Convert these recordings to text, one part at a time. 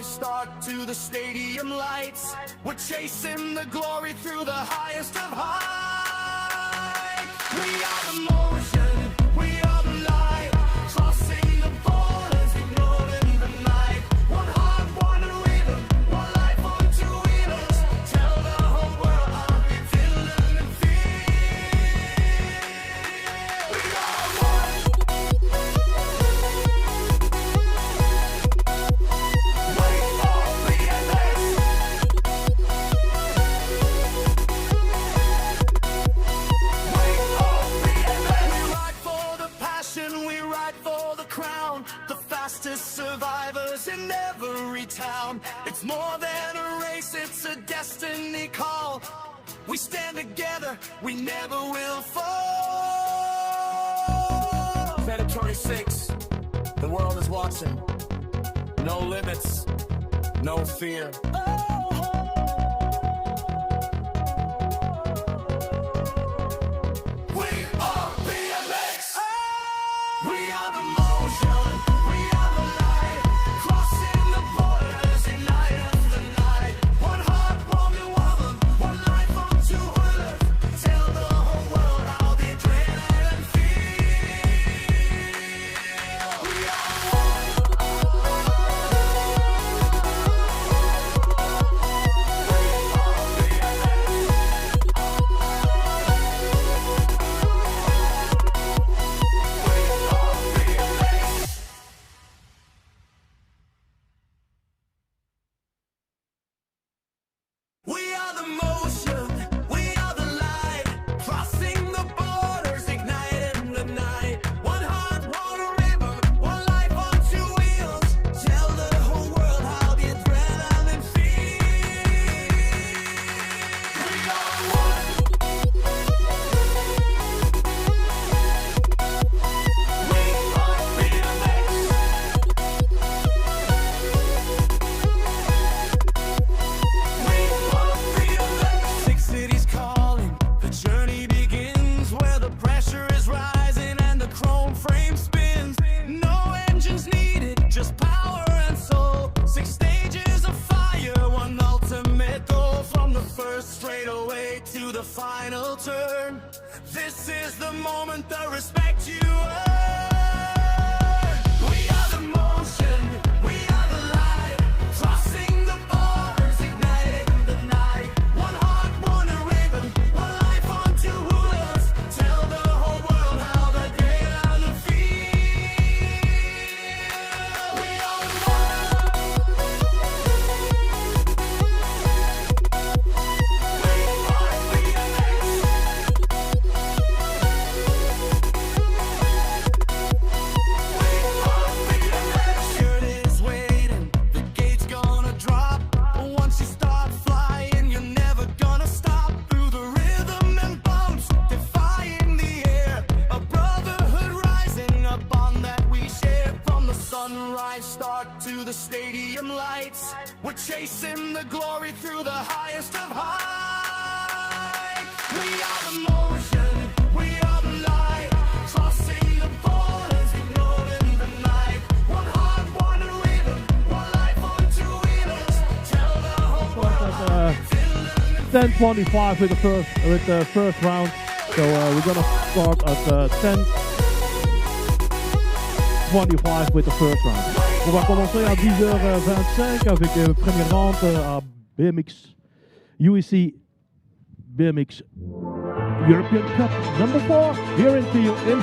sunrise start to the stadium lights. We're chasing the glory through the highest of high. We are the motion, we are the light, crossing the borders, ignoring the night. One heart, one rhythm, one life on two wheelers. Tell the whole world how we feel and feel. We are one. Survivors in every town. It's more than a race, it's a destiny call. We stand together, we never will fall. Planet 26, the world is watching. No limits, no fear. We are BMX. We are the motion. Final turn. This is the moment, the respect you earn. We are the motion, we are the light, crossing the borders, igniting the night. One heart, one rhythm, one life on two wheelers. Tell the whole world how the great and the feel. We are to the stadium lights. We're chasing the glory through the highest of high. We are the motion, we are the light, crossing the borders, ignoring the night. One heart, one rhythm, one life on two wheelers. Tell the whole world. 10:25 with the first round. So we're gonna start at 10:25 with the first round. On va commencer à 10h25 avec le premier round à BMX UEC BMX European Cup number 4 here in Tiel in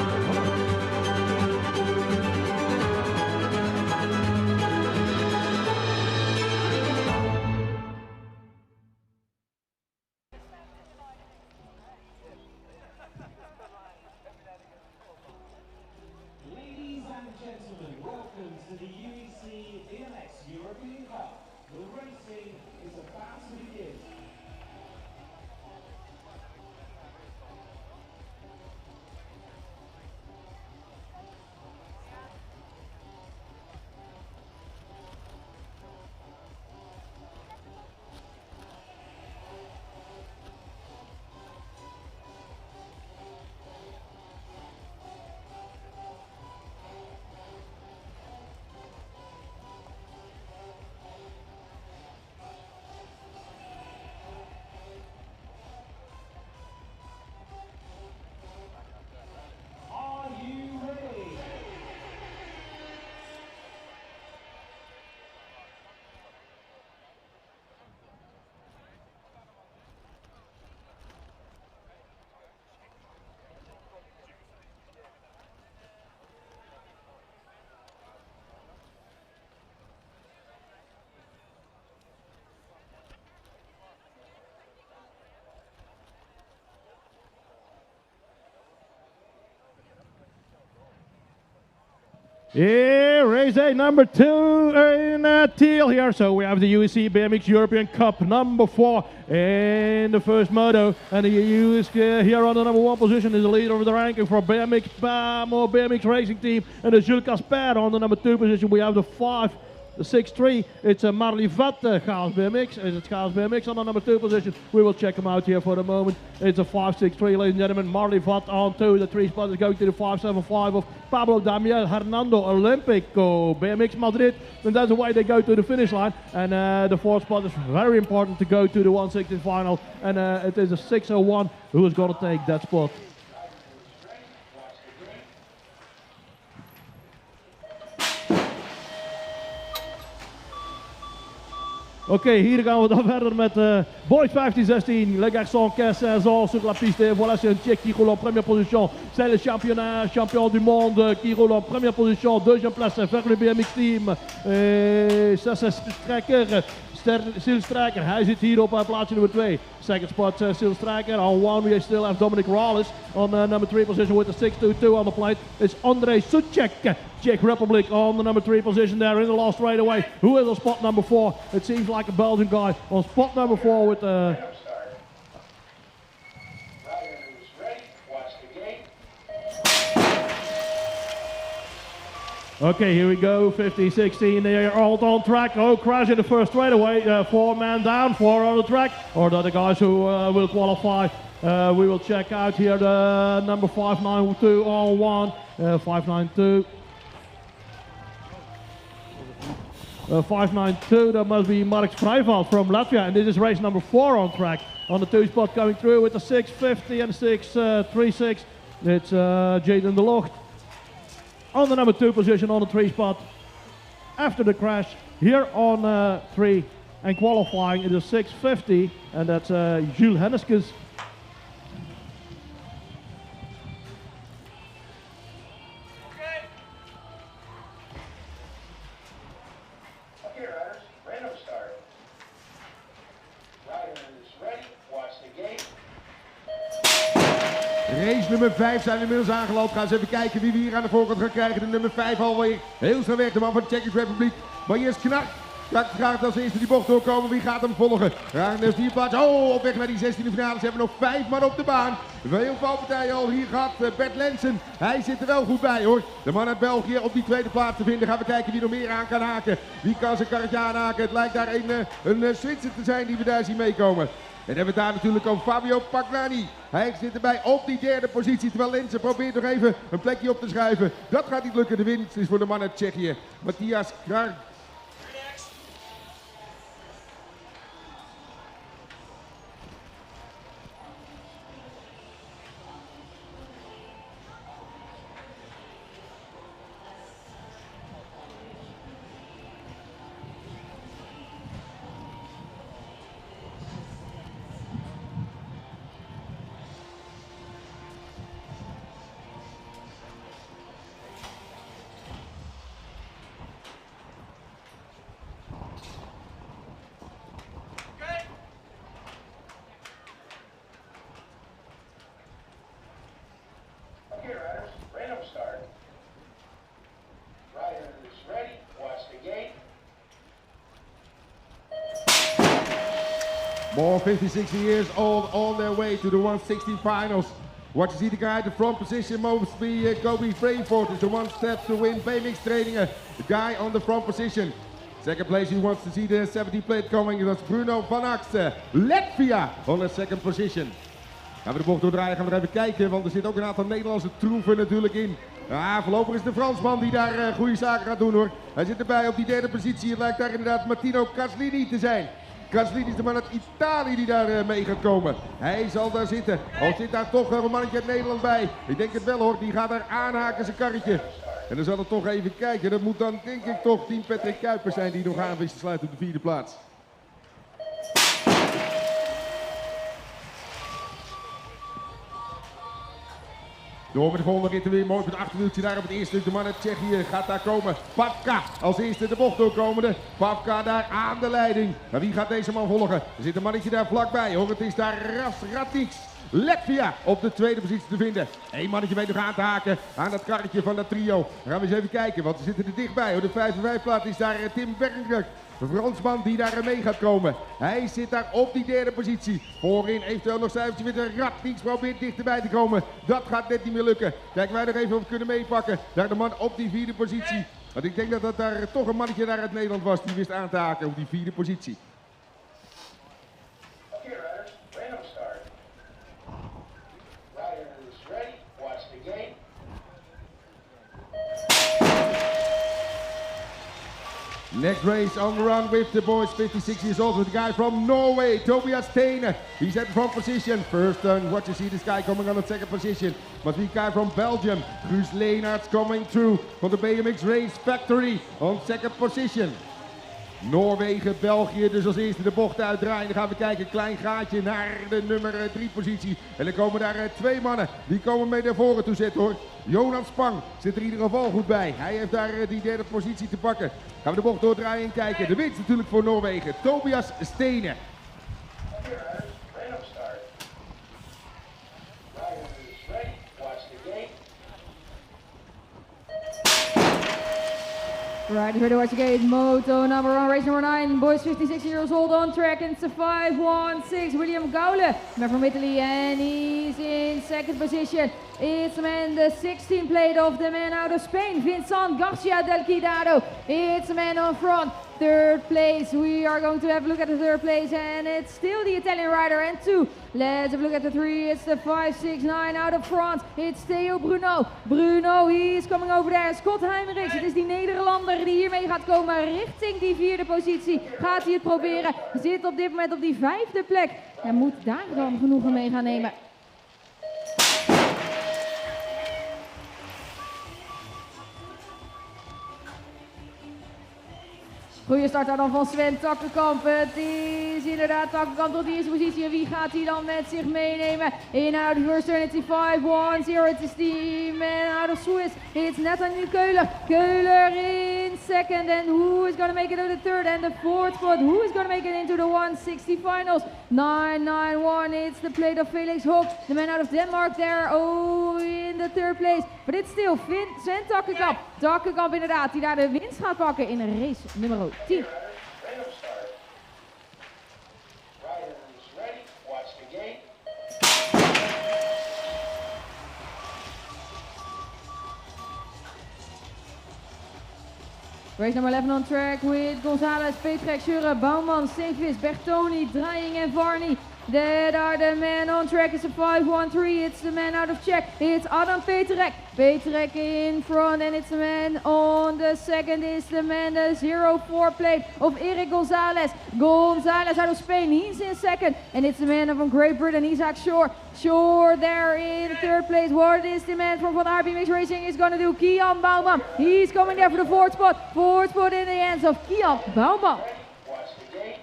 Ladies and gentlemen, welcome to the UEC BMX European Cup. The racing is about to begin. Yeah, race day number 2 in Tiel here. So we have the UEC BMX European Cup number 4 in the first moto. And the UEC here on the number 1 position is the leader of the ranking for BMX BMX racing team. And the Jules Casper on the number 2 position. We have the 6-3, it's a Marley Vat Chaos BMX. It's Chaos BMX on the number 2 position. We will check him out here for the moment. It's a 5-6-3, ladies and gentlemen. Marley Vat on 2. The 3 spot is going to the 5-7-5 of Pablo Damiel Hernando Olympico BMX Madrid. And that's the way they go to the finish line. And the 4th spot is very important to go to the 160 final. And it is a 601 who is going to take that spot. Oké, hier gaan we dan verder met Boys 15-16. Les garçons 15-16 ans sur la piste. Et voilà, c'est un Tchèque qui roule en première position. C'est le champion du monde qui roule en première position. Deuxième place vers le BMX team. Et ça, c'est Sil Strijker, hij zit hier op plaatsje nummer 2. Second spot, Sil Strijker. On 1 we still have Dominic Rawlins on number 3 position with the 6-2-2 on the plate. It's Andrei Suchek, Czech Republic on the number 3 position there in the last straightaway. Who is on spot number 4? It seems like a Belgian guy on spot number 4 with Okay, here we go, 15-16, they are all on track. Oh, crash in the first straightaway, 4 men down, 4 on the track, or the other guys who will qualify. We will check out here the number 592 on 1, 592. 592, that must be Mark Vrijveld from Latvia, and this is race number 4 on track. On the 2 spot coming through with the 650 and 636, it's Jaden de Locht. On the number 2 position on the 3 spot. After the crash, here on 3 and qualifying it is 650, and that's Jules Henneskes. Race nummer 5 zijn inmiddels aangelopen. Gaan eens even kijken wie we hier aan de voorkant gaan krijgen. De nummer 5 alweer. Heel snel weg, de man van de Tsjechische Republiek. Maar hier is Knak. Knak gaat als eerste die bocht doorkomen. Wie gaat hem volgen? Graag de 4 plaats. Oh, op weg naar die 16e finale. Ze hebben nog 5 man op de baan. Veel valpartijen al. Hier gaat Bert Lensen. Hij zit er wel goed bij hoor. De man uit België op die 2e plaats te vinden. Gaan we kijken wie nog meer aan kan haken. Wie kan zijn karretje aanhaken. Het lijkt daar een Zwitser te zijn die we daar zien meekomen. En hebben we daar natuurlijk ook Fabio Pagnani. Hij zit erbij op die 3e positie, terwijl Lensen probeert nog even een plekje op te schuiven. Dat gaat niet lukken, de winst is voor de man uit Tsjechië, Matthias Krag. More 50-60 years old on their way to the 160 finals. What you see the guy at the front position must be Kobe Freefort is the one step to win BMX training. The guy on the front position. Second place, he wants to see the 70 plate coming. That's Bruno van Axt, Latvia on the second position. Gaan we de bocht doordraaien, gaan we er even kijken, want er zit ook een aantal Nederlandse troeven natuurlijk in. Ja, voorlopig is de Fransman die daar goede zaken gaat doen hoor. Hij zit erbij op die 3e positie. Het lijkt daar inderdaad Martino Caslini te zijn. Caslini is de man uit Italië die daar mee gaat komen. Hij zal daar zitten. Al zit daar toch een mannetje uit Nederland bij. Ik denk het wel hoor, die gaat daar aanhaken zijn karretje. En dan zal het toch even kijken. Dat moet dan denk ik toch team Patrick Kuipers zijn die nog aan wist te sluiten op de 4e plaats. Door met de volgende ritten weer mooi met 8 minuten daar op het eerste stuk. De man uit Tsjechië gaat daar komen. Pavka als eerste de bocht doorkomende. Pavka daar aan de leiding. Maar wie gaat deze man volgen? Er zit een mannetje daar vlakbij hoor. Het is daar Ras Ratiks. Latvia op de tweede positie te vinden. Eén mannetje weet nog aan te haken aan dat karretje van dat trio. Dan gaan we eens even kijken, want ze zitten er dichtbij. Op de 5 plaats is daar Tim Berger. De Fransman die daar mee gaat komen. Hij zit daar op die derde positie. Voorin eventueel nog cijfertje met een rat. Die probeert dichterbij te komen. Dat gaat net niet meer lukken. Kijken wij nog even of we kunnen meepakken. Daar de man op die vierde positie. Want ik denk dat daar toch een mannetje daar uit Nederland was. Die wist aan te haken op die vierde positie. Okay, riders, random start. Rider is ready, watch the game. Next race on the run with the boys, 56 years old, with the guy from Norway, Tobias Tene. He's at the front position. First turn, what you see this guy coming on the second position. But the guy from Belgium, Guus Leenaerts, coming through from the BMX Race Factory on second position. Noorwegen, België, dus als eerste de bocht uitdraaien. Dan gaan we kijken, klein gaatje naar de nummer 3 positie. En dan komen daar 2 mannen, die komen mee naar voren toe zetten hoor. Jonas Spang zit er in ieder geval goed bij. Hij heeft daar die derde positie te pakken. Gaan we de bocht doordraaien en kijken. De winst natuurlijk voor Noorwegen, Tobias Stene. Okay, riders, random start. Rider is ready, watch the game. Right, here to watch the gate. Moto number 1, race number 9. Boys 56 years old on track. And it's a 5-1-6. William Gaule, man from Italy, and he's in second position. It's the man, the 16th plate of the man out of Spain, Vincent Garcia del Quidado. It's the man on front. Third place, we are going to have a look at the third place, and it's still the Italian rider. And 2, let's have a look at the 3, it's the 5-6-9 out of France. It's Theo Bruno. Bruno, he's coming over there. Scott Heimerichs, het is die Nederlander die hiermee gaat komen richting die vierde positie. Gaat hij het proberen, zit op dit moment op die 5e plek. En moet daar dan genoegen mee gaan nemen. Goeie start daar dan van Sven Takkenkamp. Het is inderdaad Takkenkamp tot de eerste positie. En wie gaat hij dan met zich meenemen? In out of first turn, it's 5-1-0. It is the man out of Swiss. It's Nathaniel Keuler. Keuler in second. And who is going to make it to the third and the fourth spot? Who is going to make it into the 160 finals? 991. It's the plate of Felix Hoek. The man out of Denmark there. Oh, in the third place. But it's still Sven Takkenkamp. Takkenkamp inderdaad, die daar de winst gaat pakken in race nummer 10. Random start. Rider is ready, watch the game. Race number 11 on track with Gonzalez, Petrek, Schurre, Bouwman, Sevis, Bertoni, Draaiing and Varney. That are the men on track. It's a 5-1-3. It's the man out of Czech. It's Adam Petrek. Petrek in front, and it's the man on the second. Is the man, the 0-4 plate of Eric Gonzalez. Gonzalez out of Spain. He's in second, and it's the man from Great Britain, Isaac Shore. Shore there in third place. What is the man from Van BMX Racing is going to do? Kian Bouwman. He's coming there for the fourth spot. Fourth spot in the hands of Kian Bouwman. Watch the game.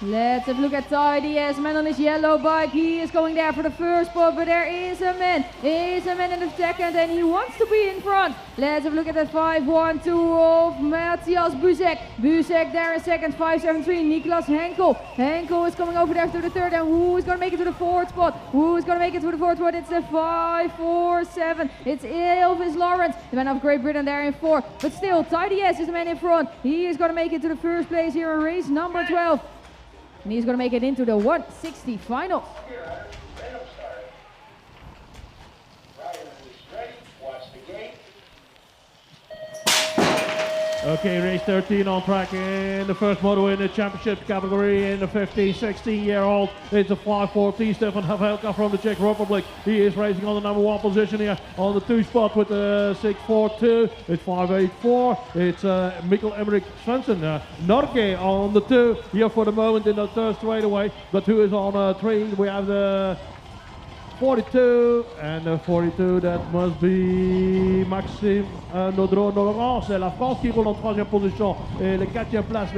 Let's have a look at Ty Diaz, man on his yellow bike. He is going there for the first spot, but there is a man in the second, and he wants to be in front. Let's have a look at that 5-1-2 of Matthias Buzek. Buzek there in second, 5-7-3, Niklas Henkel. Henkel is coming over there to the third, and who is going to make it to the fourth spot? Who is going to make it to the fourth spot? It's the 5-4-7. It's Elvis Lawrence, the man of Great Britain there in fourth. But still, Ty Diaz is the man in front. He is going to make it to the first place here in race number 12. And he's going to make it into the 160 finals. Here, riders, random start. Rider is ready, watch the game. Okay, race 13 on track in the first moto in the championship category in the 15-16-year-old. It's a 5-14 Stefan Havelka from the Czech Republic. He is racing on the number 1 position here on the 2 spot with the 6-4-2. It's 5-8-4. It's Mikkel Emmerich Svensson. Norge on the 2 here for the moment in the third straightaway. But who is on 3? We have the 42, and the 42, that must be Maxime Nodron. C'est la France qui roule en 3e position. Et le 4e place,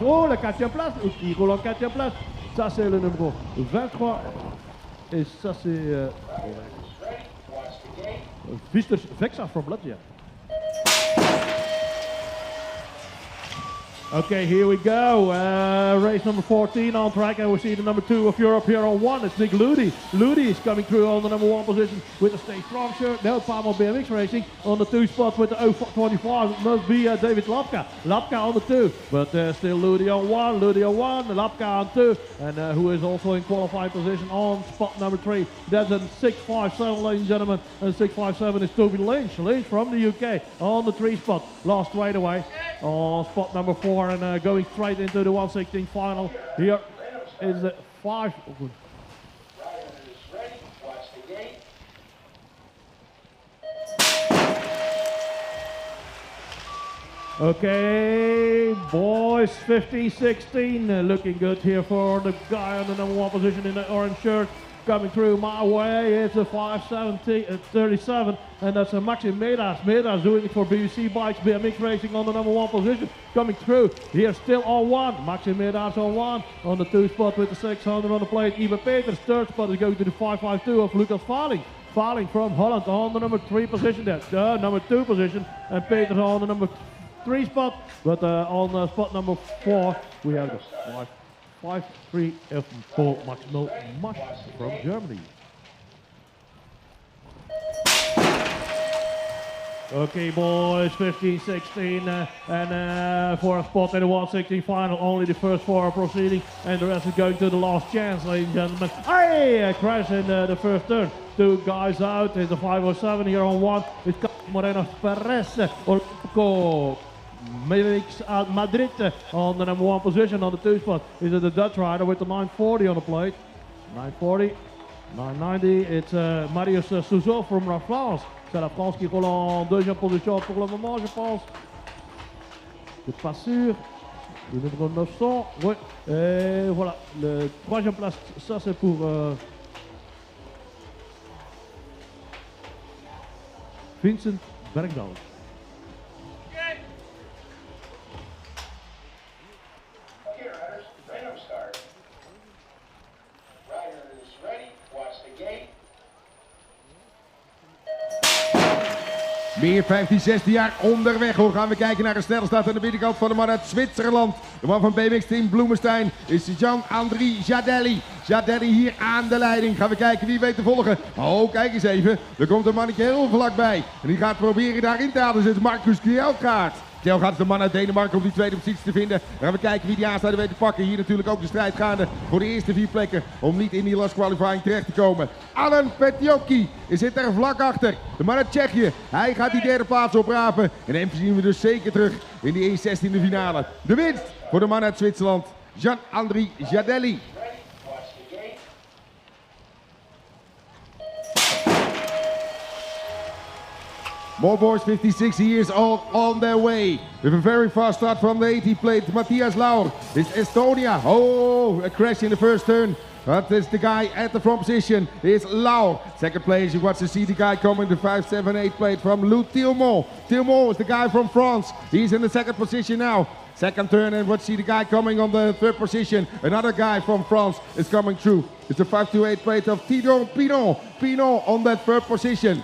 oh le 4e place, qui roule en 4e place. Ça c'est le numéro 23. Et ça c'est Vistus Vexa from Latvia. Okay, here we go. Race number 14 on track, and we see the number 2 of Europe here on 1. It's Nick Ludi. Ludi is coming through on the number 1 position with the Stay Strong shirt. No Palmo BMX Racing on the 2 spot with the 025. It must be David Lapka. Lapka on the 2, but still Ludi on 1. Ludi on 1, Lapka on 2, and who is also in qualifying position on spot number 3. That's a 657, ladies and gentlemen, and 657 is Toby Lynch. Lynch from the UK on the 3 spot. Lost right away on spot number 4. And going straight into the 116 final. Here is the 5. Oh, good. Okay, boys, 15-16, looking good here for the guy on the number 1 position in the orange shirt. Coming through my way, it's a 5:37, and that's a Maxim Medas. Medas doing it for BBC Bikes, BMX Racing on the number 1 position. Coming through, here still on 1, Maxim Medas on 1, on the 2 spot with the 600 on the plate. Ivan Peters, 3rd spot is going to the 552 of Lucas Valing. Valing from Holland on the number 3 position, that's the number 2 position, and Peters on the number 3 spot, but on spot number 4, we have the 5-3 of Paul Maximal Masch from Germany. Okay, boys, 15-16, and for a spot in the 116 final, only the first 4 are proceeding, and the rest is going to the last chance, ladies and gentlemen. Hey, a crash in the first turn. 2 guys out, it's the 507 here on 1. It's Moreno Perez, Olympico. BMX out Madrid on the number 1 position on the 2 spot. Is it the Dutch rider with the 940 on the plate? 940, 990. It's Marius Souzeau from La France. C'est la France qui roule en 2e position pour le moment, je pense. Je suis pas sûr. Le numéro 900. Oui. Et voilà. Le 3e place, ça c'est pour Vincent Bergdahl. Meer 15, 16 jaar onderweg hoor. Gaan we kijken naar een snelle start aan de binnenkant van de man uit Zwitserland. De man van BMX Team Bloemenstein is Jean-André Jadelli. Jadelli hier aan de leiding. Gaan we kijken wie weet te volgen. Oh, kijk eens even. Er komt een mannetje heel vlakbij. En die gaat proberen daarin te halen. Dus het Marcus Kjelgaard. Tiel gaat de man uit Denemarken om die 2e positie te vinden. Dan gaan we kijken wie die aansluiter weet te pakken. Hier natuurlijk ook de strijd gaande voor de eerste 4 plekken. Om niet in die last qualifying terecht te komen. Alan Petjoki zit er vlak achter. De man uit Tsjechië. Hij gaat die 3e plaats oprapen. En hem zien we dus zeker terug in die 1/16e finale. De winst voor de man uit Zwitserland. Jean-André Jadelli. More boys 50, 60 years old on their way. With a very fast start from the 80 plate. Matthias Lauer is Estonia. Oh, a crash in the first turn. That is the guy at the front position. Is Lauer. Second place, you watch to see the guy coming, the 578 plate from Lou Tilmont. Tilmont is the guy from France. He's in the 2nd position now. Second turn, and watch see the guy coming on the 3rd position. Another guy from France is coming through. It's the 528 plate of Tidon Pinon. Pinon on that 3rd position.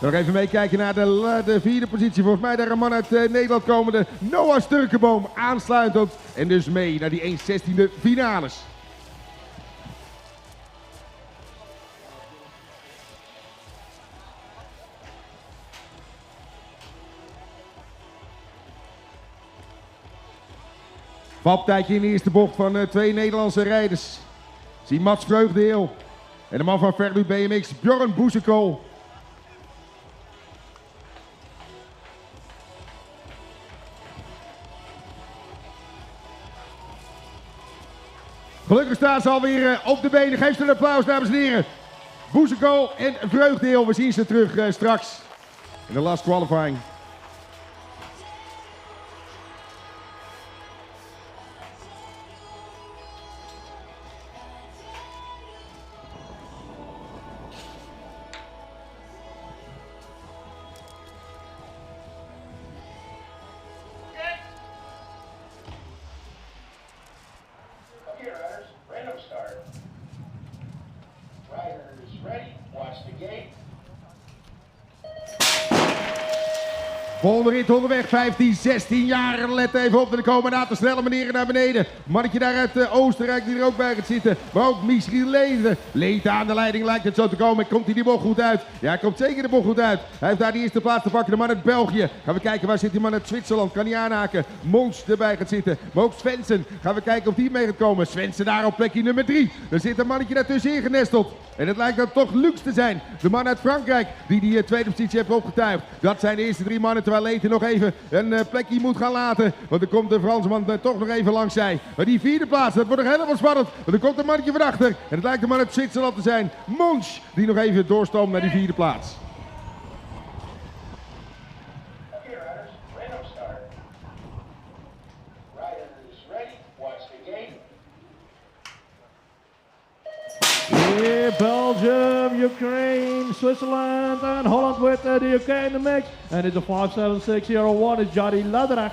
Nog even meekijken naar de 4e positie. Volgens mij daar een man uit Nederland komende. Noah Sturkenboom aansluitend. En dus mee naar die 1/16e finales. Valpartijtje in de eerste bocht van 2 Nederlandse rijders. Zie Mats Vreugdeel. En de man van Verlu BMX, Björn Boesekool. Gelukkig staan ze alweer op de benen. Geef ze een applaus, dames en heren. Boesekool en Vreugdeel, we zien ze terug straks in de last qualifying. Volgende rit onderweg, 15, 16 jaar. Let even op, er komen een aantal snelle manieren naar beneden. Mannetje daar uit Oostenrijk die er ook bij gaat zitten. Maar ook Michiel Leed aan de leiding lijkt het zo te komen. Komt hij die bocht goed uit? Ja, hij komt zeker de bocht goed uit. Hij heeft daar de eerste plaats te pakken. De man uit België. Gaan we kijken, waar zit die man uit Zwitserland? Kan hij aanhaken? Mons erbij gaat zitten. Maar ook Svensson. Gaan we kijken of die mee gaat komen. Svensson daar op plekje nummer 3. Er zit een mannetje daartussenin genesteld. En het lijkt dan toch Lux te zijn. De man uit Frankrijk die tweede positie heeft opgetuigd. Dat zijn de eerste 3 mannen. Terwijl Leed nog even een plekje moet gaan laten. Want er komt de Fransman toch nog even langs zij. Maar die 4e plaats, dat wordt nog helemaal spannend. Want er komt een mannetje van achter. En het lijkt de man uit Zwitserland te zijn. Mons, die nog even doorstoomt naar die 4e plaats. Okay, riders, random start. Riders ready, watch the gate. Yeah, Belgium, Ukraine, Switzerland and Holland with the UK in the mix. And it's a 5.76.01. It's Jari Ladrach.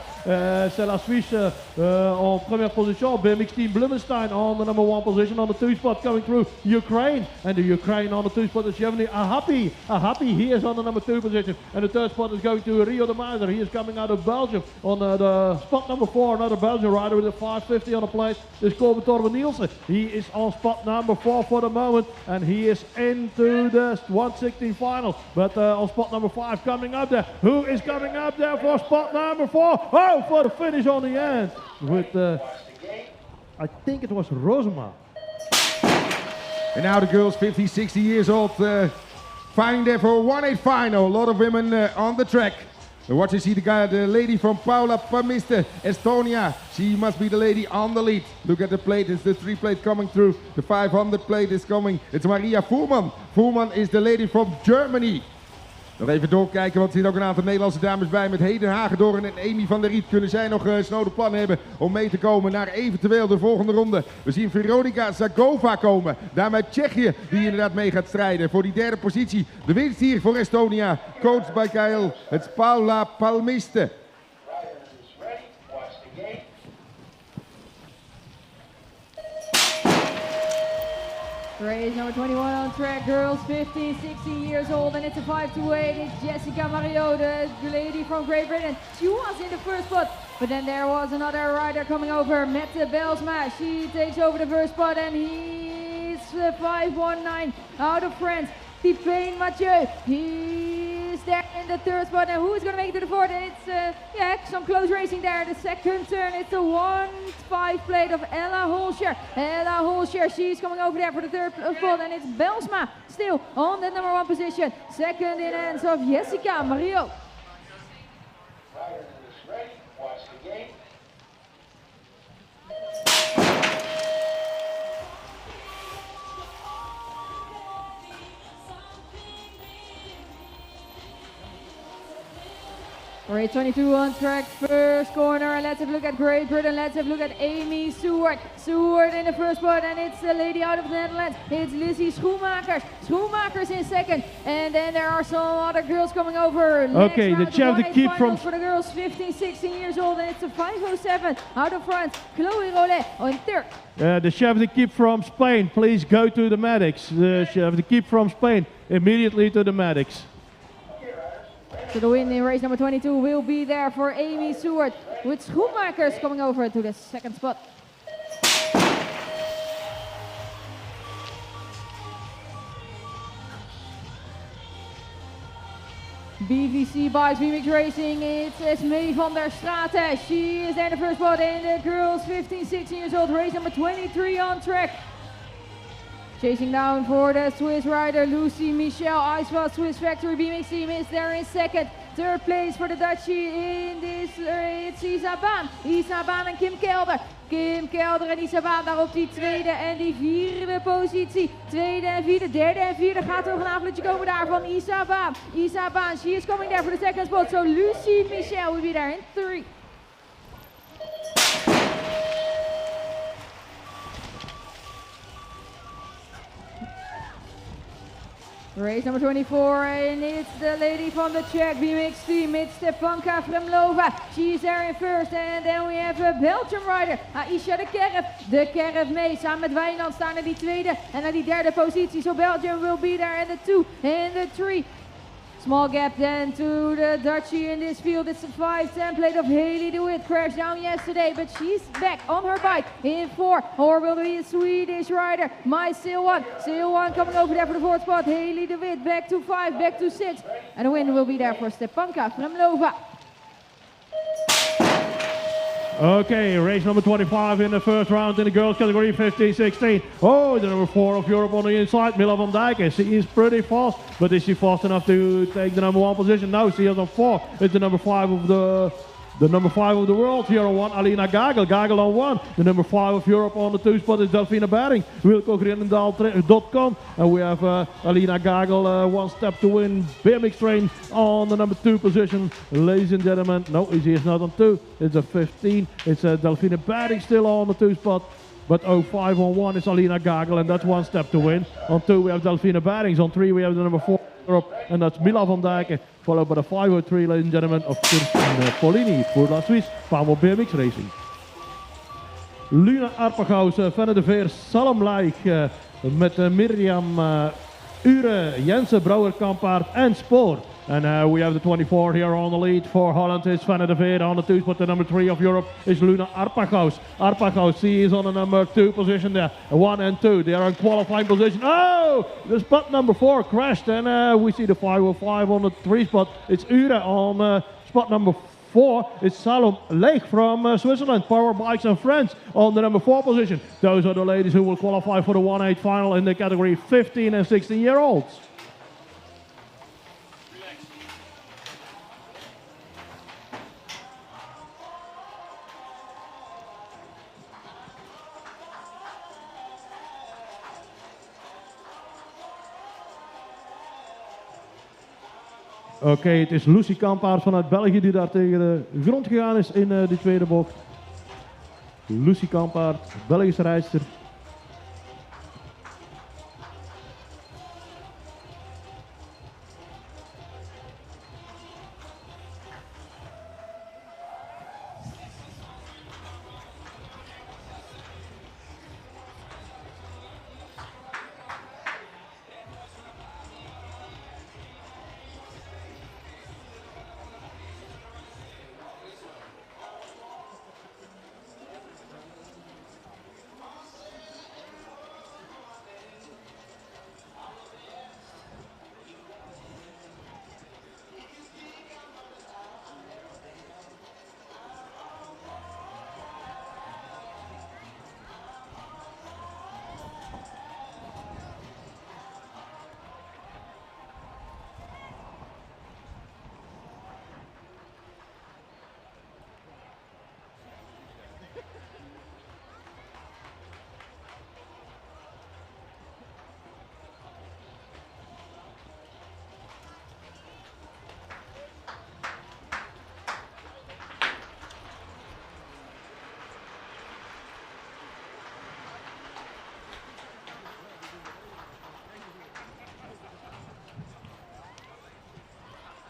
C'est la Suisse en première position. BMX team Blumenstein on the number 1 position. On the 2 spot coming through Ukraine. And the Ukraine on the 2 spot is Yevgeny Ahapi. He is on the number 2 position. And the 3rd spot is going to Rio de Meijer. He is coming out of Belgium. On the spot number 4, another Belgian rider with a 5.50 on the place is Torben Nielsen. He is on spot number 4 for the moment. And he is into the 116 final. But on spot number 5 coming up there. Who is coming up there for spot number 4? Oh, for the finish on the end. With, I think it was Rosema. And now the girls 50, 60 years old fighting there for a 1-8 final. A lot of women on the track. And watch, you see the lady from Paula Pamiste, Estonia. She must be the lady on the lead. Look at the plate, it's the 3 plate coming through. The 500 plate is coming. It's Maria Fuhrmann. Fuhrmann is the lady from Germany. Nog even doorkijken, want er zitten ook een aantal Nederlandse dames bij. Met Heden Hagedorn en Amy van der Riet kunnen zij nog snode plannen hebben om mee te komen naar eventueel de volgende ronde. We zien Veronika Zagova komen. Daarmee Tsjechië die inderdaad mee gaat strijden voor die 3e positie. De winst hier voor Estonia. Coach bij Keil, het Paula Palmiste. Race number 21 on track, girls 15, 16 years old, and it's a 5-2-8. It's Jessica Mario, the lady from Great Britain. She was in the 1st spot, but then there was another rider coming over, Mette Belsma. She takes over the 1st spot, and he's 5-1-9 out of France. Tipane Mathieu, he's there in the 3rd spot, and who's going to make it to the 4th? And it's some close racing there. The 2nd turn, it's the 1-5 plate of Ella Holscher. Ella Holscher, she's coming over there for the 3rd spot, and it's Belsma still on the number 1 position. 2nd in hands of Jessica Mario. Riders ready, watch the gate. Race 22 on track, 1st corner, and let's have a look at Great Britain. Let's have a look at Amy Stewart. Stewart in the 1st spot, and it's the lady out of the Netherlands. It's Lizzie Schoenmakers. Schoenmakers in 2nd, and then there are some other girls coming over. Okay, the champ to keep from for the girls 15, 16 years old, and it's a 5:07 out of France. Chloe Rollet on 3rd. The chef to keep from Spain, please go to the medics. The chef to keep from Spain, immediately to the medics. So the win in race number 22 will be there for Amy Stewart, with Schoenmakers coming over to the 2nd spot. BVC Bikes BMX Racing, it's Esmee van der Straten. She is there in the 1st spot, in the girls 15, 16 years old, race number 23 on track. Chasing down for the Swiss rider Lucy Michel, Icewell Swiss Factory BMX team is there in 2nd. 3rd place for the Dutchie in this, it's Isa Baan. Isa Baan en Kim Kelder. Kim Kelder en Isa Baan daar op die 2e en die 4e positie. 2e en 4e, 3e en 4e gaat er nog een aanvalletje komen daar van Isa Baan. Isa Baan, she is coming there for the 2nd spot. So Lucy Michel will be there in 3. Race number 24, and it's the lady from the Czech BMX team. It's Stepanka Fremlova. She's there in 1st, and then we have a Belgian rider, Aisha de Kerf. De Kerf mee, samen met Wijnand staan naar die 2e en naar die 3e positie. So Belgium will be there in the 2 and the 3. Small gap then to the Dutchie in this field. It's a 5 template of Haley DeWitt. Crashed down yesterday, but she's back on her bike in 4. Or will there be a Swedish rider? My Silwan. Silwan coming over there for the 4th spot. Haley DeWitt back to 5, back to 6. And the win will be there for Stepanka from Nova. Okay, race number 25 in the first round in the girls category, 15-16. Oh, the number 4 of Europe on the inside, Mila van Dijk. She is pretty fast, but is she fast enough to take the number 1 position? No, she is on 4. It's the number 5 of the number 5 of the world here on 1, Alina Gagel. Gagel on 1. The number 5 of Europe on the 2 spot is Delphine Bering. Wilco.com. And we have Alina Gagel, 1 step to win. BMX train on the number 2 position. Ladies and gentlemen, no, she is not on 2. It's a 15. It's Delphine Bering still on the 2 spot. But 05 on 1 is Alina Gagel, and that's 1 step to win. On 2 we have Delphine Berings. On 3 we have the number 4 Europe, and that's Mila van Dijk. Followed by the 503, ladies and gentlemen, of Kirsten Polini voor La Suisse, Pamo BMX Racing. Luna Arpagaus, Fenne de Veer, Salem Laik, met Mirjam Ure, Jensen, Brouwer, Kampaard en Spoor. And we have the 24 here on the lead for Holland is Fenne de Veer. On the 2 spot, the number 3 of Europe is Luna Arpagaus. Arpagaus, she is on the number 2 position there. 1 and 2, they are in qualifying position. Oh, the spot number 4 crashed, and we see the 505 on the 3 spot. It's Ure on spot number 4. It's Salom Leeg from Switzerland, Power Bikes and Friends on the number 4 position. Those are the ladies who will qualify for the 1/8 final in the category 15 and 16-year-olds. Oké, het is Lucie Kampaard vanuit België die daar tegen de grond gegaan is in die tweede bocht. Lucie Kampaard, Belgische rijdster.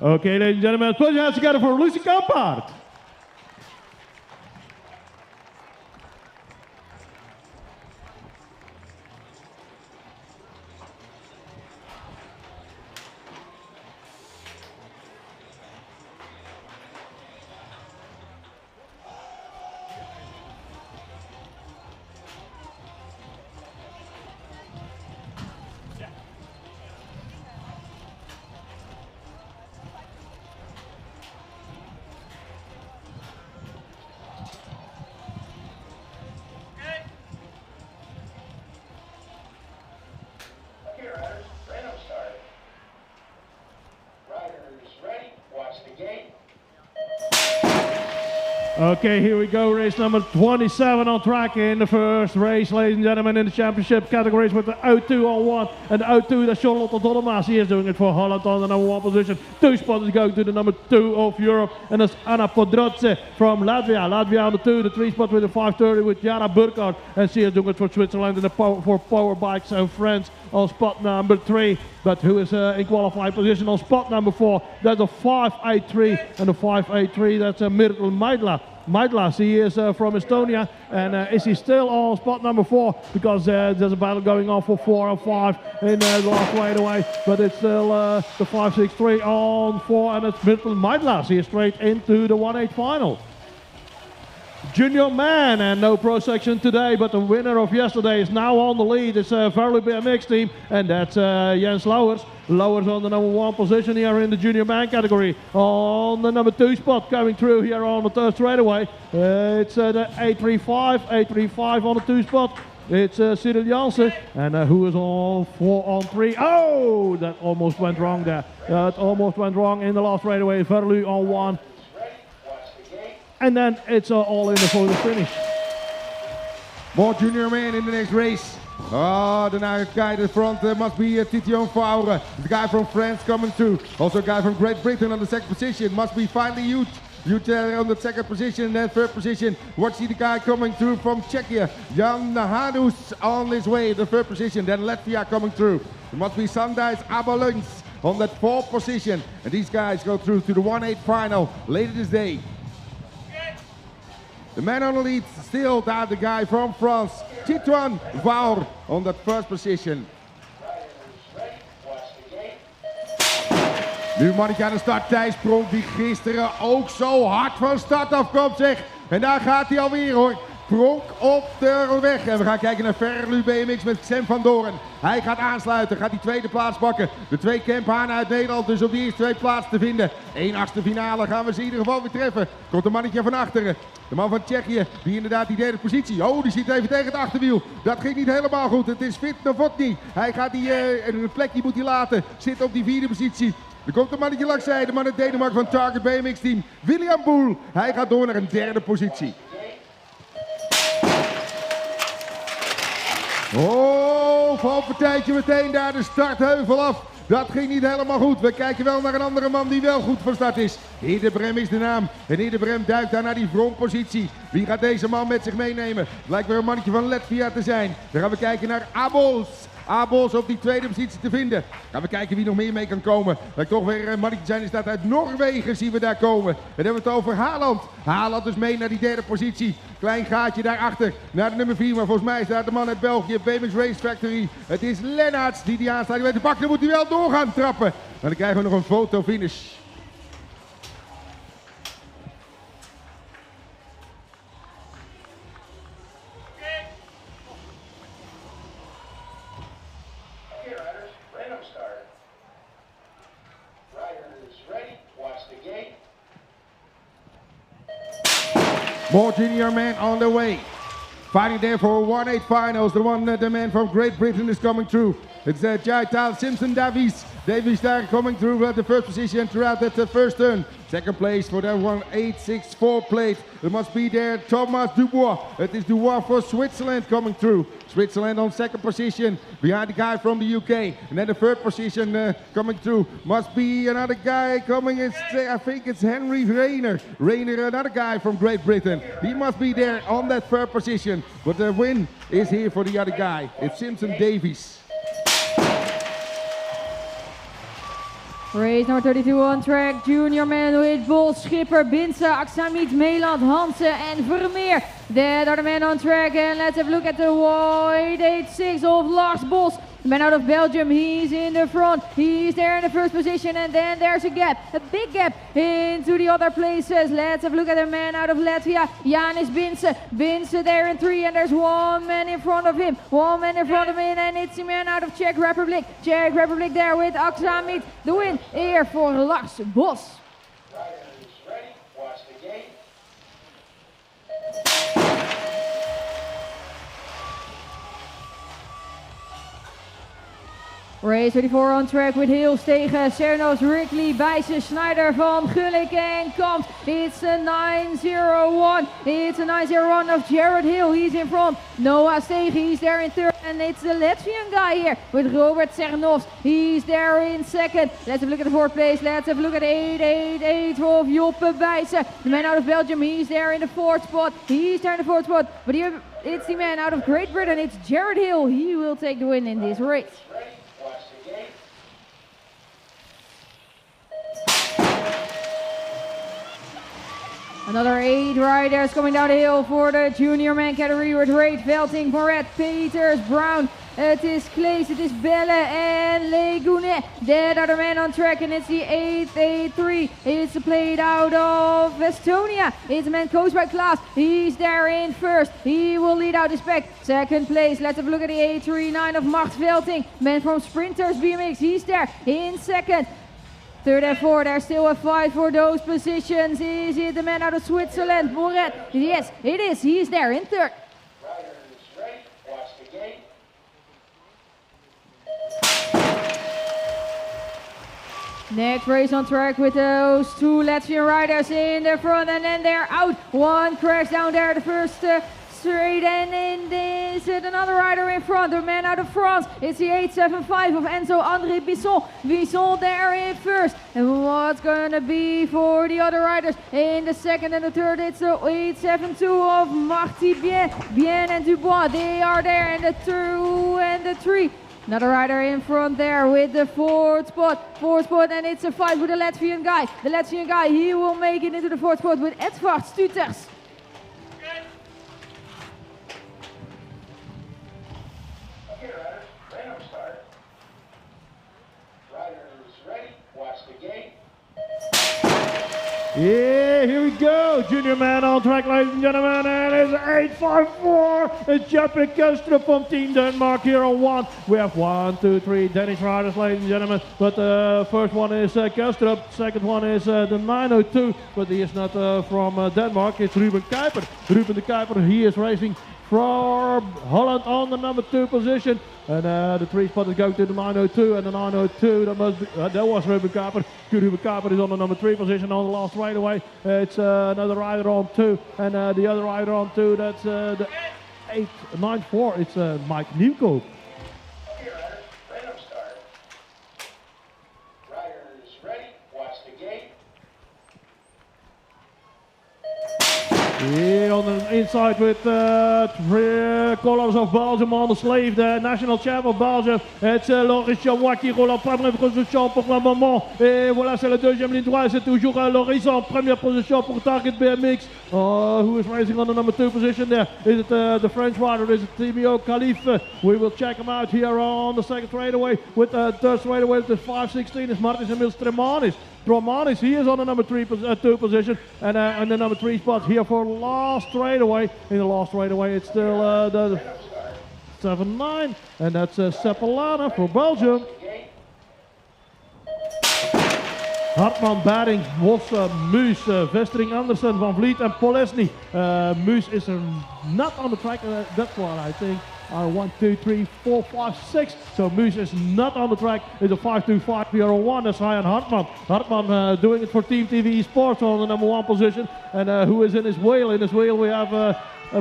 Okay, ladies and gentlemen, put your hands together for Lucie Kampaard. Okay, here we go, race number 27 on track in the first race, ladies and gentlemen, in the championship categories with the O2 on 1. And the O2, that's Charlotte Dollemaas. He is doing it for Holland on the number 1 position. 2 spots is going to the number 2 of Europe, and that's Anna Podrodze from Latvia. Latvia on the 2, the 3 spot with the 530 with Jara Burkhardt, and she is doing it for Switzerland in the for Power Bikes and Friends on spot number 3. But who is in qualified position on spot number 4? That's a 583, and the 583, that's a Myrtle Meidler Maidlas, he is from Estonia, and is he still on spot number 4? Because there's a battle going on for 4 and 5 in the last straightaway, but it's still the 5-6-3 on 4, and it's Maidlas. He is straight into the 1/8 final. Junior man, and no pro section today, but the winner of yesterday is now on the lead. It's a Verlu BMX team, and that's Jens Lauwers. Lauwers on the number 1 position here in the junior man category. On the number 2 spot, coming through here on the third straightaway. It's the 835 on the 2 spot. It's Cyril Janssen, and who is on 4 on 3. Oh, that almost went wrong there. That almost went wrong in the last straightaway. Verlu on 1. And then it's all in the photo finish. More junior men in the next race. Oh, the guy at the front must be Tiel Faure. The guy from France coming through. Also a guy from Great Britain on the 2nd position. Must be finally Youth. Youth on the 2nd position, and then 3rd position. Watch the guy coming through from Czechia. Jan Hadus on his way, the 3rd position. Then Latvia coming through. It must be Sandijs Abalungs on that 4th position. And these guys go through to the 1/8 final later this day. The man on the lead, still that the guy from France, Titouan Vaur on that 1st position. Nu mannetje aan de start, Thijs Pronk, die gisteren ook zo hard van start afkomt, zeg. En daar gaat hij alweer, hoor. Pronk op de weg. En we gaan kijken naar Verlu BMX met Sam van Doorn. Hij gaat aansluiten, gaat die 2e plaats pakken. De 2 Kemphanen uit Nederland dus op die eerste 2 plaatsen te vinden. 1/8 finale gaan we ze in ieder geval weer treffen. Komt een mannetje van achteren. De man van Tsjechië, die inderdaad die 3e positie. Oh, die zit even tegen het achterwiel. Dat ging niet helemaal goed. Het is fit Novotny. Hij gaat die een plekje moet hij laten. Zit op die 4e positie. Er komt een mannetje langs zij, de man uit Denemarken van Target BMX team. William Boel. Hij gaat door naar een 3e positie. Oh, valpartijtje meteen daar de startheuvel af. Dat ging niet helemaal goed. We kijken wel naar een andere man die wel goed van start is. Heerdebrem is de naam. En Heerdebrem duikt daar naar die frontpositie. Wie gaat deze man met zich meenemen? Lijkt weer een mannetje van Latvia te zijn. Dan gaan we kijken naar Abols. Abols op die 2e positie te vinden. Gaan we kijken wie nog meer mee kan komen. Lijkt toch weer een mannetje zijn. Die staat uit Noorwegen, zien we daar komen. Dan hebben we het over Haaland. Haaland dus mee naar die 3e positie. Klein gaatje daarachter naar de nummer 4. Maar volgens mij is daar de man uit België, BMX Race Factory. Het is Lennarts die aansluiting weet te pakken. Dan moet hij wel door gaan trappen. En dan krijgen we nog een fotofinish. More junior men on the way. Fighting there for 1/8 finals. The man from Great Britain is coming through. It's Tiel Simpson Davies. Davies there coming through at the 1st position throughout that 1st turn. 2nd place for that 1/864 plate. It must be there Thomas Dubois. It is Dubois for Switzerland coming through. Switzerland on 2nd position behind the guy from the UK. And then the 3rd position coming through must be another guy coming. I think it's Henry Rayner. Rayner, another guy from Great Britain. He must be there on that 3rd position. But the win is here for the other guy. It's Simpson Davies. Race number 32 on track. Junior man with Bol, Schipper, Binse, Aksamit, Meeland, Hansen and Vermeer. That are the men on track, and let's have a look at the 1/886 of Lars Bos. The man out of Belgium, he's in the front. He's there in the 1st position, and then there's a gap, a big gap into the other places. Let's have a look at the man out of Latvia, Janis Binse. Binse there in 3, and there's 1 man in front of him. 1 man in front of him, and it's the man out of Czech Republic. Czech Republic there with Aksamit. The win here for Lars Bos. Ready, watch the gate. Race 34 on track with Hills tegen Cernos, Rickley, Bijsen, Schneider van Gulik en Kamp. It's a 901. It's a 901 of Jared Hill. He's in front. Noah Stegen, he's there in 3rd. And it's the Latvian guy here with Robert Cernovs. He's there in 2nd. Let's have a look at the 4th place. Let's have a look at 888 of Joppe Bijsen. The man out of Belgium, he's there in the 4th spot. He's there in the 4th spot. But here it's the man out of Great Britain. It's Jared Hill. He will take the win in this race. Another 8 riders coming down the hill for the junior man category with Reed, Velting, Moret, Peters, Brown. Het is Klees, het is Belle and Legune. That other man on track, and it's the 883. It's played out of Estonia. It's a man coached by Klaas. He's there in first. He will lead out his pack. Second place, let's have a look at the 839 of Macht Velting. Man from Sprinters BMX, he's there in second. Third and fourth, there's still a fight for those positions. Is it the man out of Switzerland, Moret? Yes, it is. He's there in third. Riders ready, watch the gate. Next race on track with those two Latvian riders in the front, and then they're out. One cracks down there, the first straight, and then there's another rider in front, the man out of France. It's the 875 of Enzo André Bisson. Bisson there in first. And what's gonna be for the other riders in the second and the third? It's the 872 of Marty Bien and Dubois. They are there in the 2 and the 3. Another rider in front there with the fourth spot, and it's a fight with the Latvian guy. The Latvian guy, he will make it into the fourth spot with Edvard Stuters. Okay, riders, random start. Riders ready, watch the gate. Yeah, here we go. Junior man on track, ladies and gentlemen, and it's 854. It's jumping Kustrup from Team Denmark here on 1. We have 1, 2, 3 Danish riders, ladies and gentlemen. But the first one is Kustrup, second one is the 902, but he is not from Denmark. It's Ruben Kuiper. Ruben de Kuiper, he is racing from Holland on the number 2 position. And the 3 spot is going to the 902, and the 902, that was Ruben Kuiper. Ruben Kuiper is on the number 3 position on the last straightaway. It's another rider on 2, and the other rider on 2, that's the 894. It's Mike Nieuwkoop. Okay, riders, random start. Riders ready, watch the gate. Here on the inside with 3 colors of Belgium on the sleeve, the national champ of Belgium. C'est Loris Chamois qui roule en première position pour le moment. Et voilà, c'est la deuxième ligne droite. C'est toujours Loris en première position pour Target BMX. Who is racing on the number 2 position there? Is it the French rider? Is it Timio Khalife? We will check him out here on the second straightaway with third straightaway with the 516 is Martins Emil Stremanis. Stromanis, he is on the number 2 position, and the number 3 spot here for last straightaway. In the last straightaway, it's still the 7-9, and that's Seppelana for Belgium. Hartman, Baring, Vos, Muus, Vestering, Andersen, Van Vliet and Polesny. Muus is not on the track, that's what I think. 1, 2, 3, 4, 5, 6. So Muus is not on the track. It's a 5-2-5 here on 1. That's Ryan Hartman. Hartman doing it for Team TV Sports on the number 1 position. And who is in his wheel? In his wheel we have a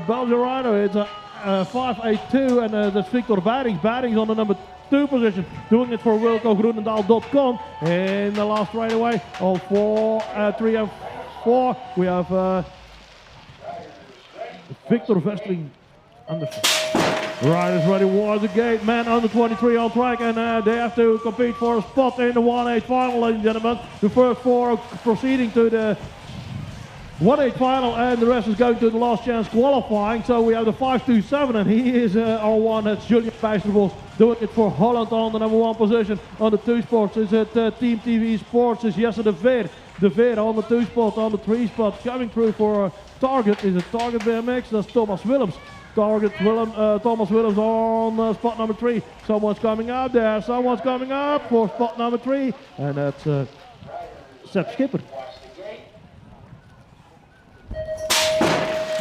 Belgian rider. It's a 5-8-2, and that's Victor Barings. Barings on the number 2 position, doing it for WilcoGroenendaal.com. In the last right away on 4, 3 and 4, we have Victor Vestering Andersen. Riders ready, was the gate, man under 23 on track, and they have to compete for a spot in the 1-8 final, ladies and gentlemen. The first 4 proceeding to the 1-8 final, and the rest is going to the last chance qualifying. So we have the 5-2-7, and he is on 1. That's Julian Bijsterbos doing it for Holland on the number 1 position. On the 2 spots is it Team TV Sports, is Jesse de Veer. De Veer on the 2 spot, on the 3 spot, coming through for Target. Is it Target BMX? That's Thomas Willems. Target Thomas Willems on spot number 3. Someone's coming up there. Someone's coming up for spot number 3. And that's Sepp Schipper.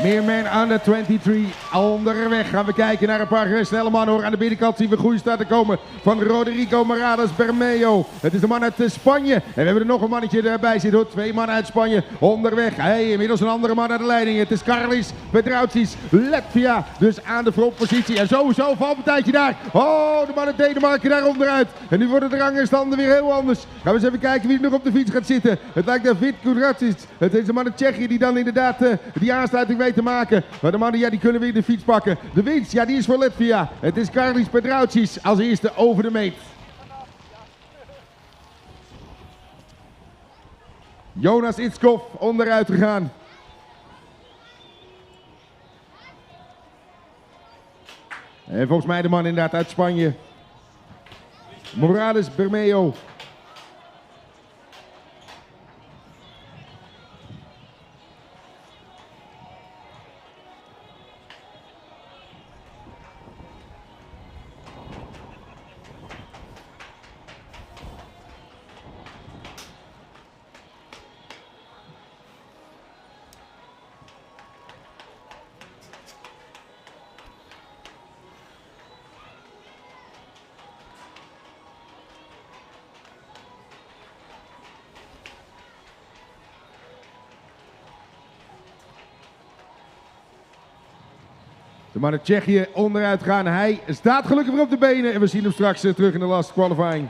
Meerman under 23 onderweg. Gaan we kijken naar een paar snelle mannen hoor. Aan de binnenkant zien we goede starten komen van Rodrigo Morales Bermejo. Het is de man uit Spanje. En we hebben er nog een mannetje erbij zitten hoor. 2 mannen uit Spanje onderweg. Hey, inmiddels een andere man aan de leiding. Het is Karlis Petrautsis, Latvia. Dus aan de frontpositie. En sowieso een valpartijtje daar. Oh, de man uit Denemarken daar onderuit. En nu worden de rangstanden weer heel anders. Gaan we eens even kijken wie er nog op de fiets gaat zitten. Het lijkt David Kudracic. Het is de man uit Tsjechië die dan inderdaad die aansluiting weet te maken. Maar de mannen, ja, die kunnen weer de fiets pakken. De winst, ja, die is voor Latvia. Het is Karlis Petrautsis als eerste over de meet. Jonas Itskov onderuit gegaan. En volgens mij de man inderdaad uit Spanje. Morales Bermeo. De man uit Tsjechië onderuit gaan. Hij staat gelukkig weer op de benen en we zien hem straks terug in de last qualifying.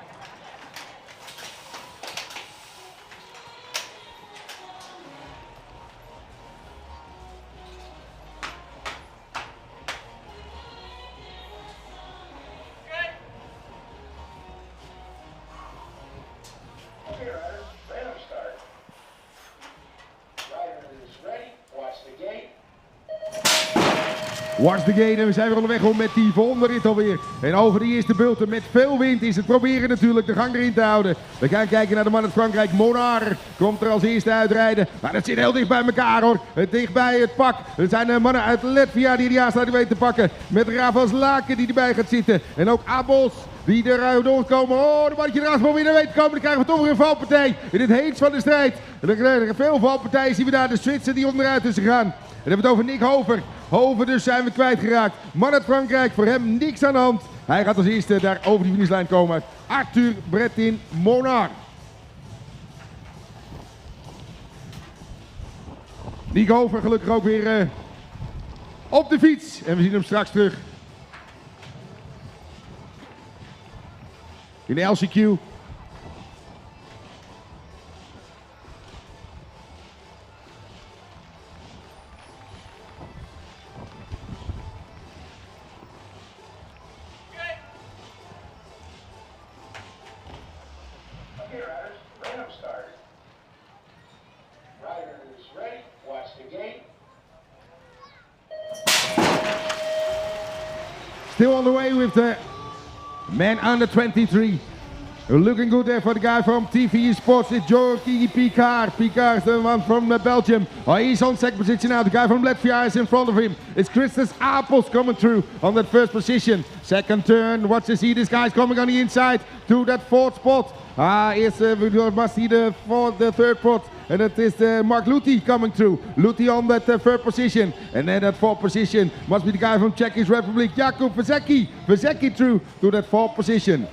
Watch the gate en we zijn weer onderweg om met die volgende rit alweer. En over de eerste bulten met veel wind is het proberen natuurlijk de gang erin te houden. We gaan kijken naar de man uit Frankrijk. Monar komt er als eerste uitrijden. Maar dat zit heel dicht bij elkaar hoor. Dicht bij het pak. Er zijn mannen uit Latvia die aansluiting weten te pakken. Met Ravas Laken die erbij gaat zitten. En ook Abos die eruit doorkomen. Oh, de mannetje erachter proberen weten te komen. Dan krijgen we toch weer een valpartij in het heets van de strijd. En dan krijgen we veel valpartijen. Zien we daar de Zwitser die onderuit tussen gaan. En dan hebben we het over Nick Hover. Hover dus zijn we kwijtgeraakt. Man uit Frankrijk, voor hem niks aan de hand. Hij gaat als eerste daar over die finishlijn komen. Arthur Bretin Monar. Nick Hover gelukkig ook weer op de fiets. En we zien hem straks terug. In de LCQ. Still on the way with the man under 23. Looking good there for the guy from TV Sports. It's Jorki Picard. Picard is the one from Belgium. Oh, he's on second position now. The guy from Latvia is in front of him. It's Christus Apels coming through on that first position. Second turn. Watch to see this guy's coming on the inside to that fourth spot. We must see the third spot. And it is Mark Luthi coming through. Luthi on that third position. And then that fourth position must be the guy from Czech Republic, Jakub Vazecki. Vazecki through to that fourth position.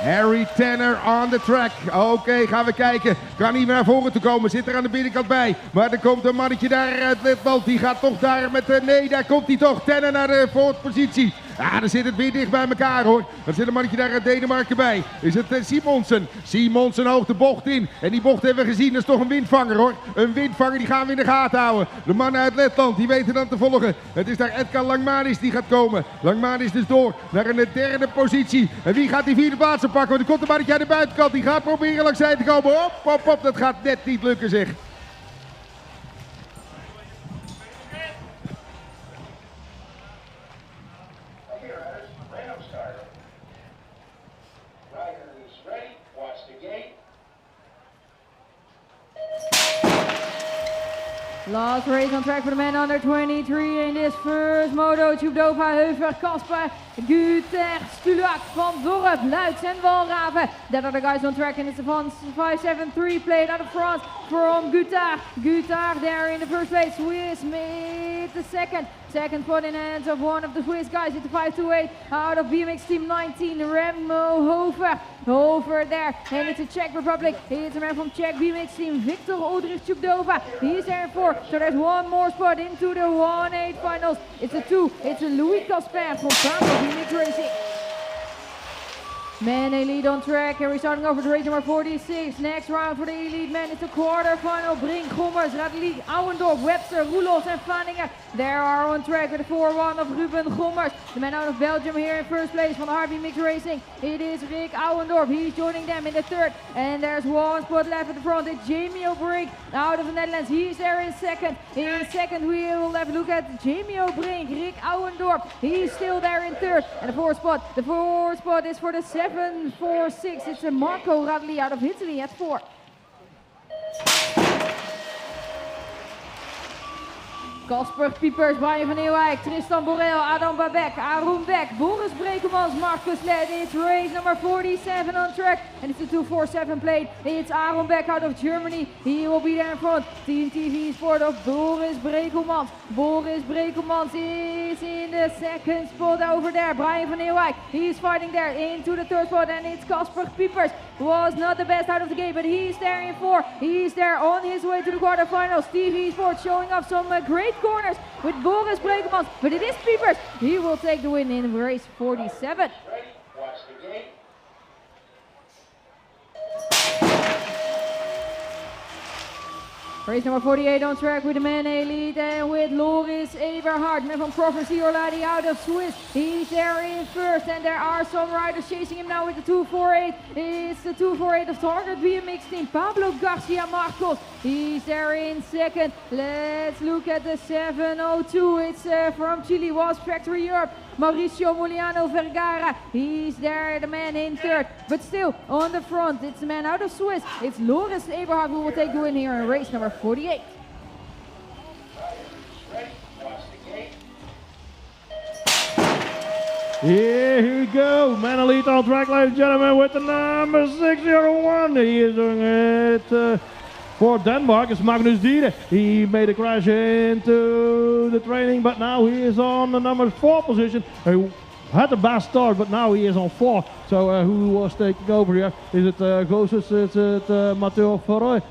Harry Tanner on the track. Oké, gaan we kijken. Kan niet meer naar voren te komen. Zit er aan de binnenkant bij. Maar er komt een mannetje daar uit Letland. Die gaat toch daar met... nee, daar komt hij toch. Tanner naar de fourth positie. Ja, dan zit het weer dicht bij elkaar hoor. Dan zit een mannetje daar uit Denemarken bij. Is het Simonsen. Simonsen hoog de bocht in. En die bocht hebben we gezien. Dat is toch een windvanger hoor. Een windvanger, die gaan we in de gaten houden. De mannen uit Letland, die weten dan te volgen. Het is daar Edgar Langmanis die gaat komen. Langmanis dus door naar een derde positie. En wie gaat die vierde plaats pakken? Want er komt een mannetje aan de buitenkant. Die gaat proberen langs zij te komen. Hop. Dat gaat net niet lukken zeg. Last race on track for the man under 23 in this first moto. Tjubdova, Heuver, Kasper, Guter, Stulak, Van Dorp, Luiks en Walraven. That are the guys on track and it's the 573 played out of France from Gutar. Gutar there in the first place. Swiss made the second. Second spot in the hands of one of the Swiss guys. It's the 528 out of BMX Team 19, Remo Hover. Hover there. And it's a Czech Republic. It's a man from Czech BMX Team, Victor Odrich Tjubdova. He's there for. So there's one more spot into the 1-8 finals. It's a 2. It's a Louis Casper from Bravo BMX Racing. Men elite on track and we're starting over to race number 46. Next round for the elite men, it's a quarterfinal. Brink, Gommers, Radlik, Ouwendorf, Webster, Roelos en Vlaardingen. They are on track with the 4-1 of Ruben Gommers. The man out of Belgium here in first place from the Harvey Mix Racing. It is Rick Ouwendorp. He's joining them in the third. And there's one spot left at the front. It's Jamie O'Brink out of the Netherlands. He's there in second. In second, we will have a look at Jamie O'Brink. Rick Ouwendorp. He's still there in third. And the fourth spot is for the 7-4-6. It's a Marco Radley out of Italy at 4. Casper Piepers, Brian van Ewijk, Tristan Borel, Adam Babek, Aaron Beck, Boris Brekelmans, Marcus Led. It's race number 47 on track and it's the 247 plate. It's Aaron Beck out of Germany. He will be there in front. Team TV Sport of Boris Brekelmans. Boris Brekelmans is in the second spot over there. Brian van Ewijk, he's fighting there into the third spot and it's Casper Piepers. Was not the best out of the gate, but he's there in 4. He's there on his way to the quarterfinals. TV Sport showing off some great corners with Boris Brekelmans, but it is Piepers. He will take the win in race 47. Ready? Watch the gate. Race number 48 on track with the men elite and with Loris Eberhard, man from Provisional Orladi out of Swiss. He's there in first and there are some riders chasing him now with the 248. It's the 248 of Target BMX team, Pablo Garcia Marcos. He's there in second. Let's look at the 702. It's from Chile, was Factory Europe. Mauricio Moliano Vergara, he's there, the man in third, but still on the front, it's the man out of Swiss, it's Loris Eberhard who will take the win here in race number 48. Ready? Watch the gate. Yeah, here we go. Man elite on track, ladies and gentlemen, with the number 601. He is doing it for Denmark. It's Magnus Diede. He made a crash into the training, but now he is on the number 4 position. He had a bad start, but now he is on 4. So who was taking over here? Is it Gosses? Is it Matteo Foré?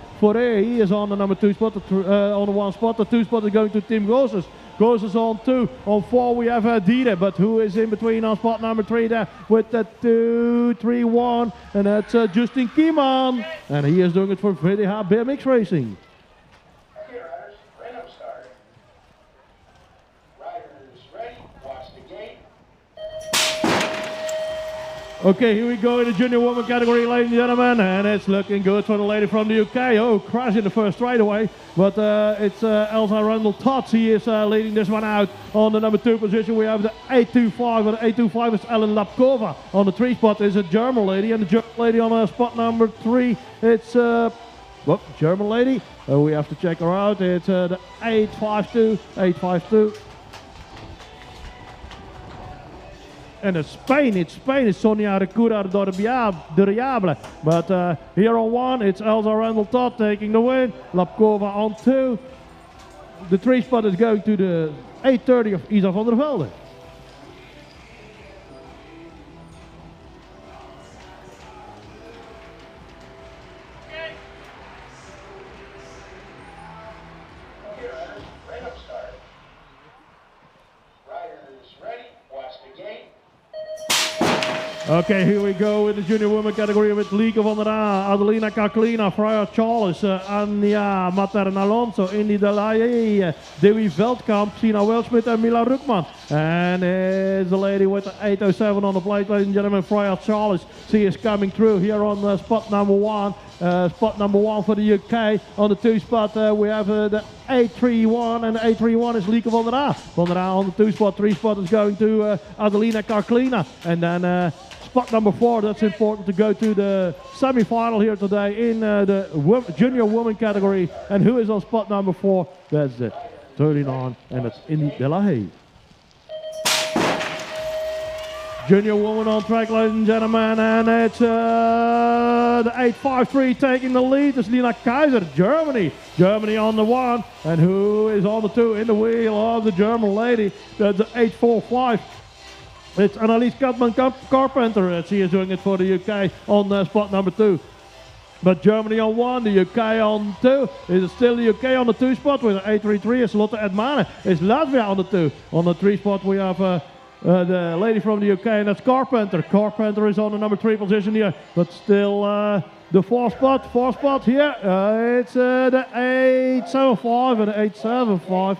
He is on the number 2 spot, on the 1 spot. The 2 spot is going to Tim Gosses. Gosses on 2. On 4 we have Diede, but who is in between on spot number 3 there with the 2-3-1, and that's Justin Kieman, and he is doing it for VDH BMX Racing. Okay, riders, random start. Riders ready? Watch the gate. Okay, here we go in the junior woman category, ladies and gentlemen, and it's looking good for the lady from the UK. Oh, crash in the first straightaway, but it's Elsa Randall Tots. He is leading this one out on the number 2 position. We have the 825, and the 825 is Ellen Lapkova. On the 3 spot is a German lady, and the German lady on spot number 3, it's German lady. We have to check her out. It's the 852. And it's Spain, it's Sonia Recura de Riable. But here on 1, it's Elsa Randall Todd taking the win. Lapkova on 2. The 3 spot is going to the 830 of Isa van der Velde. Okay, riders, random start. Riders ready? Watch the gate. Okay, here we go in the junior women category with Lieke van der A, Adelina Kaklina, Freya Charles, Anja Materna Alonso, Indy Delaye, Dewey Veldkamp, Sina Welsmith and Mila Rukman. And it's the lady with the 807 on the plate, ladies and gentlemen, Freya Charles. She is coming through here on spot number 1. Spot number 1 for the UK. On the 2 spot we have the 831, and the 831 is Lieke van der A. Van der A on the 2 spot. 3 spot is going to Adelina Kaklina. And then spot number 4, that's important to go to the semi-final here today in the junior woman category. And who is on spot number 4? That's it, 39, and that's Indy Delahaye. Junior woman on track, ladies and gentlemen, and it's the 853 taking the lead. It's Lina Kaiser, Germany. Germany on the 1, and who is on the 2 in the wheel of the German lady? That's the 845. It's Annelies Carpenter. She is doing it for the UK on spot number 2. But Germany on 1, the UK on 2. Is still the UK on the 2 spot with the 833. It's Lotte Edmane. It's Latvia on the 2. On the 3 spot we have the lady from the UK, and that's Carpenter. Carpenter is on the number 3 position here, but still the 4 spot here. It's the 875 and the 875.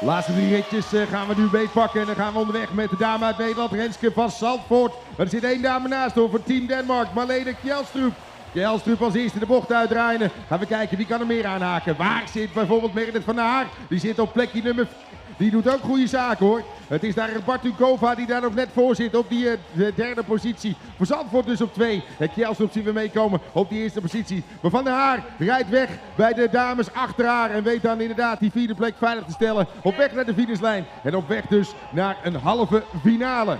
Laatste 3 ritjes gaan we nu beetpakken en dan gaan we onderweg met de dame uit Nederland, Renske van Zandvoort. Maar er zit 1 dame naast hoor, voor Team Denmark, Marlene Kjelstroep. Kjelstroep als eerste de bocht uitdraaien. Gaan we kijken wie kan er meer aanhaken. Waar zit bijvoorbeeld Meredith van der Haar? Die zit op plekje nummer 4. Die doet ook goede zaken hoor. Het is daar Bartukova die daar nog net voor zit op die derde positie. Voor Zandvoort dus op 2. En Kjelstroep zien we meekomen op die eerste positie. Maar Van der Haar rijdt weg bij de dames achter haar. En weet dan inderdaad die 4e plek veilig te stellen. Op weg naar de finishlijn. En op weg dus naar een halve finale.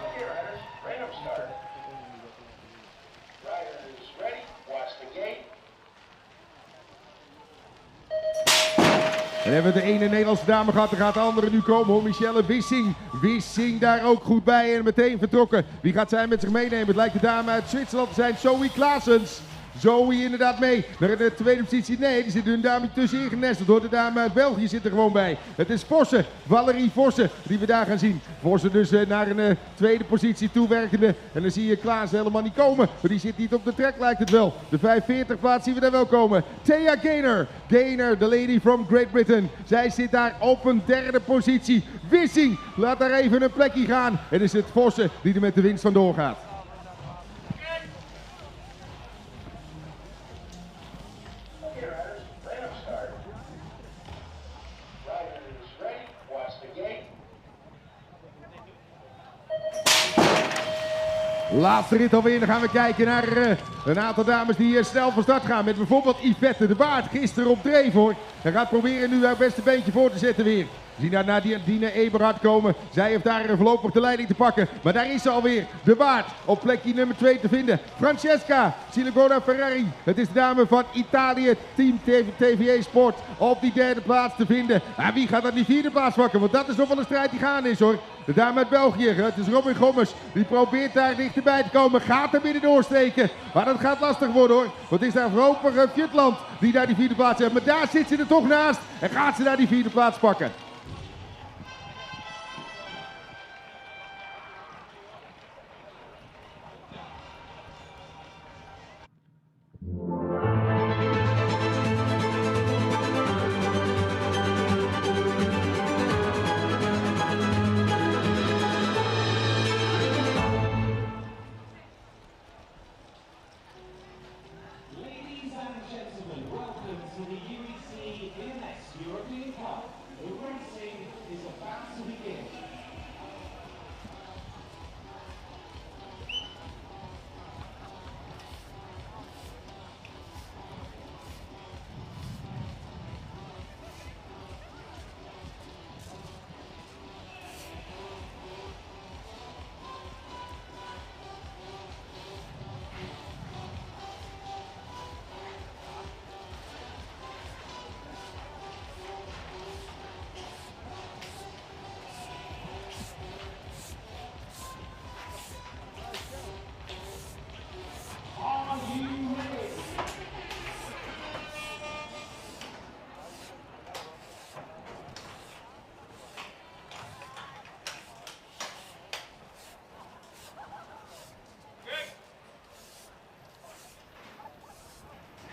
En hebben we de ene Nederlandse dame gehad, dan gaat de andere nu komen hoor. Michelle Wissing. Wissing daar ook goed bij en meteen vertrokken. Wie gaat zij met zich meenemen? Het lijkt de dame uit Zwitserland te zijn, Zoe Klaasens. Zoe inderdaad mee naar de tweede positie. Nee, er zit een dame tussenin genesteld hoor. De dame uit België zit er gewoon bij. Het is Vossen, Valerie Vossen, die we daar gaan zien. Vossen dus naar een tweede positie toewerkende. En dan zie je Klaas helemaal niet komen. Maar die zit niet op de trek lijkt het wel. De 45 plaats zien we daar wel komen. Thea Gaynor. Gaynor, de lady from Great Britain. Zij zit daar op een derde positie. Wissing, laat daar even een plekje gaan. En is het Vossen die er met de winst vandoor gaat. Laatste rit alweer, dan gaan we kijken naar een aantal dames die snel van start gaan. Met bijvoorbeeld Yvette de Waard, gisteren op dreef hoor. En gaat proberen nu haar beste beentje voor te zetten weer. We zien daar Nadine Eberhard komen. Zij heeft daar voorlopig de leiding te pakken. Maar daar is ze alweer, de Waard, op plekje nummer 2 te vinden. Francesca Siligona Ferrari, het is de dame van Italië, Team TVA Sport, op die derde plaats te vinden. En wie gaat dan die 4e plaats pakken? Want dat is nog wel een strijd die gaande is hoor. De dame uit België, het is Robin Gommers, die probeert daar dichterbij te komen, gaat er binnen doorsteken. Maar dat gaat lastig worden hoor, want het is daar voorlopig Jutland die daar die 4e plaats heeft. Maar daar zit ze er toch naast en gaat ze daar die 4e plaats pakken. Ladies and gentlemen, welcome to the UEC BMX European Cup. The racing is about to begin. Are you ready?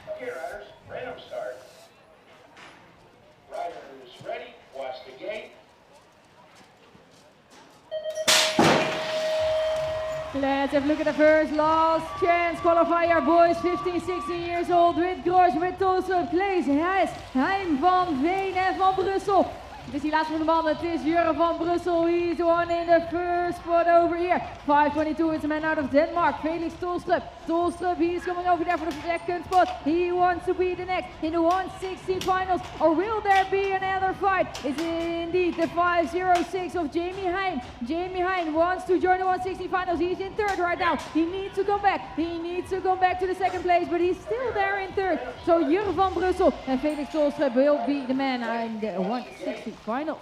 Okay, riders, random start. Riders ready, watch the gate. Let's have a look at the first last chance qualifier, boys 15, 16 years old with Grosch, with Tolstoy, Klees, Heim van Veen en van Brussel. Het is die laatste van de mannen, het is Jurgen van Brussel, he's the one in the first spot over here. 5:22, it's a man out of Denmark, Felix Tolstrup. Tolstrup, he's coming over there for the second spot. He wants to be the next in the 160 finals, or will there be another fight? It's indeed the 5:06 of Jamie Hein. Jamie Hein wants to join the 160 finals, he's in third right now. He needs to come back, to the second place, but he's still there in third. So Jurgen van Brussel and Felix Tolstrup will be the man in the 160 finals.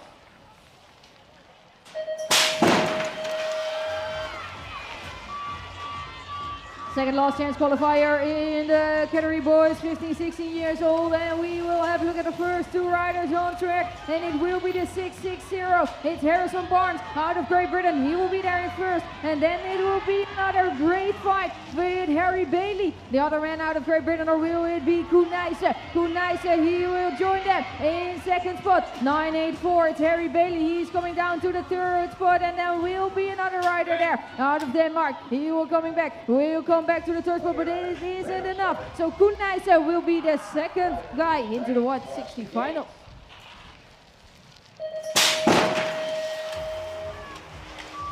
Second last chance qualifier in the category boys 15-16 years old, and we will have a look at the first two riders on track, and it will be the 660. It's Harrison Barnes out of Great Britain. He will be there in first, and then it will be another great fight with Harry Bailey, the other man out of Great Britain, or will it be Koen Nijsse? Koen Nijsse, he will join them in second spot. 984, it's Harry Bailey. He's coming down to the third spot, and there will be another rider there out of Denmark. He will coming back. Will come back to the third spot, but it isn't enough. So Koen Nijsse will be the second guy into the 160 final.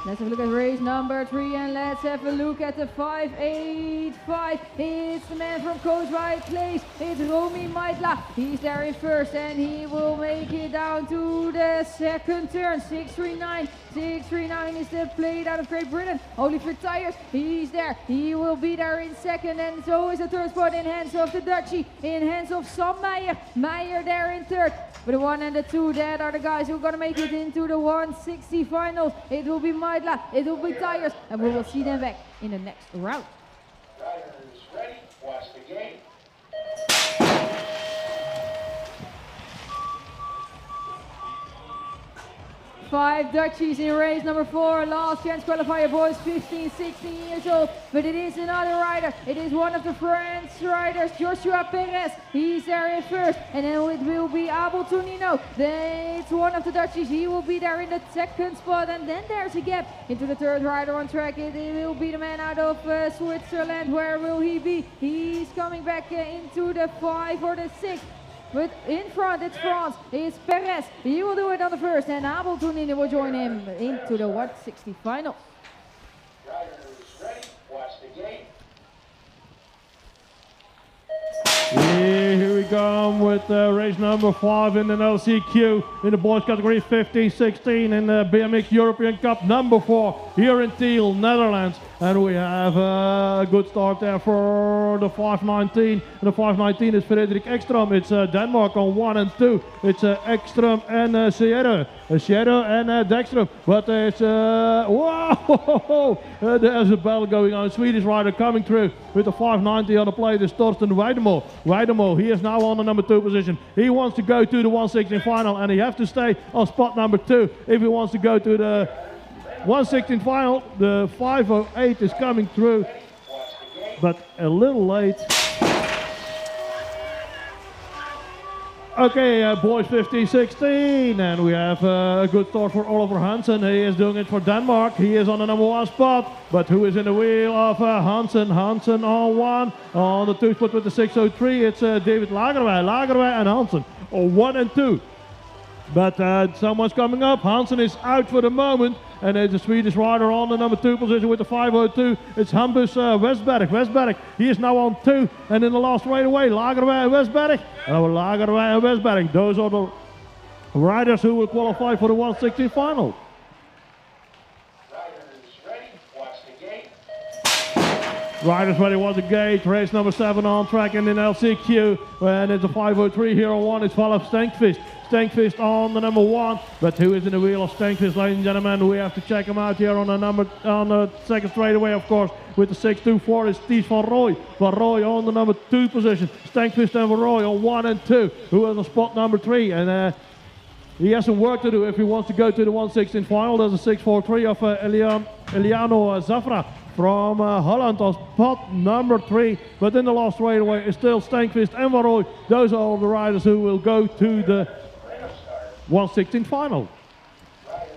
Let's have a look at race number 3, and let's have a look at the 585. It's the man from Coach White Place. It's Romy Maitla. He's there in first, and he will make it down to the second turn. 639. 639 is the plate out of Great Britain. Oliver Tyers, he's there. He will be there in second, and so is the third spot in hands of the Dutchie, in hands of Sam Meijer. Meijer there in third. But the 1 and the 2, that are the guys who are going to make it into the 160 finals. It will be Maitla, it will be Tyers, and we will see them back in the next round. Riders ready, watch the gate. 5 Dutchies in race number 4, last chance qualifier boys, 15-16 years old, but it is another rider. It is one of the French riders, Joshua Perez. He's there in first, and then it will be Abel Tonino. Then it's one of the Dutchies. He will be there in the second spot, and then there's a gap into the third rider on track. It will be the man out of Switzerland. Where will he be? He's coming back into the 5 or the 6. But in front, it's France, it's Perez. He will do it on the first, and Abel Tonini will join him into the 160 final. Riders ready, watch the gate. Here we go with race number 5 in the LCQ in the boys category 15-16 in the BMX European Cup number 4 here in Tiel, Netherlands. And we have a good start there for the 519. And the 519 is Frederik Ekstrom. It's Denmark on 1 and 2. It's Ekstrom and Sierra and Dextrom. But it's, whoa! There's a battle going on. Swedish rider coming through with the 590 on the plate is Torsten Weidemo. Weidemo, he is now on the number 2 position. He wants to go to the 116 final, and he has to stay on spot number 2 if he wants to go to the 116 final. The 508 is coming through, but a little late. Okay, boys 15-16, and we have a good start for Oliver Hansen. He is doing it for Denmark. He is on the number 1 spot, but who is in the wheel of Hansen? Hansen on 1. On the 2 spot with the 603, it's David Lagerwey and Hansen on 1 and 2. But someone's coming up. Hansen is out for the moment, and it's a Swedish rider on the number 2 position with the 502. It's Hampus Westberg. Westberg, he is now on 2, and in the last straightaway, Lagerwey and Westberg. Lagerwey and Westberg, those are the riders who will qualify for the 160 final. Riders ready, watch the gate. Riders ready, watch the gate. Race number 7 on track in LCQ, and it's a 503 here on 1. It's Valef Stenqvist. Stenqvist on the number 1, but who is in the wheel of Stenqvist, ladies and gentlemen? We have to check him out here on the second straightaway, of course, with the 624 is Ties van Rooij. Van Rooij on the number 2 position. Stenqvist and Van Rooij on 1 and 2, who is on spot number 3, and he has some work to do if he wants to go to the 116 final. There's a 643 of Eliano Zafra from Holland on spot number 3, but in the last straightaway is still Stenqvist and Van Rooij. Those are all the riders who will go to the 116 final. Riders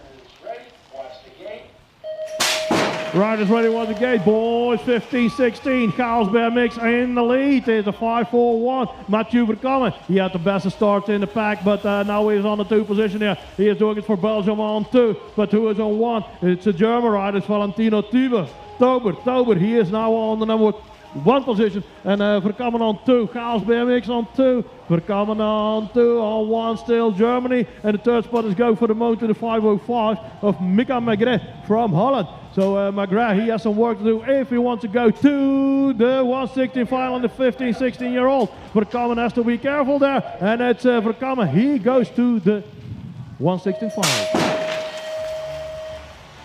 ready, watch the gate. Riders ready, watch the gate. Boys 15-16. Chaos BMX in the lead. It's a 5-4-1. Mathieu Verkamme. He had the best start in the pack, but now he is on the 2 position here. He is doing it for Belgium on 2, but who is on 1? It's a German rider, it's Valentino Tober. He is now on the number 1 position, and Verkamme on 2, Chaos BMX on 2, Verkamme on 2, on 1 still Germany, and the 3rd spot is go for the Moto, the 505 of Mika Magret from Holland. So Magret, he has some work to do if he wants to go to the 116 final in the 15-16-year-old. Verkamme has to be careful there, and it's Verkamme, he goes to the 116 final.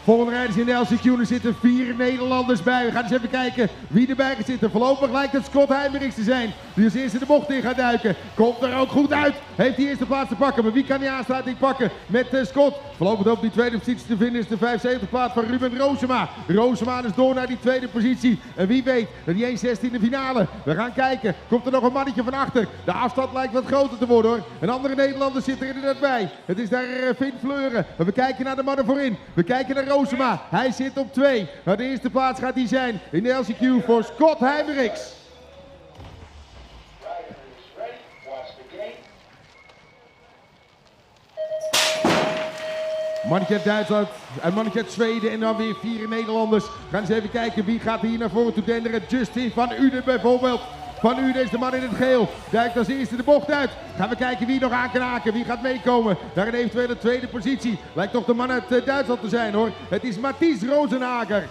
Volgende rijders in de LCQ, er zitten 4 Nederlanders bij. We gaan eens even kijken wie erbij gaat zitten. Voorlopig lijkt het Scott Heimerichs te zijn, die als eerste de bocht in gaat duiken. Komt er ook goed uit. Heeft die eerste plaats te pakken, maar wie kan die aansluiting pakken met Scott? Voorlopig op die tweede positie te vinden is de 75 plaats van Ruben Roosema. Roosema is door naar die tweede positie. En wie weet, naar die 1/16e finale. We gaan kijken, komt er nog een mannetje van achter. De afstand lijkt wat groter te worden hoor. Een andere Nederlander zit er inderdaad bij. Het is daar Finn Fleuren. Maar we kijken naar de mannen voorin. We kijken naar Roosema. Hij zit op 2. Maar de eerste plaats gaat hij zijn in de LCQ voor Scott Heimerichs. Mannetje uit Duitsland, een mannetje uit Zweden en dan weer 4 Nederlanders. Gaan eens even kijken wie gaat hier naar voren toe denderen. Justin van Uden bijvoorbeeld. Van Uden is de man in het geel. Duikt als eerste de bocht uit. Gaan we kijken wie nog aan kan haken. Wie gaat meekomen naar een eventuele tweede positie. Lijkt toch de man uit Duitsland te zijn hoor. Het is Mathies Rozenhager.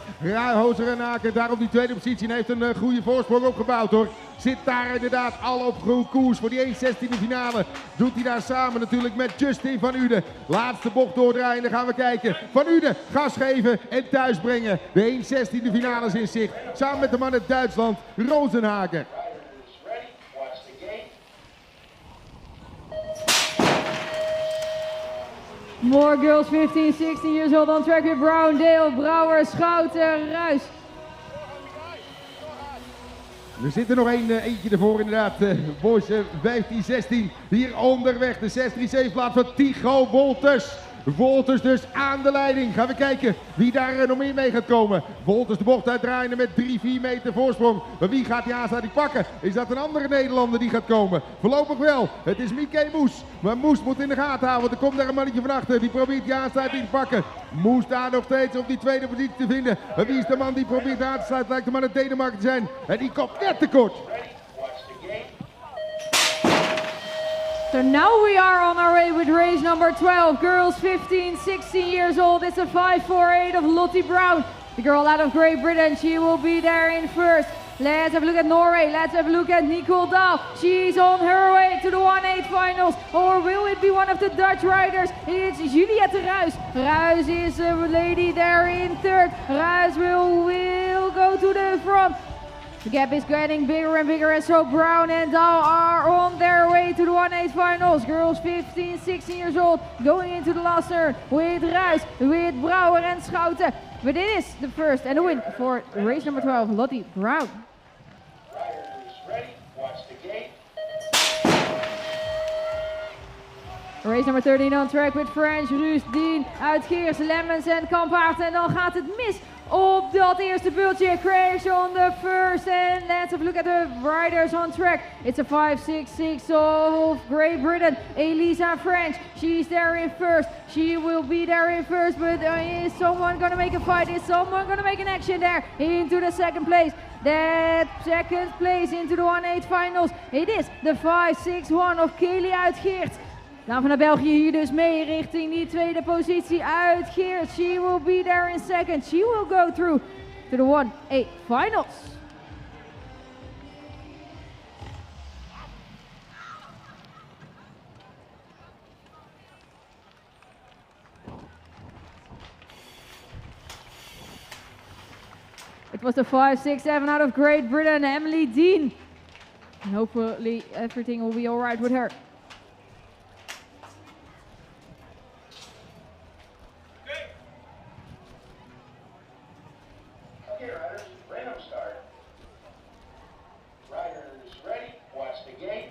Rozenhager daar op die tweede positie. En heeft een goede voorsprong opgebouwd hoor. Zit daar inderdaad al op koers voor die 1/16e finale. Doet hij daar samen natuurlijk met Justin van Uden. Laatste bocht doordraaien, dan gaan we kijken. Van Uden gas geven en thuis brengen. De 1/16e finale is in zicht. Samen met de man uit Duitsland, Rozenhager. More girls 15, 16 years old on track with Brown, Dale, Brouwer, Schouten, Ruis. Er zit er nog eentje ervoor inderdaad. Boys 15, 16. Hier onderweg de 637 plaats van Tycho Wolters. Wolters dus aan de leiding. Gaan we kijken wie daar nog meer mee gaat komen. Wolters de bocht uitdraaien met 3-4 meter voorsprong. Maar wie gaat die aansluiting pakken? Is dat een andere Nederlander die gaat komen? Voorlopig wel. Het is Mieke Moes. Maar Moes moet in de gaten houden. Want er komt daar een mannetje van achter. Die probeert die aansluiting te pakken. Moes daar nog steeds op die tweede positie te vinden. Maar wie is de man die probeert aan te sluiten? Lijkt de man uit Denemarken te zijn. En die komt net tekort. So now we are on our way with race number 12. Girls 15, 16 years old. It's a 548 of Lottie Brown. The girl out of Great Britain. She will be there in first. Let's have a look at Norway. Let's have a look at Nicole Dahl. She's on her way to the 1/8 finals. Or will it be one of the Dutch riders? It's Juliette Ruis. Ruis is a lady there in third. Ruis will go to the front. The gap is getting bigger and bigger, and so Brown and Dahl are on their way to the 1/8 finals. Girls 15, 16 years old, going into the last turn with Ruis, with Brouwer and Schouten. But it is the first and the win for race number 12, Lottie Brown. Riders ready, watch the gate. Race number 13 on track with French, Ruus, Dean, Uitgeers, Lemmens en Kampaert. En dan gaat het mis op dat eerste bultje. Crash on the first, and let's have a look at the riders on track. It's a 566 of Great Britain, Elisa French. She's there in first. She will be there in first, but is someone gonna make a fight? Is someone gonna make an action there into the second place? That second place into the 1/8 finals. It is the 561 of Kelly Uitgeert. Dan van naar België hier dus mee richting die tweede positie. Uitgeert, she will be there in second. She will go through to the 1/8 finals. It was the 567 out of Great Britain, Emily Dean. And hopefully everything will be all right with her. Okay, riders, random start. Riders ready, watch the gate.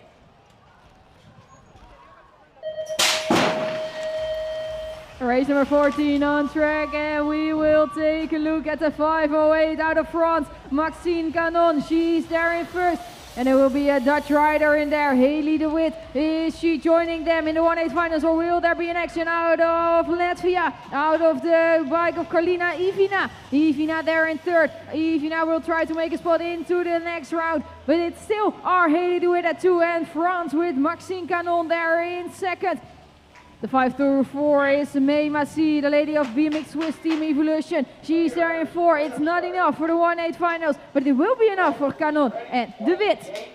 Race number 14 on track, and we will take a look at the 508 out of France, Maxine Canon. She's there in first, and there will be a Dutch rider in there, Haley de Wit. Is she joining them in the 1/8 finals, or will there be an action out of Latvia, out of the bike of Carlina Ivina? Ivina there in third. Ivina will try to make a spot into the next round, but it's still our Haley de Wit at 2, and France with Maxine Canon there in second. The 524 is May Massy, the lady of BMX Swiss Team Evolution. She's there in 4. It's not enough for the 1/8 finals, but it will be enough for Canon and de Wit.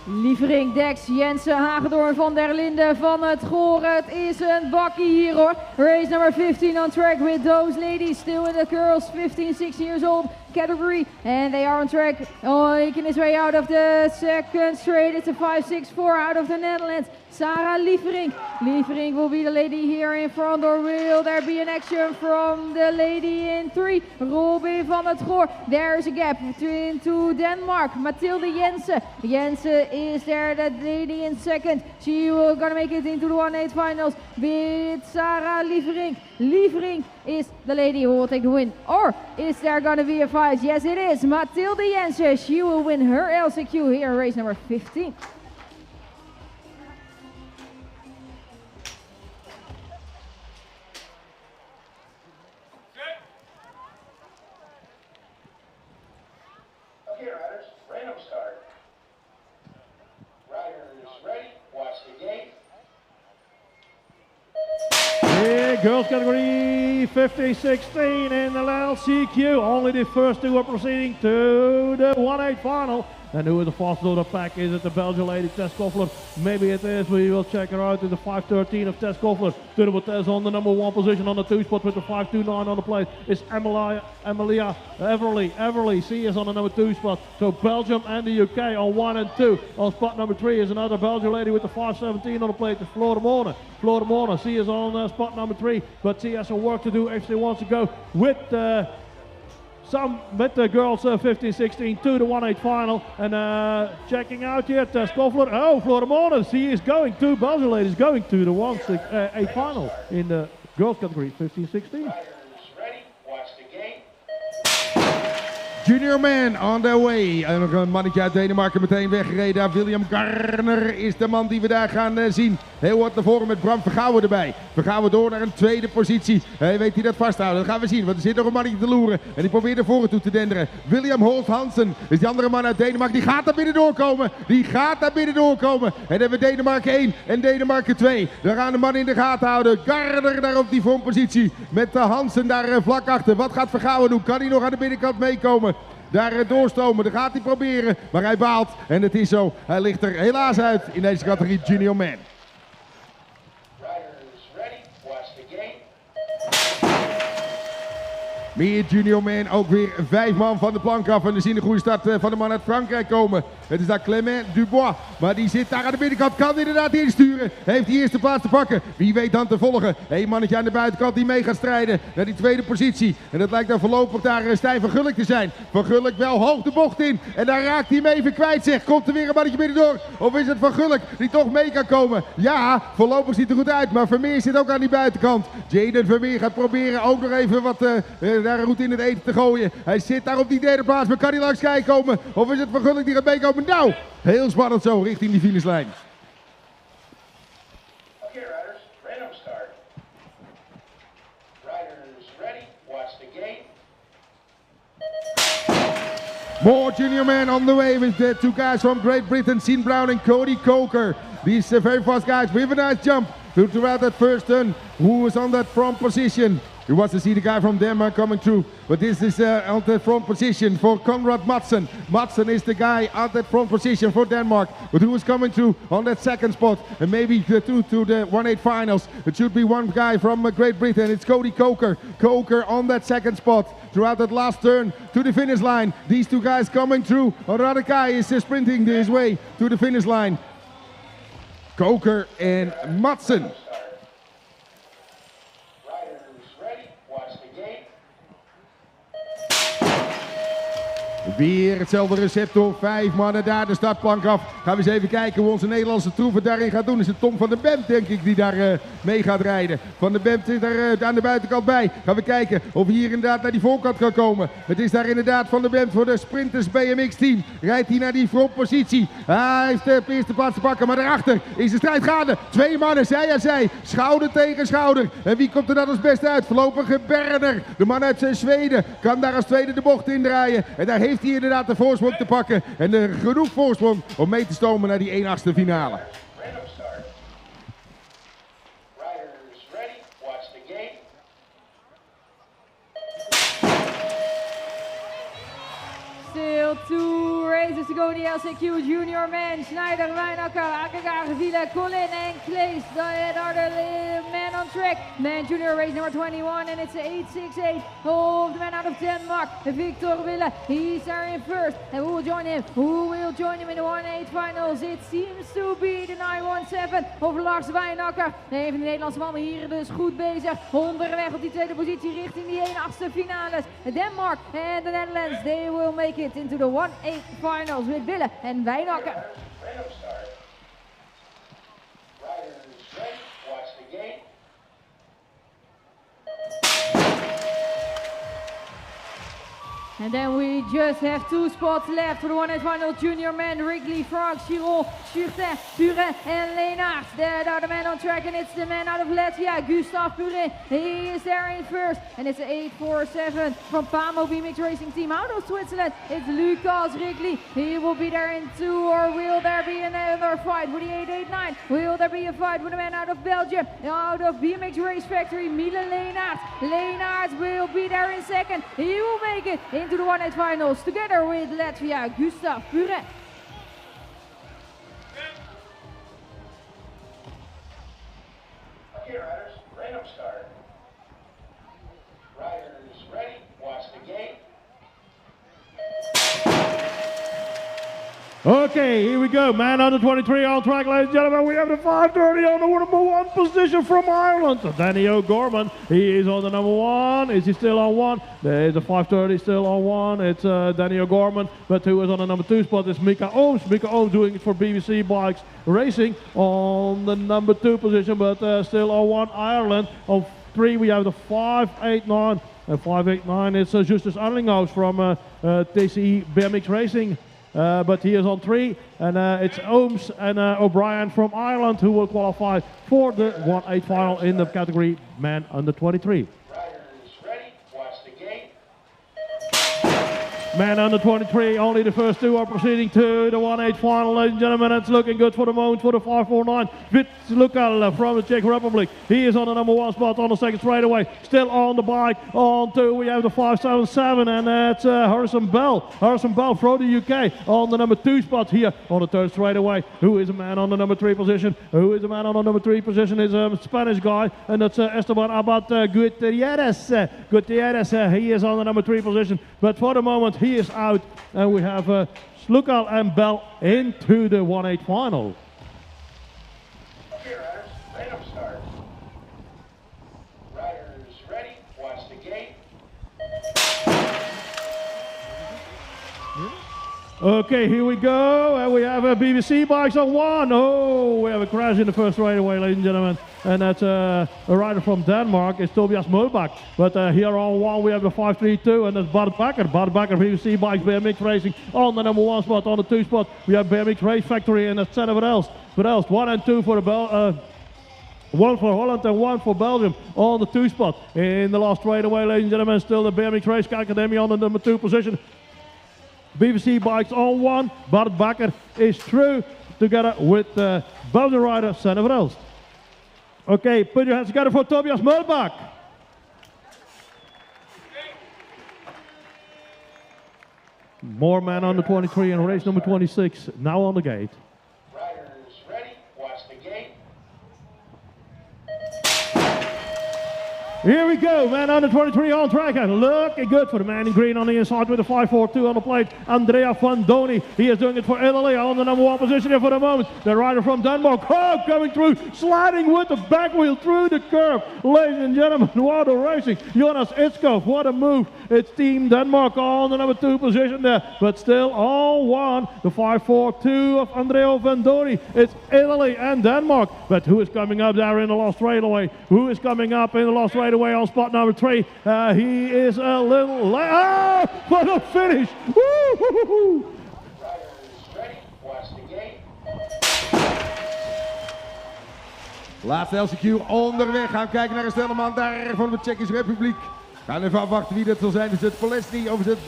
Lievering, Dex, Jensen, Hagedorn, Van der Linden, Van het Goor. Het is een bakkie hier hoor. Race number 15 on track with those ladies still in the girls 15, 16 years old category. And they are on track, making his way out of the second straight. It's a 5-6-4 out of the Netherlands. Sarah Lievering. Lievering will be the lady here in front, or will there be an action from the lady in 3? Robin van het Goor. There's a gap between to Denmark. Mathilde Jensen. Jensen is there, that lady in second. She will gonna make it into the 1-8 finals with Sarah Lievering. Lievering is the lady who will take the win. Or is there gonna be a fight? Yes it is. Mathilde Jensen. She will win her LCQ here in race number 15. Okay, riders, random start. Riders ready, watch the gate. Yeah, girls category 50-16 in the LCQ. Only the first two are proceeding to the 1-8 final. And who is the fastest of the pack? Is it the Belgian lady Tess Koffler? Maybe it is. We will check her out in the 5:13 of Tess Koffler. Turbo Tess on the number 1 position on the 2 spot with the 5:29 on the plate. It's Emilia Everly. She is on the number 2 spot. So Belgium and the UK on 1 and 2. On spot number 3 is another Belgian lady with the 5:17 on the plate. It's Floor de Morne. She is on spot number 3, but she has some work to do if she wants to go with the girls 15-16 to the 1-8 final. And checking out here, Tess Koffler. Oh, Floor de Morne. She is going to, Belgian ladies going to the 1-8 final in the girls category 15-16. Riders ready, watch the gate. Junior Man on their way. En nog een mannetje uit Denemarken meteen weggereden. William Garner is de man die we daar gaan zien. Heel wat naar voren met Bram Vergouwen erbij. Vergouwen door naar een tweede positie. Hij weet hij dat vasthouden. Dat gaan we zien. Want er zit nog een mannetje te loeren. En die probeert naar voren toe te denderen. William Holt Hansen is die andere man uit Denemarken. Die gaat daar binnen doorkomen. En dan hebben we Denemarken 1 en Denemarken 2. Daar gaan de man in de gaten houden. Garner daar op die frontpositie. Met de Hansen daar vlak achter. Wat gaat Vergouwen doen? Kan hij nog aan de binnenkant meekomen? Daar doorstomen, dat gaat hij proberen, maar hij baalt. En het is zo, hij ligt er helaas uit in deze categorie Junior Man. Riders ready, watch the gate. Meer Junior Man, ook weer 5 man van de plank af. En we zien een goede start van de man uit Frankrijk komen. Het is daar Clément Dubois, maar die zit daar aan de binnenkant. Kan inderdaad insturen. Heeft die eerste plaats te pakken. Wie weet dan te volgen. Eén mannetje aan de buitenkant die mee gaat strijden naar die tweede positie. En dat lijkt dan voorlopig daar Stijn van Gulik te zijn. Van Gulik wel hoog de bocht in. En daar raakt hij hem even kwijt zeg. Komt er weer een mannetje binnendoor. Of is het Van Gulik die toch mee kan komen? Ja, voorlopig ziet het er goed uit. Maar Vermeer zit ook aan die buitenkant. Jaden Vermeer gaat proberen ook nog even wat daar goed in het eten te gooien. Hij zit daar op die derde plaats. Maar kan hij langs Kei komen? Of is het Van Gulik die gaat meekomen? Nou, heel spannend zo richting die finishlijn. Okay, riders, random start. Riders ready, watch the gate. More Junior Man on the way with the 2 guys from Great Britain, Sean Brown and Cody Coker. These very fast guys with a nice jump throughout that first turn. Who was on that front position? You want to see the guy from Denmark coming through, but this is on the front position for Conrad Madsen. Madsen is the guy at that front position for Denmark, but who is coming through on that second spot, and maybe through to the 1-8 finals. It should be one guy from Great Britain. It's Cody Coker. Coker on that second spot throughout that last turn to the finish line. These 2 guys coming through. Another guy is sprinting his way to the finish line. Coker and Madsen. Weer hetzelfde recept door 5 mannen daar de startplank af. Gaan we eens even kijken hoe onze Nederlandse troeven daarin gaat doen. Is het Tom van den Bemt denk ik die daar mee gaat rijden. Van den Bemt zit er aan de buitenkant bij. Gaan we kijken of hij hier inderdaad naar die voorkant kan komen. Het is daar inderdaad Van den Bemt voor de Sprinters BMX team. Rijdt hij naar die frontpositie. Hij heeft de eerste plaats te pakken, maar daarachter is de strijd gaande. 2 mannen, zij aan zij. Schouder tegen schouder. En wie komt er dan als beste uit? Voorlopig Berner. De man uit Zweden kan daar als tweede de bocht indraaien. En daar heeft hij inderdaad de voorsprong te pakken. En genoeg voorsprong om mee te stomen naar die 1/8 finale. Random start. Riders ready, watch the gate. Still 2 races to go, the LCQ junior men. Schneider, Wijnakker, Akegaard, Wiele, Colin and Klees. That are the men on track. Men junior race number 21 and it's 868 of the man out of Denmark. Victor Wille, he's there in first. And who will join him? Who will join him in the 1-8 finals? It seems to be the 917 of Lars Wijnakker. Even de Nederlandse mannen hier dus goed bezig. Onderweg op die tweede positie richting die 1/8 finales. Denmark and the Netherlands, they will make it into the 1-8 finals with Wille and Wijnakker. Random start. Riders ready. Watch the gate. And then we just have 2 spots left for the 1-8 final. Junior men, Wrigley, Frank, Chirol, Schurten, Purin and Leenaert. That are the men on track and it's the man out of Latvia, Gustav Purin. He is there in first and it's 847 from Pamo BMX Racing Team out of Switzerland. It's Lucas Wrigley. He will be there in 2, or will there be another fight with the 889? Will there be a fight with a man out of Belgium, out of BMX Race Factory, Miele Leenaert. Leenaert will be there in second. He will make it into the 1-8 finals together with Latvia, Gustav Purin. Okay, riders, random start. Riders ready. Watch the gate. Okay, here we go. Man under 23 on track, ladies and gentlemen. We have the 530 on the number 1 position from Ireland. Danny O'Gorman, he is on the number 1. Is he still on 1? There is a 530 still on 1. It's Danny O'Gorman, but who is on the number 2 spot is Mika Ooms. Mika Ooms doing it for BBC Bikes Racing on the number 2 position, but still on 1 Ireland. On 3 we have the 589. And 589 is Justus Arlinghaus from TCE BMX Racing. But he is on 3, and it's Ooms and O'Brien from Ireland who will qualify for the 1-8 final in the category man under 23. Riders ready. Watch the gate. Man under 23, only the first 2 are proceeding to the 1-8 final, ladies and gentlemen. It's looking good for the moment for the 549. Vít Lukal from the Czech Republic. He is on the number 1 spot on the second straightaway. Still on the bike. On 2 we have the 577, and that's Harrison Bell. Harrison Bell from the UK on the number 2 spot here on the third straightaway. Who is a man on the number 3 position? Who is a man on the number 3 position is a Spanish guy, and that's Esteban Abad Gutierrez. Gutierrez, he is on the number 3 position, but for the moment he is out, and we have Slukal and Bell into the 1-8 final. Okay, riders, random start. Riders ready. Watch the gate. Okay, here we go, and we have BBC Bikes on 1. Oh, we have a crash in the first straightaway, ladies and gentlemen, and that's a rider from Denmark. It's Tobias Mulbach. But here on 1 we have the 532, and that's Bart Bakker. Bart Bakker, BBC Bikes BMX Racing on the number 1 spot. On the 2 spot we have BMX Race Factory, and that's Seven Verhelst. 1 and 2 for the 1 for Holland and 1 for Belgium on the 2 spot. In the last straightaway, ladies and gentlemen, still the BMX Race Academy on the number 2 position. BBC Bikes on 1. Bart Bakker is through together with Belgian rider Seven Verhelst. Okay, put your hands together for Tobias Mulbach. More man on the 23 and race number 26 now on the gate. Riders ready. Watch the gate. Here we go, man under 23 on track, and looking good for the man in green on the inside with the 542 on the plate, Andrea Fandoni. He is doing it for Italy on the number 1 position here for the moment. The rider from Denmark, oh, coming through, sliding with the back wheel through the curve. Ladies and gentlemen, what a racing. Jonas Itskov, what a move. It's Team Denmark on the number 2 position there, but still on 1, the 542 of Andrea Fandoni. It's Italy and Denmark, but who is coming up there in the last straightaway? Who is coming up in the last straightaway on spot number 3? He is a little late. Oh, what a finish! Woo-hoo-hoo-hoo. Riders ready. Watch the gate. Laatste LCQ onderweg. Gaan we kijken naar een snelle man daar van de Tsjechische Republiek. Gaan even afwachten wie dat zal zijn. Is het Polesny of is het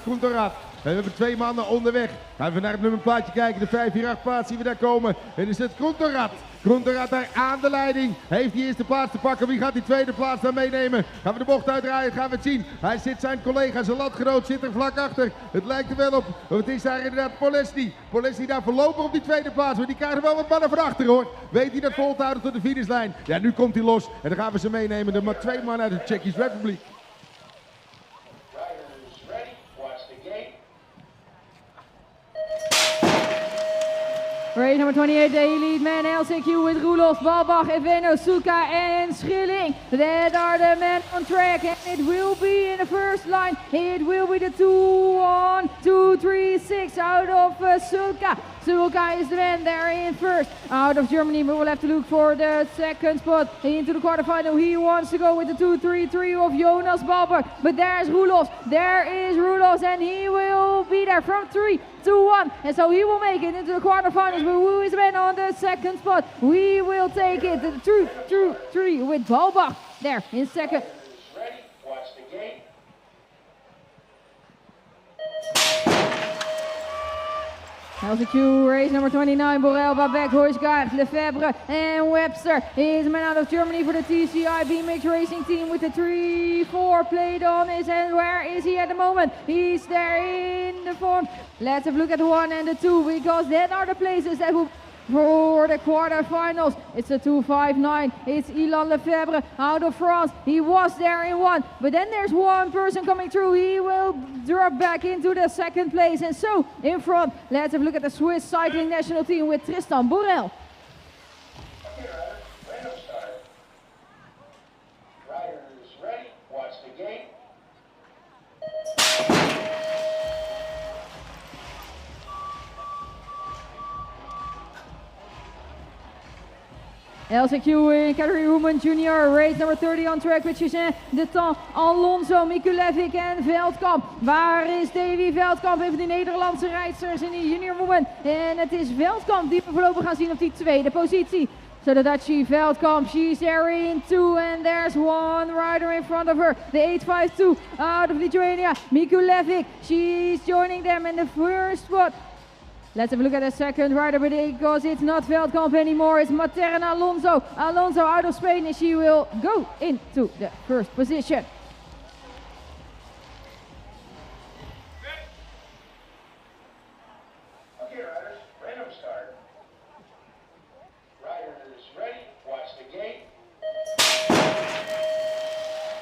Groenterad? we hebben 2 mannen onderweg. Gaan we naar het nummerplaatje kijken. De 548 plaats zien we daar komen. En is het Groenterad. Groenterad daar aan de leiding. Heeft die eerste plaats te pakken. Wie gaat die tweede plaats dan meenemen? Gaan we de bocht uitdraaien? Gaan we het zien. Hij zit zijn collega, zijn landgenoot zit er vlak achter. Het lijkt er wel op. Het is daar inderdaad Polesny. Polesny daar voorlopig op die tweede plaats. Maar die krijgen wel wat mannen van achter hoor. Weet hij dat vol te houden tot de finishlijn? Ja, nu komt hij los. En dan gaan we ze meenemen. Er maar 2 mannen uit de Tsjechische Republiek. Riders ready, watch the gate. Race number 28, the elite man LCQ with Roelof, Balbach, Eveno, Suka and Schilling. That are the men on track and it will be in the first line. It will be the 2-1, 2-3-6 out of Suka. Suka is the man there in first. Out of Germany, we will have to look for the second spot into the quarterfinal. He wants to go with the 2-3-3 of Jonas Balbach. But there's Roelofs. There is Roelofs and he will be there from 3 to 1. And so he will make it into the quarterfinals. But who is the man on the second spot? We will take it. The 2-3 with Balbach there in second. Riders ready, watch the gate. LCQ race number 29, Borel, Babek, Hoysgaard, Lefebvre and Webster is the man out of Germany for the TCI BMX racing team with the 3-4 plate on his hand. Where is he at the moment? He's there in the form. Let's have a look at the 1 and the 2 because that are the places that will for the quarterfinals. It's a 2-5-9. It's Ilan Lefebvre out of France. He was there in 1, but then there's one person coming through. He will drop back into the second place. And so in front, let's have a look at the Swiss cycling national team with Tristan Borel. Okay, riders, random start. Riders ready, watch the gate. LCQ in category woman junior, race number 30 on track with Chuzin, De Temps, Alonso, Mikulevic en Veldkamp. Waar is Davy Veldkamp? Even die Nederlandse rijdsters in de junior woman. En het is Veldkamp die we voorlopig gaan zien op die tweede positie. So the Dutchie Veldkamp, she's there in 2 and there's one rider in front of her. The 852 out of Lithuania, Mikulevic. She's joining them in the first spot. Let's have a look at the second rider, but because it's not Veldkamp anymore, it's Materna Alonso. Alonso out of Spain and she will go into the first position. Okay, riders, random start. Riders ready, watch the gate.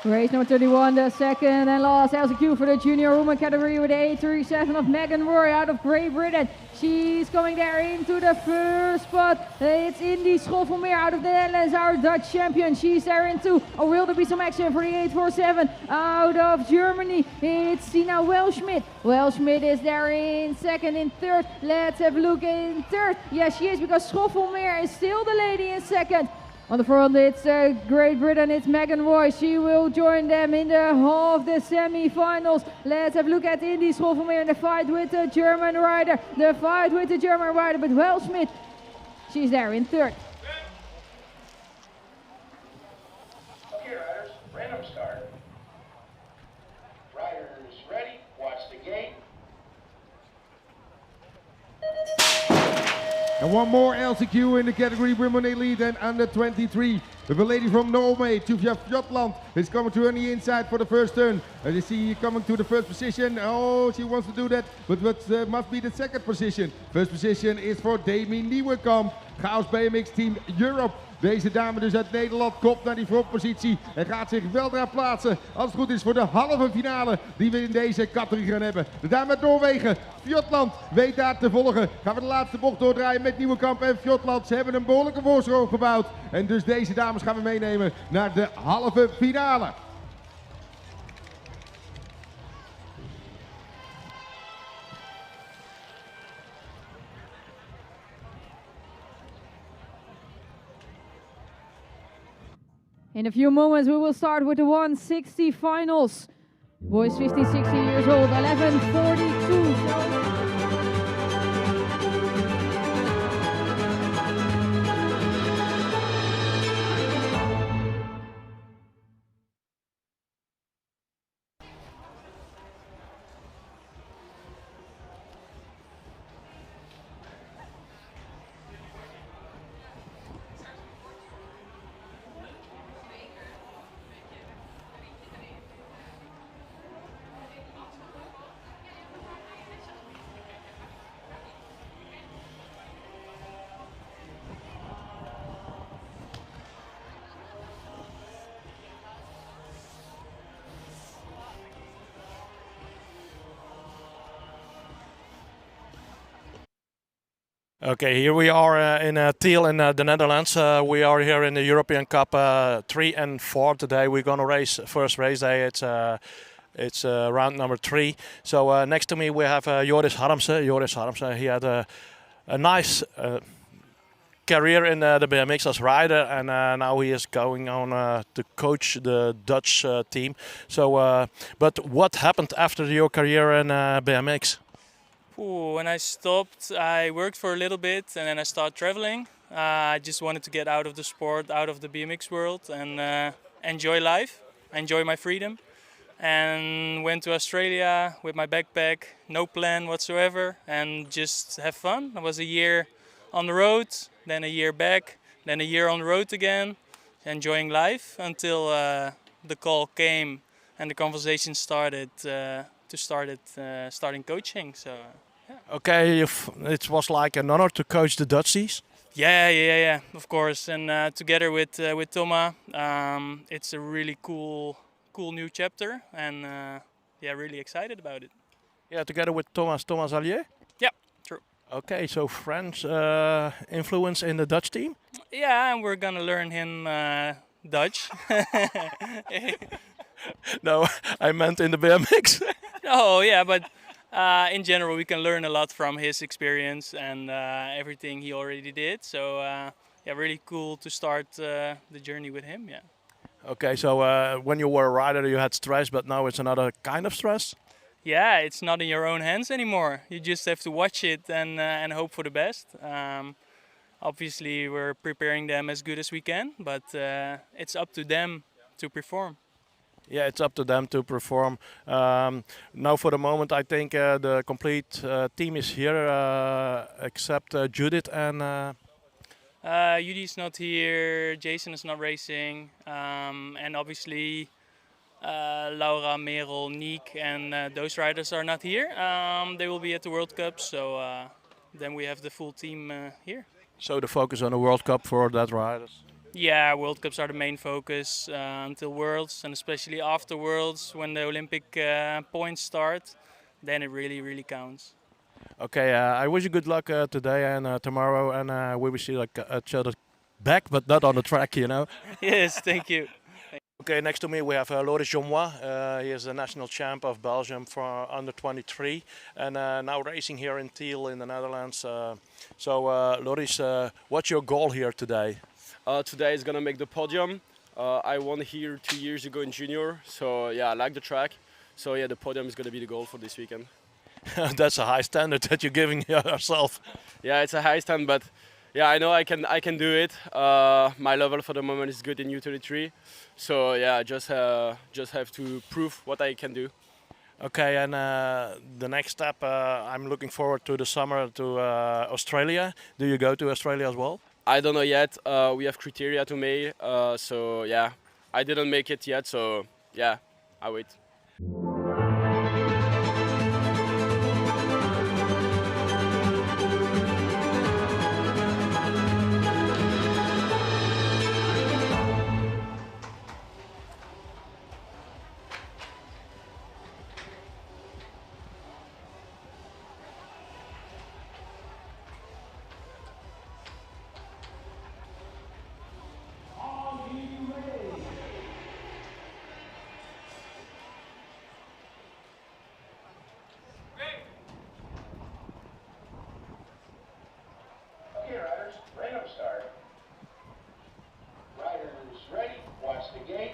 Race number 31, the second and last LCQ for the junior woman category with the 837 of Megan Roy out of Great Britain. She's coming there into the first spot. It's Indy Schoffelmeer out of the Netherlands, our Dutch champion. She's there in 2. Or will there be some action for the 847 out of Germany? It's Sina Welschmidt. Welschmidt is there in second. In third, let's have a look in third. Yes, she is, because Schoffelmeer is still the lady in second. On the front, it's Great Britain, it's Megan Roy. She will join them in the semi-finals. Let's have a look at Indy Schoffelmeer in the fight with the German rider. But Welschmidt, she's there in third. Okay, riders, random start. Riders ready, watch the gate. And one more LCQ in the category Women Elite and Under 23. We have a lady from Norway, Tuvia Fjotland, is coming to on the inside for the first turn. As you see, coming to the first position. Oh, she wants to do that, but must be the second position. First position is for Demi Nieuwenkamp, Chaos BMX Team Europe. Deze dame dus uit Nederland komt naar die frontpositie en gaat zich weldra plaatsen, als het goed is, voor de halve finale die we in deze categorie gaan hebben. De dame uit Noorwegen, Fjotland, weet daar te volgen. Gaan we de laatste bocht doordraaien met Nieuwenkamp en Fjotland. Ze hebben een behoorlijke voorsprong gebouwd en dus deze dames gaan we meenemen naar de halve finale. In a few moments, we will start with the 160 finals. Boys 50, 60 years old, 11:42. Okay, here we are in Tiel in the Netherlands. We are here in the European Cup 3 and 4 today. We're gonna race first race day. It's round number 3. So next to me we have Joris Harmse. Joris Harmse, he had a nice career in the BMX as rider, and now he is going on to coach the Dutch team. So, but what happened after your career in BMX? When I stopped, I worked for a little bit and then I started traveling. I just wanted to get out of the sport, out of the BMX world, and enjoy life, enjoy my freedom. And went to Australia with my backpack, no plan whatsoever, and just have fun. I was a year on the road, then a year back, then a year on the road again, enjoying life until the call came and the conversation started starting coaching. So. Okay, it was like an honor to coach the Dutchies. Yeah, of course. And together with Thomas, it's a really cool new chapter, and really excited about it. Yeah, together with Thomas Allier. Yeah, true. Okay, so French influence in the Dutch team. Yeah, and we're gonna learn him Dutch. No, I meant in the BMX. Oh yeah, but in general, we can learn a lot from his experience and everything he already did. So really cool to start the journey with him. Yeah. Okay, so when you were a rider, you had stress, but now it's another kind of stress. Yeah, it's not in your own hands anymore. You just have to watch it and hope for the best. Obviously, we're preparing them as good as we can, but it's up to them to perform. Yeah, it's up to them to perform. Now, for the moment, I think the complete team is here, except Judith and. Judy's not here. Jason is not racing, and obviously Laura, Merel, Niek, and those riders are not here. They will be at the World Cup, so then we have the full team here. So the focus on the World Cup for that riders. Yeah, World Cups are the main focus until Worlds, and especially after Worlds, when the Olympic points start, then it really counts. Okay, I wish you good luck today and tomorrow, and we will see like each other back, but not on the track, you know. Yes, thank you. Okay, next to me we have Loris Jomois. He is the national champ of Belgium for under 23, and now racing here in Tiel in the Netherlands. So Loris, what's your goal here today? Today is gonna make the podium. I won here 2 years ago in junior, so yeah, I like the track. So yeah, the podium is gonna be the goal for this weekend. That's a high standard that you're giving yourself. Yeah, it's a high stand, but yeah, I know I can do it. My level for the moment is good in U33, so yeah, just have to prove what I can do. Okay, and the next step, I'm looking forward to the summer to Australia. Do you go to Australia as well? I don't know yet. We have criteria to make, so yeah, I didn't make it yet, so yeah, I wait. Okay, riders, random start. Riders ready, watch the gate.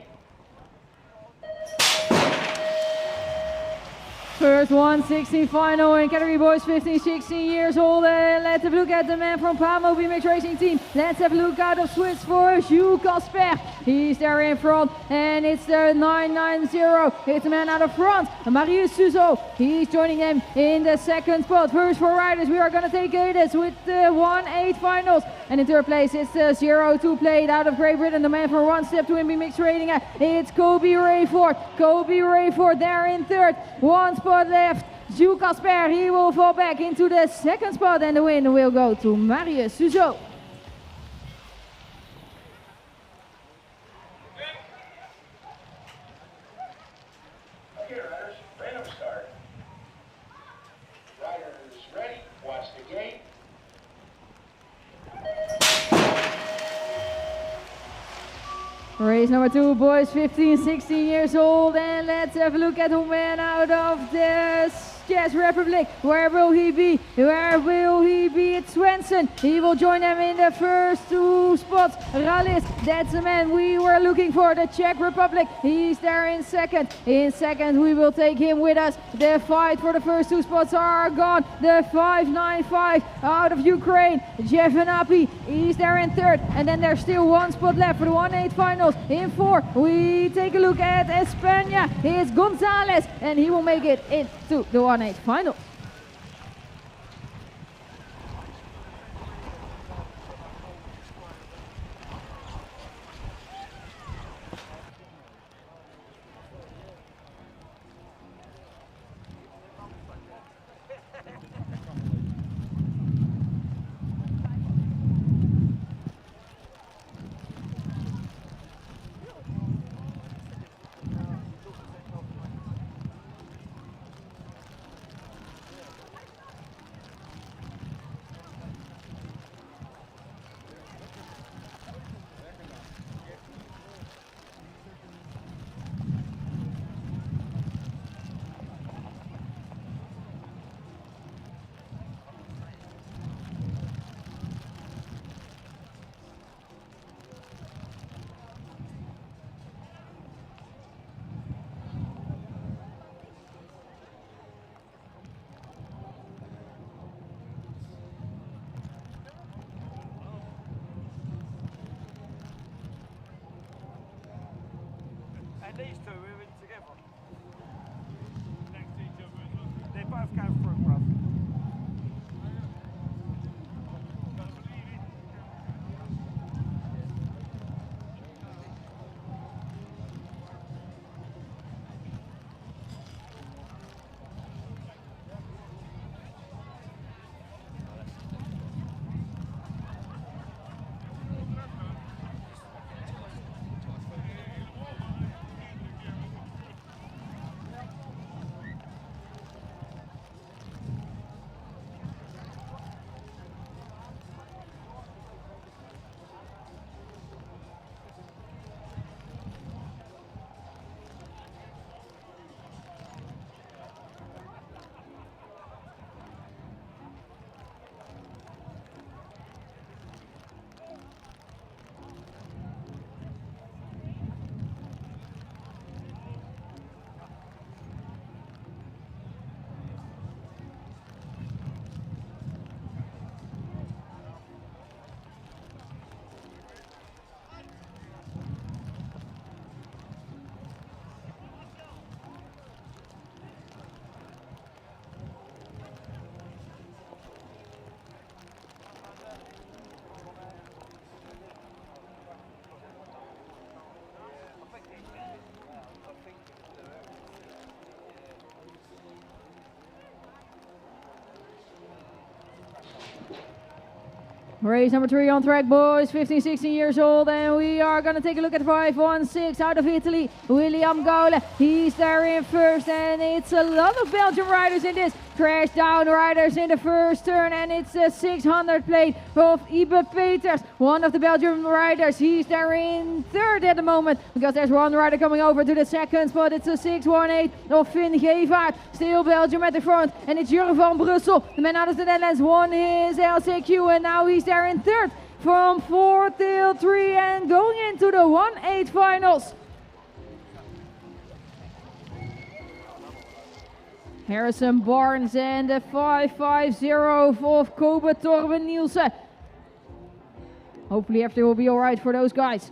First 1/16 final in category boys 15, 16 years old. And let's have a look at the man from Pamo BMX Racing Team. Let's have a look out of Swiss for Jules Casper. He's there in front, and it's the 990. It's the man out of front, Marius Suzo. He's joining them in the second spot. First 4 riders, we are going to take this with the 1/8 finals. And in third place, it's the 0-2 plate out of Great Britain. The man from One Step to BMX Rating. It's Kobe Rayford. Kobe Rayford there in third. 1 spot left. Jules Casper, he will fall back into the second spot, and the win will go to Marius Suzo. Okay, riders, random start. Riders ready, watch the gate. Race number 2, boys 15, 16 years old, and let's have a look at who man out of the Czech Republic. Where will he be? Where will he be? It's Swenson. He will join them in the first 2 spots. Ralis, that's the man we were looking for, the Czech Republic. He's there in second. In second, we will take him with us. The fight for the first 2 spots are gone. The 595 out of Ukraine, Jevanapi, he's there in third. And then there's still 1 spot left for the 1-8 finals. In 4, we take a look at España. It's Gonzalez, and he will make it into the 1-8 finals. And these two are in together. Next to each other. They both go for it, bruv. Race number 3 on track, boys, 15, 16 years old, and we are going to take a look at 516 out of Italy, William Gaule. He's there in first, and it's a lot of Belgian riders in this. Crash down riders in the first turn, and it's the 600 plate of Ibe Peters, one of the Belgian riders. He's there in third at the moment, because there's one rider coming over to the second spot. It's a 618 of Finn Gevaert, still Belgium at the front, and it's Jurgen van Brussel, the man out of the Netherlands, won his LCQ, and now he's there in third from 4 till 3 and going into the 1-8 finals. Harrison Barnes and the 550 of Kobe Torben Nielsen. Hopefully everything will be alright for those guys.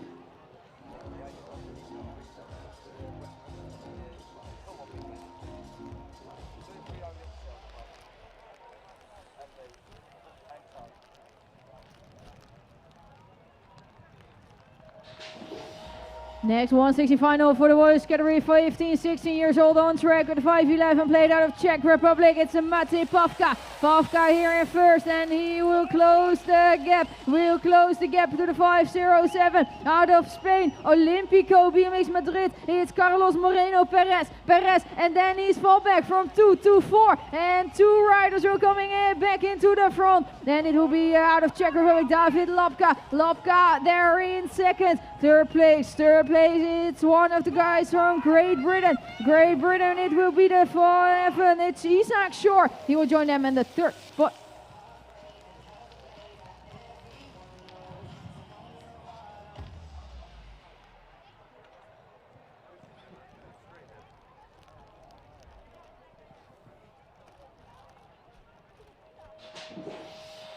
Next 160 final for the boys category 15-16 years old on track with the 511 played out of Czech Republic. It's a Mate Pavka. Pavka here in first and he will close the gap. Will close the gap to the 507 out of Spain. Olympico BMX Madrid. It's Carlos Moreno Perez. Perez and then he's fall back from 2 to 4 and 2 riders are coming in back into the front. Then it will be out of Czech Republic David Lapka. Lapka there in second. Third place, it's one of the guys from Great Britain. Great Britain, it will be the 5, it's Isaac Shore. He will join them in the third spot.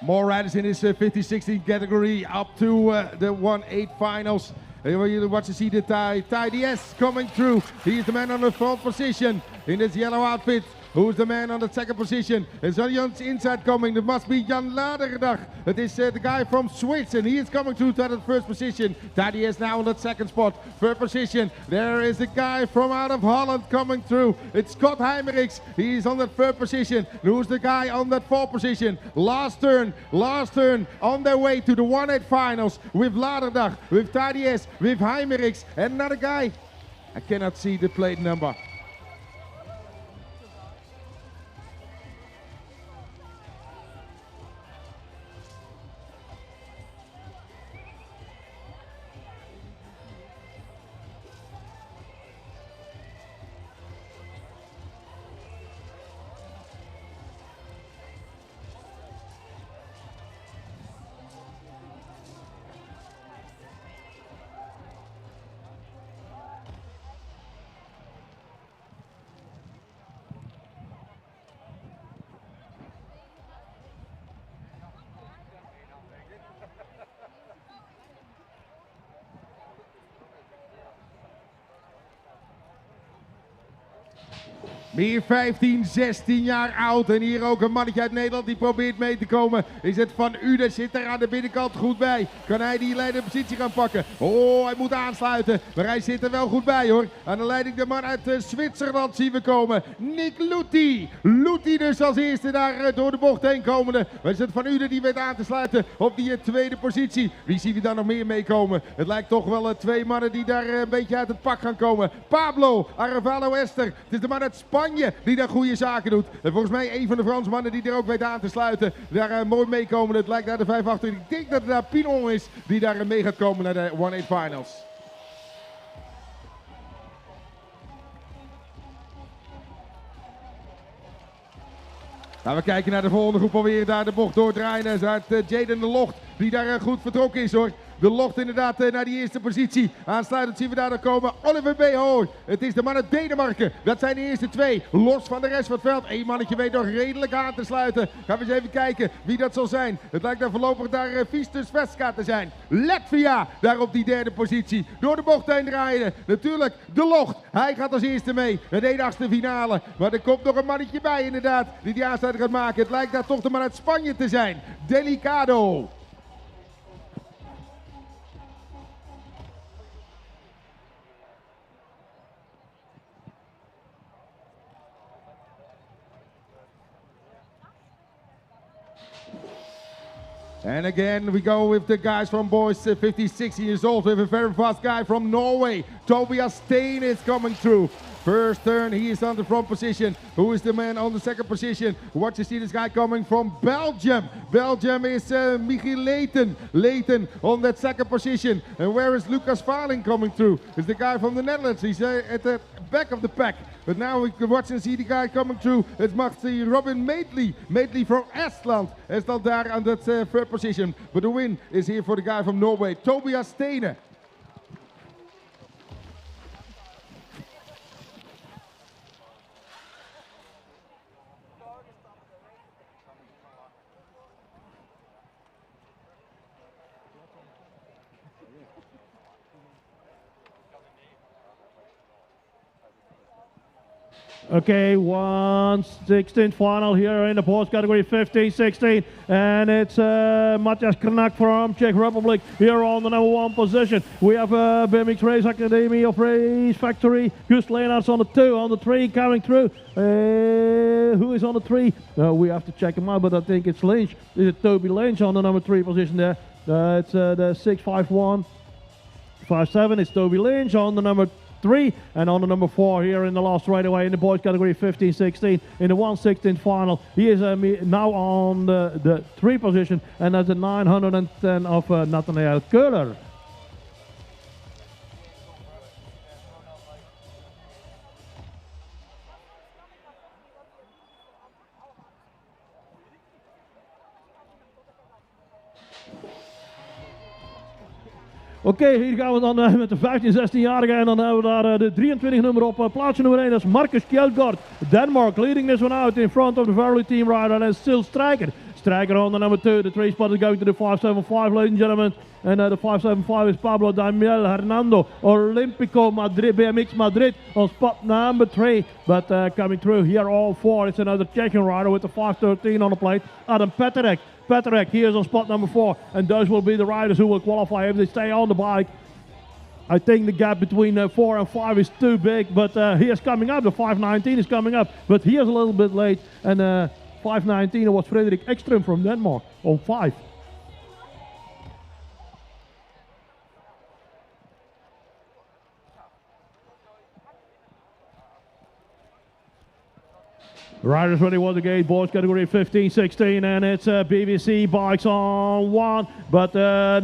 More riders in this 50-16 category up to the 1-8 finals. Here you watch to see the Tiel Diaz coming through. He's the man on the front position in this yellow outfit. Who's the man on the second position? Is Jan's inside coming? It must be Jan Laderdag. It is the guy from Swiss and he is coming through to the first position. Tiel Diaz now on that second spot. Third position. There is the guy from out of Holland coming through. It's Scott Heimerichs. He's on that third position. Who's the guy on that fourth position? Last turn on their way to the 1-8 finals with Laderdag, with Tiel Diaz, with Heimerichs and another guy. I cannot see the plate number. Meer 15, 16 jaar oud en hier ook een mannetje uit Nederland die probeert mee te komen. Is het Van Uden, zit er aan de binnenkant goed bij. Kan hij die leidende positie gaan pakken? Oh, hij moet aansluiten, maar hij zit er wel goed bij hoor. Aan de leiding de man uit Zwitserland zien we komen. Nick Luthi. Luthi dus als eerste daar door de bocht heen komende. Maar is het Van Uden die weet aan te sluiten op die tweede positie. Wie zien we daar nog meer meekomen? Het lijkt toch wel twee mannen die daar een beetje uit het pak gaan komen. Pablo Arevalo Ester. Het is de man uit Spanje die daar goede zaken doet. En volgens mij een van de Fransmannen die er ook weet aan te sluiten. Daar mooi meekomen. Het lijkt naar de 5 achter. Ik denk dat het daar Pinon is die daar mee gaat komen naar de 1-8 finals. Gaan we kijken naar de volgende groep alweer daar de bocht doordraaien. Dat is uit Jaden de Locht die daar goed vertrokken is hoor. De Locht inderdaad naar die eerste positie. Aansluitend zien we daar komen Oliver Behoor. Het is de man uit Denemarken. Dat zijn de eerste twee. Los van de rest van het veld. Eén mannetje weet nog redelijk aan te sluiten. Gaan we eens even kijken wie dat zal zijn. Het lijkt daar voorlopig daar Vistus Veska te zijn. Latvia daar op die derde positie. Door de bocht heen draaien. Natuurlijk de Locht. Hij gaat als eerste mee. De 1/8 finale. Maar er komt nog een mannetje bij inderdaad. Die aansluiting gaat maken. Het lijkt daar toch de man uit Spanje te zijn. Delicado. And again, we go with the guys from boys 50, 60 years old. We have a very fast guy from Norway. Tobias Steen is coming through. First turn, he is on the front position. Who is the man on the second position? Watch you see this guy coming from Belgium. Belgium is Michiel Leighton. Leighton on that second position. And where is Lucas Valing coming through? It's the guy from the Netherlands. He's at the back of the pack. But now we can watch and see the guy coming through. It must be Robin Madeley. Madeley from Estland. Estland there on that third position. But the win is here for the guy from Norway, Tobias Stene. Okay, 1/16 final here in the boys category 15-16, and it's Matthias Krnak from Czech Republic here on the number 1 position. We have BMX Race Academy of Race Factory, Gust Leenaerts on the 2, on the 3 coming through. Who is on the 3? We have to check him out, but I think it's Lynch. Is it Toby Lynch on the number 3 position there? It's the 65157. It's Toby Lynch on the number 3, and on the number 4 here in the last straightaway in the boys category 15-16 in the 1/16 final. He is now on the 3 position, and that's the 910 of Nathanael Köhler. Oké, hier gaan we dan met de 15-16-jarige en dan hebben we daar de 23 nummer op plaatsje nummer 1. Dat is Marcus Kjeldgaard, Denmark, leading this one out in front of the Verily team rider, and still Stryker. Stryker on the number 2, the 3 spot is going to the 575, ladies and gentlemen, and the 575 is Pablo Damiel Hernando, Olympico Madrid, BMX Madrid on spot number 3, but coming through here all 4, it's another Czechian rider with the 513 on the plate, Adam Peterek. Peterek, he is on spot number 4, and those will be the riders who will qualify if they stay on the bike. I think the gap between 4 and 5 is too big, but he is coming up. The 519 is coming up, but he is a little bit late, and 519 was Frederik Ekström from Denmark on 5. Riders ready once again, boys category 15-16, and it's BBC bikes on 1, but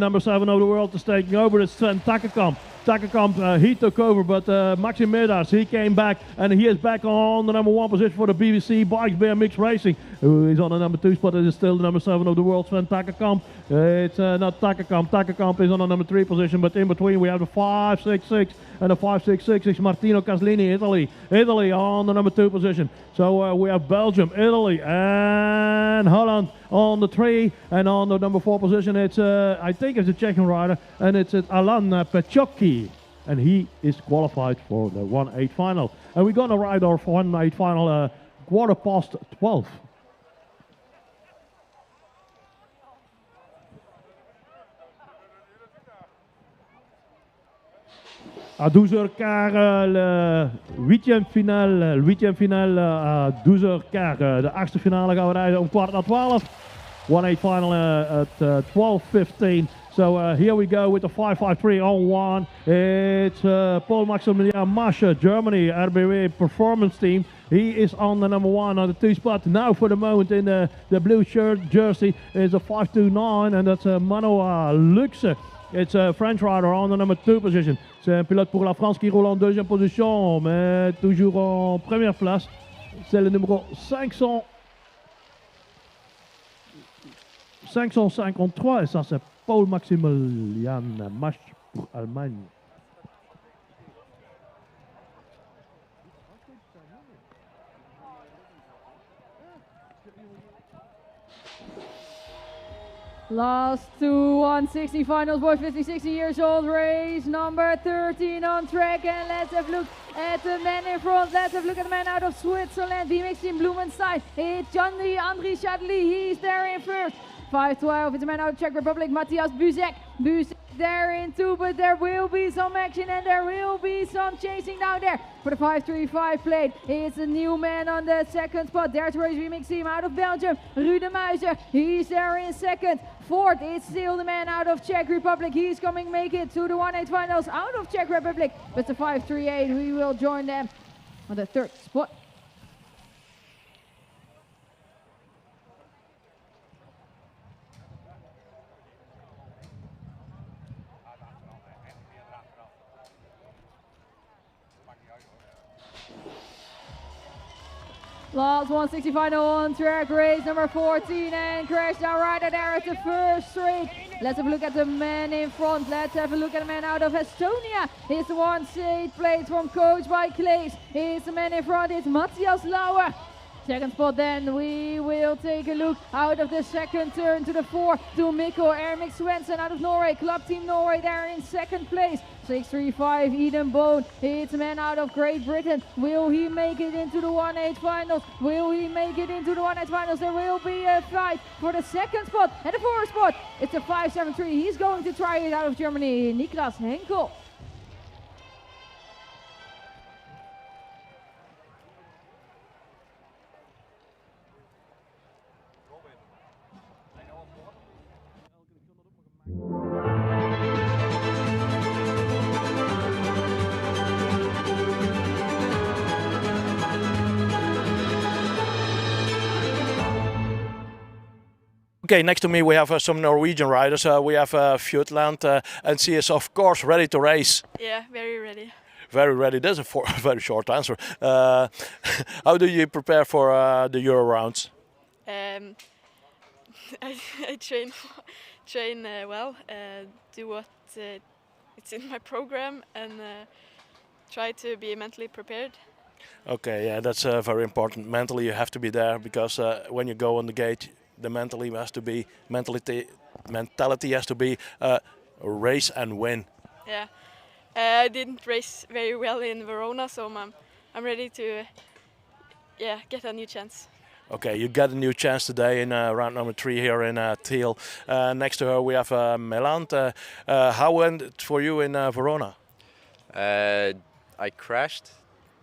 number 7 of the world is taking over. It's Sven Takkekamp. Takkekamp, he took over, but Maxim Medas, he came back, and he is back on the number 1 position for the BBC bikes BMX Racing. He's on the number 2 spot, it is still the number 7 of the world, Sven Takkekamp. It's not Takkekamp. Takkekamp is on the number 3 position, but in between we have the 566 and the 566 is Martino Caslini, Italy. Italy on the number 2 position. So we have Belgium, Italy, and Holland on the 3, and on the number 4 position it's I think it's a Czech rider, and it's Alan Pechocki, and he is qualified for the 1/8 final. And we're gonna ride our 1/8 final 12:15. À 12h15, le 8e finale à 12h15. De 8e finale gaan we rijden om 11:15. 1/8 final at 12:15. So here we go with the 553 on 1. It's Paul Maximilian Masche, Germany, RBW Performance Team. He is on the number 1 on the 2 spot. Now for the moment in the blue shirt jersey is a 529, and that's Manoa Luxe. It's a French rider on the number 2 position. C'est un pilote pour la France qui roule en 2e position, mais toujours en première place. C'est le numéro 553, et ça c'est Paul Maximilian Masch pour Allemagne. Last 2 160 finals, boys 50-60 years old, race number 13 on track, and let's have a look at the man in front. Let's have a look at the man out of Switzerland, BMX Team Blumenstein. It's Andri Chadli, he's there in first. 512, it's a man out of Czech Republic, Matthias Buzek. Buzek there in 2, but there will be some action and there will be some chasing down there for the 535 plate. It's a new man on the 2nd spot. There's race BMX Team out of Belgium, Rude Muizer. He's there in 2nd. 4th, it's still the man out of Czech Republic. He's coming make it to the 1/8 finals out of Czech Republic. But the 538, we will join them on the 3rd spot. Last 160 final on track, race number 14, and crash down rider there at the first straight. Let's have a look at the man in front. Let's have a look at the man out of Estonia. It's the 1/8 plate from Coach by Claes. It's the man in front, it's Matthias Lauer. Second spot then, we will take a look out of the second turn to the 4 to Mikko Ermik Svensson out of Norway. Club Team Norway there in second place. 635 Eden Bone, it's a man out of Great Britain. Will he make it into the 1-8 finals? Will he make it into the 1-8 finals? There will be a fight for the second spot and the fourth spot. It's a 573. He's going to try it out of Germany. Niklas Henkel. Okay, next to me we have some Norwegian riders. We have Fjordland, and she is of course ready to race. Yeah, very ready. Very ready. That's a very short answer. How do you prepare for the Euro rounds? I train well, do what it's in my program, and try to be mentally prepared. Okay, yeah, that's very important. Mentally, you have to be there because when you go on the gate, the mentality has to be race and win. Yeah, I didn't race very well in Verona, so I'm ready to get a new chance. Okay, you got a new chance today in round number 3 here in Tiel. Next to her we have Meland. How went it for you in Verona? I crashed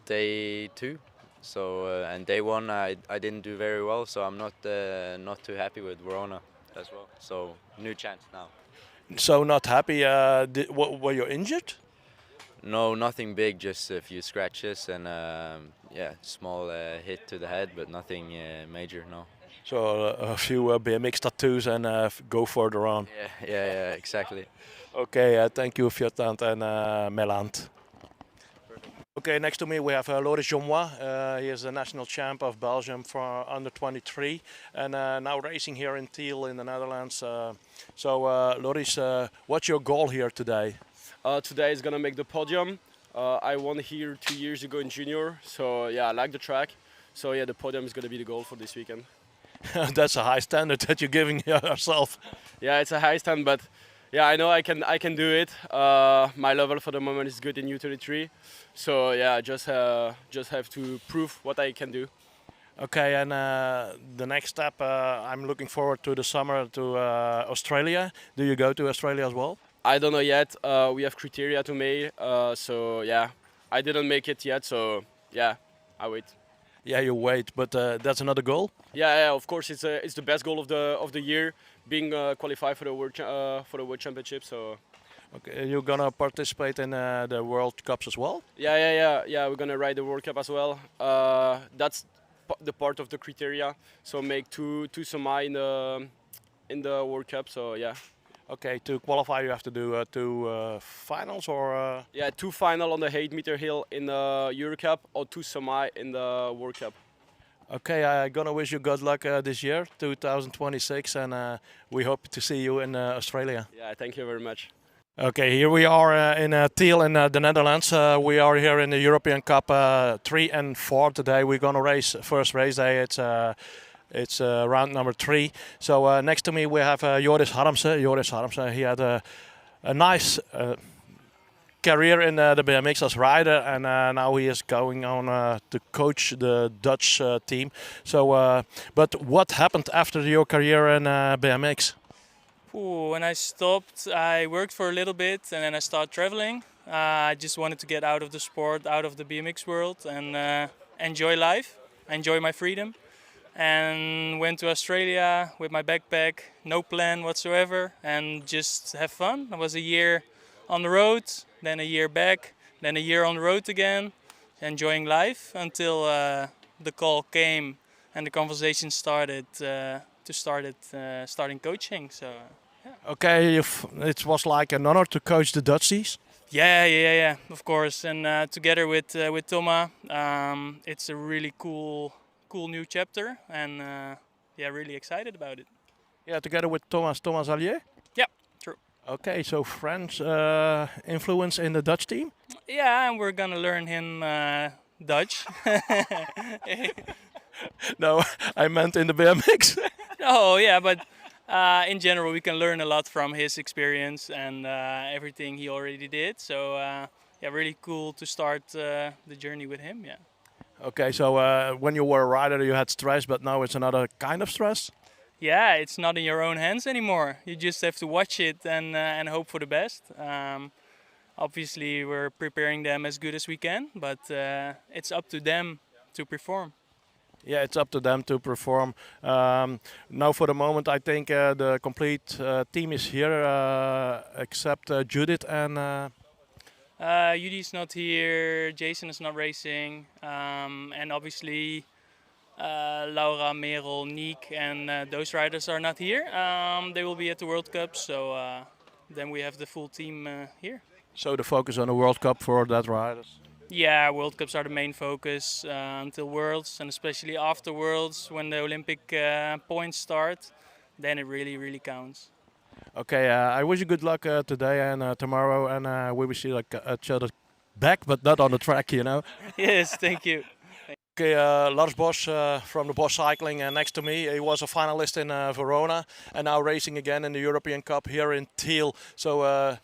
day 2. So and day 1 I didn't do very well, so I'm not too happy with Verona as well. So new chance now. So not happy. Were you injured? No, nothing big, just a few scratches and small hit to the head, but nothing major. No. So a few BMX tattoos and go further on. Yeah, exactly. Okay, thank you, Fjordland and Meland. Okay, next to me we have Loris Jomois. He is the national champ of Belgium for under 23 and now racing here in Tiel in the Netherlands. Loris, what's your goal here today? Today is gonna make the podium. I won here 2 years ago in junior, so yeah, I like the track. So yeah, the podium is gonna be the goal for this weekend. That's a high standard that you're giving yourself. Yeah, it's a high stand, but yeah, I know I can do it. My level for the moment is good in U33, so yeah, just have to prove what I can do. Okay, and the next step, I'm looking forward to the summer to Australia. Do you go to Australia as well? I don't know yet. We have criteria to make, so yeah, I didn't make it yet, so yeah, I wait. Yeah, you wait, but that's another goal. Yeah, of course, it's the best goal of the year, being qualified for the World Championship. So. Okay, you're gonna participate in the World Cups as well? Yeah. We're gonna ride the World Cup as well. That's the part of the criteria. So make two semi in the World Cup. So yeah. Okay, to qualify you have to do 2 finals or? Yeah, 2 final on the 8-meter hill in the Euro Cup or 2 semi in the World Cup. Okay, I'm gonna wish you good luck this year, 2026, and we hope to see you in Australia. Yeah, thank you very much. Okay, here we are in Tiel in the Netherlands. We are here in the European Cup 3 and 4 today. We're gonna race first race day. It's round number 3. So next to me we have Joris Harmsen. Joris Harmsen, he had a nice career in the BMX as rider, and now he is going on to coach the Dutch team. So, but what happened after your career in BMX? When I stopped, I worked for a little bit and then I started traveling. I just wanted to get out of the sport, out of the BMX world, and enjoy life, enjoy my freedom. And went to Australia with my backpack, no plan whatsoever, and just have fun. I was a year on the road, then a year back, then a year on the road again, enjoying life until the call came and the conversation started starting coaching. So. Yeah. Okay, it was like an honor to coach the Dutchies. Yeah, of course. And together with Thomas, it's a really cool new chapter, and really excited about it. Yeah, together with Thomas Allier. Yeah, true. Okay, so French influence in the Dutch team. Yeah, and we're gonna learn him Dutch. No, I meant in the BMX. Oh yeah, but in general we can learn a lot from his experience and everything he already did. So yeah, really cool to start the journey with him. Yeah. Okay, so when you were a rider, you had stress, but now it's another kind of stress. Yeah, it's not in your own hands anymore. You just have to watch it and hope for the best. Obviously, we're preparing them as good as we can, but it's up to them to perform. Yeah, it's up to them to perform. Now, for the moment, I think the complete team is here, except Judith and. Judy's not here, Jason is not racing, and obviously Laura, Merel, Niek, and those riders are not here. They will be at the World Cup, so then we have the full team here. So the focus on the World Cup for that riders. Yeah, World Cups are the main focus until Worlds, and especially after Worlds, when the Olympic points start, then it really counts. Okay, I wish you good luck today and tomorrow, and we will see like each other back, but not on the track, you know. Yes, thank you. Okay, Lars Bosch from the Bosch Cycling next to me. He was a finalist in Verona and now racing again in the European Cup here in Tiel. So,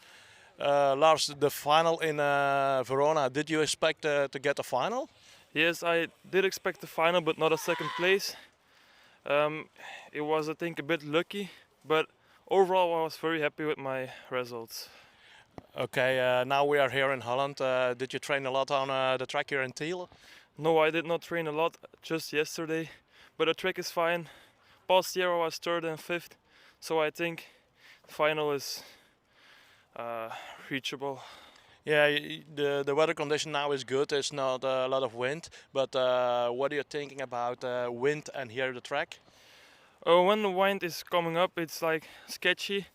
Lars, the final in Verona, did you expect to get a final? Yes, I did expect the final, but not a second place. It was, I think, a bit lucky, but overall I was very happy with my results. Okay, now we are here in Holland. Did you train a lot on the track here in Tiel? No, I did not train a lot, just yesterday, but the track is fine. Past year I was third and fifth, so I think the final is reachable. Yeah, the weather condition now is good. There's not a lot of wind, but what are you thinking about wind and here the track? When the wind is coming up, it's like sketchy,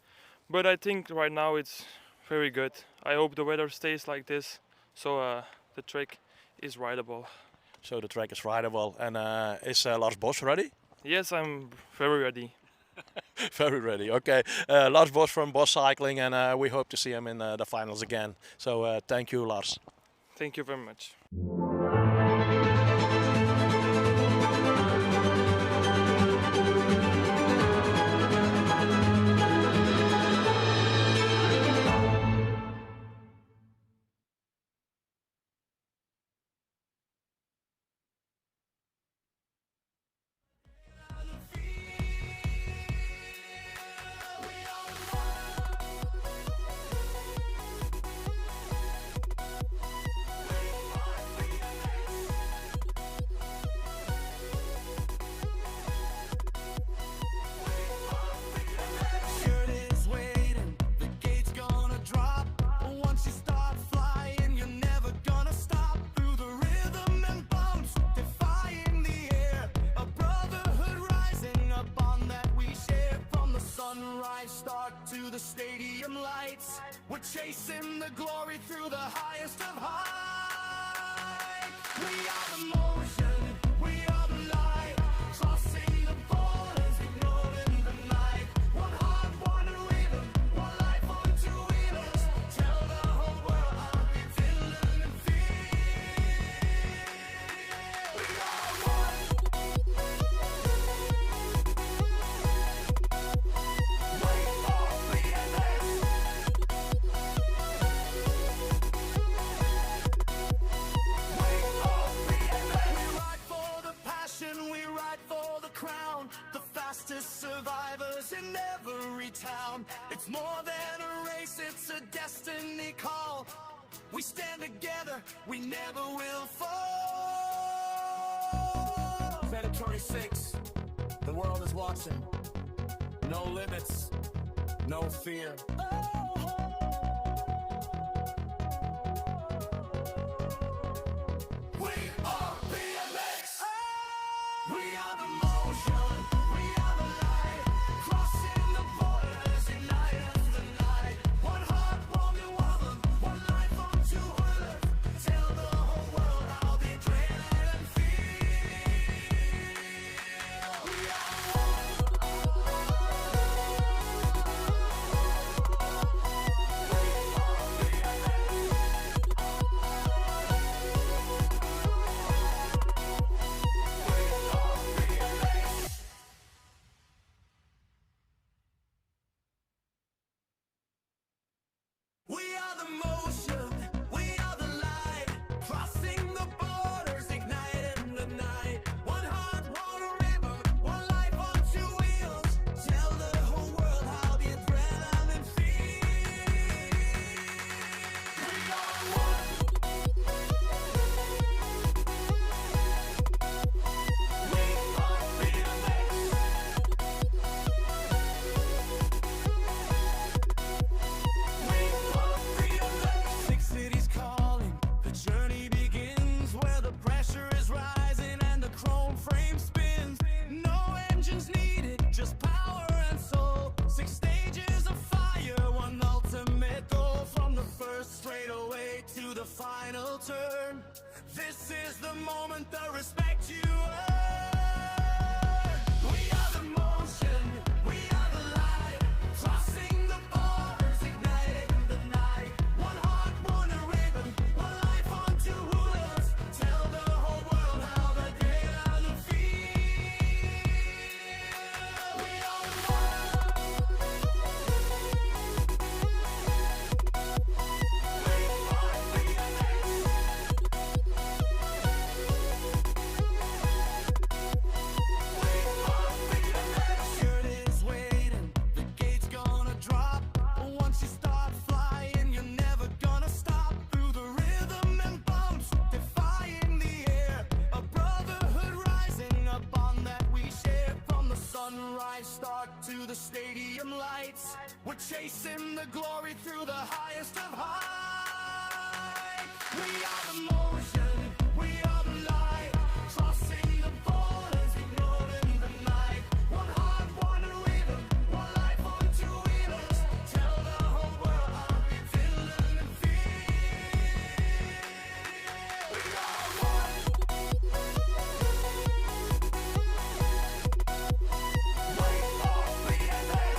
but I think right now it's very good. I hope the weather stays like this, so the track is rideable. So the track is rideable, and is Lars Bosch ready? Yes, I'm very ready. Very ready. Okay, Lars Bosch from Bosch Cycling, and we hope to see him in the finals again. So thank you, Lars. Thank you very much. To the stadium lights, we're chasing the glory through the highest of high. We are the motion, we are the light, crossing the borders, ignoring the night. One heart, one rhythm, one life on two wheelers. Tell the whole world how we feeling and feel. We are one. Survivors in every town. It's more than a race, it's a destiny call. We stand together, we never will fall. Better 26, the world is watching. No limits, no fear. We are BMX. We are the motion. This is the moment, the respect you earn. We are the motion, we are the light, crossing the borders, igniting the night. One heart, one rhythm, one life on two rulers. Tell the whole world how the great are the feel. We are the Shirt is waiting, the gate's gonna drop. Once you start flying, you're never gonna stop. Through the rhythm and bumps, defying the air. A brotherhood rising up on that we share. From the sunrise start to the stadium lights, we're chasing the glory through the highest of high. We are the motion, we are the light, crossing the borders, ignoring the night. One heart, one rhythm, one life on two wheelers. Tell the whole world how we feel and feel. We are one. Wait for BMX.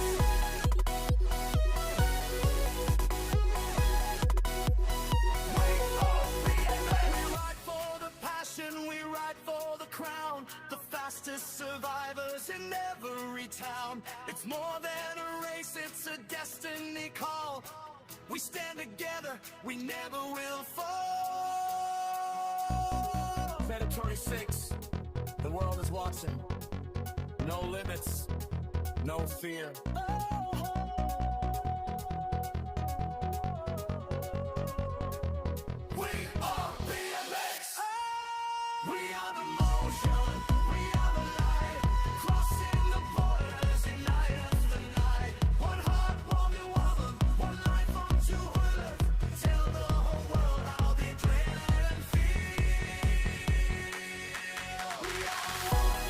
Wait for BMX. We ride for the passion, we ride for the crown. The fastest survivors in every town. It's more than a race, it's a destiny call. We stand together, we never will fall. Predatory 6, the world is watching. No limits, no fear. We are BMX. We are the motion. We are the light. Crossing the borders, igniting the night. One heart, one woman, one life on two wheelers. Tell the whole world how the adrenaline feels. We are one.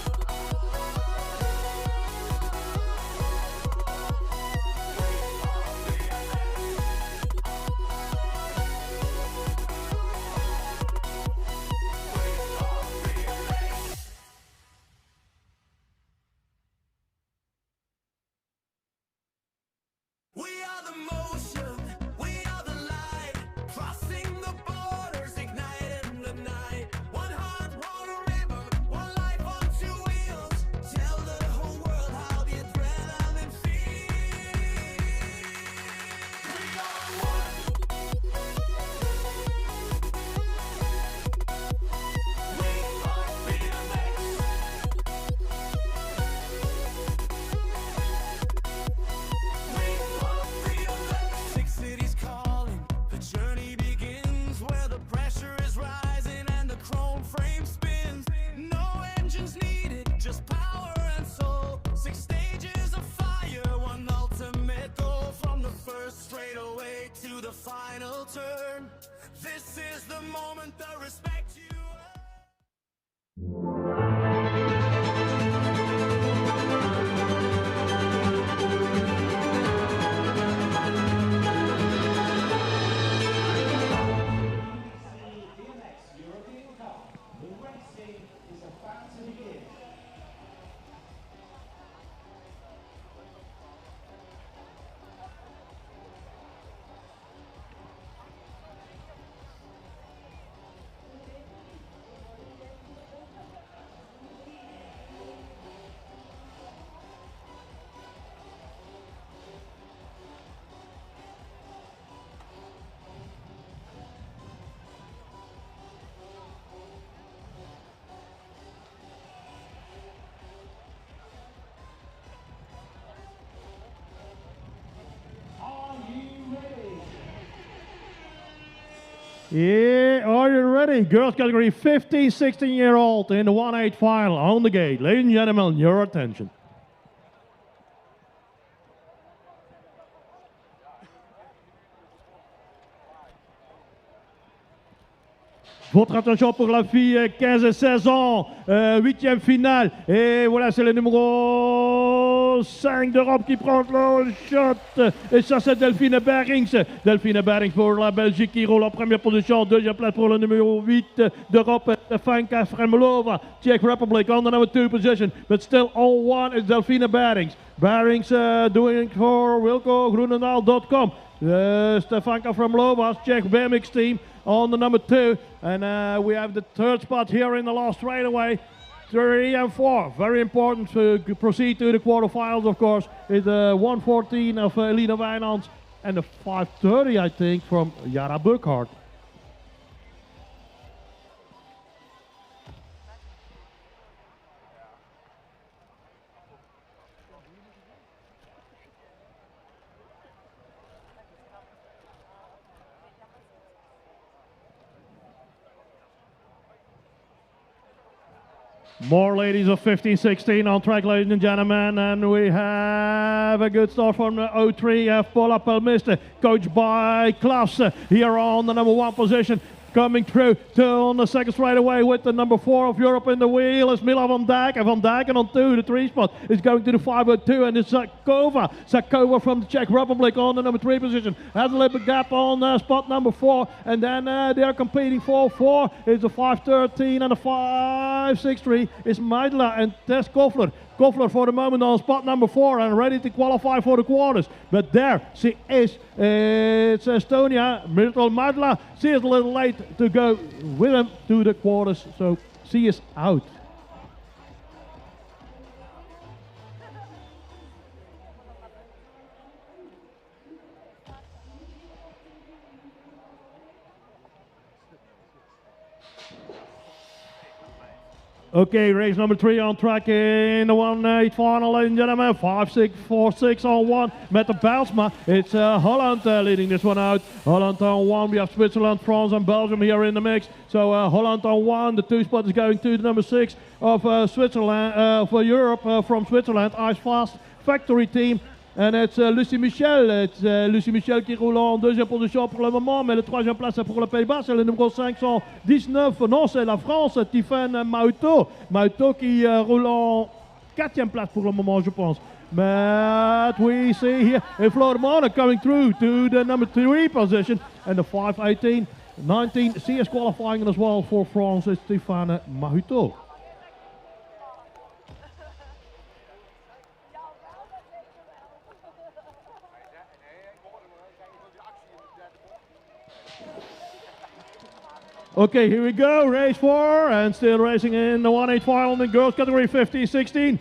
We are the motion, we are the light, crossing the borders, igniting the night. One heart, one river, one life on two wheels. Tell the whole world how the adrenaline feels. We are one. We are BMX. Six cities calling, the journey begins where the pressure is rising and the chrome frame spins. No engines needed, just power and soul. 6 stages of fire, one ultimate goal. From the first straightaway to the final turn. This is the moment, the respect you earn. BMX European Cup. The racing is about to begin. Yeah, are you ready? Girls category 15, 16-year-old in the 1/8 final on the gate. Ladies and gentlemen, your attention. Votre attention pour la fille 15 et 16 ans, 8e finale. Et voilà, c'est le numéro numéro 5 d'Europe qui prend le shot. Et ça, c'est Delphine Berings. Delphine Berings pour la Belgique qui roule en première position. Deuxième place pour le numéro 8 d'Europe, Stefanka Fremlova. Czech Republic on the number 2 position. But still on 1 is Delphine Berings. Berings doing for WilcoGroenendaal.com. Stefanka Fremlova's Czech BMX team on the number 2. And we have the third spot here in the last straightaway. 3 and 4, very important to proceed to the quarterfinals, of course, is the 1:14 of Elina Wijnands and the 5:30, I think, from Yara Burkhardt. More ladies of 15-16 on track, ladies and gentlemen, and we have a good start from the 03 Paula Pelmiste, coached by Klaus, here on the number 1 position. Coming through to on the second straight away with the number 4 of Europe in the wheel is Mila van Dijk. And Van Dijk on 2, the 3 spot is going to the 502, and it's Sakova. Sakova from the Czech Republic on the number 3 position. Has a little bit gap on spot number 4, and then they're competing for 4 is the 513 and the 563 is Meidler and Tess Koffler. Koffler for the moment on spot number 4 and ready to qualify for the quarters. But there she is, it's Estonia, Myrtle Meidler. She is a little late to go with him to the quarters, so she is out. Okay, race number 3 on track in the 1-8 final, ladies and gentlemen. 5-6-4-6 on 1. Met de Bijlsma. It's Holland leading this one out. Holland on 1. We have Switzerland, France, and Belgium here in the mix. So Holland on 1. The 2 spot is going to the number 6 of Switzerland, for Europe from Switzerland. Ice Fast Factory team. And it's Lucie Michel. It's Lucie Michel qui roule en 2e position pour le moment, mais le 3e place c'est pour le Pays-Bas, c'est le numéro 519. Non, c'est la France, Tiffen Moto. Moto qui roule en 4e place pour le moment, je pense. But we see here Flormana coming through to the number 3 position, and the 5:18, 19 CS qualifying as well for France is Stéphane Mahuto. Okay, here we go, race 4, and still racing in the 1-8 final in the girls category 15-16.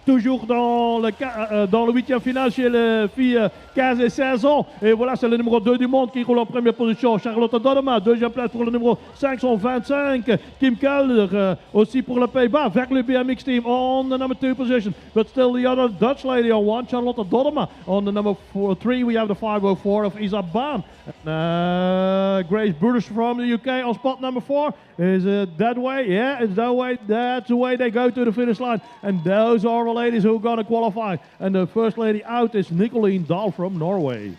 Toujours dans le 8e finale chez les filles 15 et 16 ans. Et voilà, c'est le numéro 2 du monde qui roule en première position. Charlotte Dodema, 2e place pour le numéro 525. Kim Kelder, aussi pour le Pays-Bas, vers le BMX team on the number 2 position. But still the other Dutch lady on 1, Charlotte Dodema. On the number 3, we have the 504 of Isa Baan. Grace Burris from the UK on spot number 4. Is it that way? Yeah, it's that way. That's the way they go to the finish line. And those are the ladies who are going to qualify. And the first lady out is Nicoline Dahl from Norway.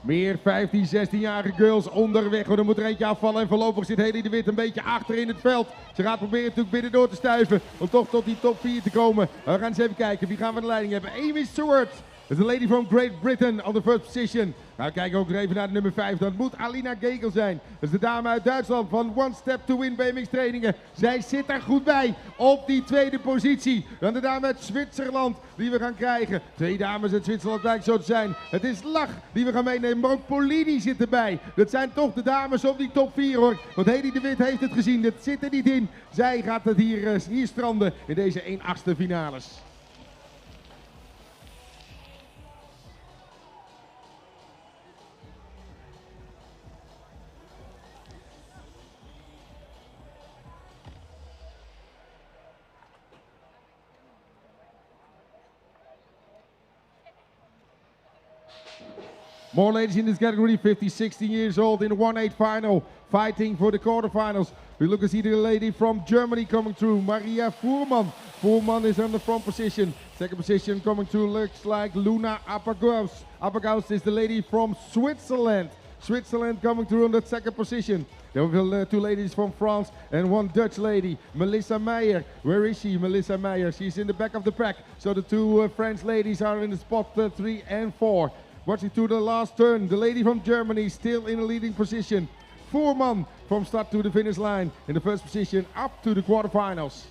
Meer 15, 16-jarige girls onderweg. Er moet er eentje afvallen en voorlopig zit Hedy de Wit een beetje achter in het veld. Ze gaat proberen natuurlijk binnendoor te stuiven om toch tot die top 4 te komen. We gaan eens even kijken wie gaan we de leiding hebben. Amy Stewart, dat is de lady from Great Britain on the first position. Nou, kijken ook nog even naar de nummer 5. Dat moet Alina Gegel zijn. Dat is de dame uit Duitsland van One Step to Win BMX trainingen. Zij zit daar goed bij op die tweede positie. Dan de dame uit Zwitserland die we gaan krijgen. 2 dames uit Zwitserland lijkt zo te zijn. Het is Lach die we gaan meenemen. Maar ook Polini zit erbij. Dat zijn toch de dames op die top 4 hoor. Want Hedy de Wit heeft het gezien. Dat zit er niet in. Zij gaat het hier stranden in deze 1/8 finales. More ladies in this category, 50, 16 years old in the 1/8 final, fighting for the quarterfinals. We look and see the lady from Germany coming through, Maria Fuhrmann. Fuhrmann is on the front position. Second position coming through looks like Luna Apagaus. Apagaus is the lady from Switzerland. Switzerland coming through on that second position. There will two ladies from France and one Dutch lady, Melissa Meijer. Where is she, Melissa Meijer? She's in the back of the pack. So the two French ladies are in the spot 3 and 4. Watching to the last turn, the lady from Germany still in a leading position. Fuhrmann from start to the finish line in the first position up to the quarterfinals.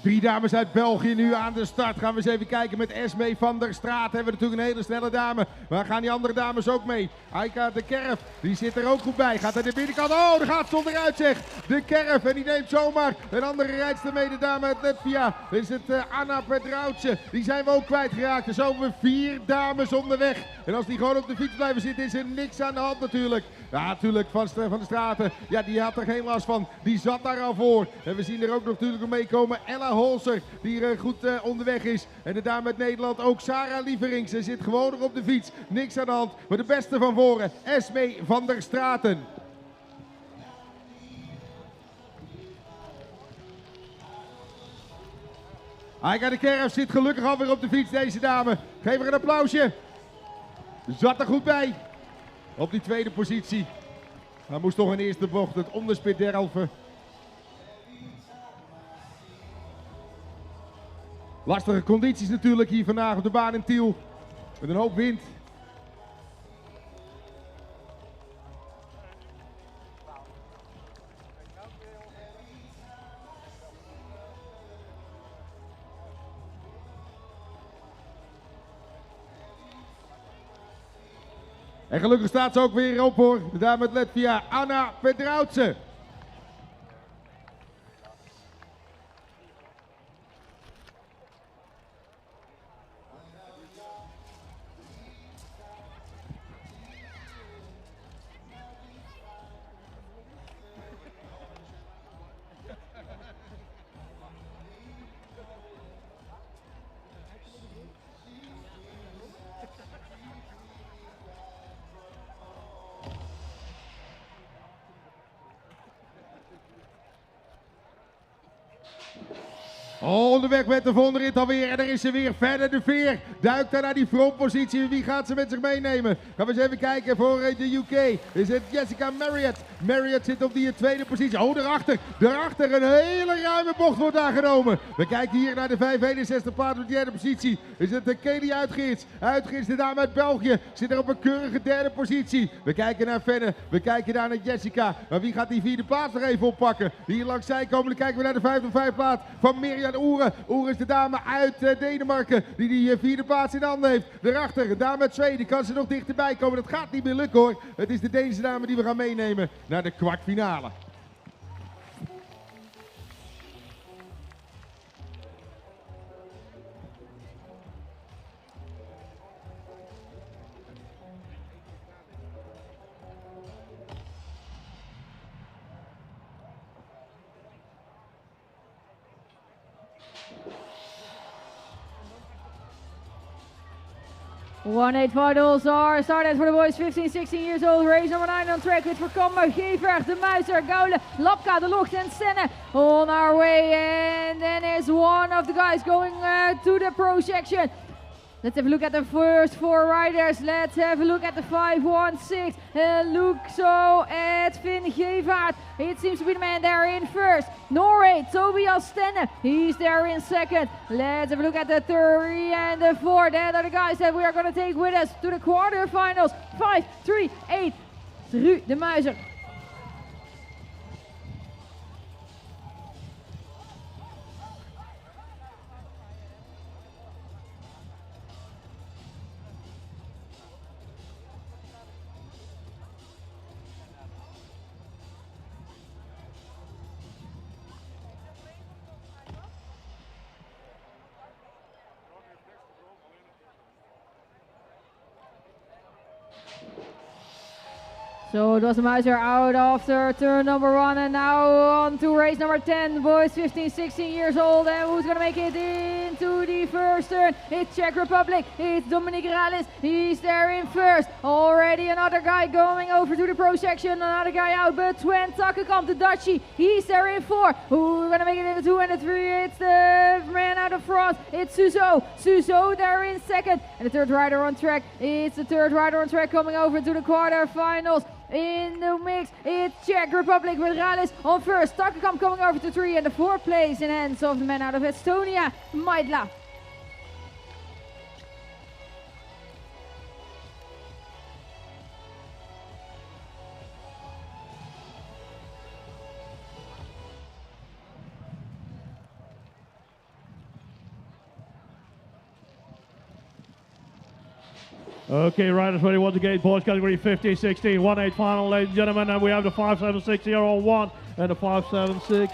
Drie dames uit België nu aan de start. Gaan we eens even kijken met Esmee van der Straat. Hebben we natuurlijk een hele snelle dame. Maar gaan die andere dames ook mee? Aika de Kerf, die zit er ook goed bij. Gaat naar de binnenkant. Oh, daar gaat ze onderuit zeg. De Kerf en die neemt zomaar een andere rijdster mee. De dame uit Latvia. Is het Anna Pedrautse. Die zijn we ook kwijtgeraakt. Er zijn we 4 dames onderweg. En als die gewoon op de fiets blijven zitten is er niks aan de hand natuurlijk. Ja, natuurlijk van de Straten. Ja, die had er geen last van. Die zat daar al voor. En we zien er ook nog natuurlijk meekomen Ella Holzer, die er goed onderweg is. En de dame uit Nederland ook, Sarah Lieverink. Ze zit gewoon nog op de fiets. Niks aan de hand. Maar de beste van voren, Esmee van der Straten. Aika de Kerf zit gelukkig alweer op de fiets, deze dame. Geef haar een applausje. Zat er goed bij. Op die tweede positie. Hij moest toch in eerste bocht het onderspit derhalve. Lastige condities natuurlijk hier vandaag op de baan in Tiel. Met een hoop wind. En gelukkig staat ze ook weer op hoor. De dame uit Latvia, Anna Pedrautse. Onderweg met de volgende rit alweer. En daar is ze weer. Verder de veer. Duikt daar naar die frontpositie. Wie gaat ze met zich meenemen? Gaan we eens even kijken voor de UK. Is het Jessica Marriott. Marriott zit op die tweede positie. Oh, daarachter. Daarachter een hele ruime bocht wordt aangenomen. We kijken hier naar de 561 plaats op de derde positie. Is het Kelly Uitgeerts. Uitgeerts, de dame uit België. Zit er op een keurige derde positie. We kijken naar Fenne. We kijken daar naar Jessica. Maar wie gaat die vierde plaats nog even oppakken? Hier langs zij komen. Dan kijken we naar de 5 op 5 plaats van Mirjam Oere. Oere is de dame uit Denemarken die vierde plaats in handen heeft. Daarachter, de dame uit Zweden. Kan ze nog dichterbij komen? Dat gaat niet meer lukken hoor. Het is de Deense dame die we gaan meenemen naar de kwartfinale. One-8 finals are started for the boys 15, 16 years old. Race number 9 on track with Verkammer, Geverg, De Muizer, Gaule, Lapka, De Locht and Senne on our way. And then is one of the guys going to the pro section. Let's have a look at the first 4 riders. Let's have a look at the 516. Look so at Finn Gevaert. It seems to be the man there in first. Norway, Tobias Stenne. He's there in second. Let's have a look at the 3 and the 4. That are the guys that we are going to take with us to the quarterfinals. 5, 3, 8. Ru De Muizer. So it was the Meiser out after turn number 1, and now on to race number 10, boys 15, 16 years old, and who's gonna make it into the first turn? It's Czech Republic, it's Dominic Rallis, he's there in first. Already another guy going over to the pro section, another guy out, but Twen Takkekamp, the Dutchie, he's there in 4. Who's gonna make it in the 2 and the 3? It's the man out of front, it's Suzo. Suzo there in second, and the third rider on track, it's the third rider on track coming over to the quarterfinals. In the mix, it's Czech Republic with Rallis on first. Takkekamp coming over to 3, and the 4th place in hands of the man out of Estonia, Maidla. Okay, riders ready once again, boys category 15, 16, 1-8 final, ladies and gentlemen, and we have the 5.76 here on 1 and the 5.76.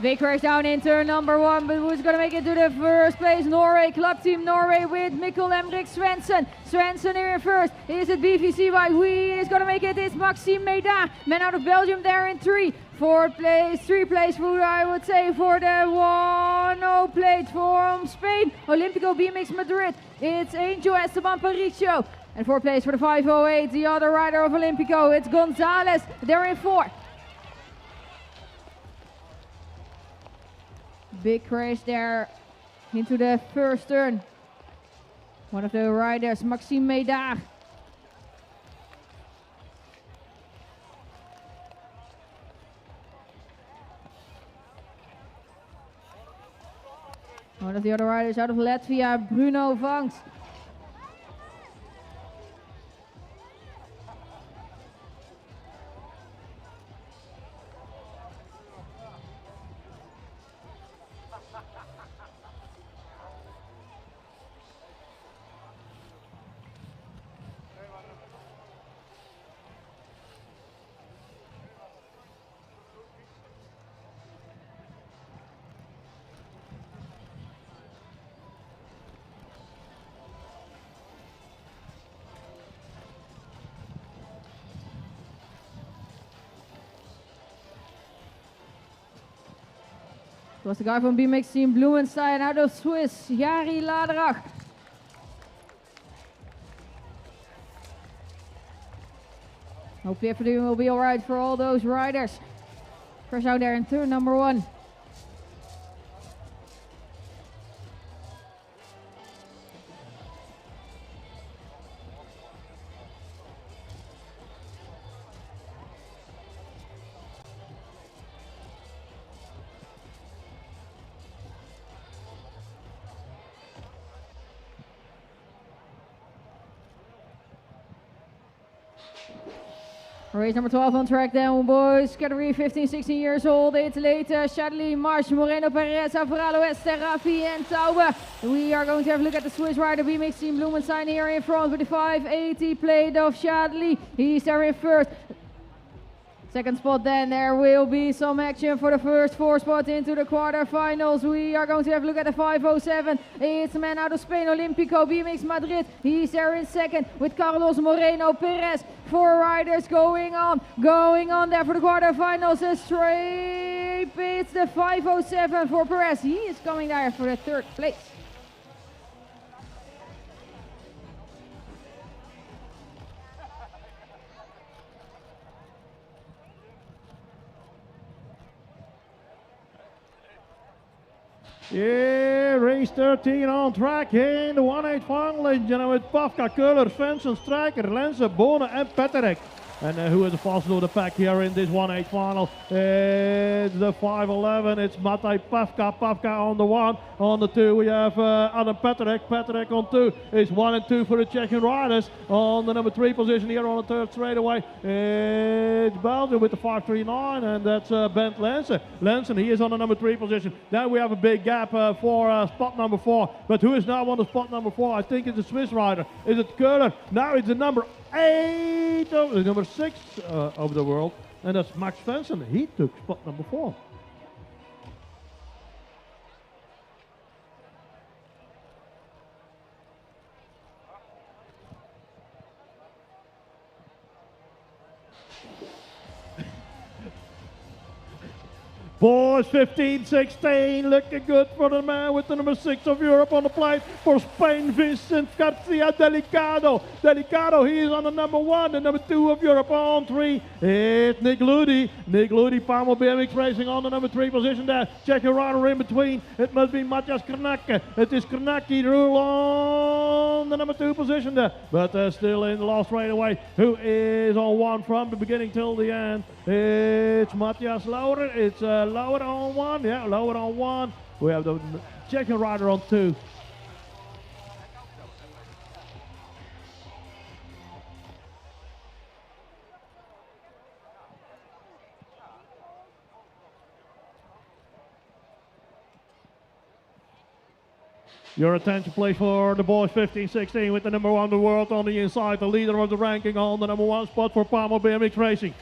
Big crash down in turn number 1, but who's going to make it to the first place? Norway, Club Team Norway with Mikkel Emrik Svensson. Svensson here in first. Is it BVC by Wee is going to make it? It's Maxime Meda, man out of Belgium there in 3. 4th place, 3 place food, I would say, for the 1-0 plate from Spain. Olympico BMX Madrid. It's Angel Esteban Paricio. And 4th place for the 508, the other rider of Olympico. It's Gonzalez. They're in 4th. Big crash there into the first turn. One of the riders, Maxime Meda. One of the other riders out of Latvia, Bruno Vangs. It was the guy from BMX Team Blumenstein out of Swiss, Jari Laderach. Hopefully everything will be alright for all those riders. Fresh out there in turn number 1. Race number 12 on track then, boys. Category 15, 16 years old. 8 later, Chadley, Marsh, Moreno, Perez, Avaralo, Esterafi, and Taube. We are going to have a look at the Swiss rider BMX Team Blumenstein here in front with the 580 plate of Chadley. He's there in first. Second spot then, there will be some action for the first 4 spots into the quarterfinals. We are going to have a look at the 507. It's a man out of Spain, Olympico BMX Madrid. He's there in second with Carlos Moreno Perez. 4 riders going on there for the quarterfinals. A straight it's the 507 for Perez. He is coming there for the 3rd place. Yeah, race 13 on track in the 1-8 final, ladies and gentlemen, with Pavka, Köhler, Svensson, Strijker, Lenze, Bonen and Peterek. And who is the fastest of the pack here in this 1-8 final? It's the 511. It's Matej Pavka. Pavka on the 1. On the 2 we have Adam Peterek. Peterek on 2. It's 1 and 2 for the Czech riders. On the number 3 position here on the 3rd straightaway, it's Belgium with the 539, and that's Bent Lensen. Lensen, he is on the number 3 position. Then we have a big gap for spot number 4. But who is now on the spot number 4? I think it's a Swiss rider. Is it Köhler? Now it's the number 8 of the number 6 of the world, and that's Max Svensson. He took spot number 4. Boys 15-16, looking good for the man with the number 6 of Europe on the plate. For Spain, Vincent Garcia Delicado. Delicado, he is on the number 1, the number 2 of Europe on 3. It's Nick Ludi. Nick Ludi, Palmer BMX Racing on the number 3 position there. Check your rider in between. It must be Matthias Kernacke. It is Kernacke rule on the number 2 position there. But still in the last straightaway, who is on 1 from the beginning till the end. It's Matthias Lauer. It's Lauer on 1. Yeah, Lauer on 1. We have the Czech rider on 2. Your attention please for the boys 15-16 with the number 1 in the world on the inside, the leader of the ranking on the number 1 spot for Palmer BMX Racing.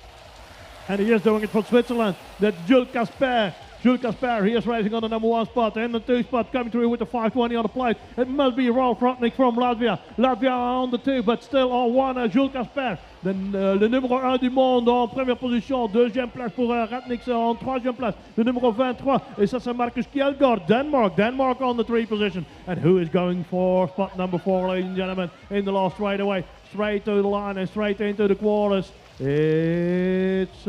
And he is doing it for Switzerland. That's Jules Casper. Jules Casper, he is racing on the number 1 spot. And the 2 spot coming through with the 520 on the plate. It must be Rolf Rotnik from Latvia. Latvia on the 2, but still on 1, Jules Casper. Le numéro 1 du monde en première position. Deuxième place pour Ratnik en troisième place. Le numéro 23. Et ça c'est Marcus Kjeldgaard, Denmark. Denmark on the 3 position. And who is going for spot number 4, ladies and gentlemen, in the last straightaway. Straight to the line and straight into the quarters. It's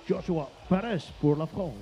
Joshua Perez pour la France.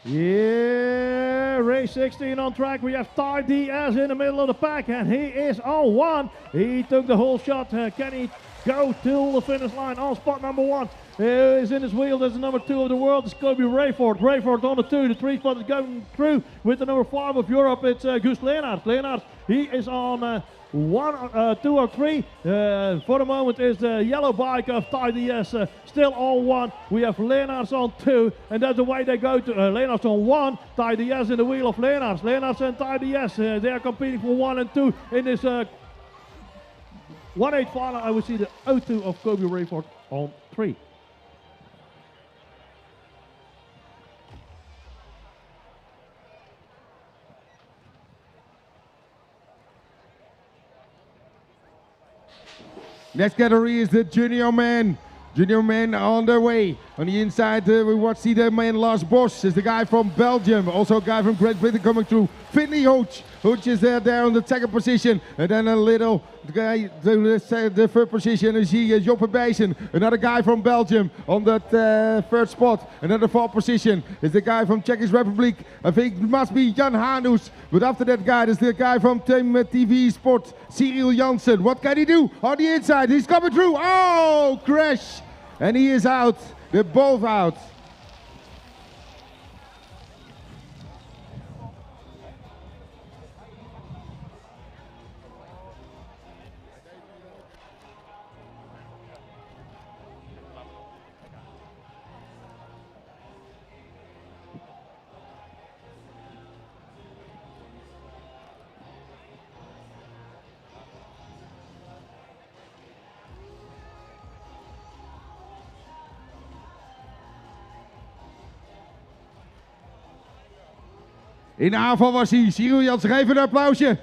Yeah, race 16 on track. We have Ty Diaz in the middle of the pack, and he is on 1. He took the whole shot. Can he go till the finish line on spot number 1? Is in his wheel. There's the number 2 of the world. It's Kobe Rayford. Rayford on the 2. The 3 spot is going through with the number 5 of Europe. It's Gus Leenaert. Leenaert, he is on 1, 2 or 3. For the moment is the yellow bike of Ty Diaz still on 1. We have Leenaert on 2, and that's the way they go to Leenaert on 1. Ty Diaz in the wheel of Leenaert. Leenaert and Ty Diaz, they are competing for 1 and 2 in this 1-8 final. I would see the 0-2 of Kobe Rayford on 3. Next category is the junior men. Junior men on their way. On the inside, we see the man Lars Bosch is the guy from Belgium. Also a guy from Great Britain coming through. Finley Hooch. Hooch is there on the 2nd position. And then a little guy, the 3rd position is Joppe Bijsen. Another guy from Belgium on that 3rd spot. Another 4th position is the guy from Czech Republic. I think it must be Jan Hanus. But after that guy, there's the guy from Team TV Sport, Cyril Janssen. What can he do on the inside? He's coming through. Oh, crash. And he is out. They're both out. In de aanval was hij. Cyril Janssen, even een applausje.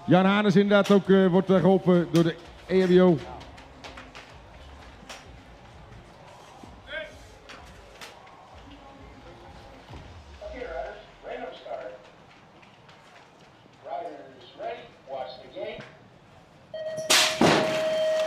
Jan Hannes inderdaad ook wordt geholpen door de EHBO.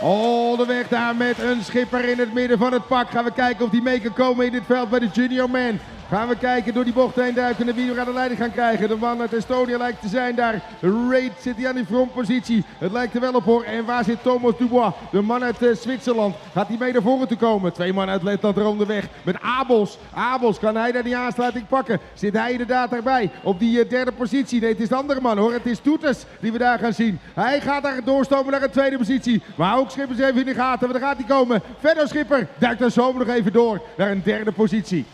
All de weg daar met een schipper in het midden van het pak. Gaan we kijken of die mee kan komen in dit veld bij de junior man. Gaan we kijken door die bocht heen duiken en wie we aan de leiding gaan krijgen. De man uit Estonia lijkt te zijn daar. Raid zit hij aan die frontpositie. Het lijkt er wel op hoor. En waar zit Thomas Dubois? De man uit Zwitserland. Gaat hij mee naar voren toe komen? 2 man uit Letland er onderweg. Met Abels. Abels, kan hij daar die aansluiting pakken? Zit hij inderdaad daarbij? Op die derde positie. Nee, het is de andere man hoor. Het is Toeters die we daar gaan zien. Hij gaat daar doorstomen naar een tweede positie. Maar ook Schippers even in de gaten. Want daar gaat hij komen. Verder Schipper duikt dan zomaar nog even door naar een derde positie.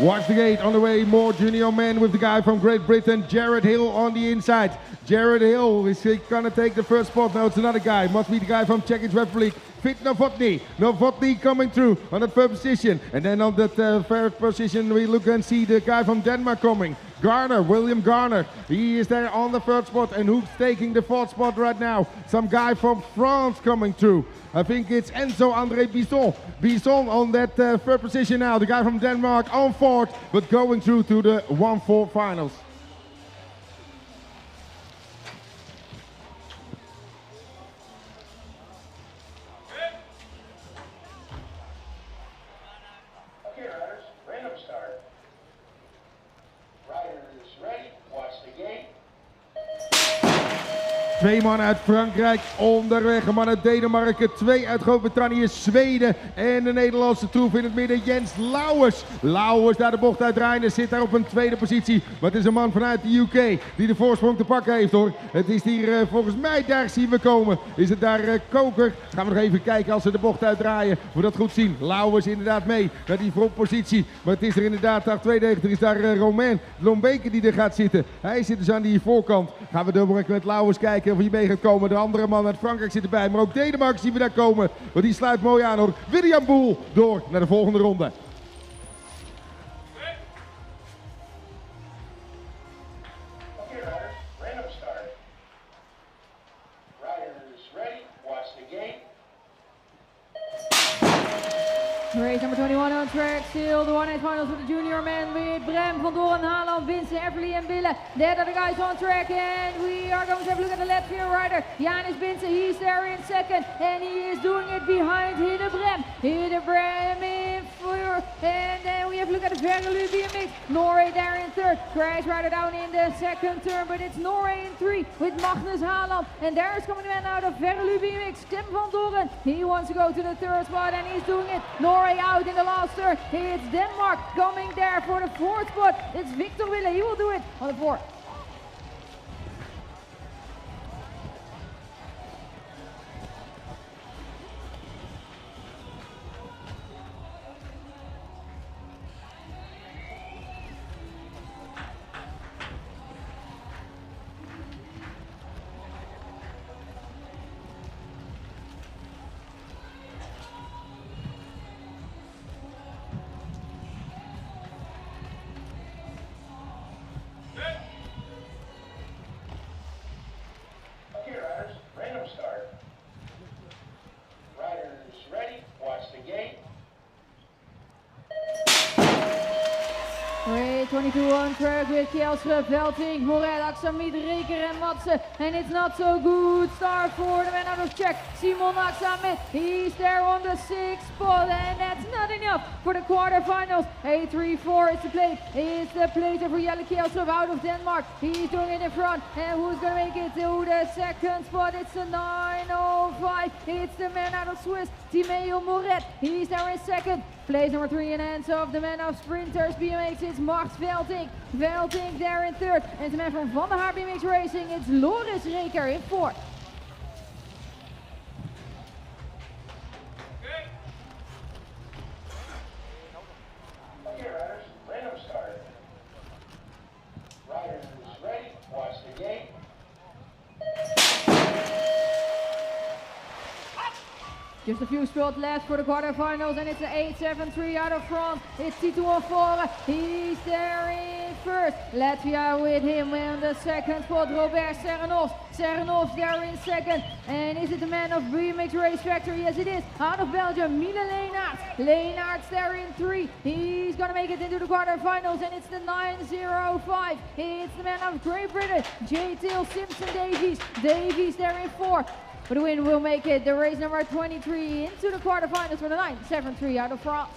Watch the gate on the way, more junior men with the guy from Great Britain, Jared Hill on the inside. Jared Hill, is he gonna take the first spot? No, it's another guy, must be the guy from Czech Republic. Fit Novotny. Novotny coming through on the third position. And then on that third position we look and see the guy from Denmark coming. Garner, William Garner. He is there on the third spot. And who's taking the fourth spot right now? Some guy from France coming through. I think it's Enzo André Bisson. Bisson on that third position now. The guy from Denmark on fourth, but going through to the 1-4 finals. Twee mannen uit Frankrijk onderweg, een man uit Denemarken, 2 uit Groot-Brittannië, Zweden en de Nederlandse troef in het midden, Jens Lauwers. Lauwers daar de bocht uitdraaien, zit daar op een tweede positie. Maar het is een man vanuit de UK die de voorsprong te pakken heeft hoor. Het is hier volgens mij, daar zien we komen. Is het daar Koker? Gaan we nog even kijken als ze de bocht uitdraaien. We dat goed zien. Lauwers inderdaad mee naar die frontpositie. Maar het is er inderdaad, daar 92 is daar Romain Lombeke die er gaat zitten. Hij zit dus aan die voorkant. Gaan we dubbel met Lauwers kijken of hij mee gaat komen. De andere man uit Frankrijk zit erbij. Maar ook Denemarken zien we daar komen. Want die sluit mooi aan hoor. William Boel door naar de volgende ronde. Race number 21 on track, still the 1-8 finals with the junior men with Brem, Van Doorn, Haaland, Vincent, Everly and Bille. That are the guys on track and we are going to have a look at the Latvian rider, Janis Vincent. He's there in second and he is doing it behind Hiddebrem. Hiddebrem in third and then we have a look at the Verlu BMX. Norway there in third, Crash rider down in the second turn, but it's Norway in 3 with Magnus Haaland. And there is coming the man out of Verlu BMX, Tim Van Doorn. He wants to go to the third spot and he's doing it. Norway out in the last turn. It's Denmark coming there for the fourth spot. It's Victor Wille. He will do it on the fourth. Race 22 on track with Kjelsrud, Velting, Moret, Aksamit, Reker and Madsen. And it's not so good start for the man out of Czech, Simon Aksamit. He's there on the 6th spot and that's not enough for the quarterfinals. 8-3-4 is the plate. It's the plate for Jelle Kjelsrud out of Denmark. He's doing it in front and who's going to make it to the second spot? It's the 9:05. It's the man out of Swiss, Timeo Moret. He's there in second. Place number 3 in hands of the man of sprinters BMX. It's Max Velting. Velting there in third. And the man from Van der Haar BMX Racing. It's Loris Reker in fourth. Just a few spots left for the quarterfinals, and it's an 8-7-3 out of front. It's Tito on four. He's there in first. Latvia with him in the second spot. Robert Serenovs. Serenovs there in second. And is it the man of BMX Race Factory? Yes, it is. Out of Belgium, Mile Leenaerts. Leenaerts there in three. He's gonna make it into the quarterfinals, and it's the 9:05. It's the man of Great Britain, J. Tiel Simpson Davies. Davies there in four. But the win will make it the race number 23 into the quarterfinals for the 9-7-3 out of France.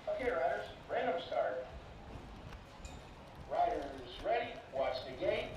Okay, riders, random start. Riders ready, watch the gate.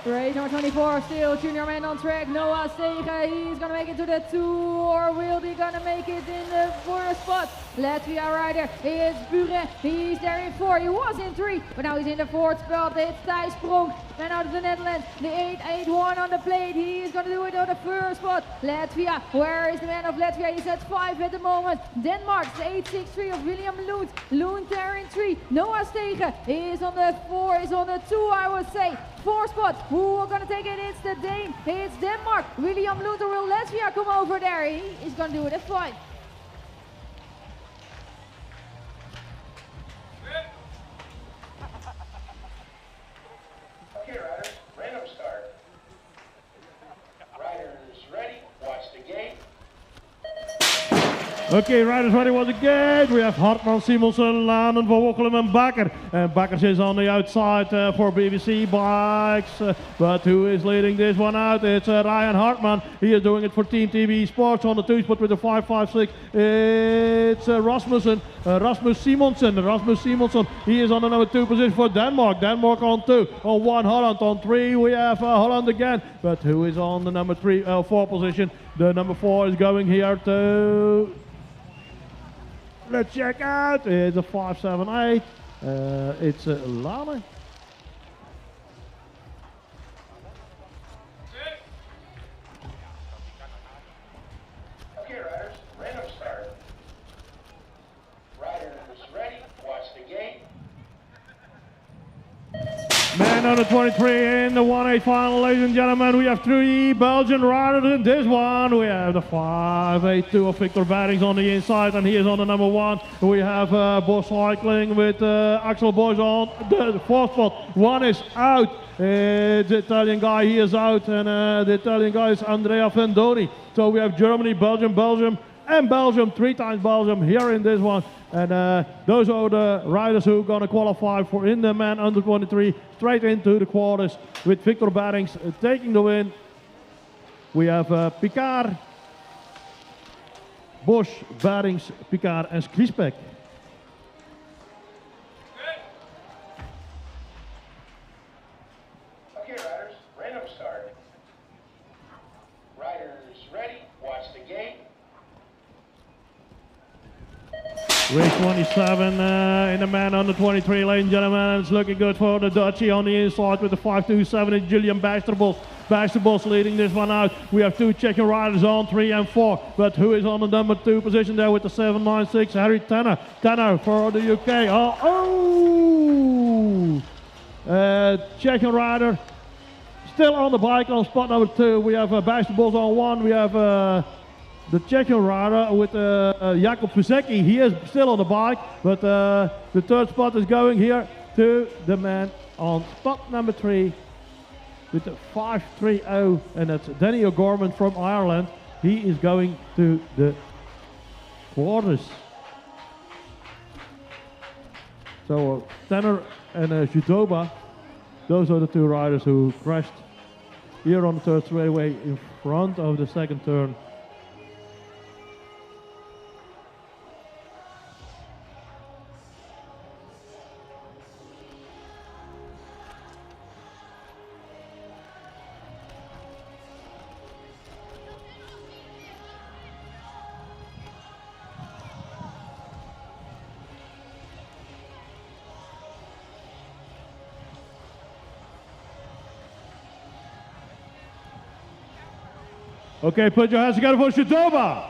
Race number 24, still junior man on track, Noah Stegen. He's gonna make it to the 2, or will be gonna make it in the first spot. Latvia rider is Buren. He's there in 4. He was in 3, but now he's in the 4th spot. It's Thijs Pronk, man out of the Netherlands. The 881 on the plate. He is gonna do it on the first spot. Latvia, where is the man of Latvia? He's at 5 at the moment. Denmark, the 863 of William Lund. Lund there in 3. Noah Stegen is on the 4, is on the 2, I would say. 4 spot. Who are gonna take it? It's the Dane. It's Denmark. William Lund, or will Latvia come over there? He is gonna do it at 5. Okay, riders, random start. Riders ready, watch the gate. Okay, riders ready for the gate. We have Hartman, Simonsen, Lanen, Van Wockelum and Bakker. And Bakker is on the outside for BBC bikes. But who is leading this one out? It's Ryan Hartman. He is doing it for Team TV Sports on the 2 spot with the 5.56. It's Rasmussen, Rasmus Simonsen. Rasmus Simonsen, he is on the number 2 position for Denmark. Denmark on 2. On 1, Holland. On 3, we have Holland again. But who is on the number 4 position? The number 4 is going here to... Let's check out. It's a 5.78. It's Lane. Okay, riders, random start. Riders ready, watch the gate. Man number 23 in the 1-8 final, ladies and gentlemen. We have 3 Belgian riders in this one. We have the 5.82 of Victor Barings on the inside, and he is on the number 1. We have Bosch Cycling with Axel Bosch on the 4th spot. 1 is out. The Italian guy, he is out, and the Italian guy is Andrea Vendoni. So we have Germany, Belgium, Belgium, and Belgium, 3 times Belgium here in this one. And those are the riders who are going to qualify for in the man under 23 straight into the quarters with Victor Barings taking the win. We have Picard, Bosch, Barings, Picard and Skrispek. Okay, riders, random start. Riders ready, watch the gate. Race 27 in the man under 23, ladies and gentlemen. It's looking good for the Dutchie on the inside with the 5.27. It's Julian Bijsterbos. Bijsterbos leading this one out. We have 2 Czech riders on 3 and 4. But who is on the number 2 position there with the 7.96? Harry Tanner. Tanner for the UK. Czech rider still on the bike on spot number 2. We have Bijsterbos on 1. We have the Czech rider with Jakub Fusecki. He is still on the bike, but the 3rd spot is going here to the man on spot number 3 with the 5.30, and that's Danny O'Gorman from Ireland. He is going to the quarters. So Tanner and Judoba, those are the 2 riders who crashed here on the 3rd straightaway in front of the 2nd turn. Okay, put your hands together for Judoba.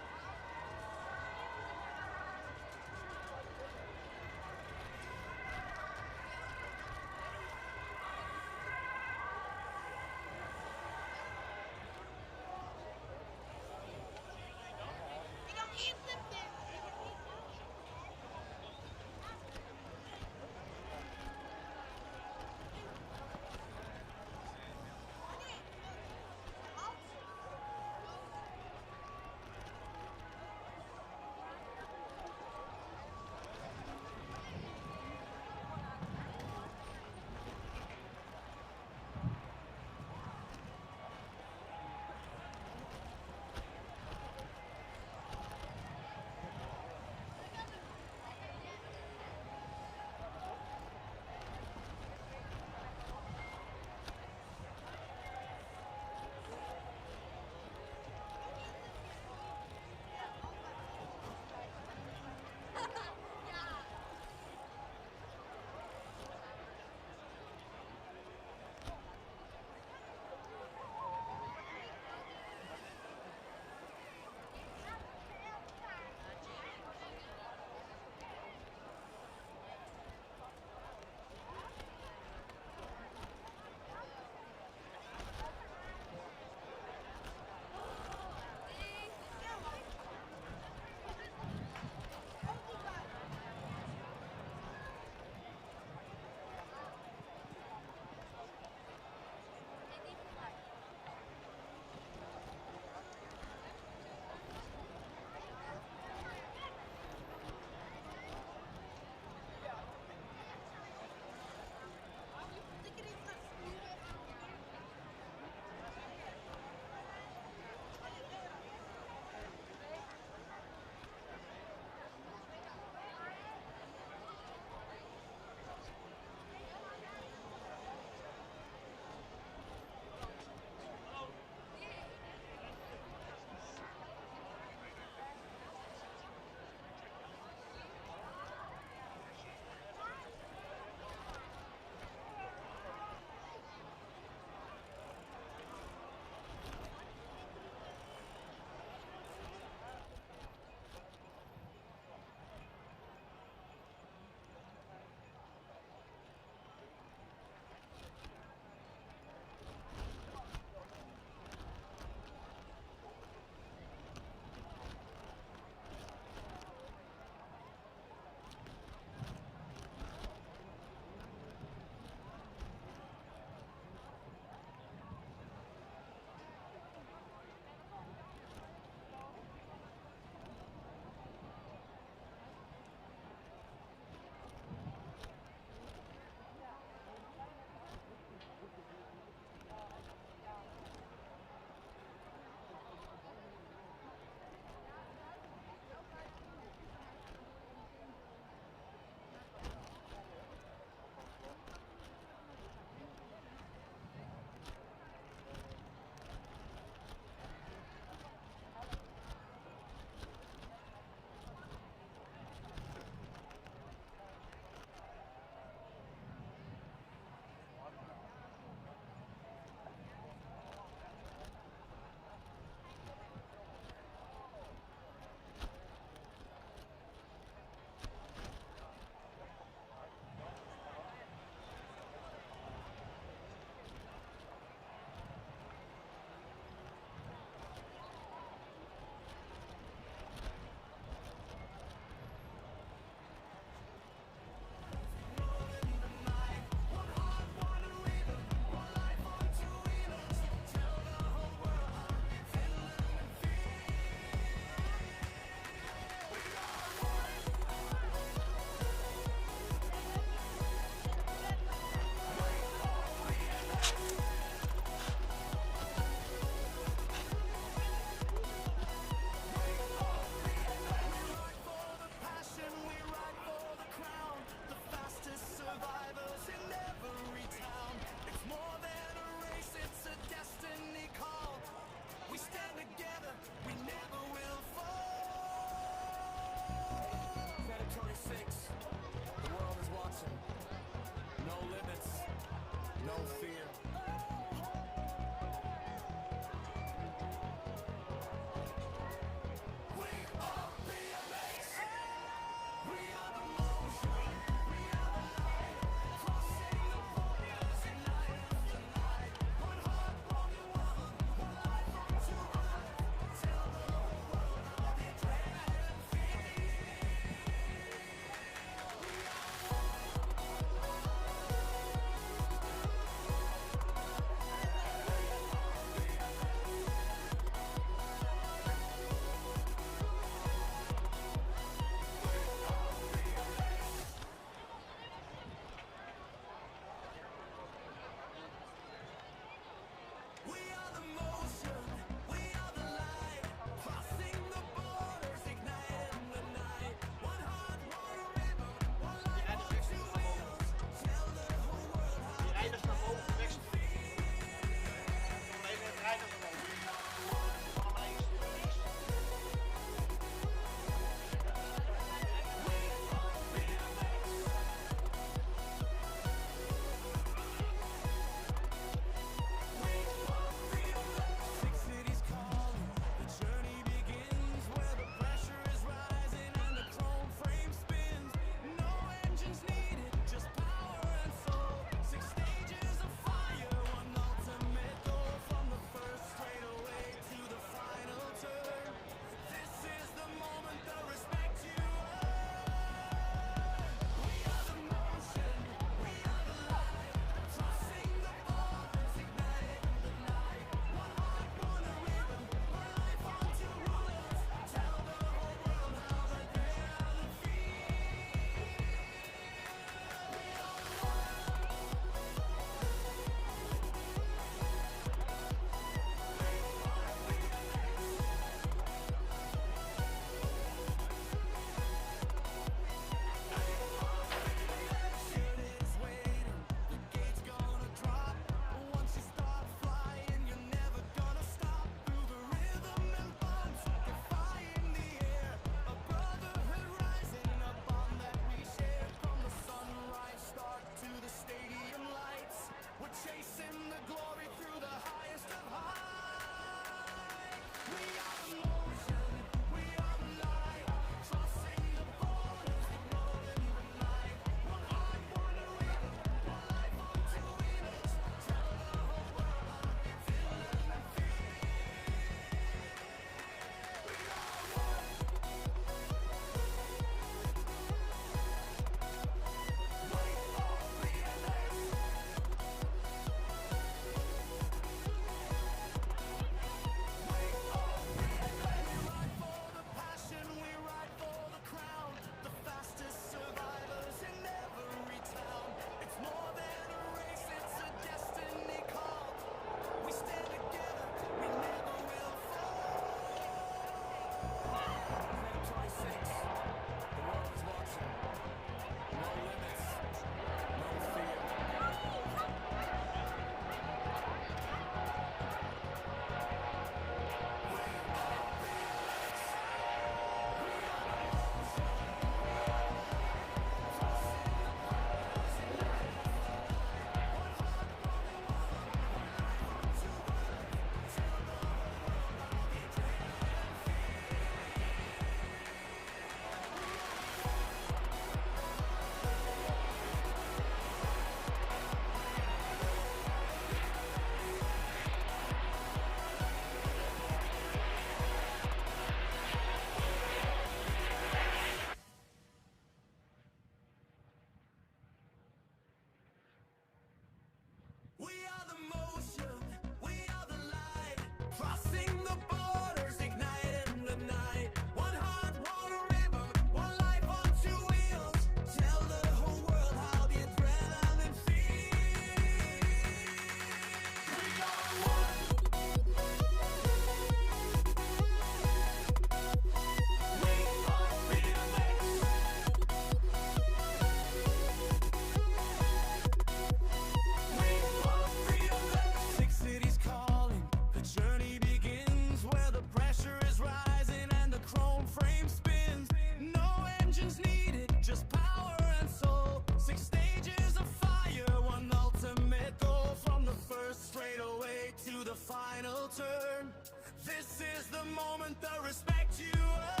moment the respect you earn.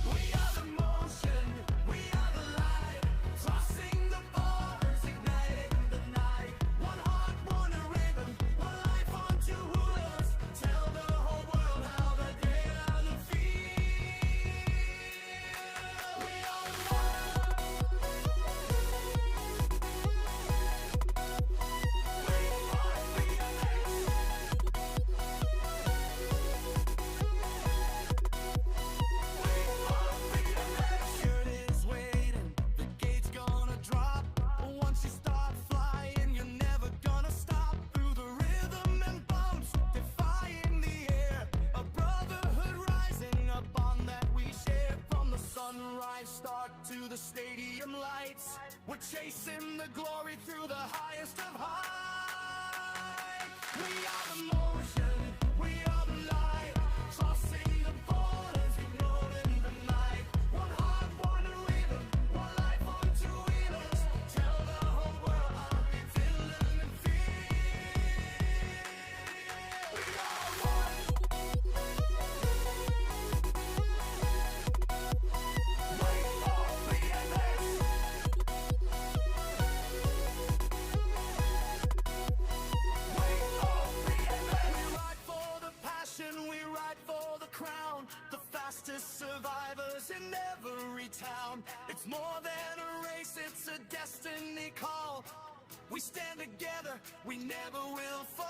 We are the motion, we are the light, crossing the borders, igniting the night. One heart, one rhythm, one life on two rulers. Tell the whole world how the day and the feel. We are the shirt is waiting, the gate's gonna drop. Once you start flying, you're never gonna stop. Through the rhythm and bumps, defying the air. A brotherhood rising up on that we share. From the sunrise start to the stadium lights, we're chasing the glory through the highest of high. We are the motion, we are the light, crossing the borders, ignoring the night. One heart, one rhythm, one life on two wheelers. Tell the whole world how we feeling and feel. We are one. Wait for BMX. Wait for BMX. We ride for the passion, we ride for the crown. The fastest survivors in every town. It's more than a race, it's a destiny call. We stand together, we never will fall.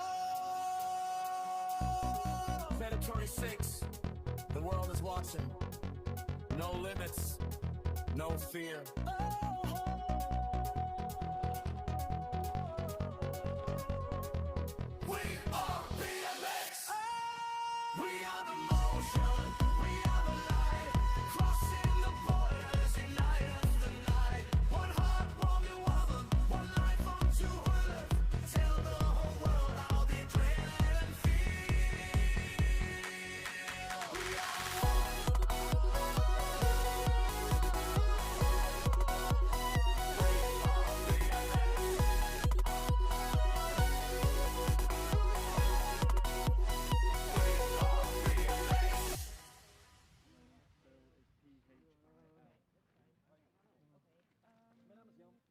Better 26, the world is watching. No limits, no fear. We are BMX. We are the motion. We are the light. Crossing the borders, igniting the night. One heart, one woman, one life on two wheelers. Tell the whole world how the adrenaline feel. We are one.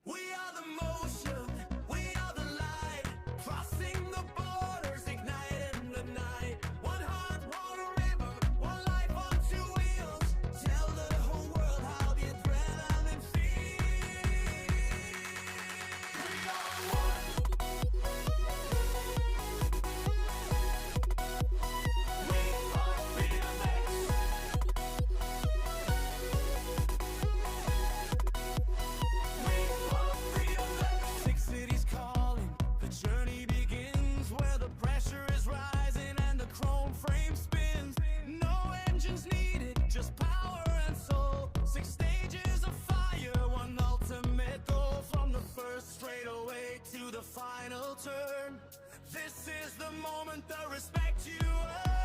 We are the motion, we are the light, crossing the borders, igniting the night. One heart, one river, one life on two wheels. Tell the whole world how the adrenaline feels. We are one. We are BMX. Six cities calling, the journey begins where the pressure is rising and the chrome frame spins. No engines needed, just power and soul. 6 stages of fire, one ultimate goal. From the first straightaway to the final turn, this is the moment, the respect you earn.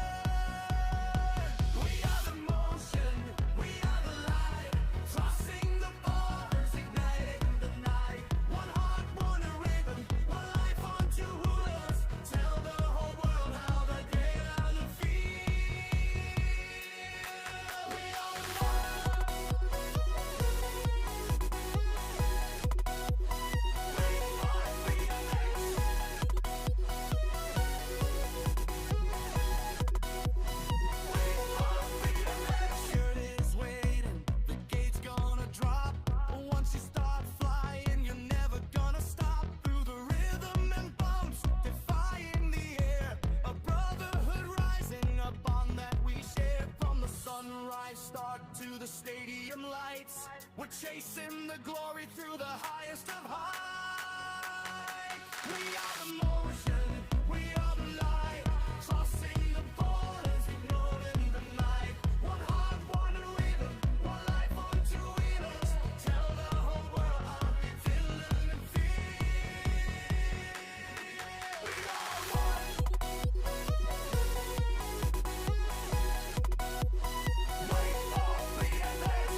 We are the motion, we are the light, crossing the borders, igniting the night. One heart, one rhythm, one life on two rulers. Tell the whole world how the day and the feel. We are one. We are BMX. Shirt is waiting, the gate's gonna drop. Once you start flying, you're never gonna stop. Through the rhythm and bumps, defying the air. A brotherhood rising up on that we share. From the sunrise start to the stadium lights, we're chasing the glory through the highest of high. We are the motion, we are the light, crossing the borders, ignoring the night. One heart, one rhythm, one life on two wheelers. Tell the whole world how we feeling and feel. We are one. Wait for BMX.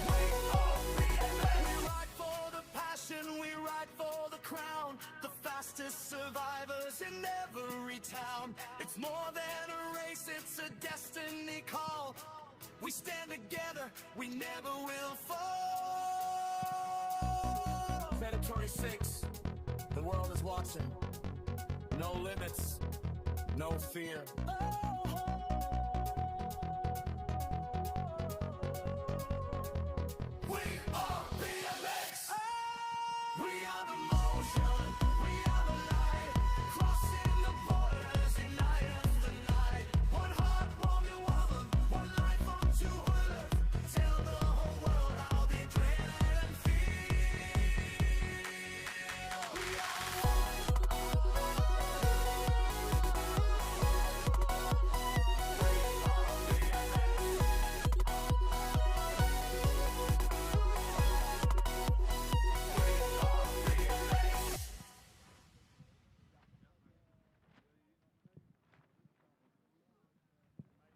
Wait for BMX. It's more than a race, it's a destiny call. We stand together, we never will fall. Predatory 6, the world is watching. No limits, no fear. We are BMX. We are the motion. We are the light. Crossing the borders, unite us tonight. One heart, one woman, one life on 2 wheelers. Tell the whole world how the adrenaline feels. We are one.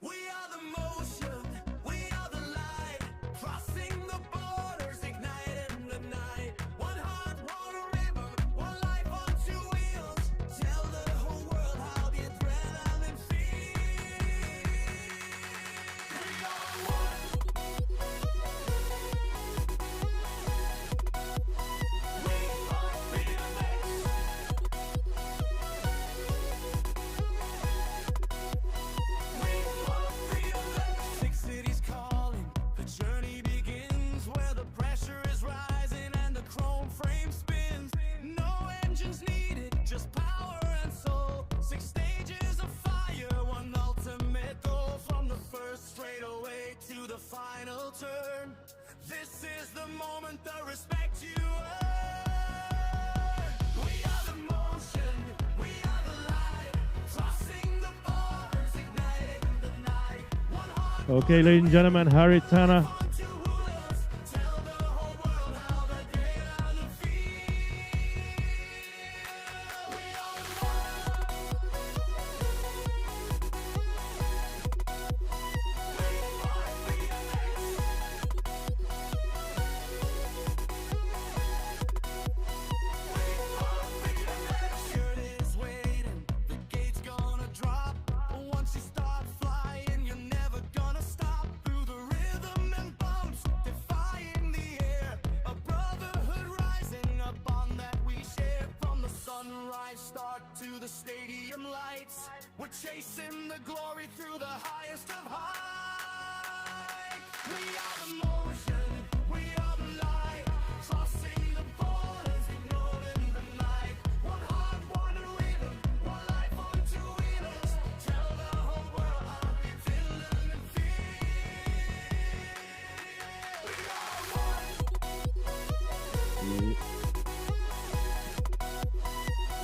We are the motion, we are the light, crossing the borders, igniting the night. One heart, one river, one life on 2 wheels. Tell the whole world how the adrenaline feels. We are one. We are BMX. 6 cities calling, the journey begins where the pressure is rising and the chrome frame spins. No engines needed, just power and soul. 6 stages of fire, one ultimate goal. From the first straightaway to the final turn. This is the moment, the respect you earn. We are the motion, we are the light, crossing the borders, igniting the night. One heart. Okay, ladies and gentlemen, Harry Tanner. Shirt is waiting, the gate's gonna drop. Once you start flying, you're never gonna stop. Through the rhythm and bumps, defying the air. A brotherhood rising up on that we share. From the sunrise start to the stadium lights, we're chasing the glory through the highest of heights. We are the motion, we are the light, crossing the borders, ignoring the night. One heart, one rhythm, one life on 2 wheelers. Tell the whole world how we feeling and feel. We are one.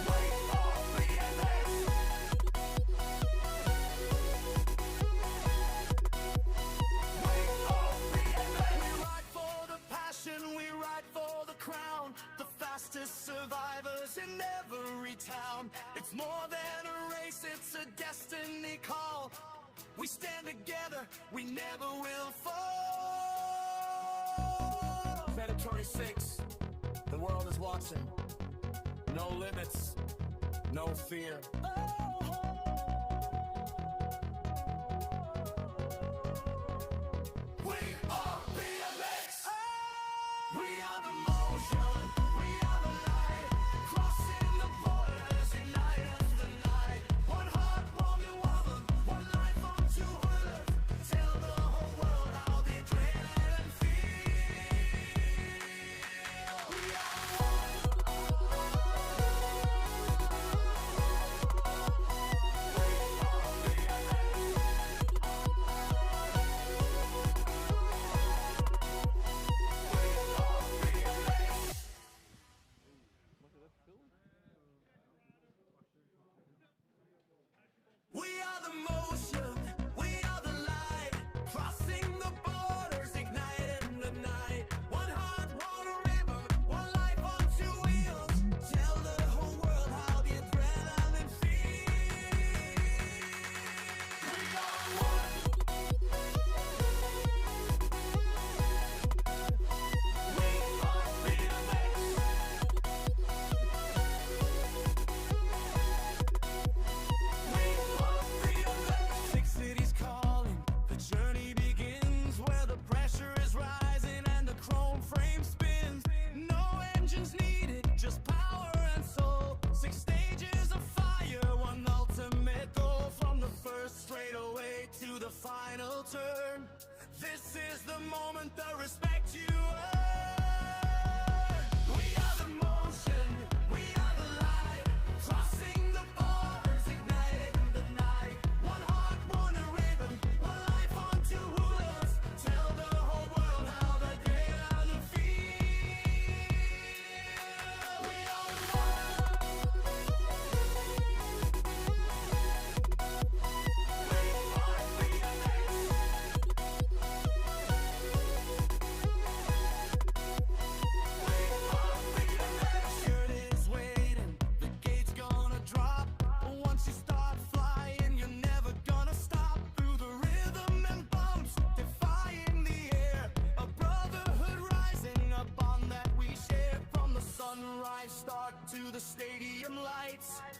We are BMX. We ride for the passion, we ride for the crown. The fastest survivors in every town. It's more than a race, it's a destiny call. We stand together, we never will fall. Predatory 6, the world is watching. No limits, no fear. We are BMX. We are the motion. We are the light. Crossing the borders, unite us tonight. One heart, one woman, one life on 2 wheelers. Tell the whole world how the adrenaline feels. We are one.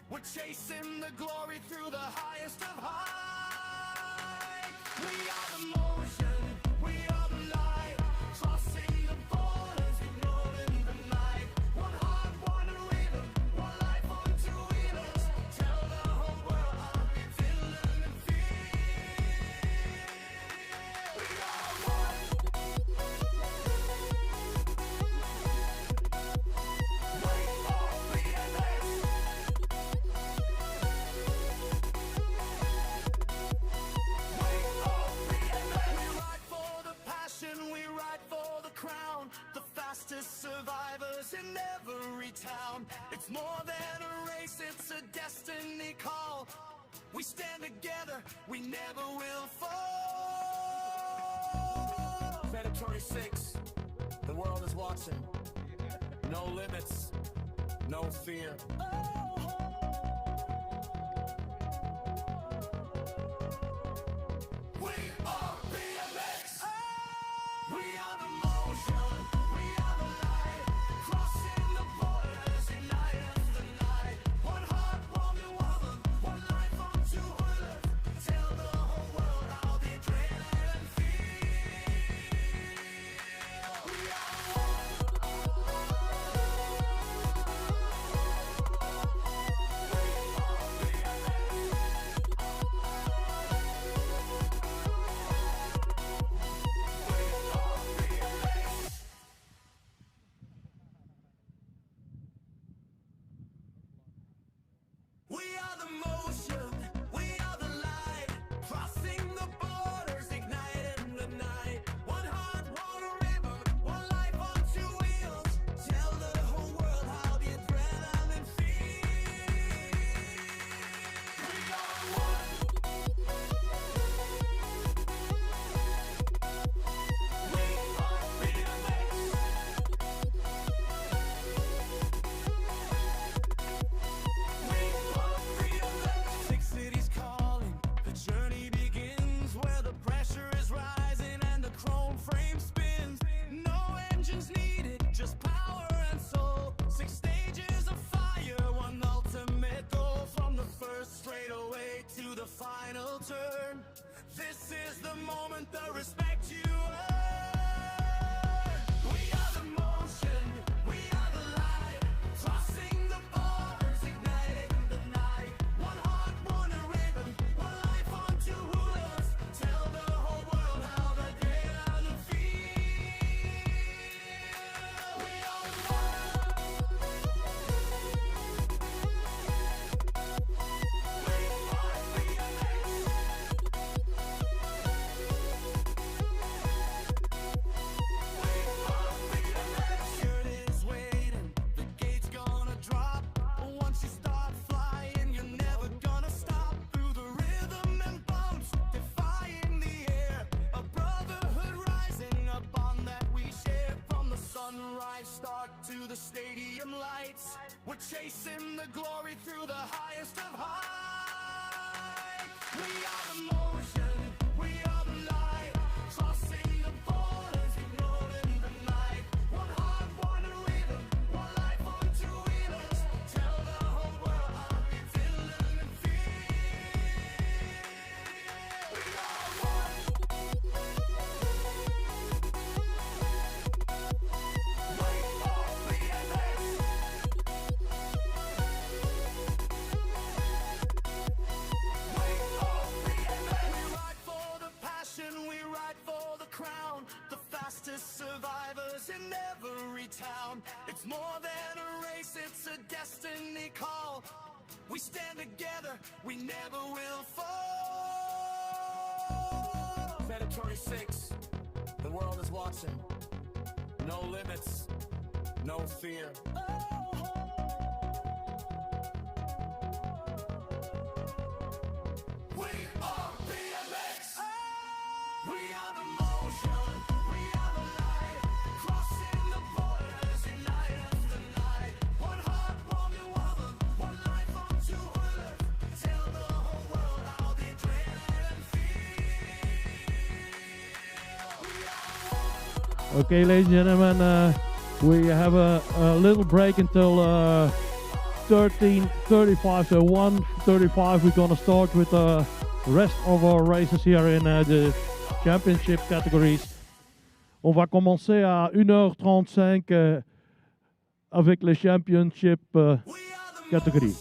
We're chasing the glory through the highest of high. We are the motion, we are the light, crossing the borders, ignoring the night. One heart, one rhythm, one life on two wheelers. Tell the whole world how we feel and feel. We are one. Wait for BMX. We ride for the crown, the fastest survivors in every town. It's more than a race, it's a destiny call. We stand together, we never will fall. Predatory 6, the world is watching. No limits, no fear. We are BMX. We are the motion, we are the light, crossing the borders, igniting the night. One heart, one woman, one life on two wheelers. Tell the whole world how the adrenaline feels. We are one. We are We are the motion, we are the light, crossing the borders, igniting the night. One heart, one river, one life on two wheels. Tell the whole world how the adrenaline feels. We are one. We are BMX. Six cities calling, the journey begins where the pressure is rising and the chrome frame spins. No engines needed, just power and soul. 6 stages of fire, one ultimate goal. From the first straightaway to the final turn. This is the moment, the respect you earn. We are the motion, we are the light, crossing the borders, igniting the night. One heart, one rhythm, one life on two wheelers. Tell the whole world how the adrenaline feels. We are one. We are BMX. Shirt is waiting, the gate's gonna drop. Once you start flying, you're never gonna stop. Through the rhythm and bumps, defying the air. A brotherhood rising, a bond that we share. From the sunrise start to the stadium lights, we're chasing the glory through the highest of high. We are the motion, we are the light, crossing the borders, ignoring the night. One heart, one rhythm, one life on two wheelers. Tell the whole world how we feel and feel. We are one. Wait for BMX. Wait for BMX. We ride for the passion, we ride for the crown, the fastest survivors in every town. It's more than a race, it's a destiny call. We stand together, we never will fall. Predatory 6, the world is watching. No limits, no fear. We are BMX. We are the motion, we are the light, crossing the borders, igniting the night. One heart, one woman, one life on two wheelers. Tell the whole world how the adrenaline feels. Okay, ladies and gentlemen, we have a little break until 13:35. So 1:35 we're gonna start with the rest of our races here in the championship categories. On va commencer à 1h35 avec les championship categorie.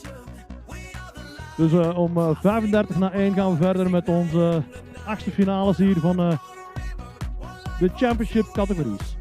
Dus om 1:35 gaan we verder met onze 8e finales hier van de championship categories.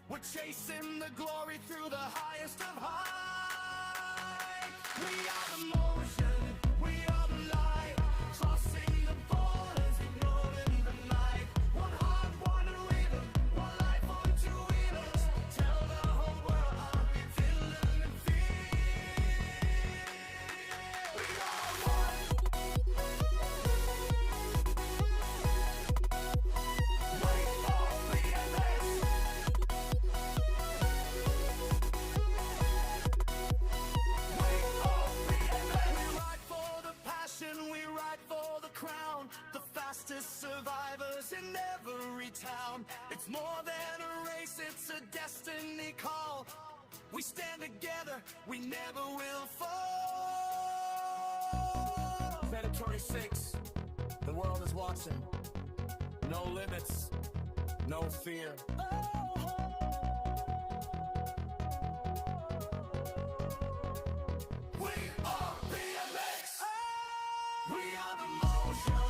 We're chasing the glory through the highest of high. We are the motion, we are the light, crossing the borders, ignoring the night. One heart, one rhythm, one life on two wheelers. Tell the whole world how we feeling and feel. We are one. Wait for BMX. Survivors in every town. It's more than a race, it's a destiny call. We stand together, we never will fall. Predatory 6, the world is watching. No limits, no fear. We are BMX. We are the motion.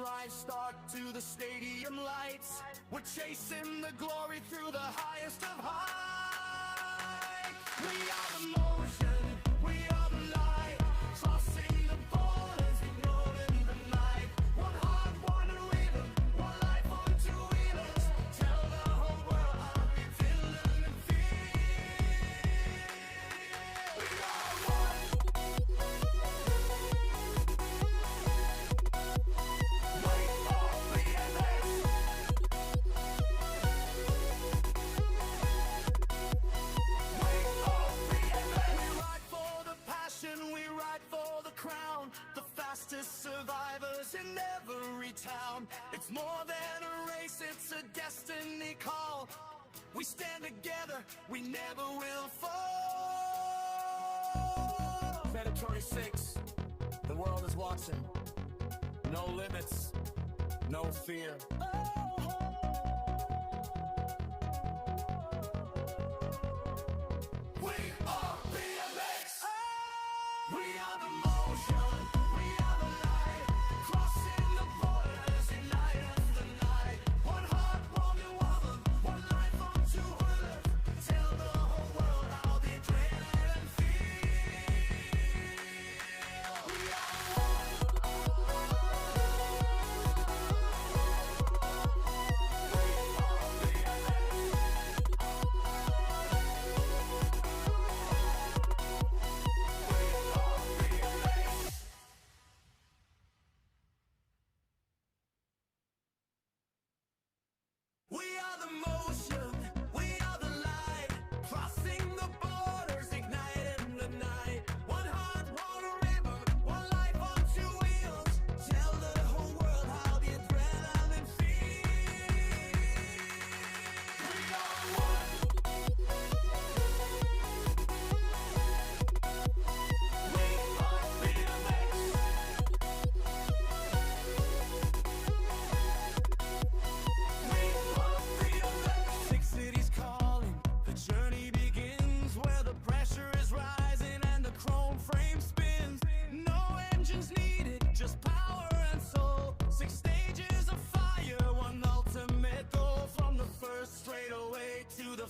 sunrise start to the stadium lights. We're chasing the glory through the highest of high. We are the motion, we are the light, crossing the borders, ignoring the night. One heart, one rhythm, one life on two wheelers. Tell the whole world how we feeling and feel. We are one. Survivors in every town. It's more than a race, it's a destiny call. We stand together, we never will fall. Predatory 6, the world is watching. No limits, no fear. We are BMX. We are the motion.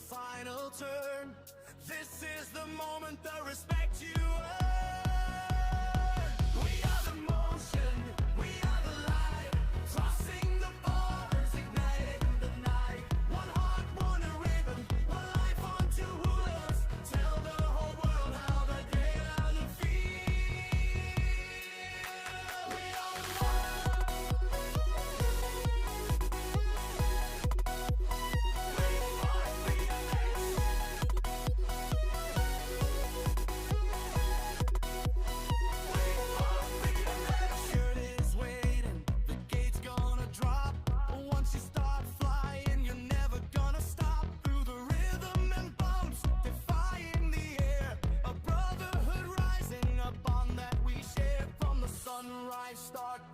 Final turn. This is the moment, the respect you earn. We are the motion, we are the light, crossing the borders, igniting the night. One heart, one rhythm, one life on two wheelers. Tell the whole world how they get out and feel. We are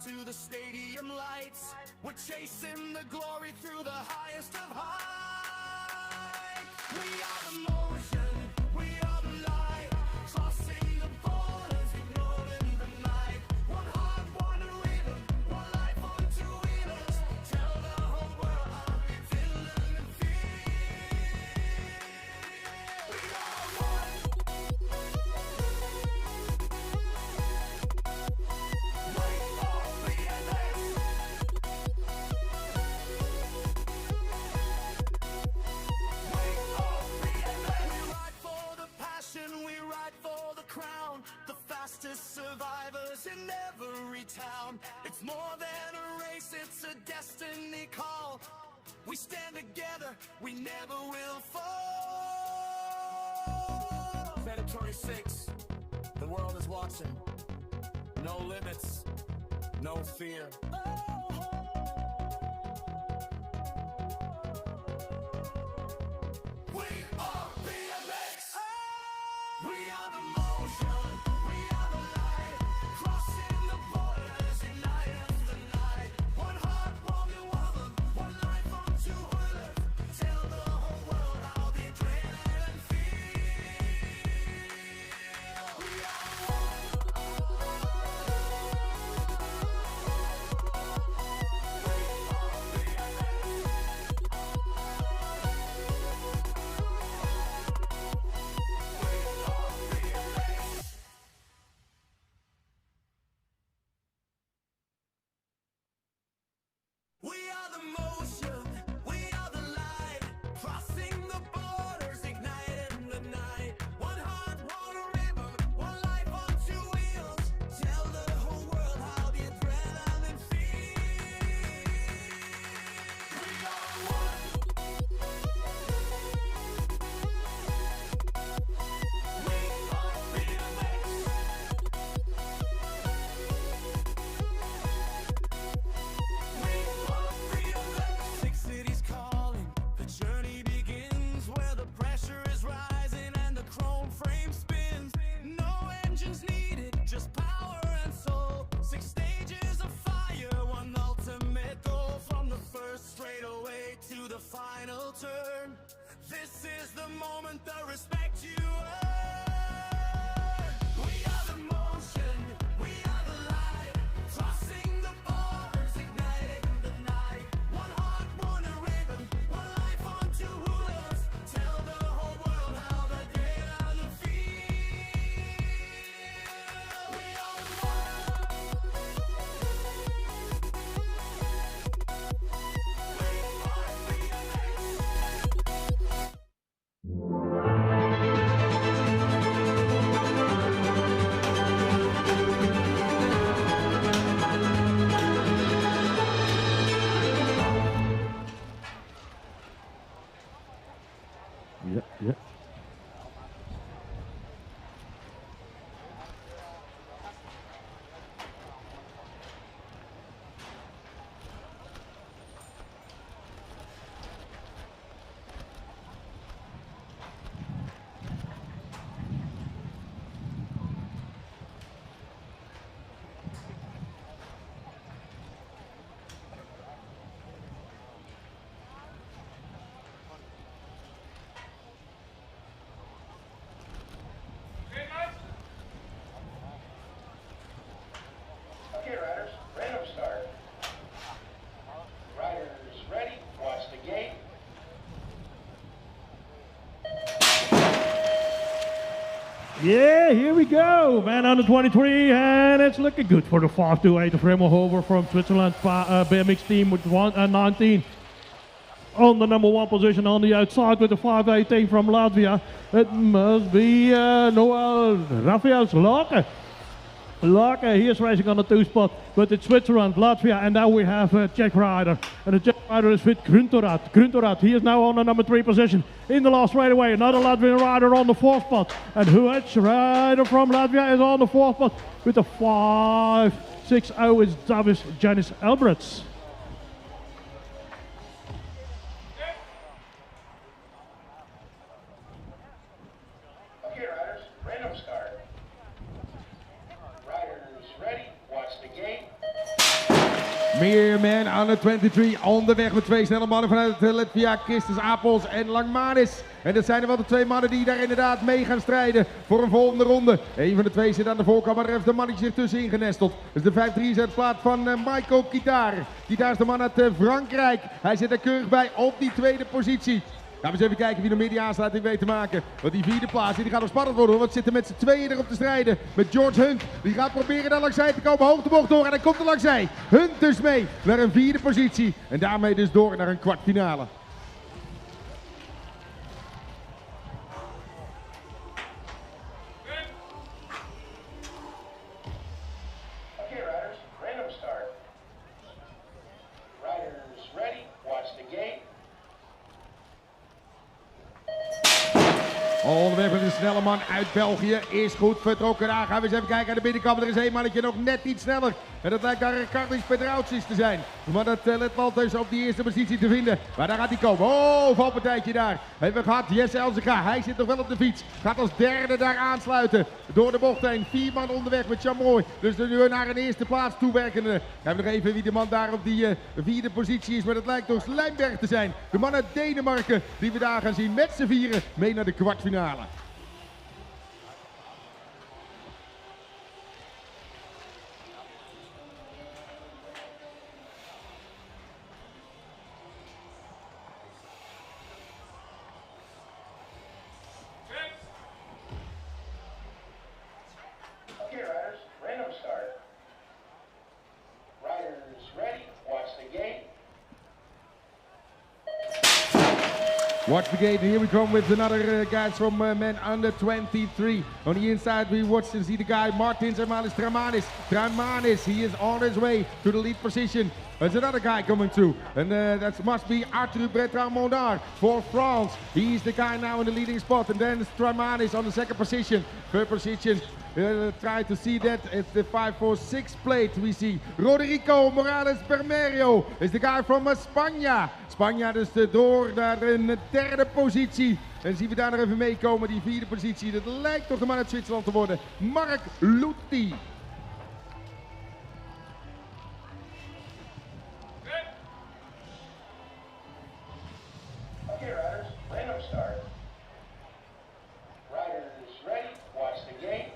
to the stadium lights. We're chasing the glory through the highest of high. We are the motion, we are the light, crossing the borders, ignoring the night. One heart, one rhythm, one life on two wheelers. Tell the whole world how we feeling and feel. We are one. Survivors in every town. It's more than a race, it's a destiny call. We stand together, we never will fall. Predatory 6, the world is watching. No limits, no fear. We are BMX. We are the motion. Yeah, here we go. Man under 23, and it's looking good for the 528 of Remmelhover from Switzerland BMX team with 19. On the number 1 position on the outside with the 518 from Latvia. It must be Noel Rafaels Lake. Lake, he is racing on the 2 spot, but it's Switzerland, Latvia, and now we have a Czech rider. And the Czech rider is with Gruntorat. Gruntorat, he is now on the number 3 position. In the last straightaway, another Latvian rider on the 4th spot. And which rider from Latvia is on the 4th spot with the 560 is Davis Janis Elbrets. Okay, riders, random start. Riders ready, watch the gate. Meer man under 23 onderweg met 2 snelle mannen vanuit Latvia, Christus Apels en Langmanis. En dat zijn er wel de 2 mannen die daar inderdaad mee gaan strijden voor een volgende ronde. Een van de 2 zit aan de voorkant, maar er heeft de mannetje zich tussenin genesteld. Dus de 5-3 is uit plaats van Michael Kitar. Kitar is de man uit Frankrijk. Hij zit er keurig bij op die 2e positie. Gaan we eens even kijken wie nog meer die aansluiting weet te maken. Want die 4e plaats die gaat nog spannend worden. Want zitten met z'n tweeën erop te strijden. Met George Hunt. Die gaat proberen daar langzij te komen. Hoog de bocht door en hij komt er langzij. Hunt dus mee naar een 4e positie. En daarmee dus door naar een kwartfinale. Okay, riders, random start. Riders ready, watch the gate. Onderweg met een snelle man uit België is goed vertrokken. Daar gaan we eens even kijken aan de binnenkant. Er is een mannetje nog net iets sneller. En dat lijkt daar Ricardis Pedrautis te zijn. Maar dat Letland dus op die eerste positie te vinden. Maar daar gaat hij komen. Oh, valpartijtje daar. Hebben we gehad. Jesse Elzega. Hij zit nog wel op de fiets. Gaat als derde daar aansluiten. Door de bocht heen. 4 man onderweg met Chamoy. Dus nu naar een eerste plaats toewerkende. Gaan we nog even wie de man daar op die 4e positie is. Maar dat lijkt toch Slijnberg te zijn. De man uit Denemarken die we daar gaan zien met z'n vieren mee naar de kwartfinale. Okay, riders, random start. Riders ready, watch the gate. Watch the gate, and here we come with another guys from men under 23. On the inside we watch and see the guy Martin Tramanis. Tramanis, he is on his way to the lead position. There's another guy coming through, and that must be Arthur Bertrand Mondard for France. He's the guy now in the leading spot, and then Tramanis on the 2nd position. 3rd position, try to see that, it's the 546 plate we see. Rodrigo Morales Bermerio is the guy from Spanje. Spanje dus door naar een 3e positie. En zien we daar nog even meekomen, die 4e positie. Dat lijkt toch de man uit Zwitserland te worden. Mark Lutti. Okay, riders, random start. Riders ready, watch the gate.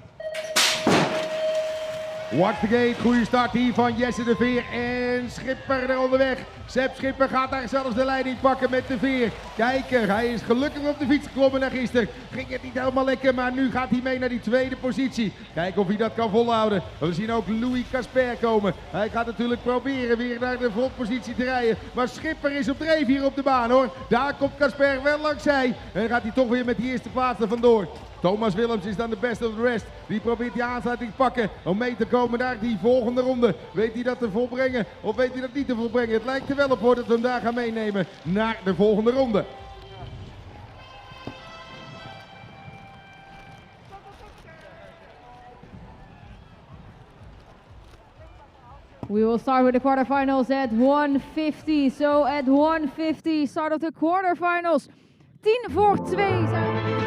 Watch the gate, goede start hier van Jesse de Veer en Schipper er onderweg. Sepp Schipper gaat daar zelfs de leiding pakken met de Veer. Kijker, hij is gelukkig op de fiets geklommen naar gisteren. Ging het niet helemaal lekker, maar nu gaat hij mee naar die 2e positie. Kijken of hij dat kan volhouden. We zien ook Louis Casper komen. Hij gaat natuurlijk proberen weer naar de frontpositie te rijden. Maar Schipper is op dreef hier op de baan hoor. Daar komt Casper wel langzij. En gaat hij toch weer met die eerste plaats er vandoor. Thomas Willems is dan de best of the rest. Die probeert die aansluiting te pakken om mee te komen naar die volgende ronde. Weet hij dat te volbrengen of weet hij dat niet te volbrengen? Het lijkt er wel op hoor dat we hem daar gaan meenemen naar de volgende ronde. We will start with the quarterfinals at 150. So at 150, start of the quarterfinals. 10 voor 2 zijn.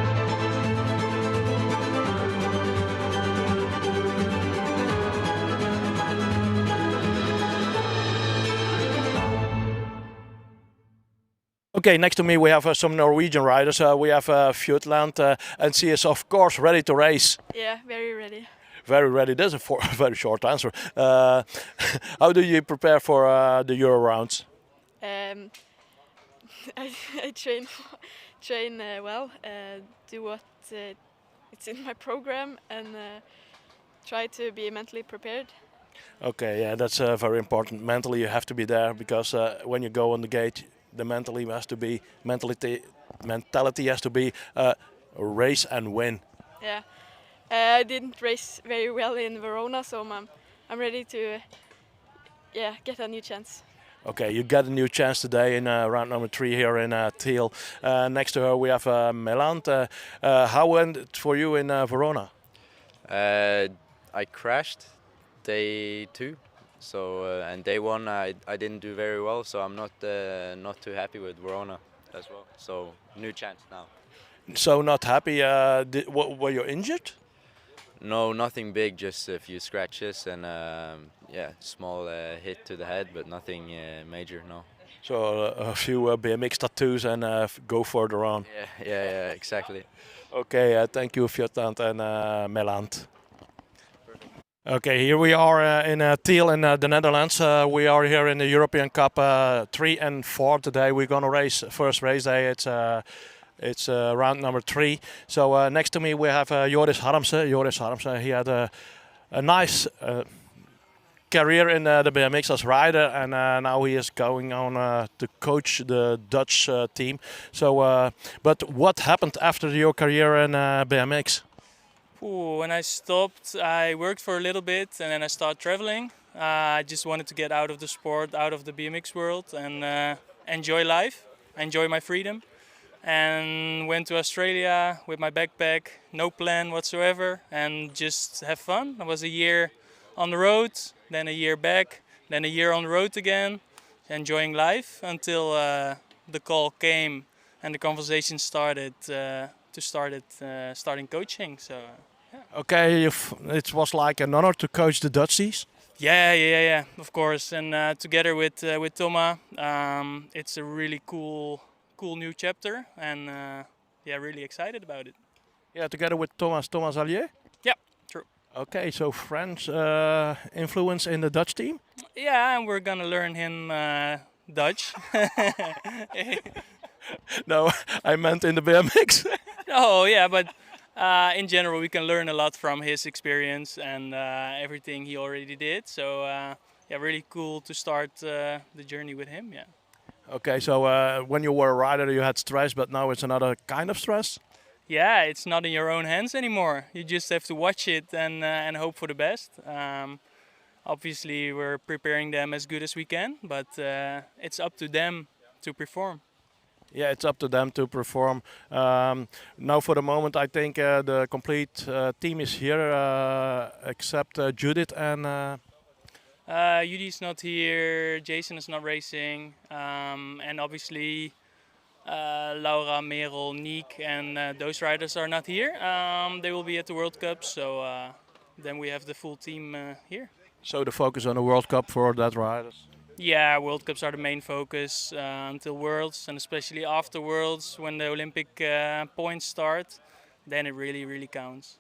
Okay, next to me we have some Norwegian riders. We have Fjordland, and she is of course ready to race. Yeah, very ready. Very ready. That's a very short answer. How do you prepare for the Euro rounds? I train well. Do what it's in my program, and try to be mentally prepared. Okay, yeah, that's very important. Mentally, you have to be there because when you go on the gate, the mentality has to be race and win. Yeah, I didn't race very well in Verona, so I'm ready to get a new chance. Okay, you got a new chance today in round number 3 here in Tiel. Next to her we have Melant. How went it for you in Verona? I crashed day 2, so and day 1 I didn't do very well, so I'm not too happy with Verona as well. So new chance now. So not happy. Were you injured? No, nothing big, just a few scratches and small hit to the head, but nothing major. No. So a few BMX tattoos and go further on. Yeah, exactly. Okay, thank you, Fjotant and Melant. Okay, here we are in Tiel in the Netherlands. We are here in the European Cup 3 and 4 today. We're gonna race first race day. It's round number 3. So next to me we have Joris Harmsen. Joris Harmsen, he had a nice career in the BMX as rider, and now he is going on to coach the Dutch team. So, but what happened after your career in BMX? When I stopped, I worked for a little bit and then I started traveling. I just wanted to get out of the sport, out of the BMX world, and enjoy life, enjoy my freedom. And went to Australia with my backpack, no plan whatsoever, and just have fun. I was a year on the road, then a year back, then a year on the road again, enjoying life until the call came and the conversation started starting coaching. So. Yeah. Okay, it was like an honor to coach the Dutchies. Yeah, of course. And together with Thomas, it's a really cool new chapter, and really excited about it. Yeah, together with Thomas Allier. Yeah, true. Okay, so French influence in the Dutch team. Yeah, and we're gonna learn him Dutch. No, I meant in the BMX. Oh yeah, but in general we can learn a lot from his experience and everything he already did. So really cool to start the journey with him. Yeah. Okay, so when you were a rider you had stress, but now it's another kind of stress? Yeah, it's not in your own hands anymore. You just have to watch it and hope for the best. Obviously we're preparing them as good as we can, but it's up to them to perform. Yeah, it's up to them to perform. Now for the moment I think the complete team is here except Judith and... Judy's not here, Jason is not racing, and obviously Laura, Merel, Niek and those riders are not here. They will be at the World Cup, so then we have the full team here. So the focus on the World Cup for that riders? Yeah, World Cups are the main focus until Worlds, and especially after Worlds when the Olympic points start, then it really counts.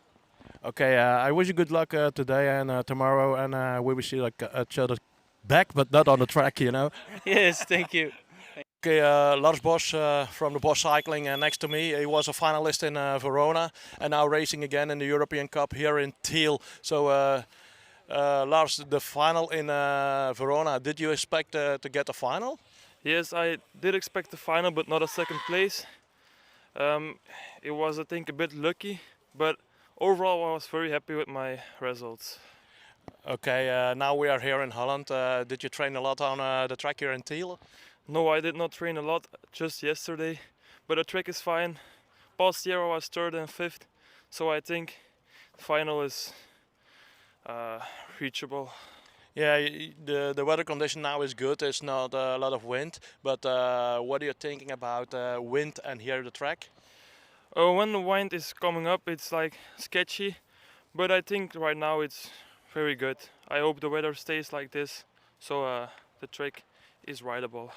Okay, I wish you good luck today and tomorrow, and we will see each other back, but not on the track, you know. Yes, thank you. Okay, Lars Bosch from the Bosch Cycling next to me. He was a finalist in Verona and now racing again in the European Cup here in Tiel. So, Lars, the final in Verona, did you expect to get a final? Yes, I did expect the final, but not a second place. It was, I think, a bit lucky, but overall I was very happy with my results. Okay, now we are here in Holland. Did you train a lot on the track here in Tiel? No, I did not train a lot, just yesterday, but the track is fine. Past year I was 3rd and 5th, so I think the final is reachable. Yeah, the weather condition now is good. It's not a lot of wind, but what are you thinking about wind and here the track? When the wind is coming up, it's like sketchy, but I think right now it's very good. I hope the weather stays like this, so the track is rideable.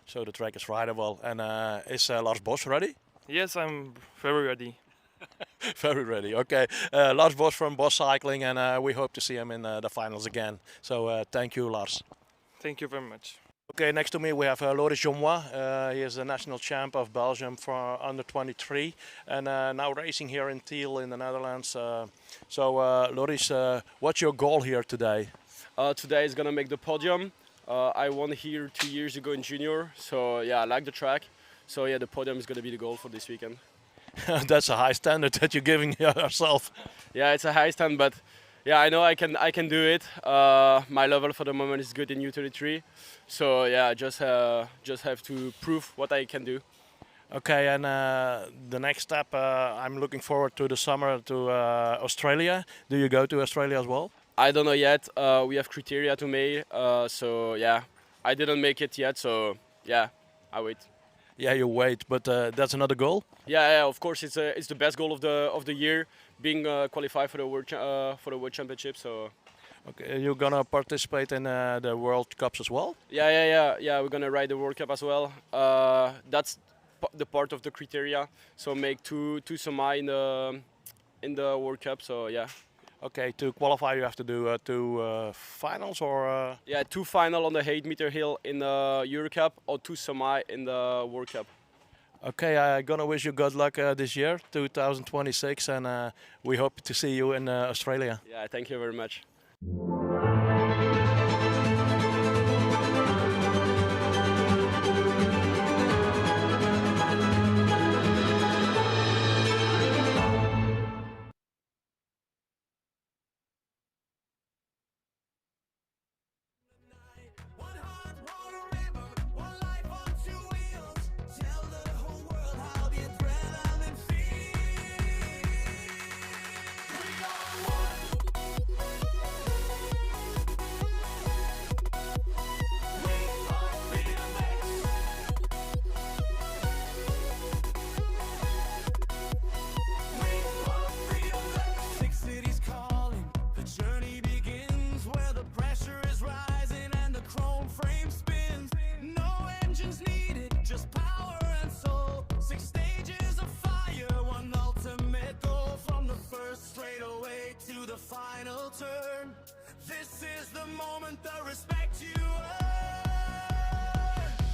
So the track is rideable, and is Lars Bosch ready? Yes, I'm very ready. Very ready. Okay, Lars Bosch from Bosch Cycling, and we hope to see him in the finals again. So thank you, Lars. Thank you very much. Okay, next to me we have Loris Jomois. He is the national champ of Belgium for under 23 and now racing here in Tiel in the Netherlands. Loris, what's your goal here today? Today is gonna make the podium. I won here 2 years ago in junior, so yeah, I like the track. So yeah, the podium is gonna be the goal for this weekend. That's a high standard that you're giving yourself. Yeah, it's a high stand, but yeah, I know I can do it. My level for the moment is good in U33, so yeah, I just have to prove what I can do. Okay, and the next step, I'm looking forward to the summer to Australia. Do you go to Australia as well? I don't know yet. We have criteria to make, so yeah, I didn't make it yet, so yeah, I wait. Yeah, you wait, but that's another goal. Yeah, of course, it's the best goal of the year, being qualified for the world championship. So. Okay, you're gonna participate in the World Cups as well? Yeah. We're gonna ride the World Cup as well. That's the part of the criteria. So make two semi in the World Cup. So yeah. Okay, to qualify you have to do two finals or? Yeah, 2 final on the 8-meter hill in the Euro Cup or 2 semi in the World Cup. Okay, I'm gonna wish you good luck this year, 2026, and we hope to see you in Australia. Yeah, thank you very much. Final turn. This is the moment, the respect you earn.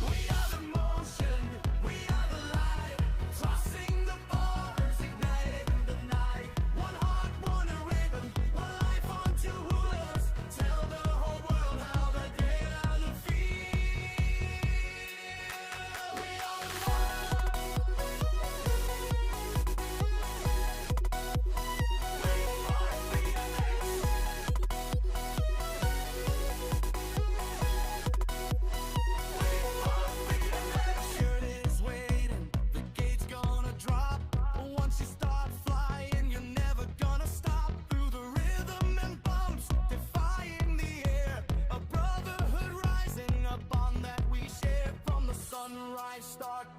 We are the motion, we are the light, tossing the bars, igniting the night. One heart, one rhythm, one life on 2 wheelers. Tell the whole world how the day and the feel. We are the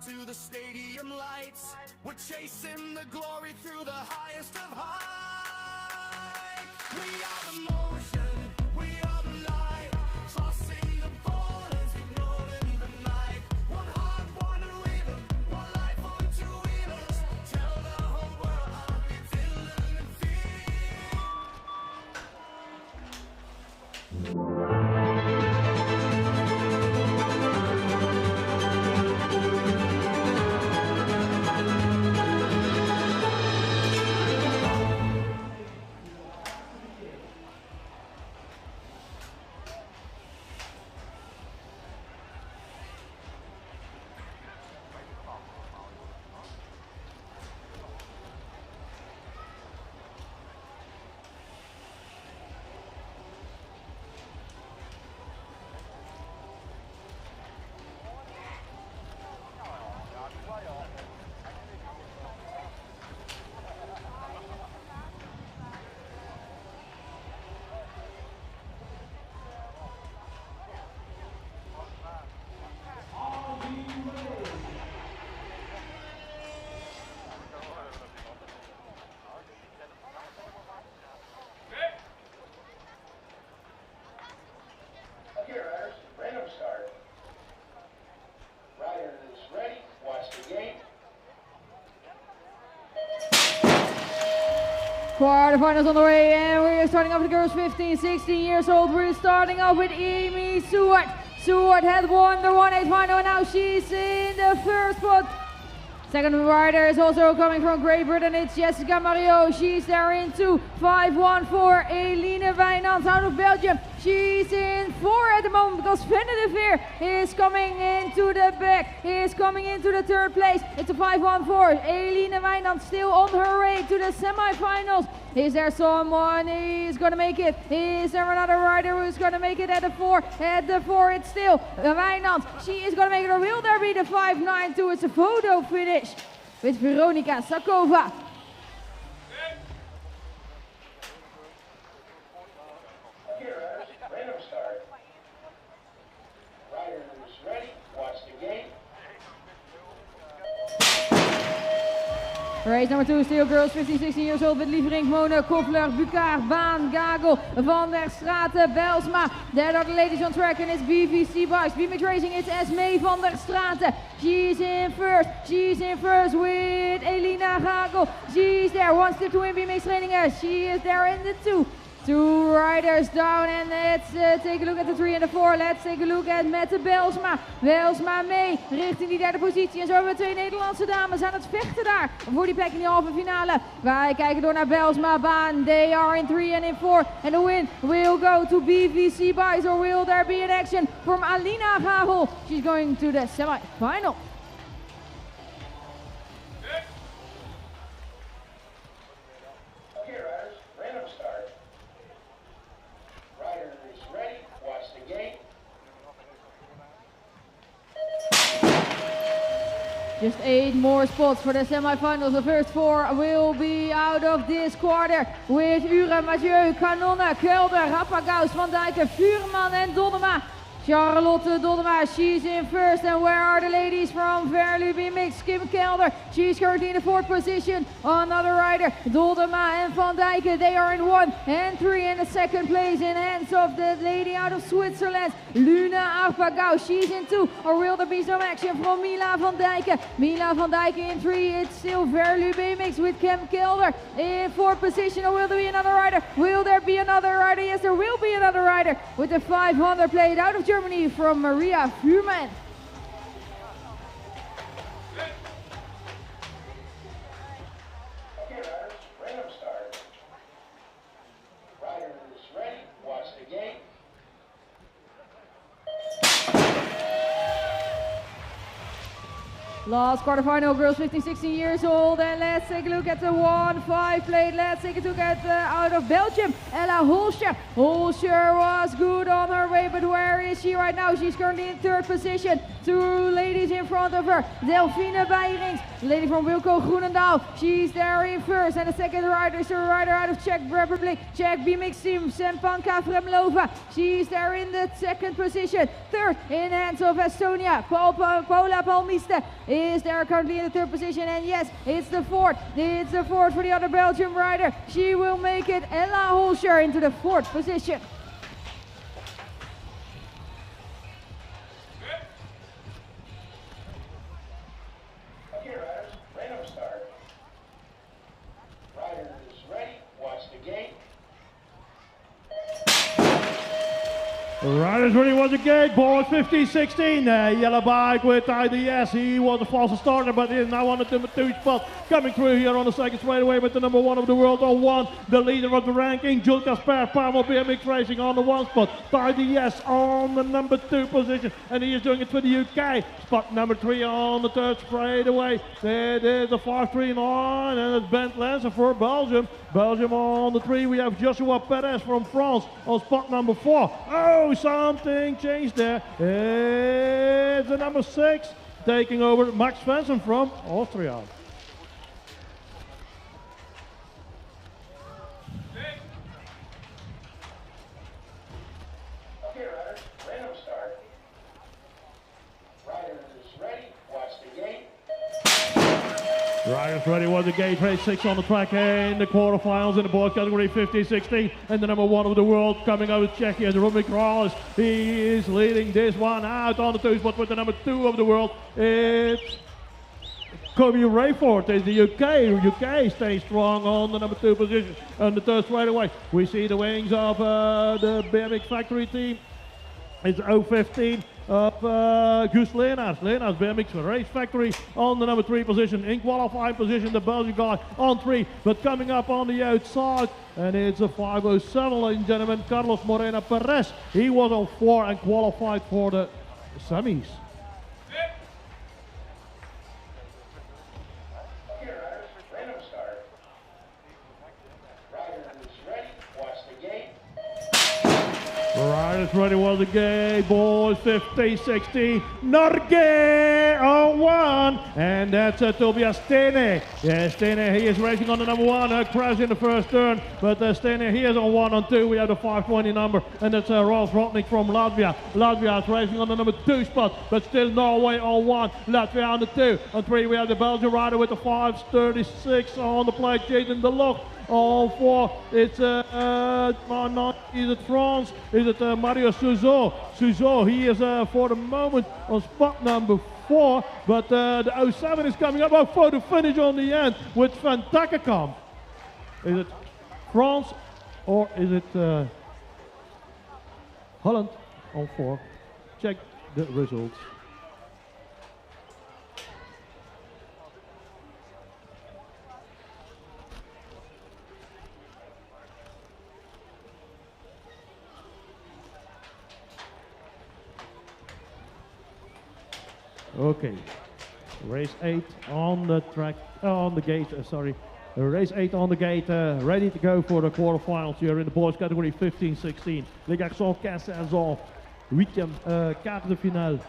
to the stadium lights. We're chasing the glory through the highest of high. We are the motion, we are the light, tossing the borders, ignoring the night. One heart, one rhythm, one life on 2 wheelers. Tell the whole world how we feeling and feel. Quarterfinals on the way, and we're starting off with the girls 15, 16 years old. We're starting off with Amy Stewart. Stewart had won the 1-8 final and now she's in the first spot. Second rider is also coming from Great Britain. It's Jessica Mario. She's there in 2-5-1-4. Eline Wijnands out of Belgium. She's in 4 at the moment because Venne de Veer is coming into the back. He is coming into the third place. It's a 5-1-4. Eline Wijnands still on her way to the semifinals. Is there someone who's going to make it? Is there another rider who's going to make it at the 4? At the 4 it's still Wijnands. She is going to make it, or will there be the 5-9-2? It's a photo finish with Veronika Sakova. Here, random start. Riders ready, watch the gate. Race number 2, still girls 15-16 years old with Lieverink, Mone, Koffler, Bukaar, Baan, Gagel, Van der Straten, Belsma. There are the ladies on track and it's BVC Bikes. BMX Racing, it's Esmee van der Straten. She's in first with Elina Gagel. She's there, one step to win BMX training. She is there in the 2. 2 riders down and let's take a look at the 3 and the 4. Let's take a look at Mette Belsma. Belsma mee richting die derde positie. En zo hebben we 2 Nederlandse dames aan het vechten daar voor die plek in die halve finale. Wij kijken door naar Belsma, Baan. They are in 3 and in 4. And the win will go to BVC Bikes, or will there be an action from Alina Gagel? She's going to the semi-final. Here, riders, random start. Riders ready, watch the gate. Just 8 more spots for the semi-finals. The first 4 will be out of this quarter with Ure, Mathieu, Canonne, Kelder, Rappagaus, Van Dijken, Vuurman and Donnema. Charlotte Donnema, she's in first. And where are the ladies from Verlu BMX? Kim Kelder, she's currently in the 4th position. Another rider, Donnema and Van Dijken, they are in 1 and 3. And the 2nd place in hands of the lady out of Switzerland, Luna Arpagau. She's in 2, or will there be some action from Mila Van Dijken? Mila Van Dijken in 3, it's still Verlu BMX with Kim Kelder in 4th position. Or will there be another rider? Will there be another rider? Yes, there will be another rider with the 500 plate out of Germany from Maria Vuurman. Okay, riders, random start. Riders ready, watch the gate. Last quarterfinal, girls 15-16 years old, and let's take a look at the 1-5 plate. Let's take a look at out of Belgium, Ella Holscher. Holscher was good on her way, but where is she right now? She's currently in 3rd position. 2 ladies in front of her, Delphine Beirings, lady from Wilco Groenendaal. She's there in 1st, and the 2nd rider is a rider out of Czech Republic, Czech BMX team, Sempanka Fremlova. She's there in the 2nd position. 3rd in hands of Estonia, Paula Palmiste is there currently in the 3rd position, and yes, it's the 4th. It's the 4th for the other Belgian rider. She will make it, Ella Holscher, into the 4th position. Okay, riders, random start. Riders ready, watch the gate. Riders ready was the gate, boys 15-16. Yellow bike with IDS. He was the fastest starter, but he is now on the number 2 spot. Coming through here on the 2nd straightaway with the number 1 of the world on 1. The leader of the ranking, Jules Casper, Pavel BMX Racing on the 1 spot. IDS on the number 2 position. And he is doing it for the UK. Spot number 3 on the 3rd straightaway. It is the 5-3-9, and it's Bent Lancer for Belgium. Belgium on the 3. We have Joshua Perez from France on spot number 4. Oh, something changed there. It's the number 6 taking over, Max Svensson from Austria. Okay, riders, random start. Riders ready, watch the gate. Riders ready was the gate, race 6 on the track in the quarterfinals in the boys category 15-16, and the number 1 of the world coming out of Czechia, Romy Krallis. He is leading this one out on the 2 spot with the number 2 of the world. It's Kobe Rayford is the UK. UK stays strong on the number 2 position. On the 3rd straightaway, we see the wings of the BMX factory team. It's 015. of Guus Leenaars. Leenaars BMX Race Factory on the number 3 position. In qualifying position, the Belgian guy on 3, but coming up on the outside, and it's a 5:07, ladies and gentlemen, Carlos Morena Perez. He was on 4 and qualified for the semis. Riders ready was the gate, boys, 50-60, Norge on 1, and that's Tobias Stene. Yeah, Stene, he is racing on the number 1, a crash in the first turn, but Stene, he is on 1. On 2, we have the 520 number, and that's Rolf Rotnik from Latvia. Latvia is racing on the number 2 spot, but still Norway on 1, Latvia on the 2. On 3, we have the Belgian rider with the 5:36 on the plate, Jaden Deloc. On 4, it's is it France? Is it Mario Suzo? Suzo, he is for the moment on spot number 4, but the 07 is coming up. Oh, for the finish on the end with Van Takkenkamp. Is it France or is it Holland on 4? Check the results. Okay, race 8 on the track, on the gate, sorry. Race 8 on the gate, ready to go for the quarterfinals here in the boys category 15-16. Les garçons 15-16 ans, 8e quart de finale.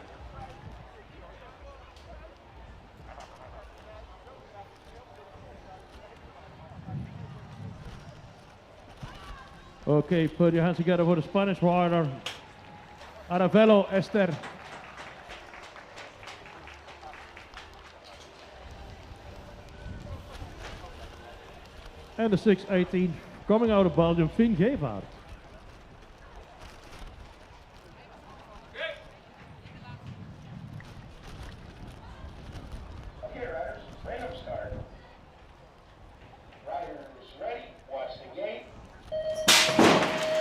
Okay, put your hands together for the Spanish rider, Aravelo Esther. And the 6:18 coming out of Belgium, Finn Gevaert. Okay, riders, random start. Riders ready, watch the gate.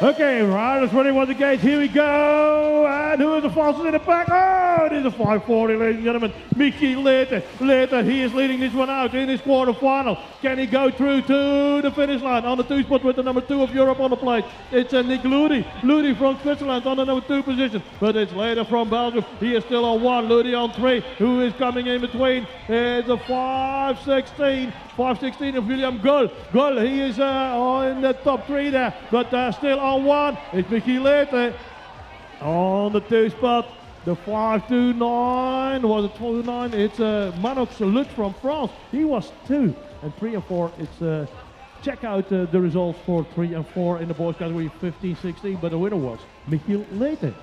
Okay, riders ready for the gate, here we go, and who is the fastest in the pack? Oh, it is a 5:40, ladies and gentlemen, Michi Leete, he is leading this one out in his quarterfinal. Can he go through to the finish line on the 2 spot with the number 2 of Europe on the plate? It's Nick Ludi from Switzerland on the number 2 position, but it's later from Belgium, he is still on 1, Ludi on 3, who is coming in between? It's a 5:16 of William Gull. Gull, he is in the top 3 there, but still on 1, it's Michi Leete. On the 2 spot, the 5:29, was it 2:09? It's Manox Lutz from France. He was 2. And 3 and 4, it's check out the results for 3 and 4 in the boys category 15-16, but the winner was Michiel Leete.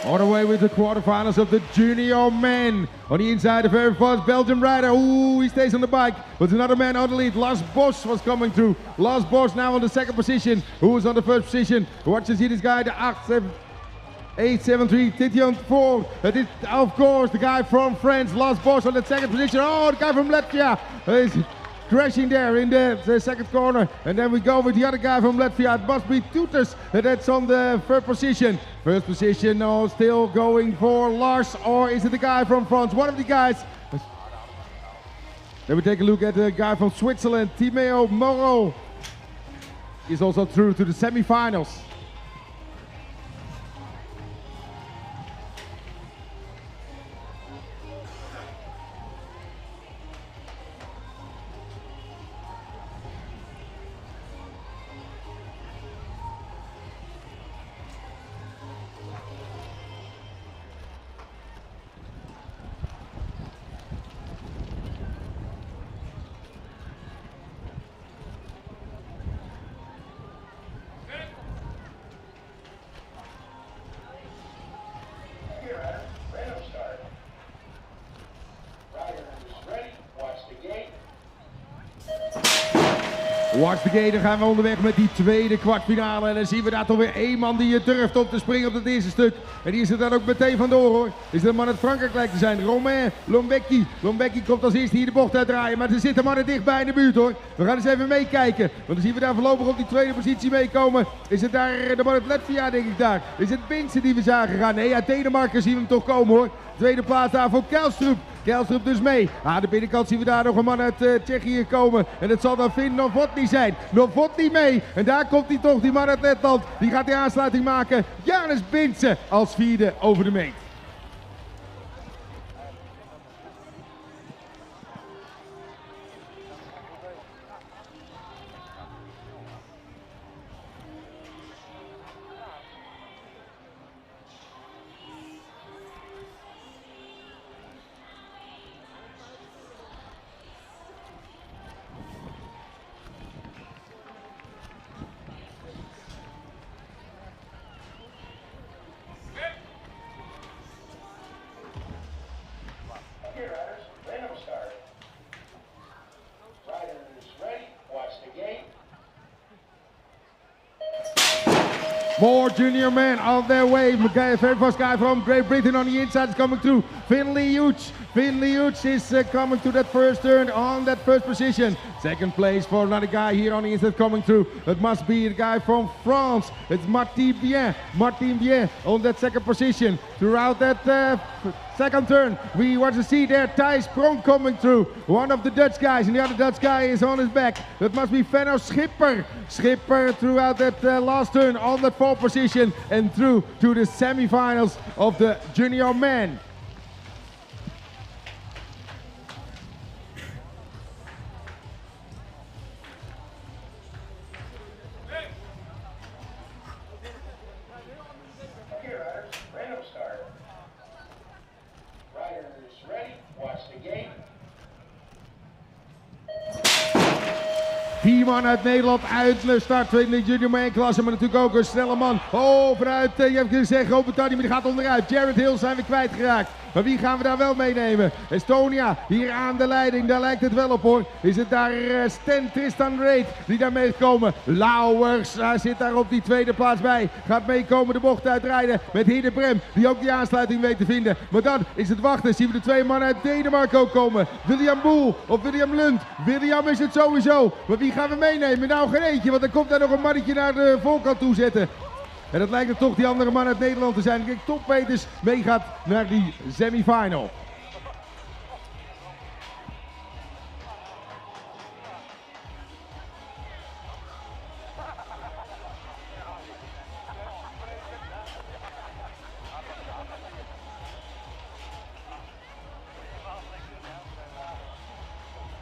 On the way with the quarterfinals of the junior men. On the inside, the very fast Belgian rider. Ooh, he stays on the bike. But another man on the lead. Lars Bosch was coming through. Lars Bosch now on the second position. Who was on the first position? Watch and see this guy, the 873 Tiel 4. That is, of course, the guy from France. Lars Bosch on the second position. Oh, the guy from Latvia is crashing there in the second corner. And then we go with the other guy from Latvia. It must be Toeters. That's on the third position. First position now still going for Lars, or is it the guy from France? One of the guys. Then we take a look at the guy from Switzerland, Timeo Moro. He's also through to the semifinals. Watch the gate, dan gaan we onderweg met die tweede kwartfinale. En dan zien we daar toch weer één man die durft op te springen op het eerste stuk. En die is er dan ook meteen vandoor hoor. Is de man uit Frankrijk lijkt te zijn, Romain Lombecki. Lombecki komt als eerste hier de bocht uitdraaien, maar er zitten mannen dichtbij in de buurt hoor. We gaan eens even meekijken, want dan zien we daar voorlopig op die tweede positie meekomen. Is het daar de man uit Latvia denk ik daar? Is het Binsen die we zagen gaan? Nee, uit Denemarken zien we hem toch komen hoor. Tweede plaats daar voor Kjelstroep. Kjelstroep dus mee. Aan de binnenkant zien we daar nog een man uit Tsjechië komen. En het zal dan Finn Novotny zijn. Novotny mee. En daar komt hij toch, die man uit Letland. Die gaat die aansluiting maken. Janus Binsen als vierde over de meet. More junior men on their way. Very first guy from Great Britain on the inside is coming through. Finley Hughes. Finley Hughes is coming to that first turn on that first position. Second place for another guy here on the inside coming through. It must be the guy from France. It's Martin Bien. Martin Bien on that second position. Throughout that second turn, we want to see there Thijs Pronk coming through. One of the Dutch guys, and the other Dutch guy is on his back. That must be Venno Schipper. Schipper throughout that last turn on that fourth position and through to the semifinals of the junior men. Vier man uit Nederland uit de start in de junior man klasse, maar natuurlijk ook een snelle man. Oh, vanuit, je hebt gezegd, Groot-Brittannië, maar die gaat onderuit. Jared Hill zijn we kwijtgeraakt. Maar wie gaan we daar wel meenemen? Estonia, hier aan de leiding, daar lijkt het wel op hoor. Is het daar Tristan Reid die daar meekomen? Lauwers zit daar op die tweede plaats bij. Gaat meekomen de bocht uitrijden met Hidebrem, die ook die aansluiting weet te vinden. Maar dan is het wachten, zien we de twee mannen uit Denemarken ook komen. William Boel of William Lund. William is het sowieso. Maar wie gaan we meenemen? Nou geen eentje, want er komt daar nog een mannetje naar de voorkant toe zetten. En dat lijkt er toch die andere man uit Nederland te zijn. Ik denk Tom Peters meegaat naar die semifinal.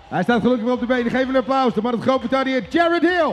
Hij staat gelukkig wel op de benen. Geef een applaus. De man uit Groot-Brittannië, Jared Hill.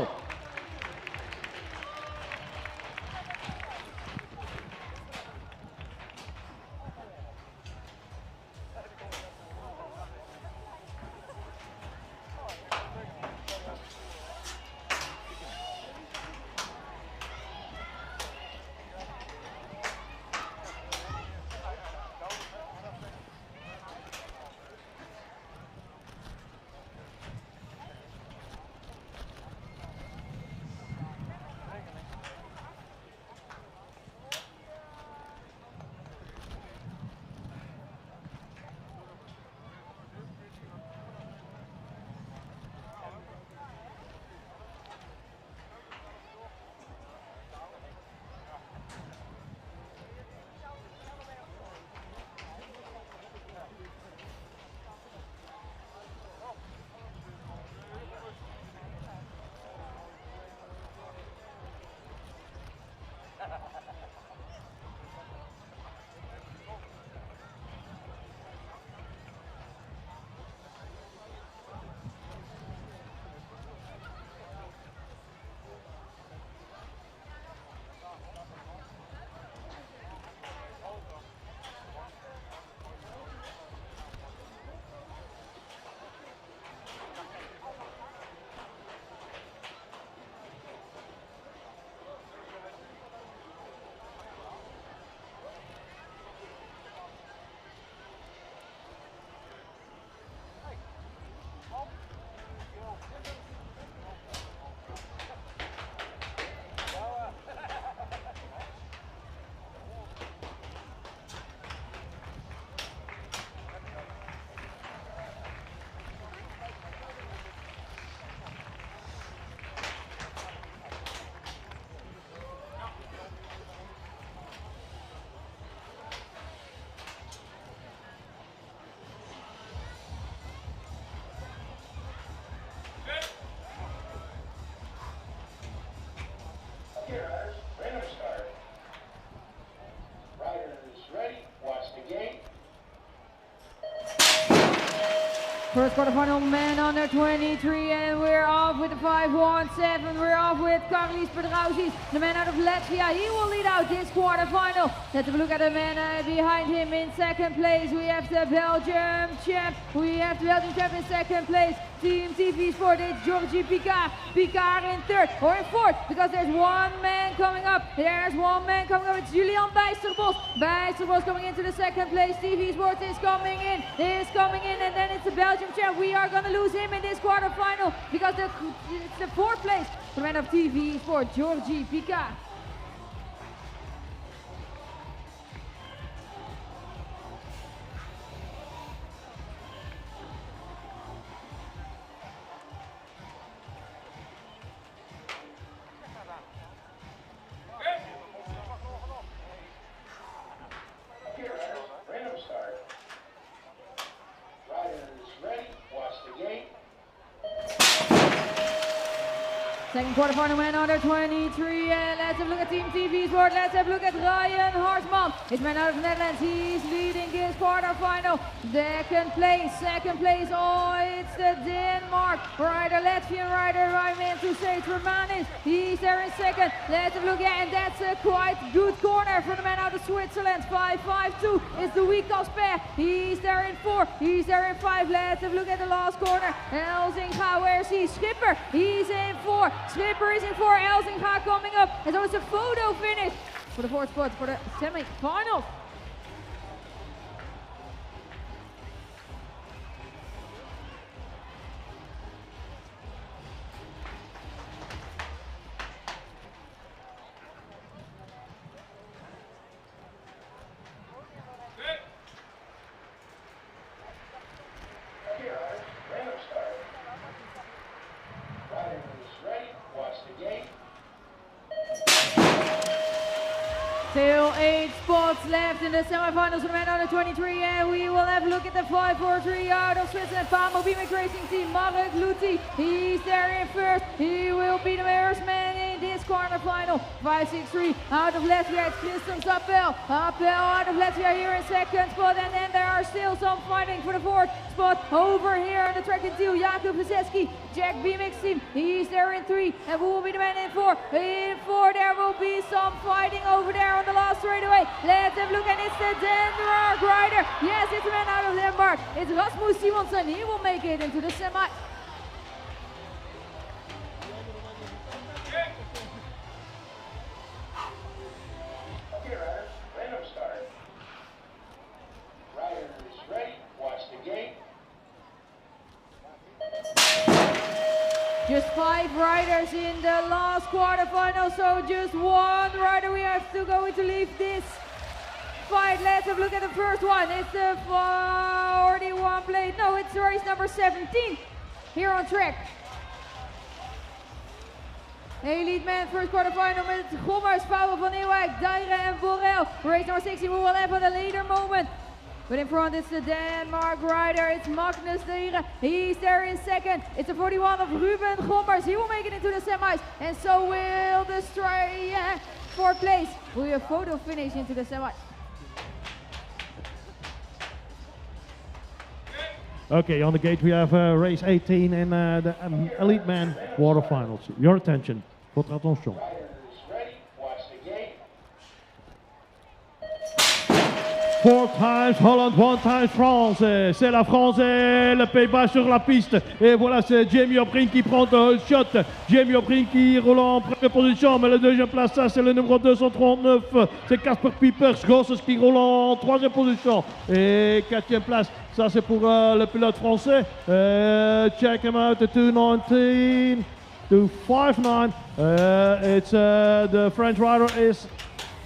First quarterfinal men under 23, and we're off with the 5-1-7. We're off with Carlis Pedrausis, the man out of Latvia. He will lead out this quarterfinal. Let's have a look at the man behind him in second place. We have the Belgium champ. We have the Belgium champ in second place. Team TV Sport, it's Georgie Picard. Picard in third or in fourth, because there's one man coming up. There's one man coming up. It's Julian Bijsterbos. Bijsterbos coming into the second place. TV Sport is coming in, and then it's the Belgium champ. We are going to lose him in this quarterfinal because it's the fourth place for the man of TV Sport, Georgie Picard. Second quarterfinal man under 23, and let's have a look at Team TV Sport. Let's have a look at Ryan Harsman. He's man out of the Netherlands. He's leading this quarterfinal. Second place. Oh, it's the Denmark rider, Latvian rider, Raiman Romanis. He's there in second. Let's have a look at, and that's a quite good corner for the man out of Switzerland. 5-5-2 is the weak-toss pair. He's there in 4. He's there in 5. Let's have a look at the last corner. Elzinga, where's he? Schipper. He's in 4. Schipper is in 4, Elzinga coming up, and so it's a photo finish for the fourth spot for the semi-finals. Still 8 spots left in the semifinals for the men under 23, and we will have a look at the 5-4-3 out of Switzerland. Pamo BMX Racing Team, Marek Luti. He's there in first. He will be the first man in this quarterfinal. 5-6-3 out of Latvia. It's Christian Appel. Appel out of Latvia here in second spot, and then there are still some fighting for the fourth spot over here on the track in Tiel. Jakub Vaseski, Jack BMX Team. He's there in 3, and who will be the man in 4? In 4 there will be some fighting over there on the last straightaway. Let's have a look, and it's the Denmark rider. Yes, it's the man out of Denmark. It's Rasmus Simonsen. He will make it into the semi. Okay, riders, random start. Rider is ready. Watch the gate. Just 5 riders in the last quarterfinal, so just one rider we have to go to leave this fight. Let's have a look at the first one. It's the 41 plate. No, it's race number 17 here on track. Elite man, first quarterfinal met Gommers, Pauw van Nieuwijk, Dijre en Borrell. Race number 16, we will have a later moment. But in front it's the Denmark rider, it's Magnus Dijre. He's there in second. It's the 41 of Ruben Gommers. He will make it into the semis, and so will the fourth place. We have photo finish into the semis. Okay, on the gate we have race 18 and the elite man quarterfinals. Your attention. Votre attention. Four times Holland, one time France. C'est la France et le Pays-Bas sur la piste. Et voilà, c'est Jamie O'Brien qui prend un shot. Jamie O'Brien qui roule en première position, mais la deuxième place, ça c'est le numéro 239. C'est Casper Piepers, Gosses qui roule en troisième position. Et quatrième place, ça c'est pour le pilote français. Check him out, the 219, 259. It's the French rider is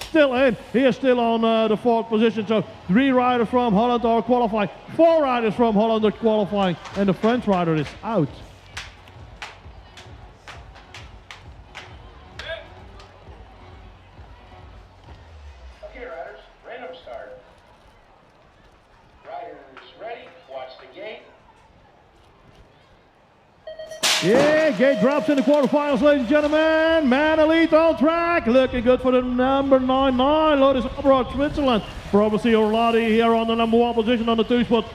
still in. He is still on the fourth position. So 3 riders from Holland are qualifying, 4 riders from Holland are qualifying, and the French rider is out. Okay, riders, random start. Rider is ready. Watch the gate. Yeah, gate drops in the quarterfinals, ladies and gentlemen. Man elite on track. Looking good for the number 99, Lotus Abroad, Switzerland. Probably Orladi here on the number 1 position on the 2 spot.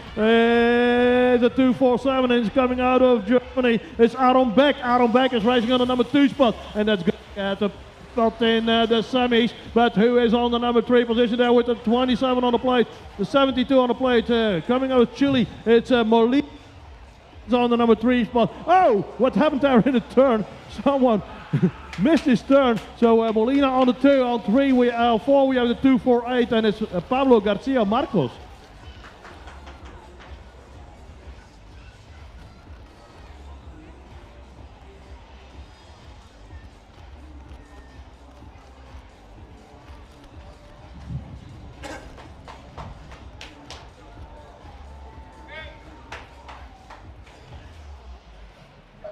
is a 247 and it's coming out of Germany. It's Aaron Beck. Aaron Beck is racing on the number 2 spot, and that's good at the spot in the semis. But who is on the number 3 position there with the 27 on the plate, the 72 on the plate, coming out of Chile. It's Molina on the number 3 spot. Oh, what happened there in the turn? Someone missed his turn. So Molina on the 2, on 3, 4 we have the 248, and it's Pablo Garcia Marcos.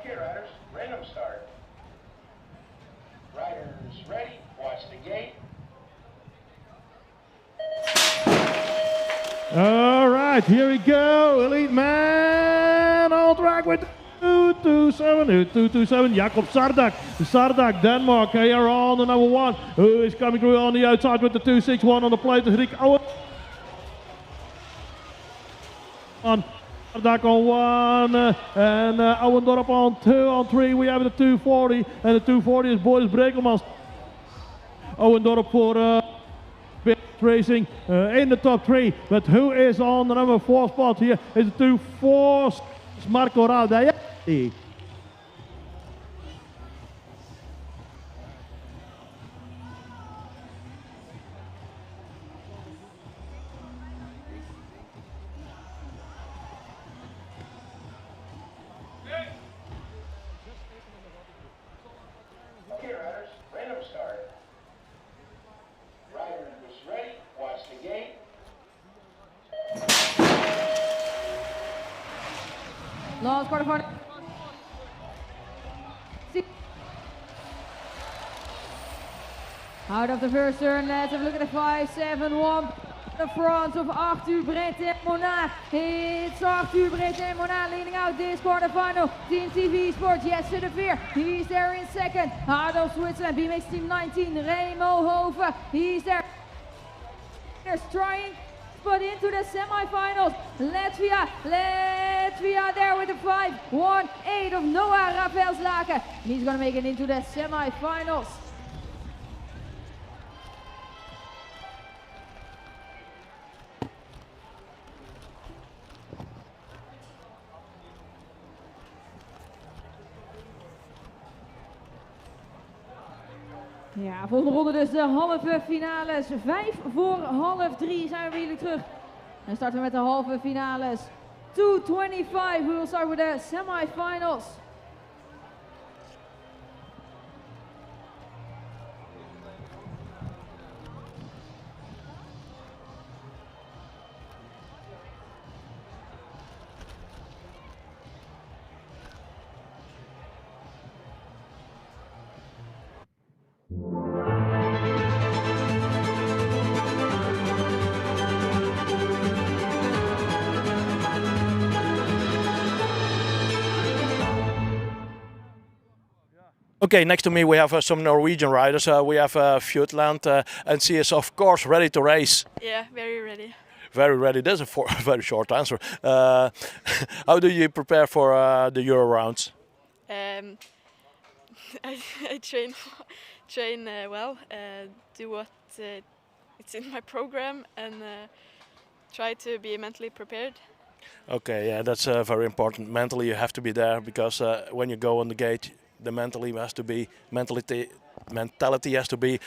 Okay, riders, random start. Riders ready, watch the gate. All right, here we go. Elite man on track with 227, Jakob Sardak. Sardak, Denmark, here on the number 1. Who is coming through on the outside with the 261 on the plate? Rick Owen. On Sardak on 1, and Ouwendorp on 2, on 3 we have the 240, and the 240 is Boris Brekelmans. Ouwendorp for Racing in the top 3, but who is on the number 4 spot here? Is the 2-4 Marco Raldaiati. Okay, riders, random start. Riders ready, watch the gate. Last quarterfinal. Out of the first turn, let's have a look at the 5-7-1. The front of Arthur Breton-Monard. It's Arthur Breton-Monard leading out this quarterfinal. Team TV Sports, yes to the fear. He's there in second. Out of Switzerland, BMX Team 19, Remo Hoven. He's there. He's trying but into the semifinals. Latvia there with the 5-1-8 of Noah Ravelslaken. He's gonna make it into the semifinals. Ja, volgende ronde dus de halve finales. 5 voor half 3 zijn we bij jullie terug. En starten we met de halve finales. 225, we will start with the semifinals. Okay, next to me we have some Norwegian riders. We have Fjordland, and she is of course ready to race. Yeah, very ready. Very ready. That's a very short answer. How do you prepare for the Euro rounds? I train well, do what it's in my program, and try to be mentally prepared. Okay, yeah, that's very important. Mentally, you have to be there because when you go on the gate, the mentality has to be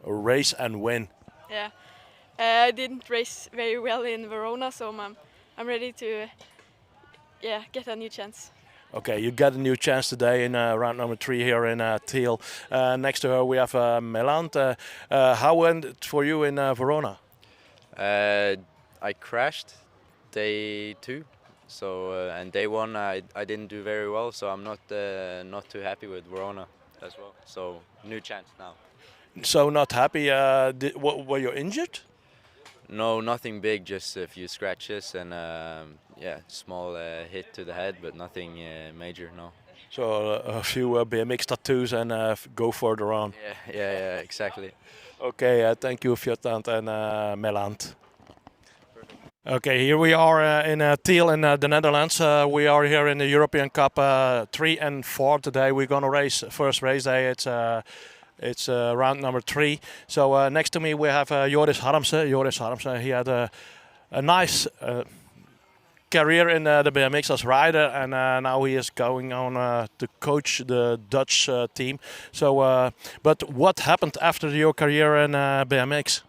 race and win. Yeah, I didn't race very well in Verona, so I'm ready to get a new chance. Okay, you got a new chance today in round number 3 here in Tiel. Next to her we have Melant. How went it for you in Verona? I crashed day 2, so and day 1 I didn't do very well, so I'm not too happy with Verona as well. So new chance now. So not happy. Were you injured? No, nothing big, just a few scratches and small hit to the head, but nothing major, no. So a few BMX tattoos and go further on. Yeah, exactly. Okay, thank you Fjordland and Melant. Okay, here we are in Tiel in the Netherlands. We are here in the European Cup 3 and 4 today. We're gonna race first race day. It's round number 3. So next to me we have Joris Harmse. Joris Harmse, he had a nice career in the BMX as rider, and now he is going on to coach the Dutch team. So, but what happened after your career in BMX?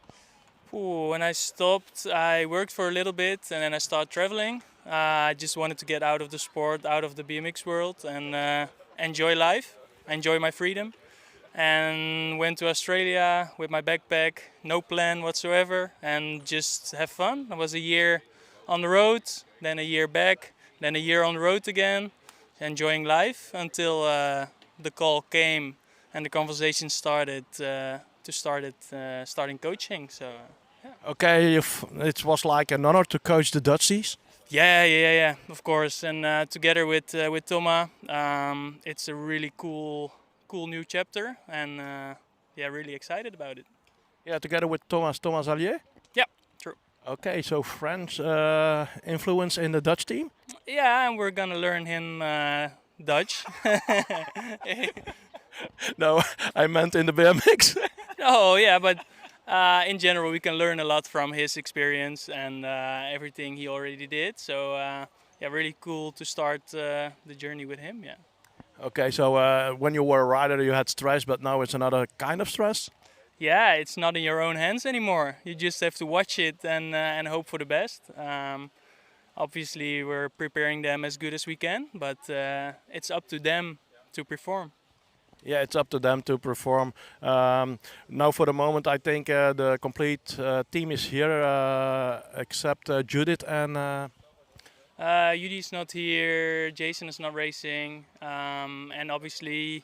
When I stopped, I worked for a little bit and then I started traveling. I just wanted to get out of the sport, out of the BMX world, and enjoy life, enjoy my freedom. And went to Australia with my backpack, no plan whatsoever, and just have fun. I was a year on the road, then a year back, then a year on the road again, enjoying life until the call came and the conversation started starting coaching. So. Yeah. Okay, it was like an honor to coach the Dutchies. Yeah, of course. And together with Thomas, it's a really cool new chapter, and yeah, really excited about it. Yeah, together with Thomas Allier. Yeah, true. Okay, so French influence in the Dutch team. Yeah, and we're gonna learn him Dutch. No, I meant in the BMX. Oh yeah, but in general we can learn a lot from his experience and everything he already did. So yeah, really cool to start the journey with him. Yeah. Okay, so when you were a rider you had stress, but now it's another kind of stress? Yeah, it's not in your own hands anymore. You just have to watch it and hope for the best. Obviously we're preparing them as good as we can, but it's up to them to perform. Yeah, it's up to them to perform. Now for the moment I think the complete team is here except Judith and... Judy's not here, Jason is not racing, and obviously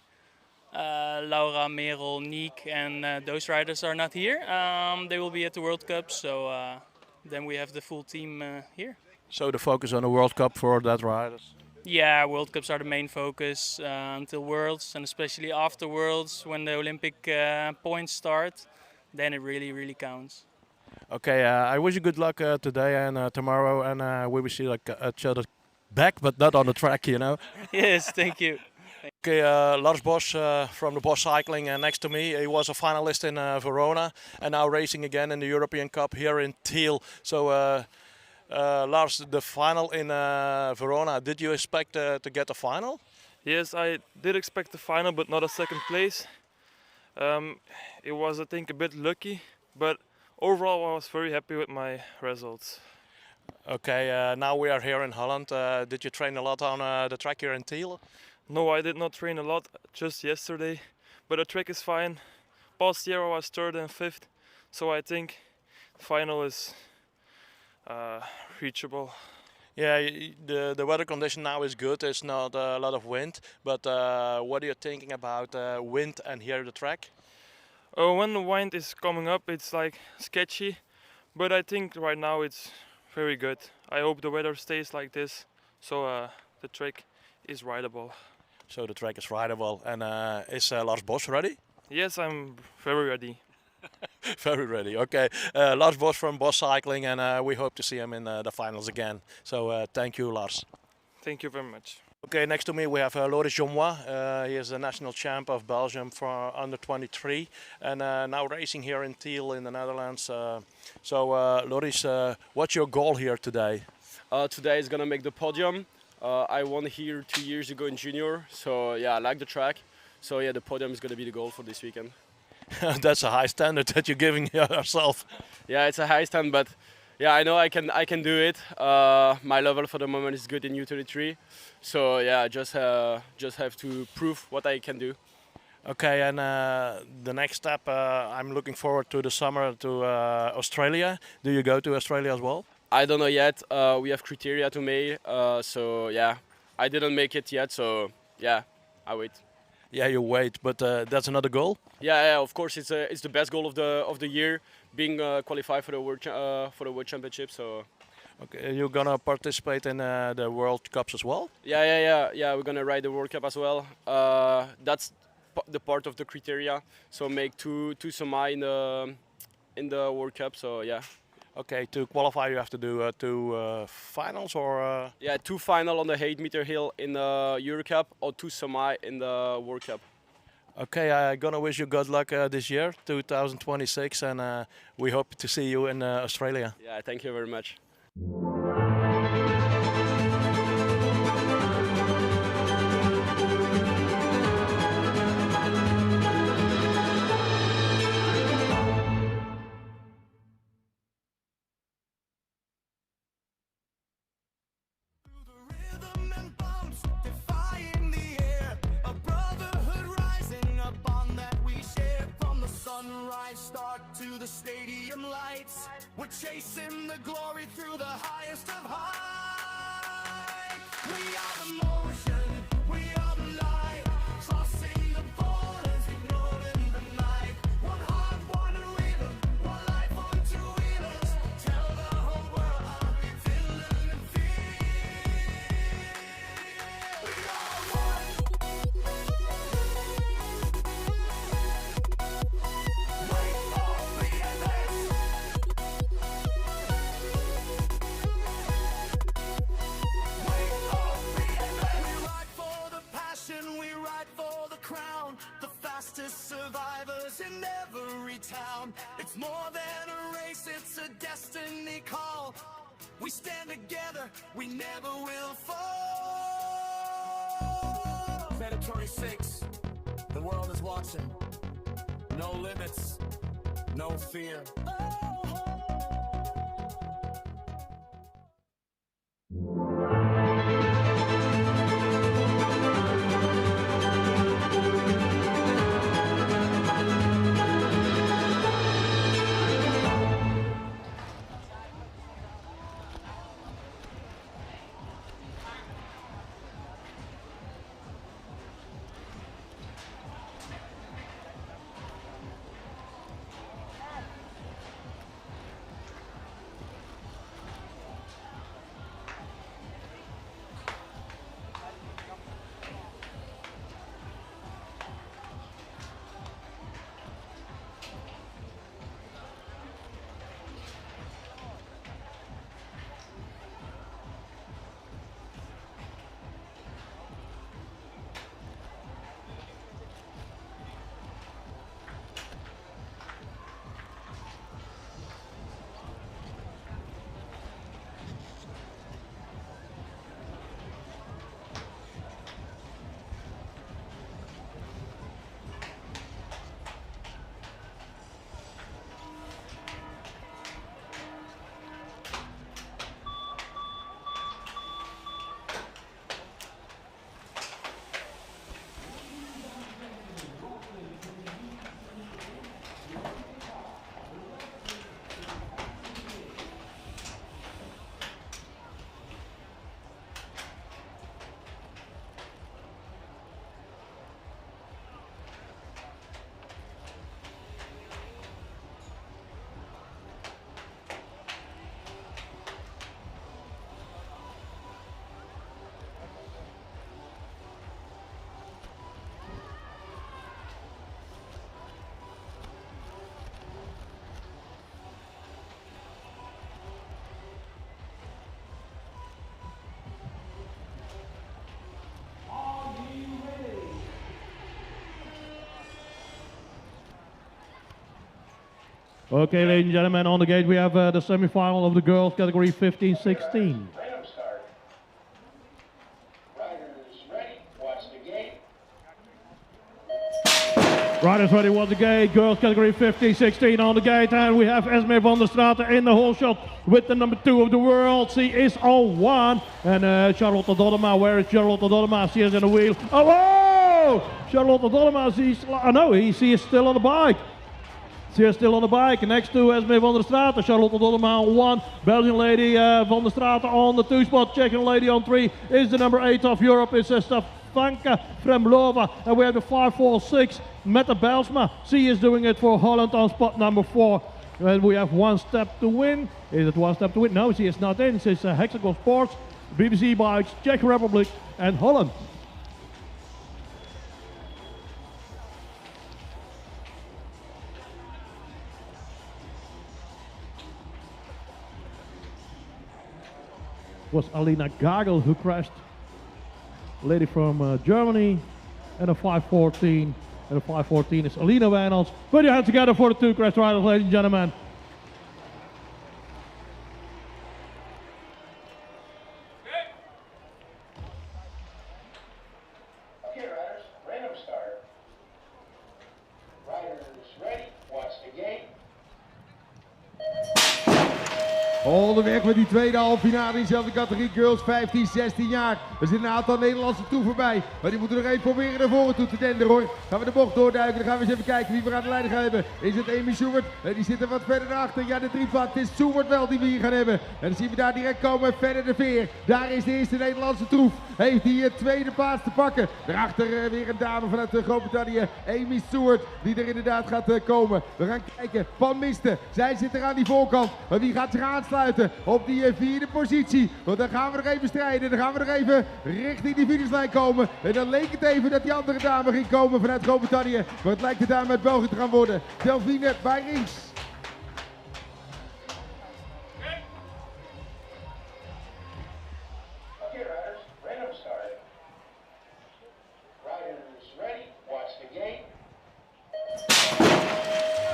Laura, Merel, Niek and those riders are not here. They will be at the World Cup, so then we have the full team here. So the focus on the World Cup for that riders? Yeah, World Cups are the main focus until Worlds, and especially after Worlds when the Olympic points start, then it really counts. Okay, I wish you good luck today and tomorrow, and we will see like each other back, but not on the track, you know. Yes, thank you. Okay, Lars Bosch from the Bosch Cycling next to me. He was a finalist in Verona and now racing again in the European Cup here in Tiel. So Lars, the final in Verona, did you expect to get the final? Yes, I did expect the final, but not a second place. It was, I think, a bit lucky, but overall I was very happy with my results. Okay, now we are here in Holland. Did you train a lot on the track here in Tiel? No, I did not train a lot, just yesterday, but the track is fine. Past year I was 3rd and 5th, so I think the final is reachable. Yeah, the weather condition now is good. It's not a lot of wind, but what are you thinking about wind and here the track? When the wind is coming up, it's like sketchy, but I think right now it's very good. I hope the weather stays like this, so the track is rideable. So the track is rideable, and is Lars Bosch ready? Yes, I'm very ready. Very ready. Okay, Lars Bosch from Bosch Cycling, and we hope to see him in the finals again. So thank you, Lars. Thank you very much. Okay, next to me we have Loris Jomois. He is the national champ of Belgium for under 23, and now racing here in Tiel in the Netherlands. So Loris, what's your goal here today? Today is gonna make the podium. I won here 2 years ago in junior, so yeah, I like the track. So yeah, the podium is gonna be the goal for this weekend. That's a high standard that you're giving yourself. Yeah, it's a high stand, but yeah, I know I can do it. My level for the moment is good in U33, so yeah, I just have to prove what I can do. Okay, and the next step, I'm looking forward to the summer to Australia. Do you go to Australia as well? I don't know yet. We have criteria to make, so yeah, I didn't make it yet, so yeah, I wait. Yeah, you wait, but that's another goal. Yeah, of course, it's the best goal of the year, being qualified for the World Championship. So. Okay, you're gonna participate in the World Cups as well? Yeah. We're gonna ride the World Cup as well. That's the part of the criteria. So make two semi in the World Cup. So yeah. Okay, to qualify you have to do 2 finals or? Yeah, 2 final on the 8-meter hill in the Euro Cup or 2 semi in the World Cup. Okay, I'm gonna wish you good luck this year, 2026, and we hope to see you in Australia. Yeah, thank you very much. Rhythm and bumps, defying the air. A brotherhood rising up on that we share. From the sunrise start to the stadium lights, we're chasing the glory through the highest of high. We are the motion, we are the light, crossing the borders, ignoring the night. One heart, one rhythm, one life on 2 wheelers. Tell the whole world how we feel and feel. We are one. Wait for BMX. Wait for BMX. We ride for the passion, we ride for the crown. The fastest survivors in every town. It's more than a race, it's a destiny call. We stand together, we never will fall. Mandatory 6, the world is watching. No limits, no fear. Okay, ladies and gentlemen, on the gate we have the semi-final of the girls category 15-16. Item start. Riders ready. Watch the gate. Riders ready, watch the gate. Girls category 15-16 on the gate, and we have Esme van der Straten in the whole shot with the number 2 of the world. She is on 1, and Charlotte Doddema. Where is Charlotte Doddema? She is in the wheel. Oh, whoa! Charlotte Doddema. She is still on the bike. She is still on the bike next to Esme van der Straten. Charlotte Doddema on 1. Belgian lady van der Straten on the 2 spot. Czech lady on 3 is the number 8 of Europe. It's Stefanka Fremlova. And we have the 5-4-6. Mette Bijlsma. She is doing it for Holland on spot number 4. And we have 1 step to win. Is it 1 step to win? No, she is not in. She's Hexagon Sports, BBC Bikes, Czech Republic and Holland. was Alina Gagel, who crashed. Lady from Germany, and a 5:14. And a 5:14 is Alina Wijnands. Put your hands together for the two crash riders, ladies and gentlemen. Okay, riders, random start. Riders ready, watch the gate. Onderweg met die tweede halve finale in dezelfde categorie girls 15, 16 jaar. Er zitten een aantal Nederlandse toe voorbij. Maar die moeten nog even proberen naar voren toe te denderen hoor. Gaan we de bocht doorduiken. Dan gaan we eens even kijken wie we aan de leiding gaan hebben. Is het Amy Seward? Die zit er wat verder naar achter. Ja, de drieplat. Het is Seward wel die we hier gaan hebben. En dan zien we daar direct komen verder de veer. Daar is de eerste Nederlandse troef. Heeft die tweede plaats te pakken. Daarachter weer een dame vanuit Groot-Brittannië. Amy Seward die er inderdaad gaat komen. We gaan kijken. Van Misten. Zij zit er aan die voorkant. Maar wie gaat zich aansluiten op die vierde positie? Want dan gaan we nog even strijden. Dan gaan we nog even richting die finishlijn komen. En dan leek het even dat die andere dame ging komen vanuit Groot-Brittannië. Maar het lijkt de dame uit België te gaan worden. Delphine Bayrings. Okay, riders, random start. Riders ready, watch the gate.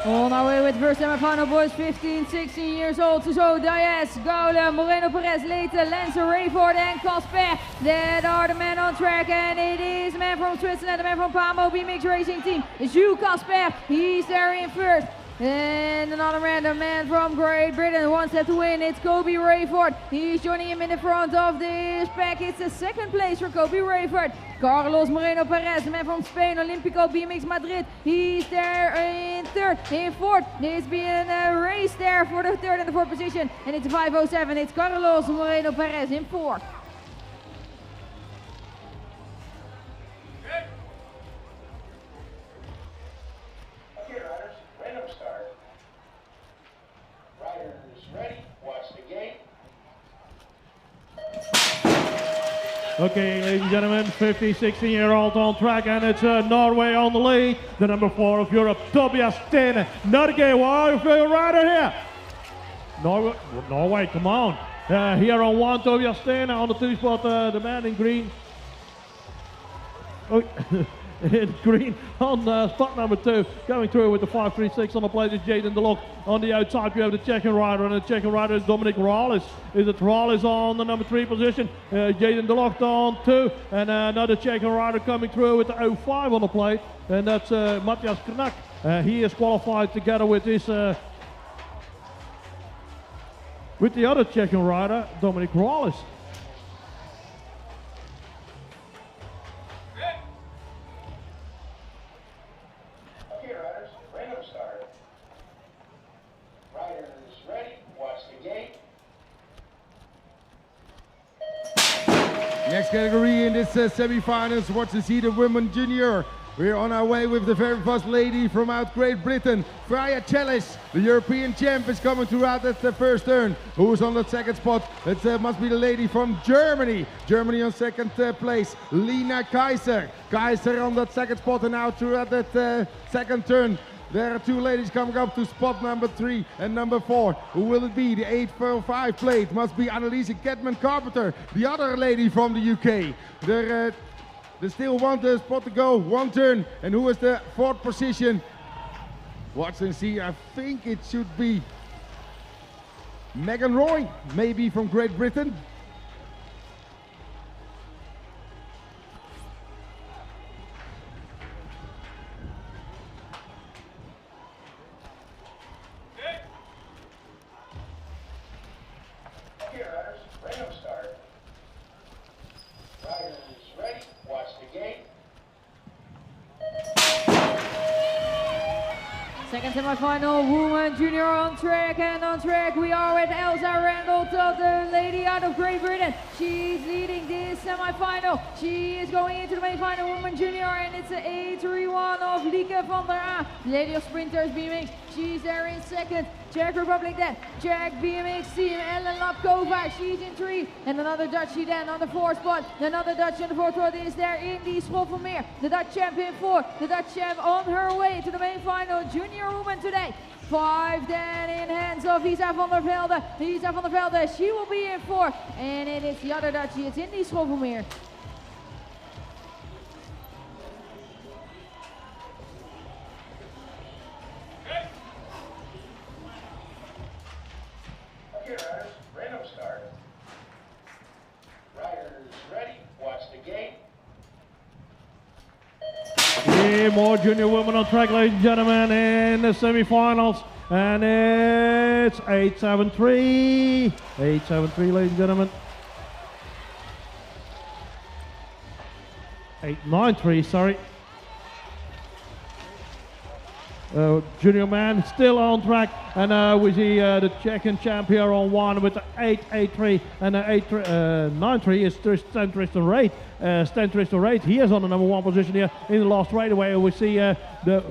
On our way with first semifinal boys, 15, 16 years old. Suzo, Diaz, Gaule, Moreno Perez, Leite, Lancer, Rayford and Casper. That are the men on track, and it is the man from Switzerland, the man from Pamo BMX Racing Team, Jules Casper. He's there in first. And another random man from Great Britain wants that to win. It's Kobe Rayford. He's joining him in the front of this pack. It's the second place for Kobe Rayford. Carlos Moreno Perez, the man from Spain, Olympico BMX Madrid. He's there in third, in fourth. There's been a race there for the third and the fourth position. And it's 5:07. It's Carlos Moreno Perez in fourth. Okay, riders, random start. Riders ready, watch the gate. Okay, ladies and gentlemen, 50, 16-year-old on track, and it's Norway on the lead. The number 4 of Europe, Tobias Stene. Norge, wow, you rider here. Norway, come on. Here on 1, Tobias Stene. On the 2 spot, the man in green. Oh, in green on spot number 2, going through with the 5.36 on the plate is Jaden Delok. On the outside you have the Czech rider, and the Czech rider is Dominic Rallis. Is it Rallis on the number 3 position? Jaden Delok on 2, and another Czech rider coming through with the 05 on the plate, and that's Matthias Knak. He is qualified together with his with the other Czech rider, Dominic Rallis. Okay, riders, random start. Riders ready, watch the gate. Next category in this semi-finals, watch to see the women junior. We're on our way with the very first lady from out Great Britain, Freya Chellis. The European champ is coming throughout that first turn. Who's on the second spot? It must be the lady from Germany. Germany on second place, Lina Kaiser. Kaiser on that second spot, and now throughout that second turn, there are 2 ladies coming up to spot number 3 and number 4. Who will it be? The 8.45 plate must be Anneliese Kedman Carpenter, the other lady from the UK. There's still 1 spot to go, 1 turn, and who is the 4th position? Watch and see. I think it should be Megan Roy, maybe from Great Britain. Okay, riders, random start. Riders ready, watch the gate. Second semi-final, woman junior on track, and on track we are with Elsa Randall, the lady out of Great Britain. She's leading this semi-final. She is going into the main final, woman junior, and it's an 8-3-1 of Lieke van der A, lady of sprinters BMX. She's there in second. Czech Republic then, Czech BMX team, Ellen Lapkova back, she's in 3. And another Dutchie then on the 4th spot. Another Dutch on the 4th spot is there in the Schoffelmeer. The Dutch champ in 4. The Dutch champ on her way to the main final, junior woman today. 5 then in hands of Isa van der Velde. Isa van der Velde, she will be in 4. And it is the other Dutchie, it's in the Schoffelmeer. Okay, riders, random start. Riders ready, watch the gate. Yeah, more junior women on track, ladies and gentlemen, in the semifinals. And it's 873. 873, ladies and gentlemen. 893, sorry. Junior man still on track, and we see the Czech champ here on 1 with the 883 and 893 is Stan Tristan Reid. Stan Tristan Reid, he is on the number 1 position here in the last straightaway. We see the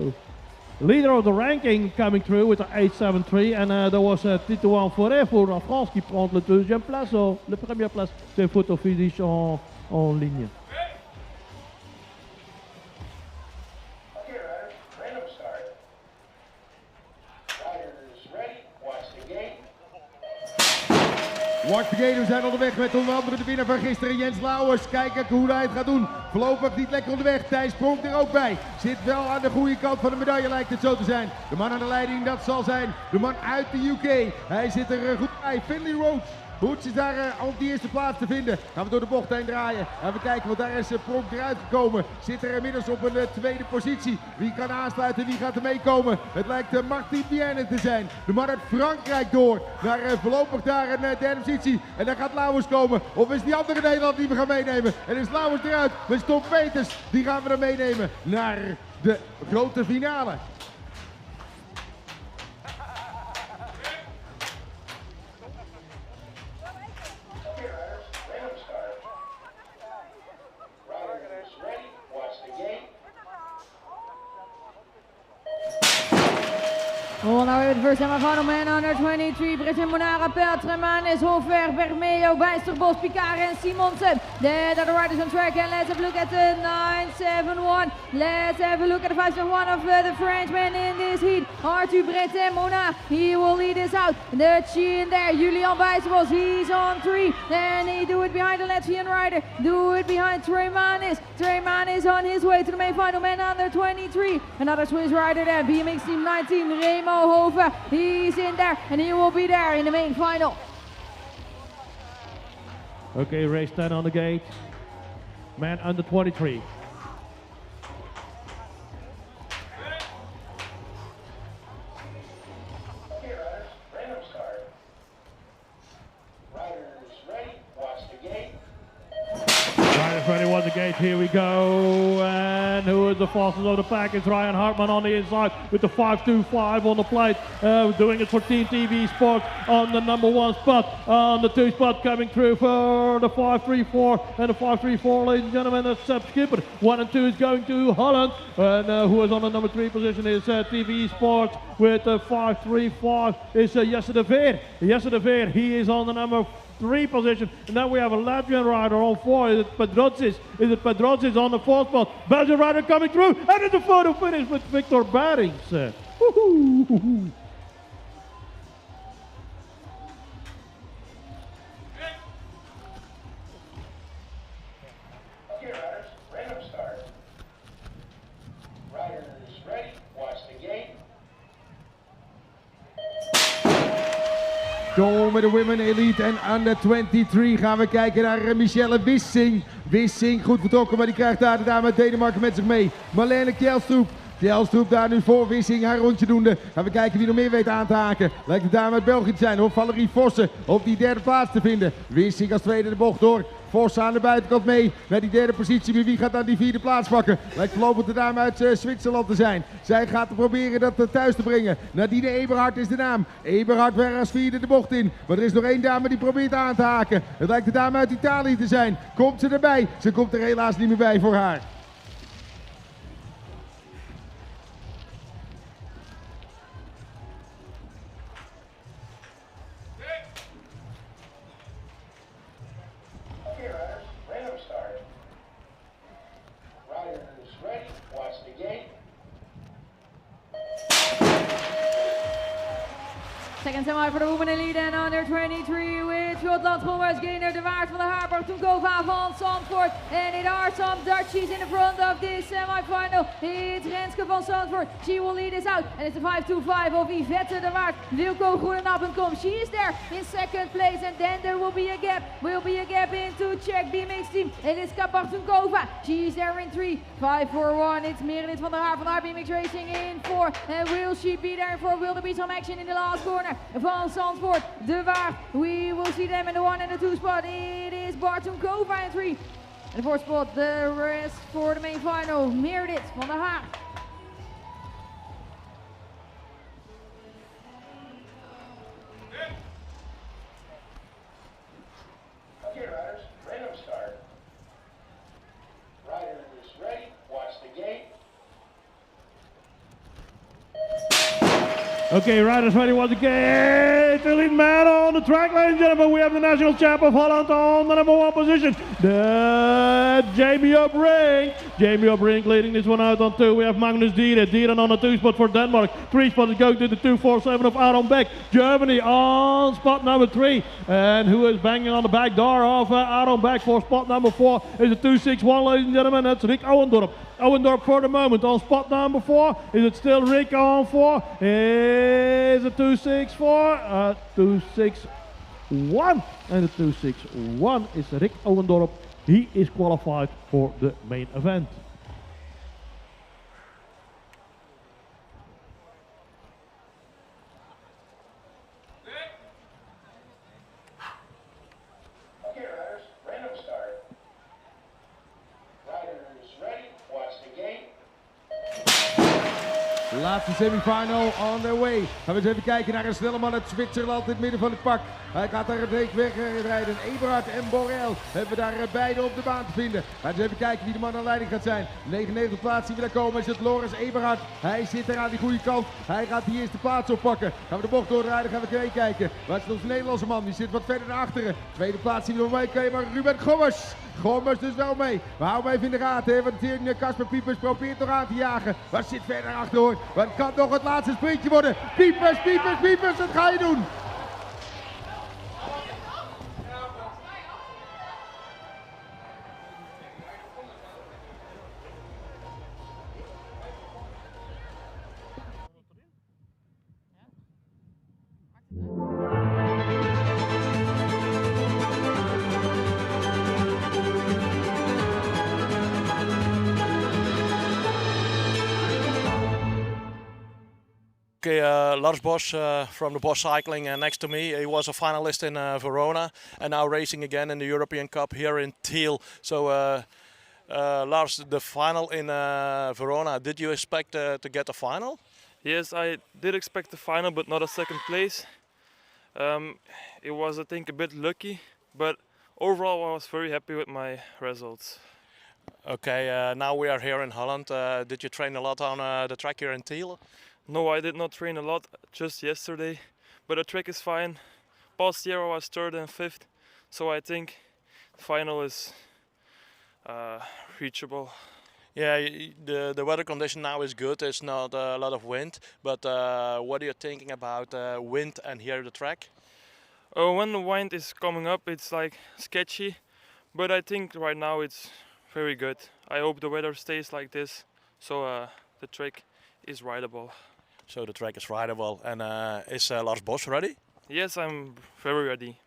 leader of the ranking coming through with the 873, and there was Titouan Forêt pour la France qui prend le 2e place, ou la première place. C'est photo finish en ligne. Okay, riders, random start. Riders ready, watch the gate. Watch the gate, we zijn onderweg met onder andere de winnaar van gisteren, Jens Lauwers. Kijken hoe hij het gaat doen. Voorlopig niet lekker onderweg. Thijs Pronk er ook bij. Zit wel aan de goede kant van de medaille, lijkt het zo te zijn. De man aan de leiding, dat zal zijn de man uit de UK. Hij zit er goed bij. Finley Rhodes. Hoets is daar op die eerste plaats te vinden. Gaan we door de bocht heen draaien. Even kijken, want daar is Pronk eruit gekomen. Zit er inmiddels op een tweede positie. Wie kan aansluiten, wie gaat er meekomen? Het lijkt Martin Bienne te zijn. De man uit Frankrijk door. Naar voorlopig daar een derde positie. En daar gaat Lauwers komen. Of is die andere Nederland die we gaan meenemen? En is Lauwers eruit met Tom Peters. Die gaan we dan meenemen naar de grote finale. Well, now we have the first semifinal man under 23. Britton Monara, Peltremanis, Hofberg, Bermeo, Bijsterbos, Picard and Simonsen. There are the riders on track, and let's have a look at the 971. Let's have a look at the 571 of the Frenchman in this heat. Arthur Britton Monara, he will lead us out. The chin there, Julian Bijsterbos, he's on 3. And he do it behind the Latvian rider, do it behind Tremanis. Tremanis on his way to the main final, man under 23. Another Swiss rider there, BMX team 19, Remo Hofer, he's in there, and he will be there in the main final. Okay, race 10 on the gate. Man under 23. Okay, riders, random start. Riders ready, watch the gate. Riders ready, watch the gate, here we go. And who is the fastest of the pack? It's Ryan Hartman on the inside with the 525 on the plate. Doing it for Team TV Sport on the number 1 spot. On the 2 spot coming through for the 534. And the 534, ladies and gentlemen, that's Seb Schipper. 1 and 2 is going to Holland. And who is on the number 3 position is TV Sport with the 535 is Jesse de Veer. Jesse de Veer, he is on the number 3 position, and then we have a Latvian rider on 4. Is it Pedrotzis? Is it Pedrotzis on the 4th spot? Belgian rider coming through, and it's a photo finish with Victor Barings. Woohoo! Okay, riders, random start. Riders ready, watch the gate. Door met de Women Elite en Under 23 gaan we kijken naar Michelle Wissing. Wissing goed vertrokken, maar die krijgt daar de dame uit Denemarken met zich mee. Marlene Kjelstroep. Kjelstroep daar nu voor Wissing haar rondje doende. Gaan we kijken wie nog meer weet aan te haken. Lijkt de dame uit België te zijn, of Valerie Vossen op die 3e plaats te vinden. Wissing als tweede de bocht door. Vossen aan de buitenkant mee naar die 3e positie. Maar wie gaat dan die 4e plaats pakken? Lijkt voorlopig de dame uit Zwitserland te zijn. Zij gaat proberen dat thuis te brengen. Nadine Eberhard is de naam. Eberhard weer als 4e de bocht in. Maar er is nog 1 dame die probeert aan te haken. Het lijkt de dame uit Italië te zijn. Komt ze erbij? Ze komt er helaas niet meer bij voor haar. Second semi for the women in lead and under 23 with Schotland Gommers, Gainer, De Waard van der Haar, Bartunkova van Zandvoort. And it are some Dutchies in the front of this semi-final. It's Renske van Zandvoort. She will lead us out. And it's the 5-2-5 of Yvette De Waard. Wilco Groenenappenkom. She is there in second place. And then there will be a gap. Into Czech BMX team. It is Bartunkova. She is there in 3. 5-4-1. It's Meredith van der Haar BMX Racing in 4. And will she be there in 4? Will there be some action in the last corner van Zandvoort? De Waard. We will see them in the 1 and the 2 spot. It is Bartunkova in 3. And the 4th spot, the rest for the main final. Meredith van der Haar. Okay, riders, random start. Rider is ready. Watch the gate. Okay, riders ready once again. The lead man on the track, ladies and gentlemen. We have the national champ of Holland on the number 1 position. The Jamie O'Brien. Jamie O'Brien leading this one out on 2. We have Magnus Dieren. Dieren on the 2 spot for Denmark. 3 spot is going to the 247 of Aaron Beck. Germany on spot number 3. And who is banging on the back door of Aaron Beck for spot number 4 is a 261, ladies and gentlemen. That's Rick Owendorp. Owendorp for the moment on spot number 4. Is it still Rick on 4? Is it 264? 261. And the 261 is Rick Owendorp. He is qualified for the main event. Okay, riders, random start. Rider is ready. Watch the gate. Laatste semifinal on their way. Gaan we eens even kijken naar een snelle man uit Zwitserland in het midden van het pak. Hij gaat daar het wegrijden. Eberhard en Borrell hebben we daar beide op de baan te vinden. Gaan we eens even kijken wie de man aan leiding gaat zijn. 99 plaats zien we daar komen. Is het Loris Eberhard. Hij zit er aan die goede kant. Hij gaat die eerste plaats oppakken. Gaan we de bocht doorrijden, gaan we kijken. Waar is onze Nederlandse man? Die zit wat verder naar achteren. Tweede plaats zien we nog mee. Maar Ruben Gommers. Gommers dus wel mee. We houden hem even in de gaten. Hè, want Casper Piepers probeert nog aan te jagen. Maar zit verder achter hoor. Maar het kan nog het laatste sprintje worden. Piepers, dat ga je doen. Okay, Lars Bosch from the Bosch Cycling next to me. He was a finalist in Verona and now racing again in the European Cup here in Tiel. So Lars, the final in Verona, did you expect to get a final? Yes, I did expect the final, but not a second place. It was, I think, a bit lucky, but overall I was very happy with my results. Okay, now we are here in Holland. Did you train a lot on the track here in Tiel? No, I did not train a lot, just yesterday, but the track is fine. Past year I was 3rd and 5th, so I think the final is reachable. Yeah, the weather condition now is good. There's not a lot of wind, but what are you thinking about wind and here the track? When the wind is coming up, it's like sketchy, but I think right now it's very good. I hope the weather stays like this, so the track is rideable. So the track is rideable, and is Lars Bosch ready? Yes, I'm very ready.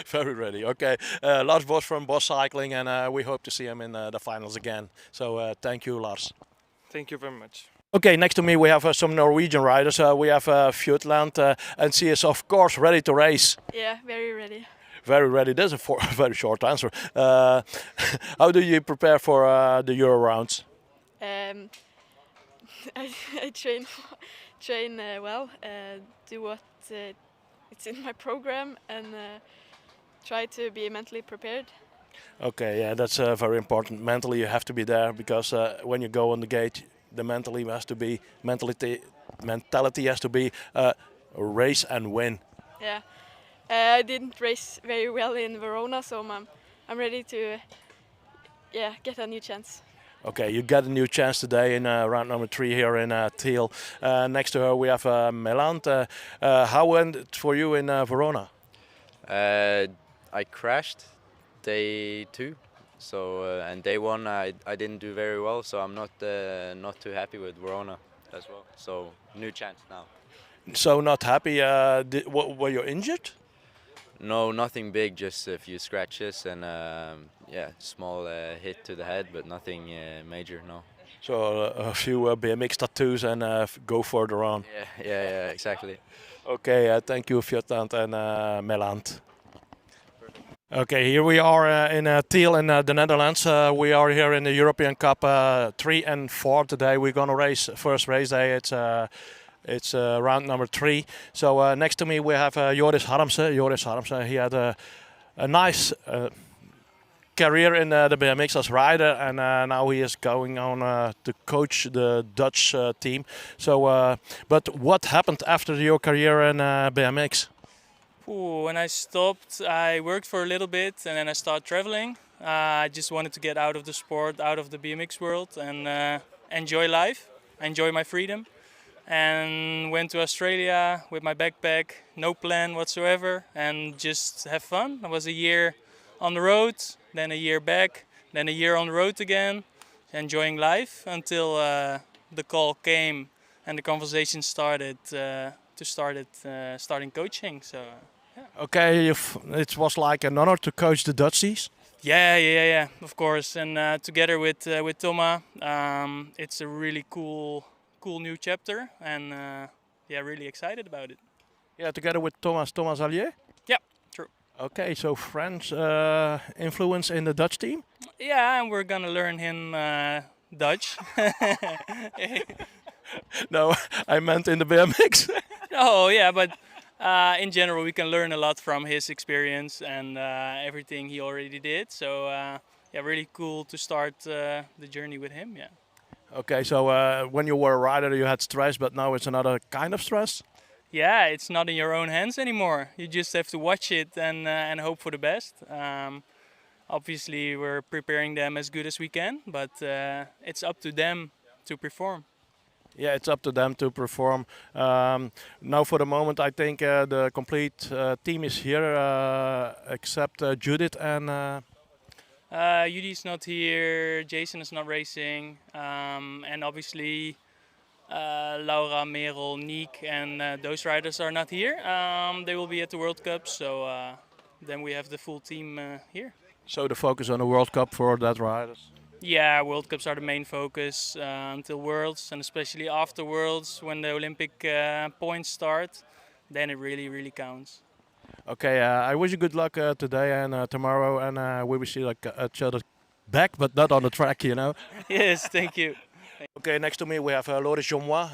Very ready. Okay, Lars Bosch from Bosch Cycling, and we hope to see him in the finals again. So thank you, Lars. Thank you very much. Okay, next to me we have some Norwegian riders. We have Fjutland, and she is of course ready to race. Yeah, very ready. Very ready. That's a very short answer. How do you prepare for the Euro rounds? I train well, do what it's in my program, and try to be mentally prepared. Okay, yeah, that's very important. Mentally, you have to be there because when you go on the gate, the mentality has to be race and win. Yeah, I didn't race very well in Verona, so I'm ready to get a new chance. Okay, you got a new chance today in round number 3 here in Tiel. Next to her we have Melant. How went it for you in Verona? I crashed day 2, so and day 1 I didn't do very well, so I'm not too happy with Verona as well. So new chance now. So not happy. Were you injured? No, nothing big, just a few scratches and yeah, small hit to the head, but nothing major. No. So a few BMX tattoos and go further on. Yeah, exactly. Okay, thank you, Fjotant and Melant. Okay, here we are in Tiel in the Netherlands. We are here in the European Cup 3 and 4 today. We're gonna race first race day. It's round number 3. So next to me we have Joris Harmse. Joris Harmse, he had a nice career in the BMX as rider, and now he is going on to coach the Dutch team. So, but what happened after your career in BMX? When I stopped, I worked for a little bit and then I started traveling. I just wanted to get out of the sport, out of the BMX world, and enjoy life, enjoy my freedom. And went to Australia with my backpack, no plan whatsoever, and just have fun. I was a year on the road, then a year back, then a year on the road again, enjoying life until the call came and the conversation started starting coaching. So. Yeah. Okay, it was like an honor to coach the Dutchies. Yeah, of course. And together with Thomas, it's a really cool new chapter, and yeah, really excited about it. Yeah, together with Thomas Allier. Yeah, true. Okay, so French influence in the Dutch team. Yeah, and we're gonna learn him Dutch. No, I meant in the BMX. Oh yeah, but in general we can learn a lot from his experience and everything he already did. So yeah, really cool to start the journey with him. Yeah. Okay, so when you were a rider you had stress, but now it's another kind of stress? Yeah, it's not in your own hands anymore. You just have to watch it and hope for the best. Obviously we're preparing them as good as we can, but it's up to them to perform. Yeah, it's up to them to perform. Now for the moment I think the complete team is here except Judith and... Judy's not here, Jason is not racing, and obviously Laura, Merel, Niek and those riders are not here. They will be at the World Cup, so then we have the full team here. So the focus on the World Cup for that riders? Yeah, World Cups are the main focus until Worlds, and especially after Worlds when the Olympic points start, then it really counts. Okay, I wish you good luck today and tomorrow, and we will see each other back, but not on the track, you know. Yes, thank you. Okay, next to me we have Loris Jomois.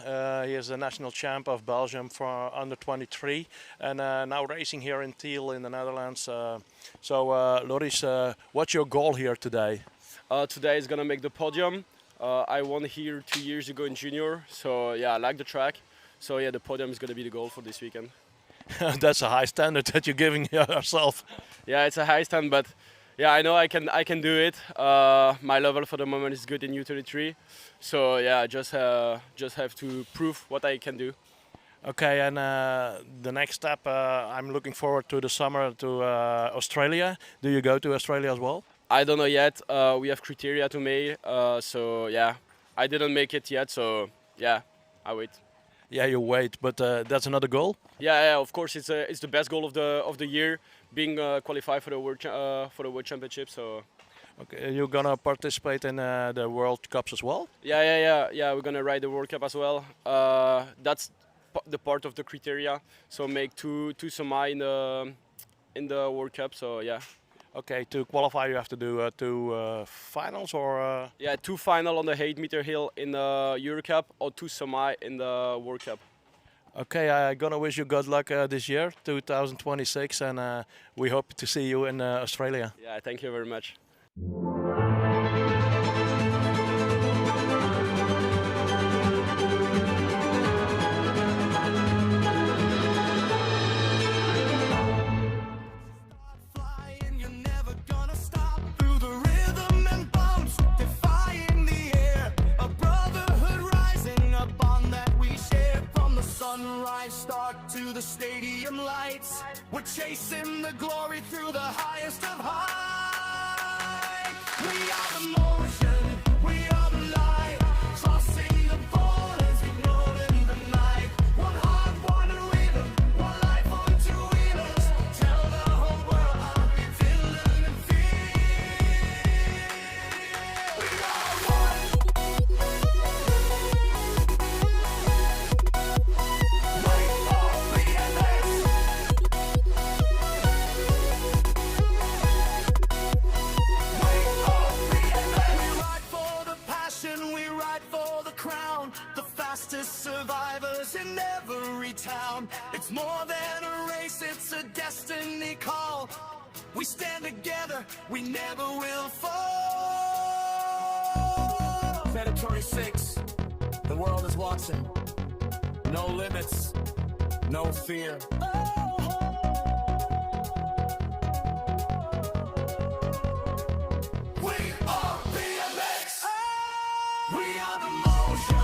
He is the national champ of Belgium for under 23, and now racing here in Tiel in the Netherlands. So Loris, what's your goal here today? Today is gonna make the podium. I won here 2 years ago in junior, so yeah, I like the track. So yeah, the podium is gonna be the goal for this weekend. That's a high standard that you're giving yourself. Yeah, it's a high stand, but yeah, I know I can do it. My level for the moment is good in U33, so yeah, I just have to prove what I can do. Okay, and the next step, I'm looking forward to the summer to Australia. Do you go to Australia as well? I don't know yet. We have criteria to make, so yeah, I didn't make it yet, so yeah, I wait. Yeah, you wait, but that's another goal. Yeah, of course, it's the best goal of the year, being qualified for the World Championship. So. Okay, you're gonna participate in the World Cups as well? Yeah. We're gonna ride the World Cup as well. That's the part of the criteria. So make two semi in the World Cup. So yeah. Okay, to qualify you have to do two finals or? Yeah, 2 final on the 8-meter hill in the Euro Cup or 2 semi in the World Cup. Okay, I'm gonna wish you good luck this year, 2026, and we hope to see you in Australia. Yeah, thank you very much. Flying, you're never gonna stop through the rhythm and bumps, defying the to the stadium lights. We're chasing the glory through the highest of high. We are the motion, we are the light, crossing the borders, ignoring the night. One heart, one rhythm, one life on two wheelers. Tell the whole world how we feel and feel. We are one. Survivors in every town. It's more than a race, it's a destiny call. We stand together, we never will fall. Territory 6, the world is watching. No limits, no fear. We are BMX. We are the motion.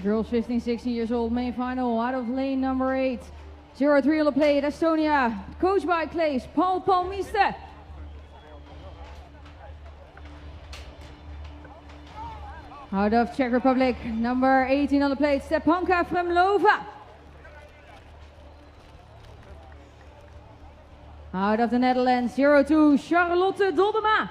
Girls 15, 16 years old, main final, out of lane number 8. 0-3 on the plate, Estonia, coached by Claes, Paul Palmiste. Out of Czech Republic, number 18 on the plate, Stepanka Fremlova. Out of the Netherlands, 0-2, Charlotte Doldema.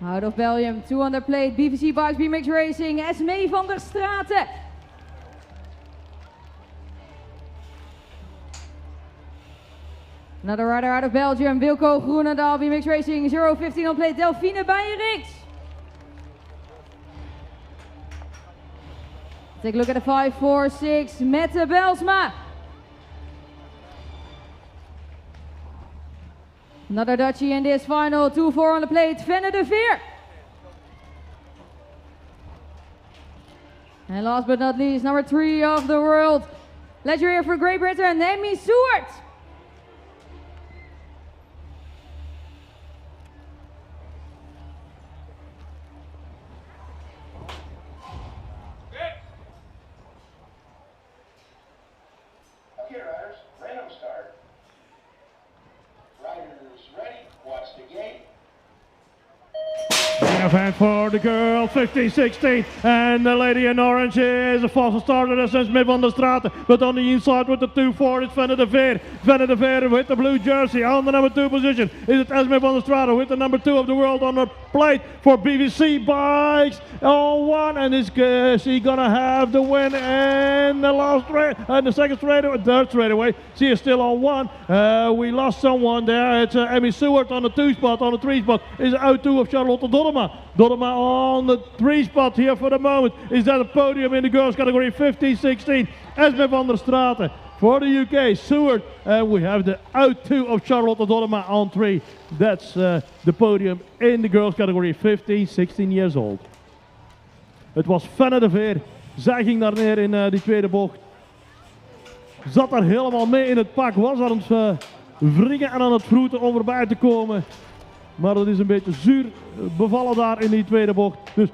Out of Belgium, 2 on the plate, BVC Bikes BMX Racing, Esmee van der Straten. Another rider out of Belgium, Wilco Groenendaal, BMX Racing, 0-15 on plate, Delphine Beijeriks. Take a look at the 5-4-6, Mette Belsma. Another Dutchie in this final, 2-4 on the plate, Venne de Veer. And last but not least, number 3 of the world. Let's hear it for Great Britain, Naomi Stewart. Okay, riders, random start. Riders ready, watch the gate. Event for the girl, 15-16, and the lady in orange is a faster starter, that's Esme van der Straten, but on the inside with the 2-4 it's Venne de Veer. Venne de Veer with the blue jersey on the number 2 position is it Esme van der Straten with the number 2 of the world on the plate for BVC Bikes on 1, and is she gonna have the win in the last straight, and the second straight, third straight away, she is still on 1. We lost someone there, it's Emmy Seward on the 2 spot, on the 3 spot is out 2 of Charlotte Doddema. Doddema on the 3 spot here for the moment. Is that a podium in the girls category 15-16? Esme van der Straten for the UK, Seward, and we have the out 2 of Charlotte Doddema on 3. That's the podium in the girls category 15-16 years old. Het was Venne de Veer. Zij ging daar neer in die tweede bocht. Zat daar helemaal mee in het pak, was aan het wringen en aan het vroeten om erbij te komen. Maar dat is een beetje zuur bevallen daar in die tweede bocht. Dus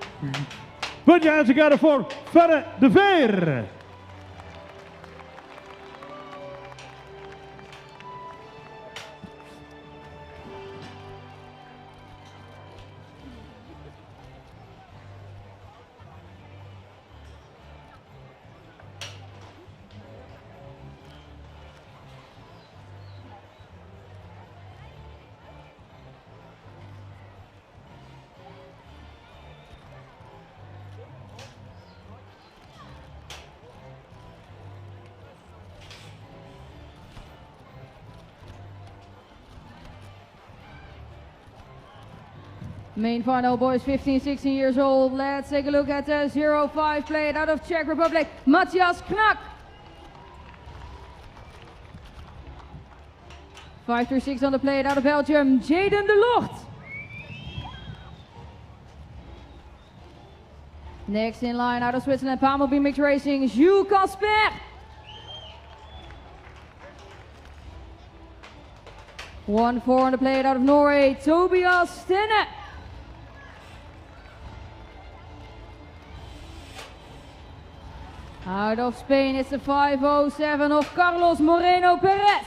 put your hands together voor Venne de Veer. Main final, boys 15-16 years old. Let's take a look at the 0-5 plate out of Czech Republic, Matthias Knak. 5-6 on the plate out of Belgium, Jaden de Locht. Next in line out of Switzerland, Pamel BMX Racing, Jules Casper. 1-4 on the plate out of Norway, Tobias Stenne. Out of Spain, it's the 5-07 of Carlos Moreno Perez.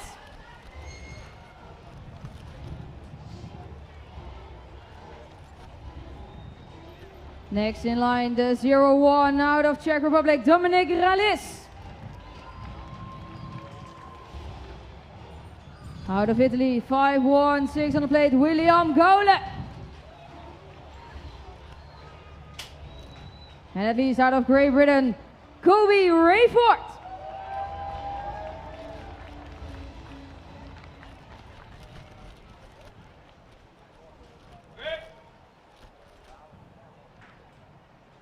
Next in line, the 0-1 out of Czech Republic, Dominic Ralis. Out of Italy, 5-1-6 on the plate, William Gaule. And at least out of Great Britain, Kobe Rayford.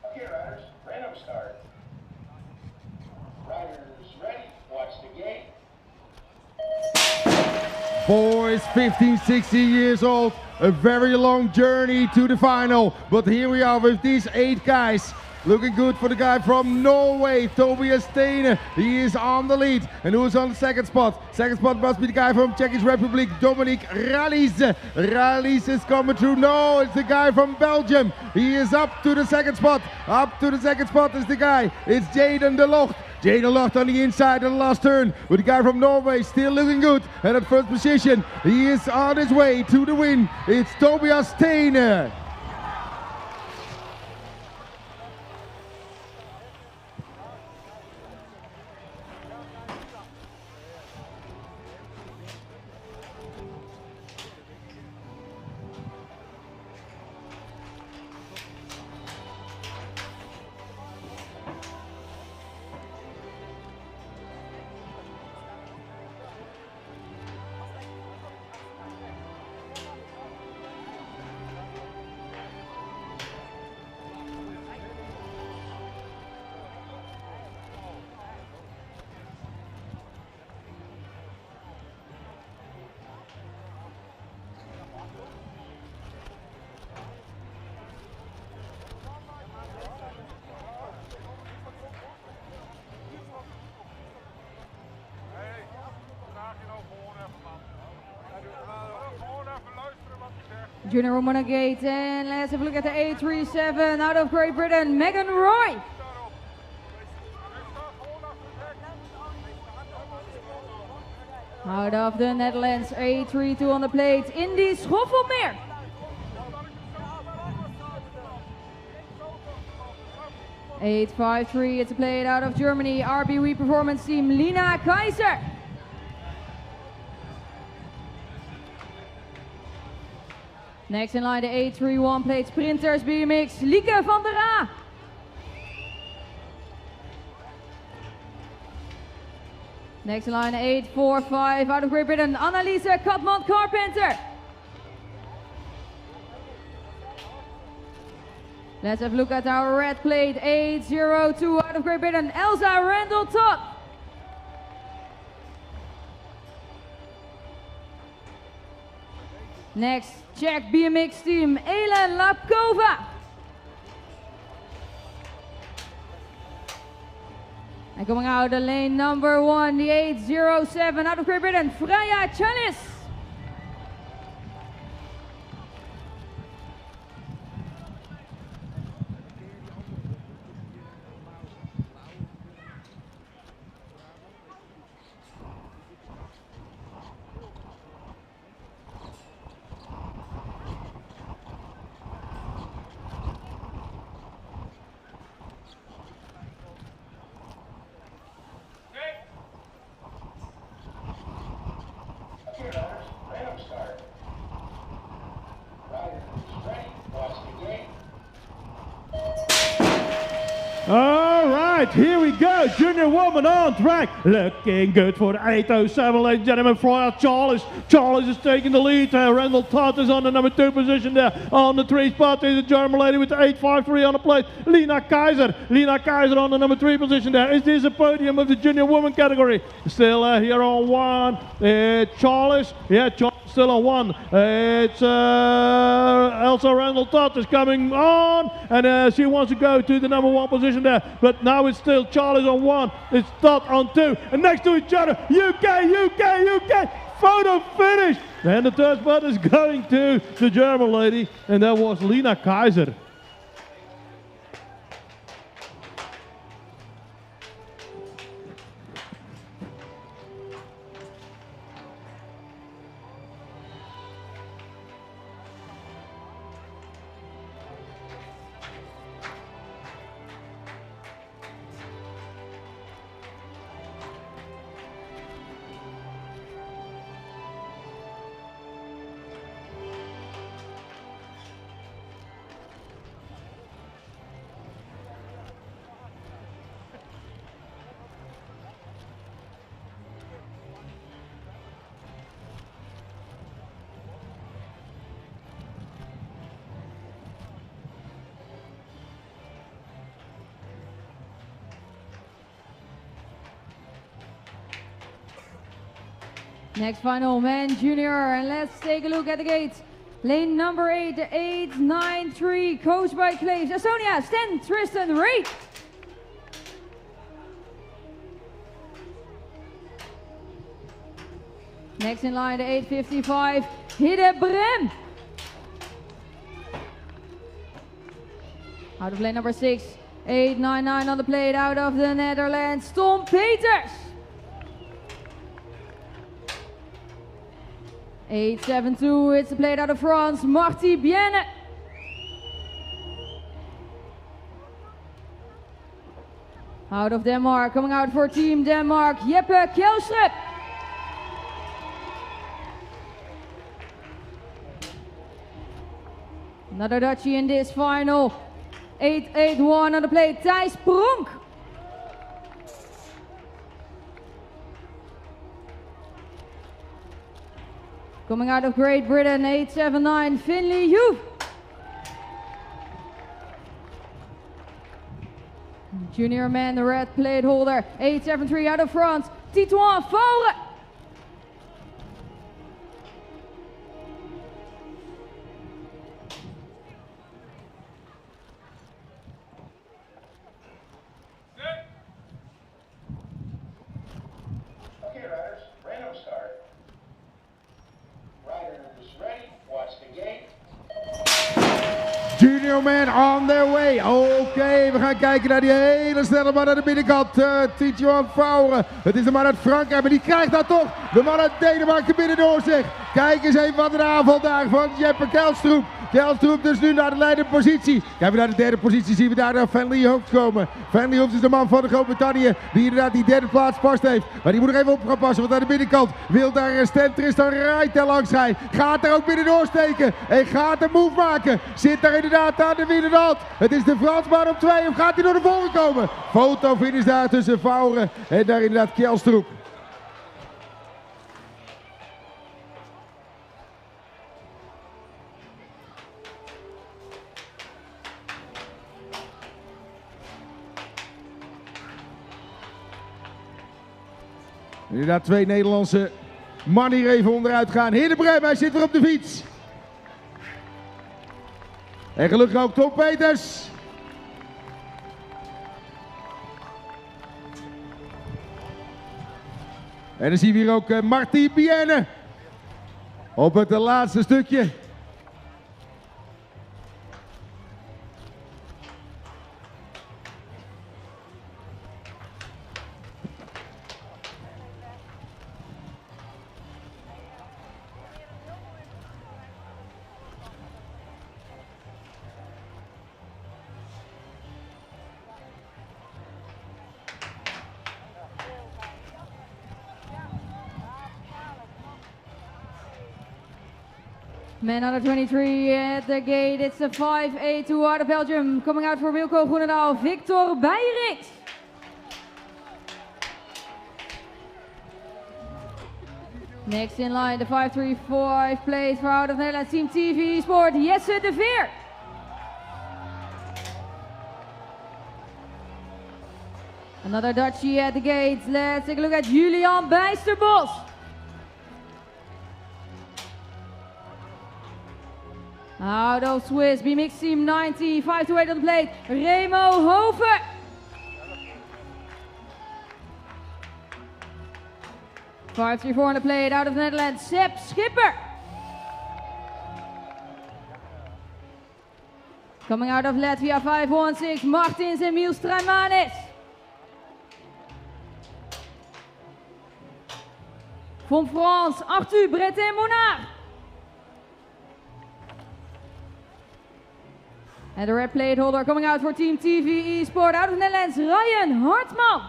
Okay, riders, random start. Riders ready, watch the gate. Boys 15, 16 years old, a very long journey to the final, but here we are with these 8 guys. Looking good for the guy from Norway, Tobias Stene. He is on the lead. And who's on the second spot? Second spot must be the guy from Czech Republic, Dominic Ralis. Ralis is coming through. No, it's the guy from Belgium. He is up to the second spot. Up to the second spot is the guy. It's Jaden de Locht. Jaden de Locht on the inside of the last turn. With the guy from Norway still looking good. And at first position, he is on his way to the win. It's Tobias Stene. Junior woman on gate, and let's have a look at the 837 out of Great Britain, Megan Roy. Out of the Netherlands, 832 on the plate, Indy Schoffelmeer. (853), it's a plate out of Germany, RBW Performance Team, Lina Kaiser. Next in line, the 831 plate sprinters BMX, Lieke van der Aa. Next in line, 845 out of Great Britain, Anneliese Katman Carpenter. Let's have a look at our red plate, 802 out of Great Britain, Elsa Randall Todd. Next, Czech BMX team, Elen Lapkova. And coming out of lane number 1, the 807 out of Great Britain, Freya Chalis. All right, here we go. Junior woman on track. Looking good for the 807, ladies and gentlemen. Freya Charles. Charles is taking the lead. Randall Todd is on the number 2 position there. On the 3 spot is the German lady with the 853 on the plate. Lina Kaiser. Lina Kaiser on the number 3 position there. Is this a podium of the junior woman category? Still here on 1. Charles. Yeah, Charles still on 1. It's Elsa Randall Todd is coming on. And she wants to go to the number 1 position there, but now it's still Charles on 1, it's Todd on 2, and next to each other, UK, photo finish, and the 3rd spot is going to the German lady, and that was Lina Kaiser. Next final, men junior, and let's take a look at the gates. Lane number 8, the 893, coached by Claves, Estonia, Sten Tristan Reid. Next in line, the 855, Hidde Brem. Out of lane number 6, 899 on the plate, out of the Netherlands, Tom Peters. 872, it's a plate out of France, Marty Bienne. Out of Denmark, coming out for Team Denmark, Jeppe Kjelstrup. Another Dutchie in this final, 881 on the plate, Thijs Pronk. Coming out of Great Britain, 879, Finley Yu. Junior man, the red plate holder, 873 out of France, Titouan Faure. Okay, riders, random start. Rider is ready, watch the gate. final man on their way. Oké, we gaan kijken naar die hele snelle man aan de binnenkant. Tiel Vrouwen. Het is de man uit Frankrijk, maar die krijgt dat toch. De man uit Denemarken binnendoor zich. Kijk eens even wat een aanval daar van Jeppe Kelstroep. Kelstroep dus nu naar de leidende positie. Kijken we naar de derde positie, zien we daar Van Hoofd komen. Van Hoofd is de man van de Groot-Brittannië die inderdaad die derde plaats vast heeft. Maar die moet er even op gaan passen, want aan de binnenkant wil daar Stan Tristan Rijt langs rijden. Gaat er ook binnendoor steken en gaat een move maken. Zit daar inderdaad aan de winnende. Het is de Fransman op 2 of gaat hij door de voren komen? Fotofinish daar tussen Vouren en daar inderdaad Kelstroep. Inderdaad 2 Nederlandse mannen hier even onderuit gaan. Hildebrem, hij zit weer op de fiets. En gelukkig ook Tom Peters. En dan zien we hier ook Martien Bienne. Op het laatste stukje. Men under 23 at the gate. It's a 5A2 out of Belgium. Coming out for Wilco Groenendaal, Victor Beirings. Next in line, the 535 place for out of Netherlands Team TV Sport, Jesse de Veer. Another Dutchie at the gate. Let's take a look at Julian Bijsterbos. Out of Swiss, BMX Team 90, 5 to 8 on the plate, Remo Hoven. Five, 3, 4 on the plate, out of the Netherlands, Sepp Schipper. Coming out of Latvia, 516, Martins en Miels Traimanis. From France, Arthur Breton Monard. And the red plate holder coming out for Team TV Esport out of the Netherlands, Ryan Hartman.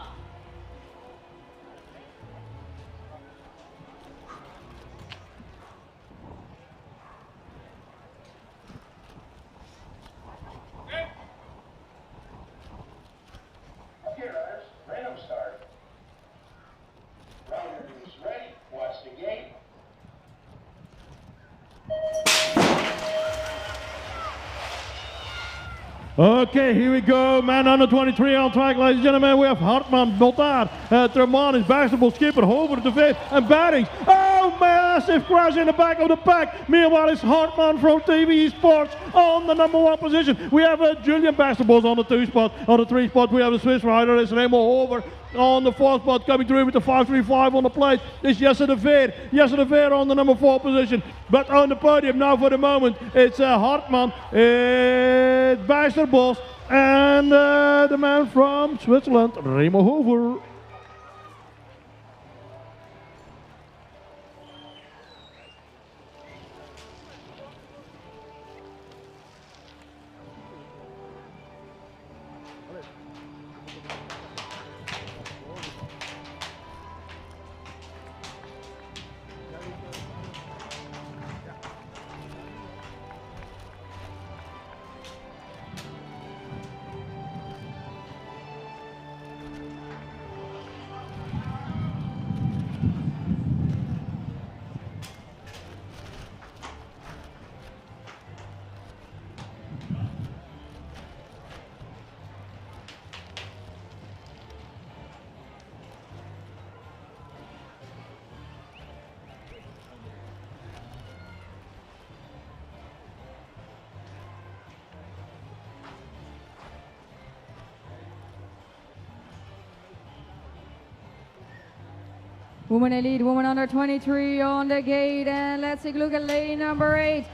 Okay, runners, random start. Rounder is ready, watch the gate. Okay, here we go. Man under 23 on track, ladies and gentlemen. We have Hartman, Bontard, Tremanis, Bijsterbos, Skipper, Hover, De Veet, and Beirings. Oh, massive crash in the back of the pack. Meanwhile, it's Hartman from TV Sports on the number 1 position. We have Julian Bijsterbos on the 2 spot. On the 3 spot, we have the Swiss rider, it's Remo Hover. On the 4th spot, coming through with the 535 on the plate, is Jesse de Veer. Jesse de Veer on the number 4 position. But on the podium now for the moment, it's Hartman, it's Bijsterbos, and the man from Switzerland, Remo Hover. Woman elite, woman under 23 on the gate, and let's take a look at lane number 8.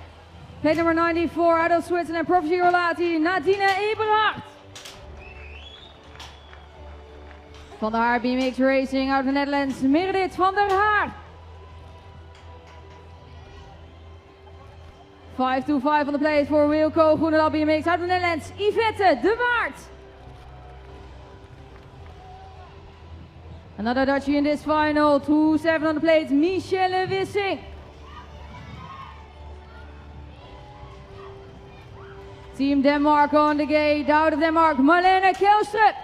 Plate number 94 out of Switzerland, Provisional relatie Nadine Eberhard. Van der Haar BMX Racing out of the Netherlands, Meredith van der Haar. 5-2-5 on the plate for Wilco Groenendal BMX out of the Netherlands, Yvette de Waard. Another Dutchie in this final, 2-7 on the plate, Michelle Wissing. Team Denmark on the gate, out of Denmark, Marlene Kjelstrup.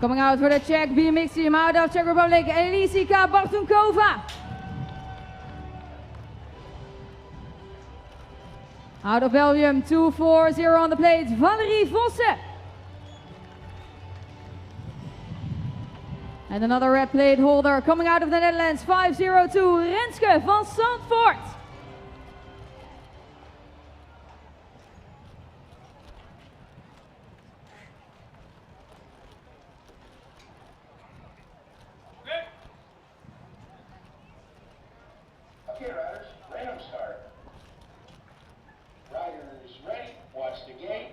Coming out for the Czech BMX team out of Czech Republic, Elisika Bartunkova. Out of Belgium, 2-4-0 on the plate, Valerie Vossen. And another red plate holder coming out of the Netherlands, 5-0-2, Renske van Zandvoort. Okay, riders, random start. Riders ready, watch the gate.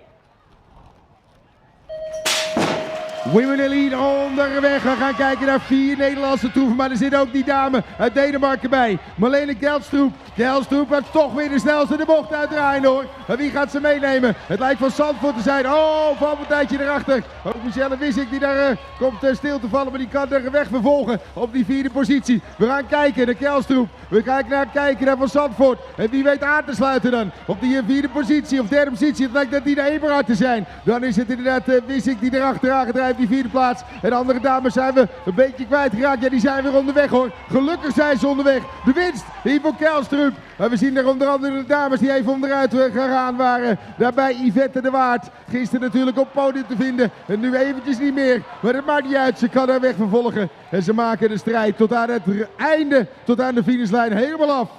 Women Elite onderweg. We gaan kijken naar 4 Nederlandse troeven. Maar er zit ook die dame uit Denemarken bij. Marlene Kjelstrup. Kjelstrup heeft toch weer de snelste de bocht uitdraaien hoor. En wie gaat ze meenemen? Het lijkt van Zandvoort te zijn. Oh, valpartijtje erachter. Ook Michelle Wissing die daar komt stil te vallen. Maar die kan de weg vervolgen op die 4e positie. We gaan kijken naar Kjelstrup. We gaan kijken naar Van Zandvoort. En wie weet aan te sluiten dan. Op die 4e positie of 3e positie. Het lijkt dat die de Eberhard te zijn. Dan is het inderdaad Wissing die erachter aangedrijft. Die 4e plaats. En de andere dames zijn we een beetje kwijtgeraakt. Ja, die zijn weer onderweg hoor. Gelukkig zijn ze onderweg. De winst hier voor Kjelstrup. En we zien er onder andere de dames die even onderuit gegaan waren. Daarbij Yvette de Waard. Gisteren natuurlijk op podium te vinden. En nu eventjes niet meer. Maar het maakt niet uit. Ze kan haar weg vervolgen. En ze maken de strijd tot aan het einde. Tot aan de finishlijn helemaal af.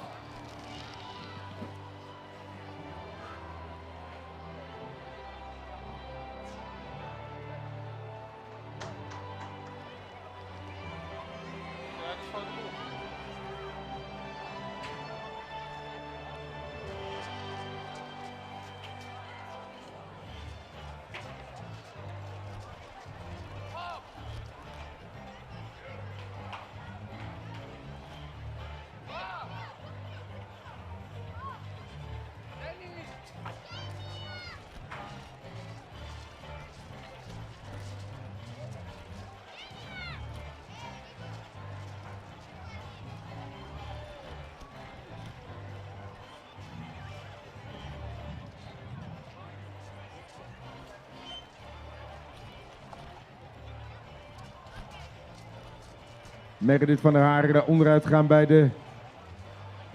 Meredith van der Haar onderuit gaan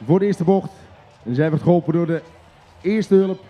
voor de eerste bocht. En zij wordt geholpen door de eerste hulp.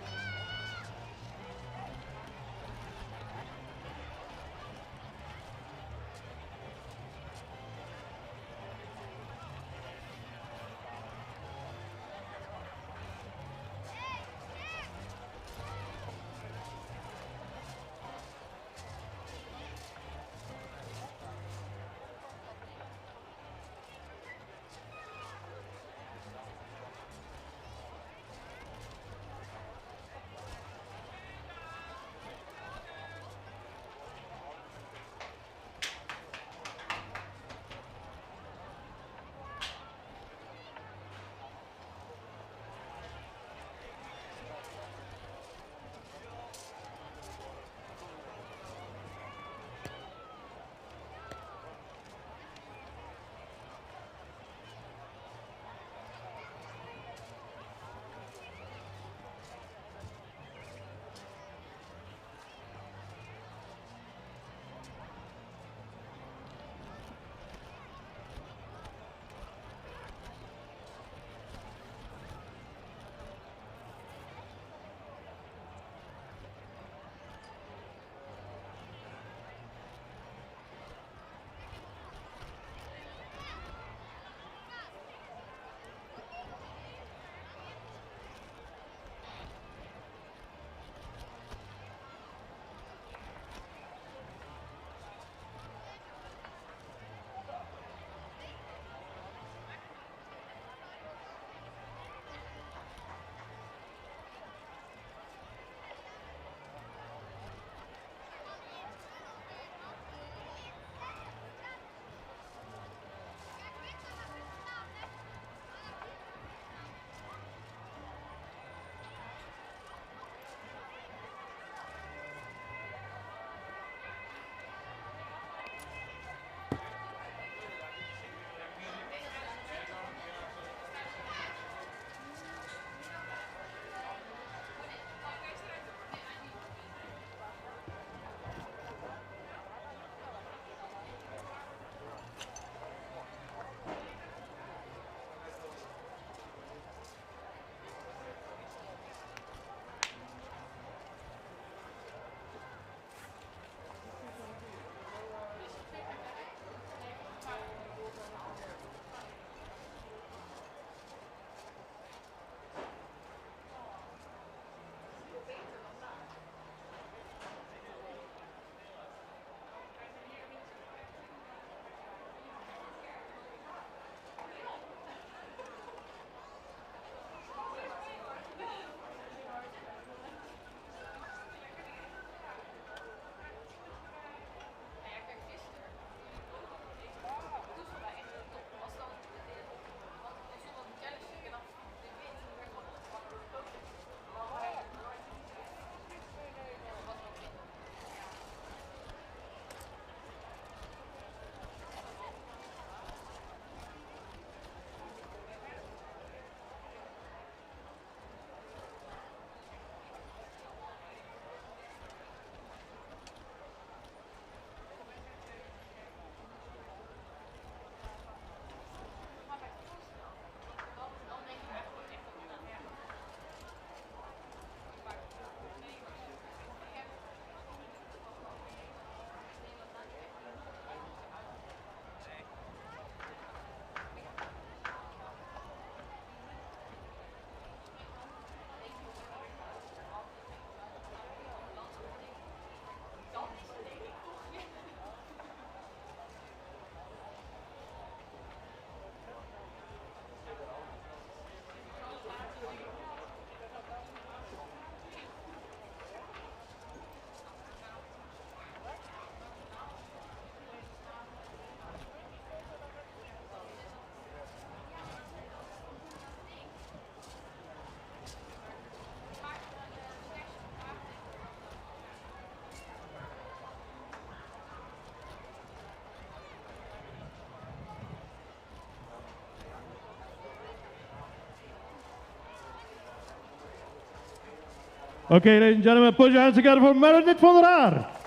Okay, ladies and gentlemen, put your hands together for Meredith van der Haar.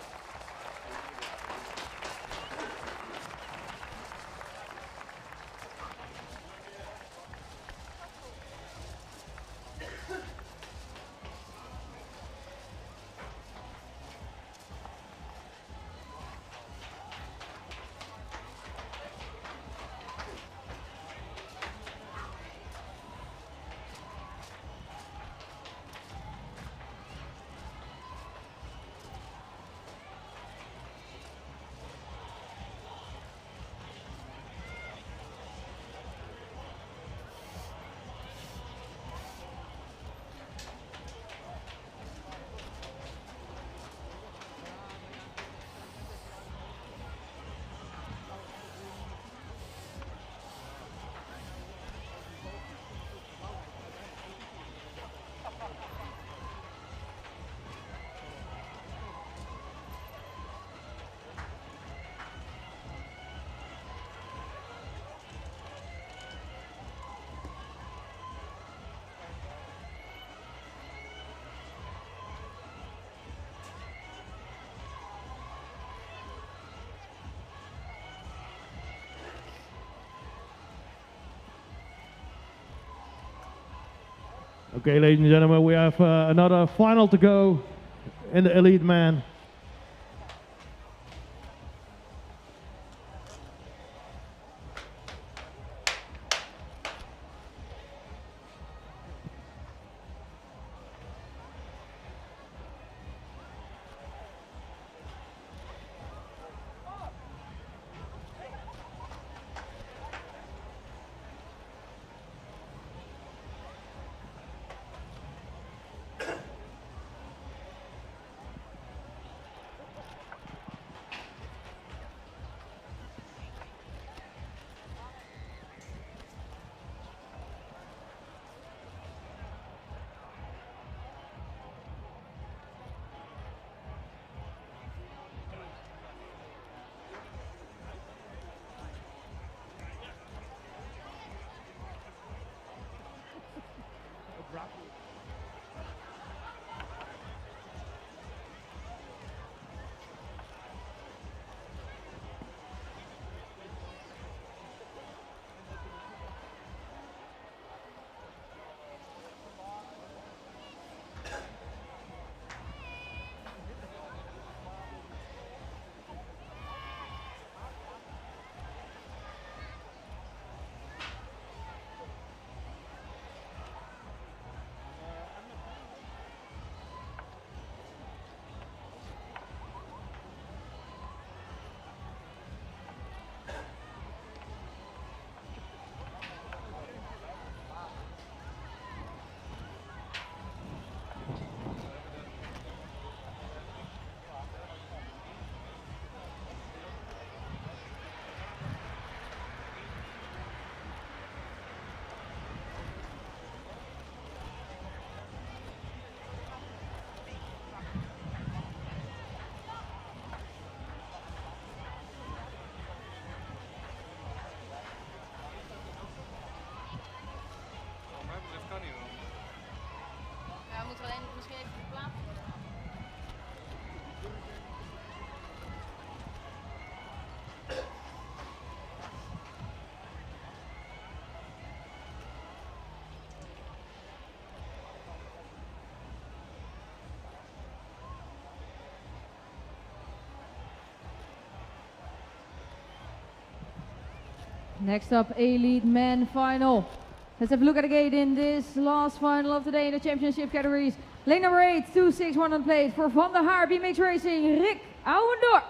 Okay, ladies and gentlemen, we have another final to go in the elite man. Next up, Elite Men Final. Let's have a look at the gate in this last final of the day in the championship categories. Lane number 8, 261 on plate for Van der Haar, BMX Racing, Rick Ouwendorp.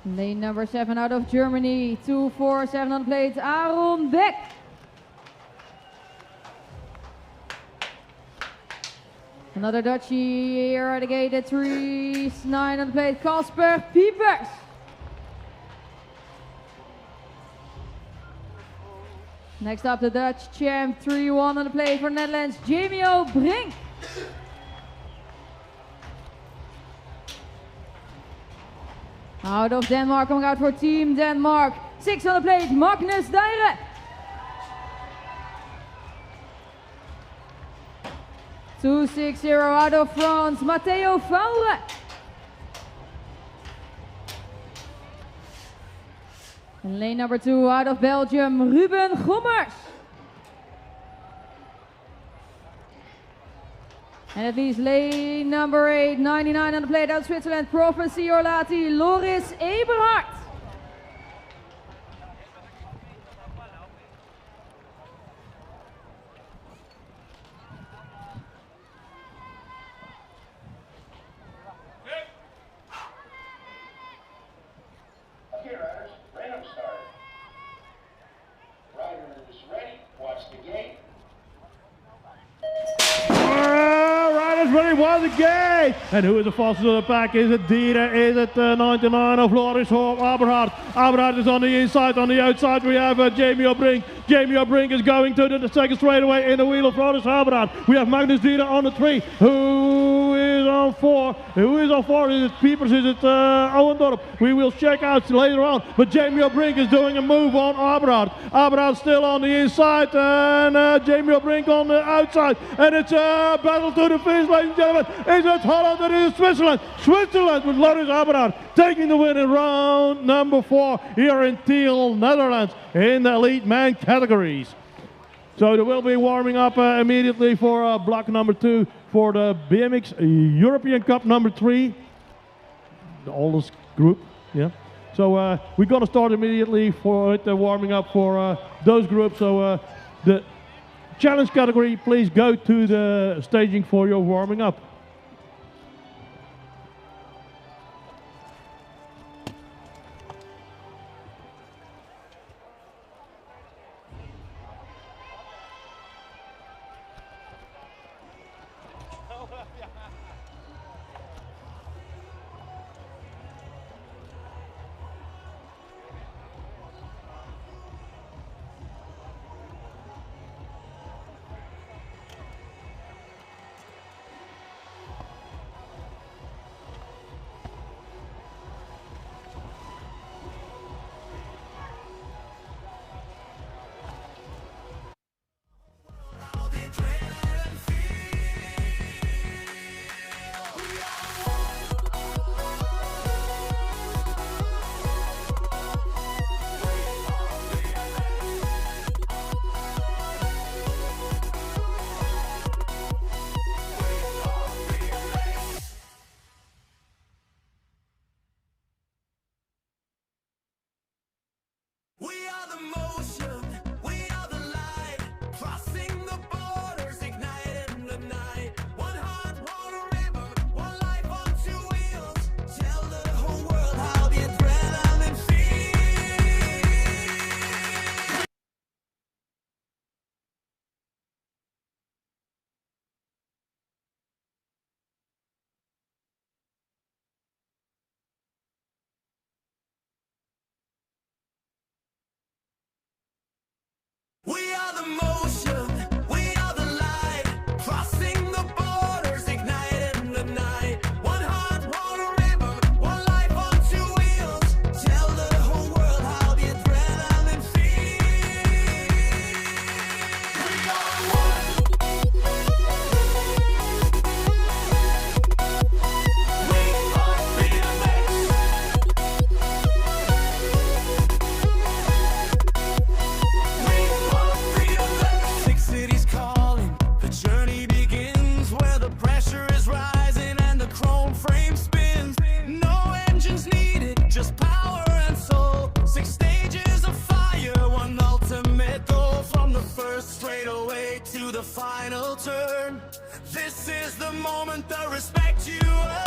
Lane number 7 out of Germany, 247 on plate, Aaron Beck. Another Dutchie here at the gate at 3-9 on the plate, Casper Piepers. Next up, the Dutch champ, 3-1 on the plate for Netherlands, Jamie O'Brink. Out of Denmark, coming out for Team Denmark, 6 on the plate, Magnus Deire. 260 out of France, Matteo Faure. And lane number 2 out of Belgium, Ruben Gommers. And at least lane number 8, 99 on the plate out of Switzerland, Prophecy Orlati, Loris Eberhard. Okay, riders, random start. Riders ready, watch the gate. Riders ready, watch the gate! And who is the fastest of the pack? Is it Dieter? Is it 99 of Loris Eberhard? Eberhard is on the inside. On the outside we have Jamie O'Brink. Jamie O'Brink is going to the second straightaway in the wheel of Loris Eberhard. We have Magnus Dieter on the 3. Who is on 4? Who is on 4? Is it Piepers? Is it Owendorp? We will check out later on. But Jamie O'Brink is doing a move on Eberhard. Eberhard still on the inside and Jamie O'Brink on the outside. And it's a battle to the finish, ladies and gentlemen. Is it Holland or is it Switzerland? Switzerland with Loris Eberhard taking the win in round number 4 here in Tiel, Netherlands in the elite man categories. So there will be warming up immediately for block number 2 for the BMX European Cup number 3, the oldest group. Yeah. So we're going to start immediately for the warming up for those groups. So the challenge category, please go to the staging for your warming up. We are the motion, we are the light, crossing the borders, ignited in the night. One heart, one river, one life on 2 wheels. Tell the whole world how the adrenaline feels. We are the motion, we are the light, crossing the borders, ignited in the night. One heart, one river, one life on 2 wheels. Tell the whole world how the adrenaline feels. We are one. We are BMX. 6 cities calling, the journey begins where the pressure is rising and the chrome frame spins. No engines needed, just power and soul. 6 stages of fire, one ultimate goal. From the first straightaway to the final turn, this is the moment, the respect you earn.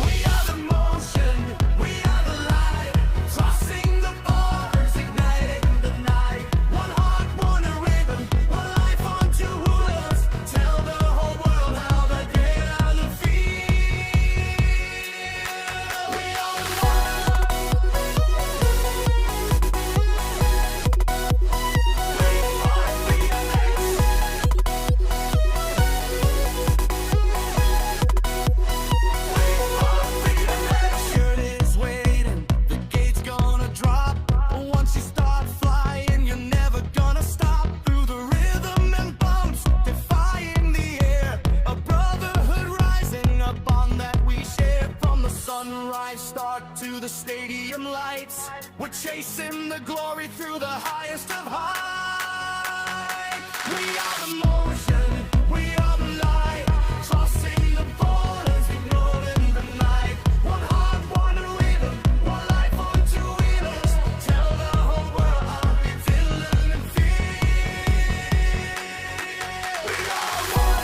We are the motion, we are the light, crossing the borders, ignited in the night. One heart, one ribbon, one life on 2 wheels. Tell the whole world how the adrenaline feels. We are one. We are BMX. sunrise start to the stadium lights. We're chasing the glory through the highest of high. We are the motion, we are the light, crossing the borders, ignoring the night. One heart, one rhythm, one life on two wheelers. Tell the whole world how we feeling and feel. We are one.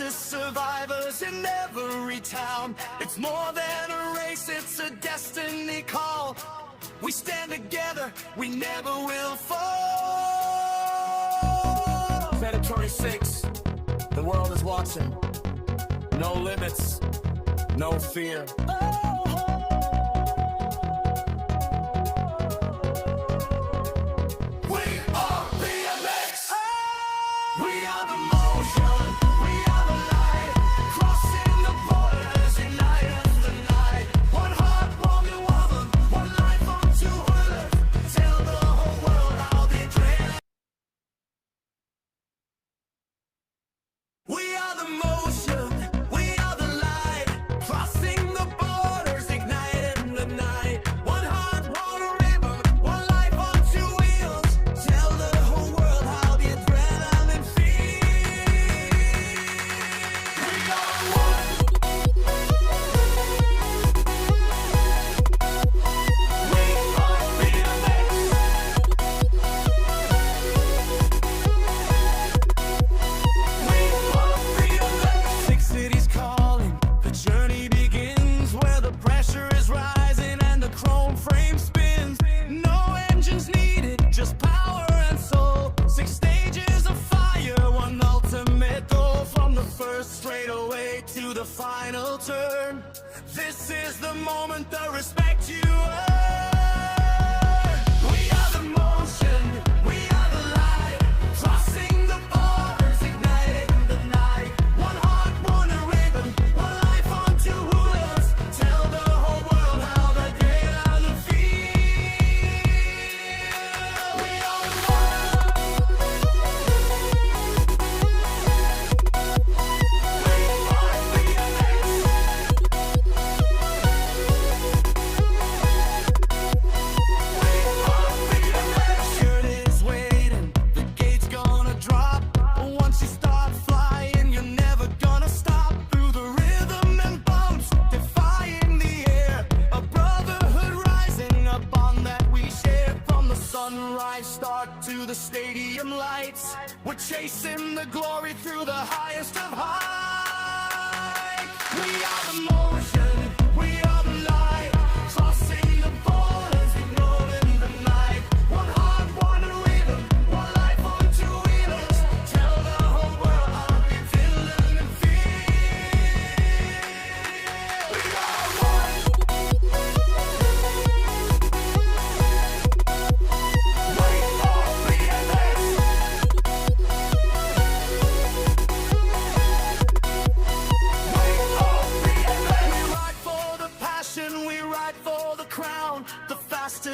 Survivors in every town. It's more than a race, it's a destiny call. We stand together, we never will fall. Predatory 6, the world is watching. No limits, no fear. We are BMX. We are the motion. Final turn. This is the moment, the respect you earn. We are the motion, we are the light, crossing the borders, igniting the night. One heart, one rhythm, one life on two wheelers. Tell the whole world how the day and the feel. We are to the stadium lights. We're chasing the glory through the highest of high. We are the motion, we are the light, crossing the borders, ignoring the night. One heart, one rhythm, one life on two wheelers. Tell the whole world how we feeling and feel. We are one.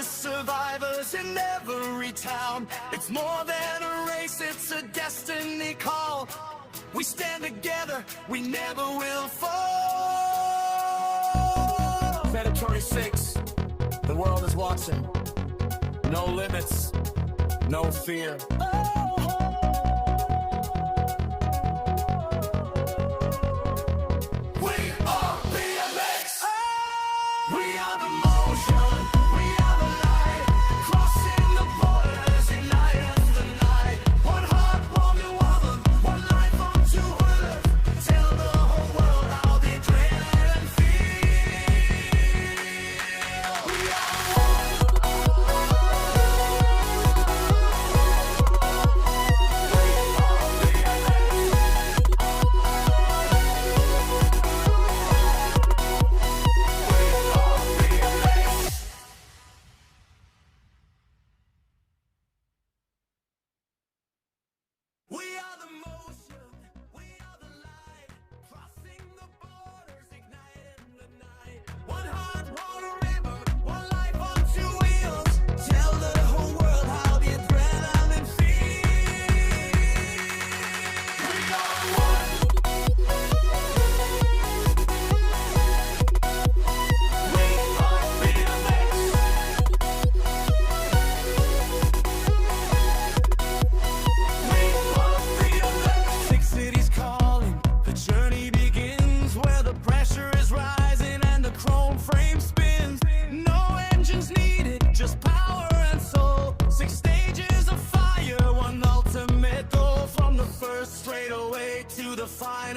Survivors in every town. It's more than a race, it's a destiny call. We stand together, we never will fall. Predatory 6, the world is watching. No limits, no fear. We are BMX. We are the motion.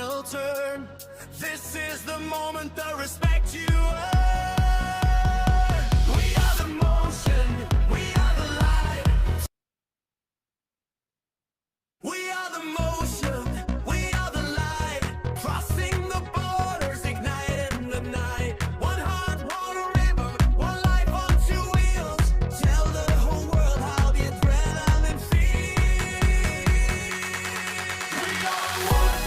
final turn. This is the moment, the respect you earn. We are the motion, we are the light. We are the motion, we are the light. Crossing the borders, ignited in the night. One heart, one river, one life on two wheels. Tell the whole world how the adrenaline feels. We are one.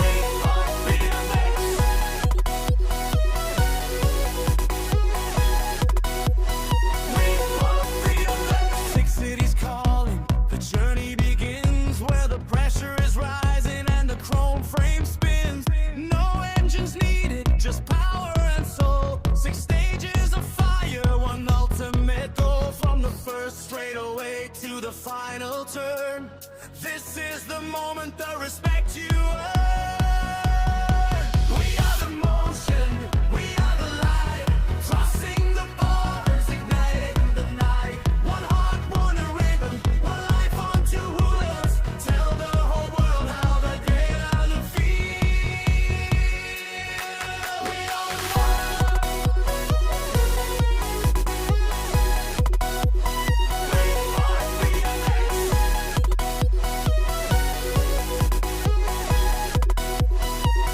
We are BMX. We are BMX. Six cities calling, the journey begins where the pressure is rising and the chrome frame spins. No engines needed, just power and soul. Six stages of fire, one ultimate goal. From the first straightaway to the final turn. This is the moment, the respect you earn. We are the motion, we are the light. Crossing the borders, ignited in the night. One heart, one rhythm, one life on two wheels. Tell the whole world how the adrenaline feels. We are one.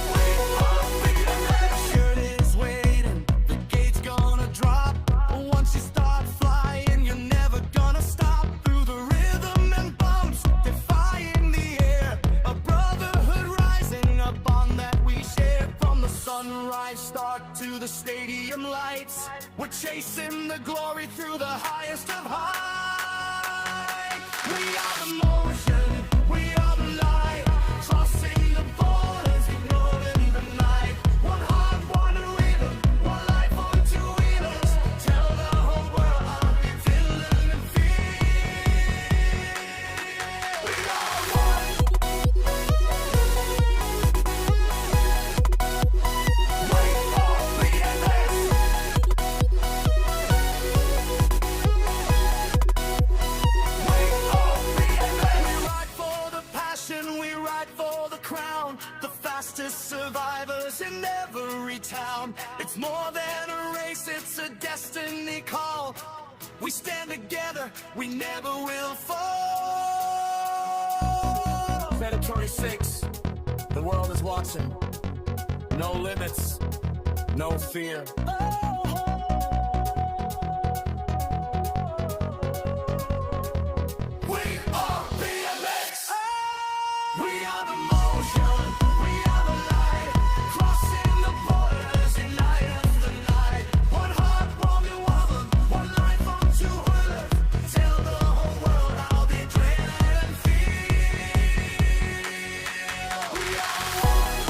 We are BMX. Shirt is waiting, the gate's gonna drop. Once you start flying, you're never gonna stop. Through the rhythm and bumps, defying the air. A brotherhood rising, a bond that we share. From the sunrise start to the stadium lights, we're chasing the glory through the highest of heights. We are the motion, we are the light. Crossing the borders, ignoring the night. One heart, one rhythm, one life on two wheelers. Tell the whole world how we feeling and feel. We are one. We are BMX. We are BMX. We ride for the passion, we ride for the crown. The fastest survivors in every town. It's more than a race, it's a destiny call. We stand together, we never will fall. Predatory 6, the world is watching. No limits, no fear. We are BMX. We are the motion. We are the light. Crossing the borders, igniting the night. One heart, one woman, one life on two wheelers. Tell the whole world how the adrenaline feels. We are one.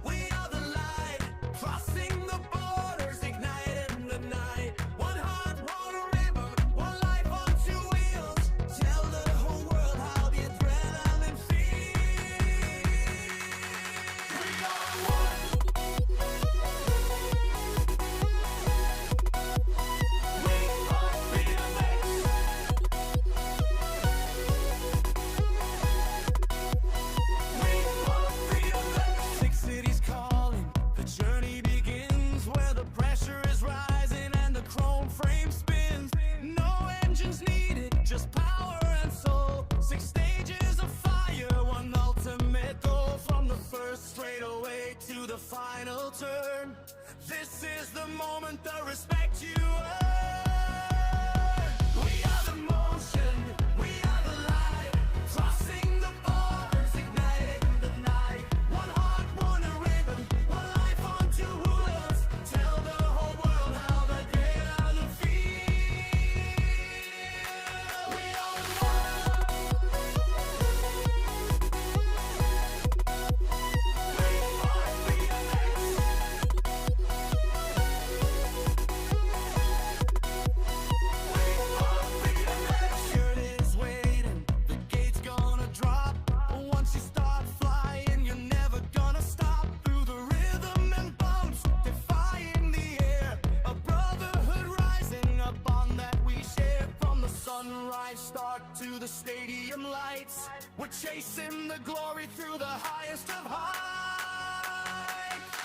We are the light, crossing the borders, ignited in the night. One heart, one river, one life on two wheels. Tell the whole world how the adrenaline feels. We are one. We are BMX. We are BMX. Six cities calling, the journey begins where the pressure is rising and the chrome frame spins. No engines needed, just power and soul. Six stages of fire, one ultimate goal. From the first straightaway to the final turn. This is the moment, the respect you earn. We are the motion, we are the light. Crossing the borders, ignited in the night. One heart, one rhythm, one life on two wheelers. Tell the whole world how the adrenaline feels. We are one. We are BMX. sunrise start to the stadium lights. We're chasing the glory through the highest of heights.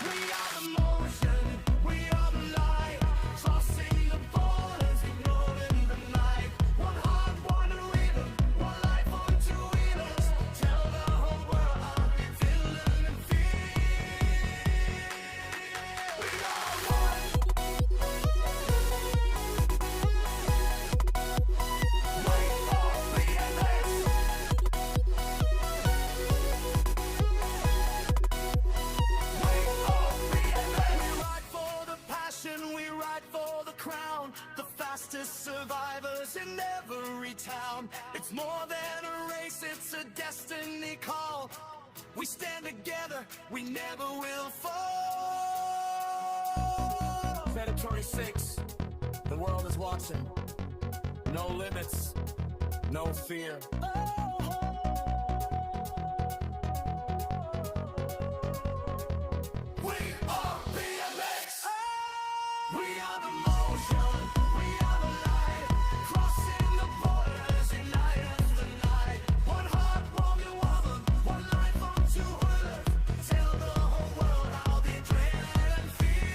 We are the motion, we are the light, crossing the borders, ignoring the night. One heart, one rhythm, one life on two wheelers. Tell the whole world how we feeling and feel. We are one. Wait for BMX. Wait for BMX. We ride for the passion, we ride for the crown. The fastest survivors in every town. It's more than a race, it's a destiny call. We stand together, we never will fall. Predatory 6, the world is watching. No limits, no fear. We are BMX. We are the motion. We are the light. Crossing the borders, unite as the night. One heart, one woman, one life on two wheelers. Tell the whole world how the adrenaline feels.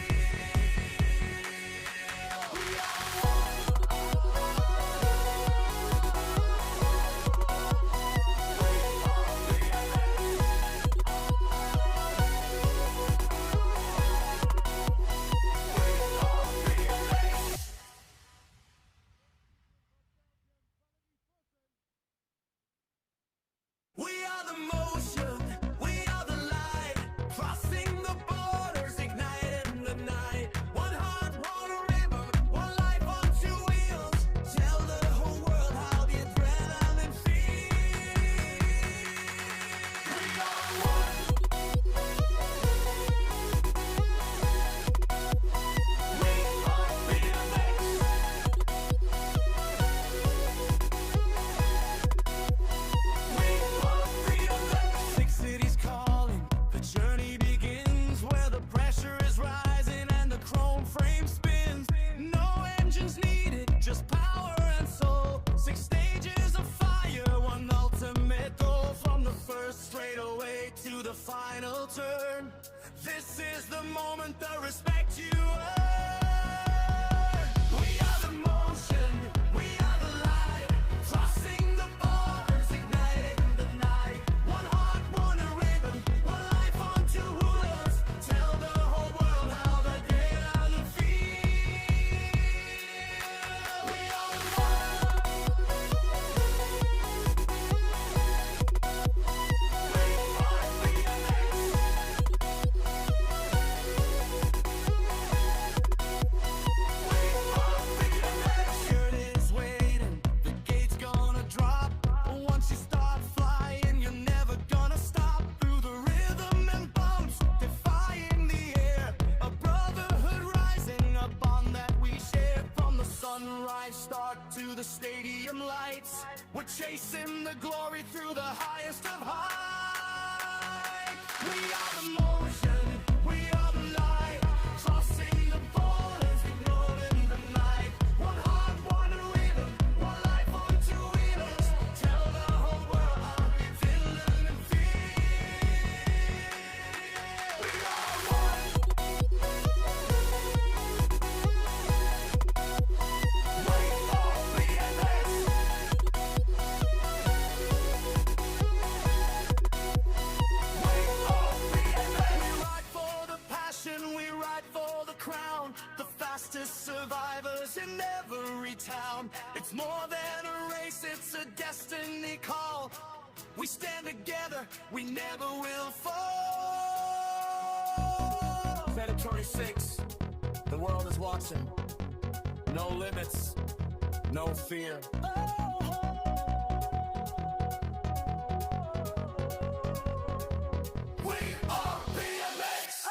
We are one. We are the motion, we are the light, crossing the borders, ignited in the night. One heart, one river, one life on two wheels. Tell the whole world how the adrenaline feels. We are one. We are BMX. Six cities calling, the journey begins where the pressure is rising and the chrome frame spins. No engines needed, just power and soul. 6 stages of fire, one ultimate goal. From the first straightaway to the final turn. This is the moment, the respect you earn. We are the motion, we are the light, crossing the borders, ignited in the night. One heart, one rhythm, one life on two wheelers. Tell the whole world how the adrenaline feels. We are one. We are BMX. Shirt is waiting, the gate's gonna drop. Once you start flying, you're never gonna stop. Through the rhythm and bumps, defying the air. A brotherhood rising, a bond that we share. From the sunrise start to the stadium lights, we're chasing the glory through the highest of heights. We are the motion, we are the light, crossing the borders, ignoring the night. One heart, one rhythm, one life on two wheelers. Tell the whole world how we feeling and feel. We are one. Wait for BMX. Wait for BMX. We ride for the passion, we ride for the crown. The fastest survivors in every town. It's more than a race, it's a destiny call. We stand together, we never will fall. Predatory 6, the world is watching. No limits, no fear. We are BMX.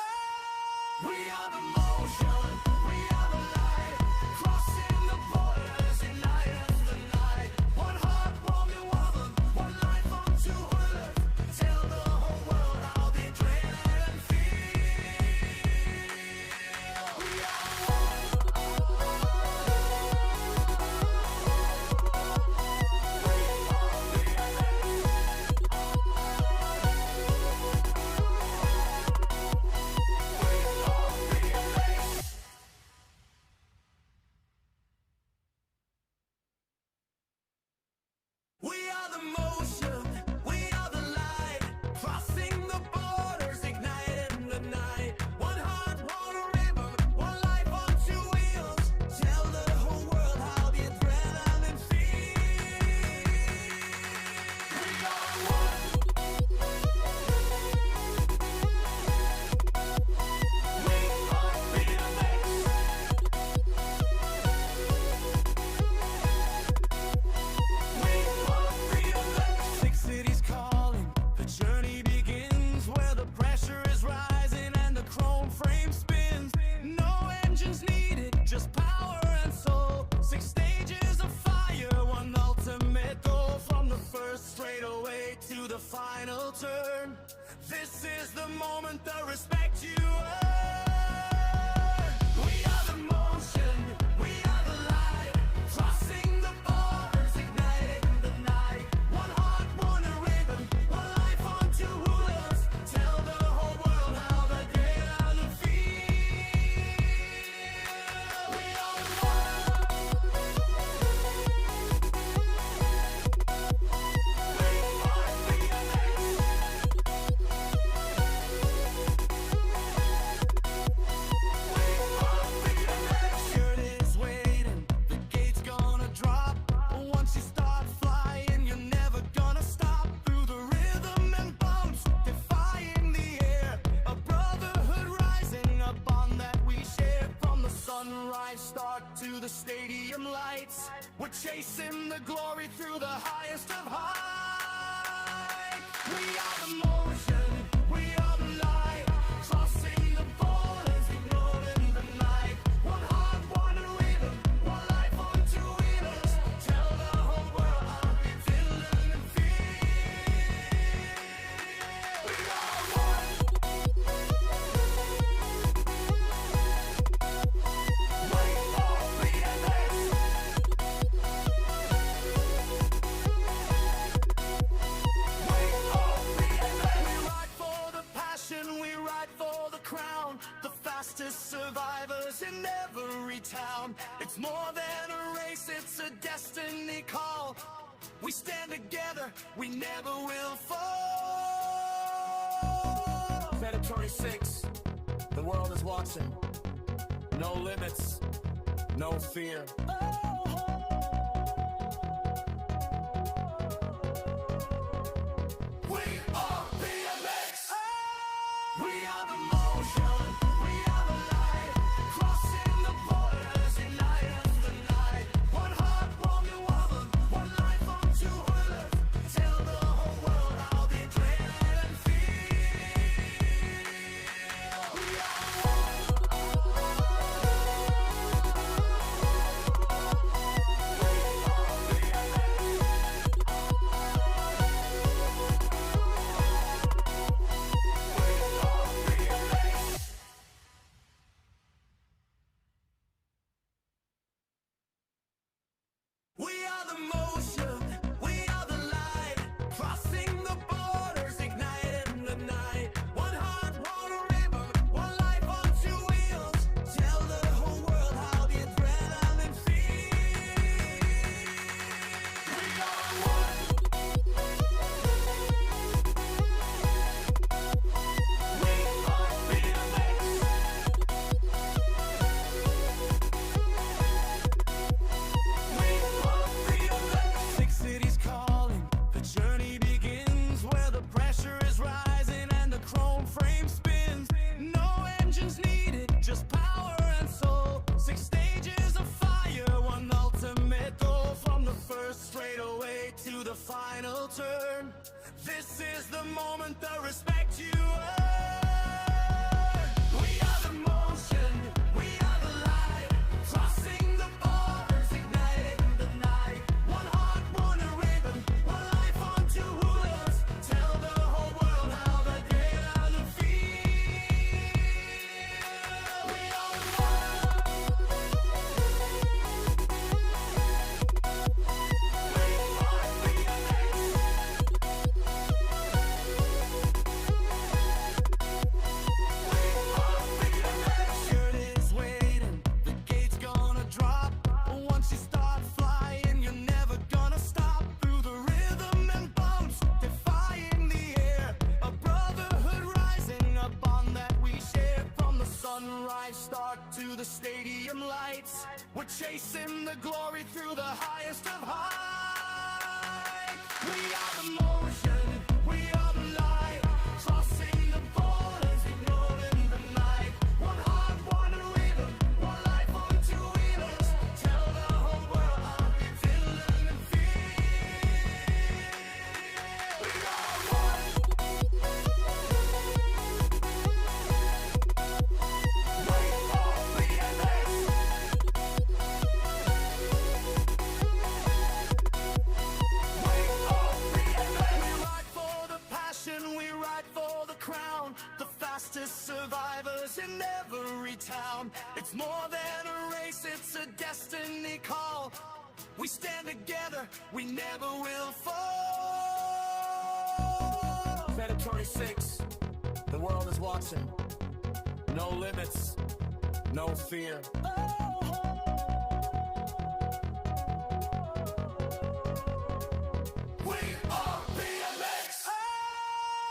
We are the motion, we are the light, crossing the borders, unite as the night. One heart, one woman, one life on two wheelers. Tell the whole world how the adrenaline feels. We are one. just power and soul. 6 stages of fire, one ultimate goal. From the first straightaway to the final turn, this is the moment, the respect you earn. We are the motion, we are the light, crossing the borders, igniting the night. One heart, one rhythm, one life on 2 wheelers. Tell the whole world how the great are the feel. We are the shirt is waiting, the gate's gonna drop. Once you start flying, you're never gonna stop. Through the rhythm and bumps, defying the air. A brotherhood rising, a bond that we share. From the sunrise start to the stadium lights, we're chasing the glory through the highest of high. We are the motion, we are the light, crossing the borders, ignoring the night. One heart, one rhythm, one life on 2 wheelers. Tell the whole world how we feeling and feel. We are one. Wait for BMX. We ride for the passion, we ride for the crown. The fastest survivors in every town. It's more than a race, it's a destiny call. We stand together, we never will fall. Territory 6, the world is watching. No limits, no fear. We are BMX. We are the motion. We are the light. Crossing the borders, igniting the night. One heart, one woman, one life on 2 wheelers. Tell the whole world how they dread and feel. We are one. We are the motion, we are the light, crossing the borders, igniting the night. One heart, one rhythm, one life on 2 wheels. Tell the whole world how the adrenaline feels. We are one. We are BMX. 6 cities calling, the journey begins. Where the pressure is rising and the chrome frame spins. No engines needed, just power and soul. 6 stages of fire, one ultimate goal. From the first straightaway to the final turn, this is the moment, the respect you earn. We are the motion, we are the light, crossing the borders, igniting the night. One heart, one rhythm, one life on 2 wheelers. Tell the whole world how the great are the feel. We are one. We are BMX. Shirt is waiting, the gate's gonna drop. Once you start flying, you're never gonna stop. Through the rhythm and bumps, defying the air. A brotherhood rising, a bond that we share. From the sunrise start to the stadium lights, we're chasing the glory through the highest of high. We are the motion, we are the light, crossing the borders, ignoring the night. One heart, one rhythm, one life on 2 wheelers. Tell the whole world how we feeling and feel. We are one. Wait for BMX. It's more than a race, it's a destiny call. We stand together, we never will fall. Predatory 6, the world is watching. No limits, no fear. We are BMX.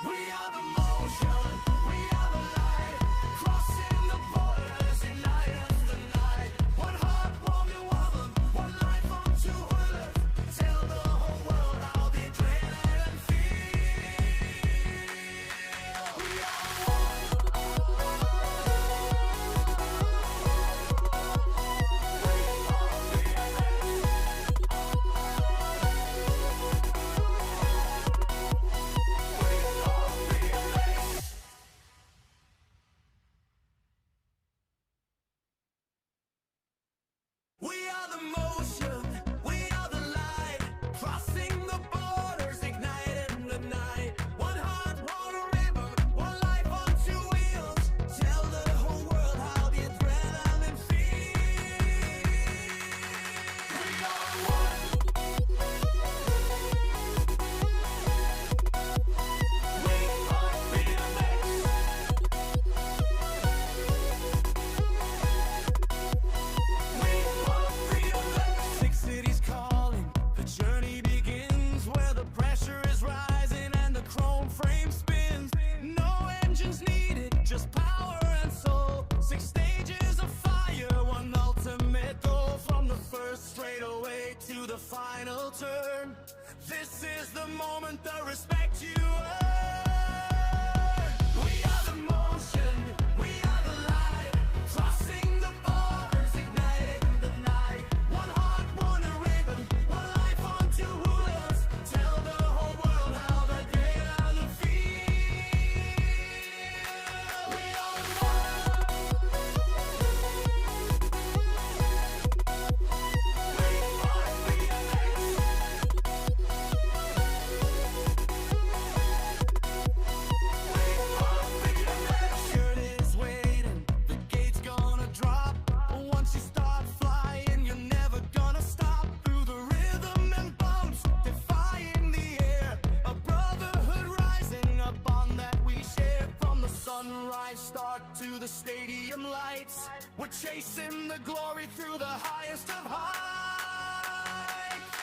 We are the motion. We are the light. Crossing the borders, igniting the night. One heart, one woman, one life on two wheelers. Tell the whole world how the adrenaline feels. We are one. We are the motion, we are the light, crossing the borders, igniting the night. One heart, one river, one life on two wheels. Tell the whole world how the adrenaline feels. We are one. We are BMX. Six cities calling, the journey begins where the pressure is rising and the chrome frame spins. No engines needed, just power and soul. 6 stages of fire, one ultimate goal. From the first straightaway to the final turn. This is the moment, the respect you earn. We are the motion, we are the light, crossing the borders, igniting the night. One heart, one ribbon, one life on two wheelers. Tell the whole world how the adrenaline feels. We are one. We are BMX. Shirt is waiting, the gate's gonna drop. Once you start flying, you're never gonna stop. Through the rhythm and bumps, defying the air. A brotherhood rising, a bond that we share. From the sunrise start to the stadium lights, we're chasing the glory through the highest of heights.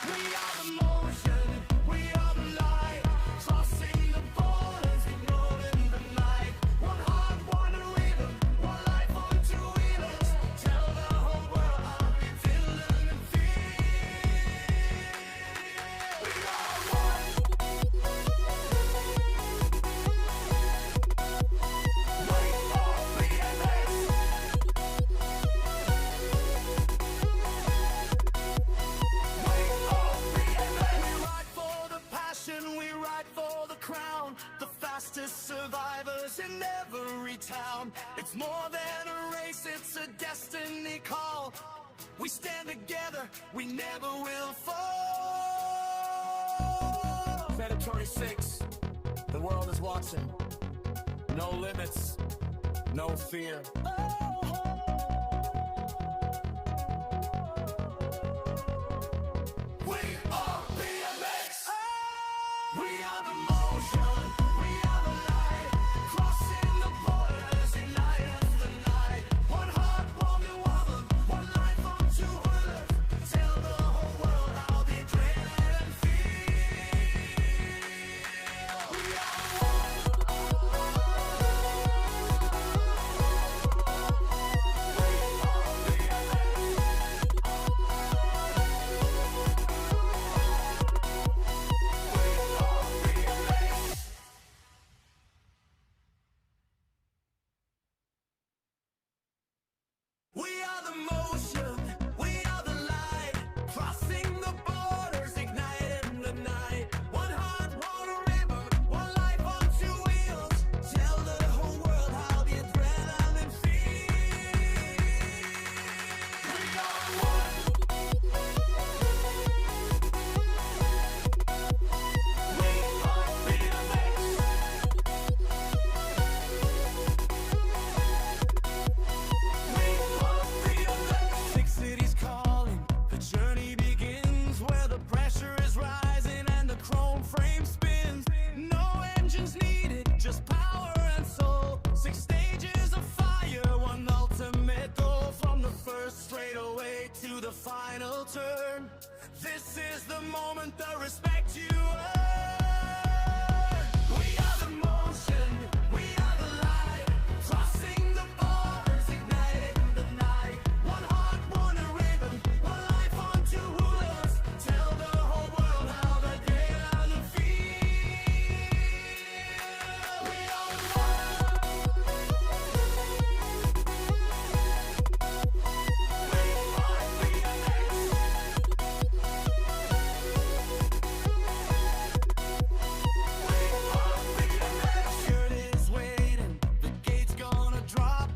We are the motion, we are the light, crossing the borders, ignoring the night. One heart, one rhythm, one life on two wheelers. Tell the whole world how we feeling and feel. We are one. We are BMX. We are BMX. We ride for the passion, we ride for the crown. The fastest survivors in every town. It's more than a race, it's a destiny call. We stand together, we never will fall. Predatory 6, the world is watching. No limits, no fear. We are BMX. We are the motion, we are the light, crossing the borders, igniting the night. One heart, one woman, one life on two wheelers. Tell the whole world how the adrenaline feels. We are one. way to the final turn. This is the moment, the respect you earn. We are the motion, we are the light, crossing the borders, igniting the night. One heart, one rhythm, one life on two wheelers. Tell the whole world how the day and the feel. We are Shirt is waiting, the gate's gonna drop.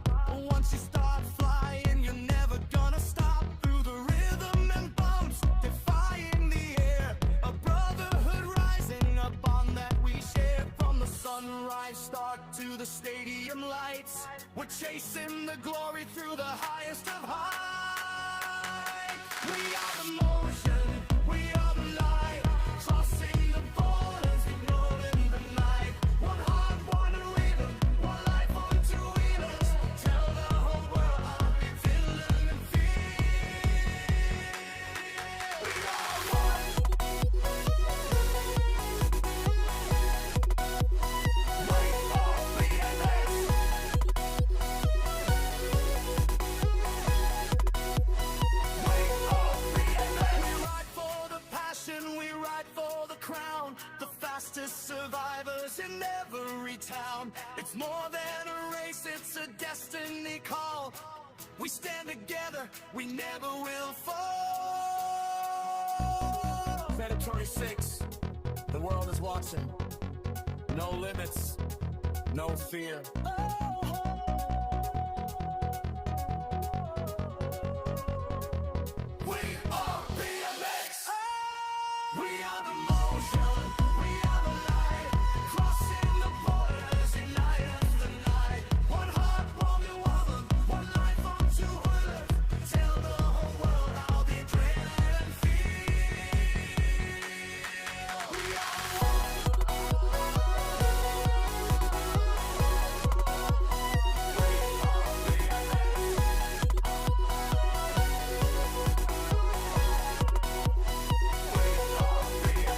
Once you start flying, you're never gonna stop. Through the rhythm and bumps, defying the air. A brotherhood rising up on that we share. From the sunrise start to the stadium lights, we're chasing the glory through the highest of high. We are the motion, we are the light, crossing the borders, ignoring the night. One heart, one rhythm, one life on two wheelers. Tell the whole world how we feeling and feel. We are one. Wait for BMX. Wait for BMX. We ride for the passion, we ride for the crown. The fastest survivors in every town. It's more than a race, it's a destiny call. We stand together, we never will fall. Planet 26, the world is watching. No limits, no fear. We are BMX. We are the motion. We are the light. Crossing the borders, igniting the night. One heart, one woman, one life on two wheelers. Tell the whole world how the adrenaline feel. We are one. We are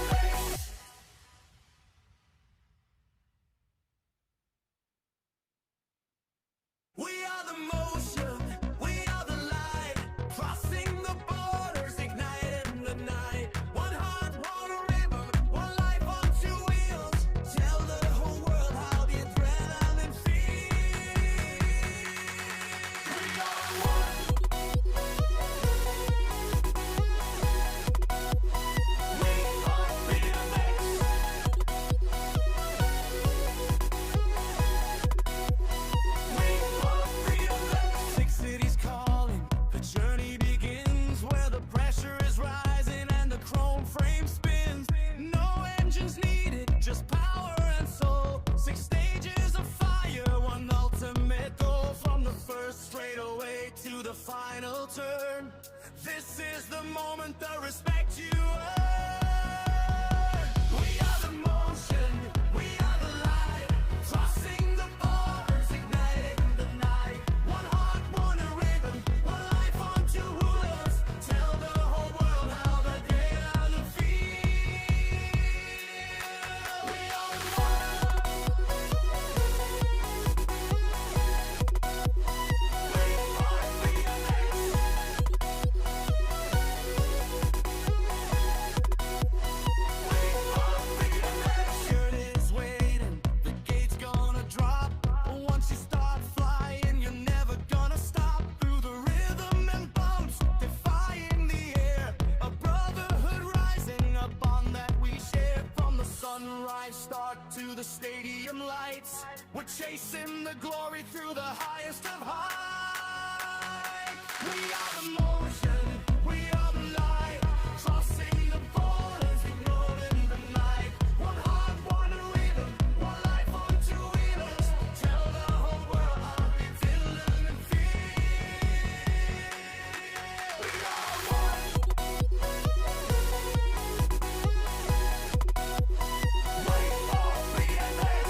We are the motion, we are the light, crossing the borders, igniting the night. One heart, one rhythm, one life on two wheels. Tell the whole world how the adrenaline feels. We are one. We are BMX. Six cities calling, the journey begins where the pressure is rising and the chrome frame spins. No engines needed, just power and soul. 6 stages of fire, one ultimate goal. From the first straightaway to the final turn. This is the moment, the respect you earn. We are the motion, we are the light, crossing the borders, igniting the night. One heart, one rhythm, one life on two wheelers. Tell the whole world how the day and the feel. We are one. We are BMX. Shirt is waiting, the gate's gonna drop. Once you start flying, you're never gonna stop. Through the rhythm and bumps, defying the air. A brotherhood rising up on that we share. From the sunrise start to the stadium lights, we're chasing the glory through the highest of high. We are the motion, we are the light, crossing the borders, ignoring the night. One heart, one rhythm, one life on two wheelers. Tell the whole world how we feeling and feel. We are one. Wait for BMX.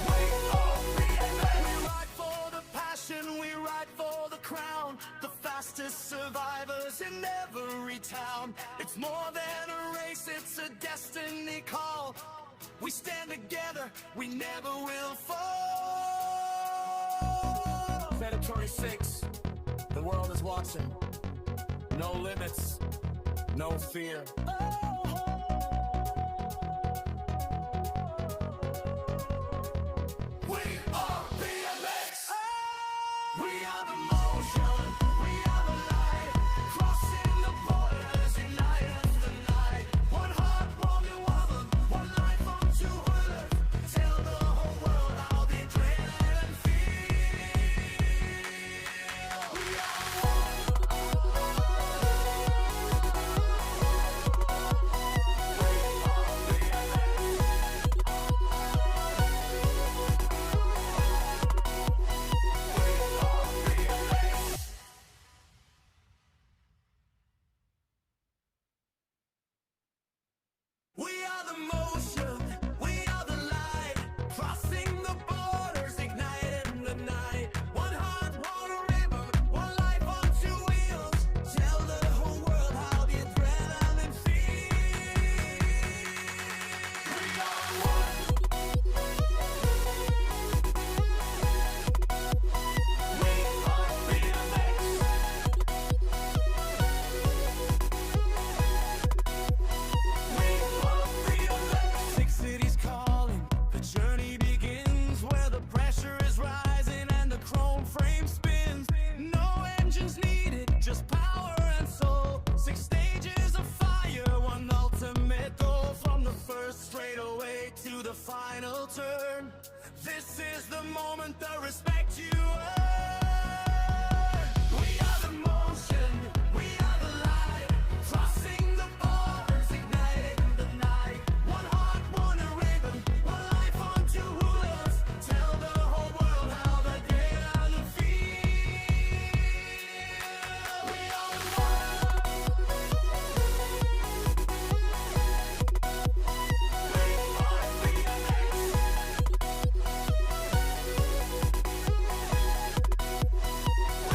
Wait for BMX. town. It's more than a race, it's a destiny call. We stand together, we never will fall. Predatory 6, the world is watching. No limits, no fear. We are BMX. We are the motion. We are the light. Crossing the borders, unite as the night. One heart, one new woman, one life on two wheelers. Tell the whole world how the adrenaline feels. We are one. We are the motion, we are the light, crossing the borders, igniting the night. One heart, one river, one life on two wheels. Tell the whole world how the adrenaline feels. We are one. We are BMX. Six cities calling, the journey begins where the pressure is rising and the chrome frame spins. No engines needed, just power and soul. 6 stages of fire, one ultimate goal. From the first straightaway to the final turn. This is the moment, the respect you earn. We are the motion, we are the light, crossing the borders, igniting the night. One heart, one ribbon, one life on two wheels. Tell the whole world how the adrenaline feels. We are one.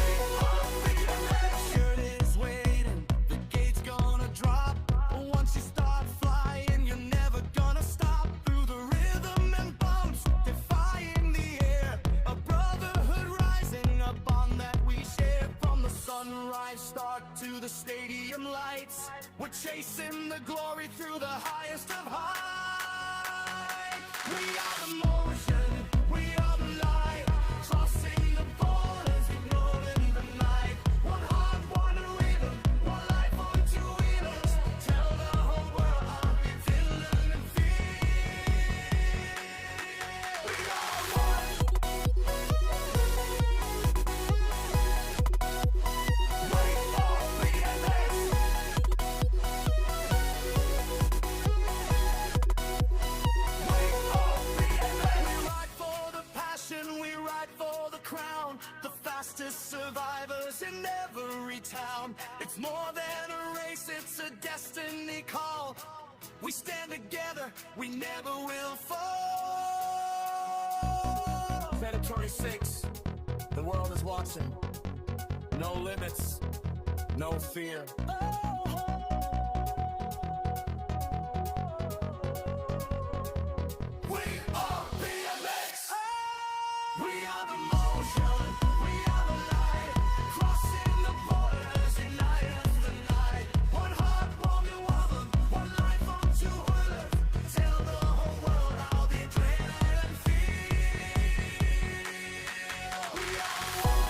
We are BMX. Shirt is waiting, the gate's gonna drop. Once you start flying, you're never gonna stop. Through the rhythm and bumps, defying the air. A brotherhood rising, a bond that we share. From the sunrise start to the stadium lights, we're chasing the glory through the highest of heights. We are the motion, we are the light, crossing the borders, ignoring the night. One heart, one rhythm, one life on two wheelers. Tell the whole world how we feeling and feel. We are one. We are BMX. We ride for the passion, we ride for the crown. The fastest survivors in every town. It's more than a race, it's a destiny call. We stand together, we never will fall. Predatory 6, the world is watching. No limits, no fear. We are BMX. We are the motion. We are the light. Crossing the borders, unite as the night. One heart, one new woman, one life on two wheelers. Tell the whole world how the adrenaline feels. We are one.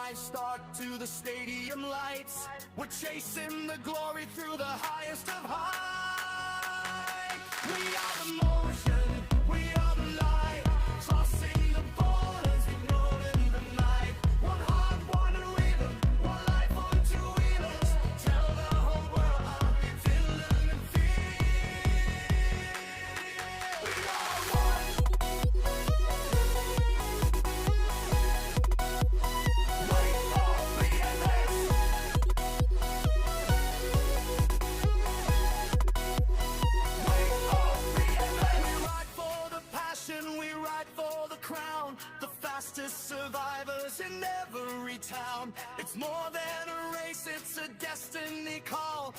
sunrise start to the stadium lights. We're chasing the glory through the highest of high. We are the motion, we are the light, crossing the borders, ignoring the night. One heart, one rhythm, one life on two wheelers. Tell the whole world how we feel and feel. We are one. Survivors in every town. It's more than a race, it's a destiny call.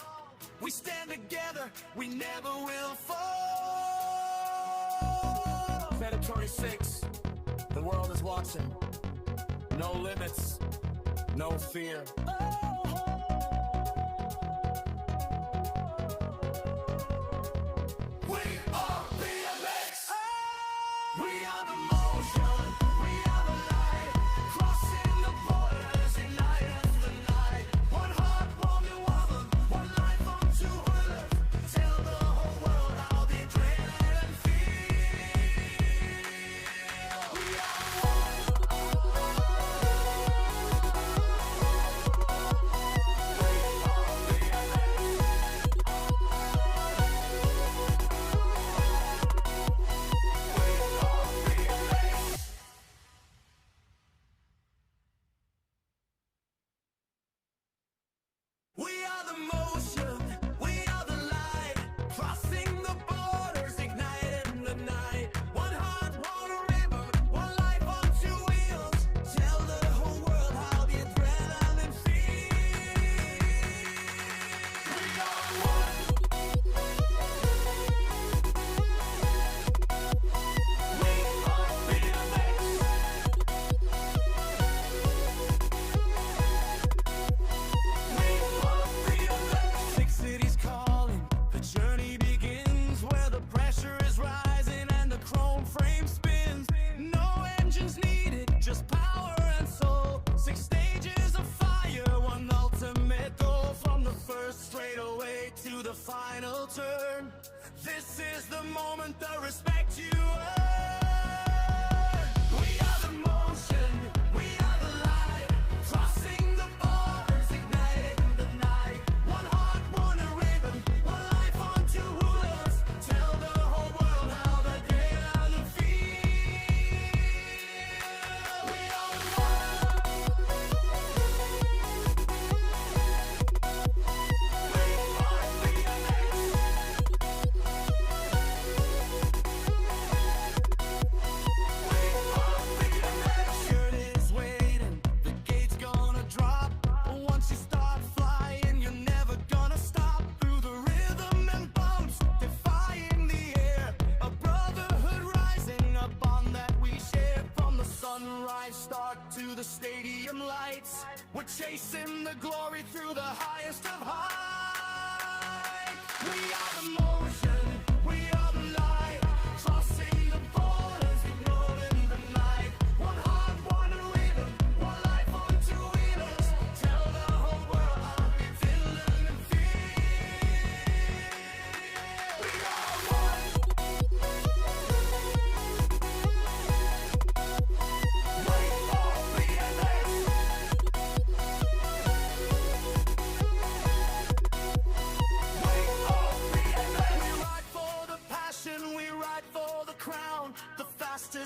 We stand together, we never will fall. Predatory 6, the world is watching. No limits, no fear. We are BMX. We are the motion. Final turn. This is the moment, the respect you earn. We are the motion, we are the light, crossing the borders, igniting the night. One heart, one rhythm, one life on two wheelers. Tell the whole world how the day and the feel. We are the stadium lights. We're chasing the glory through the highest of high. We are the motion, we are the light, crossing the borders, ignoring the night. One heart, one rhythm, one life on two wheelers. Tell the whole world how we feel and feel. We are one.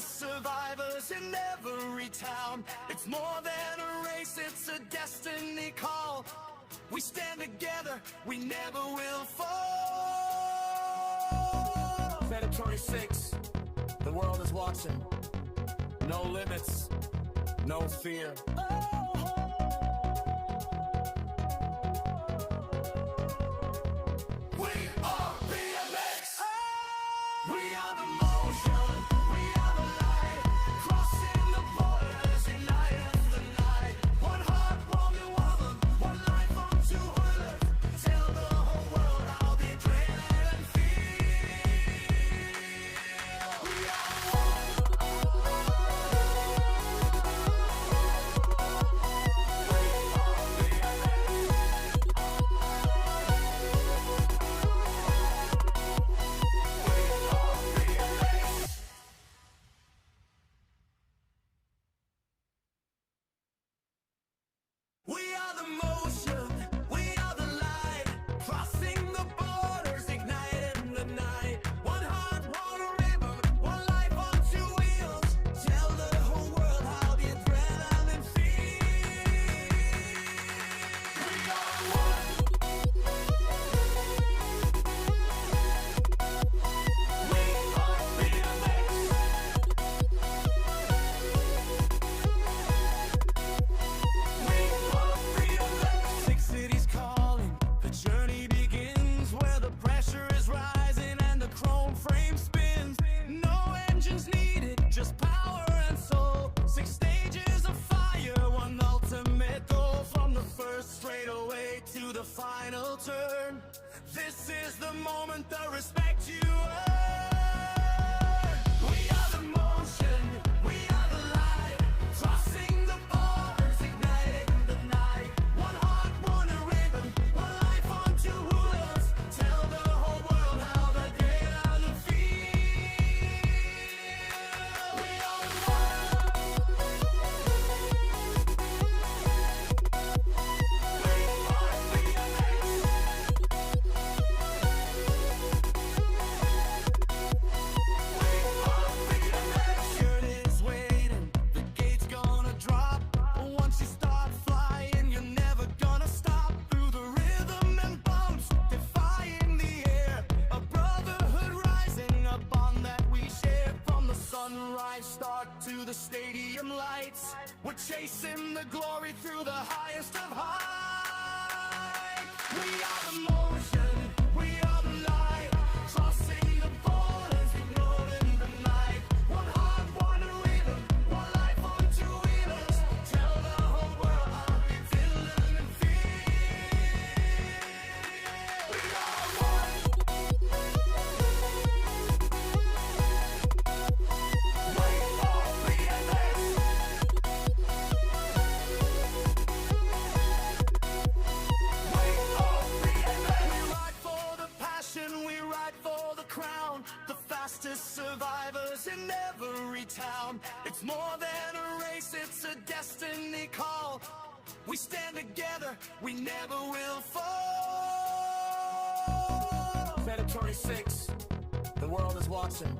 Survivors in every town. It's more than a race, it's a destiny call. We stand together, we never will fall. Predatory 6, the world is watching. No limits, no fear. We are BMX. We are the motion. turn. This is the moment, the respect you earn. We are the motion, we are the light, crossing the borders, igniting the night. One heart, one rhythm, one life on two wheelers. Tell the whole world how the day and the feel. We are Shirt is waiting, the gate's gonna drop. Once you start flying, you're never gonna stop. Through the rhythm and bumps, defying the air. A brotherhood rising, a bond that we share. From the sunrise start to the stadium lights, we're chasing the glory through the highest of high. We are the motion, we are the light, crossing the borders, ignoring the night. One heart, one rhythm, one life on two wheelers. Tell the whole world how we feeling and feel. We are one. Wait for BMX. Wait for BMX. We ride for the passion, we ride for the crown. The fastest survivors in every town. It's more than a race, it's a destiny call. We stand together, we never will fall. Better 26, the world is watching.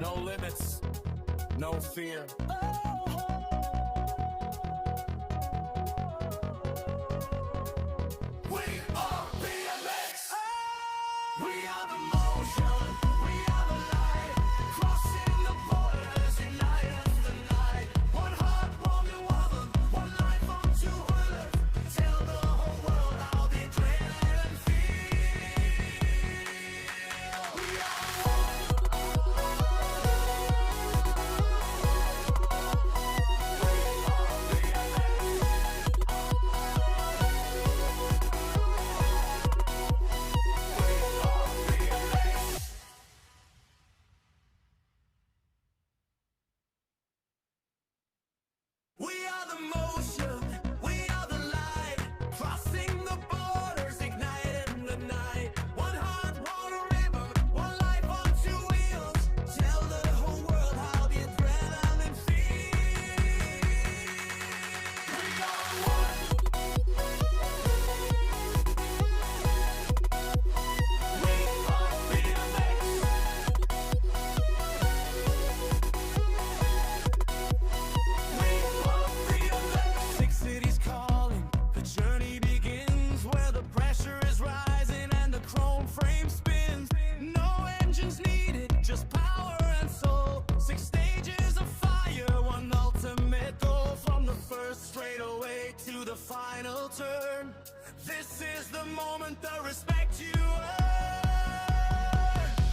No limits, no fear. We are BMX. We are the motion. We are the light. Crossing the borders, igniting the night. One heart, one woman, one life on two wheelers. Tell the whole world how the adrenaline feel. We are one. We are the motion, we are the light, crossing the borders, igniting the night. One heart, one rhythm, one life on two wheels. Tell the whole world how the adrenaline feels. We are one. We are BMX. Six cities calling, the journey begins where the pressure is rising and the chrome frame spins. No engines needed, just power and soul. 6 stages of fire, one ultimate goal. From the first straightaway to the final turn. This is the moment, the respect you earn.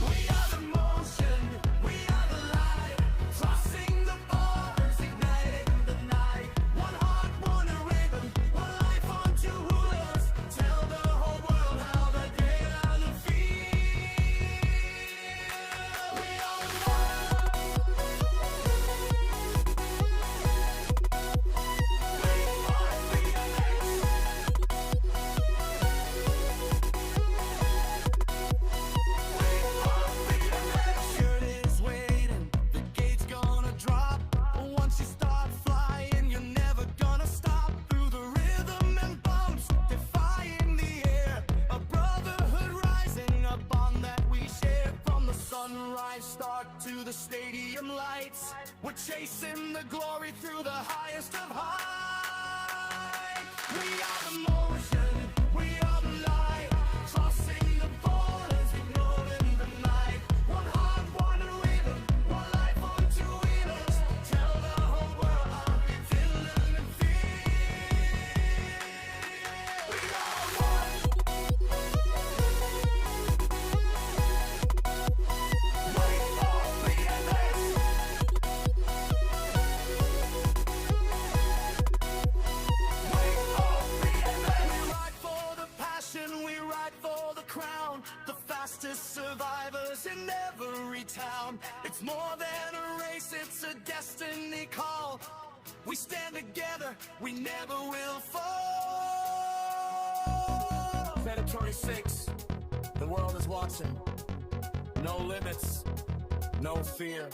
We are the motion, we are the light, crossing the borders, igniting the night. One heart, one rhythm, one life on two wheelers. Tell the whole world how the day and the feel. We are one. We are BMX. Shirt is waiting, the gate's gonna drop. Once you start flying, you're never gonna stop. Through the rhythm and bumps, defying the air. A brotherhood rising, a bond that we share. From the sunrise start to the stadium lights, we're chasing the glory through the highest of high. We are the motion, we are the light, crossing the borders, ignoring the night. One heart, one rhythm, one life on two wheelers. Tell the whole world how we feeling and feel. We are one. Wait for BMX. town. It's more than a race, it's a destiny call. We stand together, we never will fall. Predatory 6, the world is watching. No limits, no fear.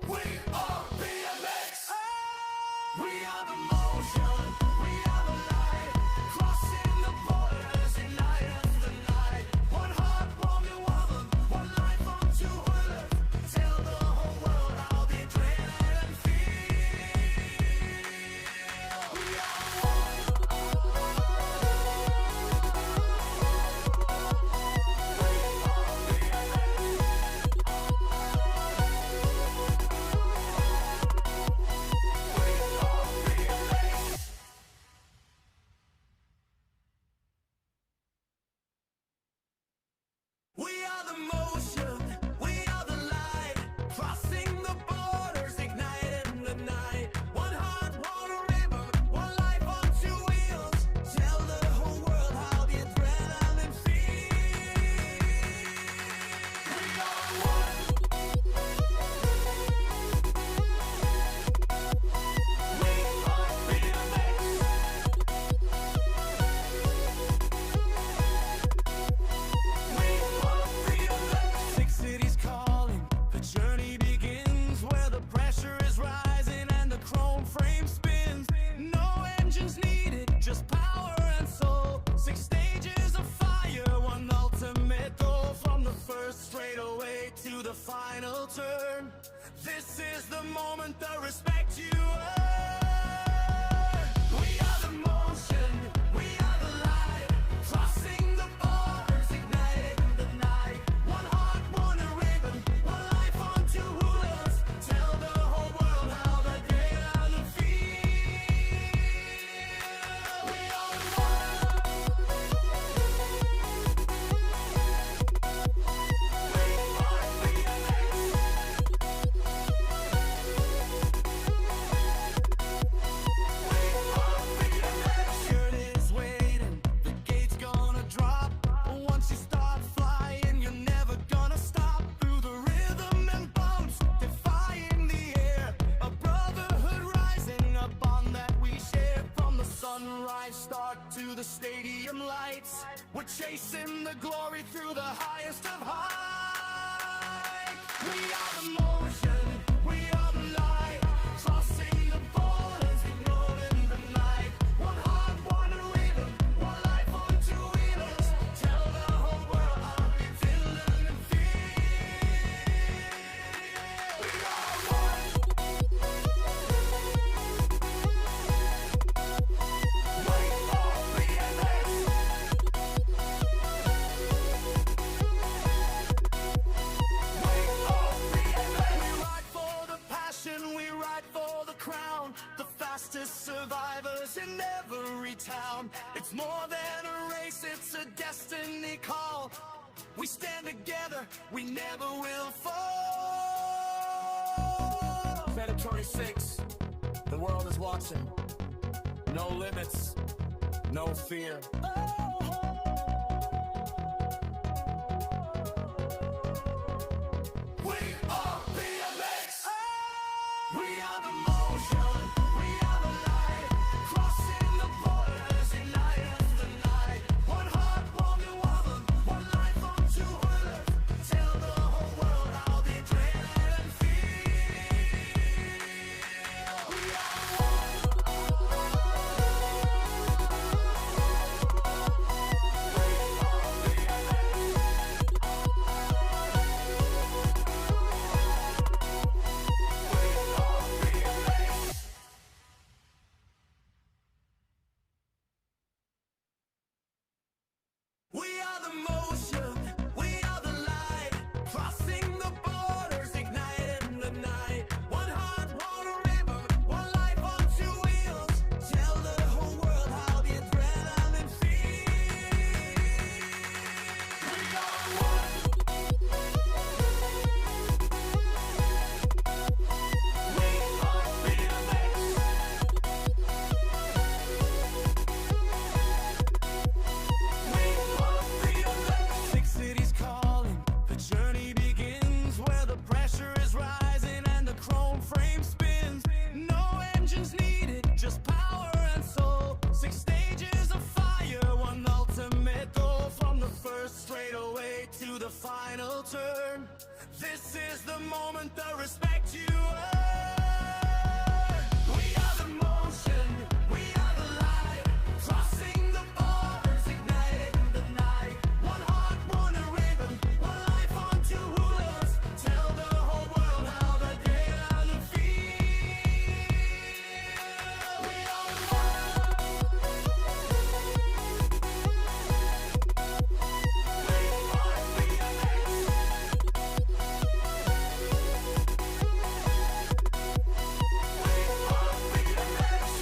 We are BMX. We are the motion. We are the light. Crossing the borders, igniting the night. One heart, one woman, one life on two wheelers. Tell the whole world how the adrenaline feels. We are one. We are the motion, we are the light, crossing the borders, igniting the night. One heart, one river, one life on two wheels. Tell the whole world how the adrenaline feels. We are one. We are BMX. Six cities calling, the journey begins where the pressure is rising and the chrome frame spins. No engines needed, just power and soul. 6 stages of fire, one ultimate goal. From the first straightaway to the final turn. This is the moment, the respect you earn. We are the motion, we are the light, crossing the borders, igniting the night. One heart, one ribbon, one life on two wheelers. Tell the whole world how the day and the feel. We are one. We are BMX. Shirt is waiting, the gate's gonna drop. Once you start flying, you're never gonna stop. Through the rhythm and bumps, defying the air. A brotherhood rising, a bond that we share. From the sunrise start to the stadium lights, we're chasing the glory through the highest of heights. We are the motion, we are the light, crossing the borders, ignoring the night. One heart, one rhythm, one life on two wheelers. Tell the whole world how we feel and feel. We are one. We are BMX. We ride for the passion, we ride for the crown. The fastest survivors in every town. It's more than a race, it's a destiny call. We stand together, we never will fall. Predatory 6, the world is watching. No limits, no fear. We are BMX. We are the motion. We are the light. Crossing the borders, igniting the night. One heart, one woman, one life on two wheelers. Tell the whole world how the adrenaline feels. We are one. This is the moment, the respect you earn. We are the motion, we are the light, crossing the borders, igniting the night. One heart, one rhythm, one life on two rulers. Tell the whole world how the day and the feel. We are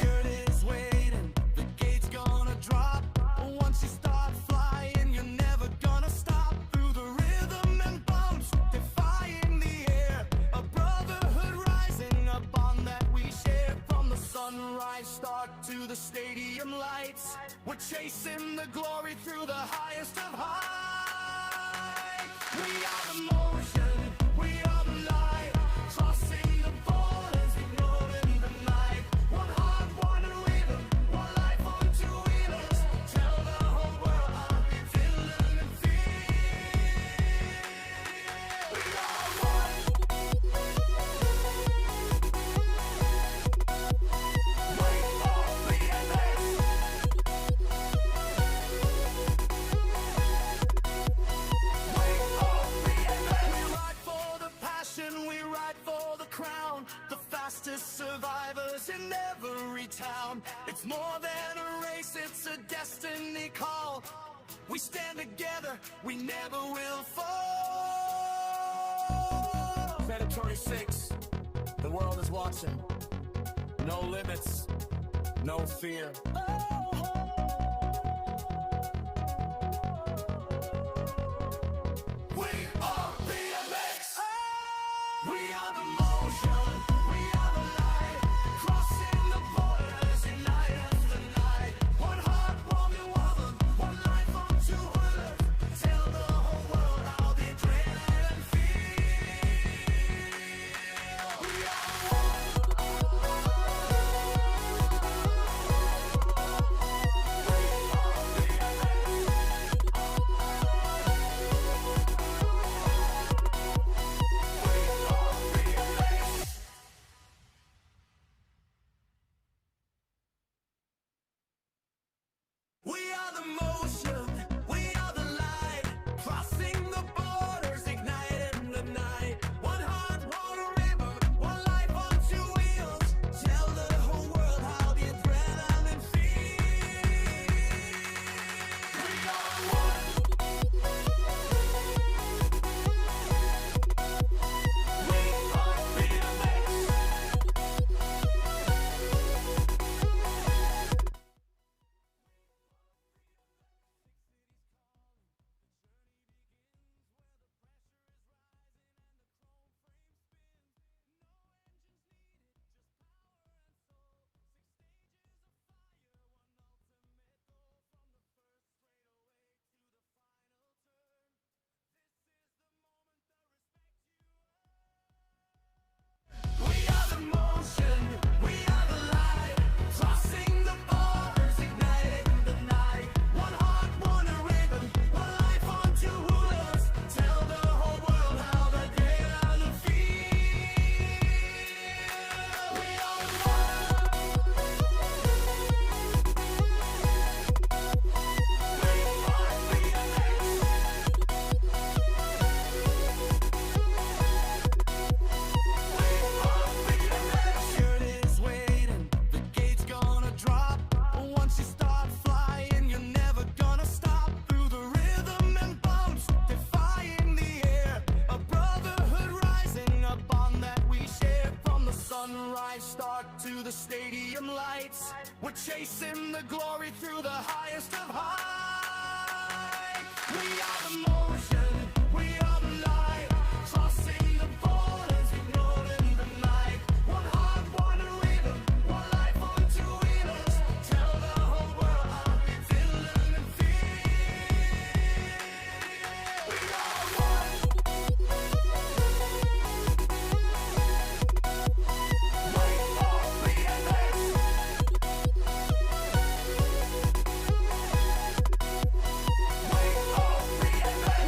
Shirt is waiting, the gate's gonna drop. Once you start flying, you're never gonna stop. Through the rhythm and bumps, defying the air. A brotherhood rising, a bond that we share. From the sunrise start to the stadium lights, we're chasing the glory through the highest of high. We are the motion, we are the light, crossing the borders, ignoring the night. One heart, one rhythm, one life on two wheelers. Tell the whole world how we feel and feel. We are one. Wait for BMX. Wait for BMX. We ride for the passion, we ride for the crown. The fastest survivors in every town. It's more than a race, it's a destiny call. We stand together, we never will fall. Predatory 6, the world is watching. No limits, no fear. We are BMX. We are the motion. We are the light. Crossing the borders, igniting the night. One heart, one woman, one life on two wheelers. Tell the whole world how the adrenaline feels. We are one. We are the motion, we are the light, crossing the borders, igniting the night. One heart, one river, one life on two wheels. Tell the whole world how the adrenaline feels. We are one. We are BMX. We are the motion, we are the light, crossing the borders, igniting the night. One heart, one rhythm, one life on two rulers. Tell the whole world how the day and the feel. We are one. We are BMX. Shirt is waiting, the gate's gonna drop. Once you start flying, you're never gonna stop. Through the rhythm and bumps, defying the air. A brotherhood rising, a bond that we share. From the sunrise start to the stadium lights, we're chasing the glory through the highest of high. We are the motion, we are the light, crossing the borders, ignoring the night. One heart, one rhythm, one life on two wheelers. Tell the whole world how we feel and feel. We are one. Wait for BMX. Wait for BMX.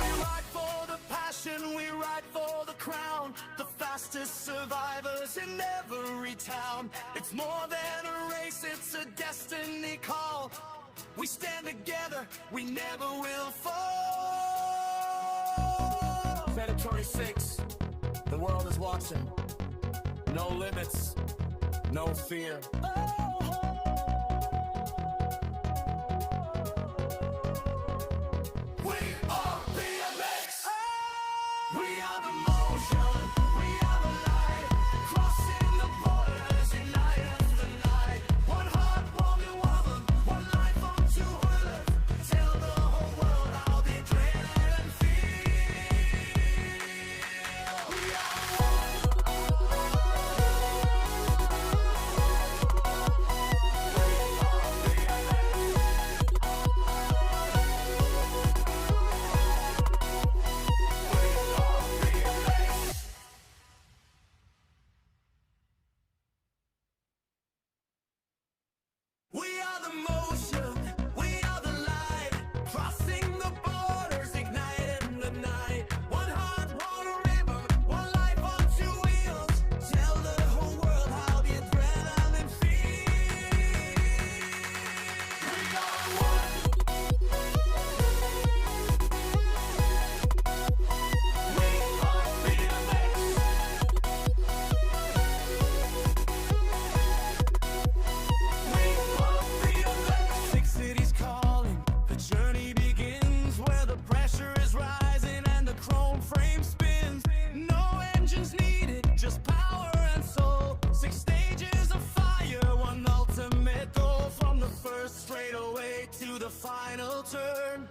fastest survivors in every town. It's more than a race, it's a destiny call. We stand together, we never will fall. Predatory 6, the world is watching. No limits, no fear. We are BMX. We are the motion. We are the light. Crossing the borders, unite as the night. One heart, one woman, one life on two wheelers. Tell the whole world how the adrenaline feels. We are We are the motion, we are the light, crossing the borders, ignited in the night. One heart, one river, one life on two wheels. Tell the whole world how the adrenaline feels. We are one. We are BMX. Six cities calling, the journey begins where the pressure is rising and the chrome frame spins. No engines needed, just power and soul. 6 stages of fire, one ultimate goal. From the first straightaway to the final turn.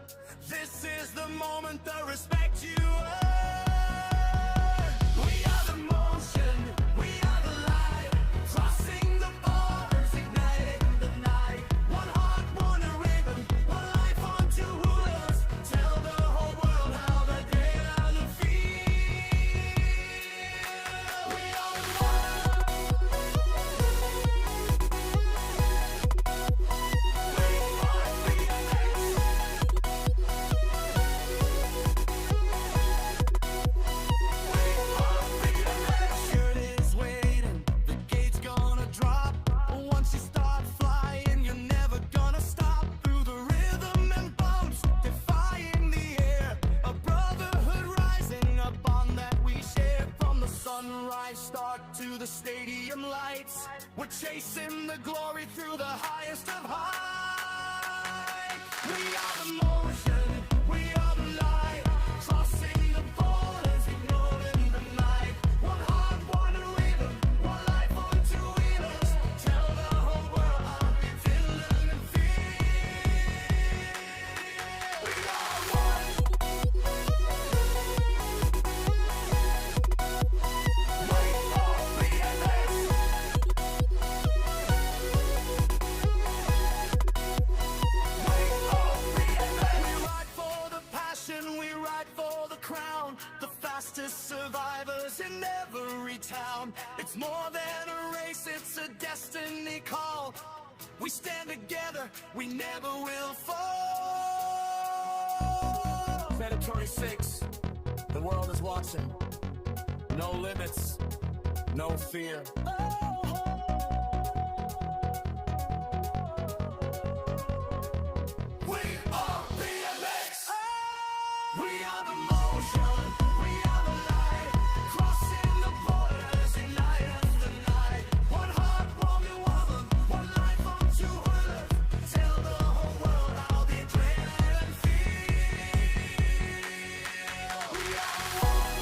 This is the moment, the respect you earn. We are the motion, we are the light, crossing the borders, ignited in the night. One heart, one ribbon, one life on two wheelers. Tell the whole world how the adrenaline feels. We are one. We are BMX. Shirt is waiting, the gate's gonna drop. Once you start flying, you're never gonna stop. Through the rhythm and bumps, defying the air. A brotherhood rising, a bond that we share. From the sunrise start to the stadium lights, we're chasing the glory through the highest of high. We are the motion, we are the light, crossing the borders, ignoring the night. One heart, one rhythm, one life on two wheelers. Tell the whole world how we adrenaline feels. We are one. We are BMX. We ride for the passion, we ride for the crown. The fastest survivors in every town. It's more than a race, it's a destiny call. We stand together, we never will fall. Predatory 6, the world is watching. No limits, no fear. We are BMX. We are the motion. We are the light. Crossing the borders, unite as the night. One heart, one woman, one life on two wheelers. Tell the whole world how the adrenaline feels. We are one.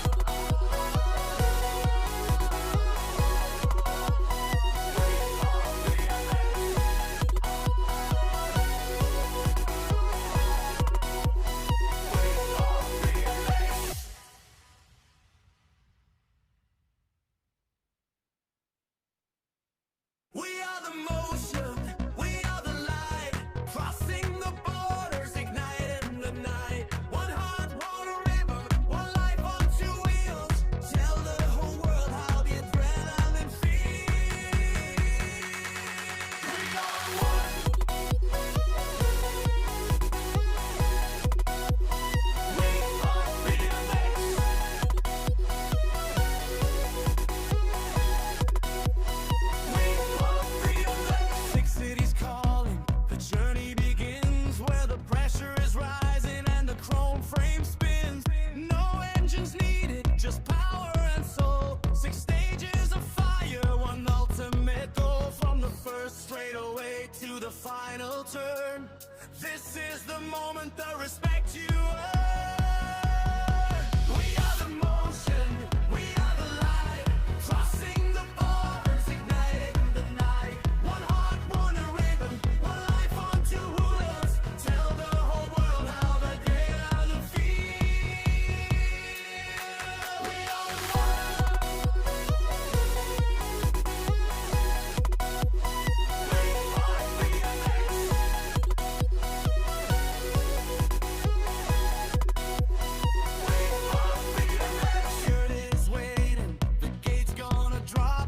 the final turn. This is the moment, the respect you earn. We are the motion, we are the light, crossing the borders, igniting the night. One heart, one rhythm, one life on two wheels. Tell the whole world how the day and the feel. We are Shirt is waiting, the gate's gonna drop.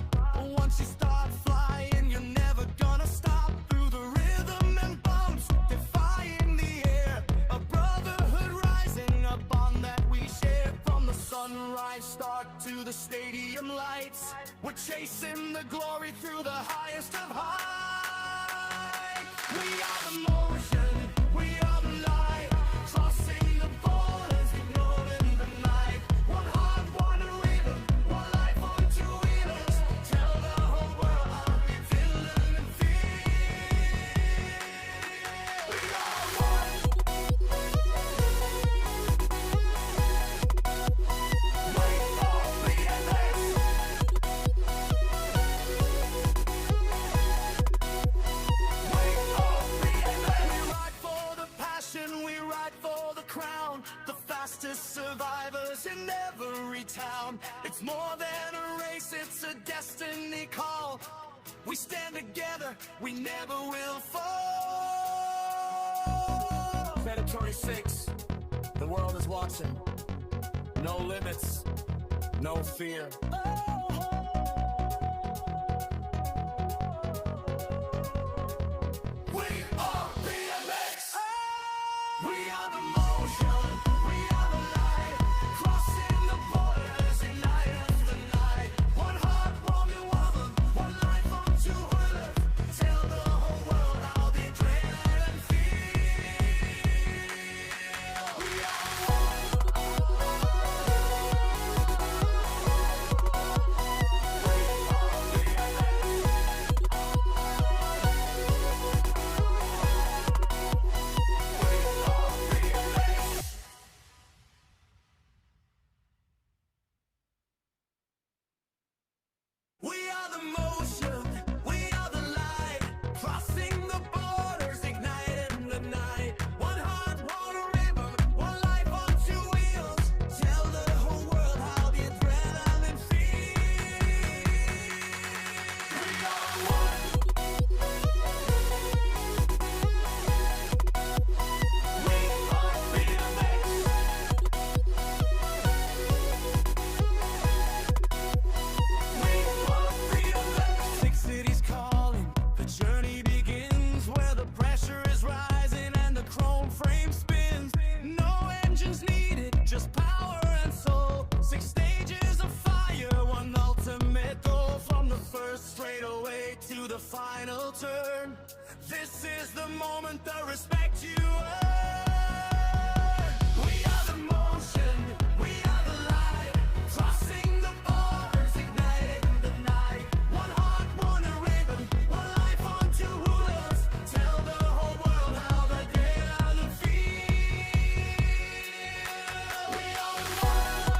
Once you start flying, you're never gonna stop. Through the rhythm and bumps, defying the air. A brotherhood rising up on that we share. From the sunrise start to the stadium lights, we're chasing the glory through the highest of high. We are the motion, we are the light, crossing the borders, ignoring the night. One heart, one rhythm, one life on two wheelers. Tell the whole world how we feeling and feel. We are one. Wait for BMX. Wait for BMX. We ride for the passion, we ride for the crown. The fastest survivors in every town. It's more than a race, it's a destiny call. We stand together, we never will fall. Predatory 6, the world is watching. No limits, no fear. We are BMX. We are the motion. We are the light. Crossing the borders, igniting the night. One heart, one woman, one life on two wheelers. Tell the whole world how the adrenaline feel. We are one. We are the motion, we are the light, crossing the borders, igniting the night. One heart, one rhythm, one life on two wheels. Tell the whole world how the adrenaline feels. We are one. We are BMX. Six cities calling, the journey begins where the pressure is rising and the chrome frame spins. No engines needed, just power and soul. 6 stages of fire, one ultimate goal. From the first straightaway to the final turn. This is the moment, the respect you earn. We are the motion, we are the light, crossing the borders, igniting the night. One heart, one rhythm, one life on two wheelers. Tell the whole world how the day and the feel. We are one.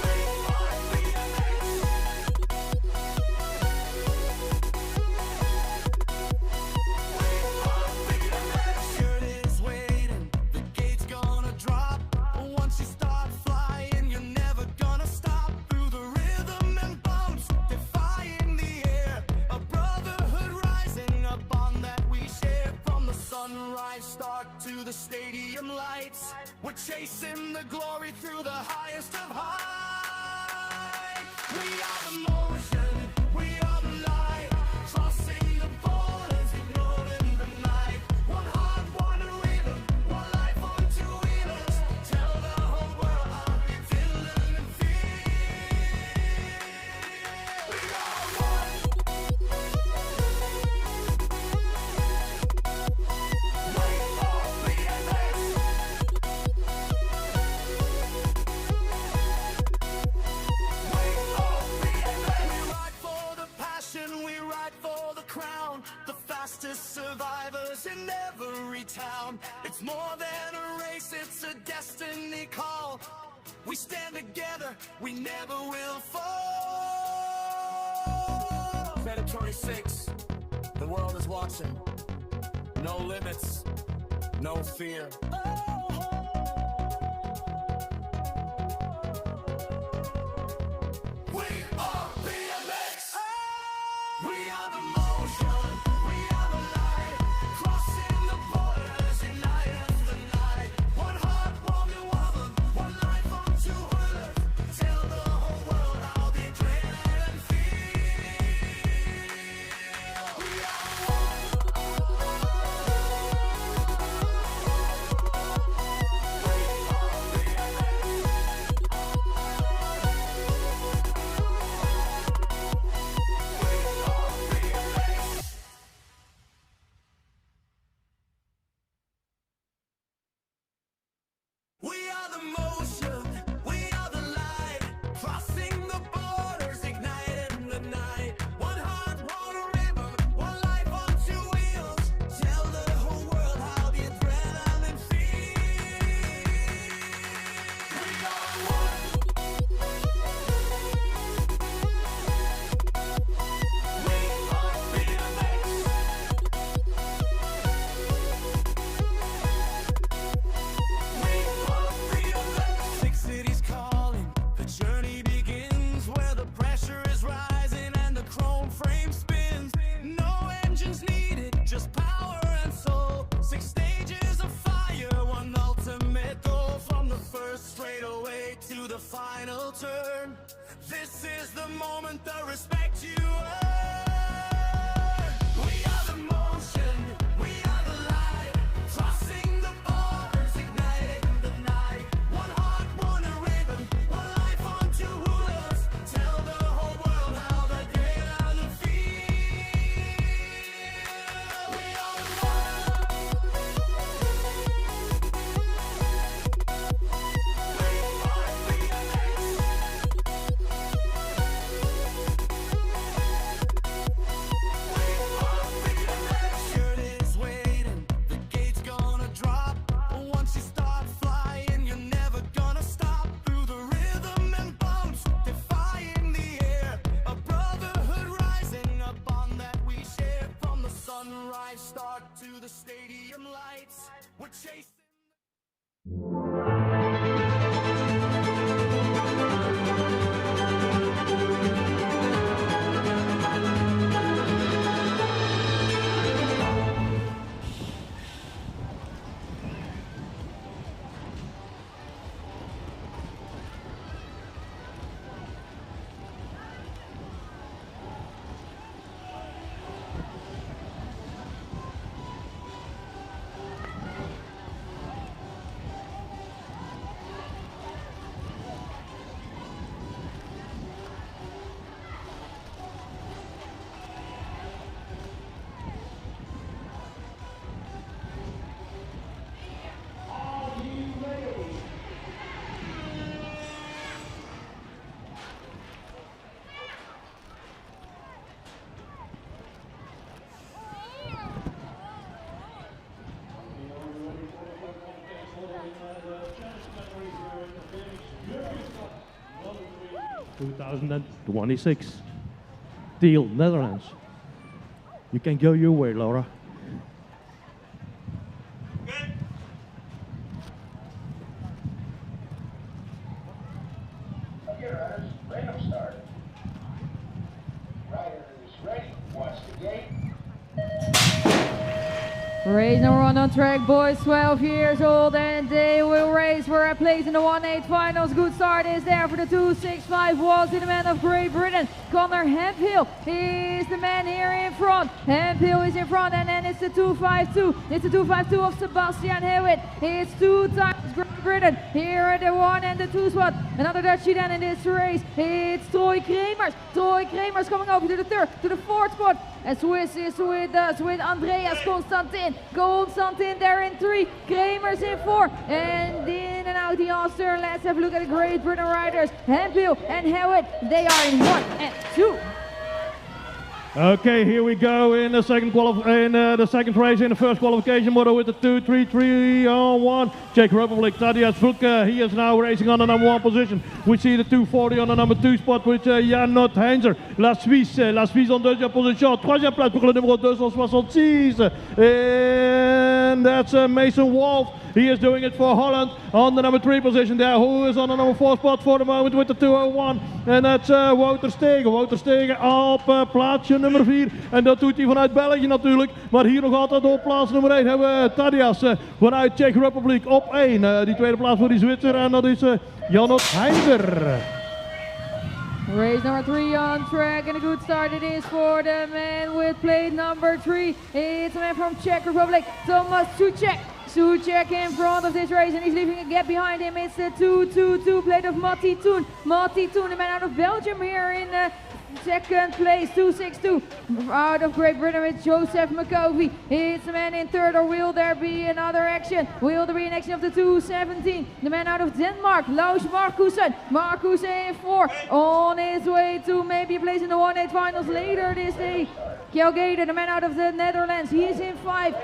We are BMX. Shirt is waiting, the gate's gonna drop. Once you start flying, you're never gonna stop. Through the rhythm and bumps, defying the air. A brotherhood rising up on that we share. From the sunrise start to the stadium lights, we're chasing the glory through the highest of high. We are the motion, we are the light, crossing the borders, ignoring the night. One heart, one rhythm, one life on two wheelers. Tell the whole world how we feeling and feel. We are one. Wait for BMX. Wait for BMX. It's more than a race, it's a destiny call. We stand together, we never will fall. Better 26, the world is watching. No limits, no fear. We are BMX. We are the motion. We are the light. Crossing the borders, igniting the night. One heart, one new woman, one life on two wheelers. Tell the whole world how the adrenaline feels. We are one. We are the motion, we are the light, crossing the borders, igniting the night. One heart, one river, one life on two wheels. Tell the whole world how the adrenaline feels. We are one. We are BMX. Six cities calling, the journey begins where the pressure is rising and the chrome frame spins. No engines needed, just power and soul. 6 stages of fire, one ultimate goal. From the first straightaway to the final turn. This is the moment, the respect you earn. We are the motion, we are the light, crossing the borders, igniting the night. One heart, one rhythm, one life on two wheelers. Tell the whole world how the adrenaline feels. We are one. We are BMX. Shirt is waiting, the gate's gonna drop. Once you start flying, you're never gonna stop. Through the rhythm and bumps, defying the air. A brotherhood rising, a bond that we share. From the sunrise start to the stadium lights, we're chasing. 2026. Tiel, Netherlands. You can go your way, Laura. Okay, riders, random start. Riders ready, watch the gate. Race number 1 on track, boys 12 years old, and they will race for a place in the 1/8 finals. Good start is there for the 265 Walls in the man of Great Britain. Connor Hemphill is the man here in front. Hemphill is in front, and then it's the 252. It's the 252 of Sebastian Hewitt. It's 2 times Great Britain here at the 1 and the 2 spot. Another Dutchie then in this race. It's Troy Kremers. Troy Kremers coming over to the 3rd, to the 4th spot. And Swiss is with us, with Andreas Constantin. Constantin there in 3, Kremers in 4, and in and out the All-Star. Let's have a look at the Great Britain riders. Hemphill and Hewitt, they are in 1 and 2. Okay, here we go in the second race in the first qualification. Moto with the 2-3-3 on 1. Czech Republic, Tadeusz Vulka, he is now racing on the number 1 position. We see the 240 on the number 2 spot with Janot Heinzer. La Suisse en deuxième position. Troisième place pour le numéro 266. And that's Mason Wolf. He is doing it for Holland on the number 3 position there. Who is on the number 4 spot for the moment with the 201. And that's Wouter Stegen. Wouter Stegen op plaatsje nummer 4. En dat doet hij vanuit België natuurlijk. Maar hier nog altijd op plaats nummer 1 hebben we Tadeusz vanuit Czech Republic op 1. Die tweede plaats voor die Zwitser. En dat is Janot Heinzer. Race number 3 on track, and a good start it is for the man with plate number 3. It's a man from Czech Republic, Thomas Souček. Souček in front of this race, and he's leaving a gap behind him. It's the 2-2-2 plate of Matti Toen. Matti Toen, the man out of Belgium here in second place, 2-6-2. Out of Great Britain with Joseph McCovey. It's the man in third, or will there be another action? Will there be an action of the 2-17? The man out of Denmark, Laus Markussen. Markussen in 4, on his way to maybe a place in the 1-8 finals later this day. Kjell Gader, the man out of the Netherlands, he is in 5.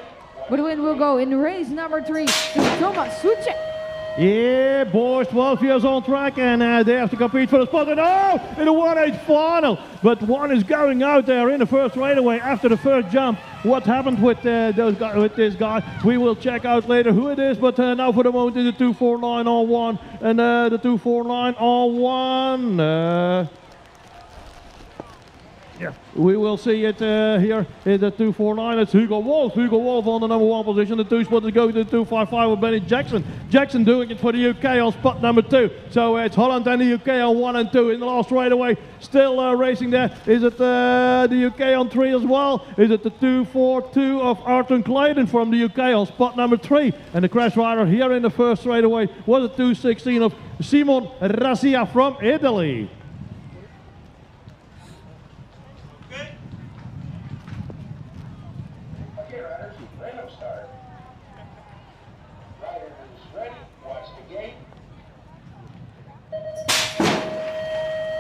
But the win will go in race number 3 to Thomas Souček. Yeah, boys, 12 years on track, and they have to compete for the spot. And oh, in the 1-8 final. But one is going out there in the first straightaway after the first jump. What happened with this guy? We will check out later who it is. But now for the moment, it's the 249 on 1, and the 249 on 1. Yeah, we will see it here in the 249. It's Hugo Wolf. Hugo Wolf on the number 1 position. The 2 spot is going to the 255 with Benny Jackson. Jackson doing it for the UK on spot number 2. So it's Holland and the UK on 1 and 2. In the last straightaway, still racing there. Is it the UK on 3 as well? Is it the 242 of Arton Clayton from the UK on spot number 3? And the crash rider here in the first straightaway was the 216 of Simon Razia from Italy.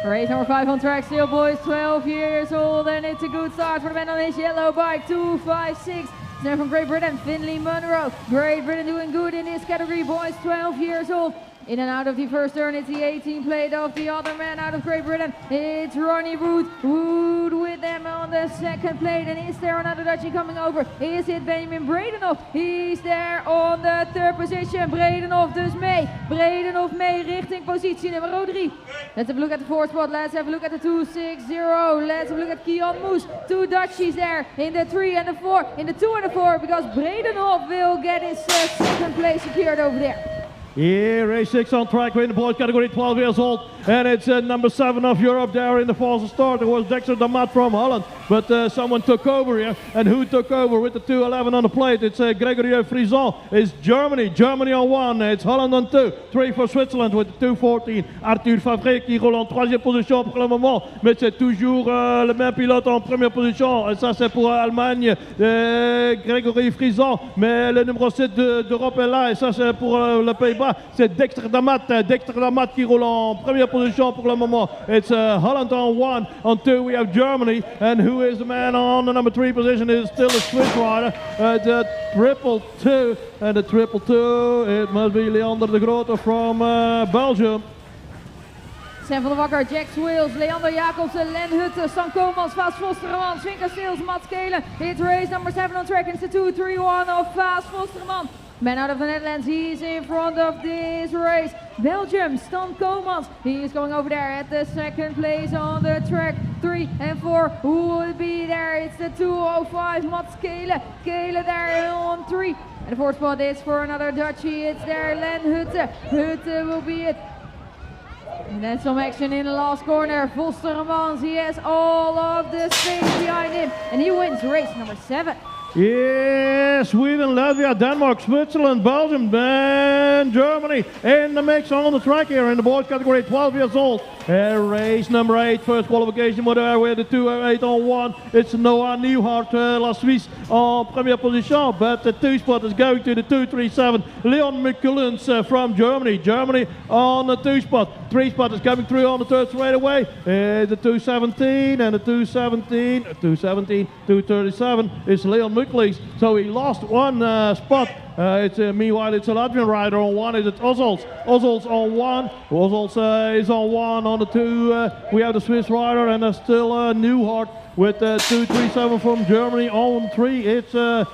Race number 5 on track still, boys, 12 years old, and it's a good start for the man on his yellow bike, 256. Now from Great Britain, Finley Munro. Great Britain doing good in this category, boys, 12 years old. In and out of the first turn, it's the 18 plate of the other man out of Great Britain. It's Ronnie Wood. Wood with them on the second plate. And is there another Dutchie coming over? Is it Benjamin Bredenhoff? He's there on the third position. Bredenhoff dus mee. Bredenhoff mee richting positie nummer 3. Let's have a look at the 4th spot. Let's have a look at the 260. Let's have a look at Kian Moes. 2 Dutchies there in the 3 and the 4. In the 2 and the 4, because Bredenhoff will get his second place secured over there. Yeah, race 6 on track in the boys category, 12 years old. And it's number 7 of Europe there in the false start. It was Dexter Damat from Holland. But someone took over here. And who took over with the 211 on the plate? It's Gregory Frison. It's Germany. Germany on 1. It's Holland on 2. 3 for Switzerland with the 214. Arthur Favre qui roule en 3e position pour le moment. Mais c'est toujours le même pilote en première position. Et ça c'est pour Allemagne. Gregory Frison. Mais le numéro 7 d'Europe est là. Et ça c'est pour le Pays-Bas. C'est Dexter Damat. Dexter Damat qui roule en première position pour le moment. It's Holland on 1. On 2 we have Germany. And who is the man on the number 3 position? Is still a Swiss rider. The 222. And the 222, it must be Leander de Grote from Belgium. Sam van der Wakker, Jack Swales, Leander Jacobsen, Len Hutte, Stan Komans, Vaas Vosterman, Swinker Sales, Mats Kelen. It's race number 7 on track, and it's the 2-3-1 of Vaas Vosterman. Man out of the Netherlands, he's in front of this race. Belgium, Stan Komans, he is going over there at the second place on the track. 3 and 4, who will be there? It's the 205, Mats Kelen. Kelen there on 3. And the 4th spot is for another Dutchie, it's there, Len Hutte. Hutte will be it. And then some action in the last corner. Vostermans, he has all of the space behind him. And he wins race number 7. Yeah, Sweden, Latvia, Denmark, Switzerland, Belgium, and Germany in the mix on the track here in the boys category, 12 years old. Race number 8, first qualification moto with the 208 on 1. It's Noah Nieuwhart, La Suisse en première position, but the 2 spot is going to the 237, Leon Mikkelens from Germany. Germany on the 2 spot. 3 spot is coming through on the 3rd straight away. The 217 and the 217, 237 is Leon Mikkelens. So he lost one spot. Meanwhile, it's a Latvian rider on 1. Is it Ozols? Ozols on 1. Ozols is on 1. On the 2, we have the Swiss rider, and there's still Nieuwhart with 237 from Germany. On 3, it's Leon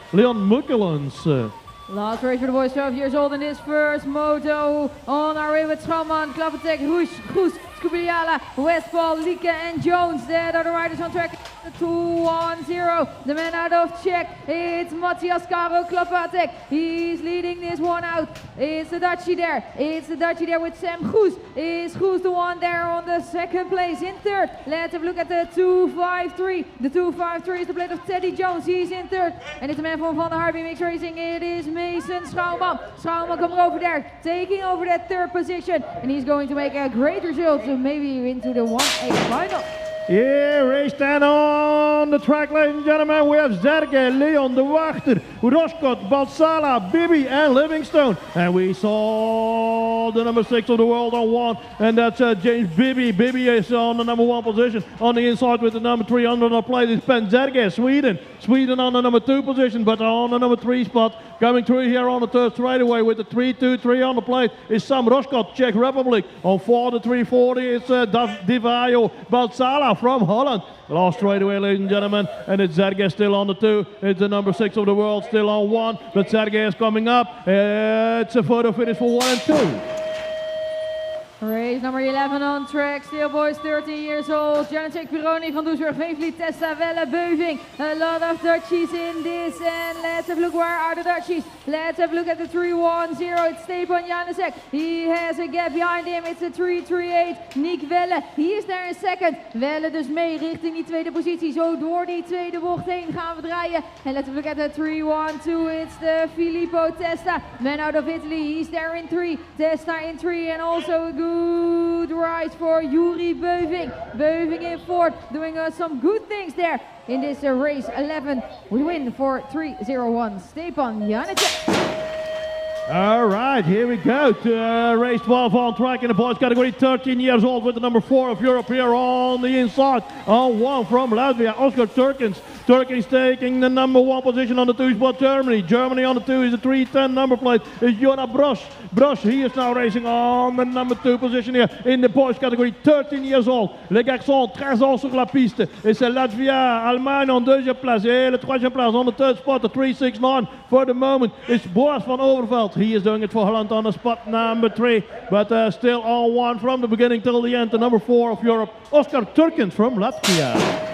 Mikkelens. Last race for the boys, 12 years old in this first moto. On our way with Schouwman, Klavertek, Goes, Skubiliala, Westphal, Lieke and Jones. That are the riders on track. 2-1-0. The man out of Czech. It's Matthias Caro Klavertek. He's leading this one out. It's the Dutchie there. It's the Dutchie there with Sam Goes. Is Goes the one there on the 2nd place? In 3rd. Let's have a look at the 253. The 253 is the blade of Teddy Jones. He's in 3rd. And it's the man from Van der Haar BMX Racing. It is Mason Schouwman. Schouwman coming over there, taking over that 3rd position, and he's going to make a great result, so maybe into the 1-8 final. Yeah, race 10 on the track, ladies and gentlemen. We have Zerge, Leon, De Wachter, Roskot, Balsala, Bibi, and Livingstone. And we saw the number 6 of the world on 1, and that's James Bibi. Bibi is on the number 1 position. On the inside with the number 3 under the plate is Ben Zerge, Sweden. Sweden on the number 2 position, but on the number 3 spot, coming through here on the 3rd straightaway with the 323 on the plate is Sam Roskot, Czech Republic. On 4, the 340 is Divayo Balsala from Holland. Last straightaway, ladies and gentlemen, and it's Zerge still on the 2. It's the number 6 of the world still on 1, but Zerge is coming up. It's a photo finish for 1 and 2. Race number 11 on track, still boys 13 years old. Janicek Pironi van Doesburg, Veevliet, Tessa, Welle, Beuving. A lot of Dutchies in this, and let's have a look, where are the Dutchies? Let's have a look at the 310. It's Stepan Janicek. He has a gap behind him. It's a 338. Nick Welle, he is there in 2nd. Welle dus mee richting die 2e positie. Zo door die 2e bocht heen gaan we draaien. And let's have a look at the 312. It's the Filippo Testa, man out of Italy. He's there in 3. Testa in 3, and also a good ride for Yuri Beuving. Beuving in 4th, doing some good things there in this race 11. We win for 3-0-1. Stepan Janicek. All right, here we go to race 12 on track in the boys category, 13 years old with the number 4 of Europe here on the inside. On 1 from Latvia, Oscar Turkins. Turkins taking the number 1 position on the 2 spot, Germany. Germany on the 2 is the 310 number plate. Is Jona Brosch. Brosch, he is now racing on the number 2 position here in the boys category, 13 years old. Les garçons, 13 ans sur la piste. Et c'est Latvia, Allemagne en 2e place. Et le 3e place on the 3rd spot, the 369 for the moment. It's Boas van Overveld. He is doing it for Holland on the spot number 3, but still on 1 from the beginning till the end. The number 4 of Europe, Oscar Turkins from Latvia.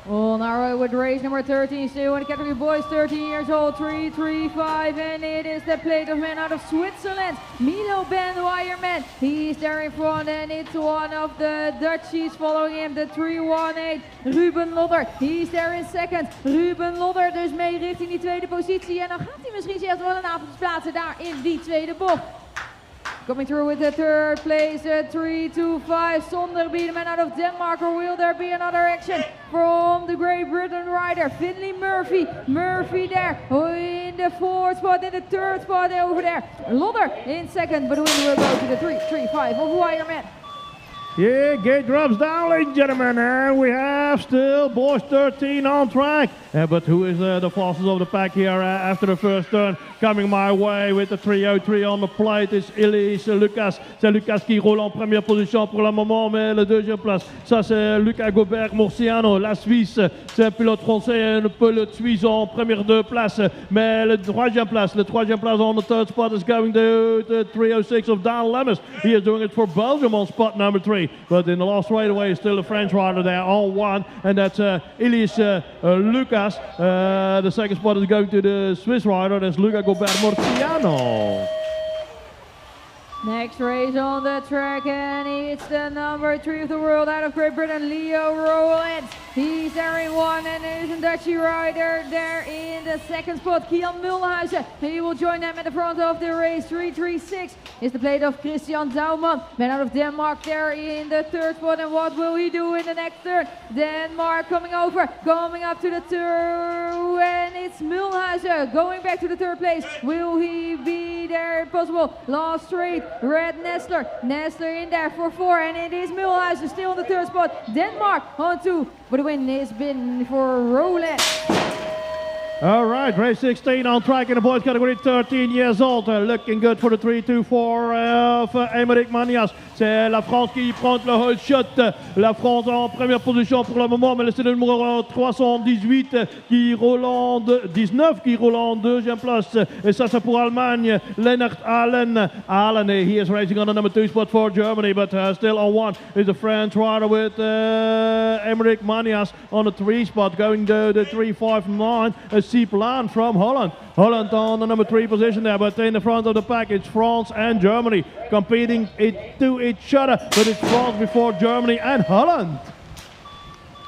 On our way with race number 13, still in the category boys, 13 years old, 335, and it is the plate of man out of Switzerland, Milo Ben Weyerman. He's there in front, and it's one of the Dutchies following him, the 318, Ruben Lodder. He's there in 2nd. Ruben Lodder dus mee richting die 2e positie, en dan gaat hij misschien zelfs wel een avond plaatsen daar in die 2e bocht. Coming through with the 3rd place, 325, Sonderby, the man out of Denmark, or will there be another action from the Great Britain rider, Finley Murphy. Murphy there in the 4th spot, in the 3rd spot over there. Lodder in 2nd, but the winner will go to the 335 of Weyerman. Yeah, gate drops down, ladies and gentlemen, and we have still boys 13 on track. But who is the fastest of the pack here after the first turn? Coming my way with the 303 on the plate is Elise Lucas. C'est Lucas qui roule en première position pour le moment, mais la 2e place, ça c'est Lucas Gobert-Murciano, la Suisse. C'est un pilote français et un pilote suisse en première 2 places. Mais le 3e place on the 3rd spot is going to the 306 of Dan Lemmers. He is doing it for Belgium on spot number 3. But in the last straightaway is still a French rider there on 1, and that's Elise Lucas. The 2nd spot is going to the Swiss rider, that's Luca Gobert-Murciano. Next race on the track, and it's the number 3 of the world out of Great Britain, Leo Rowlands. He's there in 1, and there's a Dutchy rider there in the second spot, Kian Mulhuizen. He will join them at the front of the race. 336 is the plate of Christian Douwman, man out of Denmark there in the third spot. And what will he do in the next turn? Denmark coming over, coming up to the turn, and it's Mulhuizen going back to the third place. Will he be there? Possible. Last straight, Red Nestler. Nestler in there for 4, and it is Mulhuizen still in the third spot. Denmark on 2, but the win has been for Roland. All right, race 16 on track in the boys category, 13 years old. Looking good for the 3-2-4 of Aymeric Manias. C'est la France qui prend le whole shot. La France en première position pour le moment, mais c'est le numéro 318 qui roule en 19 qui roule en deuxième place. Et ça c'est pour Allemagne, Lennart Allen. Allen, he is racing on the number 2 spot for Germany, but still on 1 is the French rider with Aymeric Manias on the 3 spot, going to the 359. Sieplaan from Holland. Holland on the number 3 position there, but in the front of the pack it's France and Germany competing to each other, but it's France before Germany and Holland.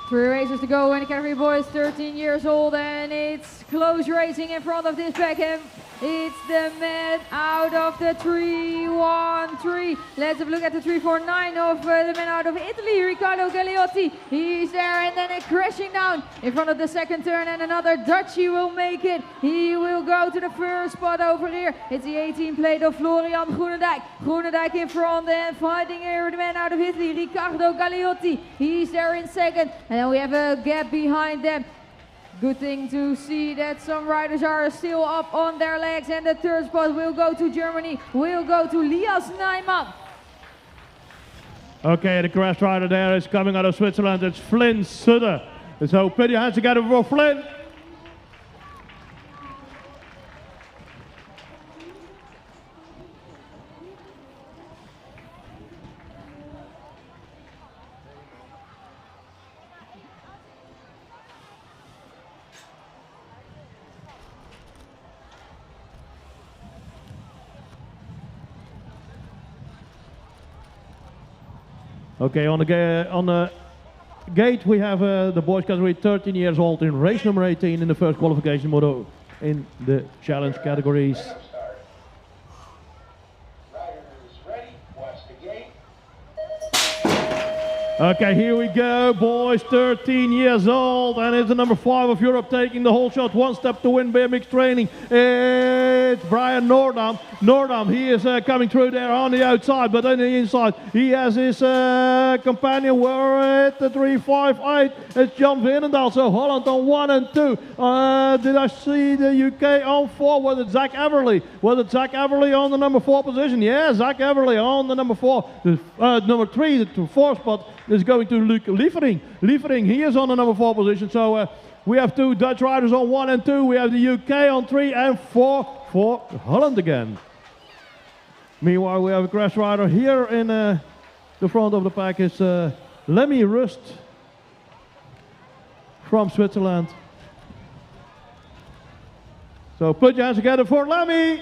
3 races to go in the category boys, 13 years old, and it's close racing in front of this pack. And it's the man out of the 313. Let's have a look at the 349 of the man out of Italy, Riccardo Gagliotti. He's there, and then crashing down in front of the second turn, and another Dutchie will make it. He will go to the first spot over here. It's the 18 plate of Florian Groenendijk. Groenendijk in front and fighting here the man out of Italy, Riccardo Gagliotti. He's there in second, and then we have a gap behind them. Good thing to see that some riders are still up on their legs, and the third spot will go to Germany, will go to Lias Nijman. Okay, the crash rider there is coming out of Switzerland. It's Flynn Sutter. So put your hands together for Flynn. Okay, on the gate we have the boys category, 13 years old in race number 18 in the first qualification moto in the challenge categories. Okay, here we go, boys, 13 years old, and it's the number 5 of Europe taking the whole shot, 1 step to win BMX training. It's Brian Noordam. Noordam, he is coming through there on the outside, but on the inside, he has his companion. We're at the 358. It's Jan Veenendaal, so Holland on 1 and 2. Did I see the UK on 4? Was it Zach Everly? Was it Zach Everly on the number 4 position? Yeah, Zach Everly on the number 4. Number 3, the 4th spot is going to Luc Liefering. Liefering, he is on the number 4 position. So we have 2 Dutch riders on 1 and 2. We have the UK on 3 and 4 for Holland again. Meanwhile, we have a crash rider here in the front of the pack. Is Lemmy Rust from Switzerland. So put your hands together for Lemmy.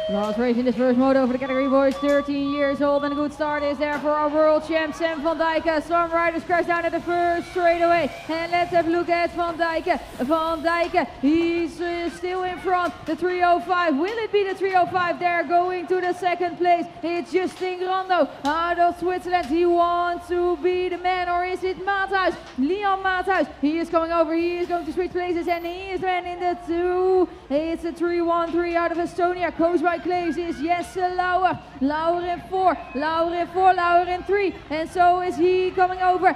Last race in this first moto for the category boys, 13 years old, and a good start is there for our world champ Sam van Dijken. Some riders crash down at the first straightaway, and let's have a look at Van Dijken. Van Dijken, he's still in front, the 305. Will it be the 305 there going to the second place? It's Justin Grando out of Switzerland. He wants to be the man, or is it Maathuis? Leon Maathuis, he is coming over, he is going to switch places, and he is the man in the 2. It's a 313 out of Estonia, coached by Claes is Jesse Lauer. Lauer in 4, Lauer in 4, Lauer in 3, and so is he coming over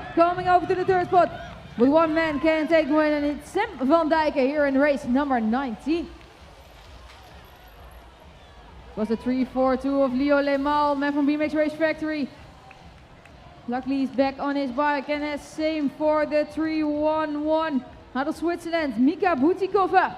to the third spot. But one man can take the win, and it's Sam van Dijken here in race number 19. It was the 342 of Leo Lemal, man from BMX Race Factory. Luckily he's back on his bike, and the same for the 311 out of Switzerland, Mika Butikova.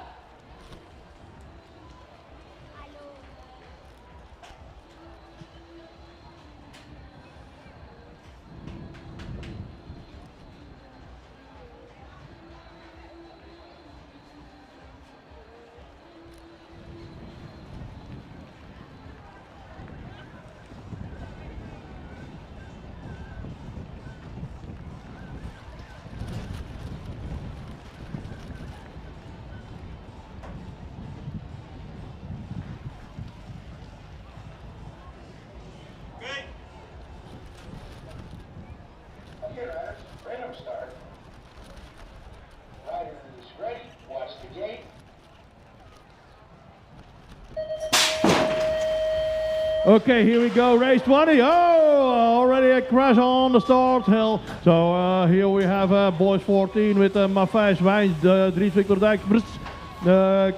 Okay, here we go, race 20. Oh, already a crash on the start hill. So here we have boys 14 with Matthijs Wijns, Dries Victor Dijk,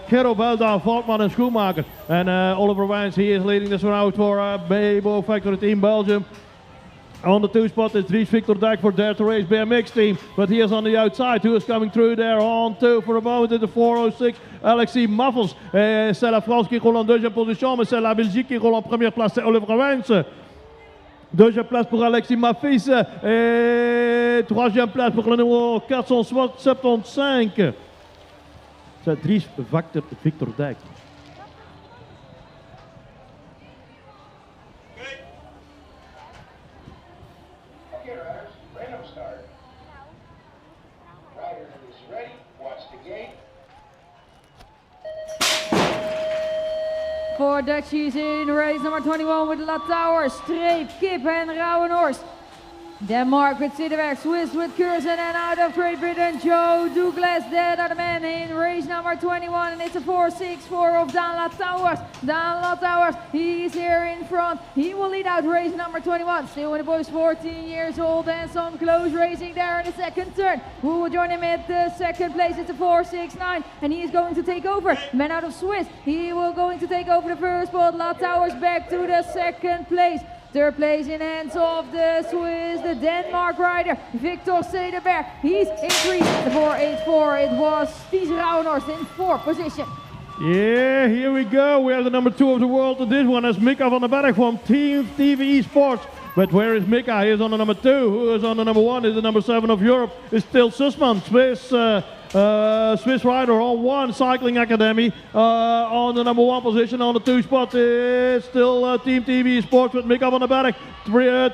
Kerro Belda, Valkman en Schoenmaker. And Oliver Wijns, he is leading this one out for Bebo Factory Team Belgium. On the 2 spot is Dries Victor Dijk for Dare to Race BMX team, but he is on the outside. Who is coming through there on 2 for a moment in the 406? Alexis Maffels. C'est la France qui roule en deuxième position, mais c'est la Belgique qui roule en première place. C'est Oliver Wijns. Deuxième place pour Alexis Maffels. Et troisième place pour le numéro 475. C'est Dries Victor Dijk. Okay, riders, random start. Rider is ready. Watch the gate. For Dutchies in race number 21 with Latauer, Streep, Kip and Rauwenhorst. Denmark with Sideberg, Swiss with Curzon, and out of Great Britain, Joe Douglas. That are the men in race number 21, and it's a 4-6-4 of Dan Latauers. Dan Latauers, he's here in front. He will lead out race number 21. Still in the boys, 14 years old, and some close racing there in the second turn. Who will join him at the second place? It's a 4-6-9, and he is going to take over. Man out of Swiss, he will going to take over the first spot. Latauers back to the second place. Third place in hands of the Swiss, the Denmark rider, Victor Sederberg. He's increased the 4-8-4. It was Ties Rauwenhorst in 4th position. Yeah, here we go. We have the number 2 of the world. And this one is Mika van der Berg from Team TV Esports. But where is Mika? He is on the number 2. Who is on the number 1? Is the number 7 of Europe. Is Tiel Sussman, Swiss rider on 1, Cycling Academy. On the number 1 position on the 2 spot is still Team TV Sports with Mika van der Berg.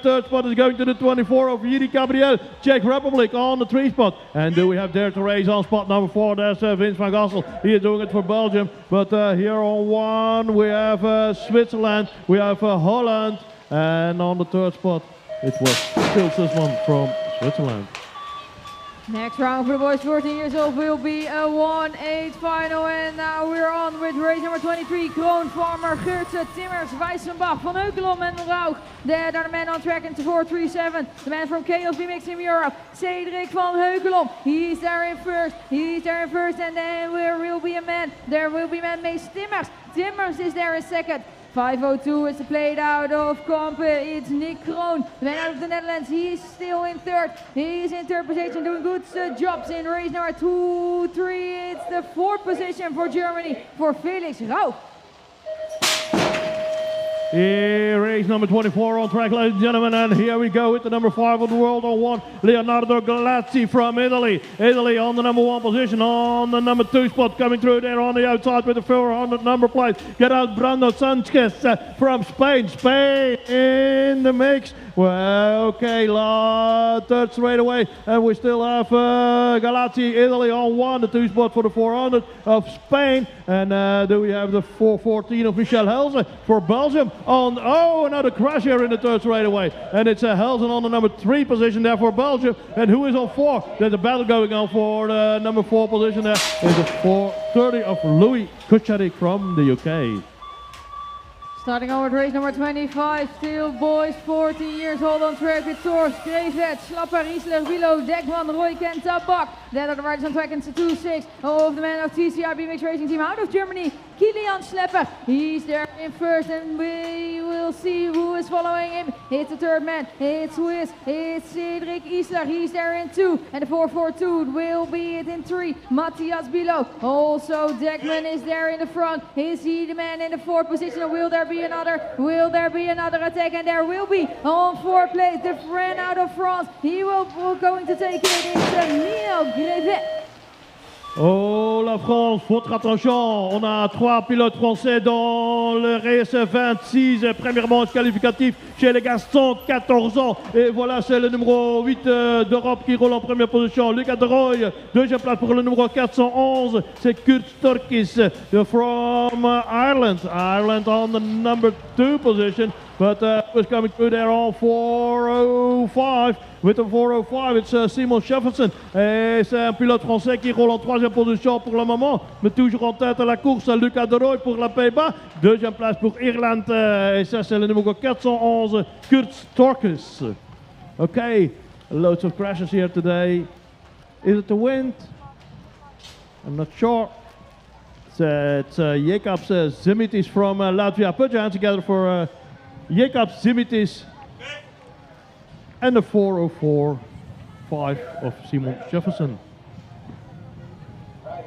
Third spot is going to the 24 of Yuri Gabriel, Czech Republic on the 3 spot. And do we have Dare to Race on spot number 4? There's Vince van Gassel. He is doing it for Belgium. But here on 1 we have Switzerland, we have Holland. And on the 3rd spot it was still Sussman from Switzerland. Next round for the boys 14 years old will be a 1-8 final, and now we're on with race number 23. Kroon, Farmer, Geurtse, Timmers, Weissenbach, Van Heukelom and Rauch. There are the men on track into 4-3-7. The man from Chaos BMX in Europe, Cedric Van Heukelom. He's there in first, and then there will be a man Mace Timmers. Timmers is there in second. 5:02 is played out of Kampen. It's Nick Kroon, the man out of the Netherlands. He's still in third. He's in third position, doing good jobs in race number 2-3. It's the 4th position for Germany for Felix Rauch. Here, race number 24 on track, ladies and gentlemen, and here we go with the number 5 of the world on 1, Leonardo Galazzi from Italy. Italy on the number 1 position, on the number 2 spot, coming through there on the outside with the 400 number plate. Get out Brando Sanchez from Spain. Spain in the mix. Well, okay, third straight away, and we still have Galazzi, Italy on 1, the 2 spot for the 400 of Spain. And do we have the 414 of Michel Helsen for Belgium on, another crash here in the 3rd straight away. And it's Helsen on the number 3 position there for Belgium. And who is on 4? There's a battle going on for the number 4 position there. It's the 430 of Louis Kucharik from the UK. Starting on with race number 25, still boys 14 years old on track with Thors, Krevet, Slapper, Riesler, Willow, Dekman, Royk and Tabak. Then are the riders on track into 2-6 of the man of TCR BMX Racing Team out of Germany, Kilian Schlepper. He's there in first, and we will see who is following him. It's the 3rd man, it's Swiss, it's Cedric Isler. He's there in 2, and the 442 will be it in 3. Matthias Bilo. Also Dekman is there in the front. Is he the man in the 4th position, or will there be another attack? And there will be on 4th place the friend out of France. He will going to take it. It's Nino Grevet. Oh la France, votre attention, on a 3 pilotes français dans le race 26, première manche qualificative chez les garçons 14 ans. Et voilà, c'est le numéro 8 d'Europe qui roule en première position, Lucas de Roy. Deuxième place pour le numéro 411, c'est Kurt Storkis from Ireland. Ireland on the number 2 position. but was coming through there on 4.05. With the 4.05, it's Simon Jefferson. Et c'est un pilote français qui roule en 3e position pour le moment. Mais toujours en tête à la course, Lucas Deroy pour la Pays-Bas. 2e place pour Irlande. Et ça, c'est le numéro 411, Kurt Storkus. Okay, loads of crashes here today. Is it the wind? I'm not sure. It's Jacobs Zimitis from Latvia. Put your hands together for Jacobs Zimitis and the 4.04.5 of Simon Jefferson. Riders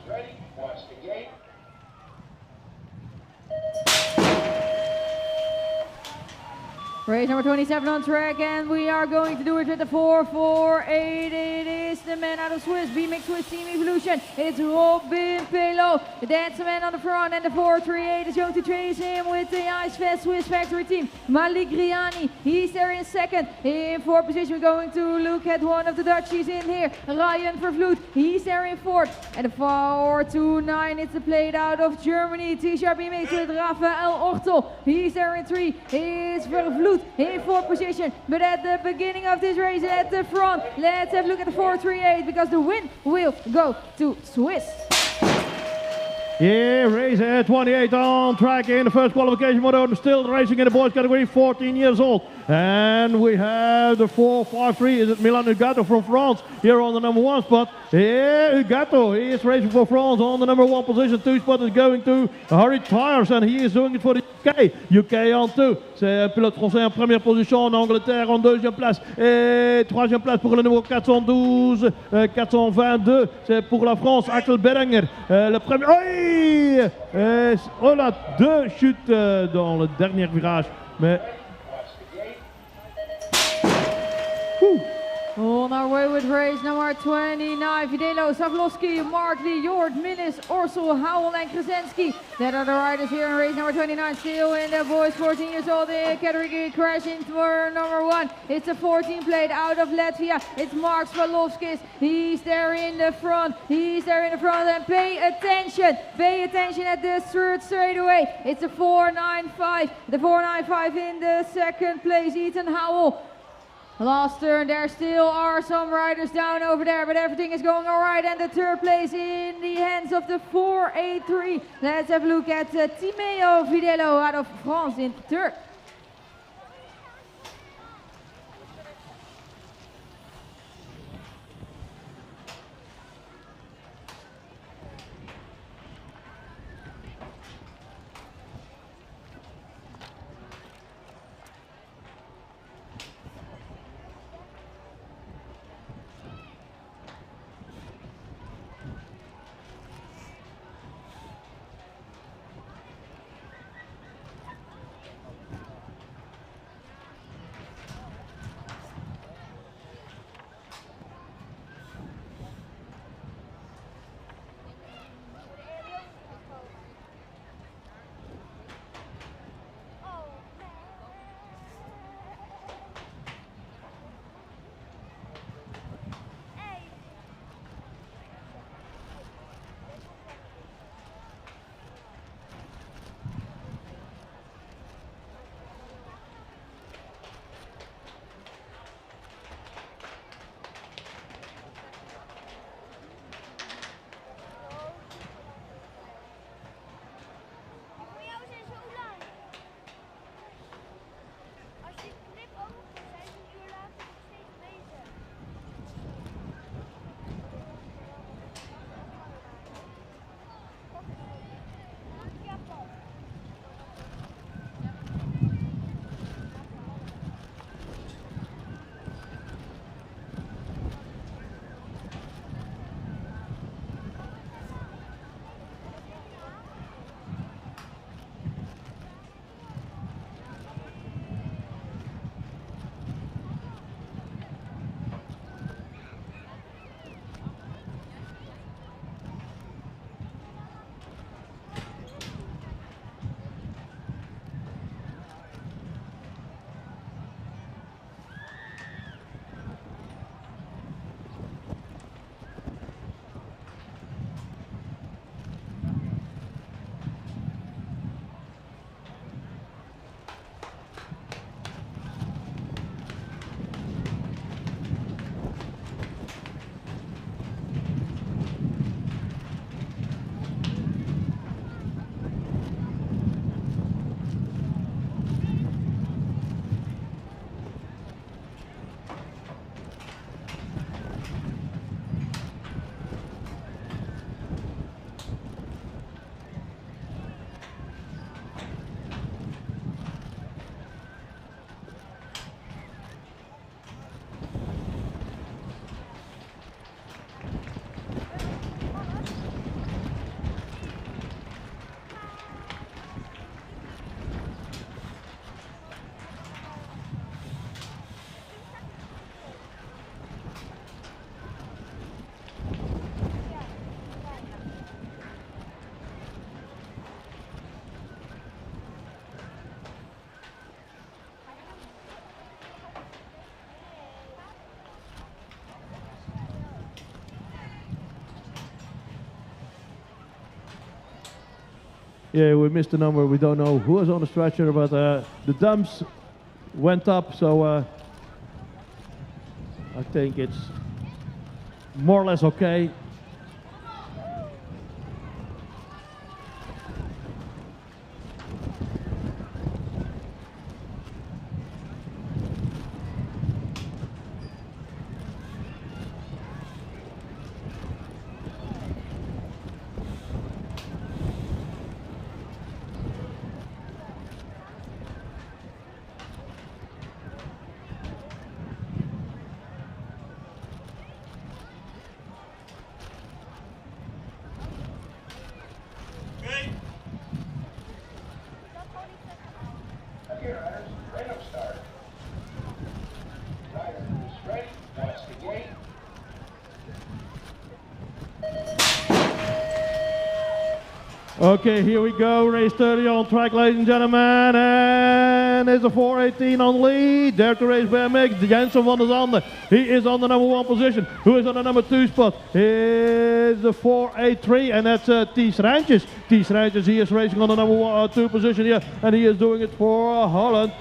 ready, watch the gate. Race number 27 on track, and we are going to do it with the 4.48. It is the man out of Swiss, BMX Swiss Team Evolution. It's Robin Pelot. That's the man on the front, and the 4.38 is going to chase him with the Ice Fest Swiss Factory Team. Malik Riani, he's there in second. In fourth position, we're going to look at one of the Dutchies in here. Ryan Vervloed, he's there in fourth. And the 4.29, it's the plate out of Germany. T-shirt BMX with Rafael Ortel. He's there in three. It's Vervloed in fourth position, but at the beginning of this race at the front, let's have a look at the 4.38 because the win will go to Swiss. Yeah, race at 28 on track in the first qualification moto, still racing in the boys category, 14 years old. And we have the 4.53, is it Milan Ugato from France, here on the number 1 spot. Yeah, Ugato, he is racing for France on the number 1 position. 2 spot is going to Harry Tyres, and he is doing it for the UK. UK on 2, c'est un pilote français en première position, en Angleterre en 2e place. Et 3e place pour le numéro 412, 422, c'est pour la France, Axel Berenger. Le premier, oh là, 2 chutes dans le dernier virage, mais... On our way with race number 29, Videlo, Savlovsky, Mark Lee, Jord, Millis, Orsel, Howell and Krasinski. That are the riders here in race number 29, still in the boys 14 years old in category crashing for number 1. It's a 14 plate out of Latvia. It's Mark Svalovskis. He's there in the front. He's there in the front, and pay attention. Pay attention at the third straightaway. It's a 4.95. The 4.95 in the second place, Ethan Howell. Last turn, there still are some riders down over there, but everything is going all right. And the third place in the hands of the 4.83. Let's have a look at Timeo Videlo out of France in third. Yeah, we missed the number. We don't know who is on the stretcher, but the dumps went up, so I think it's more or less okay. Okay, riders, right up start. Riders, ready, watch the gate. Okay, here we go. Race 30 on track, ladies and gentlemen. And it's a 4:18 on lead. There to race BMX. Jensen van der Zanden. He is on the number 1 position. Who is on the number 2 spot? Is the 4:83, and that's Tiel Rijntjes. Tiel Rijntjes, he is racing on the number 2 position here, and he is doing it for Holland.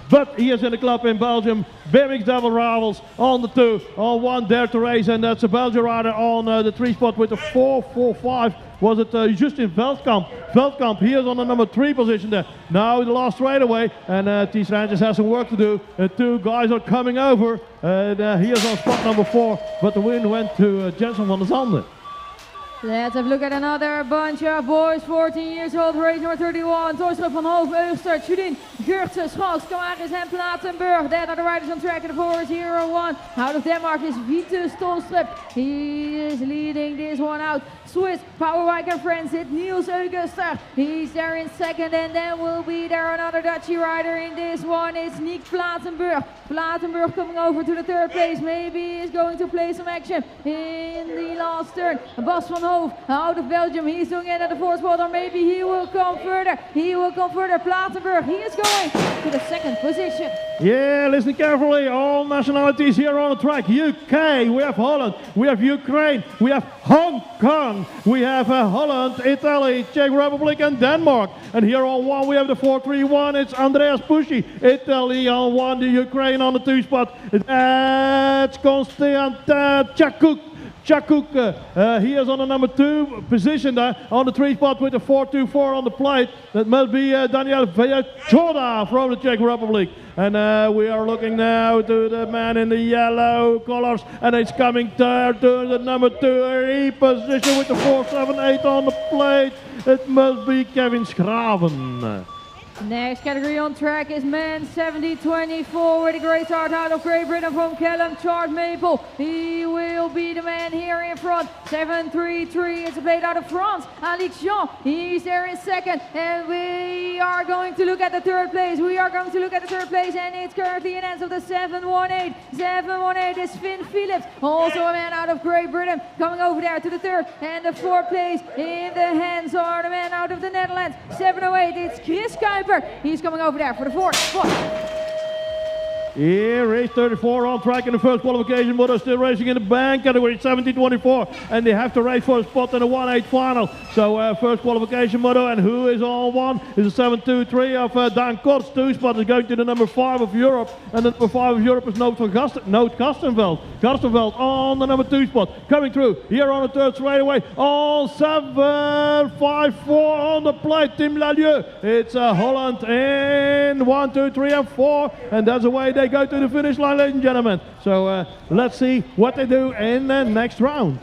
But he is in the club in Belgium. BMX Devil Rivals on the 2, on 1 Dare to race, and that's a Belgian rider on the 3 spot with the 4:45. Was it Justin Veldkamp? Veldkamp, he is on the number 3 position there. Now the last straightaway, and Tiel Rijntjes has some work to do. 2 guys are coming over, and he is on spot number 4, but the win went to Jensen van der Zanden. Let's have a look at another bunch of boys, 14 years old, race number 31. Toystrup van Hoof, Eustert, Judien, Geurtsen, Schalks, Kamaris and Platenburg. Then are the riders on track, and the 4 is 0-1. Out of Denmark is Vitus Tolstrup. He is leading this one out. Swiss, Powerbike and friends, it's Niels Eugenster. He's there in second, and then will be there another Dutchy rider in this one. It's Nick Platenburg. Platenburg coming over to the 3rd place. Maybe he's going to play some action in the last turn. Bas van Hoof, out of Belgium, he's doing it at the 4th spot, or maybe he will come further. He will come further. Platenburg, he is going to the 2nd position. Yeah, listen carefully. All nationalities here on the track. UK, we have Holland, we have Ukraine, we have Hong Kong, we have Holland, Italy, Czech Republic and Denmark. And here on 1 we have the 431. It's Andreas Pushy. Italy on 1, the Ukraine on the 2 spot. It's Konstantin Chakuk. Chakuk, he is on the number 2 position there, on the 3 spot with the 424 on the plate. That must be Daniel Vajachoda from the Czech Republic. And we are looking now to the man in the yellow colors, and it's coming there to the number 2 position with the 478 on the plate. It must be Kevin Schraven. Next category on track is men 70-24 with a great start out of Great Britain from Callum Chart Maple. He will be the man here in front. 7-3-3, it's a plate out of France. Alix Jean, he's there in second. And we are going to look at the 3rd place. And it's currently in hands of the 718. 718 is Finn Phillips, also a man out of Great Britain, coming over there to the 3rd. And the 4th place in the hands are the man out of the Netherlands. 708, it's Chris Kuiper. He's coming over there for the 4th spot. Yeah, race 34 on track in the 1st qualification. Moto still racing in the band category, 70-24. And they have to race for a spot in the 1/8 final. So 1st qualification Moto, and who is on 1 is a 7-2-3 of Dan Korts. 2 spot is going to the number 5 of Europe. And the number 5 of Europe is Noot Karstenveld. Karstenveld on the number 2 spot. Coming through here on the 3rd straightaway. On 7-5-4 on the plate. Tim Lalieu. It's Holland in 1, 2, 3 and 4. And that's the way they go to the finish line, ladies and gentlemen. So let's see what they do in the next round.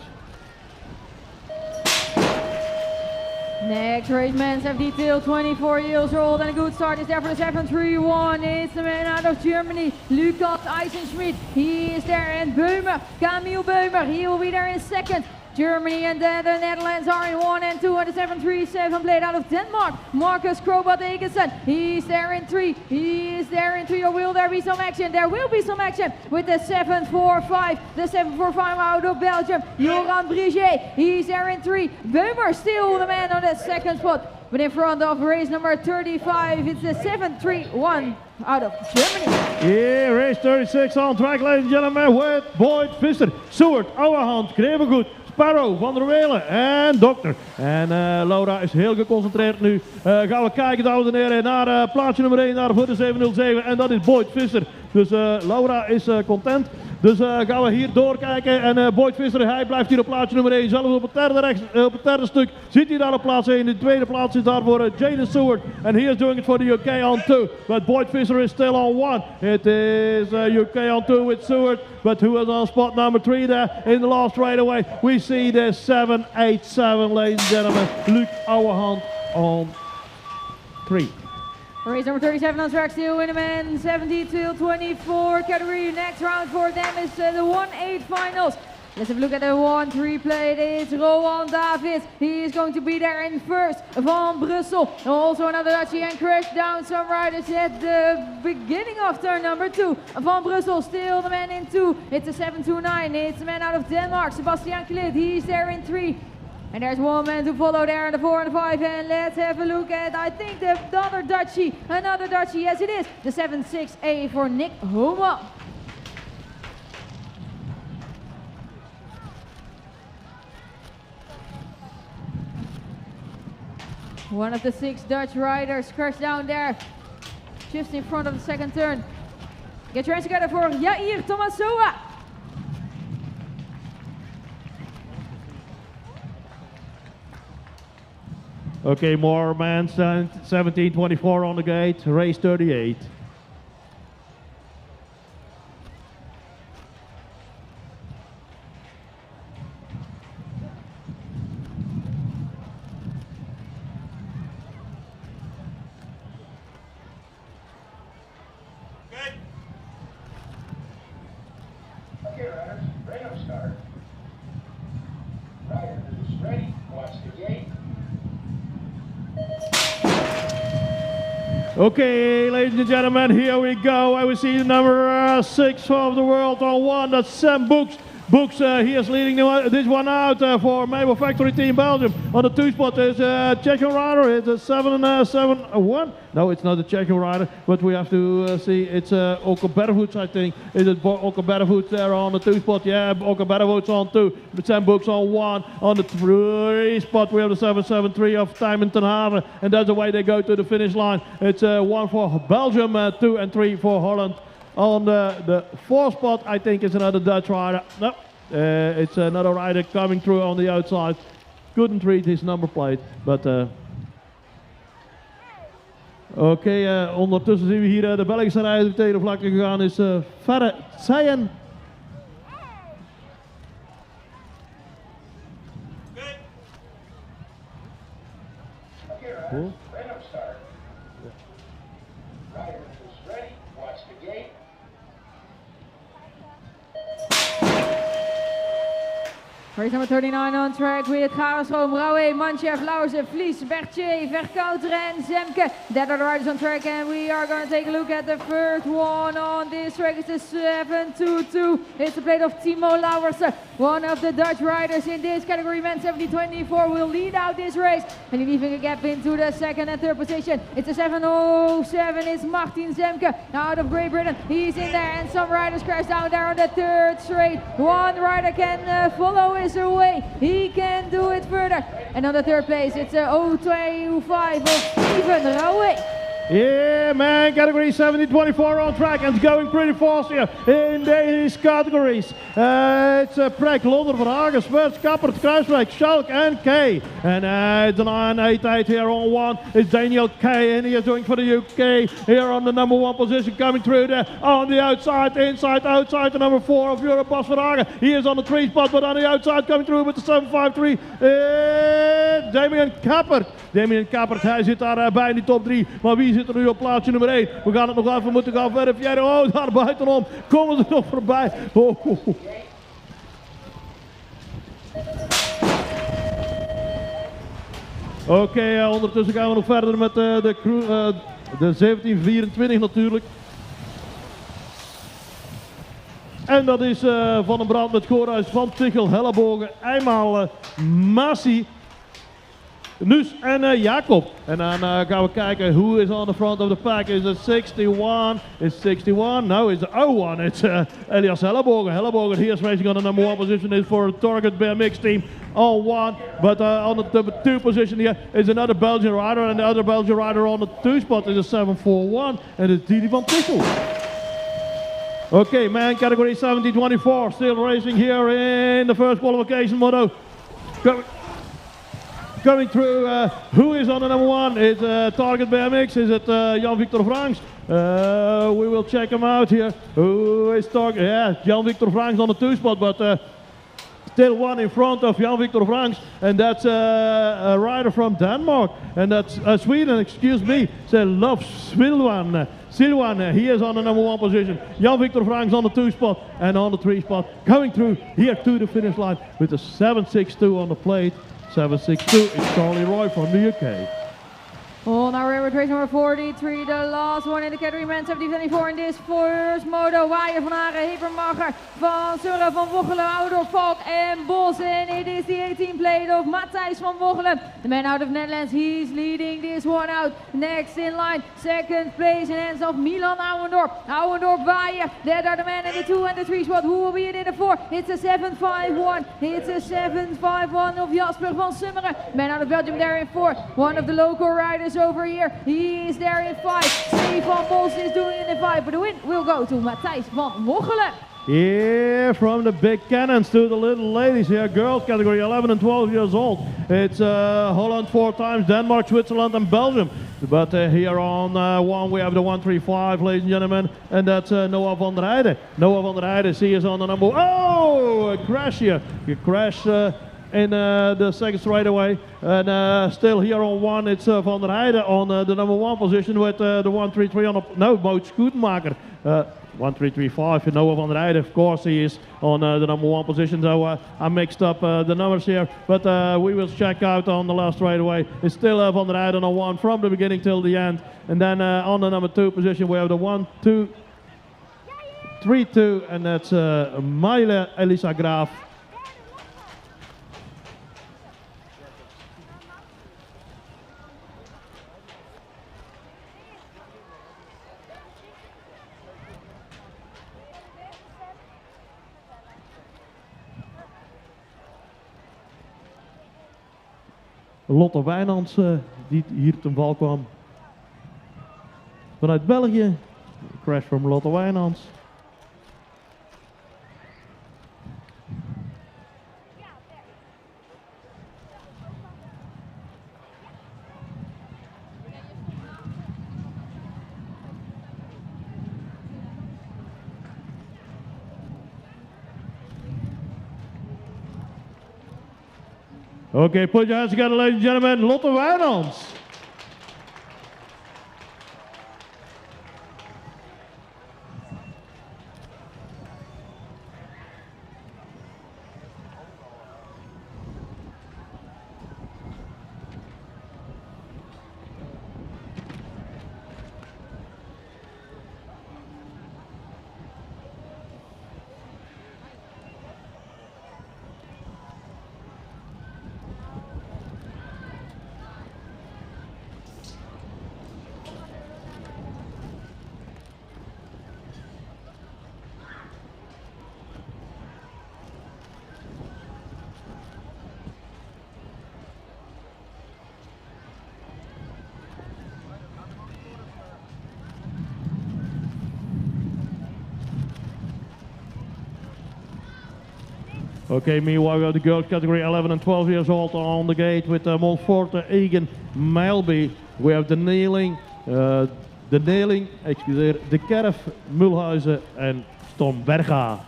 Next race, man, 70 24 years old, and a good start is there for the 731. It's the man out of Germany, Lukas Eisenschmidt. He is there, and Böhmer, Camille Böhmer, he will be there in second. Germany and the Netherlands are in 1 and 2 on the 737 plate out of Denmark. Marcus Krobot Egensen, he's there in 3. He is there in 3, or will there be some action? There will be some action with the 745. The 745 out of Belgium, Joran Briget, he's there in 3. Böhmer still the man on the 2nd spot. But in front of race number 35, it's the 731 out of Germany. Yeah, race 36 on track, ladies and gentlemen, with Boyd Visser, Seward, Ouwehand, Grevengoed, Sparrow, Van der Welen en Dokter. En Laura is heel geconcentreerd nu. Gaan we kijken, dames en heren, naar plaatsje nummer 1, naar voor de 707. En dat is Boyd Visser. Dus Laura is content. Dus gaan we hier doorkijken. En Boyd Visser, hij blijft hier op plaatsje nummer 1. Zelfs op het derde stuk zit hij daar op plaats 1. De tweede plaats is daar voor Jaden Stewart. And he is doing it for the UK on 2. But Boyd Visser is still on 1. It is UK on 2 with Stewart. But who is on spot number 3 there in the last straightaway? We see the 787, ladies and gentlemen. Luc Ouwehand on 3. Race number 37 on track, still in a man 70-24 category. Next round for them is the 1-8 finals. Let's have a look at the 1-3 plate. It's Rowan Davids. He is going to be there in first. Van Brussel, also another Dutchie, and crashed down some riders at the beginning of turn number 2. Van Brussel still the man in 2. It's a 7-2-9. It's a man out of Denmark, Sebastian Klit. He's there in 3. And there's one man to follow there in the 4 and the 5, and let's have a look at, I think, another Dutchie, yes it is, the 7-6A for Nick Homa. One of the 6 Dutch riders crashed down there, just in front of the second turn. Get your hands together for Jair Tomasoa. Okay, more man, 17-24 on the gate, race 38. Okay, runners, radar start. Rider is ready. Watch the gate. Okay, ladies and gentlemen, here we go. And we see the number 6 of the world on 1. That's Sam Books. Books, he is leading this one out for Mabel Factory Team Belgium. On the 2 spot is Czech rider. It's a 7-7-1. No, it's not a Czech rider, but we have to see. It's Oka Bervoets, I think. Is it Oka Bervoets there on the 2 spot? Yeah, Oka Bervoets on 2. Sam Books on 1. On the 3 spot, we have the 7-7-3 of Tijmen ten Haven. And that's the way they go to the finish line. It's 1 for Belgium, 2 and 3 for Holland. On the 4 spot, I think it's another Dutch rider. No, it's another rider coming through on the outside. Couldn't read his number plate, but oké, ondertussen zien we hier de Belgische rijder die tegen de vlakte gegaan is Ferre Zeyen. Cool. Race number 39 on track with Garaschoon, Brouwer, Manchev, Lauze, Vlies, Berthier, Verkouter and Zemke. That are the riders on track, and we are going to take a look at the first one on this track. It's the 7-2-2. It's the plate of Timo Lauwersen, one of the Dutch riders in this category. Man 70-24 will lead out this race, and leaving a gap into the 2nd and 3rd position. It's a 7-0-7. It's Martin Zemke out of Great Britain. He's in there, and some riders crash down there on the 3rd straight. One rider can follow his way. He can do it further. And on the 3rd place, it's a 0-2-5 of Steven Rauwe. Yeah, man, category 70-24 on track and it's going pretty fast here in these categories. It's Prek, Londer, Verhagen, Swerts, Kappert, Kruiswijk, Schalk and K. And it's an 9-8-8 here on 1. It's Daniel K and he is doing for the UK here on the number 1 position, coming through there on the outside, inside, outside, the number 4 of Europe, Bas Verhagen. He is on the 3 spot, but on the outside coming through with the 7-5-3. Damien Kappert. Damien Kappert, hij zit daar bij in die top 3. Maar wie zit er nu op plaatsje nummer 1? We gaan het nog even moeten gaan verifiëren. Oh, daar buitenom komen ze nog voorbij. Oh. Oké, ondertussen gaan we nog verder met de 1724 natuurlijk. En dat is Van den Brand met Goorhuis, Van Tichel, Hellebogen, eenmaal Massi. Nuus en Jacob. En dan gaan we kijken who is on the front of the pack. Is it 61? Is 61? No, it's 01. It's Elias Helleborger. Helleborger here is racing on the number 1 position. Is for a Target BMX team on 1. But on the number 2 position here is another Belgian rider. And the other Belgian rider on the 2 spot is a 741. And it's Didi van Tissel. Okay, man, category 70-24. Still racing here in the first qualification moto. Coming through, who is on the number 1? Is Target BMX? Is it Jan-Victor Franks? We will check him out here. Who is Target? Yeah, Jan-Victor Franks on the 2 spot, but still one in front of Jan-Victor Franks, and that's a rider from Denmark, and that's Sweden, excuse me, say Love Silvan. Silvan, he is on the number 1 position. Jan-Victor Franks on the 2 spot, and on the 3 spot, coming through here to the finish line with a 7.62 on the plate. 7.62 is Charlie Roy from the UK. On our railroad race number 43, the last one in the category men 70-24 in this first moto. Waaier van Haren, Hepermacher, Van Surre, Van Wochelen, Oudorp, Valk en Bos. And it is the 18 plate of Matthijs van Wochelen. The man out of Netherlands, he's leading this one out. Next in line, second place in hands of Milan Ouwendorp. Ouwendorp, Waaier, that are the men in the 2 and the 3 spot. Who will be in the 4? It's a 7.51. It's a 7.51 of Jasper van Summeren. Man out of Belgium there in 4. One of the local riders over here, he is there in 5. Stefan Bos is doing it in 5, but the win will go to Matthijs van Wochelen. Yeah, from the big cannons to the little ladies here, girls category 11 and 12 years old. It's Holland 4 times, Denmark, Switzerland and Belgium. But here on 1 we have the 135, ladies and gentlemen, and that's Noah van der Heijden. Noah van der Heijden, he is on the number, oh, a crash here. You crash in the second straight away, and still here on 1 it's Van der Heijden on the number 1 position with the 133 on the, no, Moot Scootmaker, 1335, Noah van der Heijden, of course he is on the number 1 position, so I mixed up the numbers here, but we will check out on the last straight away. It's still Van der Heijden on 1 from the beginning till the end, and then on the number 2 position we have the 1, 2, 3, 2, and that's Maile Elisa Graaf. Lotte Wijnands die hier ten val kwam. Vanuit België. Crash from Lotte Wijnands. Okay, put your hands together, ladies and gentlemen. Lotte Wijnands. Okay, meanwhile we have the girls category 11 and 12 years old on the gate with Montforte, Egan, Melby. We have de Neeling, excuseer, de Kerf, Mulhuizen en Tom Berga.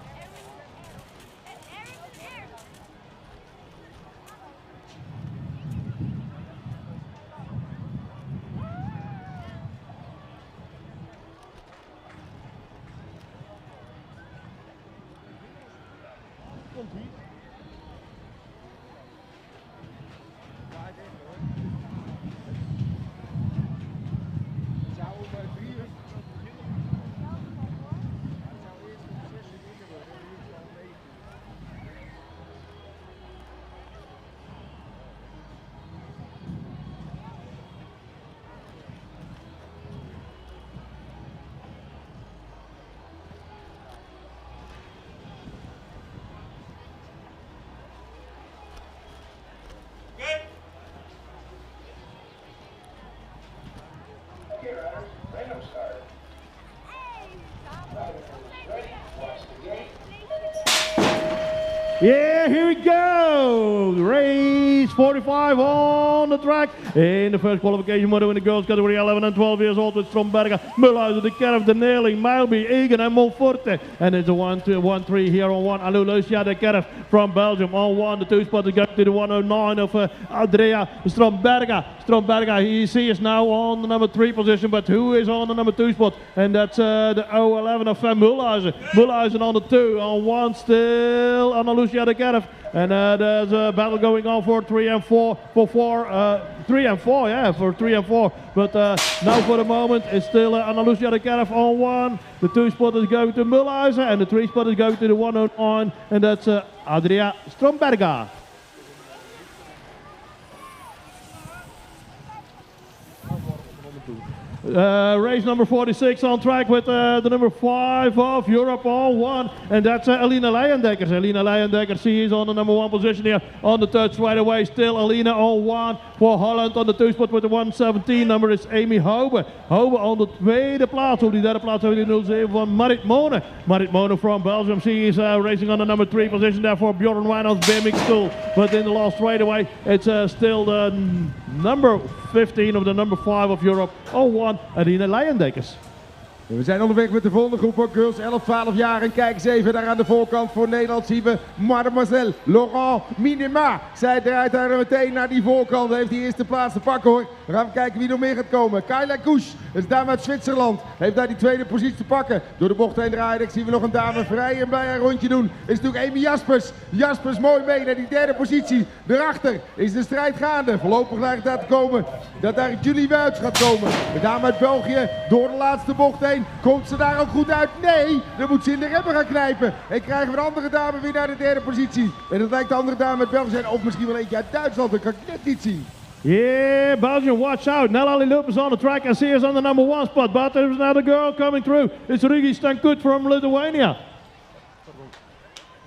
Yeah, here we go! Race 45 on the track. In the first qualification moto in the girls category 11 and 12 years old with Stromberger, Mulhuizen, De Kerf, De Neerling, Meilby, Egan and Monforte. And it's a 1-2-1-3 here on 1. Lucia De Kerf from Belgium on 1. The 2 spot is going to the 109 of Andrea Stromberger. Stromberger, he is now on the number 3 position, but who is on the number 2 spot? And that's the 011 of Mulhuizen. Mulhuizen on the 2, on 1 still, Lucia De Kerf. And there's a battle going on for 3 and 4, for 3 and 4, yeah, for 3 and 4. But now for the moment, it's still Lucia De Kerf on 1. The 2 spot is going to Mulhuizen, and the 3 spot is going to the 109, and that's Andrea Stromberger. Race number 46 on track with the number 5 of Europe on 1, and that's Alina Leijendekkers. Alina Leijendekkers, she is on the number 1 position here on the touch right away. Still Alina on 1 for Holland. On the 2 spot with the 117 number is Amy Hoube. Hoube on de tweede plaats. Op die derde plaats hebben we de 07 van Marit Mone. Marit Mone from Belgium. She is racing on the number 3 position there for Bjorn Wijnands BMX school. But in the last straightaway, it's still the number 15 of the number 5 of Europe on 1. Alina Leijendekkers. We zijn onderweg met de volgende groep ook girls 11, 12 jaar en kijk eens even daar aan de voorkant voor Nederland zien we Mademoiselle Laurent Minima. Zij draait daar meteen naar die voorkant, heeft die eerste plaats te pakken hoor. We gaan kijken wie er meer gaat komen. Kayla Kusch is dame uit Zwitserland, heeft daar die tweede positie te pakken. Door de bocht heen draaien, zien we nog een dame vrij en bij een rondje doen. Is natuurlijk Amy Jaspers. Jaspers mooi mee naar die derde positie. Daarachter is de strijd gaande. Voorlopig lijkt daar te komen dat daar Julie Wuits gaat komen. De dame uit België door de laatste bocht heen. Komt ze daar ook goed uit? Nee, dan moet ze in de remmen gaan knijpen. En krijgen we een andere dame weer naar de derde positie. En dat lijkt de andere dame uit België zijn, of misschien wel eentje uit Duitsland, dat kan ik net niet zien. Yeah, Belgium, watch out. Nelly Loop is on the track and she is on the number 1 spot. But there's another girl coming through. It's Rigi Stankut from Lithuania.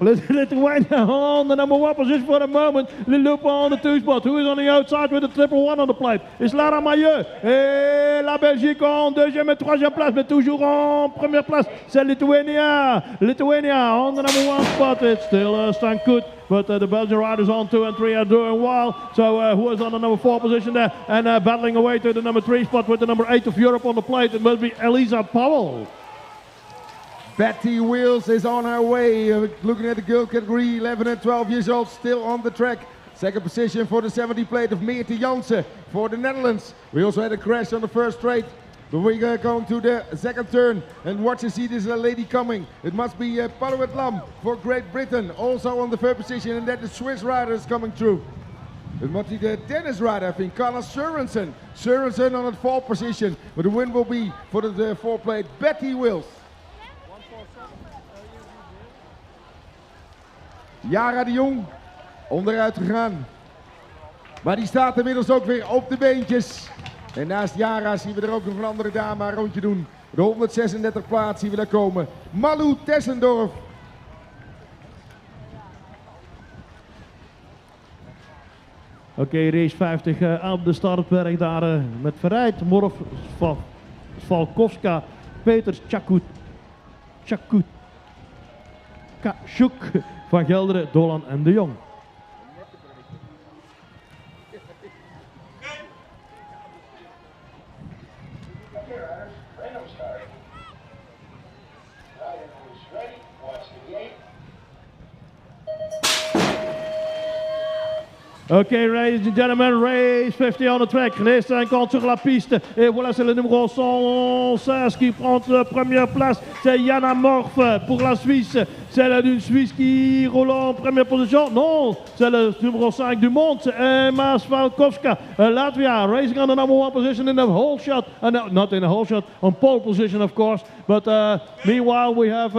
Lithuania on the number 1 position for the moment. Liloop on the 2 spot. Who is on the outside with the 111 on the plate? It's Lara Mailleux. Et la Belgique en deuxième et troisième place, mais toujours en première place. C'est Lithuania. Lithuania on the number 1 spot. It's still Stankut. But the Belgian riders on 2 and 3 are doing well. So who is on the number 4 position there? And battling away to the number 3 spot with the number 8 of Europe on the plate. It must be Elisa Powell. Betty Wills is on her way, looking at the girl category, 11 and 12 years old, still on the track. Second position for the 70 plate of Meerte Jansen for the Netherlands. We also had a crash on the first straight, but we're going to the second turn and watch and see this lady coming. It must be Palouet Lam for Great Britain, also on the third position, and then the Swiss rider is coming through. It must be the Danish rider, I think, Carla Sørensen. Sørensen on the 4th position, but the win will be for the 4 plate, Betty Wills. Yara de Jong, onderuit gegaan. Maar die staat inmiddels ook weer op de beentjes. En naast Yara zien we er ook nog een andere dame een rondje doen. De 136 plaats zien we daar komen. Malou Tessendorf. Oké, race 50 aan de startberg daar met Verrijd, Morf, Svalkovska, Peters, Tjakut, Kashuk, Van Gelderen, Dolan en De Jong. Ok, ladies and gentlemen, race 50 on the track. Les 50 sur la piste. Et voilà, c'est le numéro 116 qui prend la première place. C'est Jana Morf pour la Suisse. C'est une Suisse qui roule en première position. Non, c'est le numéro 5 du monde. C'est Emma Svalkovska, Latvia, racing on the number 1 position in the whole shot. Not in the whole shot, on pole position, of course. But meanwhile, we have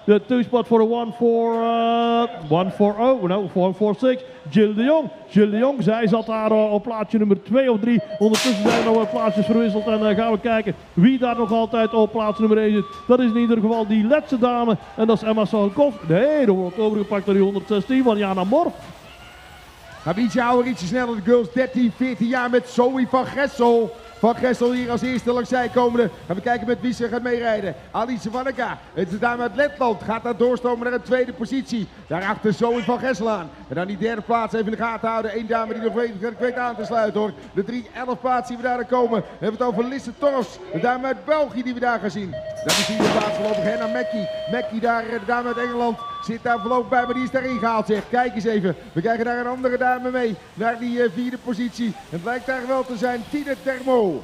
the 2 spot for the 146. Jill de Jong. Jill de Jong, zij zat daar op plaatsje nummer 2 of 3. Ondertussen zijn er nog plaatsjes verwisseld en gaan we kijken wie daar nog altijd op plaats nummer 1 zit. Dat is in ieder geval die laatste dame en dat is Emma Svalkovska. Nee, dat wordt overgepakt door die 116 van Jana Morf. Gaat ietsje ouder, ietsje sneller. De girls 13, 14 jaar met Zoe van Gessel. Van Gessel hier als eerste langs zij komende. Gaan we kijken met wie ze gaat meerijden. Alice Vanneka, het is de dame uit Letland, gaat daar doorstomen naar een tweede positie. Daarachter Zoe van Gessel aan. En dan die derde plaats even in de gaten houden. Eén dame die nog weet aan te sluiten hoor. De 3-11 plaats die we daar komen. We hebben het over Lisse Torfs, de dame uit België die we daar gaan zien. Dat is de vierde plaats voorlopig Henna Mackie. Mackie daar, de dame uit Engeland, zit daar voorlopig bij, maar die is daarin gehaald zeg. Kijk eens even, we krijgen daar een andere dame mee. Naar die vierde positie. Het lijkt daar wel te zijn Tine Termo.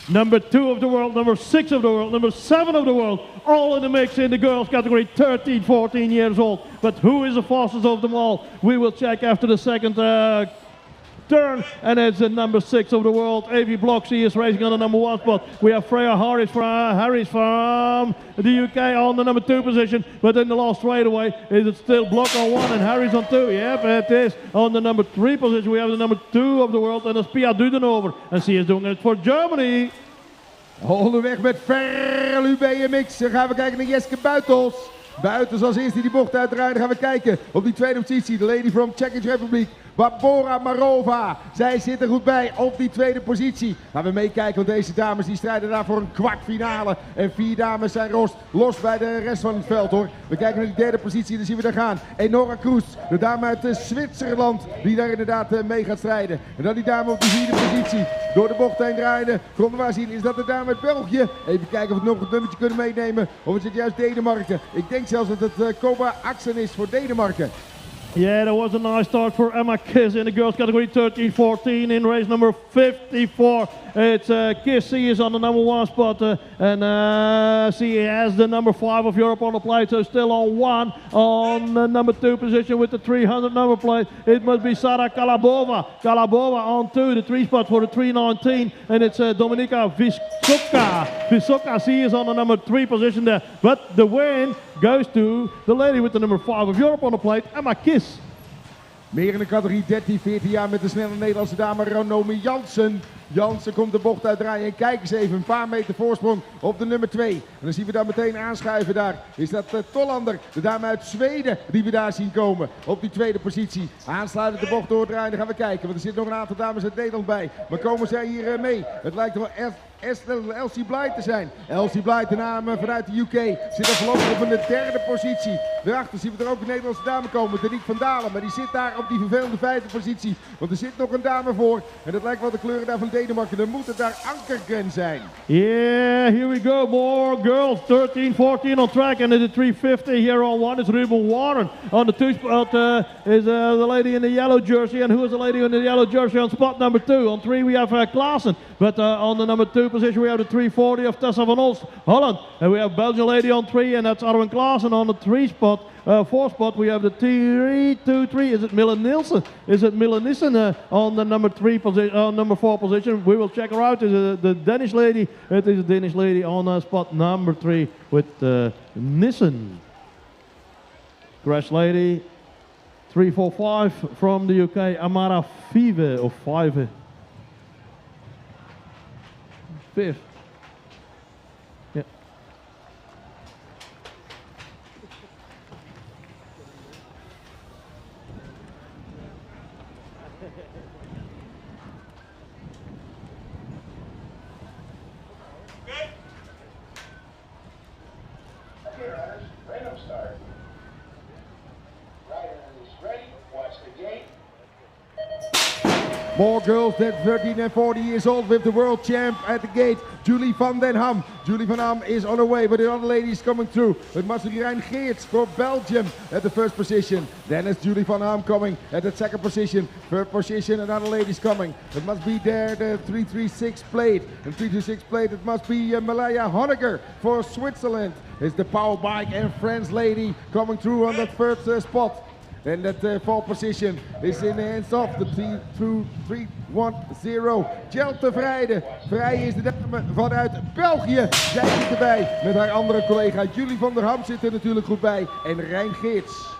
Number 2 of the world, number 6 of the world, number 7 of the world, all in the mix in the girls category, 13, 14 years old. But who is the fastest of them all? We will check after the second turn, and it's the number 6 of the world. Avi Block, she is racing on the number 1 spot. We have Freya Harris from the UK on the number 2 position, but in the last straightaway, is it still Block on 1 and Harris on 2? Yep, it is. On the number 3 position, we have the number 2 of the world, and that's Pia Dudenhover, and she is doing it for Germany. Onderweg met Verlu BMX. Dan gaan we kijken naar Jeske Buitels. Buitels als eerste die bocht uitdraait. Dan gaan we kijken op die tweede positie. De lady from Czech Republic. Barbora Marova. Zij zit er goed bij op die tweede positie. Gaan we meekijken, want deze dames die strijden daar voor een kwartfinale. En 4 dames zijn los bij de rest van het veld hoor. We kijken naar die derde positie, dan zien we daar gaan. Enora Kroes, de dame uit Zwitserland, die daar inderdaad mee gaat strijden. En dan die dame op die vierde positie. Door de bocht heen draaien. Konden we zien, is dat de dame uit België? Even kijken of we nog een nummertje kunnen meenemen. Of is het juist Denemarken? Ik denk zelfs dat het Koba Axen is voor Denemarken. Yeah, that was a nice start for Emma Kiss in the girls category 13-14 in race number 54. It's Kiss, she is on the number 1 spot and she has the number 5 of Europe on the plate, so still on 1 on the number 2 position with the 300 number plate. It must be Sara Kalabova. Kalabova on 2, the 3 spot for the 319, and it's Dominika Vysoka. Vysoka, she is on the number 3 position there, but the win goes to the lady with the number 5 of Europe on the plate, Emma Kiss. Meer in de categorie 13-14 jaar met de snelle Nederlandse dame Ranomi Jansen. Jansen komt de bocht uitdraaien en kijk eens even, een paar meter voorsprong op de nummer 2. En dan zien we daar meteen aanschuiven daar. Is dat Tollander, de dame uit Zweden, die we daar zien komen op die tweede positie. Aansluitend de bocht doordraaien, dan gaan we kijken, want er zitten nog een aantal dames uit Nederland bij. Maar komen zij hier mee? Het lijkt wel Elsie Blight te zijn. Elsie Blight, de naam vanuit de UK, zit er voorlopig op een derde positie. Daarachter zien we er ook een Nederlandse dame komen, Danique van Dalen. Maar die zit daar op die vervelende 5e positie. Want er zit nog een dame voor. En dat lijkt wel de kleuren daar van Denemarken. Dan moet het daar Ankergren zijn. Yeah, here we go. More girls. 13-14 on track. And the 350 here on 1 is Ruben Warren. On the 2 spot is the lady in the yellow jersey. And who is the lady in the yellow jersey on spot number 2? On 3 we have Klaassen. But on the number 2 position we have the 340 of Tessa van Holland. And we have Belgian lady on 3 and that's Arwen Klaassen on the 3 spot. 4 spot we have the 323. Is it Millen Nielsen? Is it Millen Nielsen on the number 3 position? Number 4 position. We will check her out. Is it the Danish lady? It is a Danish lady on spot number 3 with Nissen. Crash lady 345 from the UK. Amara Five of 5. 5th. Yeah. Okay, riders, random start. Rider is ready. Watch the gate. More girls than 13 and 40 years old with the world champ at the gate, Julie van den Ham. Julie van Ham is on her way, but the other ladies coming through. It must be Rijn Geerts for Belgium at the first position. Then it's Julie van Ham coming at the second position. Third position, another ladies coming. It must be there, the 336 plate. And 326 plate, it must be Malaya Honegger for Switzerland. It's the power bike and friends lady coming through on that first spot. And that 4th position is in the hands of the 310. Jelte Vrijde. Vrij is de dame vanuit België. Zij zit erbij met haar andere collega. Julie van der Ham zit er natuurlijk goed bij. En Rijn Geerts.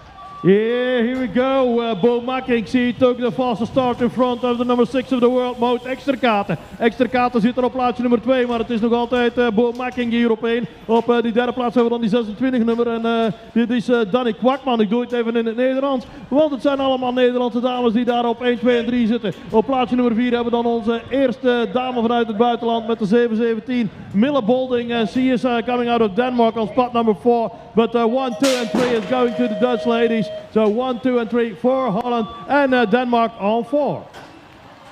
Yeah, here we go. Bo Makking took the fastest start in front of the number 6 of the world, Mout Eksterkaten. Eksterkaten zit er op plaatsje nummer 2, maar het is nog altijd Bo Makking hier op 1. Op die derde plaats hebben we dan die 26 nummer en dit is Danny Kwakman. Ik doe het even in het Nederlands, want het zijn allemaal Nederlandse dames die daar op 1, 2 en 3 zitten. Op plaatsje nummer 4 hebben we dan onze eerste dame vanuit het buitenland met de 717, Mille Bolding. And she is coming out of Denmark on spot number 4. But 1, 2 and 3 is going to the Dutch ladies. So 1, 2 and 3 for Holland and Denmark on 4.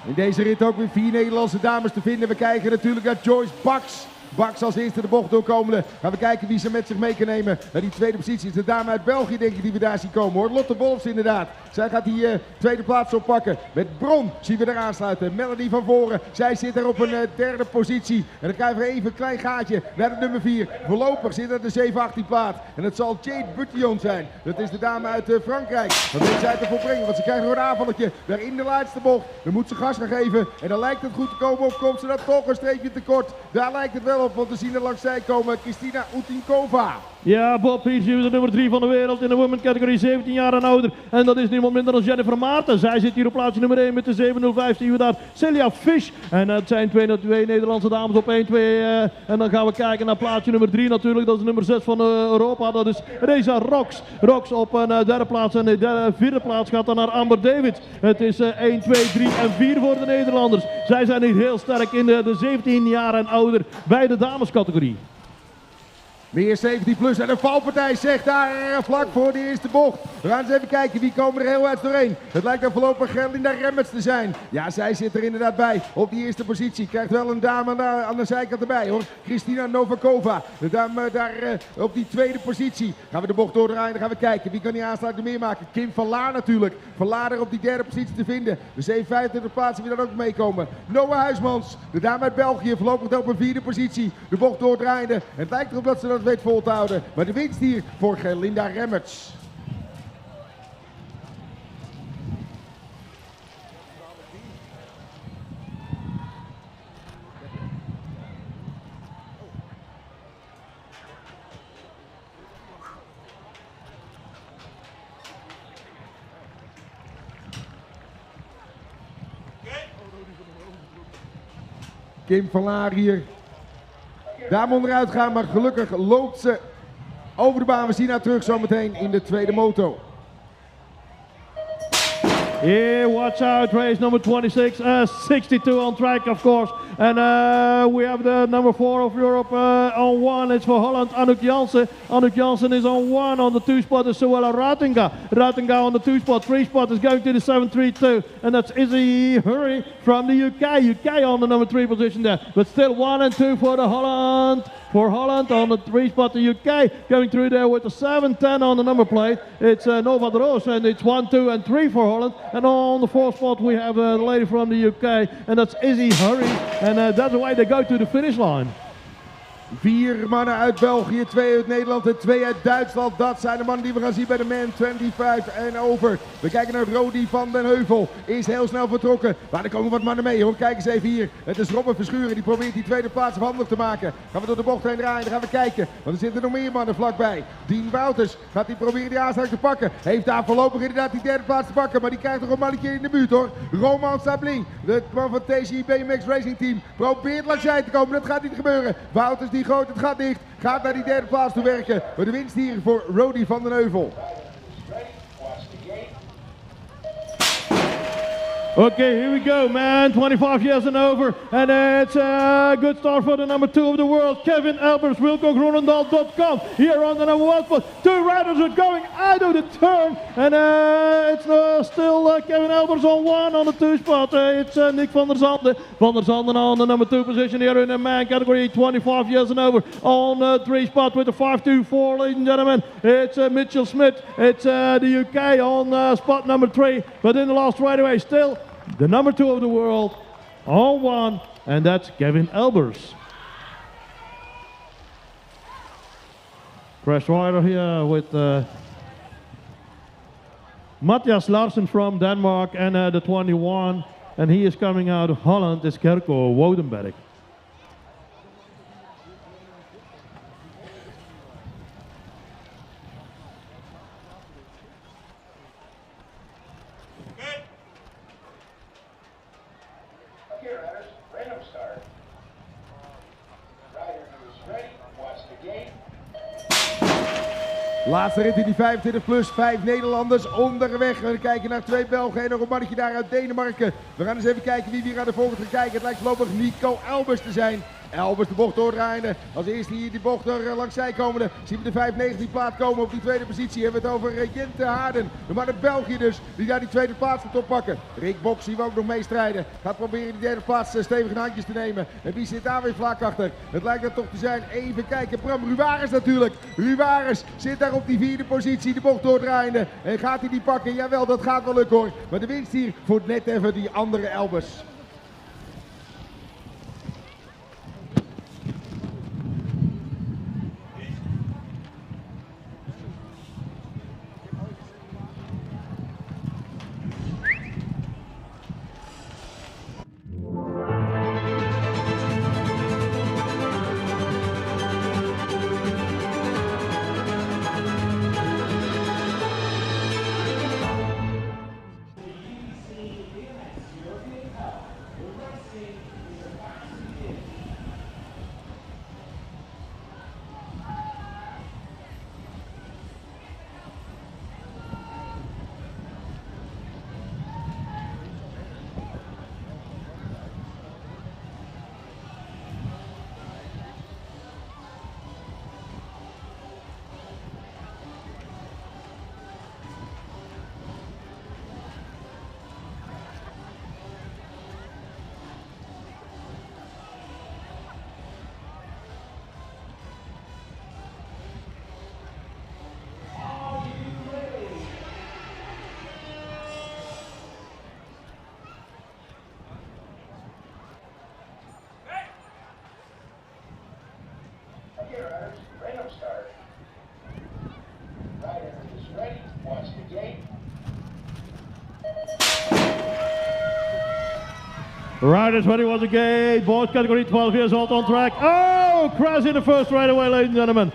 In deze rit ook weer 4 Nederlandse dames te vinden. We kijken natuurlijk naar Joyce Baks. Baks als eerste de bocht doorkomende. Gaan we kijken wie ze met zich mee kan nemen. Naar die tweede positie is de dame uit België, denk ik, die we daar zien komen, hoor. Lotte Wolfs inderdaad. Zij gaat die tweede plaats oppakken. Met Bron zien we er aansluiten. Melanie van voren. Zij zit er op een derde positie. En dan krijgen we even een klein gaatje naar de nummer 4. Voorlopig zit er de 7-18 plaats. En het zal Jade Butillon zijn. Dat is de dame uit Frankrijk. Wat weet zij ervoor brengen? Want ze krijgt nog een aanvalletje. Daar in de laatste bocht. Dan moet ze gas gaan geven. En dan lijkt het goed te komen. Of komt ze dan toch een streepje tekort? Daar lijkt het wel op. Want we zien er langs zij komen Kristina Utinkova. Ja, Bob, hier zien we de nummer 3 van de wereld in de women categorie 17 jaar en ouder. En dat is niemand minder dan Jennifer Maarten. Zij zit hier op plaatsje nummer 1 met de 705. Zien we daar Celia Fish. En het zijn twee Nederlandse dames op 1, 2. En dan gaan we kijken naar plaatsje nummer 3 natuurlijk. Dat is de nummer 6 van Europa. Dat is Reza Rox. Rox op een derde plaats. En de vierde plaats gaat dan naar Amber David. Het is 1, 2, 3 en 4 voor de Nederlanders. Zij zijn hier heel sterk in de 17 jaar en ouder bij de damescategorie. Weer 17 plus en een valpartij zegt daar vlak voor de eerste bocht. We gaan eens even kijken wie komen er heel uit doorheen. Het lijkt dan voorlopig Gerlinda Remmets te zijn. Ja, zij zit er inderdaad bij op die eerste positie. Krijgt wel een dame aan de zijkant erbij, hoor. Kristina Novakova. De dame daar op die tweede positie. Gaan we de bocht doordraaien, dan gaan we kijken. Wie kan die aansluiting meer maken? Kim van Laar natuurlijk. Van Laar er op die derde positie te vinden. De 725 plaatsen wie dan ook meekomen. Noah Huismans, de dame uit België. Voorlopig op een vierde positie. De bocht doordraaien. Het lijkt erop dat ze dat weet vol te houden. Maar de winst hier voor Gerlinda Remmerts. Kim van Laar hier. Daar moet eruit gaan, maar gelukkig loopt ze over de baan. We zien haar terug zometeen in de tweede moto. Yeah, watch out, race number 26, 62 on track, of course. And we have the number 4 of Europe on 1. It's for Holland, Anouk Jansen. Anouk Jansen is on 1. On the 2 spot is Suella Ratinga. Ratinga on the 2 spot. 3 spot is going to the 732. And that's Izzy Hurry from the UK. UK on the number 3 position there. But still 1 and 2 for the Holland. For Holland on the 3 spot, the UK going through there with the 710 on the number plate. It's Nova de Roos, and it's 1, 2 and 3 for Holland. And on the 4th spot we have the lady from the UK, and that's Izzy Hurry. And that's the way they go to the finish line. 4 mannen uit België, 2 uit Nederland en 2 uit Duitsland. Dat zijn de mannen die we gaan zien bij de man 25 en over. We kijken naar Rodi van den Heuvel. Is heel snel vertrokken. Maar er komen wat mannen mee, hoor. Kijk eens even hier. Het is Robben Verschuren. Die probeert die tweede plaats afhandig te maken. Gaan we door de bocht heen draaien. Dan gaan we kijken. Want er zitten nog meer mannen vlakbij. Dien Wouters gaat die proberen die aansluiting te pakken. Heeft daar voorlopig inderdaad die derde plaats te pakken. Maar die krijgt nog een mannetje in de buurt, hoor. Roman Sabling, de man van TCI BMX Racing Team, probeert langs zij te komen. Dat gaat niet gebeuren. Wouters die gooit het gat dicht. Gaat naar die derde plaats toe werken. Maar de winst hier voor Rodi van den Heuvel. Okay, here we go, man. 25 years and over. And it's a good start for the number 2 of the world, Kevin Elbers, WilcoGroenendaal.com. Here on the number 1 spot. 2 riders are going out of the turn. And it's still Kevin Elbers on 1 on the 2 spot. It's Nick van der Zanden. Van der Zanden on the number 2 position here in the man category, 25 years and over. On the 3 spot with the 524, ladies and gentlemen. It's Mitchell Smith. It's the UK on spot number 3. But in the last straightaway, still the number 2 of the world on 1, and that's Kevin Elbers. Crash rider here with Matthias Larsen from Denmark, and the 21, and he is coming out of Holland, is Kerko Wodenberg. Laatste rit in die 25 plus, 5 Nederlanders onderweg. We kijken naar 2 Belgen en nog een mannetje daar uit Denemarken. We gaan eens even kijken wie hier aan de voorkant gaat kijken. Het lijkt voorlopig Nico Elbers te zijn. Elbers de bocht doordraaien. Als eerste hier die bocht er langzij komende. Zien we de 519 plaats komen op die tweede positie. Hebben we het over Jente Haarden. Maar de België dus, die daar die tweede plaats moet oppakken. Rick Boks zien we ook nog meestrijden. Gaat proberen die derde plaats stevig in handjes te nemen. En wie zit daar weer vlak achter? Het lijkt dat toch te zijn. Even kijken. Bram Ruwares natuurlijk. Ruwares zit daar op die vierde positie. De bocht doordraaiende. En gaat hij die pakken? Jawel, dat gaat wel lukken hoor. Maar de winst hier voor net even die andere Elbers. Riders ready once again. Boys category 12 years old on track. Oh, crash in the first right away, ladies and gentlemen.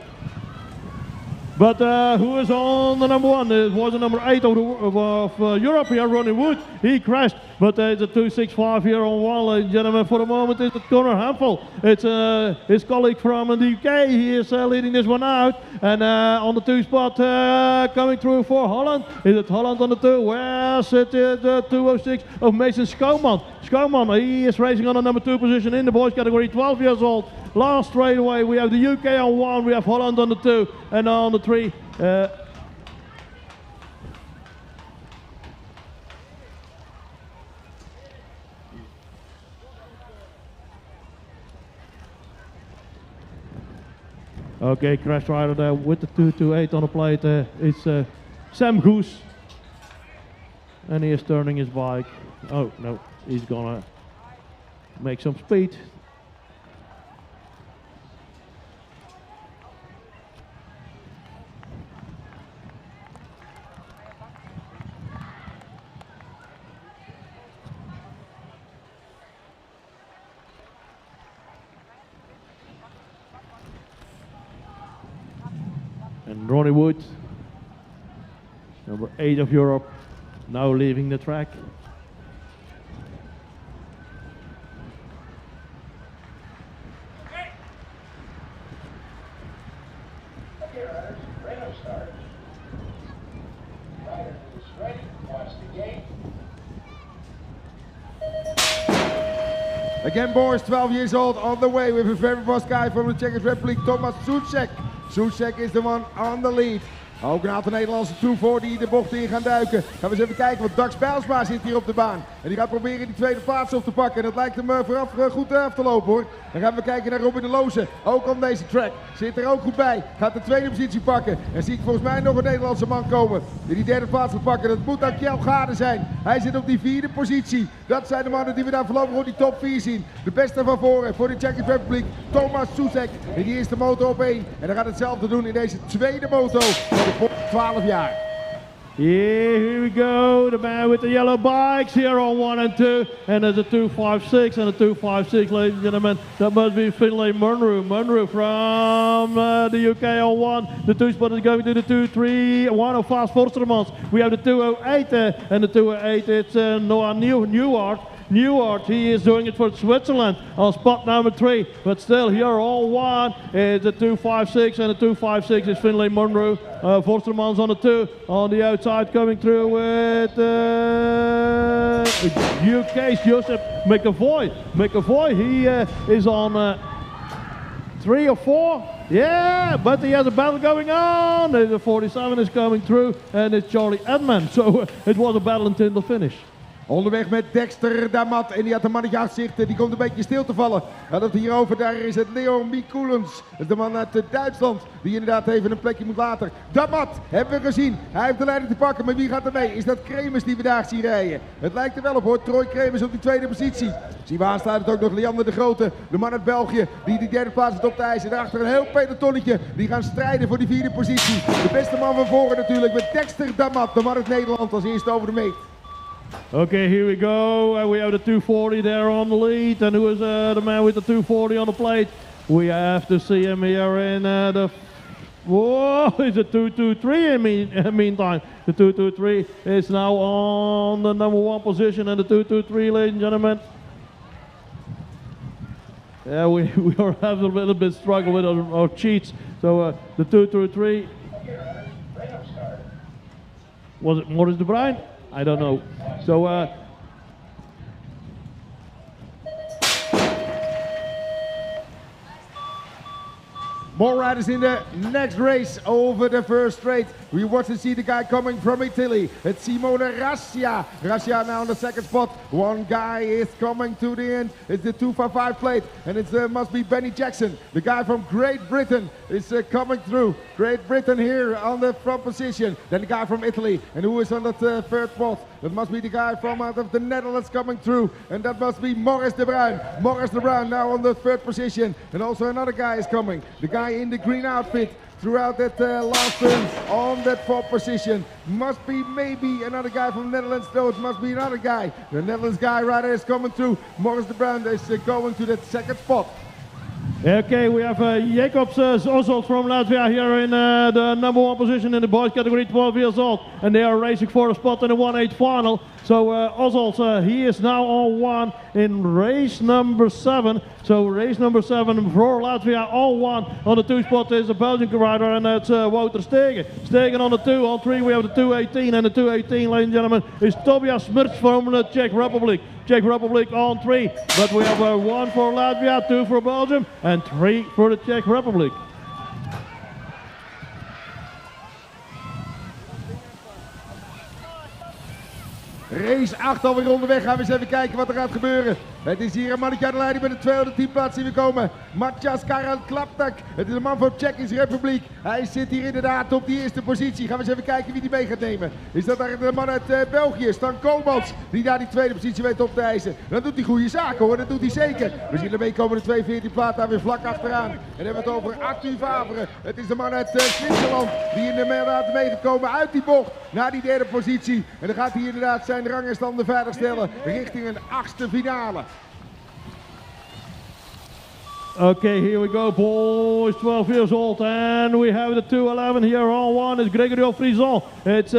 But who is on the number 1? It was the number 8 of Europe here, Ronnie Wood. He crashed, but it's a 265 here on 1, ladies and gentlemen. For the moment, it's Connor Hampel. It's his colleague from the UK. He is leading this one out. And on the 2 spot, coming through for Holland. Is it Holland on the 2? Where's it? The 206 of Mason Schouwman. Schouwman, he is racing on the number 2 position in the boys category, 12 years old. Last straight away, we have the UK on 1, we have Holland on the 2, and on the 3. Okay, crash rider there with the 228 on the plate. It's Sam Goose, and he is turning his bike. Oh no, he's gonna make some speed. And Ronnie Wood, number 8 of Europe, now leaving the track. Okay, riders, radar start. Rider is ready, watch the gate. Again, boys, 12 years old, on the way with a very fast guy from the Czech Republic, Thomas Soucek. Soucek is the one on the lead. Ook een aantal Nederlandse toevoer die de bocht in gaan duiken. Gaan we eens even kijken, want Dax Bijlsma zit hier op de baan. En die gaat proberen die tweede plaats op te pakken. En dat lijkt hem vooraf goed af te lopen hoor. Dan gaan we kijken naar Robin de Loze, ook op deze track. Zit er ook goed bij, gaat de tweede positie pakken. En zie ik volgens mij nog een Nederlandse man komen die derde plaats wil pakken. Dat moet dan Tiel zijn. Hij zit op die vierde positie. Dat zijn de mannen die we daar voorlopig op die top 4 zien. De beste van voren voor de Czech Republic, Thomas Soucek. En die is de moto op 1. En hij gaat hetzelfde doen in deze tweede moto voor de 12 jaar. Yeah, here we go, the man with the yellow bikes here on 1 and 2, and there's a 256 and a 256, ladies and gentlemen. That must be Finlay Munro. Munro from the UK on 1. The 2 spot is going to the 2-3, 105 Forstermans. We have the 208 and the 208, it's Noah Newhart. Newart. He is doing it for Switzerland on spot number 3. But still here on 1 is a 2.56, and a 2.56 is Finlay Munro. Forstermans on the 2. On the outside coming through with UK's Joseph McAvoy. McAvoy, he is on 3 or 4. Yeah, but he has a battle going on. The 47 is coming through and it's Charlie Edman. So it was a battle until the finish. Onderweg met Dexter Damat en die had een mannetje achter zich, die komt een beetje stil te vallen. En dat hierover, daar is het Leon Mikulens, de man uit Duitsland, die inderdaad even een plekje moet laten. Damat hebben we gezien, hij heeft de leiding te pakken, maar wie gaat er mee? Is dat Kremers die we daar zien rijden? Het lijkt er wel op hoor, Troy Kremers op die tweede positie. Zien we aansluitend ook nog Leander de Grote, de man uit België, die derde plaats heeft op de ijs. En daarachter een heel pelotonnetje, die gaan strijden voor die vierde positie. De beste man van voren natuurlijk, met Dexter Damat, de man uit Nederland als eerste over de meet. Okay, here we go. We have the 240 there on the lead. And who is the man with the 240 on the plate? We have to see him here in the... Whoa, it's a 223 in meantime. The 223 is now on the number 1 position. And the 223, ladies and gentlemen. Yeah, we are having a little bit struggle with our cheats. So the 223... Was it Maurice de Bruin? I don't know. So more riders in the next race over the first straight. We watch and see the guy coming from Italy. It's Simone Rassia. Rassia now on the second spot. One guy is coming to the end. It's the 255 plate. And it must be Benny Jackson. The guy from Great Britain is coming through. Great Britain here on the front position. Then the guy from Italy. And who is on that third spot? That must be the guy from out of the Netherlands coming through. And that must be Maurice de Bruin. Maurice de Bruin now on the third position. And also another guy is coming. The guy in the green outfit. Throughout that last turn on that fourth position. Must be maybe another guy from the Netherlands, though it must be another guy. The Netherlands guy rider is coming through. Maurice de Bruin is going to that second spot. Okay, we have Jacobs Oswald from Latvia here in the number 1 position in the boys category, 12 years old. And they are racing for a spot in the 1/8 final. So Oswald, he is now on 1 in race number 7. So race number 7 for Latvia on 1. On the 2 spot is a Belgian rider, and that's Wouter Stegen. Stegen on the 2. On 3 we have the 218, and the 218, ladies and gentlemen, is Tobias Smirts from the Czech Republic. Czech Republic on 3. But we have 1 for Latvia, 2 for Belgium, and 3 for the Czech Republic. Race 8 alweer onderweg. Gaan we eens even kijken wat er gaat gebeuren. Het is hier een mannetje aan de leiding bij de tweede teamplaats zien we komen. Matjas Karel Klaptak. Het is een man van Tsjechische Republiek. Hij zit hier inderdaad op die eerste positie. Gaan we eens even kijken wie die mee gaat nemen. Is dat daar de man uit België, Stan Komans, die daar die tweede positie weet op te eisen. Dan doet hij goede zaken hoor, dat doet hij zeker. We zien ermee komen de 214 plaat daar weer vlak achteraan. En dan hebben we het over Arthur Favre. Het is de man uit Zwitserland die inderdaad meegekomen uit die bocht naar die derde positie. En dan gaat hij inderdaad zijn rangenstanden verder stellen richting een 8e finale. Okay, here we go, boys, 12 years old, and we have the 211 here on 1 is Gregory Frison. It's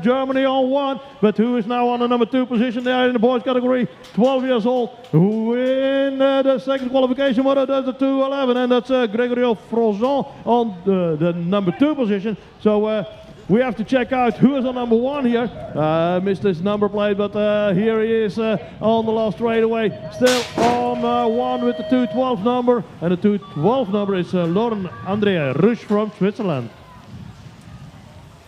Germany on 1, but who is now on the number 2 position there in the boys category, 12 years old, who in the second qualification moto does the 211, and that's Gregory Frison on the number 2 position. So we have to check out who is on number 1 here. Missed his number plate, but here he is on the last straightaway. Still on 1 with the 212 number. And the 212 number is Lauren Andrea Rusch from Switzerland.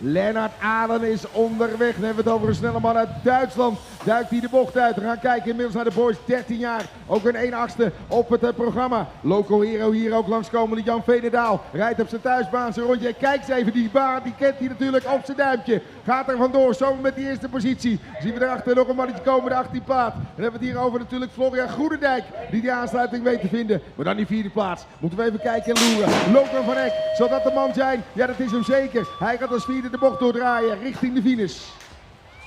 Lennart Aden is onderweg. Dan hebben we het over een snelle man uit Duitsland. Duikt hij de bocht uit. We gaan kijken inmiddels naar de boys. 13 jaar. Ook een 1/8 op het programma. Local hero hier ook langskomende Jan Veenendaal. Rijdt op zijn thuisbaan zijn rondje. Kijk eens even die baan. Die kent hij natuurlijk op zijn duimpje. Gaat er vandoor. Zomaar met die eerste positie. Zien we daarachter nog een mannetje komen. De 18 plaat. Dan hebben we het hier over natuurlijk Florian Goedendijk. Die aansluiting weet te vinden. Maar dan die 4e plaats. Moeten we even kijken en loeren. Logan van Eck. Zal dat de man zijn? Ja, dat is hem zeker. Hij gaat als 4e de bocht doordraaien richting de finish.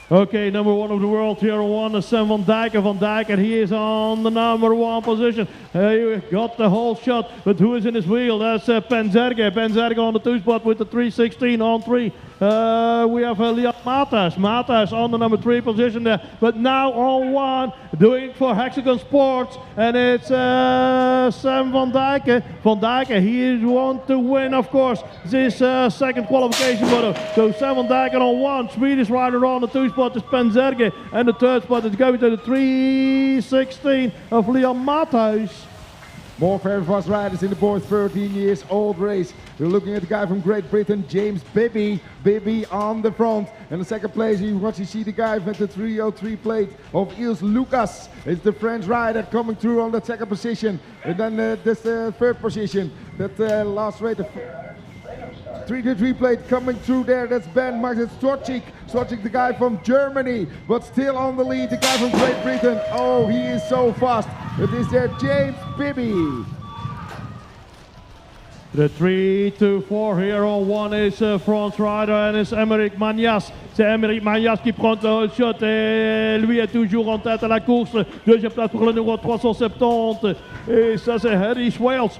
Okay, number 1 of the world here on 1 is Sam van Dijk. And he is on the number 1 position. He got the whole shot, but who is in his wheel? That's Penzerge. Penzerge on the 2 spot with the 316 on 3. We have Leon Matas on the number 3 position there. But now on 1, doing it for Hexagon Sports. And it's Sam van Dijken. Van Dijken, he wants to win, of course, this second qualification moto. So Sam van Dijken on 1, Swedish rider on the 2 spot is Penzerge. And the 3rd spot is going to the 3:16 of Leon Matas. More very fast riders in the boys 13 years old race. We're looking at the guy from Great Britain, James Bibby. Bibby on the front. And the second place, you see the guy with the 303 plate of Ilse Lucas. It's the French rider coming through on that second position. And then this third position, that last race, the 323 plate coming through there. That's Ben Martin Strocic. Strocic, the guy from Germany, but still on the lead. The guy from Great Britain. Oh, he is so fast. It is there, James Bibby. The 3-4 here on 1 is France rider and it's Émeric Magnas. C'est Émeric Magnas qui prend le shot et lui est toujours en tête à la course. Deuxième place pour le numéro 370. Et ça c'est Harry Swales.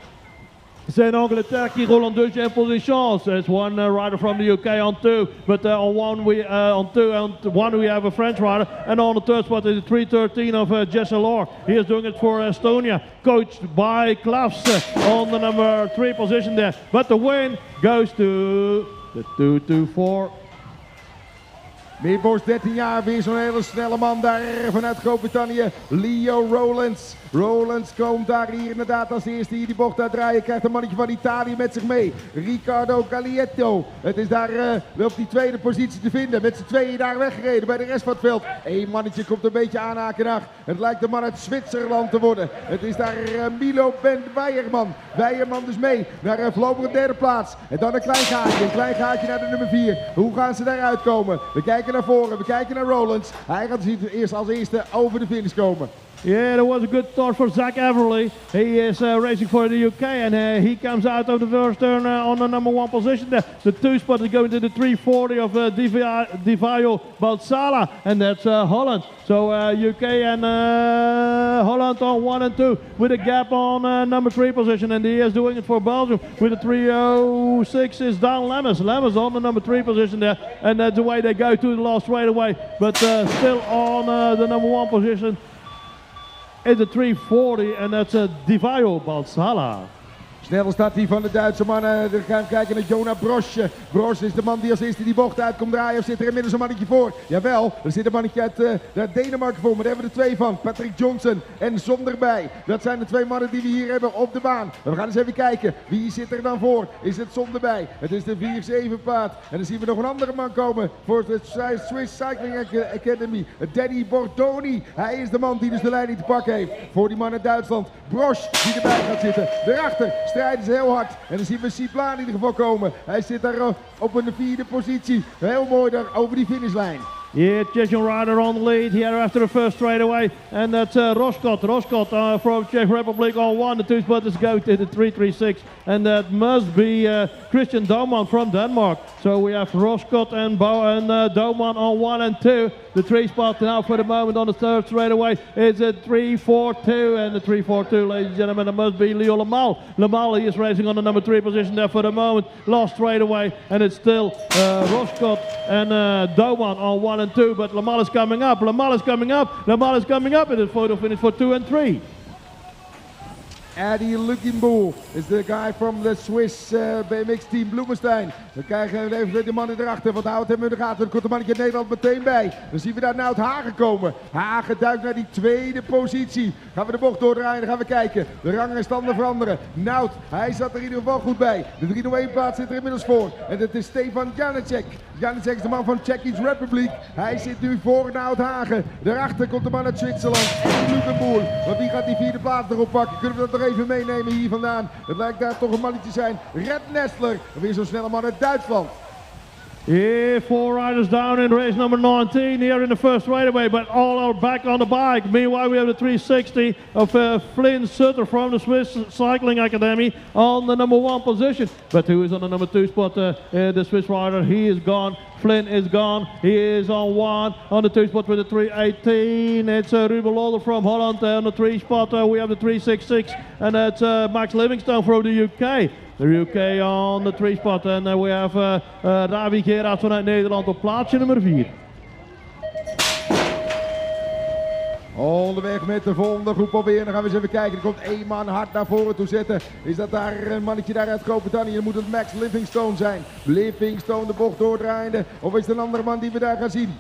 C'est Angleterre qui roule en deuxième position. So it's one rider from the UK on 2, but on 1 we on 2 and 1 we have a French rider, and on the 3rd spot is the 313 of Jesse Lohr. He is doing it for Estonia, coached by Klaus on the number 3 position there. But the win goes to the 224. Meerboos 13 jaar, weer zo'n hele snelle man daar vanuit Groot-Brittannië. Leo Rowlands. Rowlands komt daar hier inderdaad als eerste hier die bocht uitdraaien. Krijgt een mannetje van Italië met zich mee. Riccardo Galietto. Het is daar op die tweede positie te vinden. Met z'n tweeën daar weggereden bij de rest van het veld. Eén mannetje komt een beetje aanhaken naar. Het lijkt de man uit Zwitserland te worden. Het is daar Milo Ben Weijerman. Weijerman dus mee naar voorlopig de 3e plaats. En dan een klein gaatje. Een klein gaatje naar de nummer 4. Hoe gaan ze daaruit komen? We kijken naar voren. We kijken naar Rowlands. Hij gaat eerst als eerste over de finish komen. Yeah, that was a good start for Zach Everly. He is racing for the UK and he comes out of the first turn on the number 1 position there. The 2 spot is going to the 340 of Divio Balsala, and that's Holland. So UK and Holland on 1 and 2 with a gap on number 3 position, and he is doing it for Belgium with the 306 is Dan Lemmers. Lemmers on the number 3 position there, and that's the way they go to the last straight away, but still on the number 1 position. It's a 340 and that's a Divio Balsala. Snel staat hij van de Duitse mannen. Dan gaan we kijken naar Jonah Brosch. Brosch is de man die als eerste die bocht uit komt draaien. Of zit er inmiddels een mannetje voor? Jawel, er zit een mannetje uit Denemarken voor. Maar daar hebben we er 2 van. Patrick Johnson en Zon erbij. Dat zijn de 2 mannen die we hier hebben op de baan. We gaan eens even kijken. Wie zit er dan voor? Is het Zon erbij? Het is de 4-7 paard. En dan zien we nog een andere man komen voor de Swiss Cycling Academy. Danny Bordoni. Hij is de man die dus de leiding te pakken heeft. Voor die man uit Duitsland. Brosch die erbij gaat zitten. Daarachter strijden ze heel hard. En dan zien we Sipla in ieder geval komen. Hij zit daar op een 4e positie. Heel mooi daar over die finishlijn. Yeah, Chechen rider on the lead here after the first straightaway, and that's Roskot. Roskot from Czech Republic on 1. The 2 spot is go to the 336, and that must be Christian Doman from Denmark. So we have Roskot and Doman on 1 and 2. The 3 spot now for the moment on the 3rd straightaway is a 342, and the 342, ladies and gentlemen, it must be Leo Lamal. Lamal, he is racing on the number 3 position there for the moment. Last straightaway, and it's still Roskot and Doman on 1 and 2, but Lamal is coming up. Lamal is coming up. Lamal is coming up in the photo finish for 2 and 3. Eddie Luginboel is de guy from the Swiss BMX team Bloemenstein. Dan krijgen we even de mannen erachter, want houdt hem in de gaten. Er komt een mannetje in Nederland meteen bij. Dan zien we daar Nout Hagen komen. Hagen duikt naar die 2e positie. Gaan we de bocht doordraaien, dan gaan we kijken. De rangenstanden veranderen. Nout, hij zat er in ieder geval goed bij. De 301 plaats zit er inmiddels voor. En dat is Stefan Janecek. Janecek is de man van Czech Republic. Hij zit nu voor Nout Hagen. Daarachter komt de man uit Zwitserland. Eddie Luginboel. Want wie gaat die 4e plaats erop pakken? Kunnen we dat nog even meenemen hier vandaan? Het lijkt daar toch een mannetje zijn. Red Nestler. Weer zo'n snelle man uit Duitsland. Yeah, 4 riders down in race number 19 here in the first straightaway, but all are back on the bike. Meanwhile, we have the 360 of Flynn Sutter from the Swiss Cycling Academy on the number 1 position. But who is on the number 2 spot? The Swiss rider, he is gone. Flynn is gone. He is on 1 on the 2 spot with the 318. It's Ruben Lolder from Holland. On the 3 spot, we have the 366, and that's Max Livingstone from the UK. The UK on the 3 spot. And we have Ravi Gerards vanuit Nederland op plaatsje nummer 4. Onderweg met de volgende groep alweer. Dan gaan we eens even kijken. Er komt één man hard naar voren toe zetten. Is dat daar een mannetje daar uit Groot-Brittannië? Dan moet het Max Livingstone zijn. Livingstone de bocht doordraaiende. Of is het een andere man die we daar gaan zien?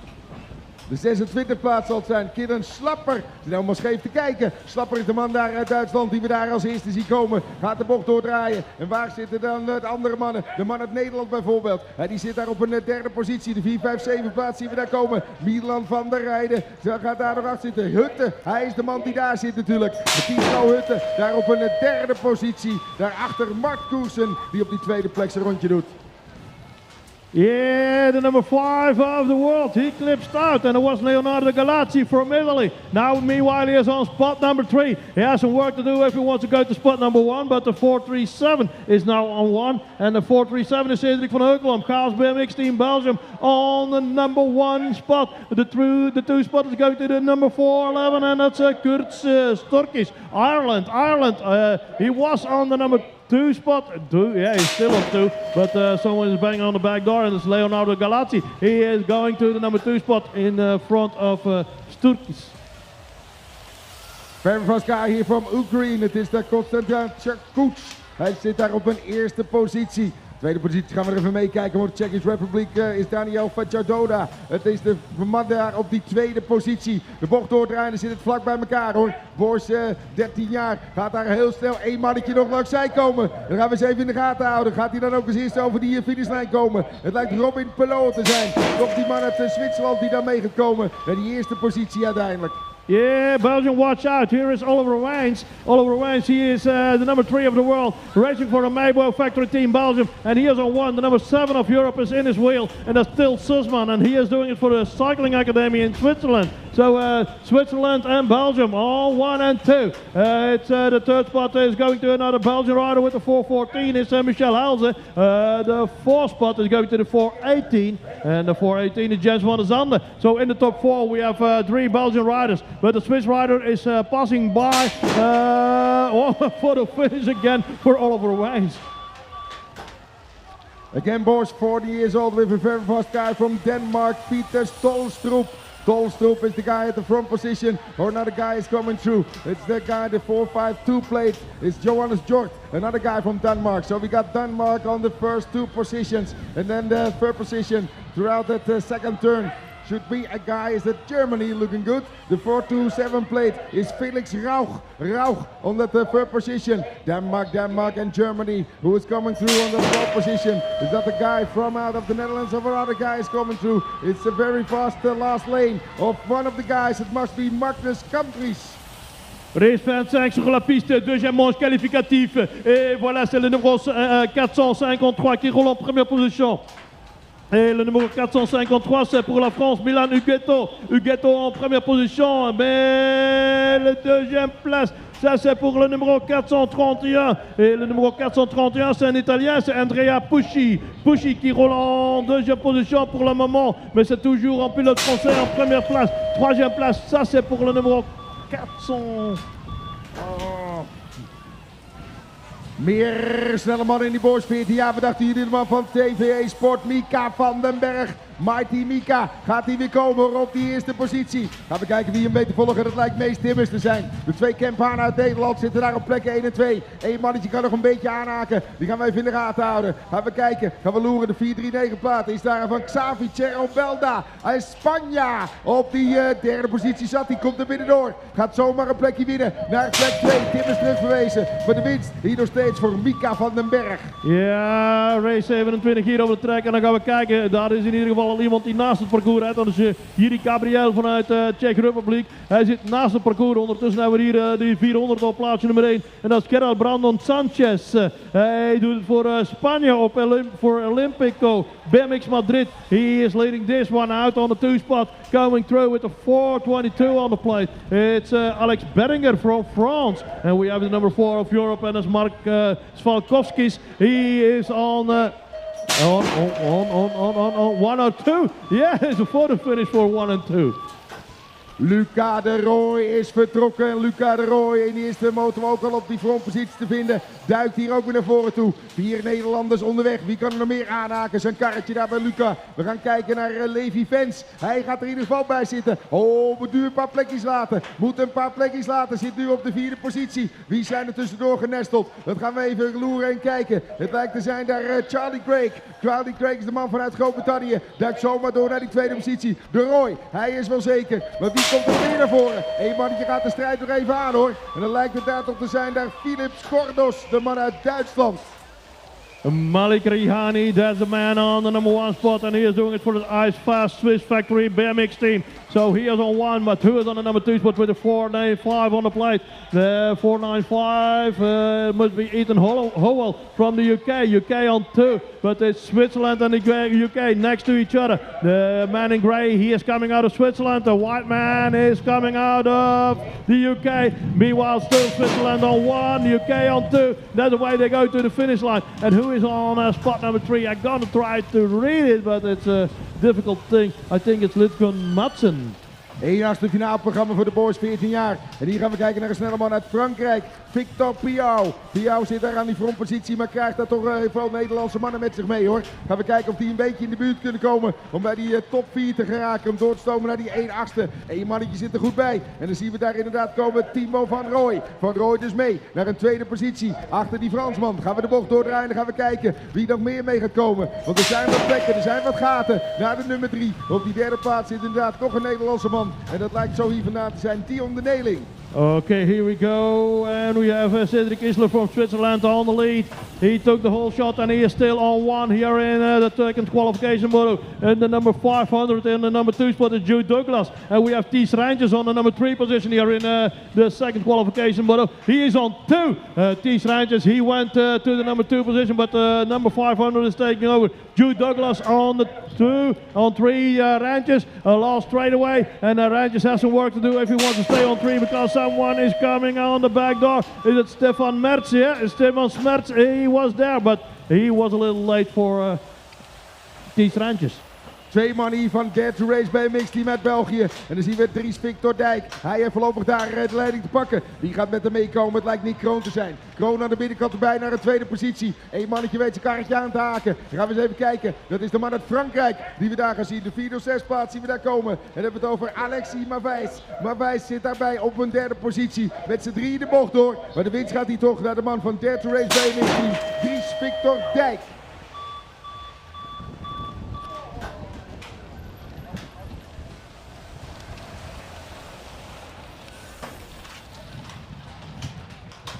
De 26 plaats zal het zijn. Kieran Slapper. Zit nou maar scheef te kijken. Slapper is de man daar uit Duitsland die we daar als eerste zien komen. Gaat de bocht doordraaien. En waar zitten dan de andere mannen? De man uit Nederland bijvoorbeeld. Die zit daar op een derde positie. De 4, 5, 7 plaats zien we daar komen. Milan van der Rijden gaat daar nog achter zitten. Hutte. Hij is de man die daar zit natuurlijk. Tiel Hutte daar op een derde positie. Daarachter Mark Koesen die op die tweede plek zijn rondje doet. Yeah, the number 5 of the world, he clips out, and it was Leonardo Galazzi from Italy. Now, meanwhile, he is on spot number 3. He has some work to do if he wants to go to spot number 1, but the 437 is now on 1, and the 437 is Cedric van Heukelom, Chaos BMX Team Belgium, on the number 1 spot. The 2 spot is going to the number 411, and that's Kurt Storkis, Ireland. He was on the number 2 spot, yeah, he's still on 2, but someone is banging on the back door, and it's Leonardo Galazzi. He is going to the number 2 spot in front of Sturkis. Very first guy here from Ukraine, het is de Konstantin Tcherkuch. Hij zit daar op een eerste positie. Tweede positie gaan we er even meekijken, want de Tsjechische Republiek is Daniel Fajadoda. Het is de man daar op die tweede positie. De bocht doordraaien, zit het vlak bij elkaar hoor. Bors, 13 jaar, gaat daar heel snel één mannetje nog langs zij komen. Dan gaan we eens even in de gaten houden. Gaat hij dan ook eens eerst over die finishlijn komen? Het lijkt Robin Pelot te zijn. Toch die man uit Zwitserland die daar mee gaat komen. En die eerste positie uiteindelijk. Yeah, Belgium, watch out. Here is Oliver Wijns. Oliver Wijns, he is the number 3 of the world, racing for the Maybo Factory Team Belgium. And he is on 1. The number 7 of Europe is in his wheel, and that's Til Sussman. And he is doing it for the Cycling Academy in Switzerland. So Switzerland and Belgium, all 1 and 2. It's the 3rd spot is going to another Belgian rider with the 414. It's Michel Helze. The 4th spot is going to the 418. And the 418 is Jens van der Zande. So in the top 4 we have 3 Belgian riders. But the Swiss rider is passing by for the finish again for Oliver Wijns. Again, Bosch, 40 years old, with a very fast guy from Denmark, Peter Stolstrup. Stolstrup is the guy at the front position, or another guy is coming through. It's the guy, the 452 plate. It's Johannes Hjort, another guy from Denmark. So we got Denmark on the first 2 positions, and then the 3rd position throughout that 2nd turn should be a guy, is that Germany looking good. The 427 plate is Felix Rauch. Rauch on that 3rd position. Denmark and Germany, who is coming through on the 4th position. Is that the guy from out of the Netherlands, or other guys coming through? It's a very fast last lane of one of the guys. It must be Magnus Kampries. Race 25 sur la piste, deuxième manche qualificatif. Et voilà, c'est le numéro 453 qui roule en première position. Et le numéro 453, c'est pour la France, Milan Huguetto. Huguetto en première position, mais le 2e place, ça c'est pour le numéro 431. Et le numéro 431, c'est un Italien, c'est Andrea Pusci. Pusci qui roule en 2e position pour le moment, mais c'est toujours un pilote français en première place. 3e place, ça c'est pour le numéro 400. Meer snelle mannen in die Bosch, 14 jaar. We dachten jullie de man van TVE Sport, Mika van den Berg. Mighty Mika, gaat hij weer komen op die eerste positie. Gaan we kijken wie hem weet te volgen, dat lijkt meest Timmers te zijn. De 2 Kemphanen uit Nederland zitten daar op plekken 1 en 2. Eén mannetje kan nog een beetje aanhaken, die gaan we even in de gaten houden. Gaan we kijken, gaan we loeren, de 439 plaat is daar van Xavi Cerobelda. Hij is Spanja, op die 3e positie zat, die komt er binnendoor. Gaat zomaar een plekje winnen naar plek 2. Timmers terugverwezen, maar de winst hier nog steeds voor Mika van den Berg. Ja, race 27 hier over de track en dan gaan we kijken. Daar is in ieder geval al iemand die naast het parcours rijdt. Dat is Jiri Gabriel vanuit Czech Republiek. Hij zit naast het parcours. Ondertussen hebben we hier die 400 op plaatsje nummer 1. En dat is Gerald Brandon Sanchez. Hij doet het voor Spanje voor Olympico. BMX Madrid. He is leading this one out on the 2 spot. Coming through with the 422 on the plate. It's Alex Beringer from France. And we have the number 4 of Europe. And that's Mark Svalkovskis. He is on 102. Yeah, it's a photo finish for 1 and 2. Luca de Rooij is vertrokken. Luca de Rooij in de eerste motor ook al op die frontpositie te vinden. Duikt hier ook weer naar voren toe. 4 Nederlanders onderweg. Wie kan er nog meer aanhaken? Zijn karretje daar bij Luca. We gaan kijken naar Levi Vens. Hij gaat er in ieder geval bij zitten. Oh, moet nu een paar plekjes laten. Moet een paar plekjes laten. Zit nu op de 4e positie. Wie zijn er tussendoor genesteld? Dat gaan we even loeren en kijken. Het lijkt te zijn daar Charlie Craig. Charlie Craig is de man vanuit Groot-Brittannië. Duikt zomaar door naar die 2e positie. De Rooij, hij is wel zeker. Maar wie komt er weer naar voren? Eén mannetje gaat de strijd nog even aan hoor. En dan lijkt het daar toch te zijn daar Philips Gordos, de man uit Duitsland. Malik Rihani, that's the man on the number 1 spot, and he is doing it for the Ice Fast Swiss Factory BMX team. So he is on 1, but 2 is on the number 2 spot with the 495 on the plate. The 495 must be Ethan Howell from the UK. UK on 2, but it's Switzerland and the UK next to each other. The man in grey, he is coming out of Switzerland. The white man is coming out of the UK. Meanwhile, still Switzerland on 1, the UK on 2. That's the way they go to the finish line. And who is on spot number 3? I'm gonna try to read it, but it's a difficult thing. I think it's Lidgun Madsen. 1/8 finaalprogramma voor de boys 14 jaar. En hier gaan we kijken naar een snelle man uit Frankrijk. Victor Piau. Piau zit daar aan die frontpositie, maar krijgt daar toch veel Nederlandse mannen met zich mee hoor. Gaan we kijken of die een beetje in de buurt kunnen komen om bij die top 4 te geraken. Om door te stomen naar die 1/8. Eén mannetje zit er goed bij. En dan zien we daar inderdaad komen Timo van Rooij. Van Rooij dus mee naar een 2e positie. Achter die Fransman. Gaan we de bocht doordraaien en gaan we kijken wie nog meer mee gaat komen. Want er zijn wat plekken, er zijn wat gaten. Naar de nummer 3. Op die 3e plaats zit inderdaad nog een Nederlandse man. En dat lijkt zo hier vandaan te zijn, Tiel de Neling. Okay, here we go, and we have Cedric Isler from Switzerland on the lead. He took the whole shot and he is still on 1 here in the second qualification moto. And the number 500 in the number 2 spot is Jude Douglas. And we have Ties Rangers on the number 3 position here in the second qualification moto. He is on 2. Ties Rangers, he went to the number 2 position, but number 500 is taking over. Jude Douglas on the 2, on 3 Rangers, lost straight away. And Rangers has some work to do if he wants to stay on 3 because someone is coming on the back door. Is it Stefan Mertz? Yeah, Stefan Mertz, he was there, but he was a little late for Ties Rangers. 2 man hier van Dare to Race BMX team uit België. En dan zien we Dries Victor Dijk. Hij heeft voorlopig daar de leiding te pakken. Wie gaat met hem meekomen? Het lijkt Nick Kroon te zijn. Kroon aan de binnenkant erbij naar een 2e positie. Eén mannetje weet zijn karretje aan te haken. Dan gaan we eens even kijken. Dat is de man uit Frankrijk die we daar gaan zien. De 4 of 6 plaats zien we daar komen. En dan hebben we het over Alexis Mavijs. Mavijs zit daarbij op een 3e positie. Met z'n 3 de bocht door. Maar de winst gaat hier toch naar de man van Dare to Race BMX team. Dries Victor Dijk.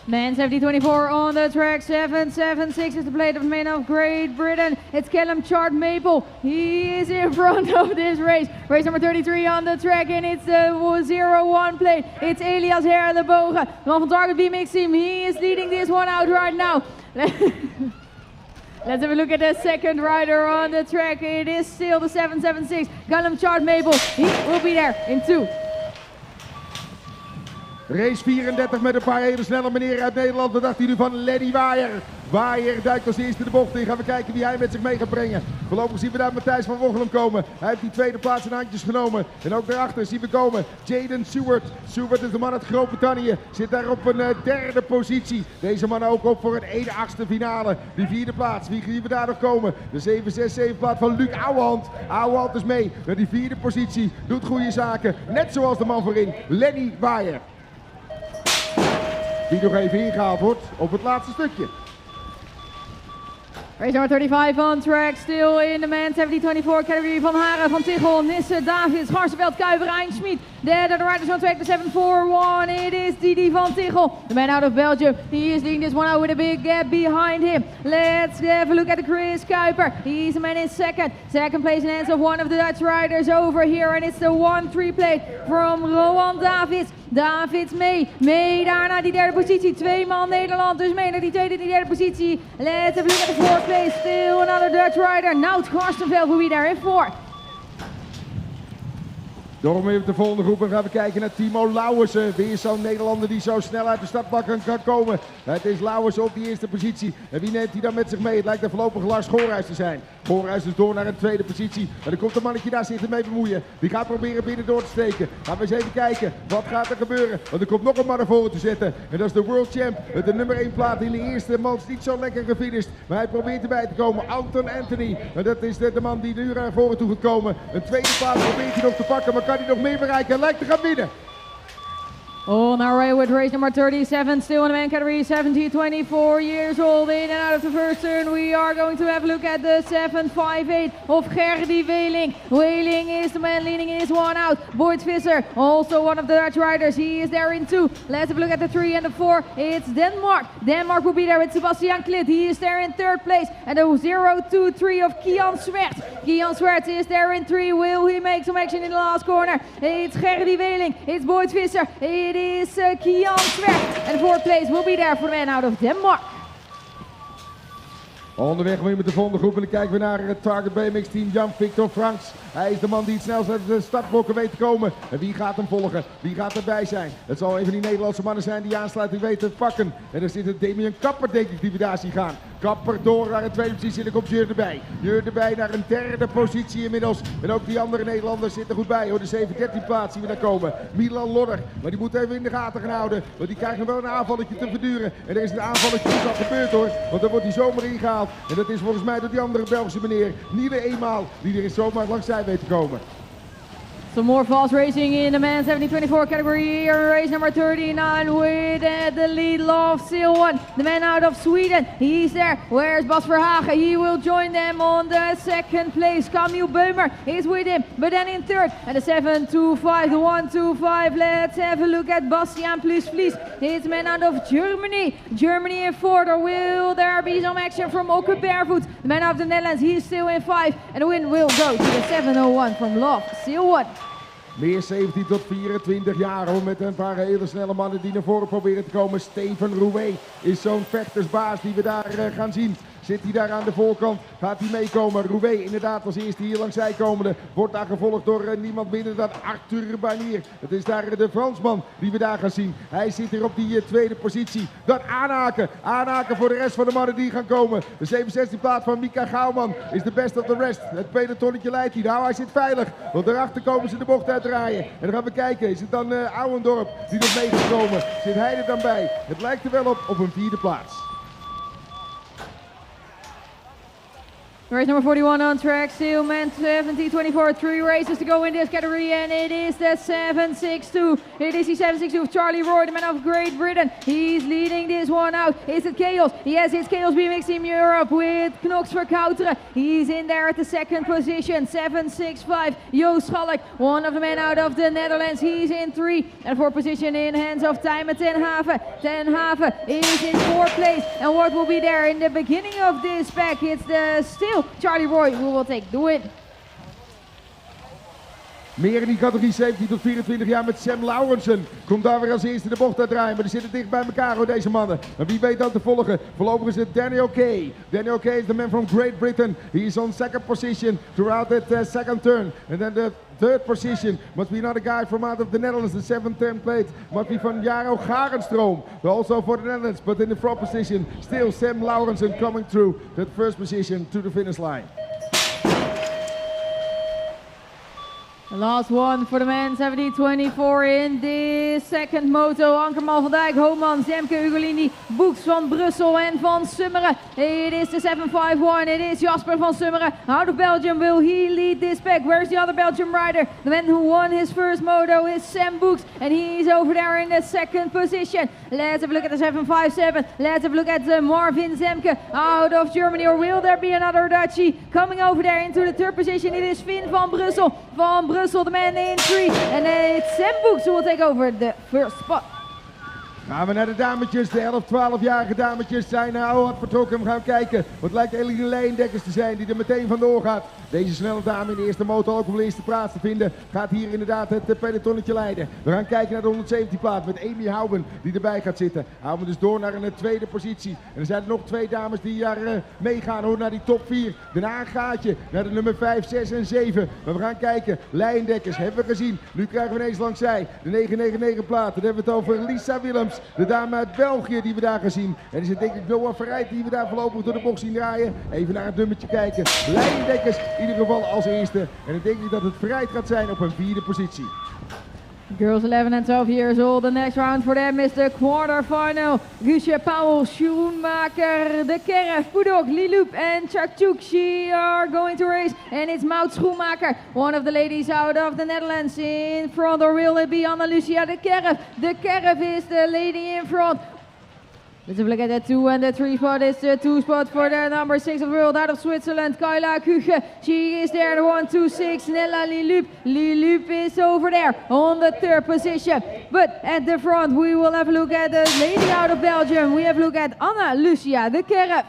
Man 7024 on the track, 776 is the plate of man of Great Britain. It's Callum Chart Maple. He is in front of this race. Race number 33 on the track and it's the 0-1 plate. It's Elias Herr de Bogen. Man van Target BMX team, he is leading this one out right now. Let's have a look at the second rider on the track. It is still the 776, Callum Chart Maple. He will be there in 2. Race 34 met een paar hele snelle meneer uit Nederland. Wat dacht u van Lenny Waaier? Waaier duikt als eerste de bocht in. Gaan we kijken wie hij met zich mee gaat brengen. Voorlopig zien we daar Matthijs van Wochelum komen. Hij heeft die 2e plaats in handjes genomen. En ook daarachter zien we komen Jaden Seward. Seward is de man uit Groot-Brittannië. Zit daar op een 3e positie. Deze man ook op voor een 1/8 finale. Die 4e plaats. Wie zien we daar nog komen? De 767 plaats van Luc Ouwehand. Ouwehand is mee naar die 4e positie. Doet goede zaken. Net zoals de man voorin, Lenny Waaier. Die nog even ingehaald wordt op het laatste stukje. Race number 35 on track, still in the man 7024 category. Van Haren, Van Tichel, Nisse, Davids, Garstenveld, Kuiver, Einschmied. There the riders on track, the 741. It is Didi Van Tichel, the man out of Belgium. He is leading this one out with a big gap behind him. Let's have a look at Chris Kuiper. He's the man in second. Second place in hands of one of the Dutch riders over here. And it's the 1-3 plate from Rowan Davids. Davids mee daar naar die 3e positie. 2 man Nederland dus mee naar die 2e en die 3e positie. Let's have a look at the 4th place. Still another Dutch rider. Nout Garstenveld will be there in 4. Door hem even de volgende groep en gaan we kijken naar Timo Lauwersen. Weer zo'n Nederlander die zo snel uit de startbak kan komen. Het is Lauwersen op die 1e positie. En wie neemt hij dan met zich mee? Het lijkt er voorlopig Lars Schoorhuis te zijn. Voorhuis dus door naar een tweede positie. En dan komt een mannetje daar zitten mee bemoeien. Die gaat proberen binnen door te steken. Gaan we eens even kijken. Wat gaat er gebeuren? Want er komt nog een man naar voren te zetten. En dat is de World Champ. Met de nummer 1 plaat in de eerste man. Niet zo lekker gefinished. Maar hij probeert erbij te komen. Anthony. En dat is de man die nu naar voren toe gaat komen. Een tweede plaat probeert hij nog te pakken. Maar kan hij nog meer bereiken? Hij lijkt te gaan winnen. On our way with race number 37, still in the man category, 17, 24 years old. In and out of the first turn, we are going to have a look at the 758 of Gerdy Weling. Weling is the man leading his one out. Boyd Visser, also one of the Dutch riders, he is there in 2. Let's have a look at the 3 and the 4. It's Denmark. Denmark will be there with Sebastian Klit. He is there in 3rd place. And the 0-2-3 of Kian Swert. Kian Swert is there in 3. Will he make some action in the last corner? It's Gerdy Weling. It's Boyd Visser. It is Kian Swert. And 4th place will be there for the man out of Denmark. Onderweg weer met de volgende groep en dan kijken we naar het Target BMX team Jan-Victor Franks. Hij is de man die het snelst uit de startblokken weet te komen. En wie gaat hem volgen? Wie gaat erbij zijn? Het zal een van die Nederlandse mannen zijn die aansluiting weten te pakken. En er zit een Damien Kapper denk ik die we daar zien gaan. Kapper door naar een tweede positie en dan komt Jur erbij. Jur erbij naar een derde positie inmiddels. En ook die andere Nederlanders zitten er goed bij hoor. De 7-13 plaats zien we daar komen. Milan Lodder, maar die moet even in de gaten gaan houden. Want die krijgt nog wel een aanvalletje te verduren. En er is een aanvalletje die al gebeurd hoor. Want dan wordt hij zomaar ingehaald. En dat is volgens mij door die andere Belgische meneer. Nieuwe eenmaal die er is zomaar langzij weet te komen. Some more fast racing in the man 70-24 category. Race number 39 with the lead of Silwan, the man out of Sweden. He's there. Where's Bas Verhagen? He will join them on the 2nd place. Camille Beumer is with him, but then in 3rd. And the 7-2-5, the 1-2-5. Let's have a look at Bastiaan Plus-Vlies. He's the man out of Germany. Germany in 4th, or will there be some action from Oke Barefoot? The man out of the Netherlands, he's still in 5. And the win will go to the 701 from Love Silwan. Meer 17 tot 24 jaar hoor, met een paar hele snelle mannen die naar voren proberen te komen. Steven Rouet is zo'n vechtersbaas die we daar gaan zien. Zit hij daar aan de voorkant? Gaat hij meekomen? Rouet inderdaad als eerste hier langs zijkomende. Wordt daar gevolgd door niemand minder dan Arthur Barnier. Het is daar de Fransman die we daar gaan zien. Hij zit hier op die tweede positie. Dan aanhaken. Aanhaken voor de rest van de mannen die gaan komen. De 67 plaat van Mika Gouwman is de best of the rest. Het pelotonnetje leidt hij. Nou, hij zit veilig. Want daarachter komen ze de bocht uitdraaien. En dan gaan we kijken. Is het dan Ouwendorp die nog mee gaat komen? Zit hij er dan bij? Het lijkt er wel op een 4e plaats. Race number 41 on track, still man 70-24, 3 races to go in this category, and it is the 7-6-2. It is the 7-6-2 of Charlie Roy, the man of Great Britain. He's leading this one out. Is it Chaos? Yes, it's Chaos BMX Team Europe with Knox Verkouteren. He's in there at the 2nd position, 7-6-5. Joost Schalk, one of the men out of the Netherlands. He's in 3, and 4th position in hands of Tijmen ten Haven. Ten Haven is in 4th place, and what will be there in the beginning of this pack? It's the still Charlie Roy who will take the win. Meer in die categorie 17 tot 24 jaar met Sam Laurensen. Komt daar weer als eerste de bocht uitdraaien. Maar die zitten dicht bij elkaar hoor, deze mannen. En wie weet dan te volgen? Voorlopig is het Daniel Kay. Daniel Kay is the man from Great Britain. He is on 2nd position throughout that 2nd turn. And then the 3rd position must be another guy from out of the Netherlands. The 7th plate must be van Jaro Garenstroom. Also for the Netherlands, but in the 4th position, still Sam Laurensen coming through that 1st position to the finish line. The last one for the men, 70-24 in this 2nd moto. Ankerman van Dijk, Homan, Zemke, Ugolini, Boeks van Brussel en van Summeren. It is the 7-5-1, it is Jasper van Summeren. Out of Belgium, will he lead this pack? Where's the other Belgian rider? The man who won his first moto is Sam Boeks, and he's over there in the 2nd position. Let's have a look at the 7-5-7. Let's have a look at Marvin Zemke out of Germany, or will there be another Dutchie coming over there into the 3rd position? It is Finn van Brussel. Van Brussel, the man in 3, and it's Sam Boeks who will take over the 1st spot. Gaan we naar de dametjes, de 11-12-jarige dametjes zijn al wat vertrokken. We gaan kijken, wat lijkt Eline Leendekkers te zijn die er meteen vandoor gaat. Deze snelle dame in de eerste motor ook op de eerste plaats te vinden, gaat hier inderdaad het pelotonnetje leiden. We gaan kijken naar de 117 plaats met Amy Houben die erbij gaat zitten. Houben dus door naar een 2e positie. En er zijn er nog 2 dames die daar meegaan hoor, naar die top 4. Daarna een gaatje naar de nummer 5, 6 en 7. Maar we gaan kijken, Leendekkers hebben we gezien. Nu krijgen we ineens langs zij de 999 plaat. Dan hebben we het over Lisa Willems. Philips, de dame uit België die we daar gaan zien. En is het denk ik Noah Verrijt die we daar voorlopig door de box zien draaien. Even naar het nummertje kijken. Lijndekkers in ieder geval als eerste. En dan denk ik dat het Verrijt gaat zijn op een 4e positie. Girls 11 and 12 years old. The next round for them is the quarterfinal. Guusje, Powell, Schoenmaker, De Kerf, Pudok, Lilup and Chakchuk. She are going to race. And it's Maud Schoenmaker, one of the ladies out of the Netherlands. In front, or will it be Anna Lucia De Kerf? De Kerf is the lady in front. Let's have a look at the 2 and the 3 spot. It's the 2 spot for the number 6 of the world out of Switzerland, Kayla Kuche. She is there, the 1, 2, 6, Nella Lilup. Lilup is over there on the 3rd position. But at the front, we will have a look at the lady out of Belgium. We have a look at Anna Lucia De Kerf.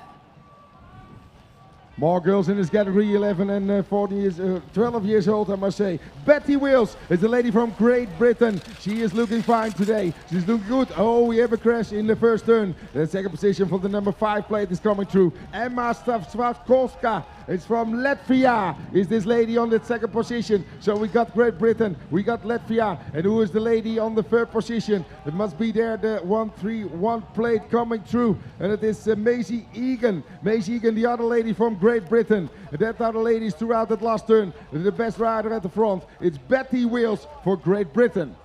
More girls in this category, 11 and 12 years old, I must say. Betty Wills is the lady from Great Britain. She is looking fine today. She's looking good. Oh, we have a crash in the first turn. The second position for the number 5 plate is coming through. Emma Stavskovska. It's from Latvia. Is this lady on the 2nd position? So we got Great Britain, we got Latvia, and who is the lady on the 3rd position? It must be there, the 1-3-1 plate coming through, and it is Maisie Egan. Maisie Egan, the other lady from Great Britain. That other lady is throughout that last turn. The best rider at the front. It's Betty Wills for Great Britain.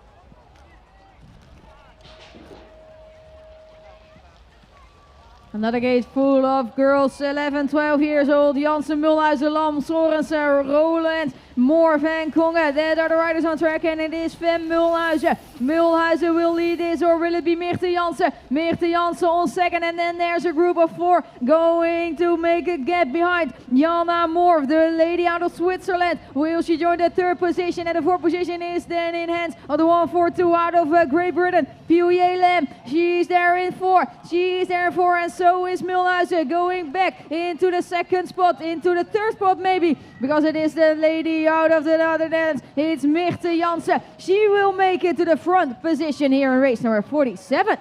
Another gate full of girls 11, 12 years old. Jansen, Mulhuizen, Lam, Sorensen, Roland, Moore, Van Kongen. That are the riders on track, and it is Van Mulhuizen. Mulhuizen will lead this, or will it be Mirte Jansen? Mirte Jansen on 2nd, and then there's a group of 4 going to make a gap behind. Jana Moore, the lady out of Switzerland. Will she join the 3rd position? And the 4th position is then in hands of the 1-4-2 out of Great Britain. Pioye Lam, she's there in 4. She's there in 4, and so is Mulhuizen going back into the 2nd spot, into the 3rd spot maybe, because it is the lady out of the Netherlands. It's Mirte Jansen. She will make it to the front position here in race number 47.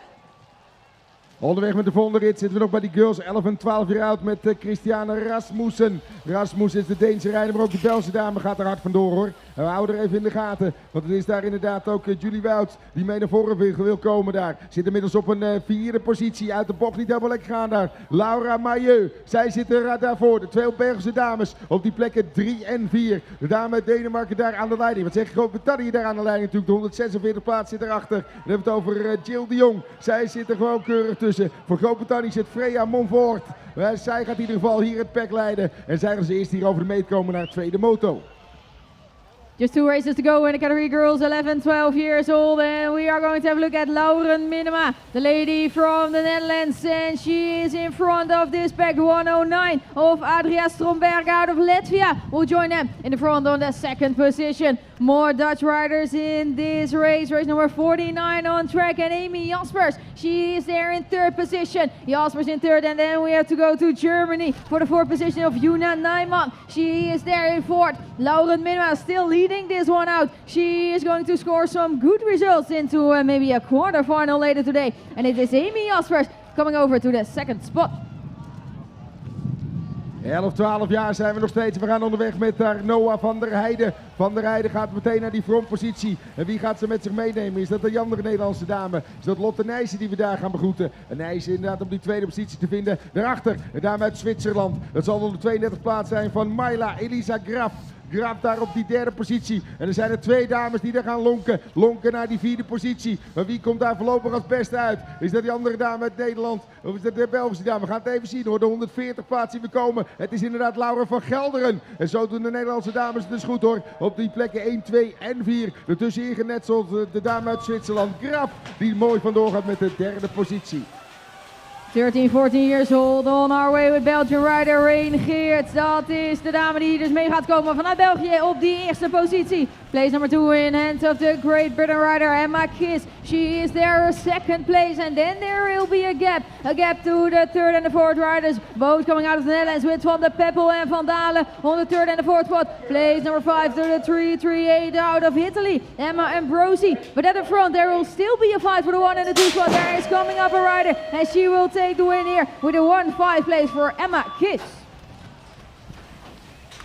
Onderweg met de volgende rit zitten we nog bij die girls 11 en 12 jaar oud met Christiane Rasmussen. Rasmussen is de Deense rijder, maar ook de Belgische dame gaat er hard vandoor hoor. En we houden er even in de gaten, want het is daar inderdaad ook Julie Wouts die mee naar voren wil komen daar. Zit inmiddels op een 4e positie, uit de bocht niet helemaal lekker gaan daar. Laura Mailleux, zij zit er daarvoor. De 2 Belgische dames op die plekken 3 en 4. De dame uit Denemarken daar aan de leiding. Wat zeg ik, Groot-Brittannië daar aan de leiding natuurlijk. De 146 plaats zit erachter. Dan hebben we het over Jill de Jong. Zij zit er gewoon keurig tussen. Voor Groot-Brittannië zit Freya Monfort. Zij gaat in ieder geval hier het pack leiden. En zij als eerste hier over de meet komen naar het 2e moto. Just 2 races to go in the category girls 11, 12 years old, and we are going to have a look at Lauren Minema, the lady from the Netherlands, and she is in front of this pack. 109 of Adria Stromberg out of Latvia will join them in the front on the 2nd position. More Dutch riders in this race, race number 49 on track, and Amy Jaspers, she is there in 3rd position. Jaspers in 3rd, and then we have to go to Germany for the 4th position of Juna Nijman. She is there in 4th. Lauren Minema still leading this one out. She is going to score some good results into maybe a quarterfinal later today, and it is Amy Jaspers coming over to the 2nd spot. 11, 12 jaar zijn we nog steeds. We gaan onderweg met daar Noah van der Heijden. Van der Heijden gaat meteen naar die frontpositie. En wie gaat ze met zich meenemen? Is dat de andere Nederlandse dame? Is dat Lotte Nijssen die we daar gaan begroeten? En Nijssen inderdaad op die 2e positie te vinden. Daarachter, de dame uit Zwitserland. Dat zal op de 32 plaats zijn van Maila Elisa Graf. Graf daar op die 3e positie. En er zijn er 2 dames die daar gaan lonken. Lonken naar die 4e positie. Maar wie komt daar voorlopig als beste uit? Is dat die andere dame uit Nederland? Of is dat de Belgische dame? We gaan het even zien hoor. De 140 plaats die we komen. Het is inderdaad Laura van Gelderen. En zo doen de Nederlandse dames het dus goed hoor. Op die plekken 1, 2 en 4. Ertussenin genetseld de dame uit Zwitserland. Graf die mooi vandoor gaat met de 3e positie. 13, 14 years old, on our way with Belgian rider Rein Geert. Dat is de dame die dus mee gaat komen vanuit België op die 1e positie. Place number 2 in hands of the Great Britain rider Emma Kiss. She is there 2nd place, and then there will be a gap to the 3rd and the 4th riders. Both coming out of the Netherlands with Van de Peppel and Van Dalen on the 3rd and the 4th spot. Place number 5 to the 338 out of Italy, Emma Ambrosi. But at the front there will still be a fight for the 1 and the 2 spot. There is coming up a rider, and she will take the win here with a 1-5 place for Emma Kiss.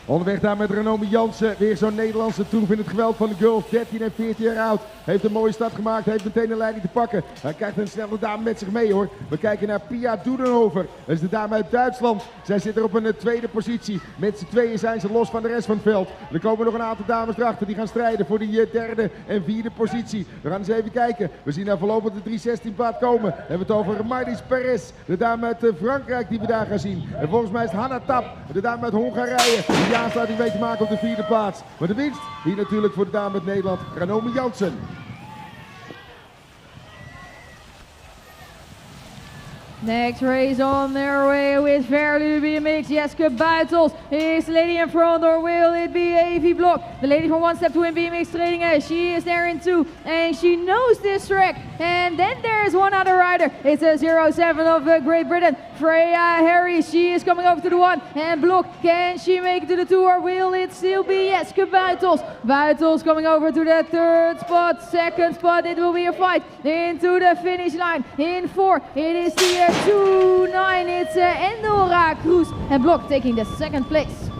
Onderweg daar met Renomi Jansen, weer zo'n Nederlandse troef in het geweld van de girls, 13 en 14 jaar oud. Heeft een mooie start gemaakt, heeft meteen een leiding te pakken. Hij krijgt een snelle dame met zich mee hoor. We kijken naar Pia Doedenhofer, dat is de dame uit Duitsland. Zij zit er op een tweede positie. Met z'n tweeën zijn ze los van de rest van het veld. Er komen nog een aantal dames erachter die gaan strijden voor die derde en vierde positie. We gaan eens even kijken. We zien daar voorlopig de 3:16 plaat komen. We hebben het over Maris Perez, de dame uit Frankrijk die we daar gaan zien. En volgens mij is het Hanna Tap, de dame uit Hongarije, die aansluiting weet te maken op de vierde plaats. Maar de winst hier natuurlijk voor de dame uit Nederland, Renomi Jansen. Next race on their way with Verlu BMX. Jeske Buitels is the lady in front, or will it be Avi Blok? The lady from One Step to Win BMX training. She is there in 2 and she knows this track. And then there is one other rider. It's a 07 of Great Britain, Freya Harris. She is coming over to the 1 and Blok. Can she make it to the 2 or will it still be Jeske Buitels? Buitels coming over to the 3rd spot, 2nd spot. It will be a fight into the finish line. In 4, it is the 2-9, it's Endora Cruz and Blok taking the 2nd place.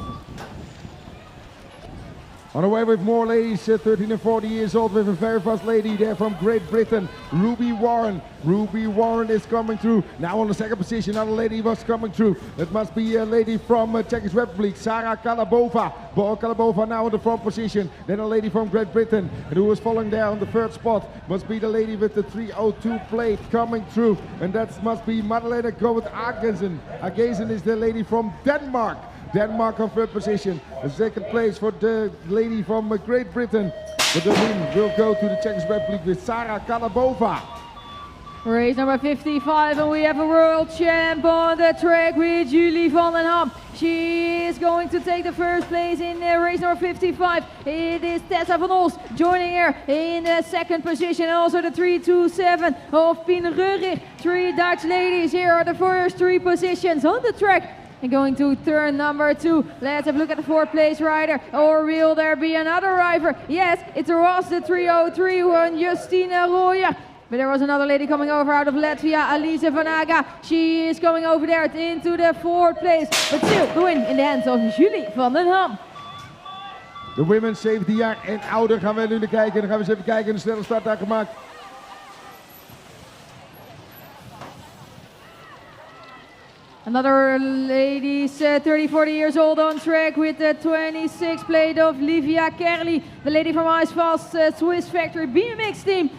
On the way with more ladies, 13 and 40 years old, with a very fast lady there from Great Britain, Ruby Warren. Ruby Warren is coming through. Now on the 2nd position, another lady was coming through. It must be a lady from Czech Republic, Sarah Kalabova. Kalabova now in the front position. Then a lady from Great Britain, and who was following there on the 3rd spot must be the lady with the 3:02 plate coming through. And that must be Madeleine Goet Agensen. Agensen is the lady from Denmark. Denmark on 3rd position. The 2nd place for the lady from Great Britain. But the win will go to the Czech Republic with Sarah Kalabova. Race number 55 and we have a world champ on the track with Julie van den Ham. She is going to take the 1st place in race number 55. It is Tessa van Os joining her in the 2nd position, and also the 3:27 of Pien Reurig. 3 Dutch ladies here are the first 3 positions on the track. And going to turn number 2. Let's have a look at the 4th place rider. Or will there be another rider? Yes, it's Ross, the 3:03 one, Justine Royer. But there was another lady coming over out of Latvia, Alice Vanaga. She is going over there into the 4th place. But still, the win in the hands of Julie van den Ham. De women 17 jaar en ouder gaan we nu naar kijken. En dan gaan we eens even kijken. Een snelle start daar gemaakt. Another lady's 30, 40 years old on track with the 26 plate of Livia Kerli, the lady from Icefast Swiss Factory BMX team.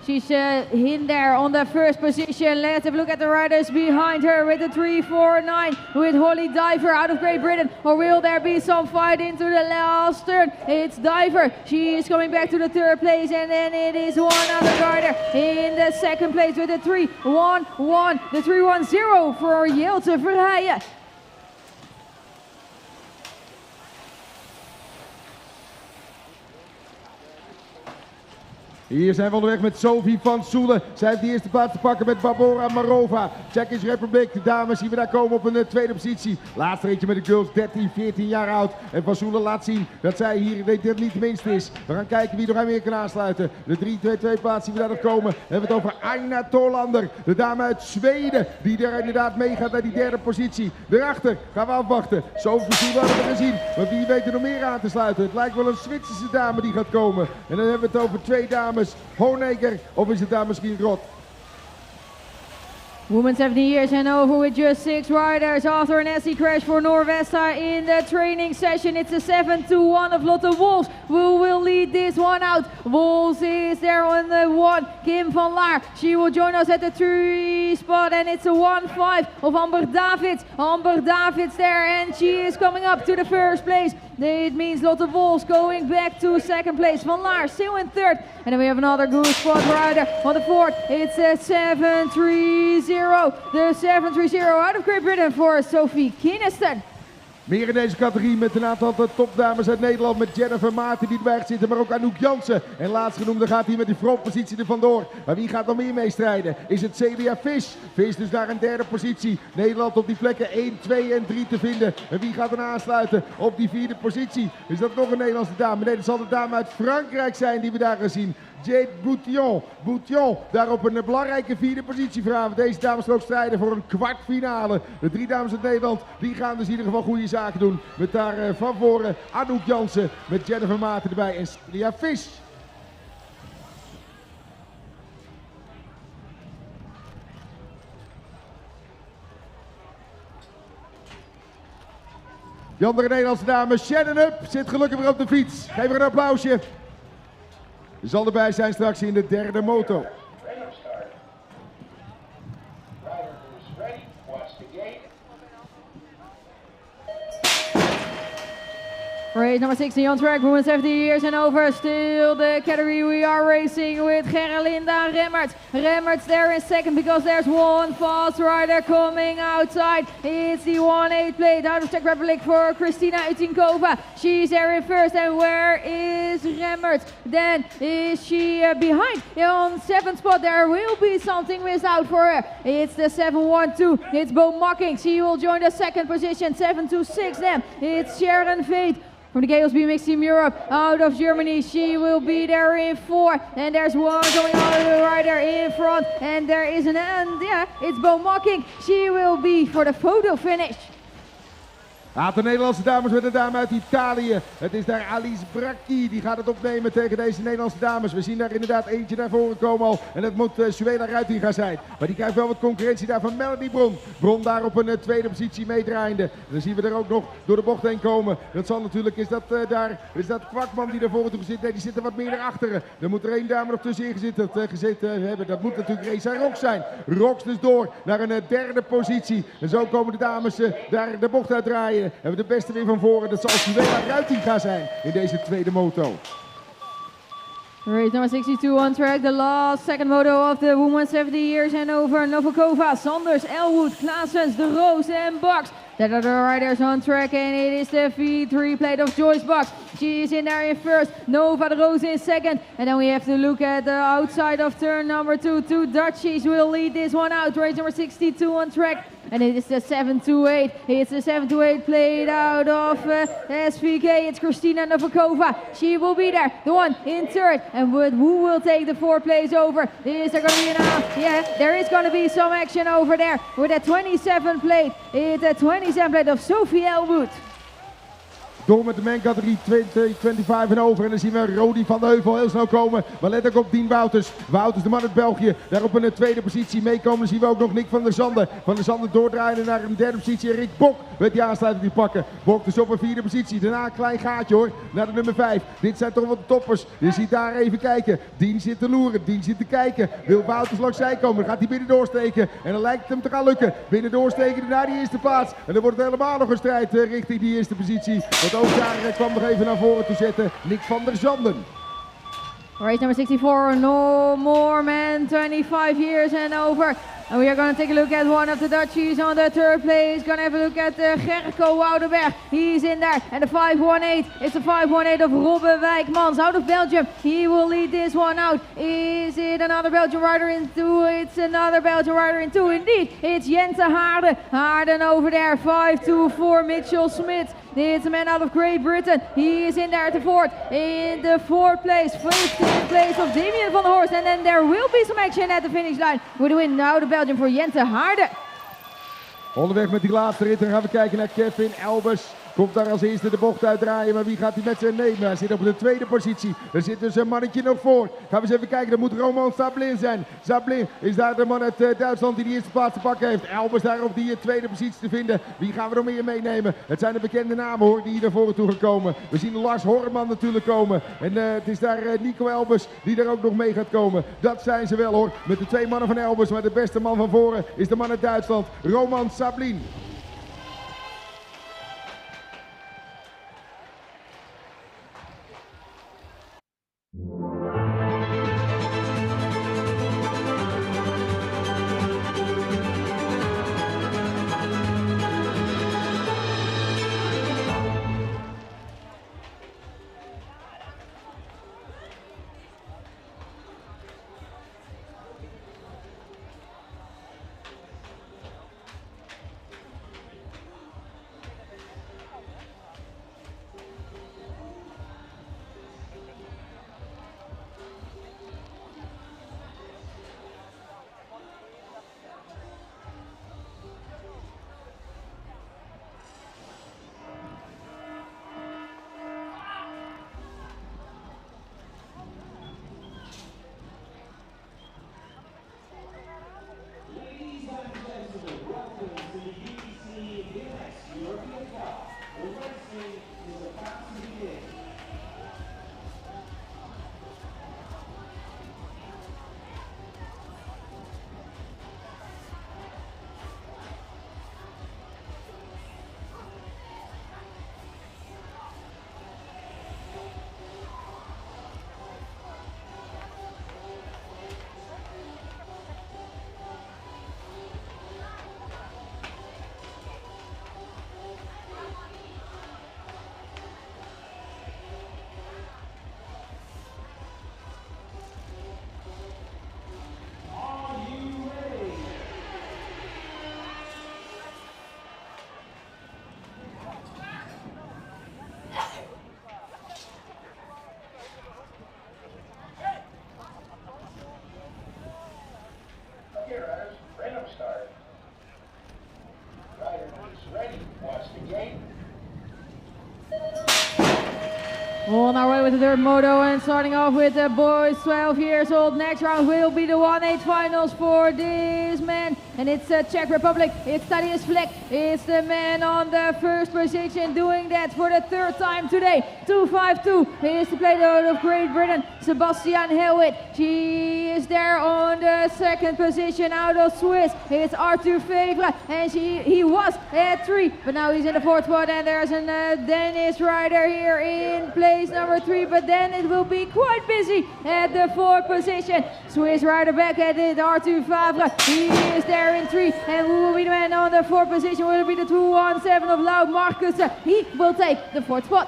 She's in there on the 1st position. Let's have a look at the riders behind her with the 3:49 with Holly Diver out of Great Britain. Or will there be some fight into the last turn? It's Diver. She is coming back to the 3rd place, and then it is one other rider in the 2nd place with the 3:11, the 3:10 for Jelte Verheijen. Hier zijn we onderweg met Sophie van Soelen. Zij heeft de eerste plaats te pakken met Barbora Marova. Czech Republic, de dames zien we daar komen op een 2e positie. Laatste ritje met de girls, 13, 14 jaar oud. En van Soelen laat zien dat zij hier dit niet de minste is. We gaan kijken wie nog aan meer kan aansluiten. De 3-2-2 plaats zien we daar nog komen. We hebben het over Aina Tolander, de dame uit Zweden. Die er inderdaad meegaat naar die 3e positie. Daarachter gaan we afwachten. Sophie van Soelen hebben we gezien. Maar wie weet er nog meer aan te sluiten. Het lijkt wel een Zwitserse dame die gaat komen. En dan hebben we het over 2 dames. Honecker, of is het daar misschien Rot? Women 17 years and over with just 6 riders after an SC crash for Norvesta in the training session. It's a 7-1 of Lotte Wolfs who will lead this one out. Wolfs is there on the 1. Kim van Laar, she will join us at the 3 spot, and it's a 1-5 of Amber Davids. Amber Davids there, and she is coming up to the 1st place. It means Lotte Wolfs going back to 2nd place. Van Laar still in 3rd. And then we have another good spot rider on the 4th. It's a 7-3-0. The 7-3-0 out of Great Britain for Sophie Kinnisten. Meer in deze categorie met een aantal topdames uit Nederland. Met Jennifer Maarten die erbij zitten, maar ook Anouk Jansen. En laatstgenoemde gaat hier met die frontpositie er vandoor. Maar wie gaat nog meer meestrijden? Is het Celia Fish? Fish dus naar een 3e positie. Nederland op die plekken 1, 2 en 3 te vinden. En wie gaat er aansluiten op die 4e positie? Is dat nog een Nederlandse dame? Nee, dat zal de dame uit Frankrijk zijn die we daar gaan zien. Jade Boutillon, daar op een belangrijke 4e positie vanavond. Deze dames gaan ook strijden voor een kwartfinale. De 3 dames uit Nederland, die gaan dus in ieder geval goede zaken zaken doen. Met daar van voren Anouk Jansen, met Jennifer Maarten erbij en Celia Fisch. De andere Nederlandse dame, Shannon Up, zit gelukkig weer op de fiets. Geef haar een applausje. Ze zal erbij zijn straks in de derde moto. Race number 60 on track, women 70 years and over. Still the category we are racing with Gerlinda Remmerts. Remmerts there in second because there's one fast rider coming outside. It's the 1-8 plate out of Czech Republic for Kristina Utinkova. She's there in first, and where is Remmerts? Then is she behind on 7th spot? There will be something missed out for her. It's the 7-1-2. It's Bo Mocking. She will join the second position. 7-2-6 then. It's Sharon Veit from the Chaos BMX Team Europe out of Germany. She will be there in 4. And there's one going on the rider in front. And there is an end. Yeah, it's Bo Mocking. She will be for the photo finish. De Nederlandse dames met een dame uit Italië. Het is daar Alice Bracchi, die gaat het opnemen tegen deze Nederlandse dames. We zien daar inderdaad eentje naar voren komen al. En dat moet Suela Ruiting gaan zijn. Maar die krijgt wel wat concurrentie daar van Melanie Bron. Bron daar op een tweede positie meedraaiende. En dan zien we er ook nog door de bocht heen komen. Dat zal natuurlijk, is dat Kwakman die daar voren toe zit. Nee, die zit er wat meer naar achteren. Er moet er één dame nog tussenin gezeten hebben. Dat moet natuurlijk Reza Rox zijn. Rox dus door naar een derde positie. En zo komen de dames daar de bocht uit draaien. Hebben we de beste weer van voren. Dat zal Suela Ruiting gaan zijn in deze tweede moto. Race number 62 on track, the last second moto of the women 70 years and over. Novakova, Sanders, Elwood, Klaasens, De Roos and Box. That are the riders on track, and it is the V3 plate of Joyce Box. She is in there in first, Nova De Roos in second. And then we have to look at the outside of turn number 2. Two Dutchies will lead this one out. Race number 62 on track. And it is the 7-2-8. It's the 7-2-8 played out of SVK. It's Kristina Novakova. She will be there, the one in third. And who will take the 4th place over? Is there going to be there is going to be some action over there with a 27 plate. It's a 27 plate of Sophie Elwood. Door met de mencategorie 25 en over. En dan zien we Rodi van de Heuvel heel snel komen. Maar let ook op Dien Wouters. Wouters, de man uit België. Daar op een tweede positie meekomen. Dan zien we ook nog Nick van der Zanden. Van der Zanden doordraaien naar een derde positie. En Rick Bok met die aansluiting die pakken. Bok dus op een 4e positie. Daarna een klein gaatje hoor. Naar de nummer 5. Dit zijn toch wat toppers. Je ziet daar even kijken. Dien zit te loeren. Dien zit te kijken. Wil Wouters langs zij komen. Dan gaat hij binnen doorsteken. En dan lijkt het hem te gaan lukken. Binnen doorsteken naar die eerste plaats. En dan wordt het helemaal nog een strijd richting die eerste positie. Want ook daar kwam nog even naar voren te zetten Nick van der Zanden. Race number 64, no more men, 25 years and over. And we are going to take a look at one of the Dutchies on the 3rd place. Going to have a look at Gerco Woudenberg. He's in there. And the 5-1-8. It's the 5-1-8 of Robbe Wijkmans out of Belgium. He will lead this one out. Is it another Belgian rider in 2? It's another Belgian rider in 2. Indeed, it's Jente Haarden. Haarden over there. 5-2-4 Mitchell Smith. It's a man out of Great Britain. He is in there at the 4th. In the 4th place, 15th place of Damien van der Horst. And then there will be some action at the finish line. With the win now the Belgium voor Jente Haarden. Onderweg met die laatste rit. Dan gaan we kijken naar Kevin Elbers. Komt daar als eerste de bocht uitdraaien, maar wie gaat hij met zijn nemen? Hij zit op de 2e positie. Er zit dus een mannetje nog voor. Gaan we eens even kijken, dat moet Roman Sablin zijn. Sablin is daar de man uit Duitsland die de eerste plaats te pakken heeft. Elbers daar op die 2e positie te vinden. Wie gaan we nog meer meenemen? Het zijn de bekende namen hoor, die hier naar voren toe gaan komen. We zien Lars Horman natuurlijk komen. En het is daar Nico Elbers die daar ook nog mee gaat komen. Dat zijn ze wel hoor, met de 2 mannen van Elbers. Maar de beste man van voren is de man uit Duitsland, Roman Sablin. On our way with the third moto and starting off with the boys 12 years old. Next round will be the 1/8 finals for this man. And it's Czech Republic. It's Thaddeus Fleck. It's the man on the first position doing that for the third time today. 2.52 is the plate out of Great Britain. Sebastian Helwit. She is there on the second position out of Swiss. It's Arthur Fevre. And he was at 3. But now he's in the 4th spot. And there's a Danish rider here in place number 3. But then it will be quite busy at the 4th position. Swiss rider back at it. Arthur Favre. He is there in 3. And who will be the man on the 4th position? Will it be the 217 of Loud Marcus? He will take the 4th spot.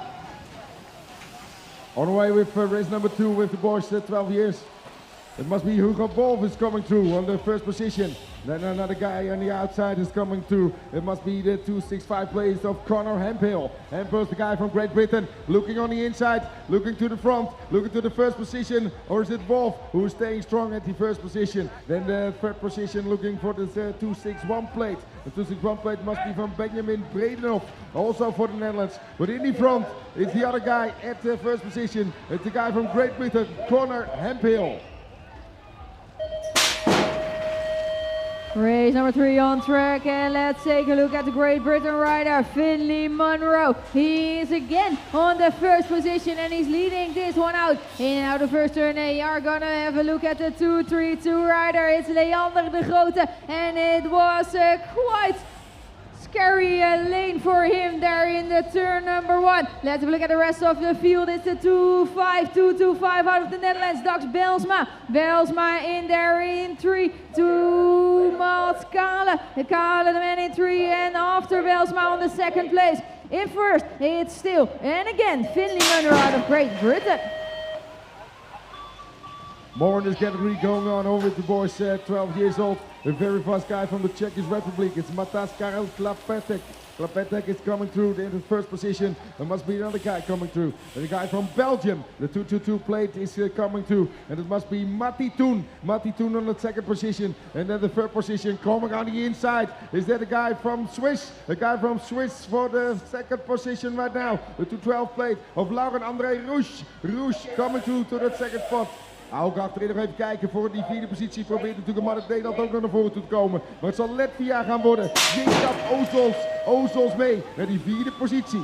On the way with race number 2 with the boys 12 years. It must be Hugo Wolf is coming through on the first position. Then another guy on the outside is coming through. It must be the 265 place of Connor Hemphill. Hemphill's the guy from Great Britain. Looking on the inside, looking to the front, looking to the first position. Or is it Wolf who is staying strong at the first position? Then the third position looking for the 261 plate. The 261 plate must be from Benjamin Bredenhoff, also for the Netherlands. But in the front, it's the other guy at the first position. It's the guy from Great Britain, Connor Hemphill. Race number 3 on track, and let's take a look at the Great Britain rider, Finley Munro. He is again on the first position and he's leading this one out. In and out of first turn, we are gonna have a look at the 232 rider. It's Leander de Grote, and it was quite scary lane for him there in the turn number 1. Let's have a look at the rest of the field. It's the 2.5 out of the Netherlands, Dax Belsma. Belsma in there in 3. To Mats Kale. Kale the man in 3, and after Belsma on the second place. In first, it's still, and again, Finley Munro out of Great Britain. More in this category going on over with the boys 12 years old. A very fast guy from the Czech Republic. It's Matas Karel Klapetek. Klapetek is coming through in the first position. There must be another guy coming through. And the guy from Belgium. The 222 plate is coming through. And it must be Matti Toon. Matti Toon on the second position. And then the third position coming on the inside. Is that a guy from Swiss? A guy from Swiss for the second position right now. The 212 plate of Lauren André Rouge. Rouge coming through to that second spot. Ook achterin nog even kijken voor die 4e positie. Probeert natuurlijk een man uit Nederland ook nog naar voren toe te komen. Maar het zal Latvia gaan worden. Jacob Ozols mee naar die 4e positie.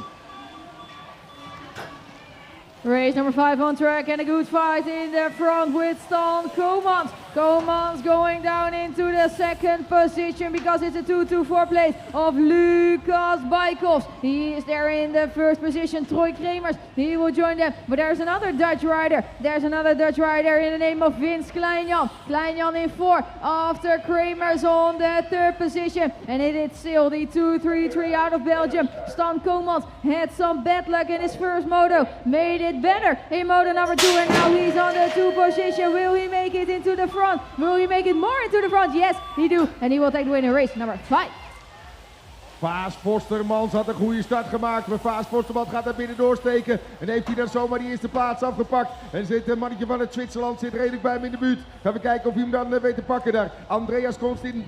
Race number 5 on track, and a good fight in the front with Stan Komans. Komans going down into the second position because it's a 224 plate of Lucas Bijkos. He is there in the first position. Troy Kremers, he will join them. But there's another Dutch rider. There's another Dutch rider in the name of Vince Kleinjan. Kleinjan in 4 after Kremers on the 3rd position. And it is still the 233 out of Belgium. Stan Komans had some bad luck in his first moto. Made it better in moto number 2, and now he's on the 2 position. Will he make it into the front? Will he make it more into the front? Yes, he do. And he will take the win in race number 5. Vaas Forstermans had een goede start gemaakt, maar Vaas Forstermans gaat daar binnen doorsteken. En heeft hij dan zomaar die eerste plaats afgepakt. En zit een mannetje van het Zwitserland zit redelijk bij hem in de buurt. Gaan we kijken of hij hem dan weet te pakken daar. Andreas Konstin,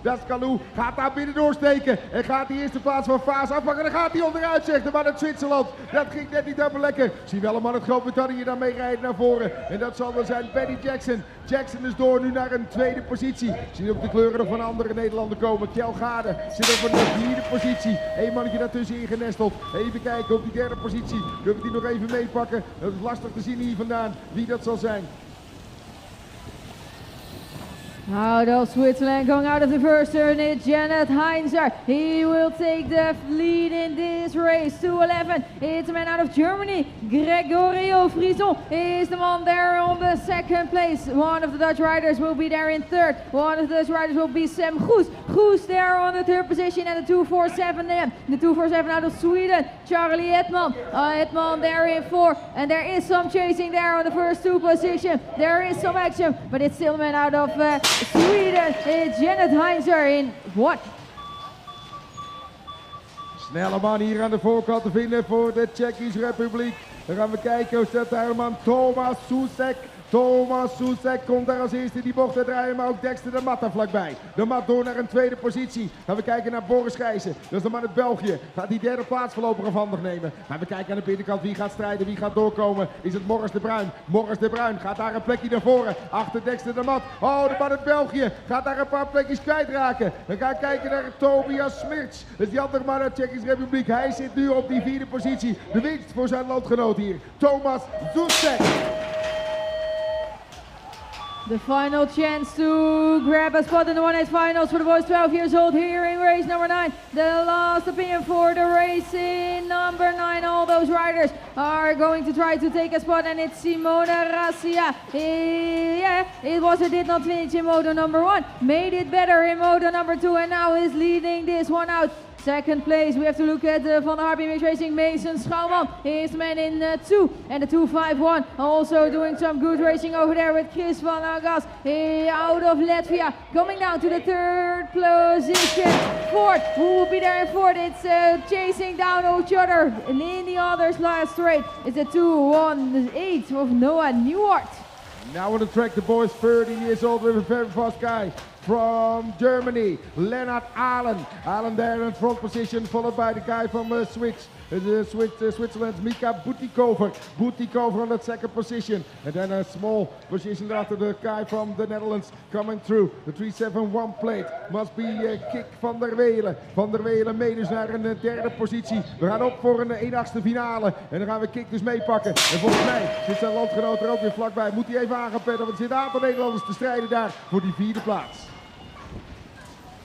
Daskalou gaat daar binnen doorsteken. En gaat die eerste plaats van Vaas afpakken. En dan gaat hij onderuit, zegt de man uit Zwitserland. Dat ging net niet helemaal lekker. Zie wel een man uit Groot-Brittannië daarmee rijden naar voren. En dat zal dan zijn Benny Jackson. Jackson is door nu naar een 2e positie. Zie ook de kleuren nog van andere Nederlanden komen. Tiel Gade zit op een 4e positie. Eén mannetje daartussen ingenesteld. Even kijken op die 3e positie. Kunnen we die nog even meepakken? Dat is lastig te zien hier vandaan wie dat zal zijn. Out of Switzerland, going out of the first turn, it's Janet Heinzer. He will take the lead in this race. 211, it's a man out of Germany. Gregorio Frison is the one there on the second place. One of the Dutch riders will be there in 3rd. One of the Dutch riders will be Sam Goes. Goes there on the 3rd position, and the 247 then. The 247 out of Sweden, Charlie Edman. Edman there in 4, and there is some chasing there on the first 2 position. There is some action, but it's still a man out of Sweden. It's Janet Heinzer in 1. Snelle man hier aan de voorkant te vinden voor de Tsjechische Republiek. Dan gaan we kijken hoe staat daar man Thomas Susek. Thomas Soesek komt daar als eerste die bocht te draaien, maar ook Dexter de Mat daar vlakbij. De Mat door naar een tweede positie. Gaan we kijken naar Boris Gijssen. Dat is de man uit België. Gaat die derde plaats voorlopig afhandig nemen. Maar we kijken aan de binnenkant wie gaat strijden, wie gaat doorkomen. Is het Morris de Bruin? Morris de Bruin gaat daar een plekje naar voren. Achter Dexter de Mat. Oh, de man uit België gaat daar een paar plekjes kwijtraken. We gaan kijken naar Tobias Smirts. Dat is die andere man uit de Tsjechische Republiek. Hij zit nu op die vierde positie. De winst voor zijn landgenoot hier. Thomas Soesek. The final chance to grab a spot in the 1-8 finals for the boys 12 years old here in race number 9. The last opinion for the race in number 9. All those riders are going to try to take a spot, and it's Simona Racia. Yeah, it was a did not finish in moto number 1. Made it better in moto number 2, and now is leading this one out. Second place, we have to look at Van der Harp BMX Racing. Mason Schouwman is the man in 2 and the 251. Also doing some good racing over there with Chris van Agas out of Latvia. Coming down to the third position. Fourth, who will be there in fourth? It's chasing down each other. And in the others last straight, it's a 2-1-8 of Noah Newart. Now on the track, the boys 30 years old with a very fast guy from Germany, Lennart Allen. Allen there in front position, followed by the guy from Switzerland, Mika Butikover. Butikover on that second position. And then a small position after the guy from the Netherlands coming through. The 371 plate must be Kik van der Welen. Van der Welen mee dus naar een derde positie. We gaan op voor een 1/8 finale. En dan gaan we Kik dus meepakken. En volgens mij zit zijn landgenoot er ook weer vlakbij. Moet hij even aangepennen, want er zitten een aantal Nederlanders te strijden daar voor die vierde plaats.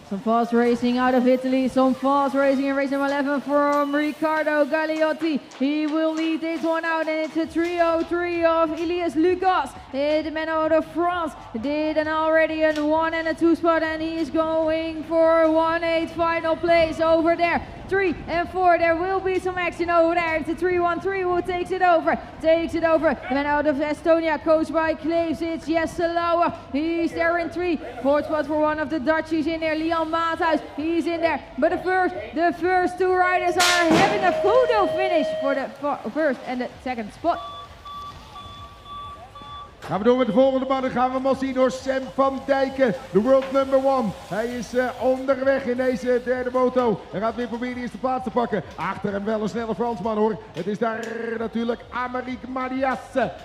Some fast racing out of Italy, some fast racing in race number 11 from Riccardo Gagliotti. He will lead this one out, and it's a 303 of Elias Lucas. The man out of France did already a 1 and a 2 spot, and he is going for 1/8 final place over there. 3 and 4, there will be some action over there. It's a 313 who takes it over. The man out of Estonia, coached by Kleefs, it's Jesse Lauer. He's there in 3. Fourth spot for one of the Dutchies in there, Leon Maathuis. He's in there. But the first two riders are having a photo finish for the first and the second spot. Gaan we door met de volgende man, dan gaan we hem al zien door Sam van Dijken, de world number 1. Hij is onderweg in deze derde moto en gaat weer proberen de eerste plaats te pakken. Achter hem wel een snelle Fransman hoor. Het is daar natuurlijk Amerik Marias.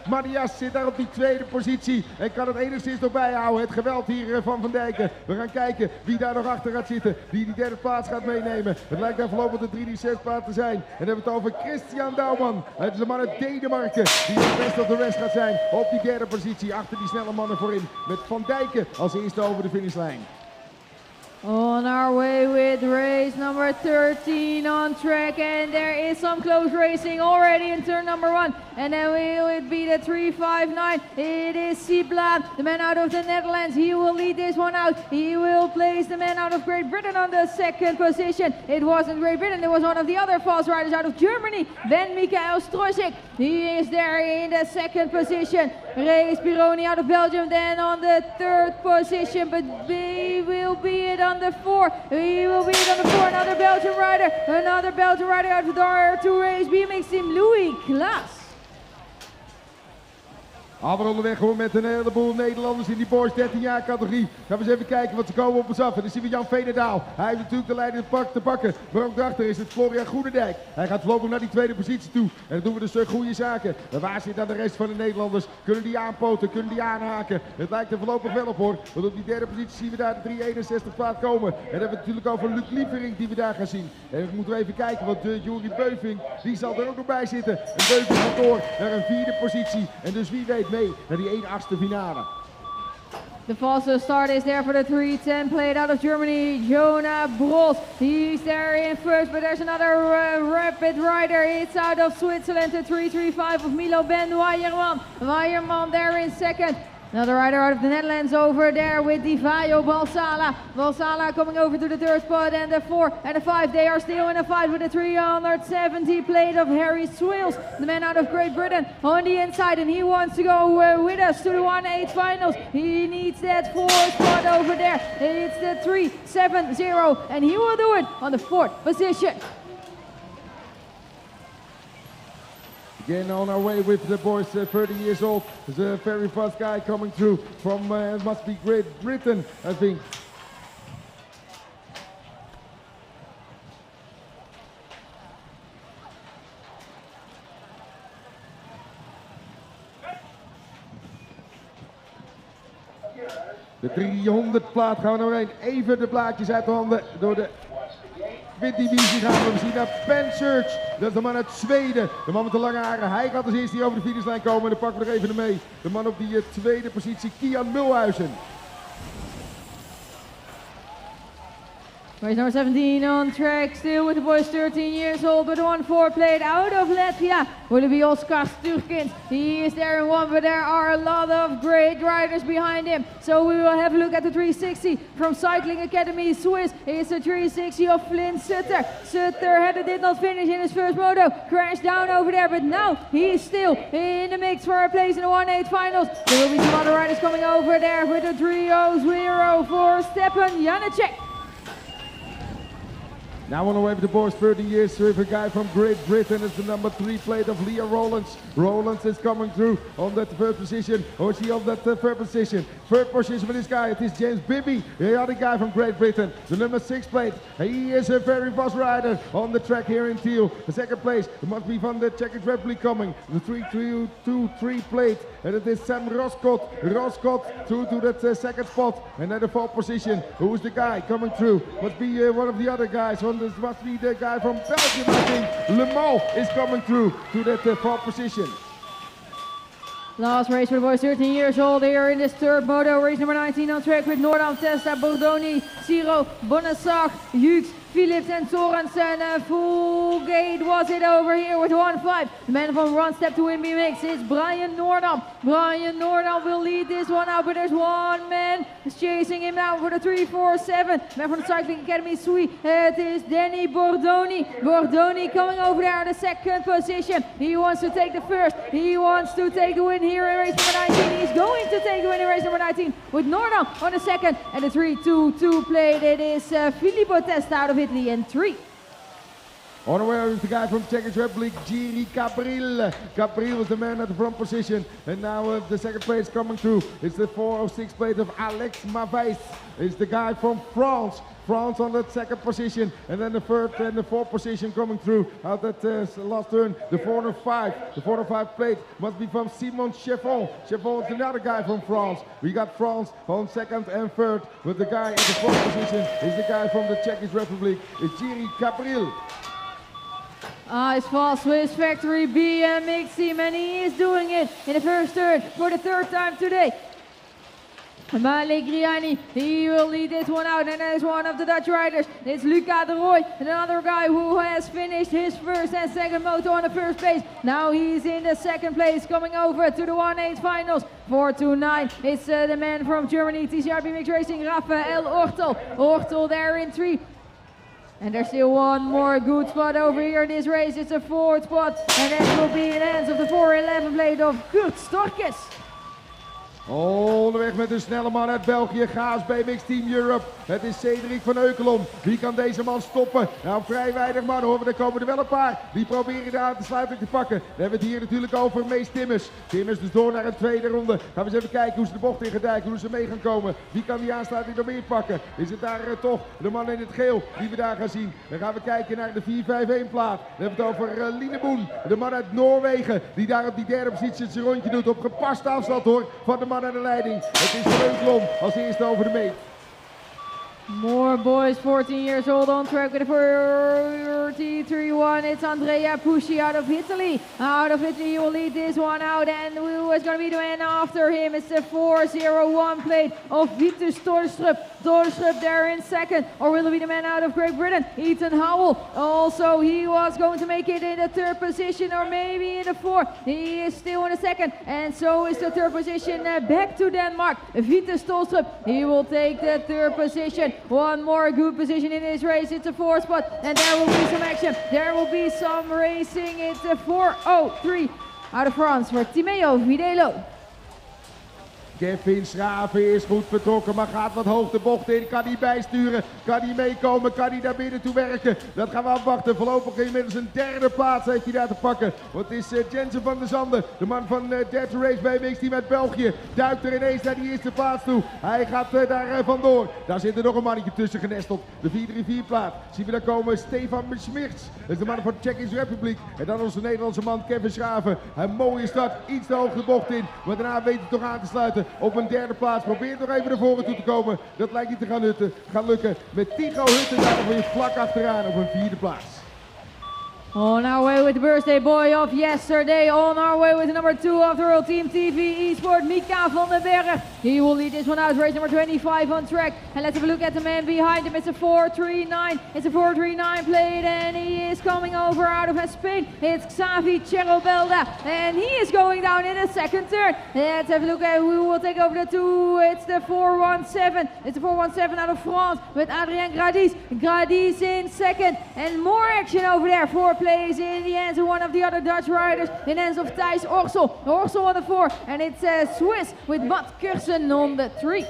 Marias zit daar op die tweede positie en kan het enigszins nog bijhouden. Het geweld hier van Dijken. We gaan kijken wie daar nog achter gaat zitten, wie die derde plaats gaat meenemen. Het lijkt daar voorlopig de 3-6 plaats te zijn. En dan hebben we het over Christian Douwman. Het is de man uit Denemarken die het best op de rest gaat zijn op die derde positie achter die snelle mannen voorin met Van Dijken als eerste over de finishlijn. On our way with race number 13 on track, and there is some close racing already in turn number 1, and then will it be the 359. It is Siblaan, the man out of the Netherlands. He will lead this one out. He will place the man out of Great Britain on the second position. It wasn't Great Britain, it was one of the other fast riders out of Germany, Ben Michael Strosik. He is there in the second position. Reis Pironi out of Belgium then on the third position, but he will be it on the 4. He will be it on the 4. Another Belgian rider out of the R2 race BMX team, Louis Klaas. Allemaal onderweg gewoon met een heleboel Nederlanders in die Boys 13 jaar categorie. Gaan we eens even kijken wat ze komen op ons af. En dan zien we Jan Veenendaal. Hij heeft natuurlijk de leider te pakken. Maar ook daarachter is het Florian Groenendijk. Hij gaat voorlopig naar die tweede positie toe. En dan doen we dus goede zaken. En waar zit dan de rest van de Nederlanders? Kunnen die aanpoten? Kunnen die aanhaken? Het lijkt er voorlopig wel op hoor. Want op die derde positie zien we daar de 361 plaat komen. En dan hebben we het natuurlijk over Luc Lievering die we daar gaan zien. En dan moeten we even kijken, want Juri Beuving die zal er ook nog bij zitten. En Beuving gaat door naar een vierde positie. En dus wie weet mee naar die 1/8 finale. The fastest start is there for the 310 plate out of Germany, Jonah Bros. He's there in first, but there's another rapid rider. It's out of Switzerland, the 335 of Milo Ben Weyerman. Weyerman there in second. Another rider out of the Netherlands over there with Divayo Balsala. Balsala coming over to the third spot, and the 4 and the 5, they are still in a fight with the 370 plate of Harry Swills, the man out of Great Britain, on the inside, and he wants to go with us to the 1/8 finals. He needs that 4th spot over there. It's the 370, and he will do it on the 4th position. Again on our way with the boys, 30 years old. There's a very fast guy coming through from, must be Great Britain, I think. De 300 plaat gaan we naar heen. Even de plaatjes uit de handen door de winddivisie gaan we zien naar Penchurch. Dat is de man uit Zweden. De man met de lange haren. Hij gaat als eerste hier over de finishlijn komen. En dan pakken we er even mee. De man op die tweede positie, Kian Mulhuizen. Race number 17 on track, still with the boys 13 years old, but 1-4 played out of Latvia. Will it be Oskar Sturkins? He is there in one, but there are a lot of great riders behind him. So we will have a look at the 360 from Cycling Academy Swiss. It's a 360 of Flynn Sutter. Sutter did not finish in his first moto, crashed down over there, but now he's still in the mix for a place in the 1-8 finals. There will be some other riders coming over there with a 3-0 for Stepan Janacek. Now on the way with the boys, 30 years with a guy from Great Britain. It's the number 3 plate of Leah Rowlands. Rowlands is coming through on that first position. Or is he on that third position? Third position with this guy, it is James Bibby, the other guy from Great Britain. The number 6 plate. He is a very fast rider on the track here in Tiel. The second place, it must be from the Czech Republic coming. The 3-2-2-3 plate. And it is Sam Roscott. Roscott through to that second spot. And then the 4th position. Who is the guy coming through? Must be one of the other guys. This must be the guy from Belgium, I think. Le Mans is coming through to that 4th position. Last race for the boys 13 years old here in this third moto. Race number 19 on track with Noordam, Testa, Bordoni, Siro, Bonasag, Hughes, Philips and Sorensen. Full gate was it over here with 1-5. The man from Run Step to win BMX is Brian Noordam. Brian Noordam will lead this one out, but there's one man chasing him now for the 3-4-7. Man from the Cycling Academy Sui. It is Danny Bordoni. Bordoni coming over there in the second position. He wants to take the first. He wants to take the win here in race number 19. He's going to take the win in race number 19 with Noordam on the second. And the 3-2-2 plate. It is Filippo Testa out of Italy in 3. On the way with the guy from Czech Republic, Jiri Cabril. Cabril is the man at the front position. And now the second place coming through. It's the 406 plate of Alex Mavais. It's the guy from France. France on that second position. And then the third and the 4th position coming through out that last turn. The 405. The 405 plate must be from Simon Cheffon. Cheffon is another guy from France. We got France on second and third. With the guy in the 4th position is the guy from the Czech Republic. It's Jiri Cabril. It's fast Swiss Factory BMX team, and he is doing it in the first turn for the 3rd time today. Malik Griani, he will lead this one out, and there's one of the Dutch riders. It's Luca de Rooij, another guy who has finished his first and second moto on the first place. Now he's in the second place, coming over to the 1-8 finals. 4-2-9, it's the man from Germany, TCR BMX Racing, Rafael Ortel. Ortel there in 3. And there's still one more good spot over here in this race. It's a 4th spot, and that will be in the hands of the 411 plate of Kurt Storkes. Onderweg met een snelle man uit België, Gaas BMX Team Europe. Het is Cedric van Eukelom. Wie kan deze man stoppen? Nou, vrij weinig man hoor, maar er komen er wel een paar. Die proberen daar de sluiting te pakken. We hebben het hier natuurlijk over Mees Timmers. Timmers dus door naar een tweede ronde. Gaan we eens even kijken hoe ze de bocht in gaan duiken, hoe ze mee gaan komen. Wie kan die aansluiting nog meer pakken? Is het daar toch de man in het geel die we daar gaan zien? Dan gaan we kijken naar de 4-5-1 plaat. We hebben het over Lineboen, de man uit Noorwegen. Die daar op die derde positie zijn rondje doet op gepaste afstand hoor, van de man aan de leiding. Het is Reuklom als eerste over de meet. More boys, 14 years old, on track with a 43-1. It's Andrea Pusci out of Italy. Out of Italy, he will lead this one out. And who is going to be the man after him? It's the 401 plate of Vitus Torstrup. Torstrup there in second. Or will it be the man out of Great Britain? Ethan Howell. Also, he was going to make it in the 3rd position or maybe in the 4th. He is still in the 2nd. And so is the 3rd position back to Denmark. Vitus Torstrup, he will take the 3rd position. One more good position in this race. It's a 4th spot, and there will be some action. There will be some racing. It's a 403 out of France for Timeo Videlo. Kevin Schraven is goed vertrokken, maar gaat wat hoog de bocht in. Kan hij bijsturen? Kan hij meekomen? Kan hij naar binnen toe werken? Dat gaan we afwachten. Voorlopig inmiddels een derde plaats heeft hij daar te pakken. Want het is Jensen van der Zanden, de man van Dead Race BMX Team uit België. Duikt er ineens naar die eerste plaats toe. Hij gaat daar vandoor. Daar zit er nog een mannetje tussen genesteld. De 4-3-4 plaat. Zien we daar komen Stefan Smirts. Dat is de man van de Tsjechische Republiek. En dan onze Nederlandse man Kevin Schraven. Een mooie start. Iets te hoog de bocht in. Maar daarna weet hij toch aan te sluiten op een derde plaats. Probeert nog even naar voren toe te komen. Dat lijkt niet te gaan lukken. Met Tigo Hutten daar nog weer vlak achteraan op een vierde plaats. On our way with the birthday boy of yesterday. On our way with the number 2 of the World Team TV Esport, Mika van den Berg. He will lead this one out, race number 25 on track. And let's have a look at the man behind him. It's a 439. It's a 439 plate and he is coming over out of Spain. It's Xavi Cherobelda and he is going down in the second turn. Let's have a look at who will take over the 2. It's the 417. It's the 417 out of France with Adrien Gradis. Gradis in second and more action over there. 4 plays in the hands of one of the other Dutch riders, in the hands of Thijs Orsel. Orsel on the 4, and it's Swiss with Matt Kursen on the 3.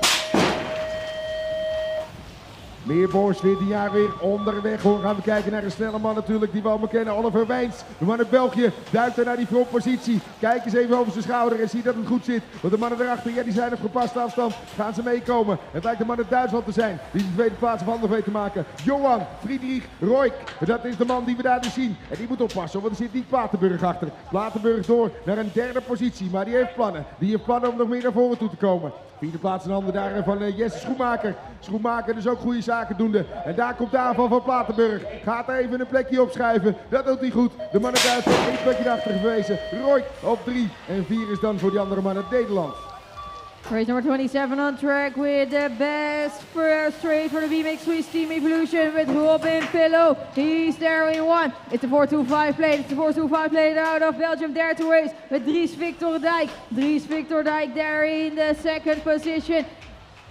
Meer boys 14 jaar weer onderweg hoor. Gaan we kijken naar een snelle man natuurlijk die we allemaal kennen. Oliver Wijns, de man uit België, duikt er naar die frontpositie. Kijk eens even over zijn schouder en ziet dat het goed zit. Want de mannen erachter, ja, die zijn op gepaste afstand. Gaan ze meekomen. Het lijkt de man uit Duitsland te zijn. Die de tweede plaats op handen weet te maken. Johan Friedrich Royk, dat is de man die we daar dus zien. En die moet oppassen, want er zit niet Platenburg achter. Platenburg door naar een derde positie, maar die heeft plannen. Die heeft plannen om nog meer naar voren toe te komen. Vierde plaats in handen daar van Jesse Schoenmaker. Schoenmaker dus ook goede zaken doende. En daar komt de aanval van Platenburg. Gaat er even een plekje opschuiven. Dat doet hij goed. De man uit Duitsland één plekje naar achter gewezen. Roy op 3. En 4 is dan voor die andere man uit Nederland. Race number 27 on track with the best first straight for the BMX Swiss Team Evolution with Robin Pillow. He's there in 1. It's a 4-2-5 plate. It's a 4-2-5 plate out of Belgium there to race with Dries Victor Dijk. Dries Victor Dijk there in the second position.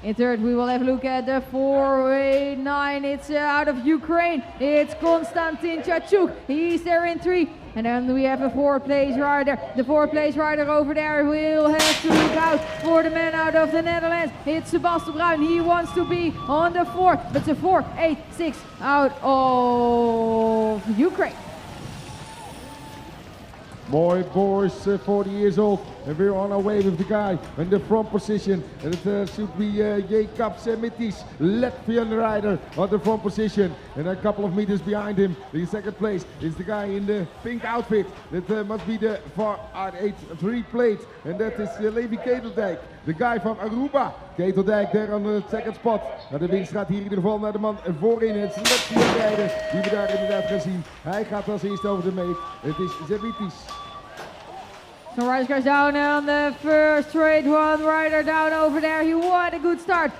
In third, we will have a look at the 489. It's out of Ukraine. It's Konstantin Chachuk. He's there in 3. And then we have a 4th-place rider. The 4th-place rider over there will have to look out for the man out of the Netherlands. It's Sebastian Bruin. He wants to be on the 4. But it's a 4-8-6 out of Ukraine. Mooi boys, 40 years old, and we're on our way with the guy in the front position. And it should be Jakob Semitis, Latvian rider on the front position. And a couple of meters behind him, the second place is the guy in the pink outfit. That must be the 4-8-3 plate, and that is Levi Keteldijk, the guy from Aruba. Keteldijk there on the second spot. Nou, de winst gaat hier in ieder geval naar de man voorin. Het is Latvian rijder die we daar inderdaad gaan zien. Hij gaat als eerste over de meet. Het is Semitis. So riders goes down on the first straight, one rider down over there. He had a good start.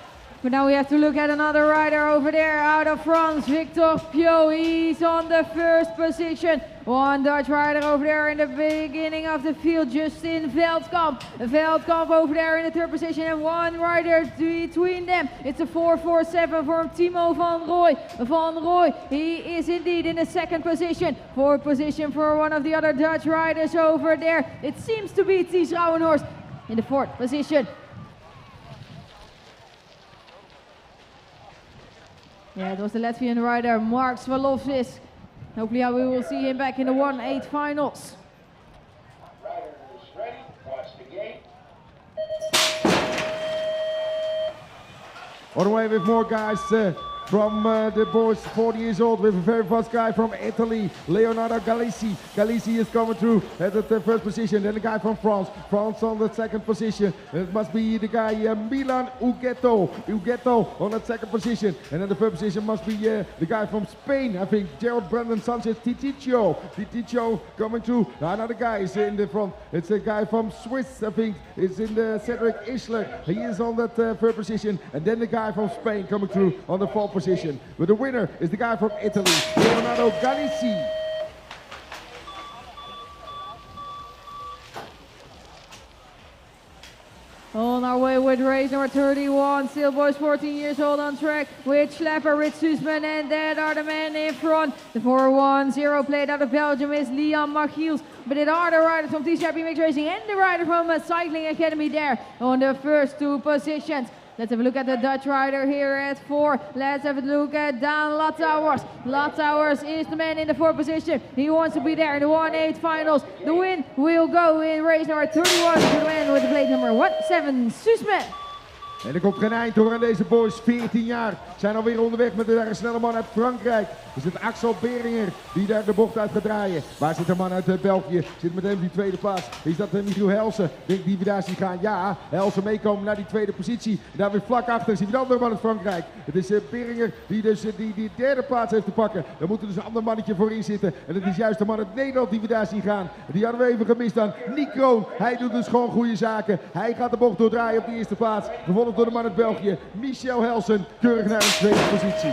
But now we have to look at another rider over there out of France, Victor Pio. He's on the first position. One Dutch rider over there in the beginning of the field, Justin Veldkamp. Veldkamp over there in the third position and one rider between them. It's a 4-4-7 from Timo van Rooij. Van Rooij, he is indeed in the second position. Fourth position for one of the other Dutch riders over there. It seems to be Ties Rauwenhorst in the fourth position. Yeah, it was the Latvian rider Mark Swalovskis. Hopefully we will see him back in the 1-8 finals. Riders ready, watch the gate. On the way with more guys from the boys 40 years old with a very fast guy from Italy, Leonardo Galisi. Galisi is coming through at the first position. Then the guy from France. France on the second position. It must be the guy Milan Ugetto. Ugetto on that second position. And then the third position must be the guy from Spain. I think Gerald Brandon Sanchez Titiccio. Titiccio coming through. Another guy is in the front. It's a guy from Swiss, I think. It's in the Cedric Isler. He is on that third position. And then the guy from Spain coming through on the fourth position. But the winner is the guy from Italy, Leonardo Galisi. On our way with race number 31, still boys 14 years old on track with Schlepper, Rich Sussman, and that are the men in front. The 4-1-0 plate out of Belgium is Liam Machiels, but it are the riders from T-Shirt BMX Racing and the rider from Cycling Academy there on the first two positions. Let's have a look at the Dutch rider here at 4. Let's have a look at Daan Lathouwers. Lathouwers is the man in the 4th position. He wants to be there in the 1-8 finals. The win will go in race number 31 to the man with the plate number 17, Sussman. En er komt geen eind door aan deze boys, 14 jaar. Zijn alweer onderweg met een snelle man uit Frankrijk. Is het Axel Beringer die daar de bocht uit gaat draaien. Waar zit de man uit België? Zit meteen op die tweede plaats. Is dat Michiel Helsen? Denk die we daar zien gaan? Ja, Helsen meekomen naar die tweede positie. En daar weer vlak achter zie je de andere man uit Frankrijk. Het is Beringer die dus die derde plaats heeft te pakken. Daar moet er dus een ander mannetje voor in zitten. En het is juist de man uit Nederland die we daar zien gaan. Die hadden we even gemist dan. Nick Kroon, hij doet dus gewoon goede zaken. Hij gaat de bocht doordraaien op de eerste plaats. Gevolgd door de man uit België, Michel Helsen, keurig naar de tweede positie.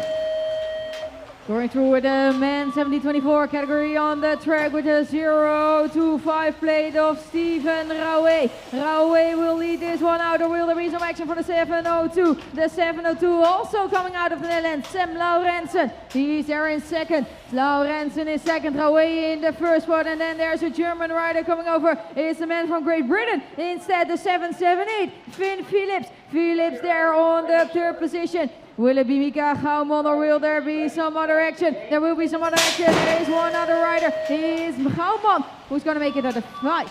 Going through with the men 17-24 category on the track with a 0-2-5 plate of Steven Rauwe. Rauwe will lead this one out, or will there be some action for the 702? The 702 also coming out of the Netherlands, Sam Laurensen. He's there in second. Laurensen is second, Rauwe in the first spot, and then there's a German rider coming over. It's the man from Great Britain. Instead, the 778, Finn Phillips. Phillips there on the third position. Will it be Mika Gouwman or will there be some other action? There will be some other action. There is one other rider. It is Gouwman who's going to make it at the 5.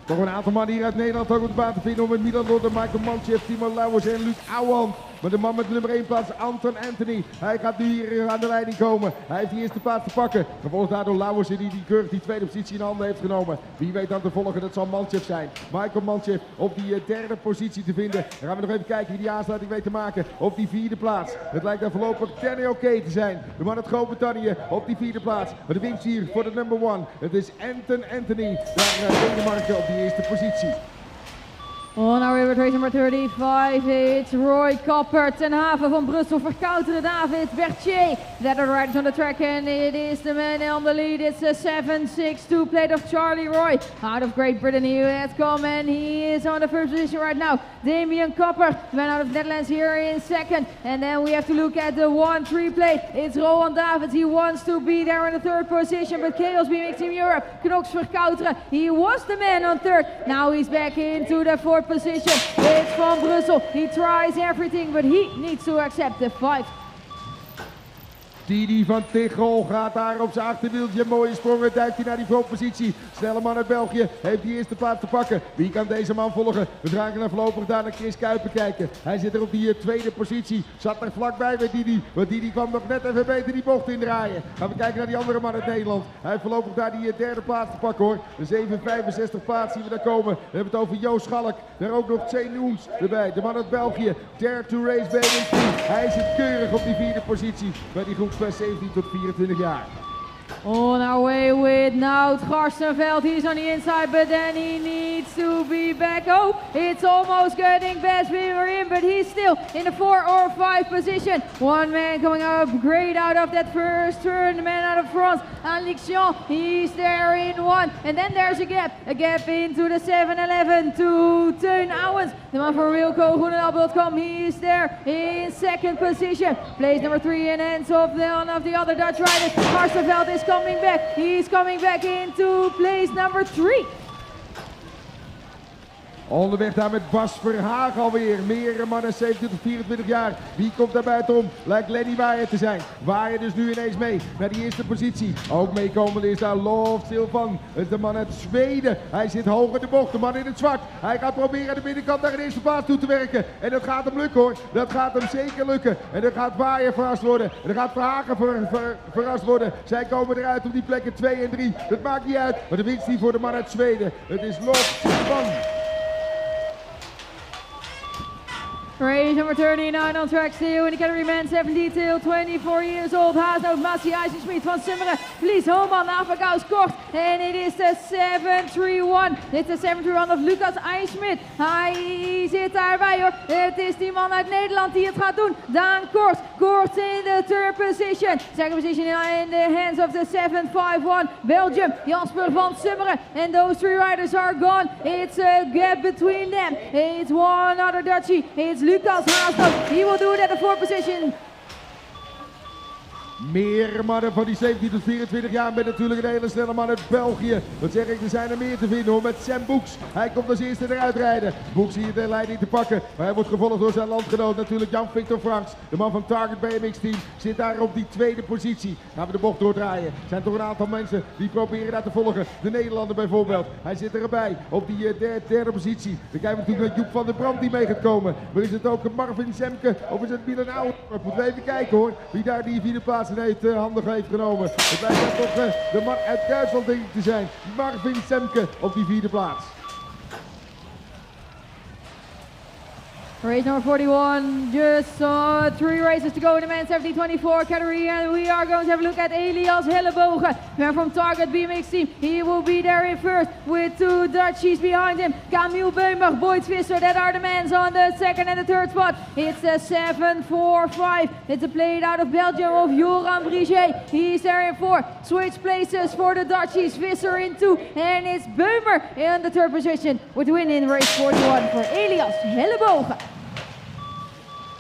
Toch een aantal mannen hier uit Nederland ook op de baan te vinden om met Milan Lotte, Michael Manchef, Timo Lauwers en Luc Ouwand. Maar de man met nummer 1 plaats, Anton Anthony. Hij gaat nu hier aan de leiding komen. Hij heeft die eerste plaats te pakken. Gevolgd daardoor Lauwers die keurig die tweede positie in handen heeft genomen. Wie weet dan te volgen, dat zal Manchef zijn. Michael Manchef op die derde positie te vinden. Dan gaan we nog even kijken wie die aansluiting weet te maken op die vierde plaats. Het lijkt daar voorlopig Danny Oké te zijn. De man uit Groot-Brittannië op die vierde plaats. Maar de winst hier voor de number 1. Het is Anton Anthony. Daar Denemarken op die eerste positie. On our way with race number 35, it's Roy Kopper, ten haven van Brussel, verkouteren David Berthier. That are the riders on the track, and it is the man on the lead. It's a 7-6-2 plate of Charlie Roy. Out of Great Britain, he has come, and he is on the first position right now. Damien Kopper, man out of Netherlands here in second. And then we have to look at the 1-3 plate. It's Rowan Davids, he wants to be there in the third position, but Chaos BMX Team Europe, Knox Verkouteren, he was the man on third. Now he's back into the fourth position. It's from Brussel. He tries everything, but he needs to accept the 5. Didi van Tichel gaat daar op zijn achterwieltje. Mooie sprongen, duikt hij naar die voorpositie. Snelle man uit België heeft die eerste plaats te pakken. Wie kan deze man volgen? We gaan naar voorlopig daar naar Chris Kuiper kijken. Hij zit er op die tweede positie. Zat er vlakbij met Didi. Want Didi kwam nog net even beter die bocht indraaien. Gaan we kijken naar die andere man uit Nederland. Hij heeft voorlopig daar die derde plaats te pakken hoor. De 7,65 plaats zien we daar komen. We hebben het over Joost Schalk. Daar ook nog Tse Noens erbij. De man uit België. Dare to race BMX. Hij zit keurig op die vierde positie. Bij die groep 17 tot 24 jaar. On our way with Nout Garstenveld. He's on the inside, but then he needs to be back. Oh, it's almost getting best Weaver in, but he's still in the 4 or 5 position. One man coming up great out of that first turn. The man out of France, Alexion, he's there in 1. And then there's a gap into the 7-11 to Teun Owens. The man from RealCo.com, he's there in second position. Place number 3 in hands of one of the other Dutch riders. Garstenveld is coming back. He's coming back into place number 3. Onderweg daar met Bas Verhaag alweer. Meerdere mannen 17 tot 24 jaar. Wie komt daar buitenom? Lijkt Lenny Waaier te zijn. Waaier dus nu ineens mee naar die eerste positie. Ook meekomen is daar Love Silvan. Het is de man uit Zweden. Hij zit hoog in de bocht. De man in het zwart. Hij gaat proberen aan de binnenkant naar de eerste plaats toe te werken. En dat gaat hem lukken hoor. Dat gaat hem zeker lukken. En dan gaat Waaier verrast worden. En dan gaat Verhagen verrast worden. Zij komen eruit op die plekken 2 en 3. Dat maakt niet uit. Maar de winst hier voor de man uit Zweden. Het is Love Silvan. Race number 39 on track still in the category men 17 till 24 years old. Haasnoot, Massi, IJzensmit van Simmeren, Vlies, Holman, Avagaus, Kort. and it is de 731. Dit is de 731 of Lucas IJsmit. Hij zit daarbij hoor. Het is die man uit Nederland die het gaat doen. Daan Kors. Kors in the third position. Second position in the hands of the 751 Belgium. Jasper van Summeren. And those three riders are gone. It's a gap between them. It's one other Dutchie. It's Lucas Haasdorp. He will do it at the fourth position. Meer mannen van die 17 tot 24 jaar met natuurlijk een hele snelle man uit België. Wat zeg ik, er zijn er meer te vinden hoor, met Sam Boeks. Hij komt als eerste eruit rijden. Boeks hier de leiding te pakken, maar hij wordt gevolgd door zijn landgenoot natuurlijk Jan-Victor Franks. De man van Target BMX team zit daar op die tweede positie. Gaan we de bocht doordraaien. Er zijn toch een aantal mensen die proberen daar te volgen. De Nederlander bijvoorbeeld. Hij zit erbij op die derde positie. Dan kijken we natuurlijk naar Joep van der Brand die mee gaat komen. Maar is het ook Marvin Semke of is het Milan Auer? Moeten we even kijken hoor, wie daar die vierde plaats handig heeft genomen. Het blijkt dan toch de man uit Duitsland denk ik te zijn. Marvin Semke op die vierde plaats. Race number 41, just 3 races to go in the men's 70-24 category, and we are going to have a look at Elias Hellebogen. Man from Target BMX team, he will be there in first with 2 Dutchies behind him. Camille Beumer, Boyd Visser, that are the men on the second and the third spot. It's the 745. It's a plate out of Belgium of Joran Briget. He's there in 4. Switch places for the Dutchies, Visser in 2, and it's Beumer in the third position with the win in race 41 for Elias Hellebogen.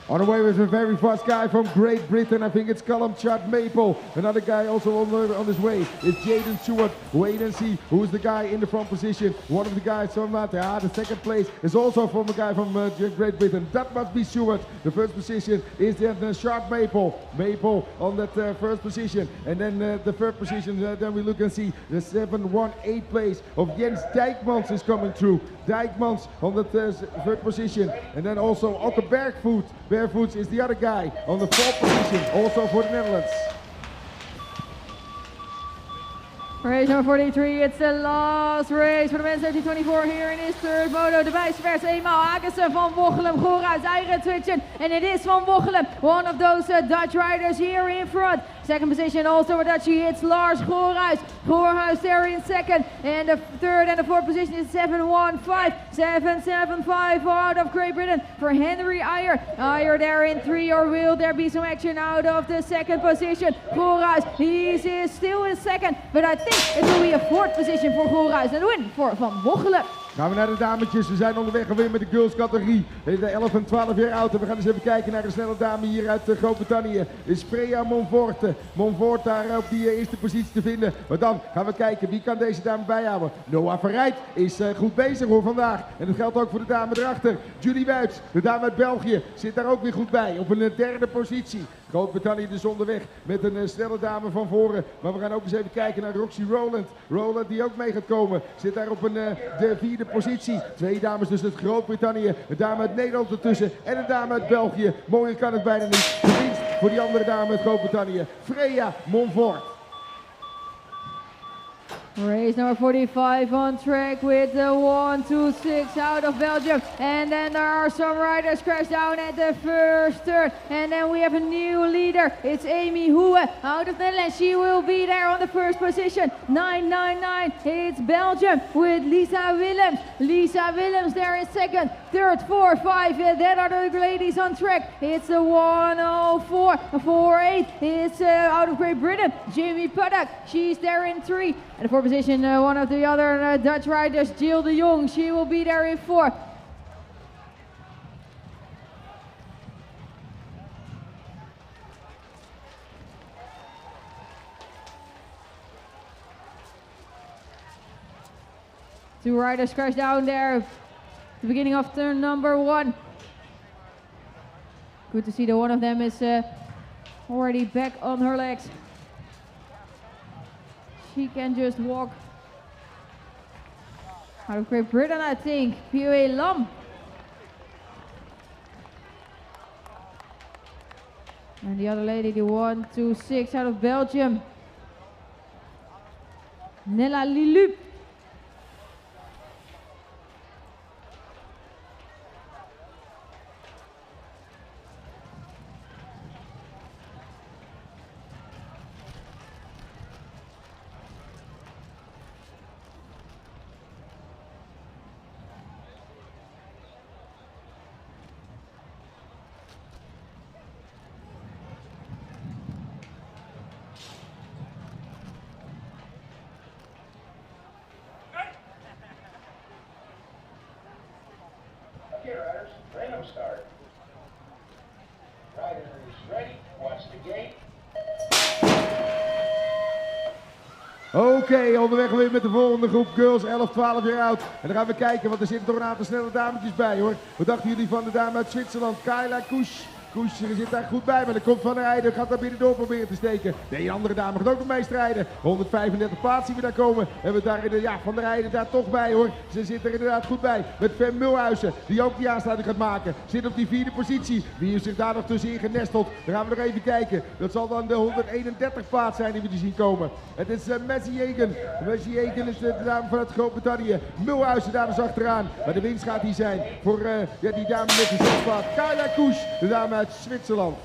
On the way with a very fast guy from Great Britain. I think it's Callum Chad Maple. Another guy also on his way is Jaden Stewart. Wait and see who's the guy in the front position. One of the guys from the second place is also from a guy from Great Britain. That must be Stewart. The first position is then Shark Maple. Maple on that first position. And then the third position, then we look and see the 718 place of Jens Dijkmans is coming through. Dijkmans on the third position. And then also Okke Bergvoet. Bergvoet is the other guy on the fourth position, also for the Netherlands. Race number 43, it's the last race for the men's 70-24 here in his third moto. De wijsvers eenmaal Hagensen van Wochelum, Goorhuis, eigen switchen. And it is van Wochelum, one of those Dutch riders here in front. Second position also for Dutchie, it's Lars Goorhuis. Goorhuis there in second. And the third and the fourth position is 715. 775 out of Great Britain for Henry Iyer. Iyer there in 3, or will there be some action out of the second position? Goorhuis, he is still in second, but I think it will be a fourth position for Goorhuis and a win for Van Wochelum. Gaan we naar de dametjes. We zijn onderweg alweer met de girls categorie. De 11 en 12 jaar oud. En we gaan eens even kijken naar een snelle dame hier uit Groot-Brittannië. Is Freya Monfort. Monfort daar op die eerste positie te vinden. Maar dan gaan we kijken wie kan deze dame bijhouden. Noah Verrijt is goed bezig hoor vandaag. En dat geldt ook voor de dame erachter. Julie Wuits, de dame uit België, zit daar ook weer goed bij. Op een derde positie. Groot-Brittannië dus onderweg met een snelle dame van voren. Maar we gaan ook eens even kijken naar Roxy Rowland. Rowland die ook mee gaat komen. Zit daar op de vierde positie. 2 dames dus uit Groot-Brittannië. Een dame uit Nederland ertussen. En een dame uit België. Mooier kan het bijna niet. De winst voor die andere dame uit Groot-Brittannië. Freya Monfort. Race number 45 on track with the 1-2-6 out of Belgium. And then there are some riders crash down at the first turn. And then we have a new leader. It's Amy Houe out of Netherlands. She will be there on the first position. 999. It's Belgium with Lisa Willems. Lisa Willems there in second. Third, 4, 5. That are the ladies on track. It's the 104. 4-8. It's out of Great Britain. Jamie Puddock. She's there in 3. And the 4 position, one of the other Dutch riders, Jill de Jong. She will be there in 4. Two riders crash down there. The beginning of turn number 1. Good to see that one of them is already back on her legs. She can just walk. Out of Great Britain, I think. Pioe Lam. And the other lady, the 1-2-6 out of Belgium. Nella Lilup. random start. Rider is ready, watch the gate. Oké, onderweg weer met de volgende groep girls, 11, 12 jaar oud. En dan gaan we kijken, want er zitten toch een aantal snelle dametjes bij hoor. Wat dachten jullie van de dame uit Zwitserland, Kayla Kusch? Kusch zit daar goed bij, maar er komt van de rijden, gaat daar binnendoor proberen te steken. Nee, een andere dame gaat ook nog meestrijden. 135 plaatsen zien we daar komen. En we daar in de, ja, van de rijden daar toch bij hoor. Ze zit er inderdaad goed bij. Met Fem Mulhuizen, die ook die aansluiting gaat maken. Zit op die 4e positie. Wie heeft zich daar nog tussenin genesteld? Dan gaan we nog even kijken. Dat zal dan de 131 plaats zijn die we zien komen. Het is Messi Jegen. Messi Jegen is de dame vanuit Groot-Brittannië. Mulhuizen daar dus achteraan. Maar de winst gaat hier zijn voor ja, die dame met de 6 plaats. Kayla Kusch, de dame uit Zwitserland.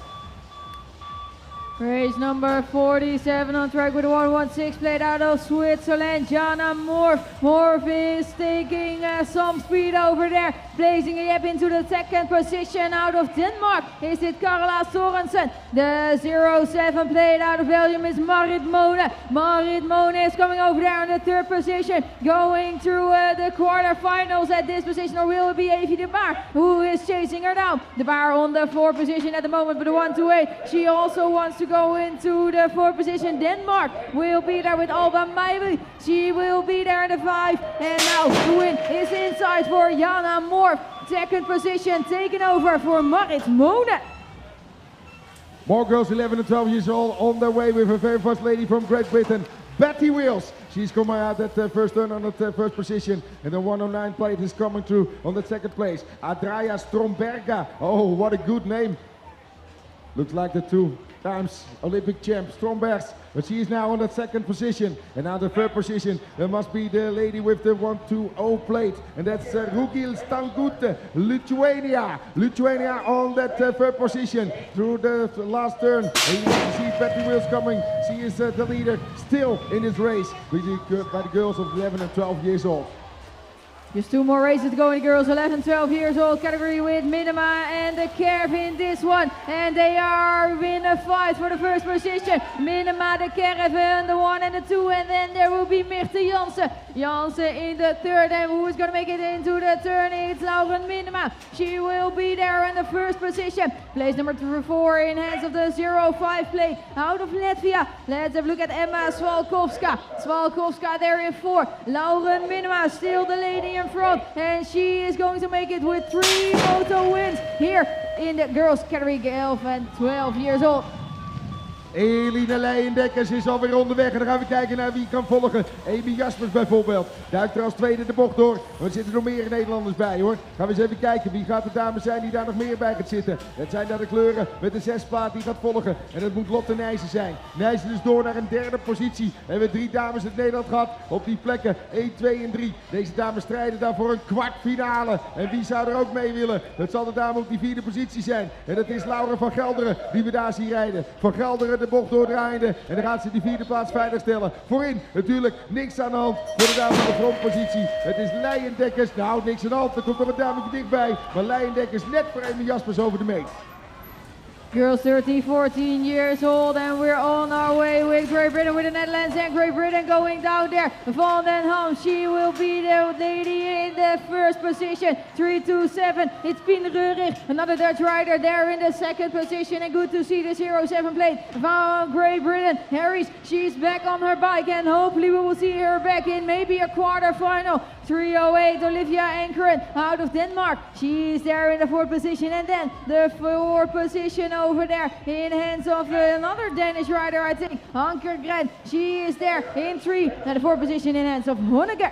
Race number 47 on track with a 116 played out of Switzerland. Jana Morf. Morf is taking some speed over there. Placing a gap into the 2nd position out of Denmark. Is it Carla Sorensen? The 07 played out of Belgium is Marit Mone. Marit Mone is coming over there in the 3rd position. Going through the quarterfinals at this position, or will it be Evie de Baar who is chasing her down? De Baar on the 4th position at the moment, but the 128. She also wants to go into the 4th position. Denmark will be there with Alba Meijby. She will be there in the 5. And now the win is inside for Jana Morf. 2nd position taken over for Marit Mone. More girls 11 and 12 years old on their way with a very first lady from Great Britain, Betty Wills. She's coming out at first turn on the 1st position, and the 109 plate is coming through on the 2nd place. Adraja Stromberga. Oh, what a good name. Looks like the 2 times Olympic champ Strombergs, but she is now on the 2nd position. And now the 3rd position, there must be the lady with the 120 plate, and that's Rugil Stangute, Lithuania. Lithuania on that 3rd position through the last turn. And you can see Betty Wills coming. She is the leader still in this race by the girls of 11 and 12 years old. Just 2 more races to go in the girls 11, 12 years old category with Minima and the Kerv in this one. And they are in a fight for the 1st position. Minima, the Kerv, and the 1 and the 2. And then there will be Mirte Jansen. Jansen in the 3rd. And who is going to make it into the turn? It's Lauren Minima. She will be there in the 1st position. Place number 4 in hands of the 05 plate out of Latvia. Let's have a look at Emma Swalkowska. Swalkowska there in 4. Lauren Minima still the lady in front, and she is going to make it with 3 moto wins here in the girls category 11 and 12 years old. Eline Leijendekkers is alweer onderweg en dan gaan we kijken naar wie kan volgen. Amy Jaspers bijvoorbeeld. Duikt er als tweede de bocht door. Maar er zitten nog meer Nederlanders bij hoor. Gaan we eens even kijken wie gaat de dames zijn die daar nog meer bij gaat zitten. Het zijn daar de kleuren met de 6 plaat die gaat volgen. En dat moet Lotte Nijssen zijn. Nijssen dus door naar een 3e positie. We hebben 3 dames uit Nederland gehad op die plekken 1, 2 en 3. Deze dames strijden daar voor een kwartfinale. En wie zou er ook mee willen? Dat zal de dame op die 4e positie zijn. En dat is Laura van Gelderen die we daar zien rijden. Van Gelderen de bocht doordraaiende. En dan gaat ze die 4e plaats veiligstellen. Voorin natuurlijk niks aan de hand voor de dame van de frontpositie. Het is Leijendekkers. Nou, niks aan de hand. Er komt nog een dametje dichtbij. Maar Leijendekkers net voor Amy Jaspers over de meet. Girls 13, 14 years old, and we're on our way with Great Britain, with the Netherlands and Great Britain going down there. Van den Ham, she will be the lady in the 1st position. 3-2-7, it's Pien Reurig, another Dutch rider there in the 2nd position. And good to see the 07 plate from Great Britain. Harris, she's back on her bike, and hopefully we will see her back in maybe a quarterfinal. 308, Olivia Ankeren out of Denmark. She's there in the 4th position, and then the 4th position over there in hands of another Danish rider, I think, Anker Gren. She is there in 3, and the 4th position in hands of Honecker.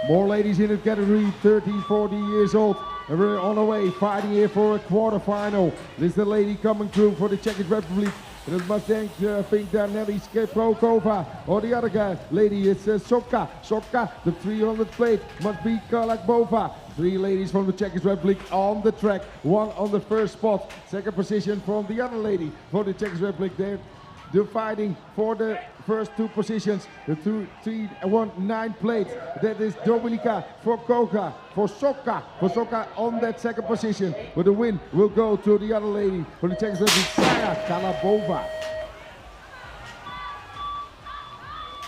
More ladies in the category 13, 14 years old. And we're on our way, fighting here for a quarterfinal. This is the lady coming through for the Czech Republic. And it must think that Nelly Prokova or the other guy. Lady is Soka. Soka, the 300 plate must be Kalakbova. 3 ladies from the Czech Republic on the track. 1 on the 1st spot. 2nd position from the other lady for the Czech Republic. They're fighting for the first 2 positions. The 2, 3, 1, 9 plate. That is Dominika Fokoka. For Soka on that 2nd position. But the win will go to the other lady for the Czech Republic, Sarah Kalabova.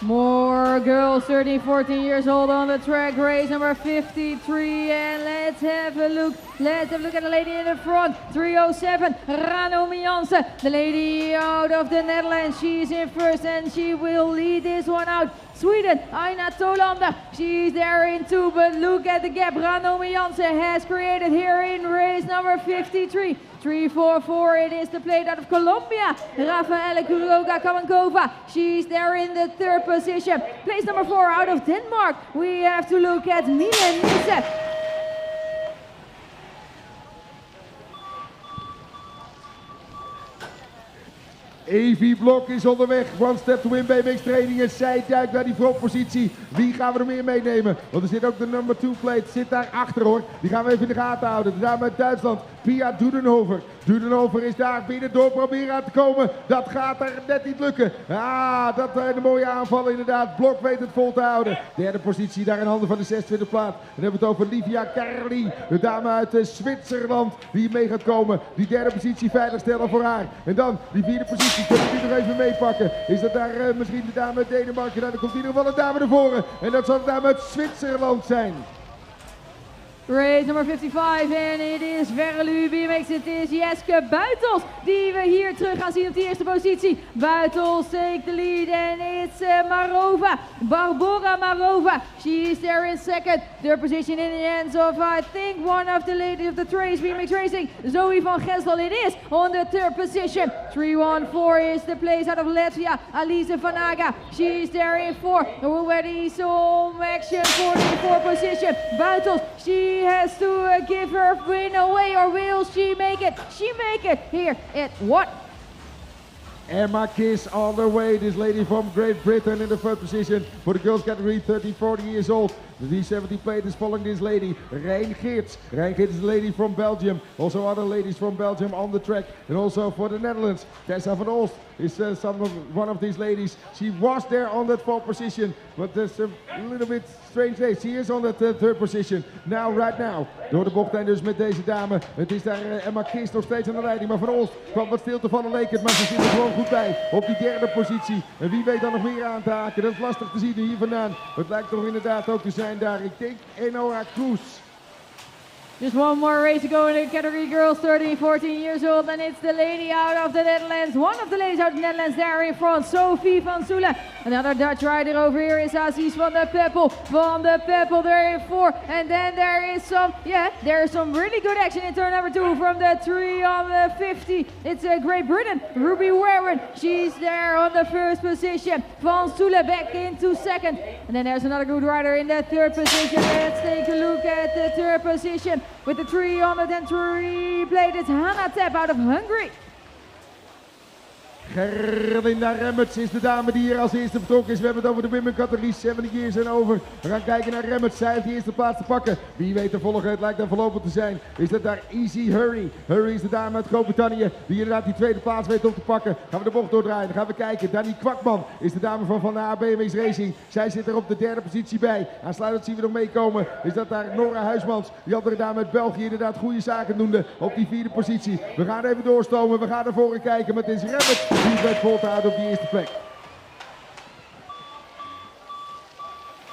More girls, 13, 14 years old on the track, race number 53, and let's have a look. Let's have a look at the lady in the front, 307, Rano Mianse, the lady out of the Netherlands. She's in first and she will lead this one out. Sweden, Aina Tolander, she's there in two, but look at the gap Rano Mianse has created here in race number 53. 3-4-4, it is the plate out of Colombia. Rafaela Kuroga Kamankova, she's there in the third position. Place number 4 out of Denmark. We have to look at Milan Nisse. Evie Blok is onderweg. One step to win BMX trainingen. Zij duikt naar die frontpositie. Wie gaan we er meer meenemen? Want er zit ook de number 2 plate. Zit daar achter hoor. Die gaan we even in de gaten houden. De dame uit Duitsland. Pia Dudenhofer. Dudenhofer is daar binnen door proberen aan te komen. Dat gaat er net niet lukken. Dat zijn de mooie aanvallen inderdaad. Blok weet het vol te houden. Derde positie daar in handen van de 26e plaats. Dan hebben we het over Livia Carli. De dame uit Zwitserland die mee gaat komen. Die derde positie veilig stellen voor haar. En dan die vierde positie. Kunnen we die nog even meepakken? Is dat daar misschien de dame uit Denemarken? Nou, dan komt in ieder geval een dame naar voren. En dat zal de dame uit Zwitserland zijn. Race number 55 en het is Verlu BMX. Het is Jeske Buitels die we hier terug gaan zien op die eerste positie. Buitels take the lead and it's Marova, Barbora Marova. She is there in second. Third position in the hands of I think one of the ladies of the Trace BMX Racing, Zoe van Gestel. It is on the third position. 3-1-4 is the place out of Latvia, Alize Vanaga. She is there in 4. Already some action for the 4th position. Buitels, she has to give her win away, or will she make it? She make it here at what? Emma Kiss on the way, this lady from Great Britain in the third position for the girls category, 30-40 years old. The D70 plate is following this lady, Rein Geerts. Rein Geerts is a lady from Belgium, also other ladies from Belgium on the track. And also for the Netherlands, Tessa van Olst is one of these ladies. She was there on that 4th position, but there's a little bit strange race. She is on that 3rd position, right now. Door de bocht heen dus met deze dame. Het is daar Emma Kiss nog steeds aan de leiding, maar Van Olst kwam wat stil te vallen leek het, maar ze zit er gewoon goed bij op die 3e positie. En wie weet dan nog meer aan te haken, dat is lastig te zien hier vandaan. Het lijkt toch inderdaad ook te zijn daar, ik denk Enoa Cruz. Just one more race to go in the category girls 13, 14 years old, and it's the lady out of the Netherlands. One of the ladies out of the Netherlands there in front, Sophie van Soelen. Another Dutch rider over here is Aziz van der Peppel. Van der Peppel there in 4. And then there is some really good action in turn number 2 from the 3 on the 50. It's Great Britain, Ruby Warren. She's there on the 1st position. Van Soelen back into 2nd. And then there's another good rider in the 3rd position. Let's take a look at the 3rd position. With the 303 plate, it's Hannah Tep out of Hungary. Gerlinda Remmerts is de dame die hier als eerste betrokken is. We hebben het over de women categorie 70 years en over. We gaan kijken naar Remmerts. Zij heeft de eerste plaats te pakken. Wie weet te volgen, het lijkt daar voorlopig te zijn. Is dat daar Easy Hurry. Hurry is de dame uit Groot-Brittannië die inderdaad die 2e plaats weet op te pakken. Gaan we de bocht doordraaien. Dan gaan we kijken. Danny Kwakman is de dame van de BMX Racing. Zij zit er op de 3e positie bij. Aansluitend zien we nog meekomen. Is dat daar Nora Huismans. Die andere dame uit België inderdaad goede zaken doende op die 4e positie. We gaan even doorstomen. We gaan naar voren kijken. Maar het is Remmerts die weet vol te houden op die eerste plek.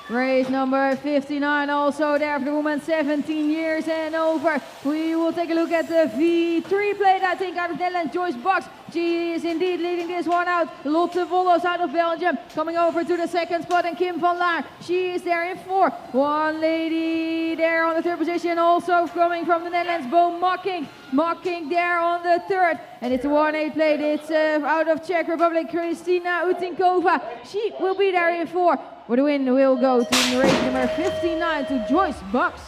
Race number 59 also there for the women 17 years and over. We will take a look at the V3 plate, I think, out of Netherlands, Joyce Box. She is indeed leading this one out. Lotte Wollos out of Belgium coming over to the 2nd spot, and Kim van Laar, she is there in 4. One lady there on the 3rd position, also coming from the Netherlands, Bo Mocking there on the 3rd. And it's a 1-8 plate, it's out of Czech Republic, Kristina Utinkova. She will be there in 4. For the win will go to race number 59 to Joyce Box.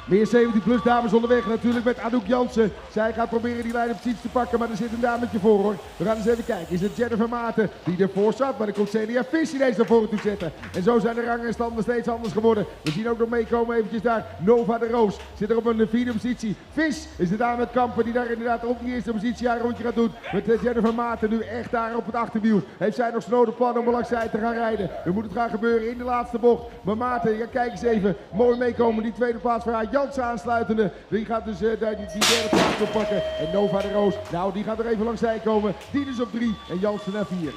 Meer 70 plus dames onderweg natuurlijk met Anouk Jansen. Zij gaat proberen die leiderpositie te pakken, maar er zit een dametje voor hoor. We gaan eens even kijken. Is het Jennifer Maarten die ervoor zat, maar dan komt Celia Vis ineens naar voren toe zetten. En zo zijn de rangen en standen steeds anders geworden. We zien ook nog meekomen eventjes daar Nova de Roos. Zit er op een 4e positie. Vis is de dame met Kampen die daar inderdaad op die eerste positie haar rondje gaat doen. Met Jennifer Maarten nu echt daar op het achterwiel. Heeft zij nog snode plannen om langs zij te gaan rijden. Dan moet het gaan gebeuren in de laatste bocht. Maar Maarten, ja, kijk eens even. Mooi meekomen, die 2e plaats voor haar. Jansen aansluitende. Die gaat dus die 3e plaats oppakken. En Nova de Roos, nou die gaat er even langs zij komen. Die dus op 3 en Jansen naar 4.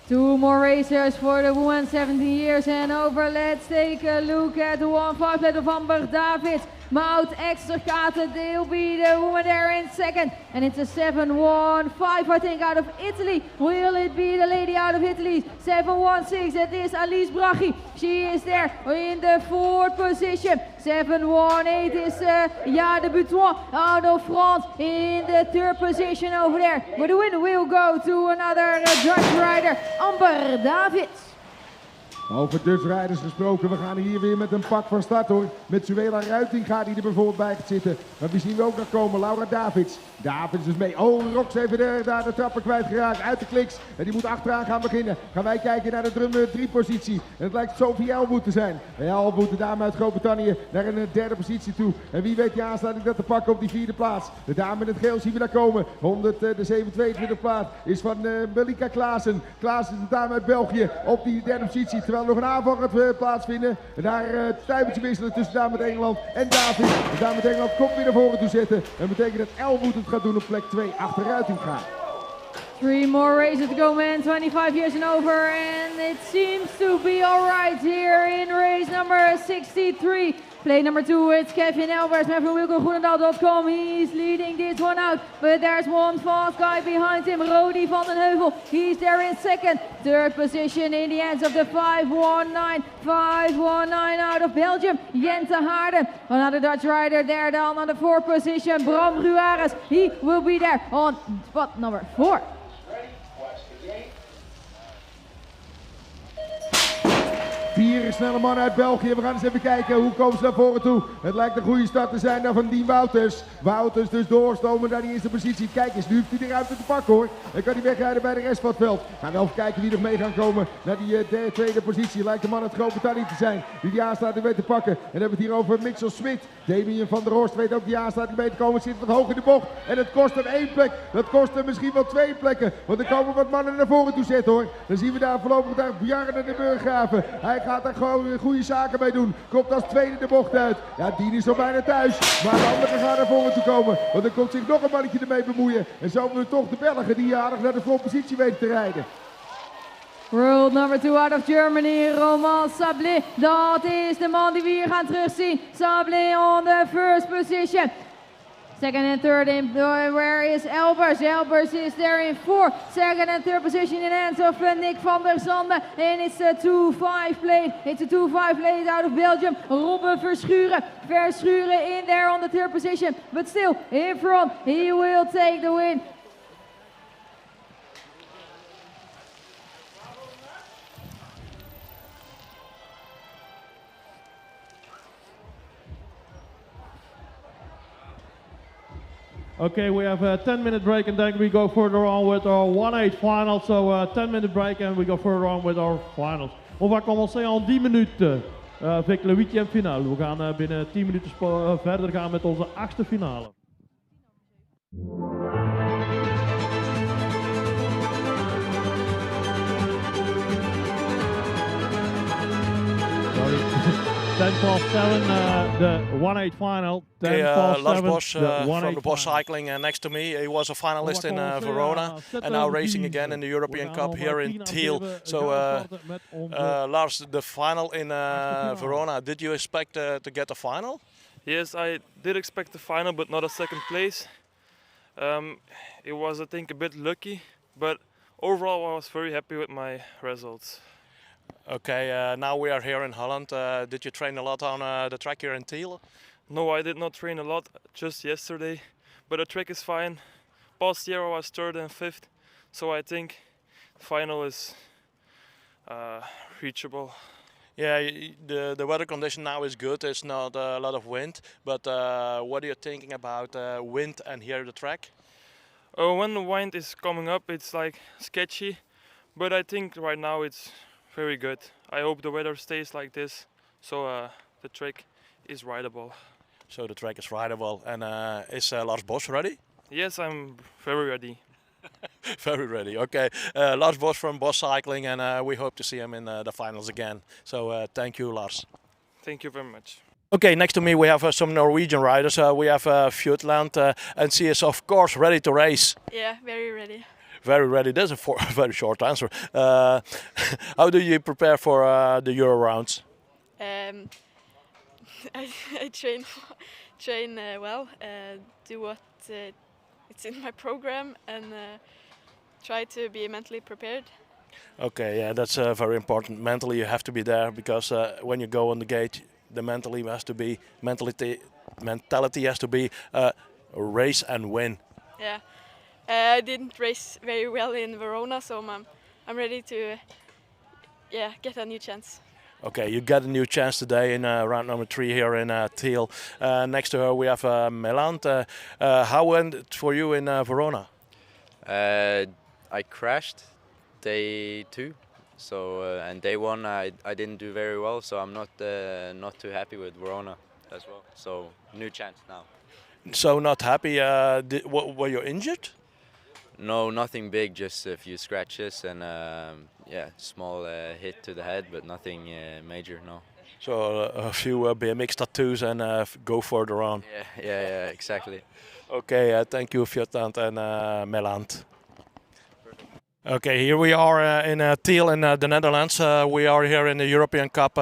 Two more racers for the women 17 years and over. Let's take a look at the 1-5 plate of Amber Davids. Mout Extricate, they'll be the woman there in second. And it's a 7-1-5, I think, out of Italy. Will it be the lady out of Italy? 7-1-6, that is Alice Bracchi. She is there in the fourth position. 7-1-8 is Jade Butois out of France in the third position over there. But the win will go to another Dutch rider, Amber Davids. Over Dutch rijders gesproken, we gaan hier weer met een pak van start hoor. Met Suela Ruitinga die er bijvoorbeeld bij gaat zitten. Maar wie zien we ook nog komen? Laura Davids. Davids is mee. Oh, Rox even daar de trappen kwijtgeraakt uit de kliks. En die moet achteraan gaan beginnen. Gaan wij kijken naar de drum 3 positie. En het lijkt Sophie Elwood te zijn. Elwood, de dame uit Groot-Brittannië, naar een derde positie toe. En wie weet die aansluiting dat te pakken op die vierde plaats. De dame in het geel zien we daar komen. De 722 plaats is van Melika Klaassen. Klaassen is de dame uit België op die derde positie. Terwijl nog een aanval gaat plaatsvinden. En daar het tuibertje wisselen tussen de dame uit Engeland en David. De dame uit Engeland komt weer naar voren toe zetten. Dat betekent dat Elwood het gaat doen op plek 2 achter Ruitinga. 3 more races to go, man. 25 years and over, and it seems to be alright here in race number 63. Play number 2, it's Kevin Elbers, man, from WilcoGroenendaal.com. He's leading this one out, but there's one fast guy behind him, Rodi van den Heuvel. He's there in second. Third position in the hands of the 519 out of Belgium, Jente Haarden. Another Dutch rider there down on the fourth position, Bram Ruares. He will be there on spot number 4. Vier snelle mannen uit België. We gaan eens even kijken hoe komen ze naar voren toe. Het lijkt een goede start te zijn daar van Dien Wouters. Wouters dus doorstomen naar die eerste positie. Kijk eens, nu heeft hij de ruimte te pakken hoor. En kan hij wegrijden bij de rest van het veld. Gaan we even kijken wie er mee gaan komen naar die tweede positie. Lijkt de man uit Groot-Brittannië te zijn. Die die aansluiting weet te pakken. En dan hebben we het hier over Mitchell Smit. Damien van der Horst weet ook die aansluiting mee te komen. Het zit wat hoog in de bocht. En het kost hem 1 plek. Dat kost hem misschien wel 2 plekken. Want er komen wat mannen naar voren toe zetten hoor. Dan zien we daar voorlopig daar Bjarne de Burggraven. Hij gaat daar gewoon goede zaken mee doen. Komt als tweede de bocht uit. Ja, Dien is al bijna thuis. Maar de anderen gaan naar voren toe komen. Want er komt zich nog een mannetje ermee bemoeien. En zo hebben we toch de Belgen die aardig naar de voorpositie weten te rijden. World number 2 out of Germany, Roman Sablé. Dat is de man die we hier gaan terugzien. Sablé on the first position. Second and third in, where is Elbers? Elbers is there in 4. Second and third position in hands of Nick van der Zande. And it's a 2-5 plate. It's a 2-5 plate out of Belgium. Robben Verschuren. Verschuren in there on the third position. But still in front. He will take the win. Okay, we have a 10-minute break and then we go further on with our 1-8 finals. So 10-minute break and we go further on with our finals. On va commencer en 10 minuten avec le 8e finale. We gaan binnen 10 minuten verder gaan met onze 8e finale. Sorry. 10 past 7, the 1-8 final. 10 past 7, Lars Bosch the from the Bosch final. Cycling next to me. He was a finalist in Verona and now racing again in the European Cup here in Tiel. So Lars, the final in Verona, did you expect to get a final? Yes, I did expect the final, but not a second place. It was, I think, a bit lucky, but overall I was very happy with my results. Okay, now we are here in Holland. Did you train a lot on the track here in Tiel? No, I did not train a lot, just yesterday, but the track is fine. Past year I was 3rd and 5th, so I think the final is reachable. Yeah, the weather condition now is good. It's not a lot of wind, but what are you thinking about wind and here the track? When the wind is coming up, it's like sketchy, but I think right now it's very good. I hope the weather stays like this, so the track is rideable. So the track is rideable, and is Lars Bosch ready? Yes, I'm very ready. Very ready. Okay, Lars Bosch from Bosch Cycling, and we hope to see him in the finals again. So thank you, Lars. Thank you very much. Okay, next to me we have some Norwegian riders. We have Fjutland, and she is of course ready to race. Yeah, very ready. very ready. That's a very short answer. How do you prepare for the Euro rounds? I train well, do what it's in my program, and try to be mentally prepared. Okay, yeah, that's very important. Mentally, you have to be there because when you go on the gate, the mentality has to be race and win. Yeah, I didn't race very well in Verona, so I'm ready to get a new chance. Okay, you got a new chance today in round number 3 here in Tiel. Next to her we have Melant. How went it for you in Verona? I crashed day 2, so and day 1 I didn't do very well, so I'm not too happy with Verona as well. So new chance now. So not happy. Were you injured? No, nothing big, just a few scratches and small hit to the head, but nothing major, no. So a few BMX tattoos and go further on. Yeah, exactly. Okay, thank you, Fjotant and Melant. Okay, here we are in Tiel in the Netherlands. We are here in the European Cup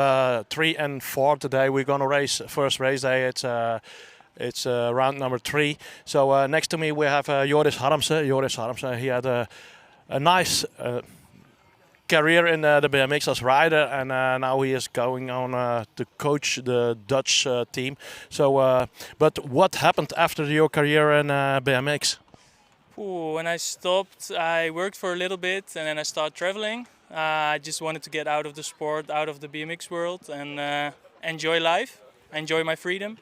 3 and 4 today. We're gonna race first race day. It's round number 3. So next to me we have Joris Harmsen. Joris Harmsen, he had a nice career in the BMX as rider, and now he is going on to coach the Dutch team. So, but what happened after your career in BMX? When I stopped, I worked for a little bit and then I started traveling. I just wanted to get out of the sport, out of the BMX world, and enjoy life, enjoy my freedom.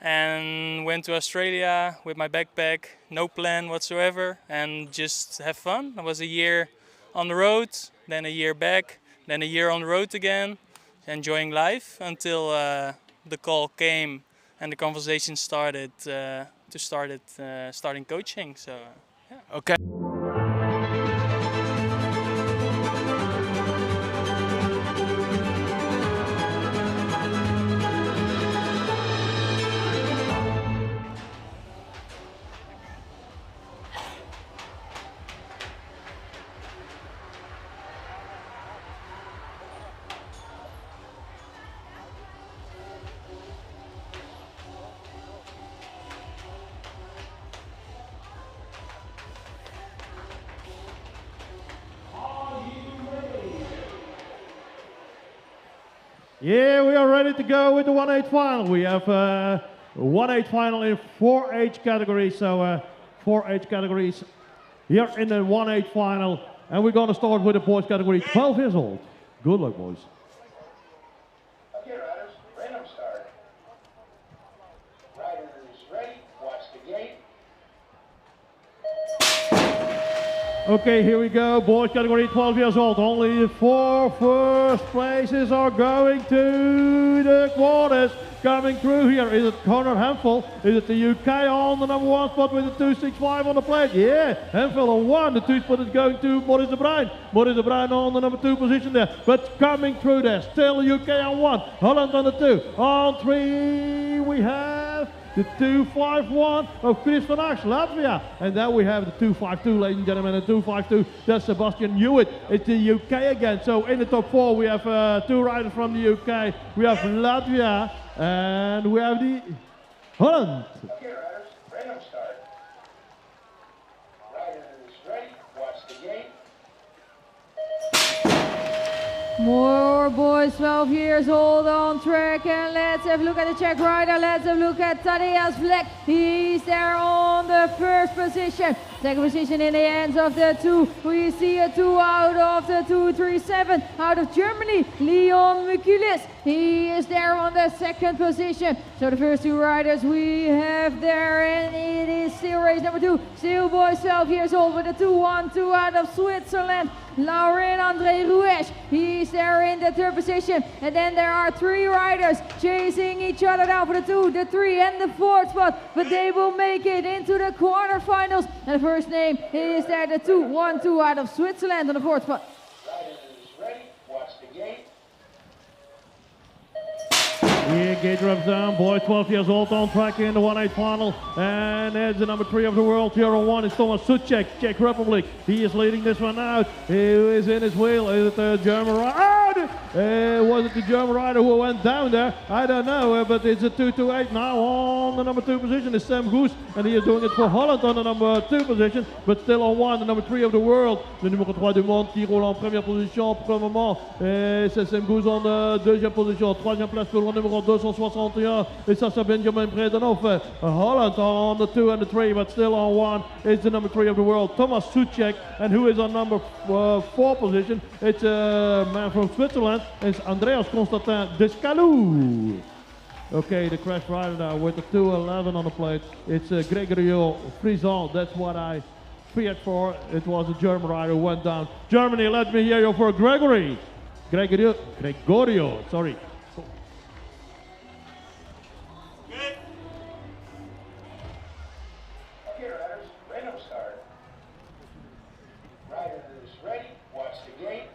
And went to Australia with my backpack, no plan whatsoever, and just have fun. I was a year on the road, then a year back, then a year on the road again, enjoying life until the call came and the conversation started starting coaching. So, yeah. Okay. Yeah, we are ready to go with the 1/8 final. We have 1/8 final in 4 age categories. So 4 age categories here in the 1/8 final. And we're going to start with the boys category, 12 years old. Good luck, boys. Okay, riders, random start. Riders ready, watch the gate. Okay, here we go. Boys category 12 years old. Only the 4 first places are going to the quarters. Coming through here. Is it Conor Hemphill? Is it the UK on the number 1 spot with the 265 on the plate? Yeah, Hemphill on 1. The 2 spot is going to Maurice de Bruin. Maurice de Bruin on the number 2 position there. But coming through there, still UK on 1. Holland on the 2. On 3 we have the 251 of Chris van Ax, Latvia. And then we have the 252, ladies and gentlemen, the 252, that's Sebastian Hewitt. It's the UK again. So in the top 4 we have 2 riders from the UK. We have Latvia and we have the Holland. Okay, riders, random start. Riders ready, watch the gate. More boys 12 years old on track, and let's have a look at the Czech rider. Let's have a look at Tadeusz Vlek. He's there on the first position. Second position in the hands of the 2. We see a 2 out of the 237 out of Germany, Leon Mikulis. He is there on the second position. So the first 2 riders we have there, and it is still race number 2. Still boys 12 years old with a 2-1-2 out of Switzerland, Lauren André Ruesch. He's there in the third position. And then there are 3 riders chasing each other down for the 2, the 3 and the 4th spot. But they will make it into the quarterfinals. And the first name is there, the 2-1-2 out of Switzerland on the 4th spot. Riders ready, watch the gate. Here, gate drops down. Boy, 12 years old, on track in the 1/8 final. And there's the number 3 of the world. Here on 1 is Thomas Suchek, Czech Republic. He is leading this one out. Who is in his wheel? Is it the German rider? Was it the German rider who went down there? I don't know, but it's a 2-2-8 now on the number 2 position is Sam Goes. And he is doing it for Holland on the number 2 position. But still on 1, the number 3 of the world. Le numéro 3 du monde qui roule en première position pour le moment. C'est Sam Goes en deuxième position. Troisième place pour le numéro 261. Et ça c'est Benjamin Bredenhoff. Holland on the 2 and the 3, but still on 1 is the number 3 of the world, Thomas Suchek. And who is on number 4 position? It's a man from Switzerland. It's Andreas Constantin Descalou. Okay, the crash rider now with the 211 on the plate. It's Gregorio Frison. That's what I feared for. It was a German rider who went down. Germany, let me hear you for Gregorio, sorry. Okay, riders, random start. Rider is ready. Watch the gate.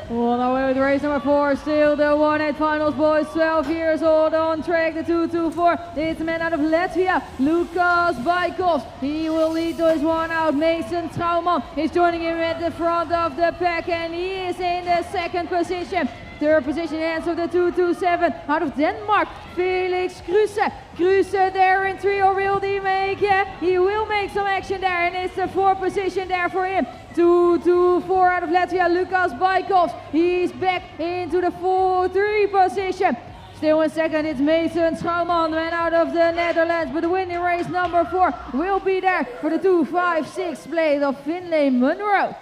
On our way with race number 4, still the 1/8 finals, boys, 12 years old, on track, the 2-2-4. It's a man out of Latvia, Lukas Baikovs. He will lead this one out. Mason Trauman is joining him at the front of the pack, and he is in the second position. Third position hands of the 2-2-7 out of Denmark, Felix Kruse. Kruse there in 3, or will he make? Yeah, he will make some action there, and it's the 4th position there for him. 2-2-4 out of Latvia, Lukas Baikovs. He's back into the 4-3 position. Still in second, it's Mason Schouwman, man out of the Netherlands. But the winning race number 4 will be there for the 2-5-6 plate of Finlay Munro. Rider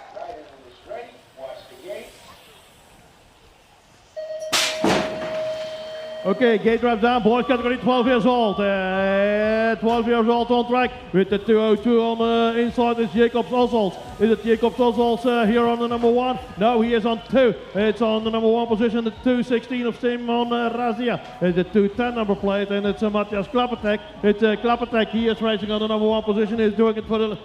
is ready. Watch the gate. Okay, gate drops down, boys category 12 years old. 12 years old on track with the 202 on the inside is Jacobs Oswald. Is it Jacobs Oswald here on the number 1? No, he is on 2. It's on the number 1 position, the 216 of Simon Razia. It's the 210 number plate, and it's Matthias Klappertek. It's Klappertek, he is racing on the number 1 position, he's doing it for the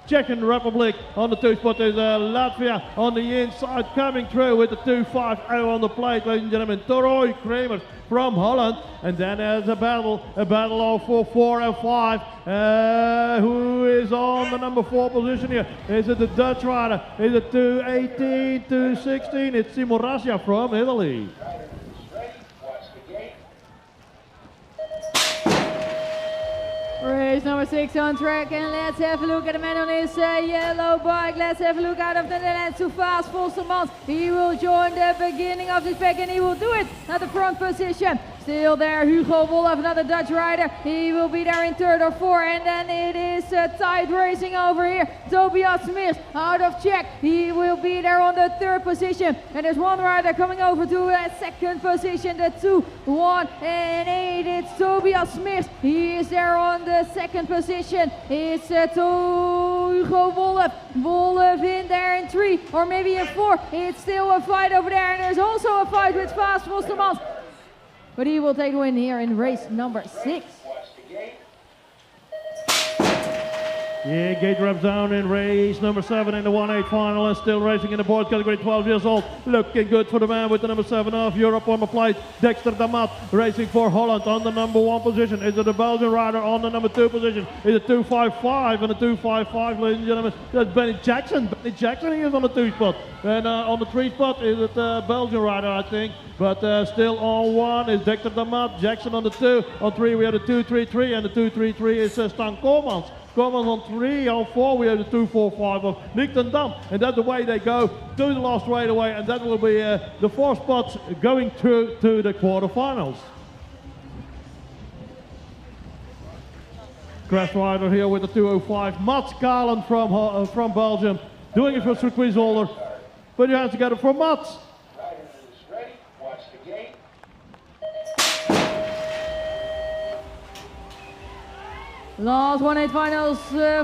Czech Republic. On the 2 spot is Latvia on the inside, coming through with the 250 on the plate, ladies and gentlemen. Toroy Kramer from Holland, and then there's a battle of 4 and 5. Who is on the number 4 position here? Is it the Dutch rider? Is it 218, 216? It's Simon Razia from Italy. Rider is ready. Watch the gate. Race number 6 on track, and let's have a look at the man on his yellow bike. Let's have a look out of the Netherlands to Vaas Volsemans. He will join the beginning of this pack, and he will do it at the front position. Still there, Hugo Wolf, another Dutch rider. He will be there in 3rd or 4th, and then it is tight racing over here. Tobias Smeers out of Czech. He will be there on the 3rd position. And there's one rider coming over to a 2nd position, the 2, 1 and 8. It's Tobias Smeers. He is there on the 2nd position. It's Hugo Wolf. Wolf in there in 3 or maybe in 4. It's still a fight over there, and there's also a fight with Vaas Volsemans. But he will take the win here in race number 6. Watch the gate. Yeah, gate drops down in race number 7 in the 1/8 final, and still racing in the board category 12 years old. Looking good for the man with the number 7 of Europe on the plate, Dexter Damat, racing for Holland on the number 1 position. Is it the Belgian rider on the number 2 position? Is it 255 and the 255, ladies and gentlemen? That's Benny Jackson. Benny Jackson, he is on the 2 spot. And on the 3 spot is it the Belgian rider, I think. But still on 1 is Dexter Damat, Jackson on the 2. On 3 we have the 233, and the 233 is Stan Koolmans. Koolmans on 3, on 4 we have the 245 of Nick Dam. And that's the way they go to the last straightaway, and that will be the 4 spots going through to the quarterfinals. Crash rider here with the 205, Mats Kalen from Belgium, doing it for Circuit Holder. Put your hands together for Mats. Rider is ready. Watch the gate. Last 1-8 finals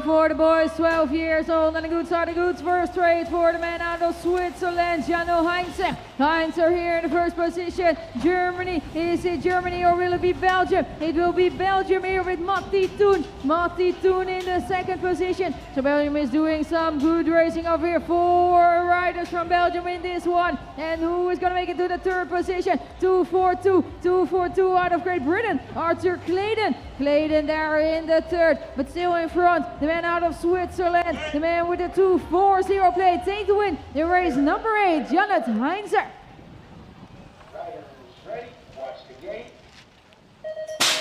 for the boys, 12 years old, and a good start, a good first straight for the man out of Switzerland, Jano Heinzer. Heinzer here in the first position. Germany, is it Germany or will it be Belgium? It will be Belgium here with Matti Toon. Matti Toon in the second position. So Belgium is doing some good racing over here. 4 riders from Belgium in this one. And who is going to make it to the third position? 242 out of Great Britain. Arthur Clayton. Clayton there in the third, but still in front. The man out of Switzerland, the man with the 240 plate, take the win in race number 8, Janet Heinzer. Riders ready, watch the gate.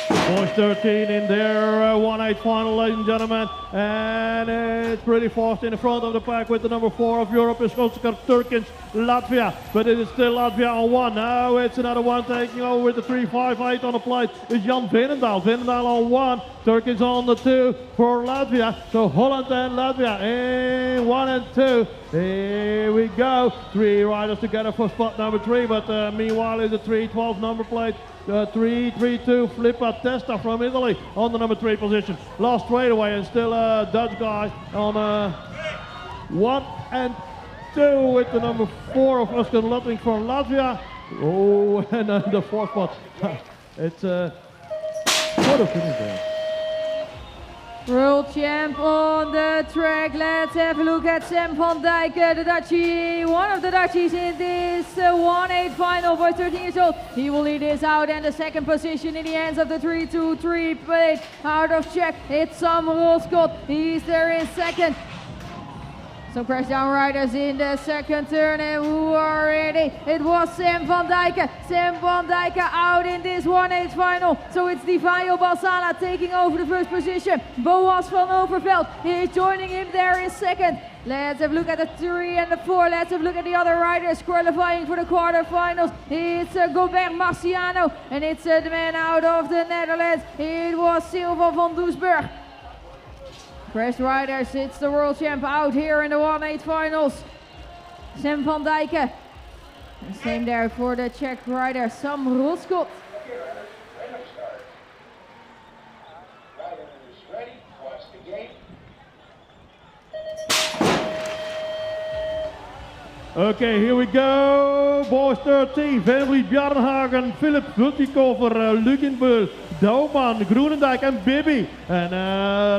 Boys 13 in their 1-8 final, ladies and gentlemen, and it's pretty fast in the front of the pack with the number 4 of Europe is Oskar Turkins, Latvia, but it is still Latvia on 1. Now it's another one taking over with the 358 on the plate is Jan Veenendaal. Veenendaal on 1, Turkins on the 2 for Latvia. So Holland and Latvia in 1 and 2. Here we go. 3 riders together for spot number 3, but meanwhile is the 312 number plate. 332 Flippa Testa from Italy on the number 3 position. Lost straight away and still a Dutch guy on 1 and 2 with the number 4 of Oscar Lutting from Latvia. Oh, and the 4th spot. It's what a finish there. World champ on the track. Let's have a look at Sam van Dijk, the Dutchie, one of the Dutchies in this 1-8 final, boy 13 years old. He will lead this out, and the second position in the hands of the 323 plate out of Czech. It's Sam Roskot. He's there in second. Some crash down riders in the second turn, and who are ready? It was Sam van Dijk. Sam van Dijk out in this 1-8 final. So it's Divayo Balsala taking over the first position. Boas van Overveld is joining him there in second. Let's have a look at the 3 and the 4. Let's have a look at the other riders qualifying for the quarterfinals. It's Gobert Marciano, and it's the man out of the Netherlands. It was Silva van Doesburg. Crash riders, it's the world champ out here in the 1-8 finals. Sam van Dijk. And same there for the Czech rider, Sam Roskot. Riders ready, watch the gate. Okay, here we go. Boys 13, Venry Bjarnhagen, Philip Butikover, Lugenbühl, Douwman, Groenendijk and Bibi. And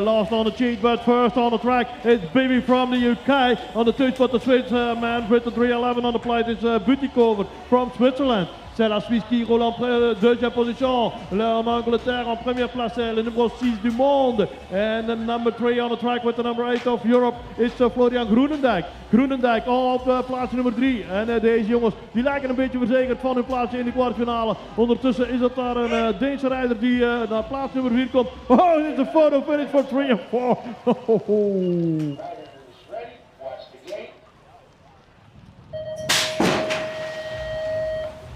last on the cheat, but first on the track, it's Bibi from the UK. On the third spot, the Swiss man with the 311 on the plate is Butikover from Switzerland. C'est la Suisse qui roule en deuxième position. En Angleterre en première place, c'est le numéro 6 du monde. And the number 3 on the track with the number 8 of Europe is Florian Groenendijk. Groenendijk op plaats nummer 3. En deze jongens die lijken een beetje verzekerd van hun plaats in de kwartfinale. Ondertussen is het daar een Deense rijder die naar plaats nummer 4 komt. Oh, dit is een photo finish voor 3 en 4. Ready, watch the gate.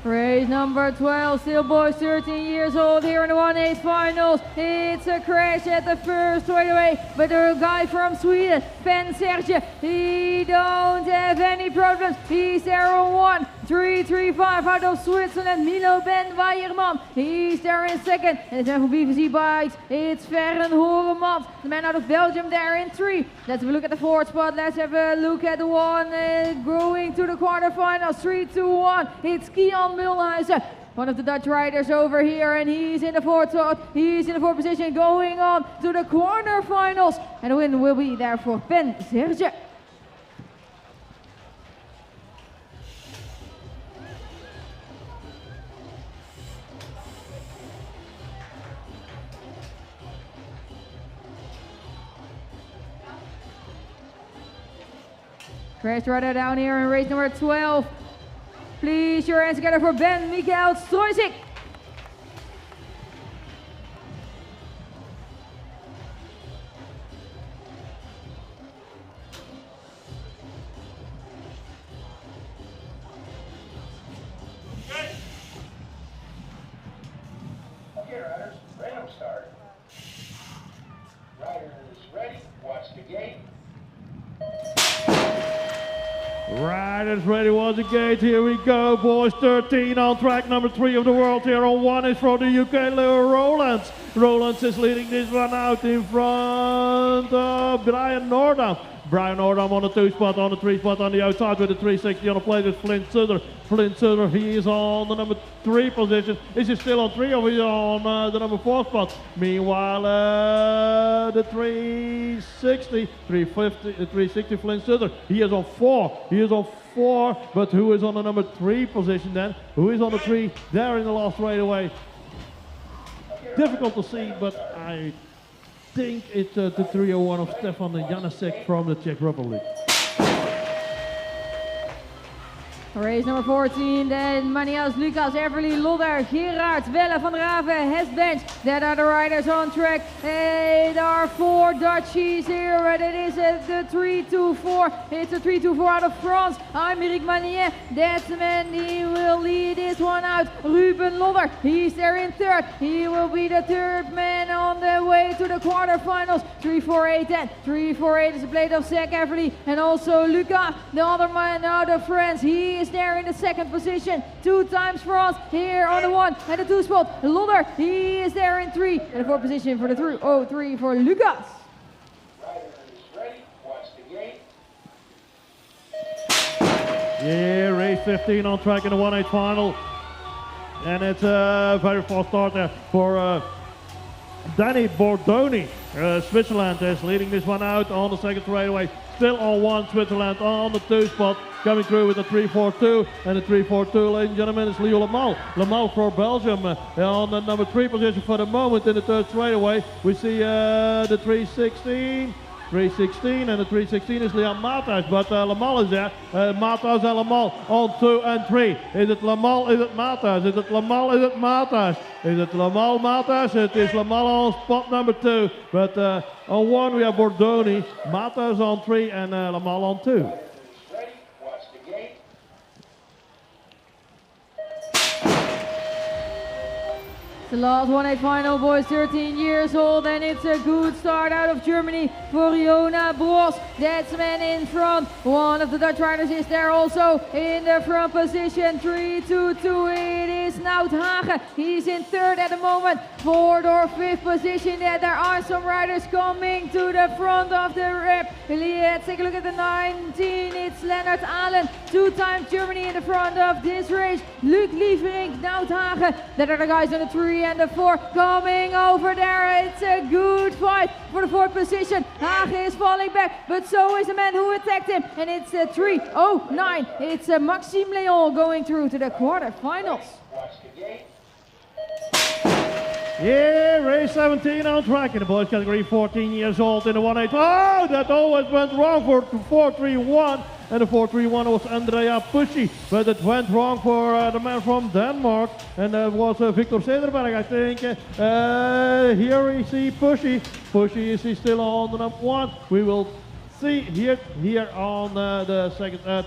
Race number 12, still boys 13 years old here in the 1-8 finals. It's a crash at the first straightaway, but the guy from Sweden, Ben Serge, he don't have any problems. He's there on 1, 335 out of Switzerland, Milo Ben Weierman. He's there in second, and it's for BVC Bikes, it's Ferren Horemat, the man out of Belgium there in 3. Let's have a look at the 4th spot, let's have a look at the one going to the quarterfinals, 3, 2, 1. It's Kian Mulhuizen, one of the Dutch riders over here, and he's in the 4th spot. He's in the 4th position going on to the quarterfinals, and the win will be there for Ben Serge. Crash rider down here in race number 12. Please, your hands together for Ben Mikael Stroysik. Okay, riders, random start. Riders ready, watch the gate. Riders ready once again. Here we go, boys. 13 on track, number 3 of the world here. On 1 is from the UK, Leo Rolands. Rolands is leading this one out in front of Brian Nordam. Brian Nordam on the 2 spot, on the 3 spot on the outside with the 360 on the plate with Flint Sutter. Flint Sutter, he is on the number 3 position. Is he still on 3 or is he on the number 4 spot? Meanwhile, the 360, 350, 360 Flint Sutter, he is on 4. He is on 4, but who is on the number 3 position then? Who is on the 3 there in the last straightaway? Difficult to see, but I think it's the 301 of Stefan Janasek from the Czech Republic. Race number 14, then Manias, Lucas, Everly, Lodder, Gerard, Welle, Van der Haven, Hesbench. That are the riders on track. There are 4 Dutchies here. That is the 3-2-4. It's a 3-2-4 out of France. Aymeric Manier, that's the man. He will lead this one out. Ruben Lodder, he's there in 3rd. He will be the 3rd man on the way to the quarterfinals. 3-4-8-10. 3-4-8 is the plate of Zach Everly. And also Lucas, the other man out of France. He is there in the 2nd position. 2 times France here on the 1 and the 2 spot. Lodder, he is there in 3 and the 4th position for the 303 for Lucas. Yeah, race 15 on track in the 1-8 final. And it's a very fast start there for Danny Bordoni. Switzerland is leading this one out on the 2nd straightaway. Still on 1, Switzerland on the 2 spot. Coming through with the 3-4-2 and the 3-4-2, ladies and gentlemen, is Leo Lamal. Lamal for Belgium on the number 3 position for the moment in the 3rd straightaway. We see the 316 and the 316 is Liam Matas, but Lamal is there. Matas and Lamal on 2 and 3. Is it Lamal? Is it Matas? Is it Lamal? Is it Matas? Is it Lamal Matas? It is Lamal on spot number 2, but on 1 we have Bordoni, Matas on 3 and Lamal on 2. The last 1-8 final, boys, 13 years old, and it's a good start out of Germany for Jona Bros. That's the man in front. One of the Dutch riders is there also in the front position. 3-2-2, it is Nout Hagen. He's in 3rd at the moment. 4th or 5th position there. There are some riders coming to the front of the rep. Let's take a look at the 19. It's Lennart Allen. 2 times Germany in the front of this race. Luc Lievering, Nout Hagen. That are the guys on the 3 and the 4 coming over there. It's a good fight for the 4th position. Hagen is falling back, but so is the man who attacked him. And it's 3:09. It's Maxime Leon going through to the quarterfinals. Yeah, race 17 on track in the boys category, 14 years old in the 1-8. Oh, that always went wrong for 4-3-1. And the 4-3-1 was Andrea Pushy, but it went wrong for the man from Denmark, and that was Victor Cederberg, I think. Here we see Pushy. Pushy is he still on the number 1. We will see here on the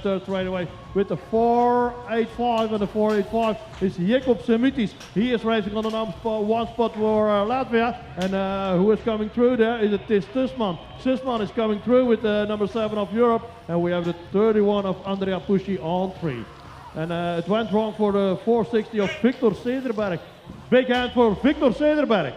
3rd straightaway with the 485 and the 485 is Jakob Semitis. He is racing on the number 1 spot for Latvia, and who is coming through there is it Tis Tusman. Tusman is coming through with the number 7 of Europe, and we have the 31 of Andrea Pushy on 3. And it went wrong for the 460 of Victor Cederberg. Big hand for Victor Cederberg.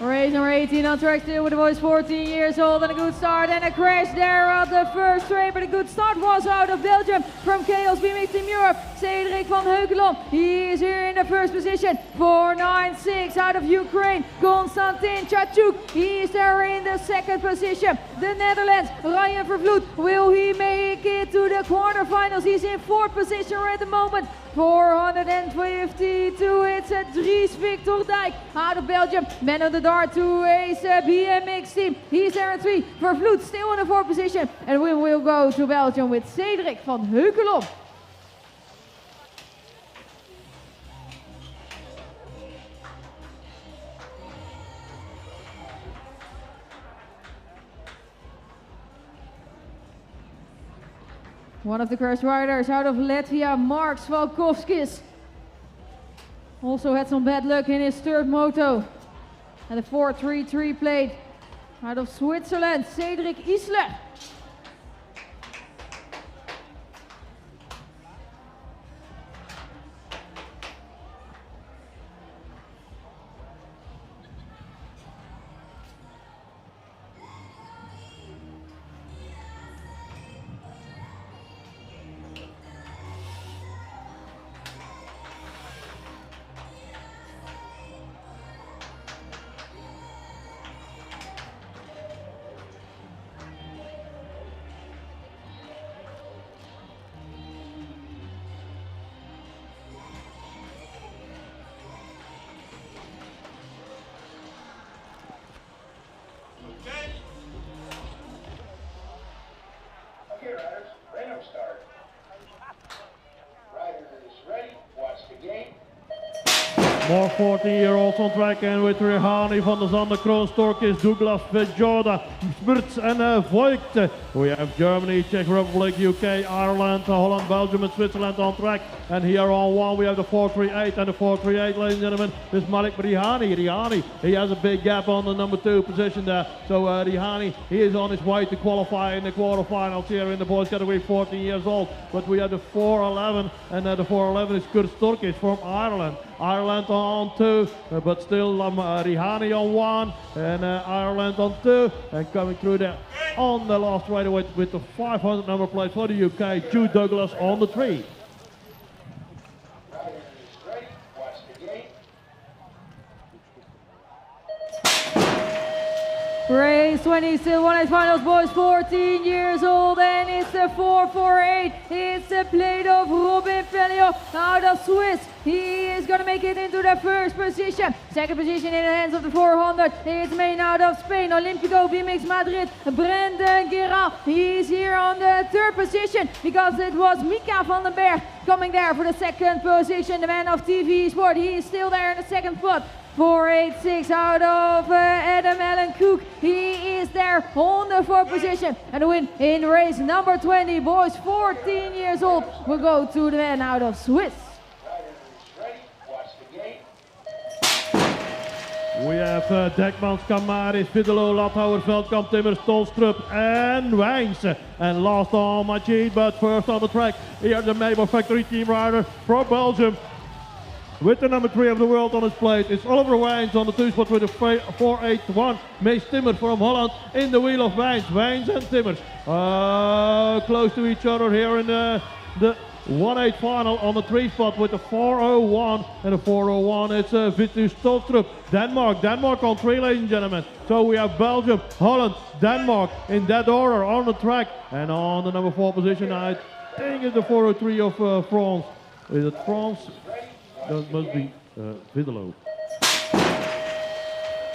Race number 18 on track still with the boys 14 years old, and a good start and a crash there at the first straight, but a good start was out of Belgium from Chaos BMX Team Europe. Cedric van Heukelom, he is here in the 1st position. 496 out of Ukraine. Konstantin Chachuk, he is there in the 2nd position. The Netherlands, Ryan Vervloed, will he make it to the quarterfinals? He's in 4th position at the moment. 452, it's a Dries Victor Dijk out of Belgium. Man of the Dart to Ace BMX team. He's there in 3. Vervloed still in the 4th position. And we will go to Belgium with Cedric van Heukelom. One of the crash riders out of Latvia, Mark Svalkovskis. Also had some bad luck in his third moto. And the 4.33 plate out of Switzerland, Cedric Isler. Okay, riders, random start. Rider is ready, watch the game. More 14-year-olds on track, and with Rihani van der Zande, Kroonstorkis, Douglas, Vejorda, Spurts and Voigt. We have Germany, Czech Republic, UK, Ireland, Holland, Belgium and Switzerland on track. And here on one we have the 4.38 and the 4.38, ladies and gentlemen, is Malik Rihani. Rihani, he has a big gap on the number 2 position there. So Rihani, he is on his way to qualify in the quarterfinals here in the boys category, 14 years old. But we have the 4.11, and the 4.11 is Kroonstorkis from Ireland. Ireland on 2, but still Rihani on 1, and Ireland on 2, and coming through there on the last right away with the 500 number plate for the UK, Jude Douglas on the 3. Rider is ready, watch the game. Race 20, still 1-8 finals, boys, 14 years old, and it's the 4.48. It's the plate of Robin Pelliot out of Swiss. He is going to make it into the first position. Second position in the hands of the 400. It's Main out of Spain. Olympico BMX Madrid, Brendan Guerra. He's here on the third position because it was Mika van den Berg coming there for the second position. The man of TV Sport, he is still there in the second spot. 4.86 out of Adam Allen Cook. He is there on the fourth position. And the win in race number 20, boys, 14 years old, will go to the man out of Swiss. Rider is ready, watch the game. We have Dekmans, Kamaris, Videlo, Lathouwer, Veldkamp, Timmers, Tolstrup and Wijns. And last on my sheet, but first on the track, here the Maybach Factory team rider from Belgium. With the number 3 of the world on his plate, it's Oliver Wijns on the 2 spot with a 4.81. Mees Timmer from Holland in the wheel of Wijns. Wijns and Timmers close to each other here in the 1-8 final on the 3 spot with the 4.01. And the 4.01, it's Vitus Tolstrup. Denmark on 3, ladies and gentlemen. So we have Belgium, Holland, Denmark in that order on the track. And on the number 4 position, I think it's the 4.03 of France. Is it France? That must be Videlo.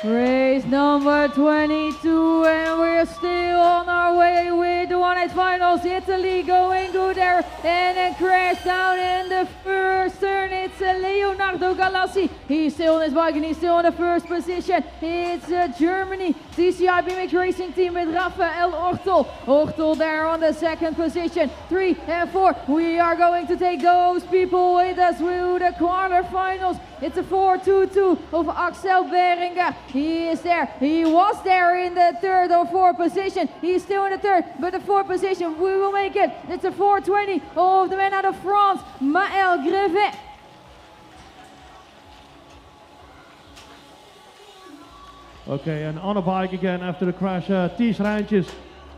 Race number 22, and we're still on our way with the 1-8 finals. Italy going good there, and then crash down in the first turn. It's Leonardo Galassi. He's still on his bike and he's still in the first position. It's Germany, TCI BMX Racing Team with Rafael Ortel. Ortel there on the second position. 3 and 4. We are going to take those people with us through the quarterfinals. It's a 4.22 of Axel Beringer. He is there. He was there in the third or fourth position. He's still in the third, but the fourth position, we will make it. It's a 4.20 of the man out of France, Maël Grevet. Okay, and on a bike again after the crash, Ties Rijntjes.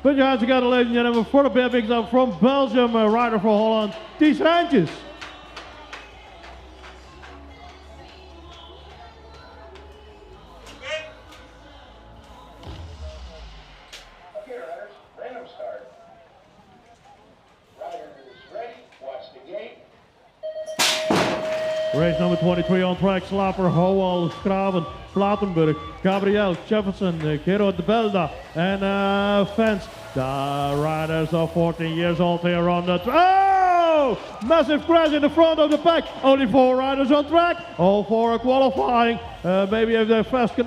Put your hands together, ladies and gentlemen, for the BMX up from Belgium, a rider for Holland, Ties Rijntjes. Okay, riders, random start. Rider is ready, watch the game. Race number 23 on track, Slaper, Howell, Schraven, Platenburg, Gabriel, Jefferson, Gerard de Belda and Fence. The riders are 14 years old here on the... Oh! go. Massive crash in the front of the pack. Only 4 riders on track. All 4 are qualifying. Maybe if they're fast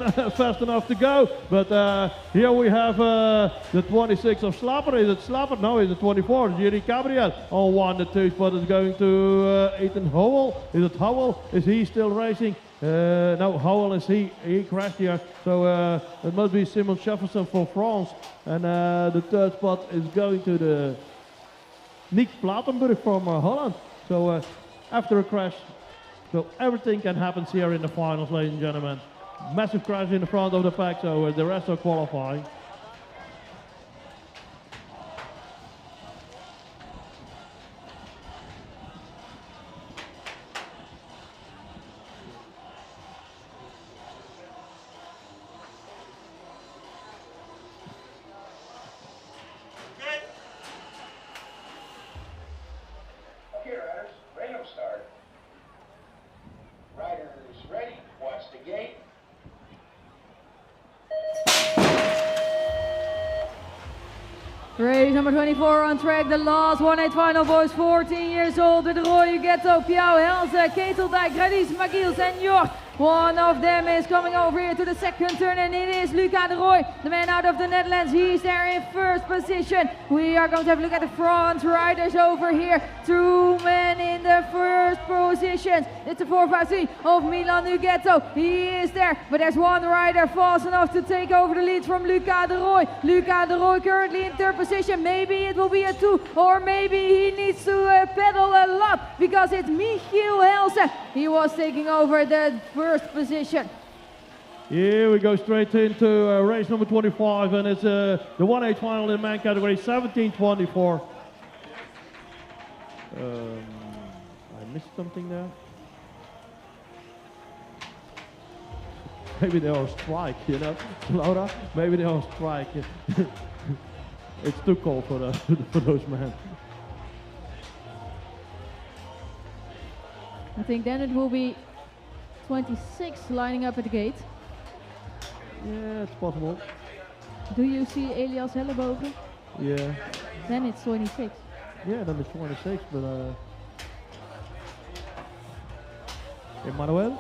enough to go. But here we have the 26 of Slapper. Is it Slapper? No, it's the 24. Jerry Gabriel on 1. The 2 spot is going to Ethan Howell. Is it Howell? Is he still racing? No, Howell is he crashed here. So it must be Simon Jefferson for France. And the 3rd spot is going to the Nick Platenburg from Holland. So after a crash, so everything can happen here in the finals, ladies and gentlemen. Massive crash in the front of the pack, so the rest are qualifying. Okay, riders, random start. Riders ready, watch the gate. Race number 24 on track, the last 1/8 final, boys, 14 years old, with Roy Ghetto, Piao, Helze, Keteldijk, Gradis, Magiels and Jorg. One of them is coming over here to the second turn, and it is Luca de Rooij, the man out of the Netherlands. He's there in first position. We are going to have a look at the front riders over here. 2 men in the first positions. It's the 453 of Milan Ughetto. He is there, but there's one rider fast enough to take over the lead from Luca de Rooij. Luca de Rooij currently in 3rd position. Maybe it will be a 2, or maybe he needs to pedal a lot, because it's Michiel Helsen. He was taking over the first position. Here we go straight into race number 25, and it's the 1/8 final in man category, 17:24. I missed something there. Maybe they're on strike, you know, Laura. Maybe they're on strike. It's too cold for those men. I think then it will be 26 lining up at the gate. Yeah, it's possible. Do you see Elias Hellebogen? Yeah. Then it's 26. Yeah, then it's 26, but Emmanuel?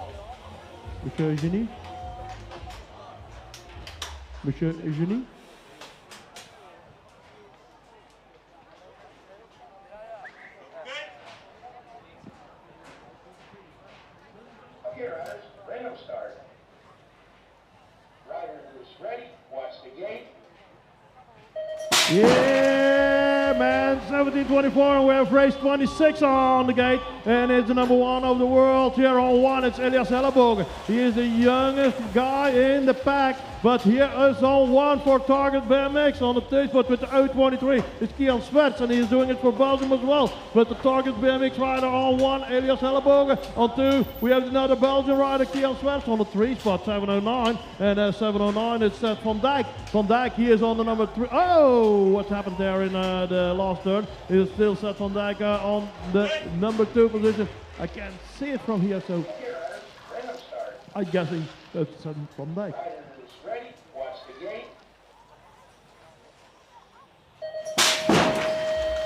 Monsieur Eugenie? Monsieur Eugenie? Okay, riders, random start. Riders ready, watch the gate. Yeah, man, 17:24, and we have race 26 on the gate, and it's the number 1 of the world here on 1. It's Elias Hellebogen. He is the youngest guy in the pack, but here is on 1 for Target BMX on the 2 spot with the O23. It's Kian Swerts, and he is doing it for Belgium as well. But the Target BMX rider on 1, Elias Hellebogen. On 2, we have another Belgian rider, Kian Swerts, on the 3 spot, 709, and 709 it's Van Dijk. Van Dijk, he is on the number 3. Oh, what happened there in the last turn? It is still Seth Van Dijk on the number 2 position. I can't see it from here, so I'm guessing that's Seth Van Dijk. Riders ready, watch the gate.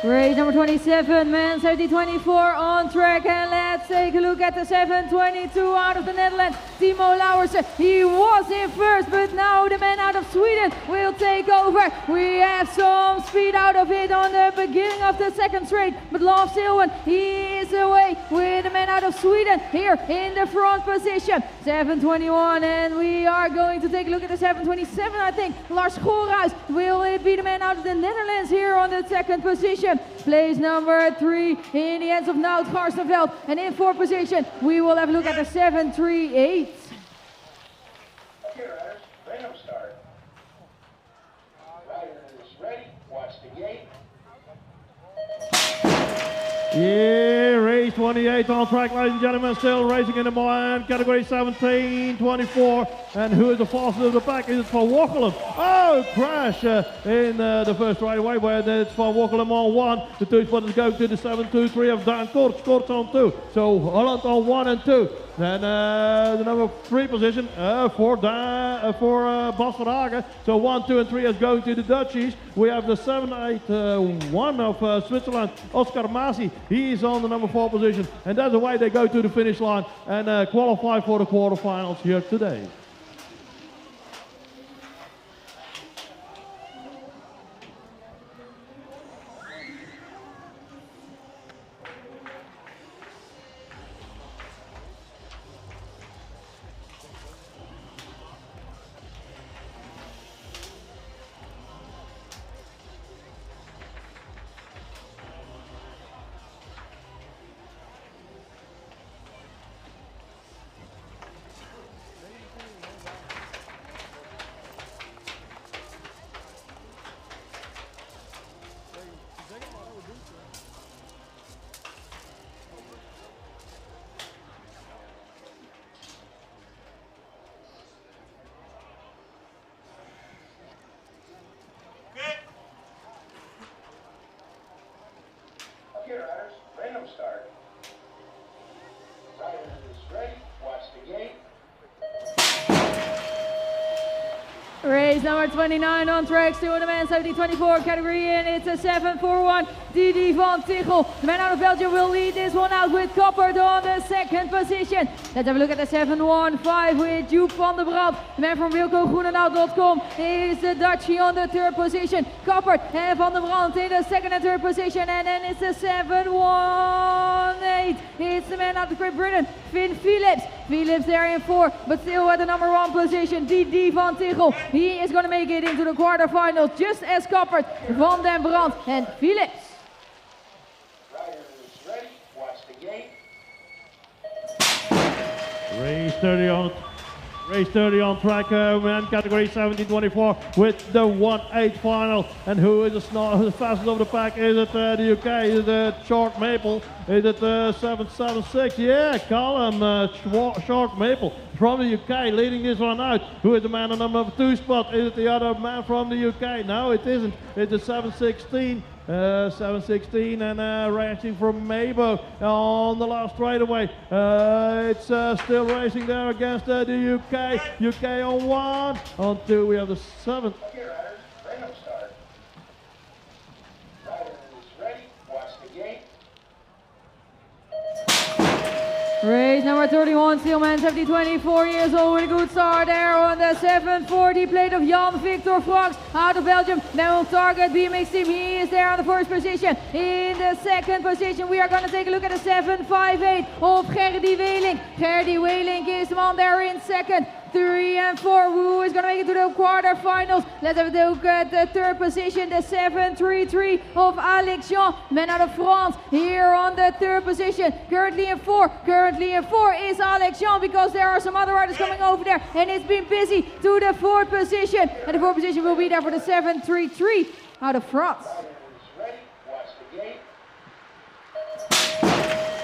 Race number 27, man, 17:24 on track, and let's take a look at the 7:22 out of the Netherlands, Timo Lauwersen. He was in first, but now the man out of Sweden will take over. We have some speed out of it on the beginning of the second straight, but Lars Silwen, he is away with the man out of Sweden here in the front position. 7:21, and we are going to take a look at the 7:27, I think. Lars Schoolhuis will be the man out of the Netherlands here on the second position. Place number 3 in the hands of Nout Garstenveld. And in 4th position, we will have a look at the 738. Okay, riders, random start. Riders ready, watch the gate. Yeah, race 28 on track, ladies and gentlemen, still racing in the man category 17-24. And who is the fastest of the pack? Is it Van Wokkelen? Oh, crash in the first right away, where it's Van Wokkelen on 1. The 2 spot is going to the 7-2-3 of Daan Korts on 2. So Holland on 1 and 2. Then the number 3 position for Bas Verhagen. So 1, 2 and 3 is going to the Dutchies. We have the 7-8-1 of Switzerland, Oscar Masi. He is on the number 4 position. And that's the way they go to the finish line and qualify for the quarterfinals here today. Okay, riders, random start. Rider is ready. Watch the gate. Race number 29 on track, still in the man 17-24 category, and it's a 7-4-1. Didi van Tichel, the man out of Belgium, will lead this one out with Koppert on the 2nd position. Let's have a look at the 7-1-5 with Joep van der Brand. The man from WilcoGroenendaal.com is the Dutchie on the 3rd position. Koppert and Van der Brand in the 2nd and 3rd position, and then it's the 7-1-8. It's the man out of Great Britain, Finn Phillips. Phillips there in 4, but still at the number 1 position, Didi van Tichel. He is going to make it into the quarterfinals, just as Koppert, Van den Brand and Phillips. Rider is ready. Watch the gate. Race 30 on track, man category 17-24 with the 1-8 final. And who is the fastest of the pack? Is it the UK? Is it Short Maple? Is it 7-7-6? Yeah, Callum Short Maple from the UK leading this one out. Who is the man on number 2 spot? Is it the other man from the UK? No, it isn't. It's the 7-16. 7-16 and racing from Mabo on the last straightaway. It's still racing there against the UK. UK on 1. On 2 we have the 7th. Okay, riders, random start. Rider is ready. Watch the gate. Race number 31, Steelman, 24 years old with a good start there on the 740 plate of Jan Victor Franks out of Belgium. Now on target BMX team, he is there on the 1st position. In the 2nd position, we are going to take a look at the 758 of Gerdy Weling. Gerdy Weling is the man there in 2nd. 3 and 4, who is going to make it to the quarterfinals? Let's have a look at the 3rd position, the 733 of Alex Jean, man out of France, here on the 3rd position. Currently in 4 is Alex Jean, because there are some other riders coming over there, and it's been busy to the 4th position. And the 4th position will be there for the 733 out of France. Rider is ready. Watch the gate.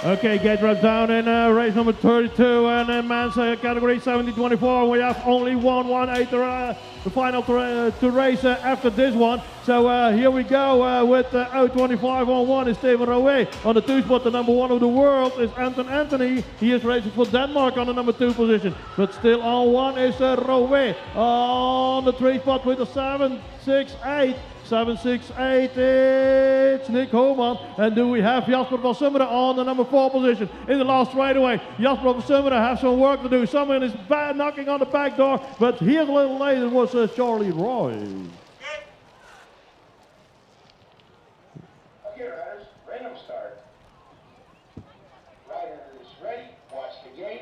Okay, gate wraps down in race number 32 and in men's category 17-24. We have only 1-1-8 the final to race after this one. So here we go with 025 on 1 is Steven Rouet. On the 2 spot, the number 1 of the world is Anton Anthony. He is racing for Denmark on the number 2 position. But still on 1 is Rouet. On the 3 spot with the 768. 768, it's Nick Homan. And do we have Jasper van Summeren on the number 4 position in the last straightaway. Jasper van Summeren has some work to do. Someone is knocking on the back door, but here a little later was Charlie Roy. Okay, riders, random start. Rider is ready. Watch the gate.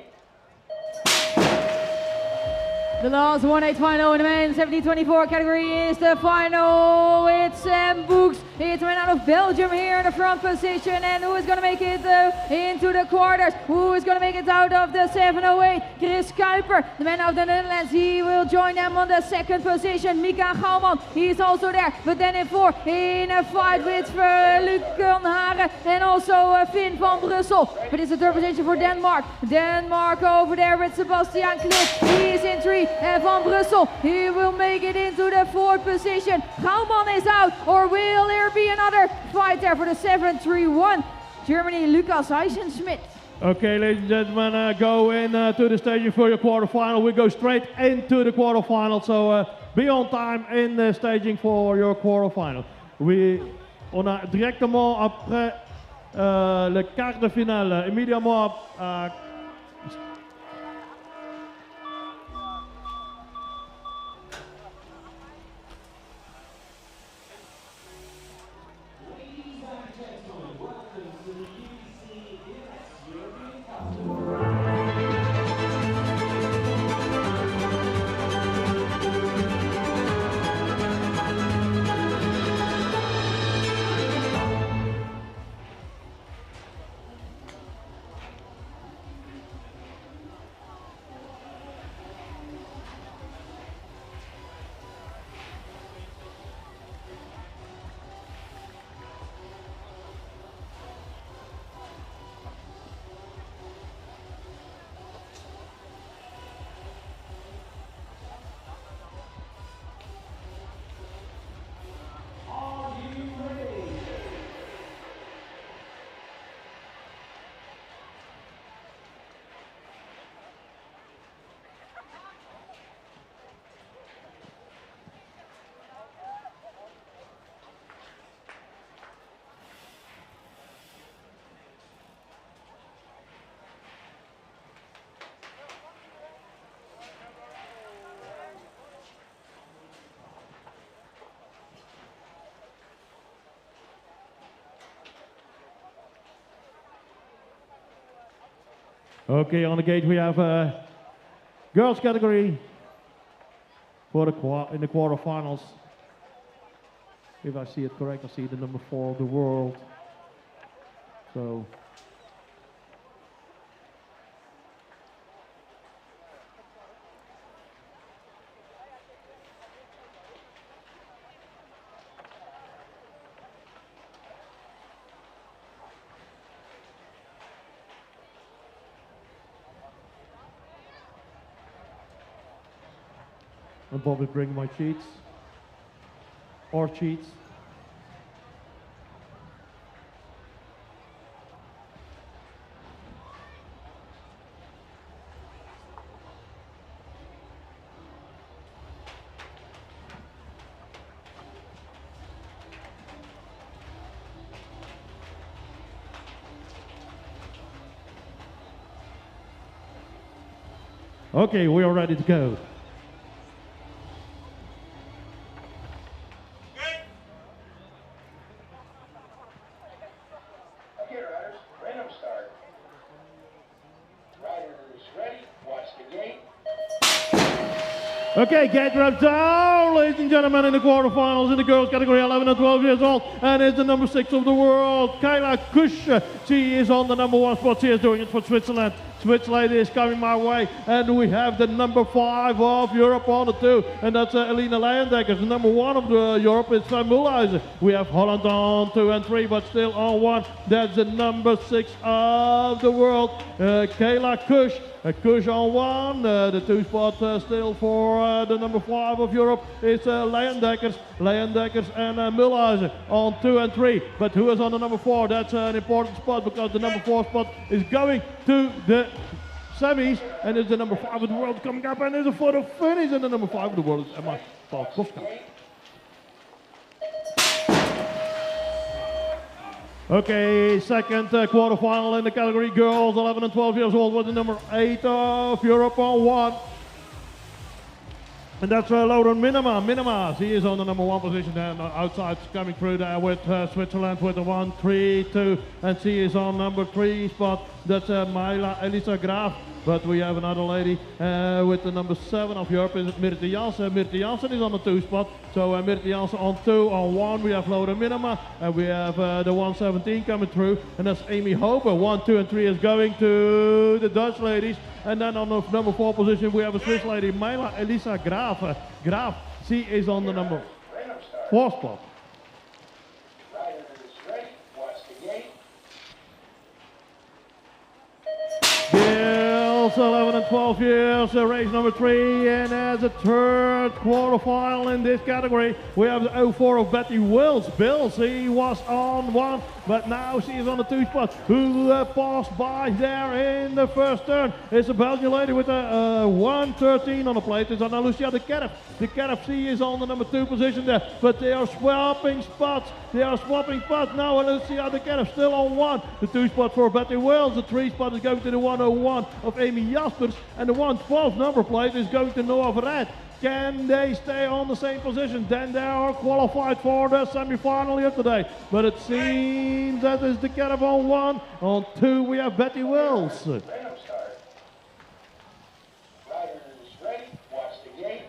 The last 1-8 final in the men's 17-24 category is the final. It's Sam Books It's a man out of Belgium here in the front position. And who is going to make it into the quarters? Who is going to make it out of the 708? Chris Kuiper, the man of the Netherlands. He will join them on the second position. Mika Gauman, he's also there. But then in 4, in a fight with Luc Haren and also Finn van Brussel. But it's a third position for Denmark. Denmark over there with Sebastian Klit. He is in 3. And Van Brussel, he will make it into the 4th position. Gauman is out, or will there be another fight there for the 731? Germany, Lucas Eisenschmidt. Okay, ladies and gentlemen, go in to the staging for your quarterfinal. We go straight into the quarterfinal, so be on time in the staging for your quarterfinal. On a directement après le quart de finale, immédiatement Okay, on the gate we have a girls category for in the quarterfinals. If I see it correct, I see the number 4 of the world. So I'll probably bring my cheats or cheats. Okay, we are ready to go. Okay, gate wrapped down, ladies and gentlemen, in the quarterfinals in the girls category 11 and 12 years old, and it's the number 6 of the world, Kayla Kusch. She is on the number 1 spot. She is doing it for Switzerland. Switzerland is coming my way, and we have the number 5 of Europe on the 2, and that's Elina Leyendekker. The number 1 of Europe is Van Mulhuizen. We have Holland on 2 and 3, but still on 1. That's the number 6 of the world, Kayla Kusch. Kusch on 1, the 2 spot still for the number 5 of Europe is Leyendekkers and Mulhuizen on 2 and 3. But who is on the number 4? That's an important spot because the number 4 spot is going to the semis, and it's the number 5 of the world coming up, and it's for the finish, and the number 5 of the world is Emma Falkowska. Okay, second quarterfinal in the category girls 11 and 12 years old with the number 8 of Europe on 1. And that's Lauren Minema. Minema, she is on the number 1 position and outside coming through there with Switzerland with the 1, 3, 2. And she is on number 3 spot. That's Maila Elisa Graaf. but we have another lady with the number 7 of Europe, is Mirte Janssen. Mirte Janssen is on the 2 spot, so Mirte Janssen on 2, on 1 we have Laura Minima, and we have the 117 coming through, and that's Amy Hober. 1, 2 and 3 is going to the Dutch ladies, and then on the number 4 position we have a Swiss lady, Myla Elisa Graaf. Graaf, she is on the number 4 spot. Rider is ready. Watch the gate. Girls 11 and 12 years, race number 3, and as a third quarterfinal in this category, we have the 04 of Betty Wills. She was on 1, but now she is on the 2 spot. Who passed by there in the first turn? It's a Belgian lady with a 113 on the plate. It's Anna Lucia de Kerf. De Kerf, she is on the number 2 position there, but they are swapping spots. Now Lucia de Kerf still on 1. The 2 spot for Betty Wills. The 3 spot is going to the 101 of Amy Jaspers, and the 112 number plate is going to Noah Verret. Can they stay on the same position? Then they are qualified for the semi-final here today. But it seems that is the Kerf on 1. On 2 we have Betty Wills. Random start. Rider is ready. Watch the gate.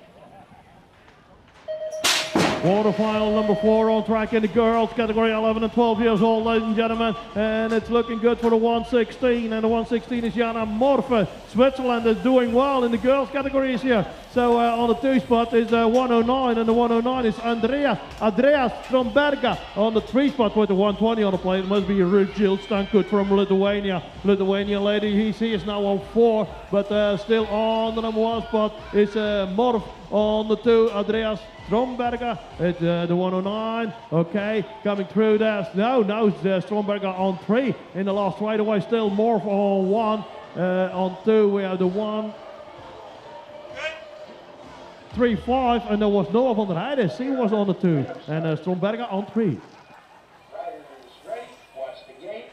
Quarterfinal number 4 on track in the girls category, 11 and 12 years old, ladies and gentlemen. And it's looking good for the 116. And the 116 is Jana Morfe. Switzerland is doing well in the girls categories here. So on the 2 spot is 109, and the 109 is Andreas Stromberga. On the 3 spot with the 120 on the plate, it must be Ruud Jill Stankut from Lithuania. Lithuanian lady, he is now on 4, but still on the number 1 spot is Morf. On the 2, Andreas Stromberga, it's the 109, okay, coming through there. Now it's Stromberga on 3 in the last straightaway, still Morf on 1. On 2 we have the 1, 3, 5, and there was Noah van der Heijden. She was on the 2, and Stromberga on 3. Rider is ready. Watch the gate.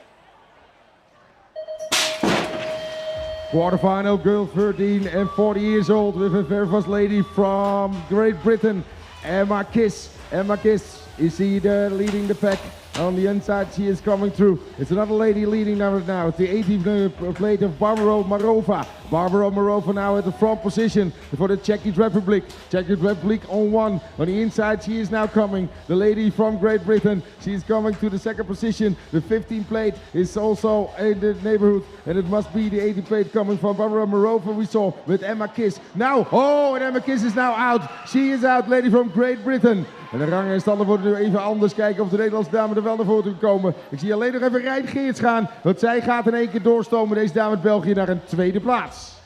Quarterfinal girl 13 and 40 years old with a very fast lady from Great Britain, Emma Kiss. Emma Kiss is leading the pack. On the inside she is coming through. It's another lady leading now. It's the 18th plate of Barbara Marova. Barbara Marova now at the front position for the Czech Republic. Czech Republic on 1. On the inside she is now coming. The lady from Great Britain. She is coming to the 2nd position. The 15th plate is also in the neighborhood. And it must be the 18th plate coming from Barbara Marova we saw with Emma Kiss. Now, and Emma Kiss is now out. She is out, lady from Great Britain. En de rangstanden worden nu even anders. Kijken of de Nederlandse dame er wel naar voren komen. Ik zie alleen nog even Rijn Geerts gaan. Want zij gaat in één keer doorstomen, deze dame uit België, naar een 2e plaats.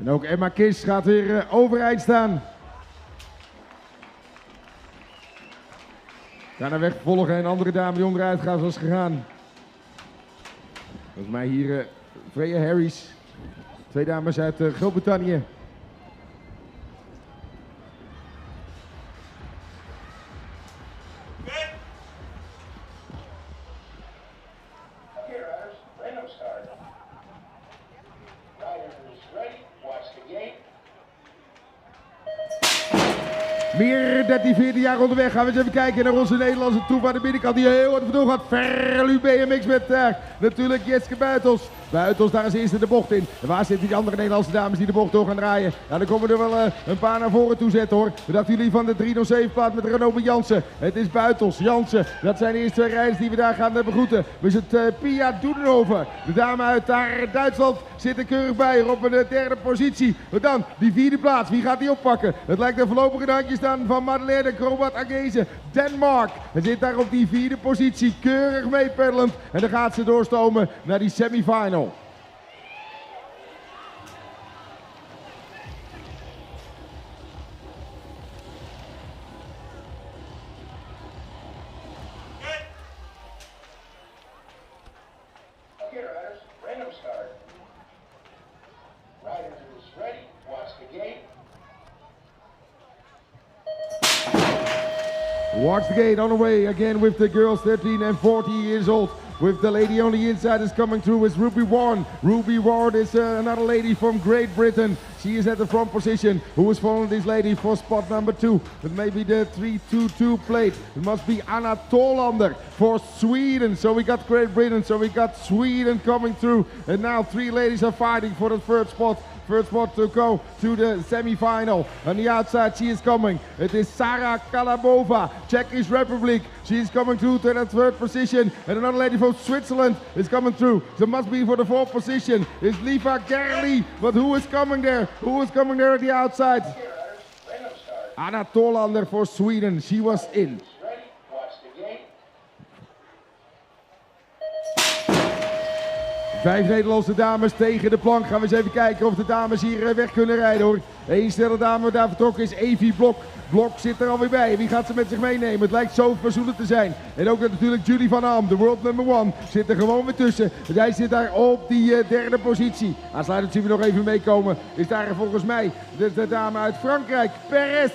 En ook Emma Kiss gaat weer overeind staan. Gaan haar weg volgen en een andere dame die onderuit gaat zoals gegaan. Volgens mij hier Freya Harris. 2 dames uit Groot-Brittannië. Meer 13, 14 jaar onderweg. Gaan we eens even kijken naar onze Nederlandse troep aan de binnenkant. Die heel hard vandoor gaat. Verlu BMX met natuurlijk Jetske Buitels. Buitels daar is eerst in de bocht in. En waar zitten die andere Nederlandse dames die de bocht door gaan draaien? Nou, dan komen er wel een paar naar voren toe zetten hoor. Wat dachten jullie van de 307 plaat met Renaud Jansen? Het is Buitels, Jansen. Dat zijn de eerste 2 rijders die we daar gaan begroeten. We zitten Pia Doedenhoven. De dame uit daar Duitsland zit er keurig bij op een 3e positie. Wat dan? Die 4e plaats. Wie gaat die oppakken? Het lijkt er voorlopig een handje staan van Madeleine Krobat Agese. Denmark. En zit daar op die 4e positie. Keurig meepeddelend. En dan gaat ze doorstomen naar die semifinal. Watch the gate on the way again with the girls 13 and 14 years old. With the lady on the inside is coming through is Ruby Warren. Ruby Warren is another lady from Great Britain. She is at the front position. Who is following this lady for spot number 2? It may be the 3-2-2 plate. It must be Anna Tolander for Sweden. So we got Great Britain, so we got Sweden coming through. And now 3 ladies are fighting for the third spot. First spot to go to the semi-final. On the outside, she is coming. It is Sara Kalabova, Czech Republic. She is coming through to that third position. And another lady from Switzerland is coming through. So must be for the fourth position. It's Liva Gerli. But who is coming there? Who is coming there at the outside? Anna Tolander for Sweden. She was in. 5 Nederlandse dames tegen de plank. Gaan we eens even kijken of de dames hier weg kunnen rijden hoor. Eén snelle dame daar vertrokken is Evie Blok. Blok zit er alweer bij. Wie gaat ze met zich meenemen? Het lijkt zo verzoenend te zijn. En ook natuurlijk Julie van Am, de world number 1, zit er gewoon weer tussen. Zij zit daar op die derde positie. Aansluitend zien we nog even meekomen. Is daar volgens mij de dame uit Frankrijk, Perez.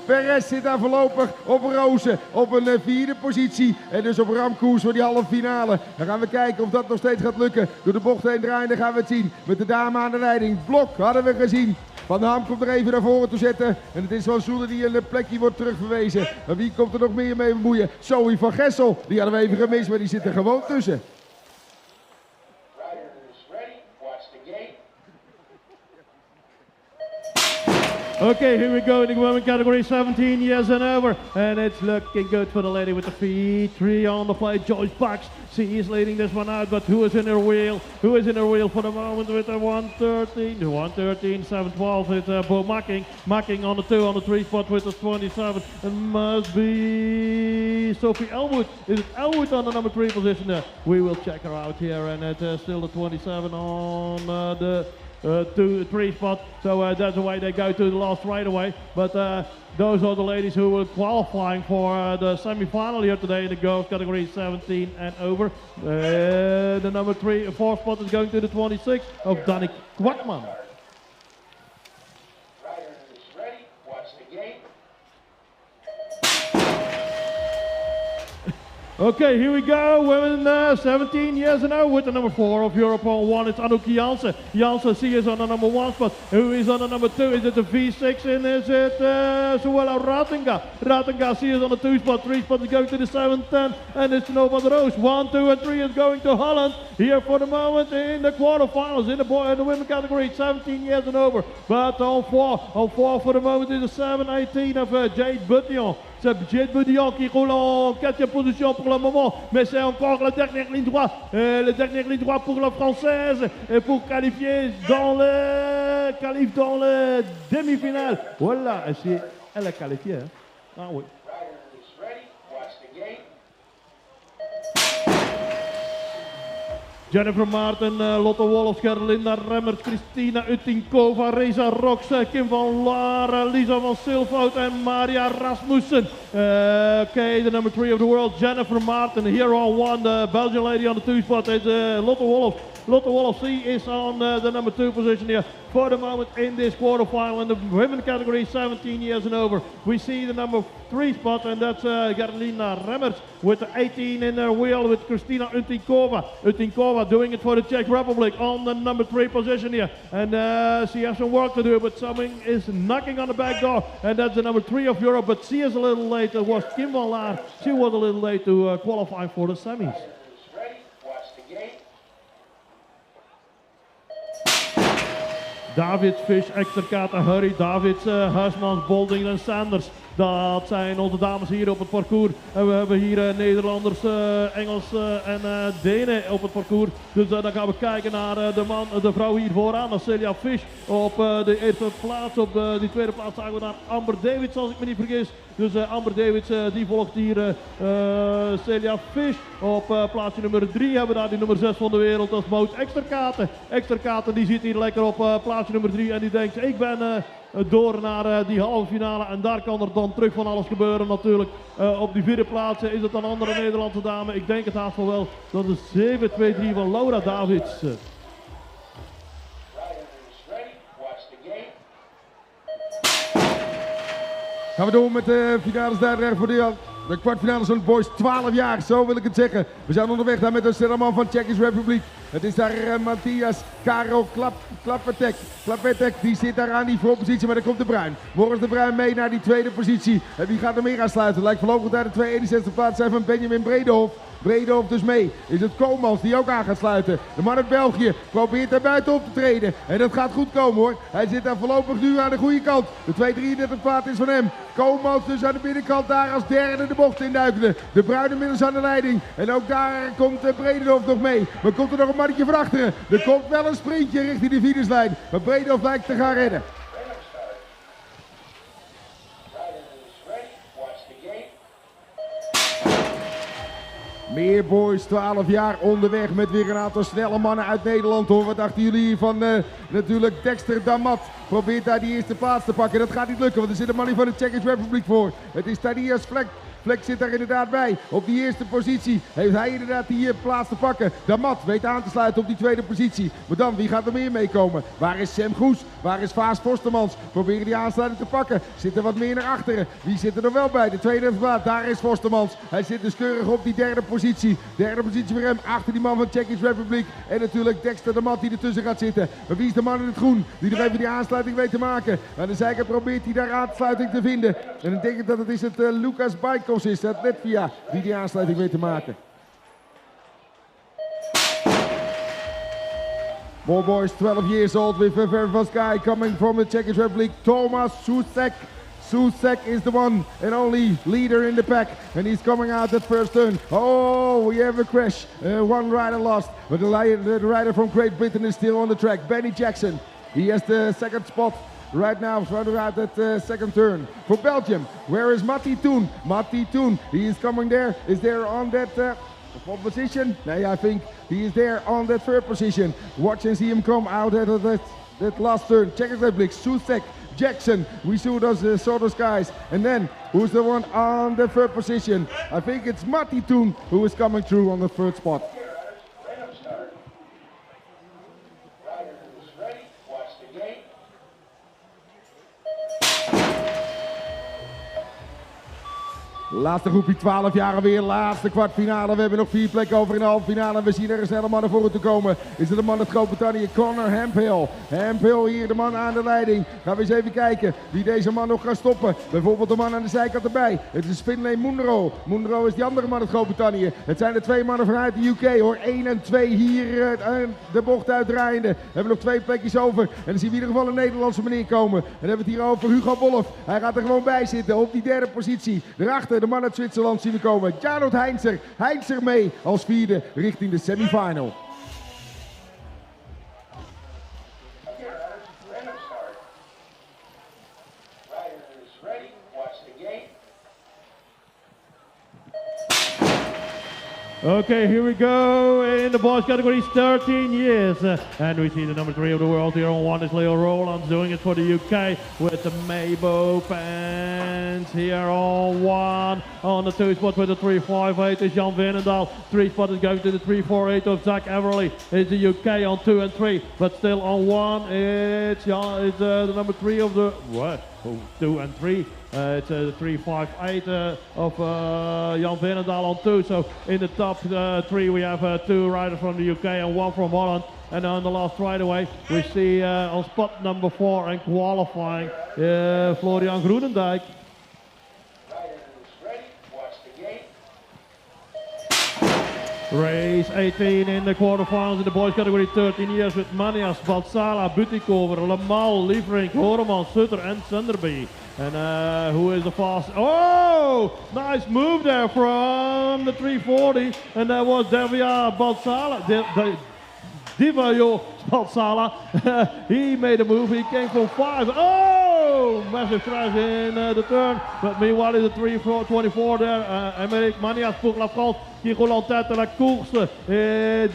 Perez zit daar voorlopig op roze op een vierde positie. En dus op ramkoers voor die halve finale. Dan gaan we kijken of dat nog steeds gaat lukken. Door de bocht heen draaien, dan gaan we het zien. Met de dame aan de leiding. Blok hadden we gezien. Van de Ham komt er even naar voren te zetten. En het is Van Zoelen die een plekje wordt terugverwezen. En wie komt er nog meer mee bemoeien? Zoe van Gessel. Die hadden we even gemist, maar die zit er gewoon tussen. Okay, here we go in the women category, 17 years and over. And it's looking good for the lady with the feet. 3 on the plate, Joyce Bucks. She is leading this one out, but who is in her wheel? Who is in her wheel for the moment with a 113? The 113, 712 is Bo Macking. Macking on the 2, on the 3 spot with the 27. It must be Sophie Elwood. Is it Elwood on the number 3 position there? We will check her out here, and it's still the 27 on the 2-3 spot, so that's the way they go to the last right away. But those are the ladies who were qualifying for the semi-final here today in the girls category 17 and over. The number 4 spot is going to the 26 of Danik Kwakman. Okay, here we go, women 17 years and over with the number 4 of Europe on 1, it's Anouk Janssen. Janssen, she is on the number 1 spot. Who is on the number 2? Is it the V6 and is it Suela Ratinga? Ratinga, she is on the 2 spot, 3 spot is going to the 7-10 and it's Nova de Roos. 1, 2 and 3 is going to Holland here for the moment in the quarterfinals in the women category, 17 years and over. But on 4 for the moment is the 7-18 of Jade Butillon. C'est Jade Butillon qui roule en 4e position pour le moment, mais c'est encore la dernière ligne droite, pour la française et pour qualifier dans le demi-finale. Voilà, elle est qualifiée. Hein? Ah oui. Jennifer Maarten, Lotte Wolfs, Gerlinda Remmers, Christina Uttinkova, Reza Rox, Kim van Laar, Lisa van Silvoud en Maria Rasmussen. Okay, the number 3 of the world, Jennifer Maarten, here on 1, the Belgian lady on the 2 spot is Lotte Wolfs. Lotte Wolfs, she is on the number 2 position here for the moment in this quarterfinal in the women category 17 years and over. We see the number 3 spot and that's Gerlina Remmers with the 18 in her wheel with Kristina Utinkova. Utinkova doing it for the Czech Republic on the number 3 position here. And she has some work to do, but something is knocking on the back door and that's the number 3 of Europe, but she is a little late. It was Kim van Laar. She was a little late to qualify for the semis. Davids, Fish, Eksterkata, Hurry, Davids, Huismans, Bolding en Sanders. Dat zijn onze dames hier op het parcours. En we hebben hier Nederlanders, Engels en Denen op het parcours. Dus dan gaan we kijken naar de vrouw hier vooraan, dat is Celia Fish. Op de eerste plaats, op die tweede plaats zagen we naar Amber Davids, als ik me niet vergis. Dus Amber Davids die volgt hier Celia Fish. Op plaatsje nummer 3 hebben we daar die nummer 6 van de wereld, dat is Mout Eksterkate. Eksterkate die zit hier lekker op plaatsje nummer 3 en die denkt, ik ben door naar die halve finale en daar kan er dan terug van alles gebeuren natuurlijk. Op die vierde plaats is het een andere Nederlandse dame, ik denk het haast wel. Dat is 7-2-3 van Laura Davids. Gaan we door met de finales daar voor de De kwartfinales van de boys, 12 jaar, zo wil ik het zeggen. We zijn onderweg daar met de sterrenman van Tsjechische Republiek. Het is daar Matthias Karel Klapetek, die zit daar aan die voorpositie, maar daar komt de Bruin. Morgens de Bruin mee naar die tweede positie. En wie gaat er meer aan sluiten? Lijkt voorlopig daar de 261 plaats zijn van Benjamin Bredehoff. Bredehoff dus mee. Is het Komans die ook aan gaat sluiten. De man uit België probeert daar buiten op te treden. En dat gaat goed komen hoor. Hij zit daar voorlopig nu aan de goede kant. De 233 plaat is van hem. Komans dus aan de binnenkant daar als derde de bocht induikende. De Bruin inmiddels aan de leiding. En ook daar komt Bredehoff nog mee. Maar komt er nog een mannetje van achteren. Er komt wel een sprintje richting de finishlijn. Maar Bredehoff lijkt te gaan redden. Meer boys, 12 jaar onderweg met weer een aantal snelle mannen uit Nederland hoor. Wat dachten jullie van natuurlijk Dexter Damat? Probeert daar die eerste plaats te pakken. Dat gaat niet lukken, want er zit een man van de Tsjechische Republiek voor. Het is Tadias Vlek. Vlek zit daar inderdaad bij. Op die eerste positie heeft hij inderdaad die plaats te pakken. Damat weet aan te sluiten op die tweede positie. Maar dan, wie gaat er meer meekomen? Waar is Sam Goes? Waar is Vaas Forstemans? Proberen die aansluiting te pakken. Zit er wat meer naar achteren. Wie zit er nog wel bij? De tweede plaats, daar is Forstemans. Hij zit dus keurig op die derde positie. Derde positie voor hem, achter die man van Tsjechische Republiek. En natuurlijk Dexter Damat die ertussen gaat zitten. Maar wie is de man in het groen? Die er even die aansluiting weet te maken. Aan de zijkant probeert hij daar aansluiting te vinden. En ik denk dat het is het Lucas Baikos is, het Latvia, die aansluiting weet te maken. More boys, 12 years old with a very fast guy coming from the Czech Republic, Thomas Susek. Susek is the one and only leader in the pack, and he's coming out that first turn. Oh, we have a crash. One rider lost, but the rider from Great Britain is still on the track. Benny Jackson, he has the second spot. Right now, further out that second turn. For Belgium, where is Matti Toon? Matti Toon, he is coming there. Is there on that what position? No, I think he is there on that third position. Watch and see him come out at that last turn. Czech Republic, Susek, Jackson. We saw those guys. And then, who's the one on the third position? I think it's Matti Toon who is coming through on the third spot. Laatste groepje, 12 jaar alweer, laatste kwartfinale. We hebben nog 4 plekken over in de halve finale. We zien er een snelle man naar voren te komen. Is het de man uit Groot-Brittannië, Conor Hemphill. Hemphill hier, de man aan de leiding. Gaan we eens even kijken wie deze man nog gaat stoppen. Bijvoorbeeld de man aan de zijkant erbij. Het is Finlay Munro. Munro is die andere man uit Groot-Brittannië. Het zijn de 2 mannen vanuit de UK hoor. 1 en 2 hier de bocht uitdraaiende. We hebben nog 2 plekjes over. En dan zien we in ieder geval een Nederlandse meneer komen. En dan hebben we het hier over Hugo Wolf. Hij gaat er gewoon bij zitten op die derde positie. Daarachter de man uit Zwitserland zien we komen. Jarod Heinzer. Heinzer mee als vierde richting de semifinal. Okay, here we go in the boys category, 13 years. And we see the number 3 of the world here on 1 is Leo Roland doing it for the UK with the Mabo pants here on 1. On the 2 spot with the 358 is Jan Veenendaal. 3 spot is going to the 348 of Zach Everly. It's the UK on 2 and 3, but still on 1 it's the number 3 of the 2 and 3. It's a 358 of Jan Veenendaal on 2. So in the top 3 we have 2 riders from the UK and 1 from Holland. And on the last straightaway we see on spot number 4 and qualifying Florian Groenendijk. Race 18 in the quarterfinals in the boys category, 13 years with Manias, Balsala, Butikover, Lamal, Liefrink, Horeman, Sutter and Sunderby. And who is the fast? Oh, nice move there from the 340, and that was Davia Balsala. Divayo Balsala. He made a move. He came from 5. Oh, massive crash in the turn. But meanwhile, is the 324 there. Emerick Manias pour la France qui roule en tête de la course.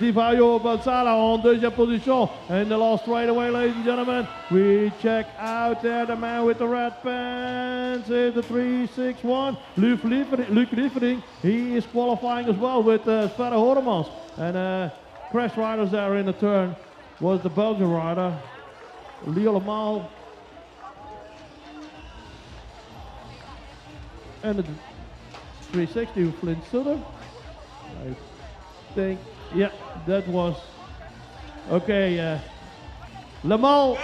Divayo Balsala en deuxième position. And the last straightaway, ladies and gentlemen, we check out there the man with the red pants. Is the 361. Luc Liefering. He is qualifying as well with Sverre Horemans. And crash riders there in the turn was the Belgian rider, Leo Lamal. And 360 with Flint Sutter. I think, yeah, that was okay. Lamal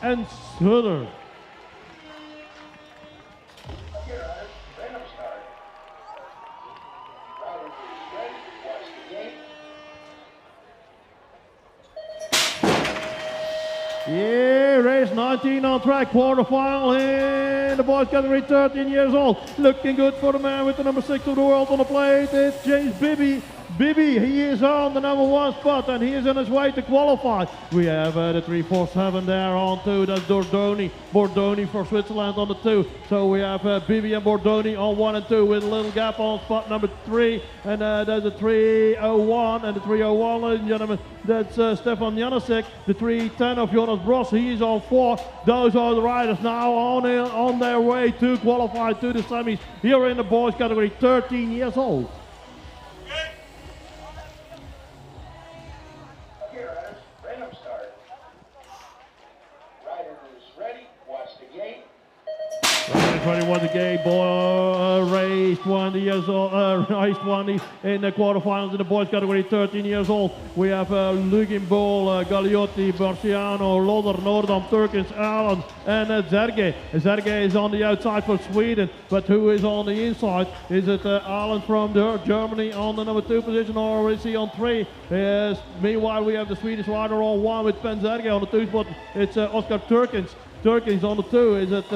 and Sutter. Yeah, race 19 on track, quarterfinal in the boys category, 13 years old. Looking good for the man with the number 6 of the world on the plate. It's James Bibby. Bibby, he is on the number 1 spot and he is on his way to qualify. We have the 347 there on 2. That's Bordoni. Bordoni for Switzerland on the 2. So we have Bibby and Bordoni on 1 and 2 with a little gap on spot number 3. And there's the 301 and the 301, ladies and gentlemen. That's Stefan Janasek. The 310 of Jonas Bros. He is on 4. Those are the riders now on their way to qualify to the semis here in the boys category, 13 years old. Ready, was the game, boy, race 20 years old, race 20 in the quarterfinals in the boys category, 13 years old. We have Lugin Bol, Gagliotti, Barciano, Lodder, Nordam, Turkins, Allen, and Zerge. Zerge is on the outside for Sweden, but who is on the inside? Is it Allen from Germany on the number 2 position, or is he on 3? Yes. Meanwhile, we have the Swedish rider on 1 with Ben Zerge on the 2 spot. It's Oscar Turkins. Turkins on the 2. Is it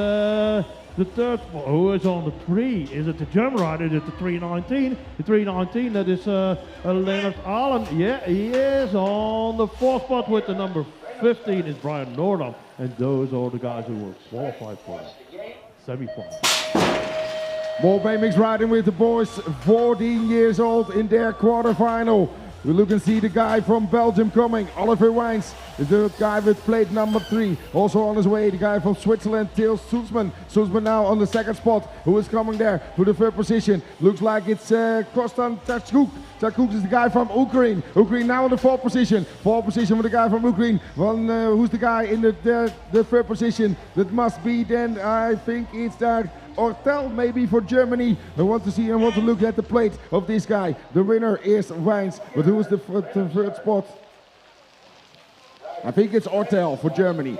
the third, who is on the 3? Is it the German rider? Is it the 319? The 319, that is Leonard Allen. Yeah, he is on the 4th spot with the number 15 is Brian Nordam. And those are the guys who were qualified for the semi-final. More BMX riding with the boys, 14 years old in their quarterfinal. We look and see the guy from Belgium coming, Oliver Wines, the guy with plate number 3. Also on his way, the guy from Switzerland, Tiel Soelsman. Soelsman now on the 2nd spot. Who is coming there to the 3rd position? Looks like it's Kostan Tachkuk. Tachkuk is the guy from Ukraine. Ukraine now in the 4th position. 4th position for the guy from Ukraine. Who's the guy in the 3rd position? That must be then, I think it's that Ortel maybe for Germany. I want to see and want to look at the plate of this guy. The winner is Weins, but who is the 3rd spot? I think it's Ortel for Germany.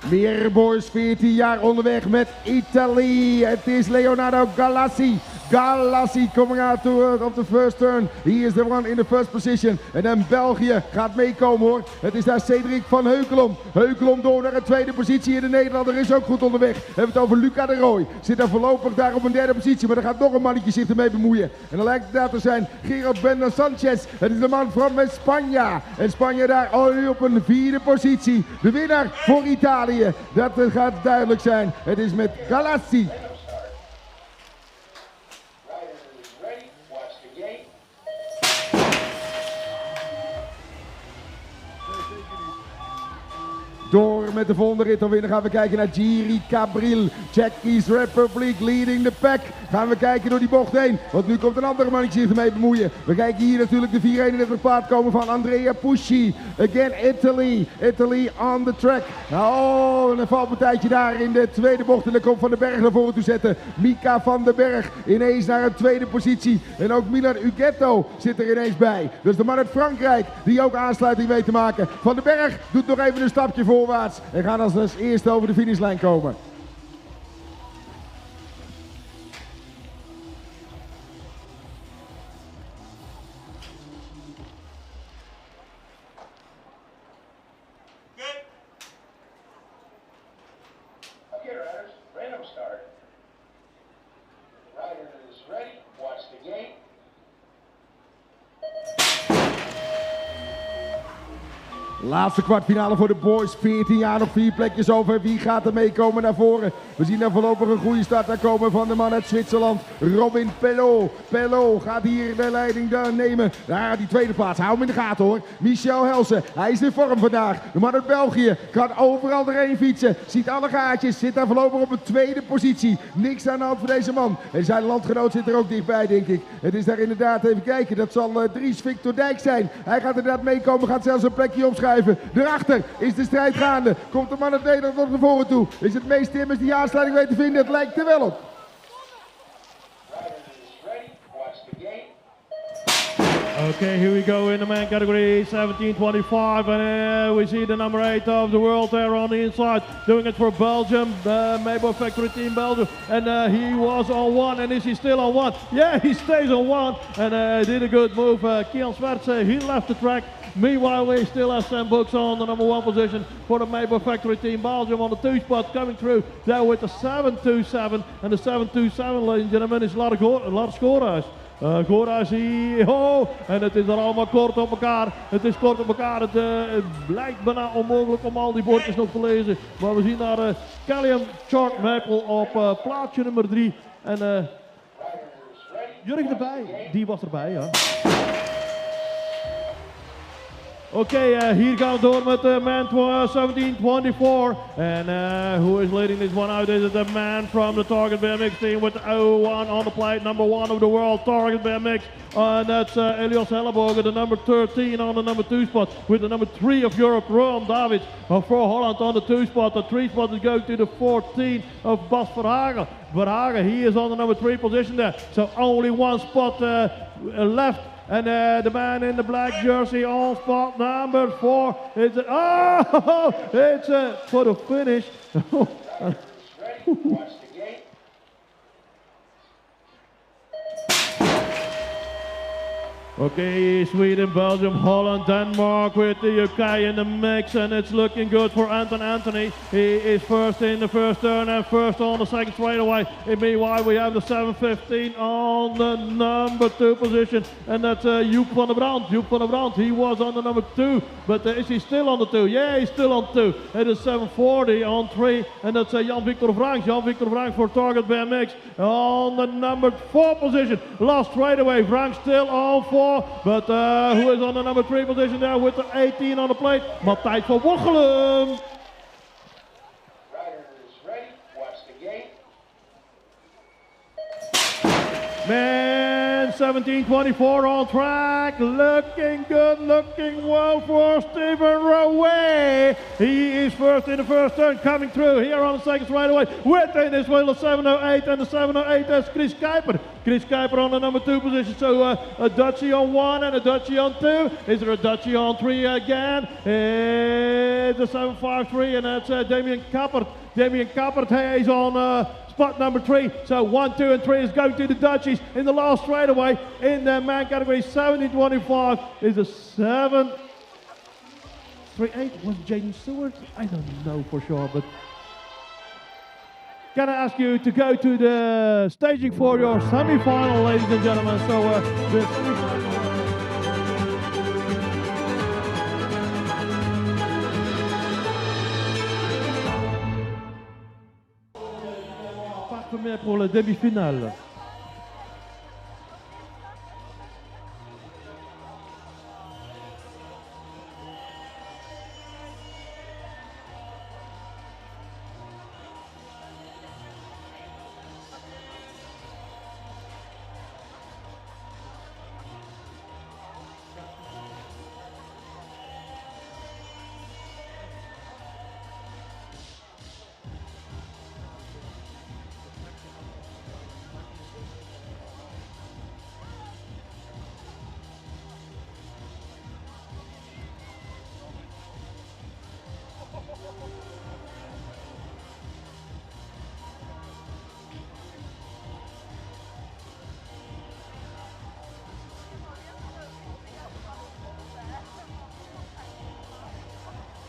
Meer boys, 14 jaar onderweg met Italy. Het is Leonardo Galassi. Galassi coming out of the first turn. He is the one in the 1st position. En dan België gaat meekomen hoor. Het is daar Cedric van Heukelom. Heukelom door naar een 2e positie. En de Nederlander is ook goed onderweg. We hebben het over Luca de Rooij. Zit daar voorlopig daar op een 3e positie. Maar er gaat nog een mannetje zich ermee bemoeien. En dan lijkt het daar te zijn Gerard Bender Sanchez. Het is de man van Spanje. En Spanje daar nu op een 4e positie. De winnaar voor Italië. Dat gaat duidelijk zijn. Het is met Galassi. Door met de volgende rit alweer. Dan gaan we kijken naar Jiri Cabril. Czech's Republic leading the pack. Gaan we kijken door die bocht heen. Want nu komt een andere mannetje zich ermee bemoeien. We kijken hier natuurlijk de 431 paard komen van Andrea Pusci. Again Italy. Italy on the track. Oh, een valpartijtje daar in de 2e bocht. En dan komt Van den Berg naar voren toe zetten. Mika van den Berg ineens naar een 2e positie. En ook Milan Ugetto zit er ineens bij. Dus de man uit Frankrijk die ook aansluiting weet te maken. Van den Berg doet nog even een stapje voorwaarts. En gaan als eerste over de finishlijn komen. Okay, riders, random start. Rider is ready, watch the gate. Laatste kwartfinale voor de boys. 14 jaar, nog 4 plekjes over. Wie gaat er meekomen naar voren? We zien er voorlopig een goede start daar komen van de man uit Zwitserland. Robin Pello. Pello gaat hier de leiding nemen. Daar die 2e plaats. Hou hem in de gaten hoor. Michel Helsen. Hij is in vorm vandaag. De man uit België kan overal erheen fietsen. Ziet alle gaatjes. Zit daar voorlopig op een 2e positie. Niks aan de hand voor deze man. En zijn landgenoot zit er ook dichtbij denk ik. Het is daar inderdaad, even kijken. Dat zal Dries Victor Dijk zijn. Hij gaat inderdaad meekomen. Gaat zelfs een plekje opschuiven. blijven. Daarachter is de strijd gaande. Komt de man uit Nederland nog naar voren toe. Is het meest Timmers die aansluiting weet te vinden? Het lijkt er wel op. Okay, here we go in the man category, 17:25, and we see the number 8 of the world there on the inside, doing it for Belgium, the Maybach Factory Team Belgium, and he was on 1, and is he still on 1? Yeah, he stays on 1, and did a good move. Kian Swartz, he left the track. Meanwhile, we still have Sam Books on the number 1 position for the Maybach Factory Team Belgium on the 2 spot, coming through there with the 727, and the 727, ladies and gentlemen, is a lot of scorers. Gora zie en het is er allemaal kort op elkaar. Het is kort op elkaar. Het blijkt bijna onmogelijk om al die bordjes nog te lezen. Maar we zien daar Callum Chark Maple op plaatsje nummer 3. En Jurgen erbij, die was erbij, ja. Oké, hier gaan we door met de man 1724. And who is leading this one out? Is it the man from the Target BMX team with the 01 on the plate, number 1 of the world, Target BMX. And that's Elias Helleborgen, the number 13 on the number 2 spot, with the number 3 of Europe, Rowan Davids, for Holland on the 2 spot. The 3 spot is going to the 14 of Bas Verhagen. Verhagen, he is on the number 3 position there. So only 1 spot left. And the man in the black jersey on spot number 4 is it's for the finish. Okay, Sweden, Belgium, Holland, Denmark with the UK in the mix, and it's looking good for Anton Anthony. He is first in the first turn and first on the second straightaway. And meanwhile, we have the 715 on the number 2 position, and that's Joep van der Brand. Joep van der Brand, he was on the number 2, but is he still on the 2? Yeah, he's still on 2. It is 740 on 3, and that's Jan-Victor Franks. Jan-Victor Franks for Target BMX on the number 4 position. Last straightaway, Franks still on 4. But who is on the number 3 position there with the 18 on the plate? Matthijs van Wochelen. Riders ready, watch the gate. Man, 1724 on track, looking good, looking well for Steven Rowe. He is first in the first turn, coming through here on the second straightaway. Within this wheel, the 708 and the 708, that's Chris Kuiper. Chris Kuiper on the number 2 position, so a Dutchie on 1 and a Dutchie on 2. Is there a Dutchie on 3 again? It's the 753, and that's Damien Kappert. Damien Kappert, he's on spot number 3. So 1, 2 and 3 is going to the Dutchies in the last straightaway. In the man category 1725 is a 738. Was Jaden Stewart? I don't know for sure, but can I ask you to go to the staging for your semi-final, ladies and gentlemen? So the semi-final. Première pour la demi-finale.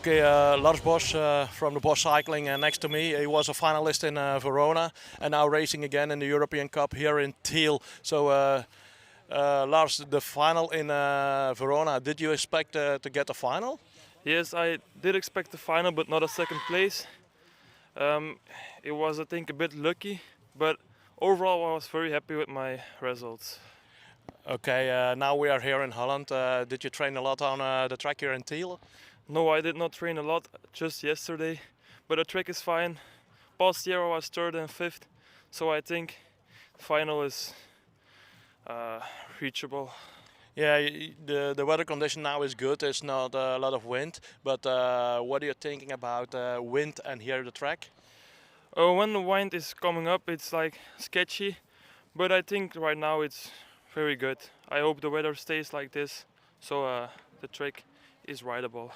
Okay, Lars Bosch from the Bosch Cycling next to me. He was a finalist in Verona and now racing again in the European Cup here in Tiel. So Lars, the final in Verona, did you expect to get a final? Yes, I did expect the final, but not a second place. It was, I think, a bit lucky, but overall I was very happy with my results. Okay, now we are here in Holland. Did you train a lot on the track here in Tiel? No, I did not train a lot, just yesterday, but the track is fine. Past year I was 3rd and 5th, so I think the final is reachable. Yeah, the weather condition now is good. It's not a lot of wind, but what are you thinking about wind and here the track? When the wind is coming up, it's like sketchy, but I think right now it's very good. I hope the weather stays like this, so the track is rideable.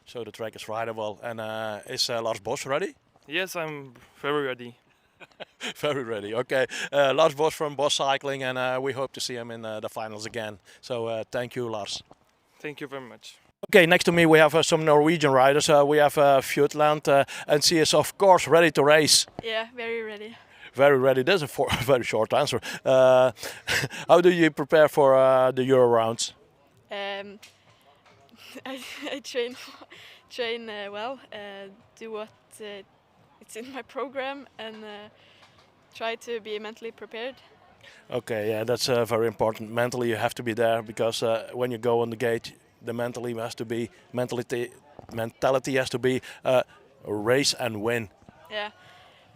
So the track is rideable, and is Lars Bos ready? Yes, I'm very ready. Very ready. Okay, Lars Bos from Bos Cycling, and we hope to see him in the finals again. So thank you, Lars. Thank you very much. Okay, next to me we have some Norwegian riders. We have Fjordland, and she is of course ready to race. Yeah, very ready. Very ready. That's a very short answer. How do you prepare for the Euro rounds? I train well, do what it's in my program, and try to be mentally prepared. Okay, yeah, that's very important. Mentally, you have to be there because when you go on the gate, the mentality has to be race and win. Yeah,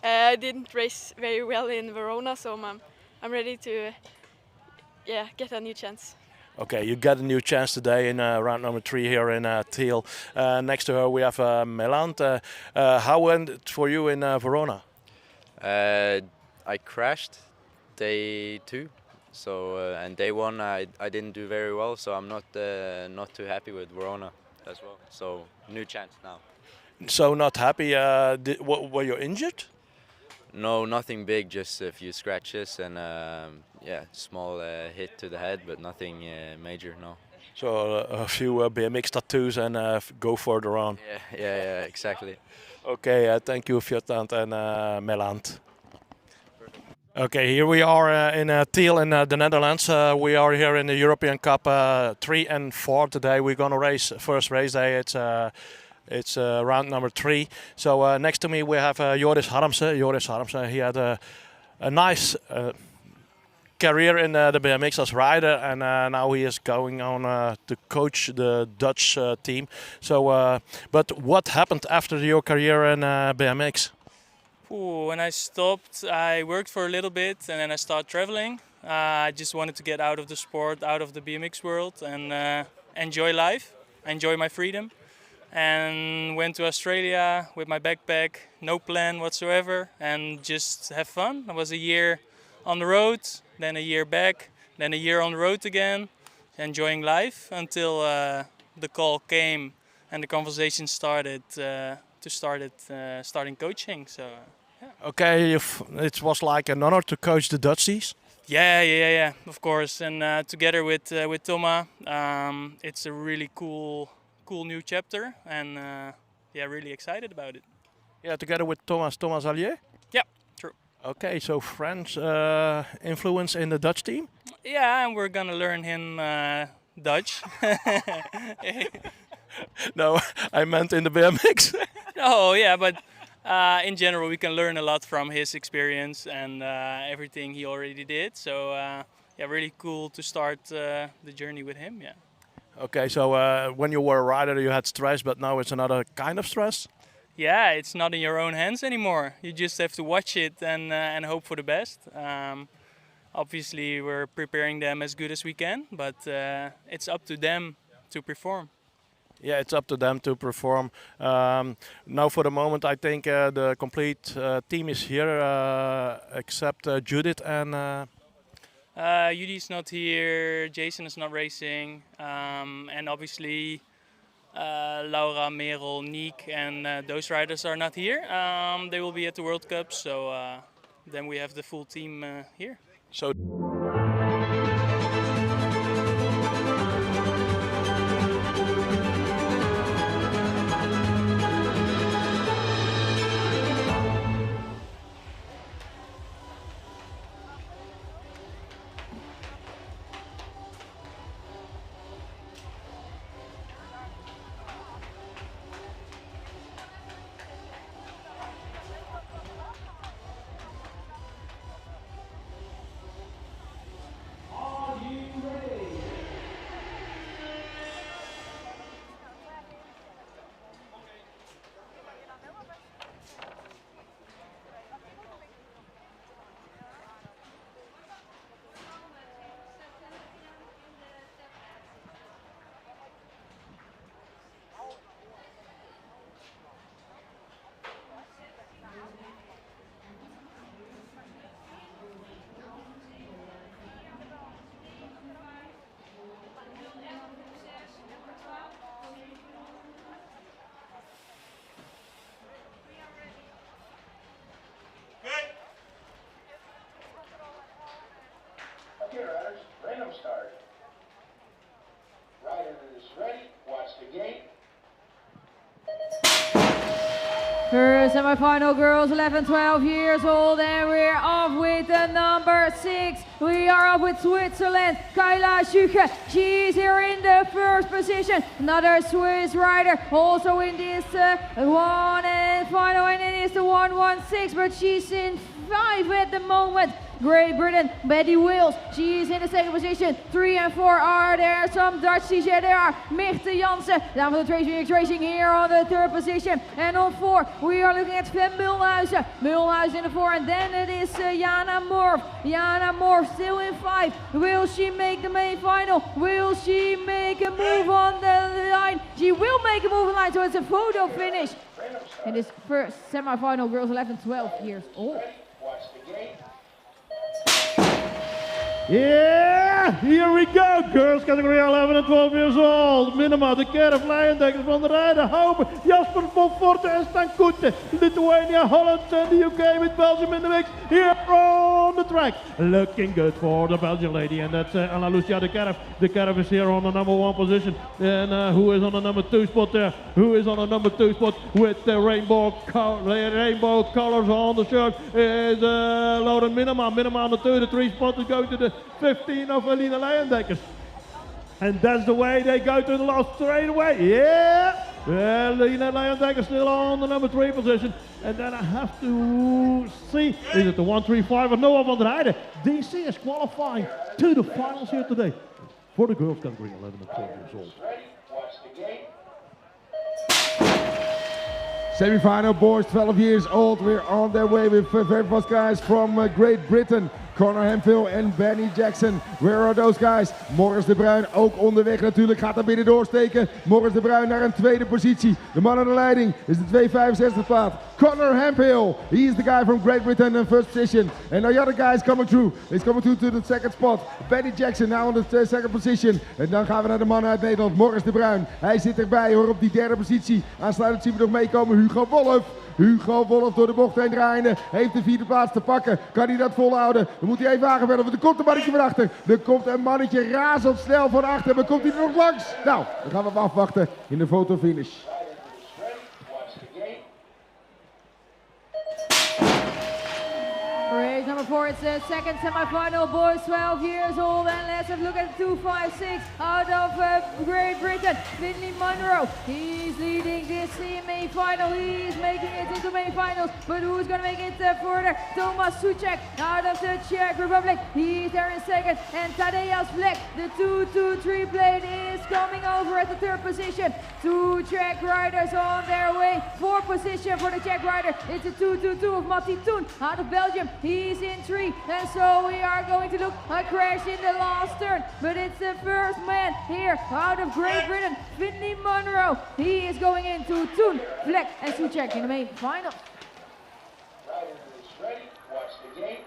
I didn't race very well in Verona, so I'm ready to get a new chance. Okay, you get a new chance today in round number 3 here in Tiel. Next to her we have Melant. How went it for you in Verona? I crashed day 2, so and day 1 I didn't do very well, so I'm not too happy with Verona as well. So new chance now. So not happy. Were you injured? No, nothing big, just a few scratches and small hit to the head, but nothing major, no. So a few BMX tattoos and go further on. Yeah, exactly. Okay, thank you Fjordland and Melant. Okay, here we are in Tiel in the Netherlands. We are here in the European Cup 3 and 4 today. We're gonna race first race day. It's round number 3. So next to me we have Joris Harmsen. Joris Harmsen, he had a nice career in the BMX as rider, and now he is going on to coach the Dutch team. So, but what happened after your career in BMX? When I stopped, I worked for a little bit and then I started traveling. I just wanted to get out of the sport, out of the BMX world, and enjoy life, enjoy my freedom. And went to Australia with my backpack, no plan whatsoever, and just have fun. I was a year on the road, then a year back, then a year on the road again, enjoying life until the call came and the conversation started starting coaching. So yeah. Okay, it was like an honor to coach the Dutchies. Yeah, of course. And together with Thomas, it's a really cool new chapter, and really excited about it. Yeah, together with Thomas Allier? Yeah, true. Okay, so French influence in the Dutch team? Yeah, and we're gonna learn him Dutch. No, I meant in the BMX. Oh, yeah, but in general we can learn a lot from his experience and everything he already did. So really cool to start the journey with him, yeah. Okay, so when you were a rider you had stress, but now it's another kind of stress? Yeah, it's not in your own hands anymore. You just have to watch it and hope for the best. Obviously we're preparing them as good as we can, but it's up to them to perform. Yeah, it's up to them to perform. Now for the moment I think the complete team is here except Judith and... Judy's not here, Jason is not racing, and obviously Laura, Merel, Niek and those riders are not here. They will be at the World Cup, so then we have the full team here. So First semi-final, girls 11, 12 years old, and we're off with the number 6. We are off with Switzerland, Kayla Schuche. She's here in the first position. Another Swiss rider, also in this one and final, and it is the 116, but she's in 5 at the moment. Great Britain, Betty Wills, she is in the second position. 3 and 4 are there, some Dutchies, yeah, there are Mirte Jansen, down for the BMX Racing here on the third position. And on 4, we are looking at Sven Mulhuizen. Mulhuizen in the 4, and then it is Jana Morf. Jana Morf still in 5. Will she make the main final? Will she make a move on the line? She will make a move on the line, so it's a photo finish. In this first semi-final, girls 11, 12 years old. Watch the gate. Yeah, here we go. Girls category 11 and 12 years old. Minima, de Keren, Vleijendekkers van der Rijden, Houben, Jasper van Forte en Stan Koete. Lithuania, Holland and the UK with Belgium in the mix. Here on the track. Looking good for the Belgian lady, and that's Anna Lucia de Keren. De Keren is here on the number 1 position. And who is on the number 2 spot there? Who is on the number 2 spot with the rainbow colors on the shirt is Lauren Minima. Minima on the 2, the 3 spot is going to the 15 of Alina Leyendekkers. And that's the way they go to the last straight away. Yeah! Well, Alina Leyendekkers still on the number 3 position. And then I have to see, is it the 135 or Noah van der Heijden? DC is qualifying to the finals here today for the girls category 11 and 12 years old. Ready? Watch the gate. Semi-final boys, 12 years old. We're on their way with very fast guys from Great Britain. Connor Hemphill en Benny Jackson. Where are those guys? Morris de Bruin ook onderweg natuurlijk. Gaat er binnen doorsteken. Morris de Bruin naar een tweede positie. De man aan de leiding is de 265 plaat. Connor Hemphill. He is the guy from Great Britain in first position. And the other guy is coming through. He's coming through to the second spot. Benny Jackson now on the second position. En dan gaan we naar de man uit Nederland. Morris de Bruin. Hij zit erbij hoor op die derde positie. Aansluitend zien we nog meekomen Hugo Wolf. Hugo Wolf door de bocht heen draaiende. Heeft de 4e plaats te pakken. Kan hij dat volhouden? Dan moet hij even aangewerkt, want er komt een mannetje van achter. Er komt een mannetje razendsnel van achter. Maar komt hij er nog langs? Nou, dan gaan we hem afwachten in de fotofinish. Race number 4, it's the second semi-final, boys 12 years old, and let's have a look at 256 out of Great Britain, Finley Munro. He's leading this main final, he's making it into main finals, but who's going to make it further? Thomas Suchek out of the Czech Republic, he's there in second, and Tadeusz Vlek, the 2-2-3 plate is coming over at the third position. 2 Czech riders on their way, 4th position for the Czech rider, it's a 2-2-2 of Matti Toon out of Belgium. He's in 3, and so we are going to look a crash in the last turn. But it's the first man here out of Great Britain, Finley Munro. He is going into Toon, Vlek, and Suchek in the main final. Rider is ready. Watch the gate.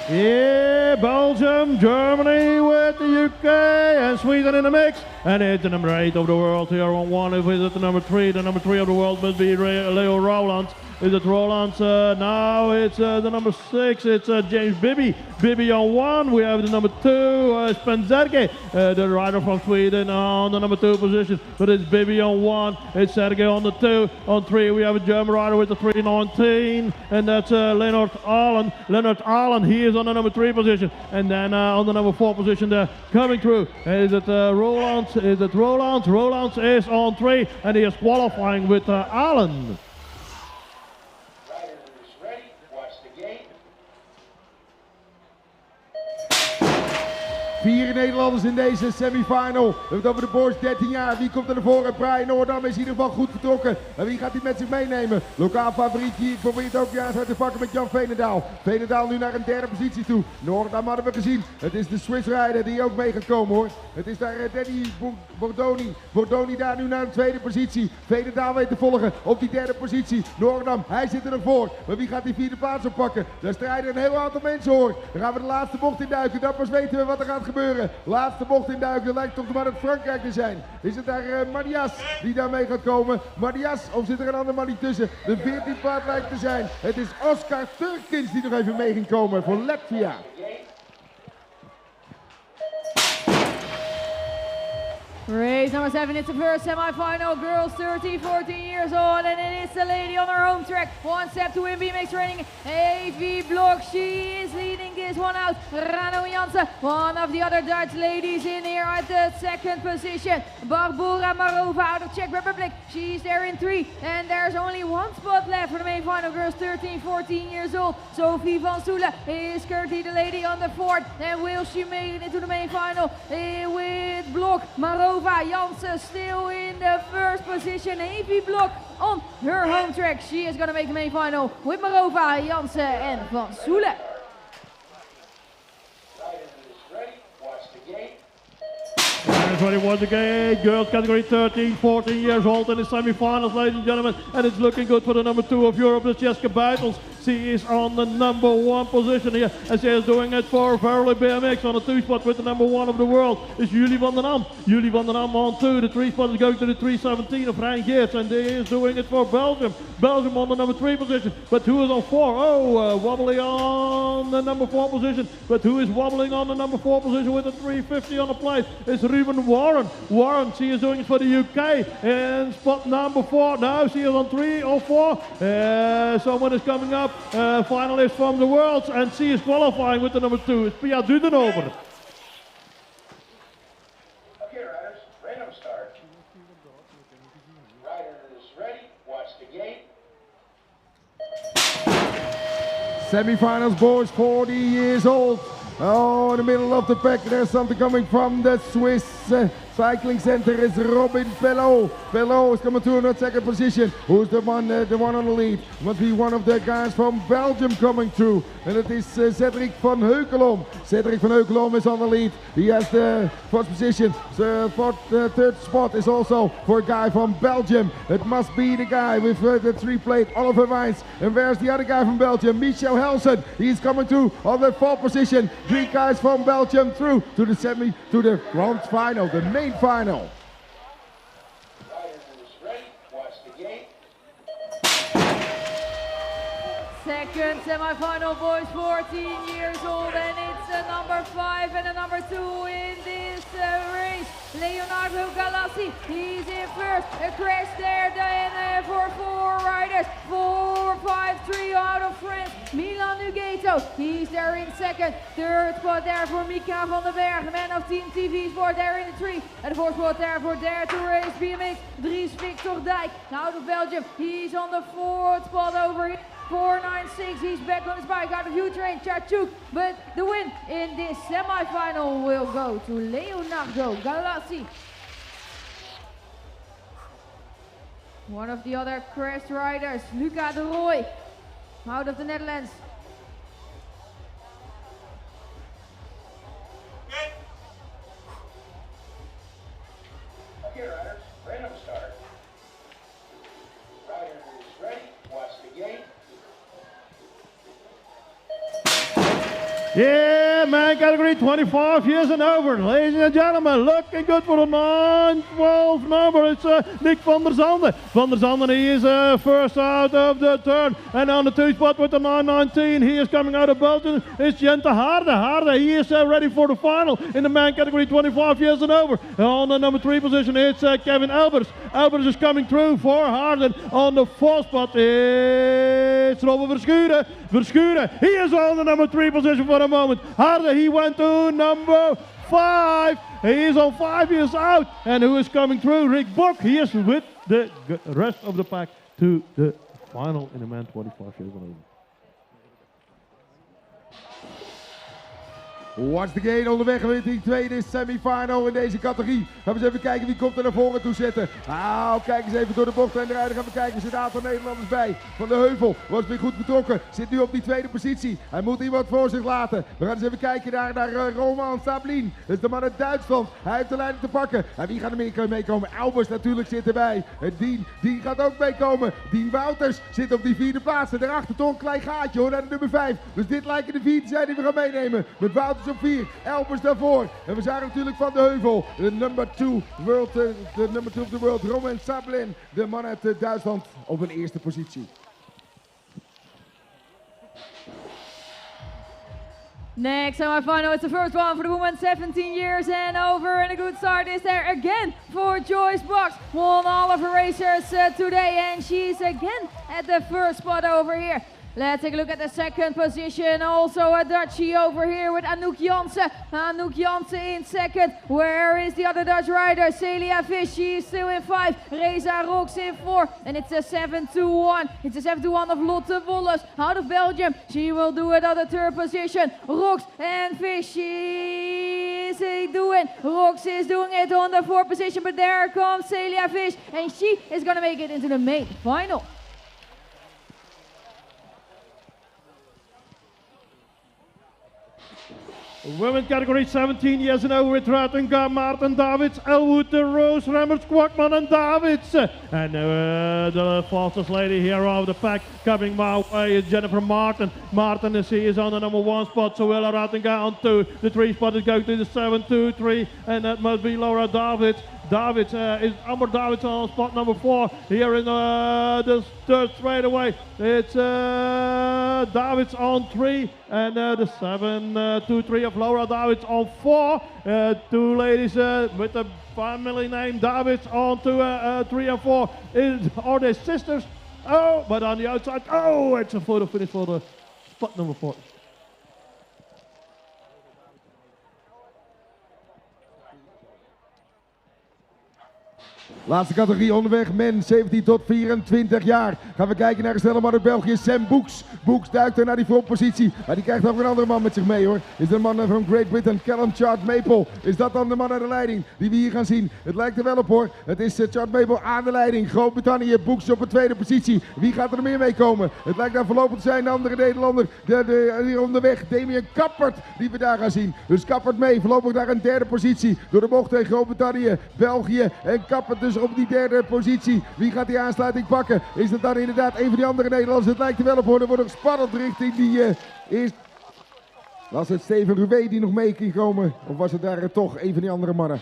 Yeah, Belgium, Germany with the UK and Sweden in the mix. And it's the number 8 of the world here on 1. If it's the number 3, the number 3 of the world must be Leo Rowlands. Is it Rowlands? Now it's the number 6, it's James Bibby. Bibby on 1, we have the number 2, Spen-Sergej, the rider from Sweden on the number 2 position. But it's Bibby on 1, it's Sergej on the 2. On 3 we have a German rider with the 319, and that's Leonard Allen. Leonard Allen, he is on the number 3 position. And then on the number 4 position there, coming through, is it Rowlands? Is it Rowlands? Rowlands is on 3, and he is qualifying with Allen. Rider is ready. Watch the gate. 4 Nederlanders in deze semifinal. We hebben het over de boys 13 jaar. Wie komt er naar voren? Brian Noordam is in ieder geval goed vertrokken. En wie gaat hij met zich meenemen? Lokaal favoriet hier. Probeert ook juist uit te pakken met Jan Veenendaal. Veenendaal nu naar een derde positie toe. Noordam hadden we gezien. Het is de Swiss rider die ook mee gaat komen hoor. Het is daar Danny Bordoni. Bordoni daar nu naar een tweede positie. Veenendaal weet te volgen op die derde positie. Noordam, hij zit er nog voor. Maar wie gaat die 4e plaats oppakken? Daar strijden een heel aantal mensen hoor. Dan gaan we de laatste bocht induiken. Dan pas weten we wat er gaat gebeuren. Laatste bocht induiken, lijkt toch maar uit Frankrijk te zijn. Is het daar Marias die daarmee gaat komen? Marias, of zit er een ander man niet tussen? De 14 plaat lijkt te zijn. Het is Oscar Turkins die nog even mee ging komen voor Latvia. Race number 7, it's the first semi-final, girls 13, 14 years old, and it is the lady on her home track. One step to win BMX training, AV Blok, she is leading this one out. Rano Jansen, one of the other Dutch ladies in here at the second position. Barbora Marova out of Czech Republic, she's there in 3, and there's only one spot left for the main final, girls 13, 14 years old. Sophie van Soelen is currently the lady on the 4th, and will she make it into the main final with Blok, Marova, Jansen still in the first position. Evie Blok on her home track. She is going to make the main final with Marova, Jansen and Van Soelen. Everybody wants the gate. Girls category 13, 14 years old in the semi-finals, ladies and gentlemen. And it's looking good for the number 2 of Europe, that's Jessica Buitels. She is on the number 1 position here, and she is doing it for Verily BMX. On the 2 spot with the number 1 of the world is Julie van den Am. Julie van den Am on 2. The 3 spot is going to the 317 of Rijn Geerts, and he is doing it for Belgium. Belgium on the number 3 position, but who is on 4? Oh, wobbly on the number 4 position, but who is wobbling on the number 4 position with the 350 on the plate? It's Ruben Warren. Warren, she is doing it for the UK in spot number 4. Now she is on 3 or 4. Someone is coming up. Finalist from the Worlds, and she is qualifying with the number 2. It's Pia Dudenhoven. Okay, riders, random start. Rider is ready, watch the gate. Semifinals, boys, 40 years old. Oh, in the middle of the pack, there's something coming from the Swiss cycling center. Is Robin Pelot. Pelot is coming through in that second position. Who's the one on the lead? Must be one of the guys from Belgium coming through. And it is Cedric van Heukelom. Cedric van Heukelom is on the lead. He has the 4th position. The 3rd spot is also for a guy from Belgium. It must be the guy with the 3 plate, Oliver Wijns. And where's the other guy from Belgium? Michel Helsen. He's coming through on the 4th position. 3 guys from Belgium through to the grand final, the main final. Second semi-final, boys, 14 years old, and it's the number 5 and the number 2 in this race. Leonardo Galassi, he's in first. A crash there then for 4 riders. 4, 5, 3 out of France. Milan Nugato, he's there in second. 3rd spot there for Mika van den Berg, man of Team TV Sport, there in the 3. And the 4th spot there for Dare to Race BMX, Dries Victor Dijk, out of Belgium. He's on the 4th spot over here. 496, he's back on his bike out of Ukraine, Chachuk, but the win in this semi-final will go to Leonardo Galassi. One of the other crashed riders, Luca de Rooij, out of the Netherlands. Okay, riders, random start. Rider is ready, watch the gate. Yeah, man, category 25 years and over. Ladies and gentlemen, looking good for the 9-12 number. It's Nick van der Zanden. Van der Zanden, he is first out of the turn. And on the 2 spot with the 919, he is coming out of Belgium. It's Jente Harde. Harde, he is ready for the final in the man category 25 years and over. And on the number 3 position, it's Kevin Albers. Albers is coming through for Harden. On the 4th spot, it's Robert Verschuren. Verschuren, he is on the number 3 position for the moment. Harde, he went to number 5. He is on 5 years out. And who is coming through? Rick Bock. He is with the rest of the pack to the final in the man 25 years and over. Watch the gate onderweg met die tweede semifinal in deze categorie. Gaan we eens even kijken wie komt er naar voren toe zitten. Nou, kijk eens even door de bocht en eruit. Dan gaan we kijken, er zit een aantal Nederlanders bij. Van de Heuvel was weer goed betrokken. Zit nu op die 2e positie. Hij moet iemand voor zich laten. We gaan eens even kijken naar Roman Sablin. Dat is de man uit Duitsland. Hij heeft de leiding te pakken. En wie gaat er meekomen? Albers natuurlijk zit erbij. Dien gaat ook meekomen. Dien Wouters zit op die 4e plaats. En daarachter toch een klein gaatje hoor, naar de nummer 5. Dus dit lijken de 4 te zijn die we gaan meenemen. Met Wouters op 4, Elbers daarvoor. En we zagen natuurlijk Van de Heuvel, de number 2 of the world, Roman Sablin, de man uit Duitsland op een 1e positie. Next semi-final, it's the first one for the women 17 years and over, and a good start is there again for Joyce Box. Won all of her races today, and she's again at the first spot over here. Let's take a look at the second position. Also a Dutchie over here with Anouk Jansen. Anouk Jansen in second. Where is the other Dutch rider? Celia Fish, she's still in 5. Reza Rox in 4. And it's a 7-2-1. It's a 7-2-1 of Lotte Wolles out of Belgium. She will do it on the third position. Rox and Fish, she is doing. Rox is doing it on the fourth position. But there comes Celia Fish. And she is going to make it into the main final. Women category 17 years and over with Ruitenga, Maarten Davids, Elwood, Roos, Remmers, Kwakman and Davids. And the fastest lady here of the pack coming my way is Jennifer Martin. Martin is on the number 1 spot, so Willa Ruitenga on 2. The 3 spot is going to the 7-2-3, and that must be Laura Davids. Davids is Amber Davids on spot number 4 here in the third straight away. It's Davids on 3 and the 7-2-3 of Laura Davids on 4. 2 ladies with the family name Davids on 3 and 4. Are they sisters? Oh, but on the outside, oh, it's a photo finish for the spot number 4. Laatste categorie onderweg, men 17 tot 24 jaar. Gaan we kijken naar een snelle man uit België, Sam Boeks. Boeks duikt er naar die frontpositie, maar die krijgt ook een andere man met zich mee hoor. Is de man van Great Britain, Callum Chart Maple. Is dat dan de man aan de leiding die we hier gaan zien? Het lijkt er wel op hoor. Het is Chart Maple aan de leiding. Groot-Brittannië, Boeks op een tweede positie. Wie gaat er meer mee komen? Het lijkt daar voorlopig te zijn de andere Nederlander. Hier onderweg, Damien Kappert, die we daar gaan zien. Dus Kappert mee, voorlopig naar een derde positie. Door de bocht heen Groot-Brittannië, België en Kappert dus op die derde positie. Wie gaat die aansluiting pakken? Is dat dan inderdaad een van die andere Nederlanders? Het lijkt er wel op hoor. Er wordt nog spannend richting die eerst. Was het Steven Rouwé die nog mee ging komen? Of was het daar toch een van die andere mannen?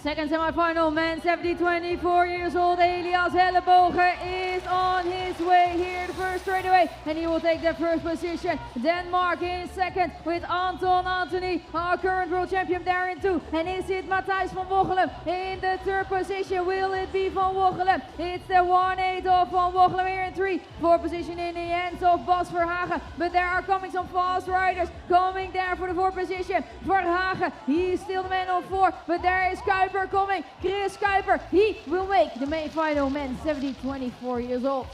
Second semi-final, man 70, 24 years old, Elias Hellebogen is on his way here the first straightaway, and he will take the first position. Denmark in second with Anton Anthony, our current world champion there in 2. And is it Matthijs van Wochelen in the third position? Will it be Van Wochelen? It's the 1-8 of Van Wochelen here in 3. Fourth position in the hands of Bas Verhagen, but there are coming some fast riders coming there for the fourth position. Verhagen, he's still the man on 4, but there is Kuiper coming. Chris Kuiper, he will make the main final, men 70, 24 years old.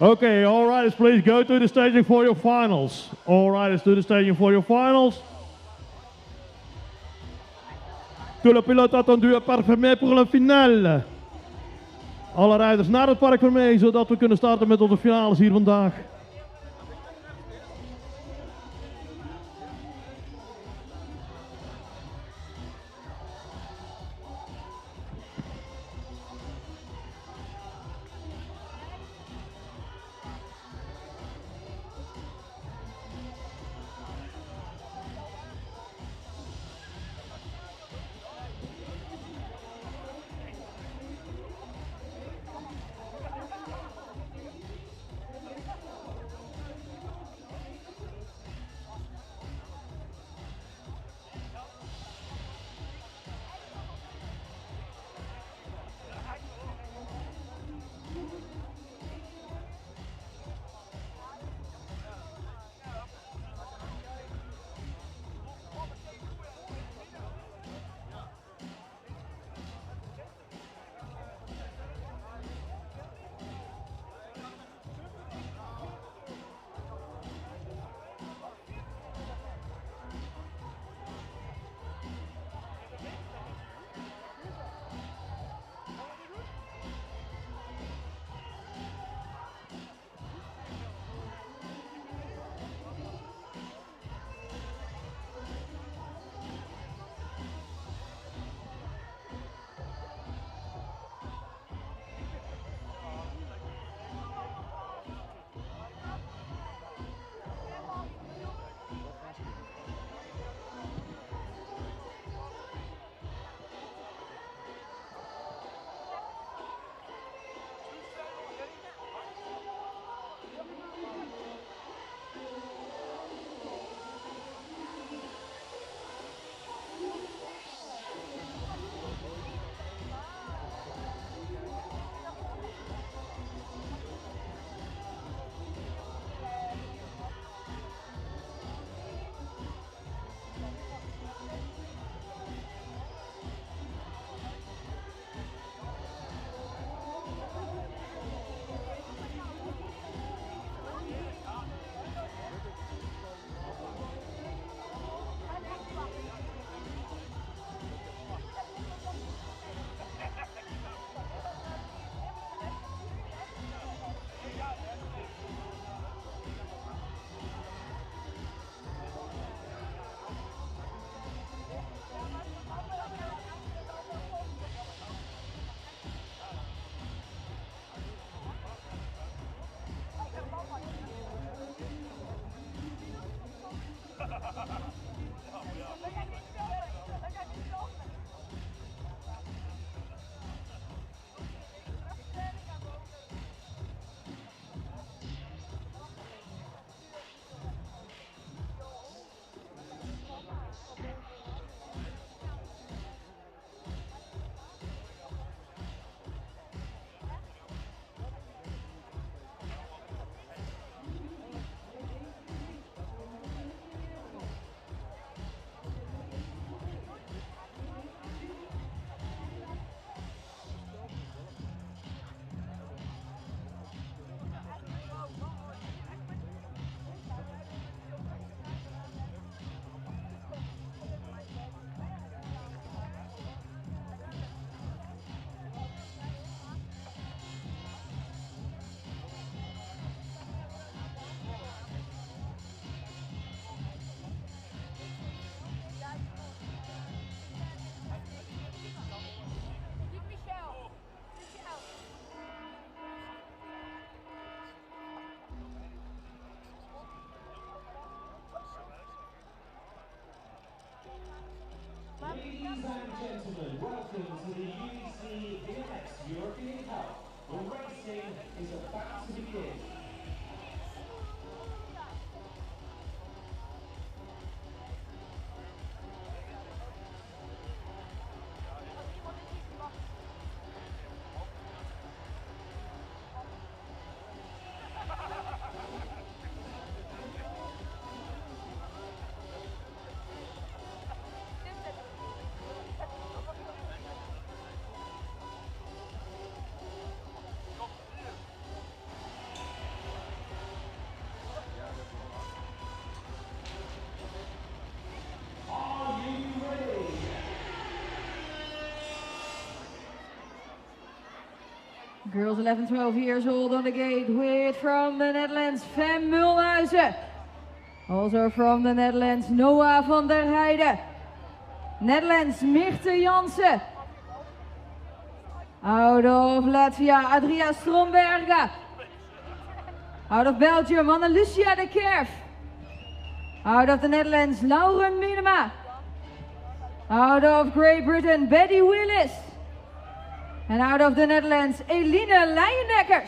Okay, all riders, please go to the staging for your finals. All riders to the staging for your finals. Tous les pilotes attendus à parc fermé pour la finale. Alle rijders naar het park fermé, zodat we kunnen starten met onze finales hier vandaag. Ladies and gentlemen, welcome to the UEC BMX European Cup. The racing is about to begin. Girls 11, 12 years old on the gate with from the Netherlands Van Mulhuizen. Also from the Netherlands Noah van der Heijden. Netherlands Mirte Jansen. Out of Latvia Adria Stromberga. Out of Belgium Anna Lucia de Kerf. Out of the Netherlands Lauren Minema. Out of Great Britain Betty Willis. And out of the Netherlands Eline Leijendekkers.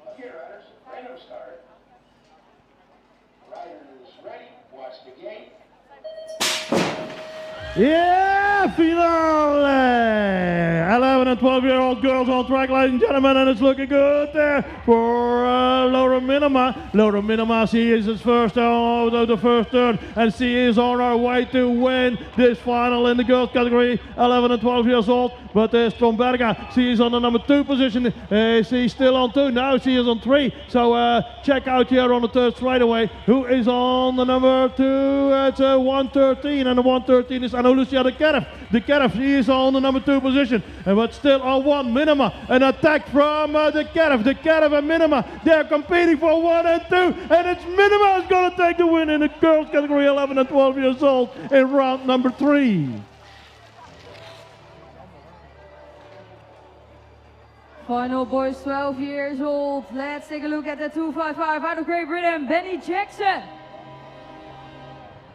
Okay, riders, random start. Riders ready, watch the gate. Yeah, finale! 11 and 12-year-old girls on track, ladies and gentlemen, and it's looking good there for Laura Minema. Laura Minema, she is his first out of the first turn, and she is on her way to win this final in the girls category, 11 and 12 years old. But Stromberga, she is on the number 2 position. She's still on 2, now she is on 3. So check out here on the third straight away who is on the number 2. It's 113, and the 113 is Lucia de Kerf. De Kerf, she is on the number 2 position. But still on 1, Minema. An attack from De Kerf. De Kerf and Minema, they're competing for 1 and 2. And it's Minema who's going to take the win in the girls category 11 and 12 years old in round number 3. Final boys 12 years old. Let's take a look at the 255 out of Great Britain, Benny Jackson.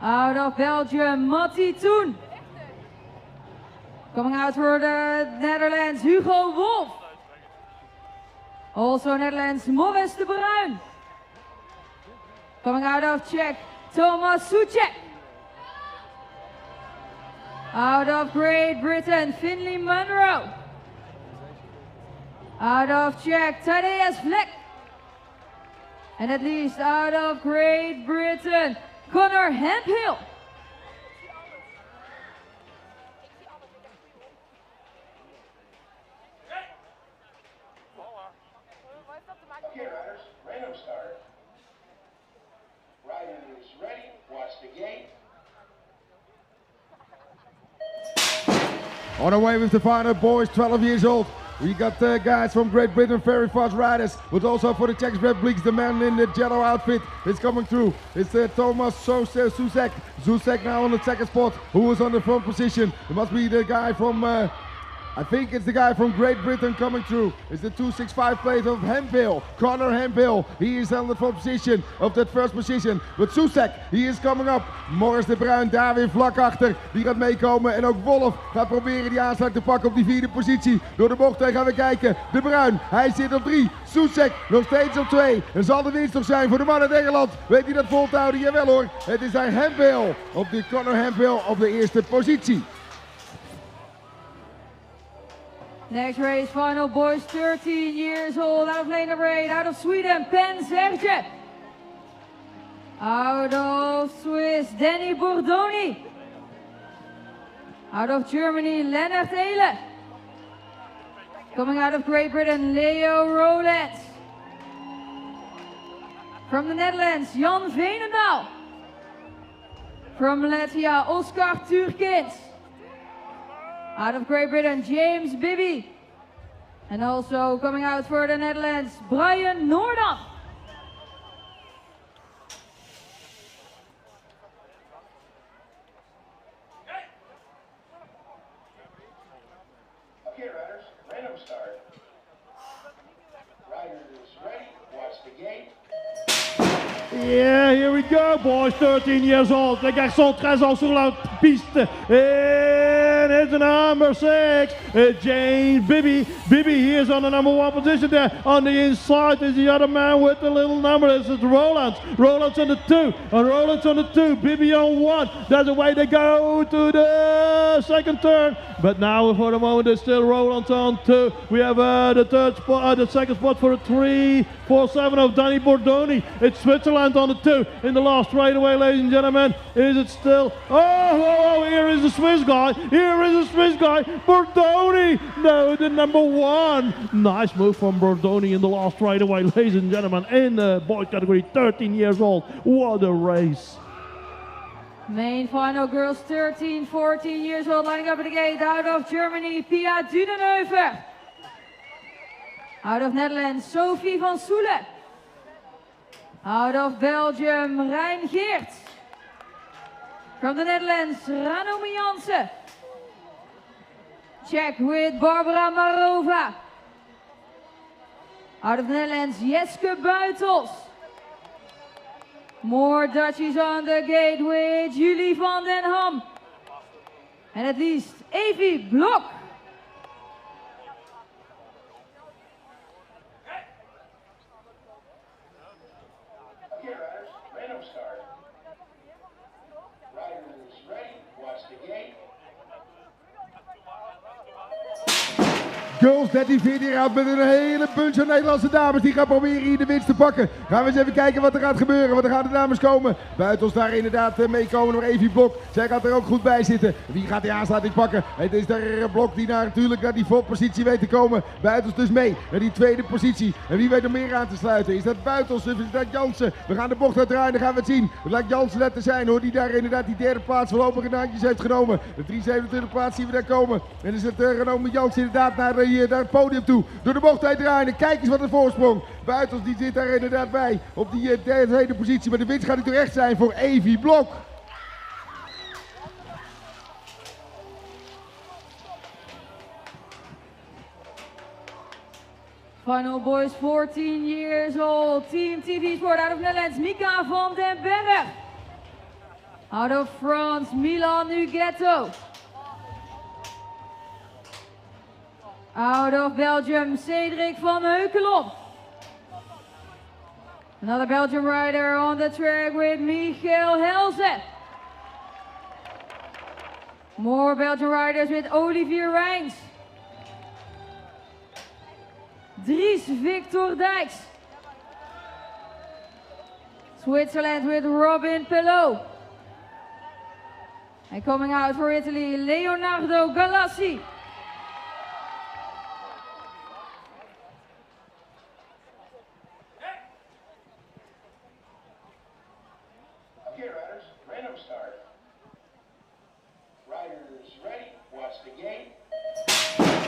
Out of Belgium, Matti Toon. Coming out for the Netherlands, Hugo Wolf. Also Netherlands, Morris de Bruin. Coming out of Czech, Thomas Suchek. Out of Great Britain, Finley Munro. Out of Czech, Thaddeus Vlek. And at least out of Great Britain, Connor Hemphill. Okay, riders, random start. Riders ready, watch the gate. On our way with the final boys, 12 years old. We got guys from Great Britain, very fast riders, but also for the Czech Republic, the man in the yellow outfit is coming through. It's Thomas Susek. Susek now on the second spot, who is on the front position. It must be the guy from, I think it's the guy from Great Britain coming through. It's the 265 plate of Hemphill, Connor Hemphill. He is on the front position of that first position. But Susek, he is coming up. Morris de Bruin daar weer vlak achter. Die gaat meekomen. En ook Wolf gaat proberen die aanslag te pakken op die 4e positie. Door de bocht heen gaan we kijken. De Bruin, hij zit op 3. Susek nog steeds op 2. En zal de winst nog zijn voor de man uit Engeland. Weet hij dat vol te houden? Jawel hoor. Het is daar Hemphill op de Connor Hemphill op de eerste positie. Next race, final boys 13 years old, out of lane number 8, out of Sweden, Pen Serge. Out of Swiss, Danny Bordoni. Out of Germany, Lennart Ehle. Coming out of Great Britain, Leo Roland. From the Netherlands, Jan Veenendaal. From Latvia, Oscar Turkins. Out of Great Britain, James Bibby. And also coming out for the Netherlands, Brian Noordam. Okay, riders, random start. Riders ready, watch the gate. Yeah, here we go, boys, 13 years old. Les garçons, 13 ans sur la piste. And it's number 6, James Bibby. Bibby, he is on the number 1 position there. On the inside is the other man with the little number. This is Roland. Roland's on the 2. Roland's on the 2. Bibby on 1. That's the way they go to the second turn. But now, for the moment, it's still Roland's on 2. We have the third spot, the second spot for the 3-4-7 of Danny Bordoni. It's Switzerland on the 2 in the last straightaway, ladies and gentlemen. Is it still? Oh, here is the Swiss guy. Here is the Swiss guy. Bordoni. No, the number 1. Nice move from Bordoni in the last straightaway, ladies and gentlemen. In the boys category, 13 years old. What a race. Main final girls 13, 14 years old, lining up at the gate out of Germany, Pia Dudenheuvel. Out of Netherlands, Sophie van Soelen. Out of Belgium, Rijn Geert. From the Netherlands, Ranomi Jansen. Czech with Barbara Marova. Out of the Netherlands, Jeske Buitels. More Dutchies on the gate with Julie van den Ham. And at least Evie Blok. Okay, riders, random start. Riders ready, watch the gate. Girls 13-14 jaar oud met een hele bunch van Nederlandse dames. Die gaan proberen hier de winst te pakken. Gaan we eens even kijken wat er gaat gebeuren. Want er gaan de dames komen. Buitels daar inderdaad meekomen door Evie Blok. Zij gaat er ook goed bij zitten. Wie gaat die aansluiting pakken? Het is de Blok die natuurlijk naar die voorpositie weet te komen. Buitels dus mee naar die tweede positie. En wie weet er meer aan te sluiten? Is dat Buitels of is dat Jansen? We gaan de bocht uitdraaien, dan gaan we het zien. Het lijkt Jansen net te zijn hoor. Die daar inderdaad die derde plaats voorlopig in de handjes heeft genomen. De 327 plaats zien we daar komen. En is het genomen Jansen inderdaad naar het podium toe. Door de bocht uitdraaien. Kijk eens wat een voorsprong. Buitels die zit daar inderdaad bij. Op die derde positie. Maar de winst gaat natuurlijk echt zijn voor Evie Blok. Final boys 14 years old. Team TV Sport out of Netherlands. Mika van den Berg. Out of France, Milan Ugetto. Out of Belgium, Cedric van Heukelom. Another Belgian rider on the track with Michael Helze. More Belgian riders with Olivier Rijns. Dries Victor Dijks. Switzerland with Robin Pelot. And coming out for Italy, Leonardo Galassi. Okay, riders, random start. Riders ready, watch the gate.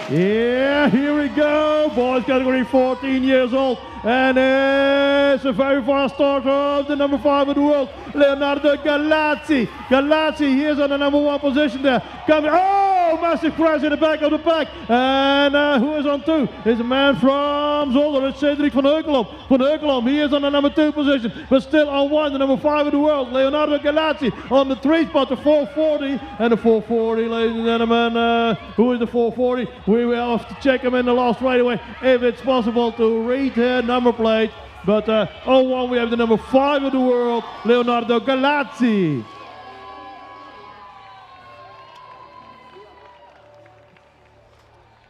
Yeah, here we go. Boys category 14 years old. And it's a very fast start of the number 5 of the world, Leonardo Galazzi. Galazzi, he is on the number 1 position there. Coming, oh, massive crash in the back of the pack. And who is on 2? Is a man from Zolder, it's Cedric van Heukelom. Van Heukelom, he is on the number 2 position, but still on 1, the number 5 of the world, Leonardo Galazzi. On the 3 spot, the 440. And the 440, ladies and gentlemen, who is the 440? We will have to check him in the last right away if it's possible to read the number plate. But on 1 we have the number 5 of the world, Leonardo Galazzi.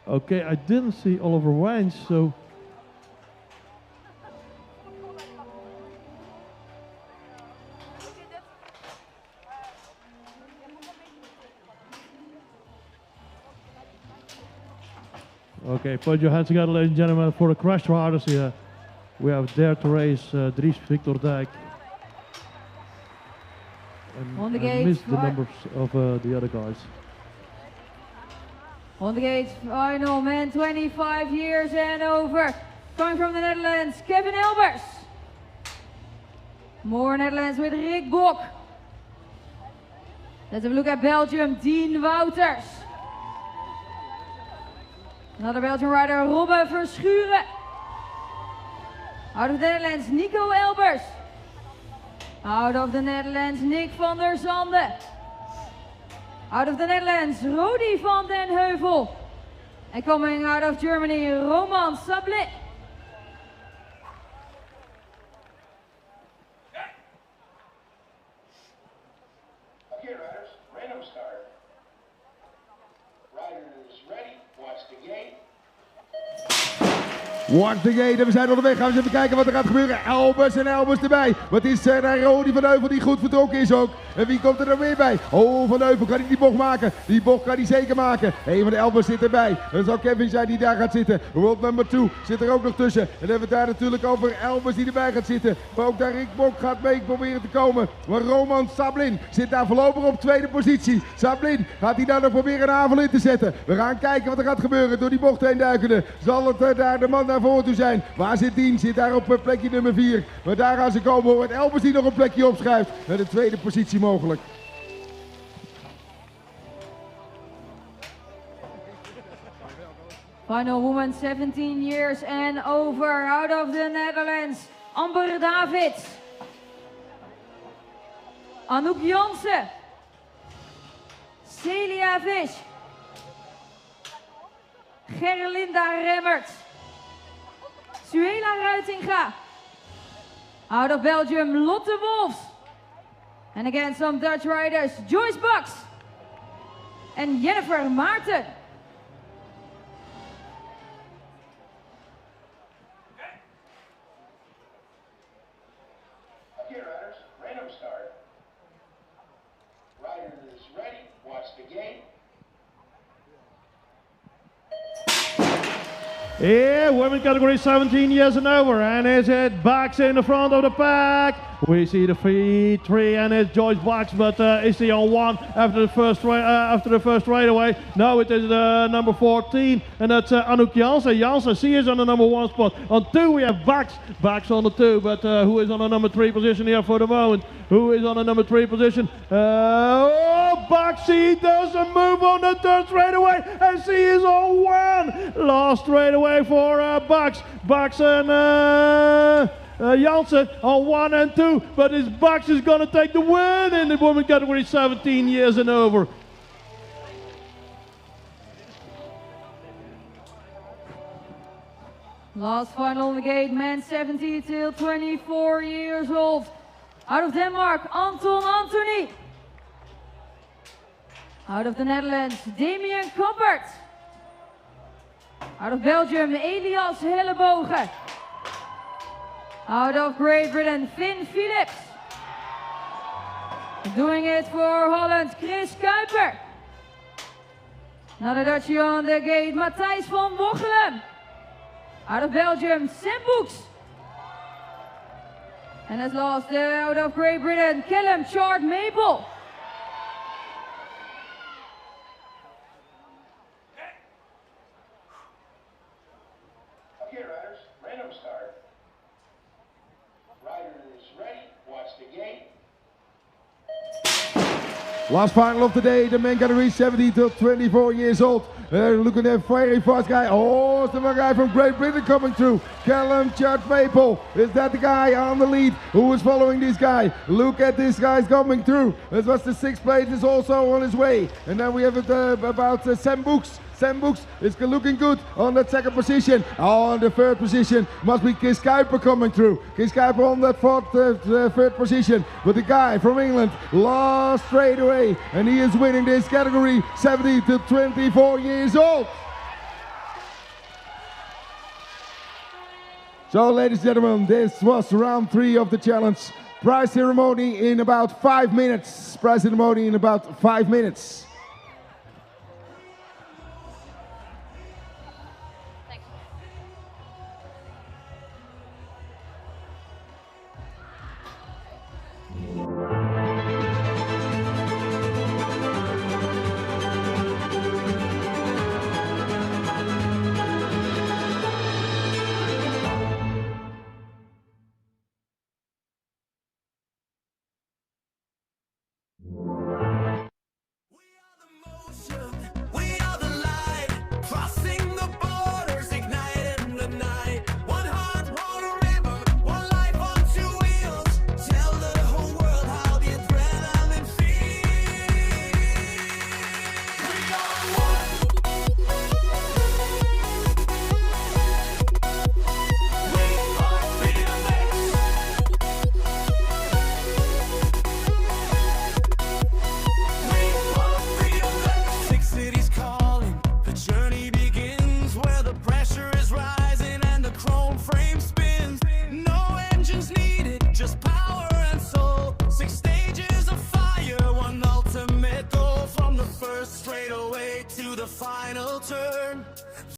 Okay, I didn't see Oliver Wines, so... Okay, put your hands together, ladies and gentlemen, for the crash riders here. We have Dare to Race, Dries Victor Dijk. And On the I gate, missed the numbers of the other guys. On the gate, final man 25 years and over. Coming from the Netherlands, Kevin Elbers. More Netherlands with Rick Bok. Let's have a look at Belgium, Dean Wouters. Another Belgian rider, Robbe Verschuren. Out of the Netherlands, Nico Elbers. Out of the Netherlands, Nick van der Zande. Out of the Netherlands, Rodi van den Heuvel. And coming out of Germany, Roman Sablet. Okay, riders, random start. Riders ready, watch the gate. Watch the gate en we zijn onderweg. Gaan we eens even kijken wat er gaat gebeuren. Elbers en Elbers erbij. Wat is er Rodi van Heuvel die goed vertrokken is ook. En wie komt er weer bij? Oh, Van Heuvel, kan hij die bocht maken? Die bocht kan hij zeker maken. Een van de Elbers zit erbij. Dat zal Kevin zijn die daar gaat zitten. World number 2 zit er ook nog tussen. En dan hebben we het daar natuurlijk over Elbers die erbij gaat zitten. Maar ook daar Rick Bok gaat mee proberen te komen. Maar Roman Sablin zit daar voorlopig op tweede positie. Sablin gaat hij daar nog proberen een aanval in te zetten. We gaan kijken wat er gaat gebeuren door die bocht heen duikende. Zal het daar de man naar voren toe zijn? Waar zit Dien? Zit daar op plekje nummer 4. Maar daar gaan ze komen hoor. Elbers die nog een plekje opschuift naar de tweede positie mogelijk. Final woman 17 years and over out of the Netherlands. Amber Davids. Anouk Jansen. Celia Visch. Gerlinda Remmert. Suela Ruitinga. Out of Belgium, Lotte Wolfs. And again some Dutch riders, Joyce Bucks and Jennifer Maarten. Okay, riders, random start. Rider is ready, watch the gate. Yeah, women category 17 years and over, and is it Bucks in the front of the pack? We see the 3 and it's Joyce Bucks, but is he on 1 after the first straightaway? No, it is number 14, and that's Anouk Jansen. Jansen, she is on the number 1 spot. On 2 we have Bucks. Bucks on the 2, but who is on the number 3 position here for the moment? Who is on the number 3 position? Bucks, she does a move on the 3rd straightaway, and she is on 1. Last straightaway for Bucks. Bucks and Jansen on 1 and 2, but his Bucks is going to take the win in the women category 17 years and over. Last final on the gate, men 17 till 24 years old. Out of Denmark, Anton Anthony. Out of the Netherlands, Damien Koppert. Out of Belgium, Elias Hellebogen. Out of Great Britain, Finn Phillips. Doing it for Holland, Chris Kuiper. Another Dutchie on the gate, Matthijs van Bochelen. Out of Belgium, Sam Boeks. And as last, out of Great Britain, Callum Chart Maple. Okay, riders, random start. Rider is ready, watch the gate. Last final of the day, the men category 17 to 24 years old. Look at that very fast guy. Oh, it's the guy from Great Britain coming through. Callum Church Maple. Is that the guy on the lead who is following this guy? Look at this guy's coming through. This was the 6th place, is also on his way. And then we have it about Sam Boeks. Sam Boeks is looking good on that 2nd position. On the 3rd position must be Chris Kuiper coming through. Chris Kuiper on that 3rd position. But the guy from England lost straight away. And he is winning this category 17 to 24 years old. So ladies and gentlemen, this was round 3 of the challenge. Prize ceremony in about 5 minutes. Prize ceremony in about 5 minutes.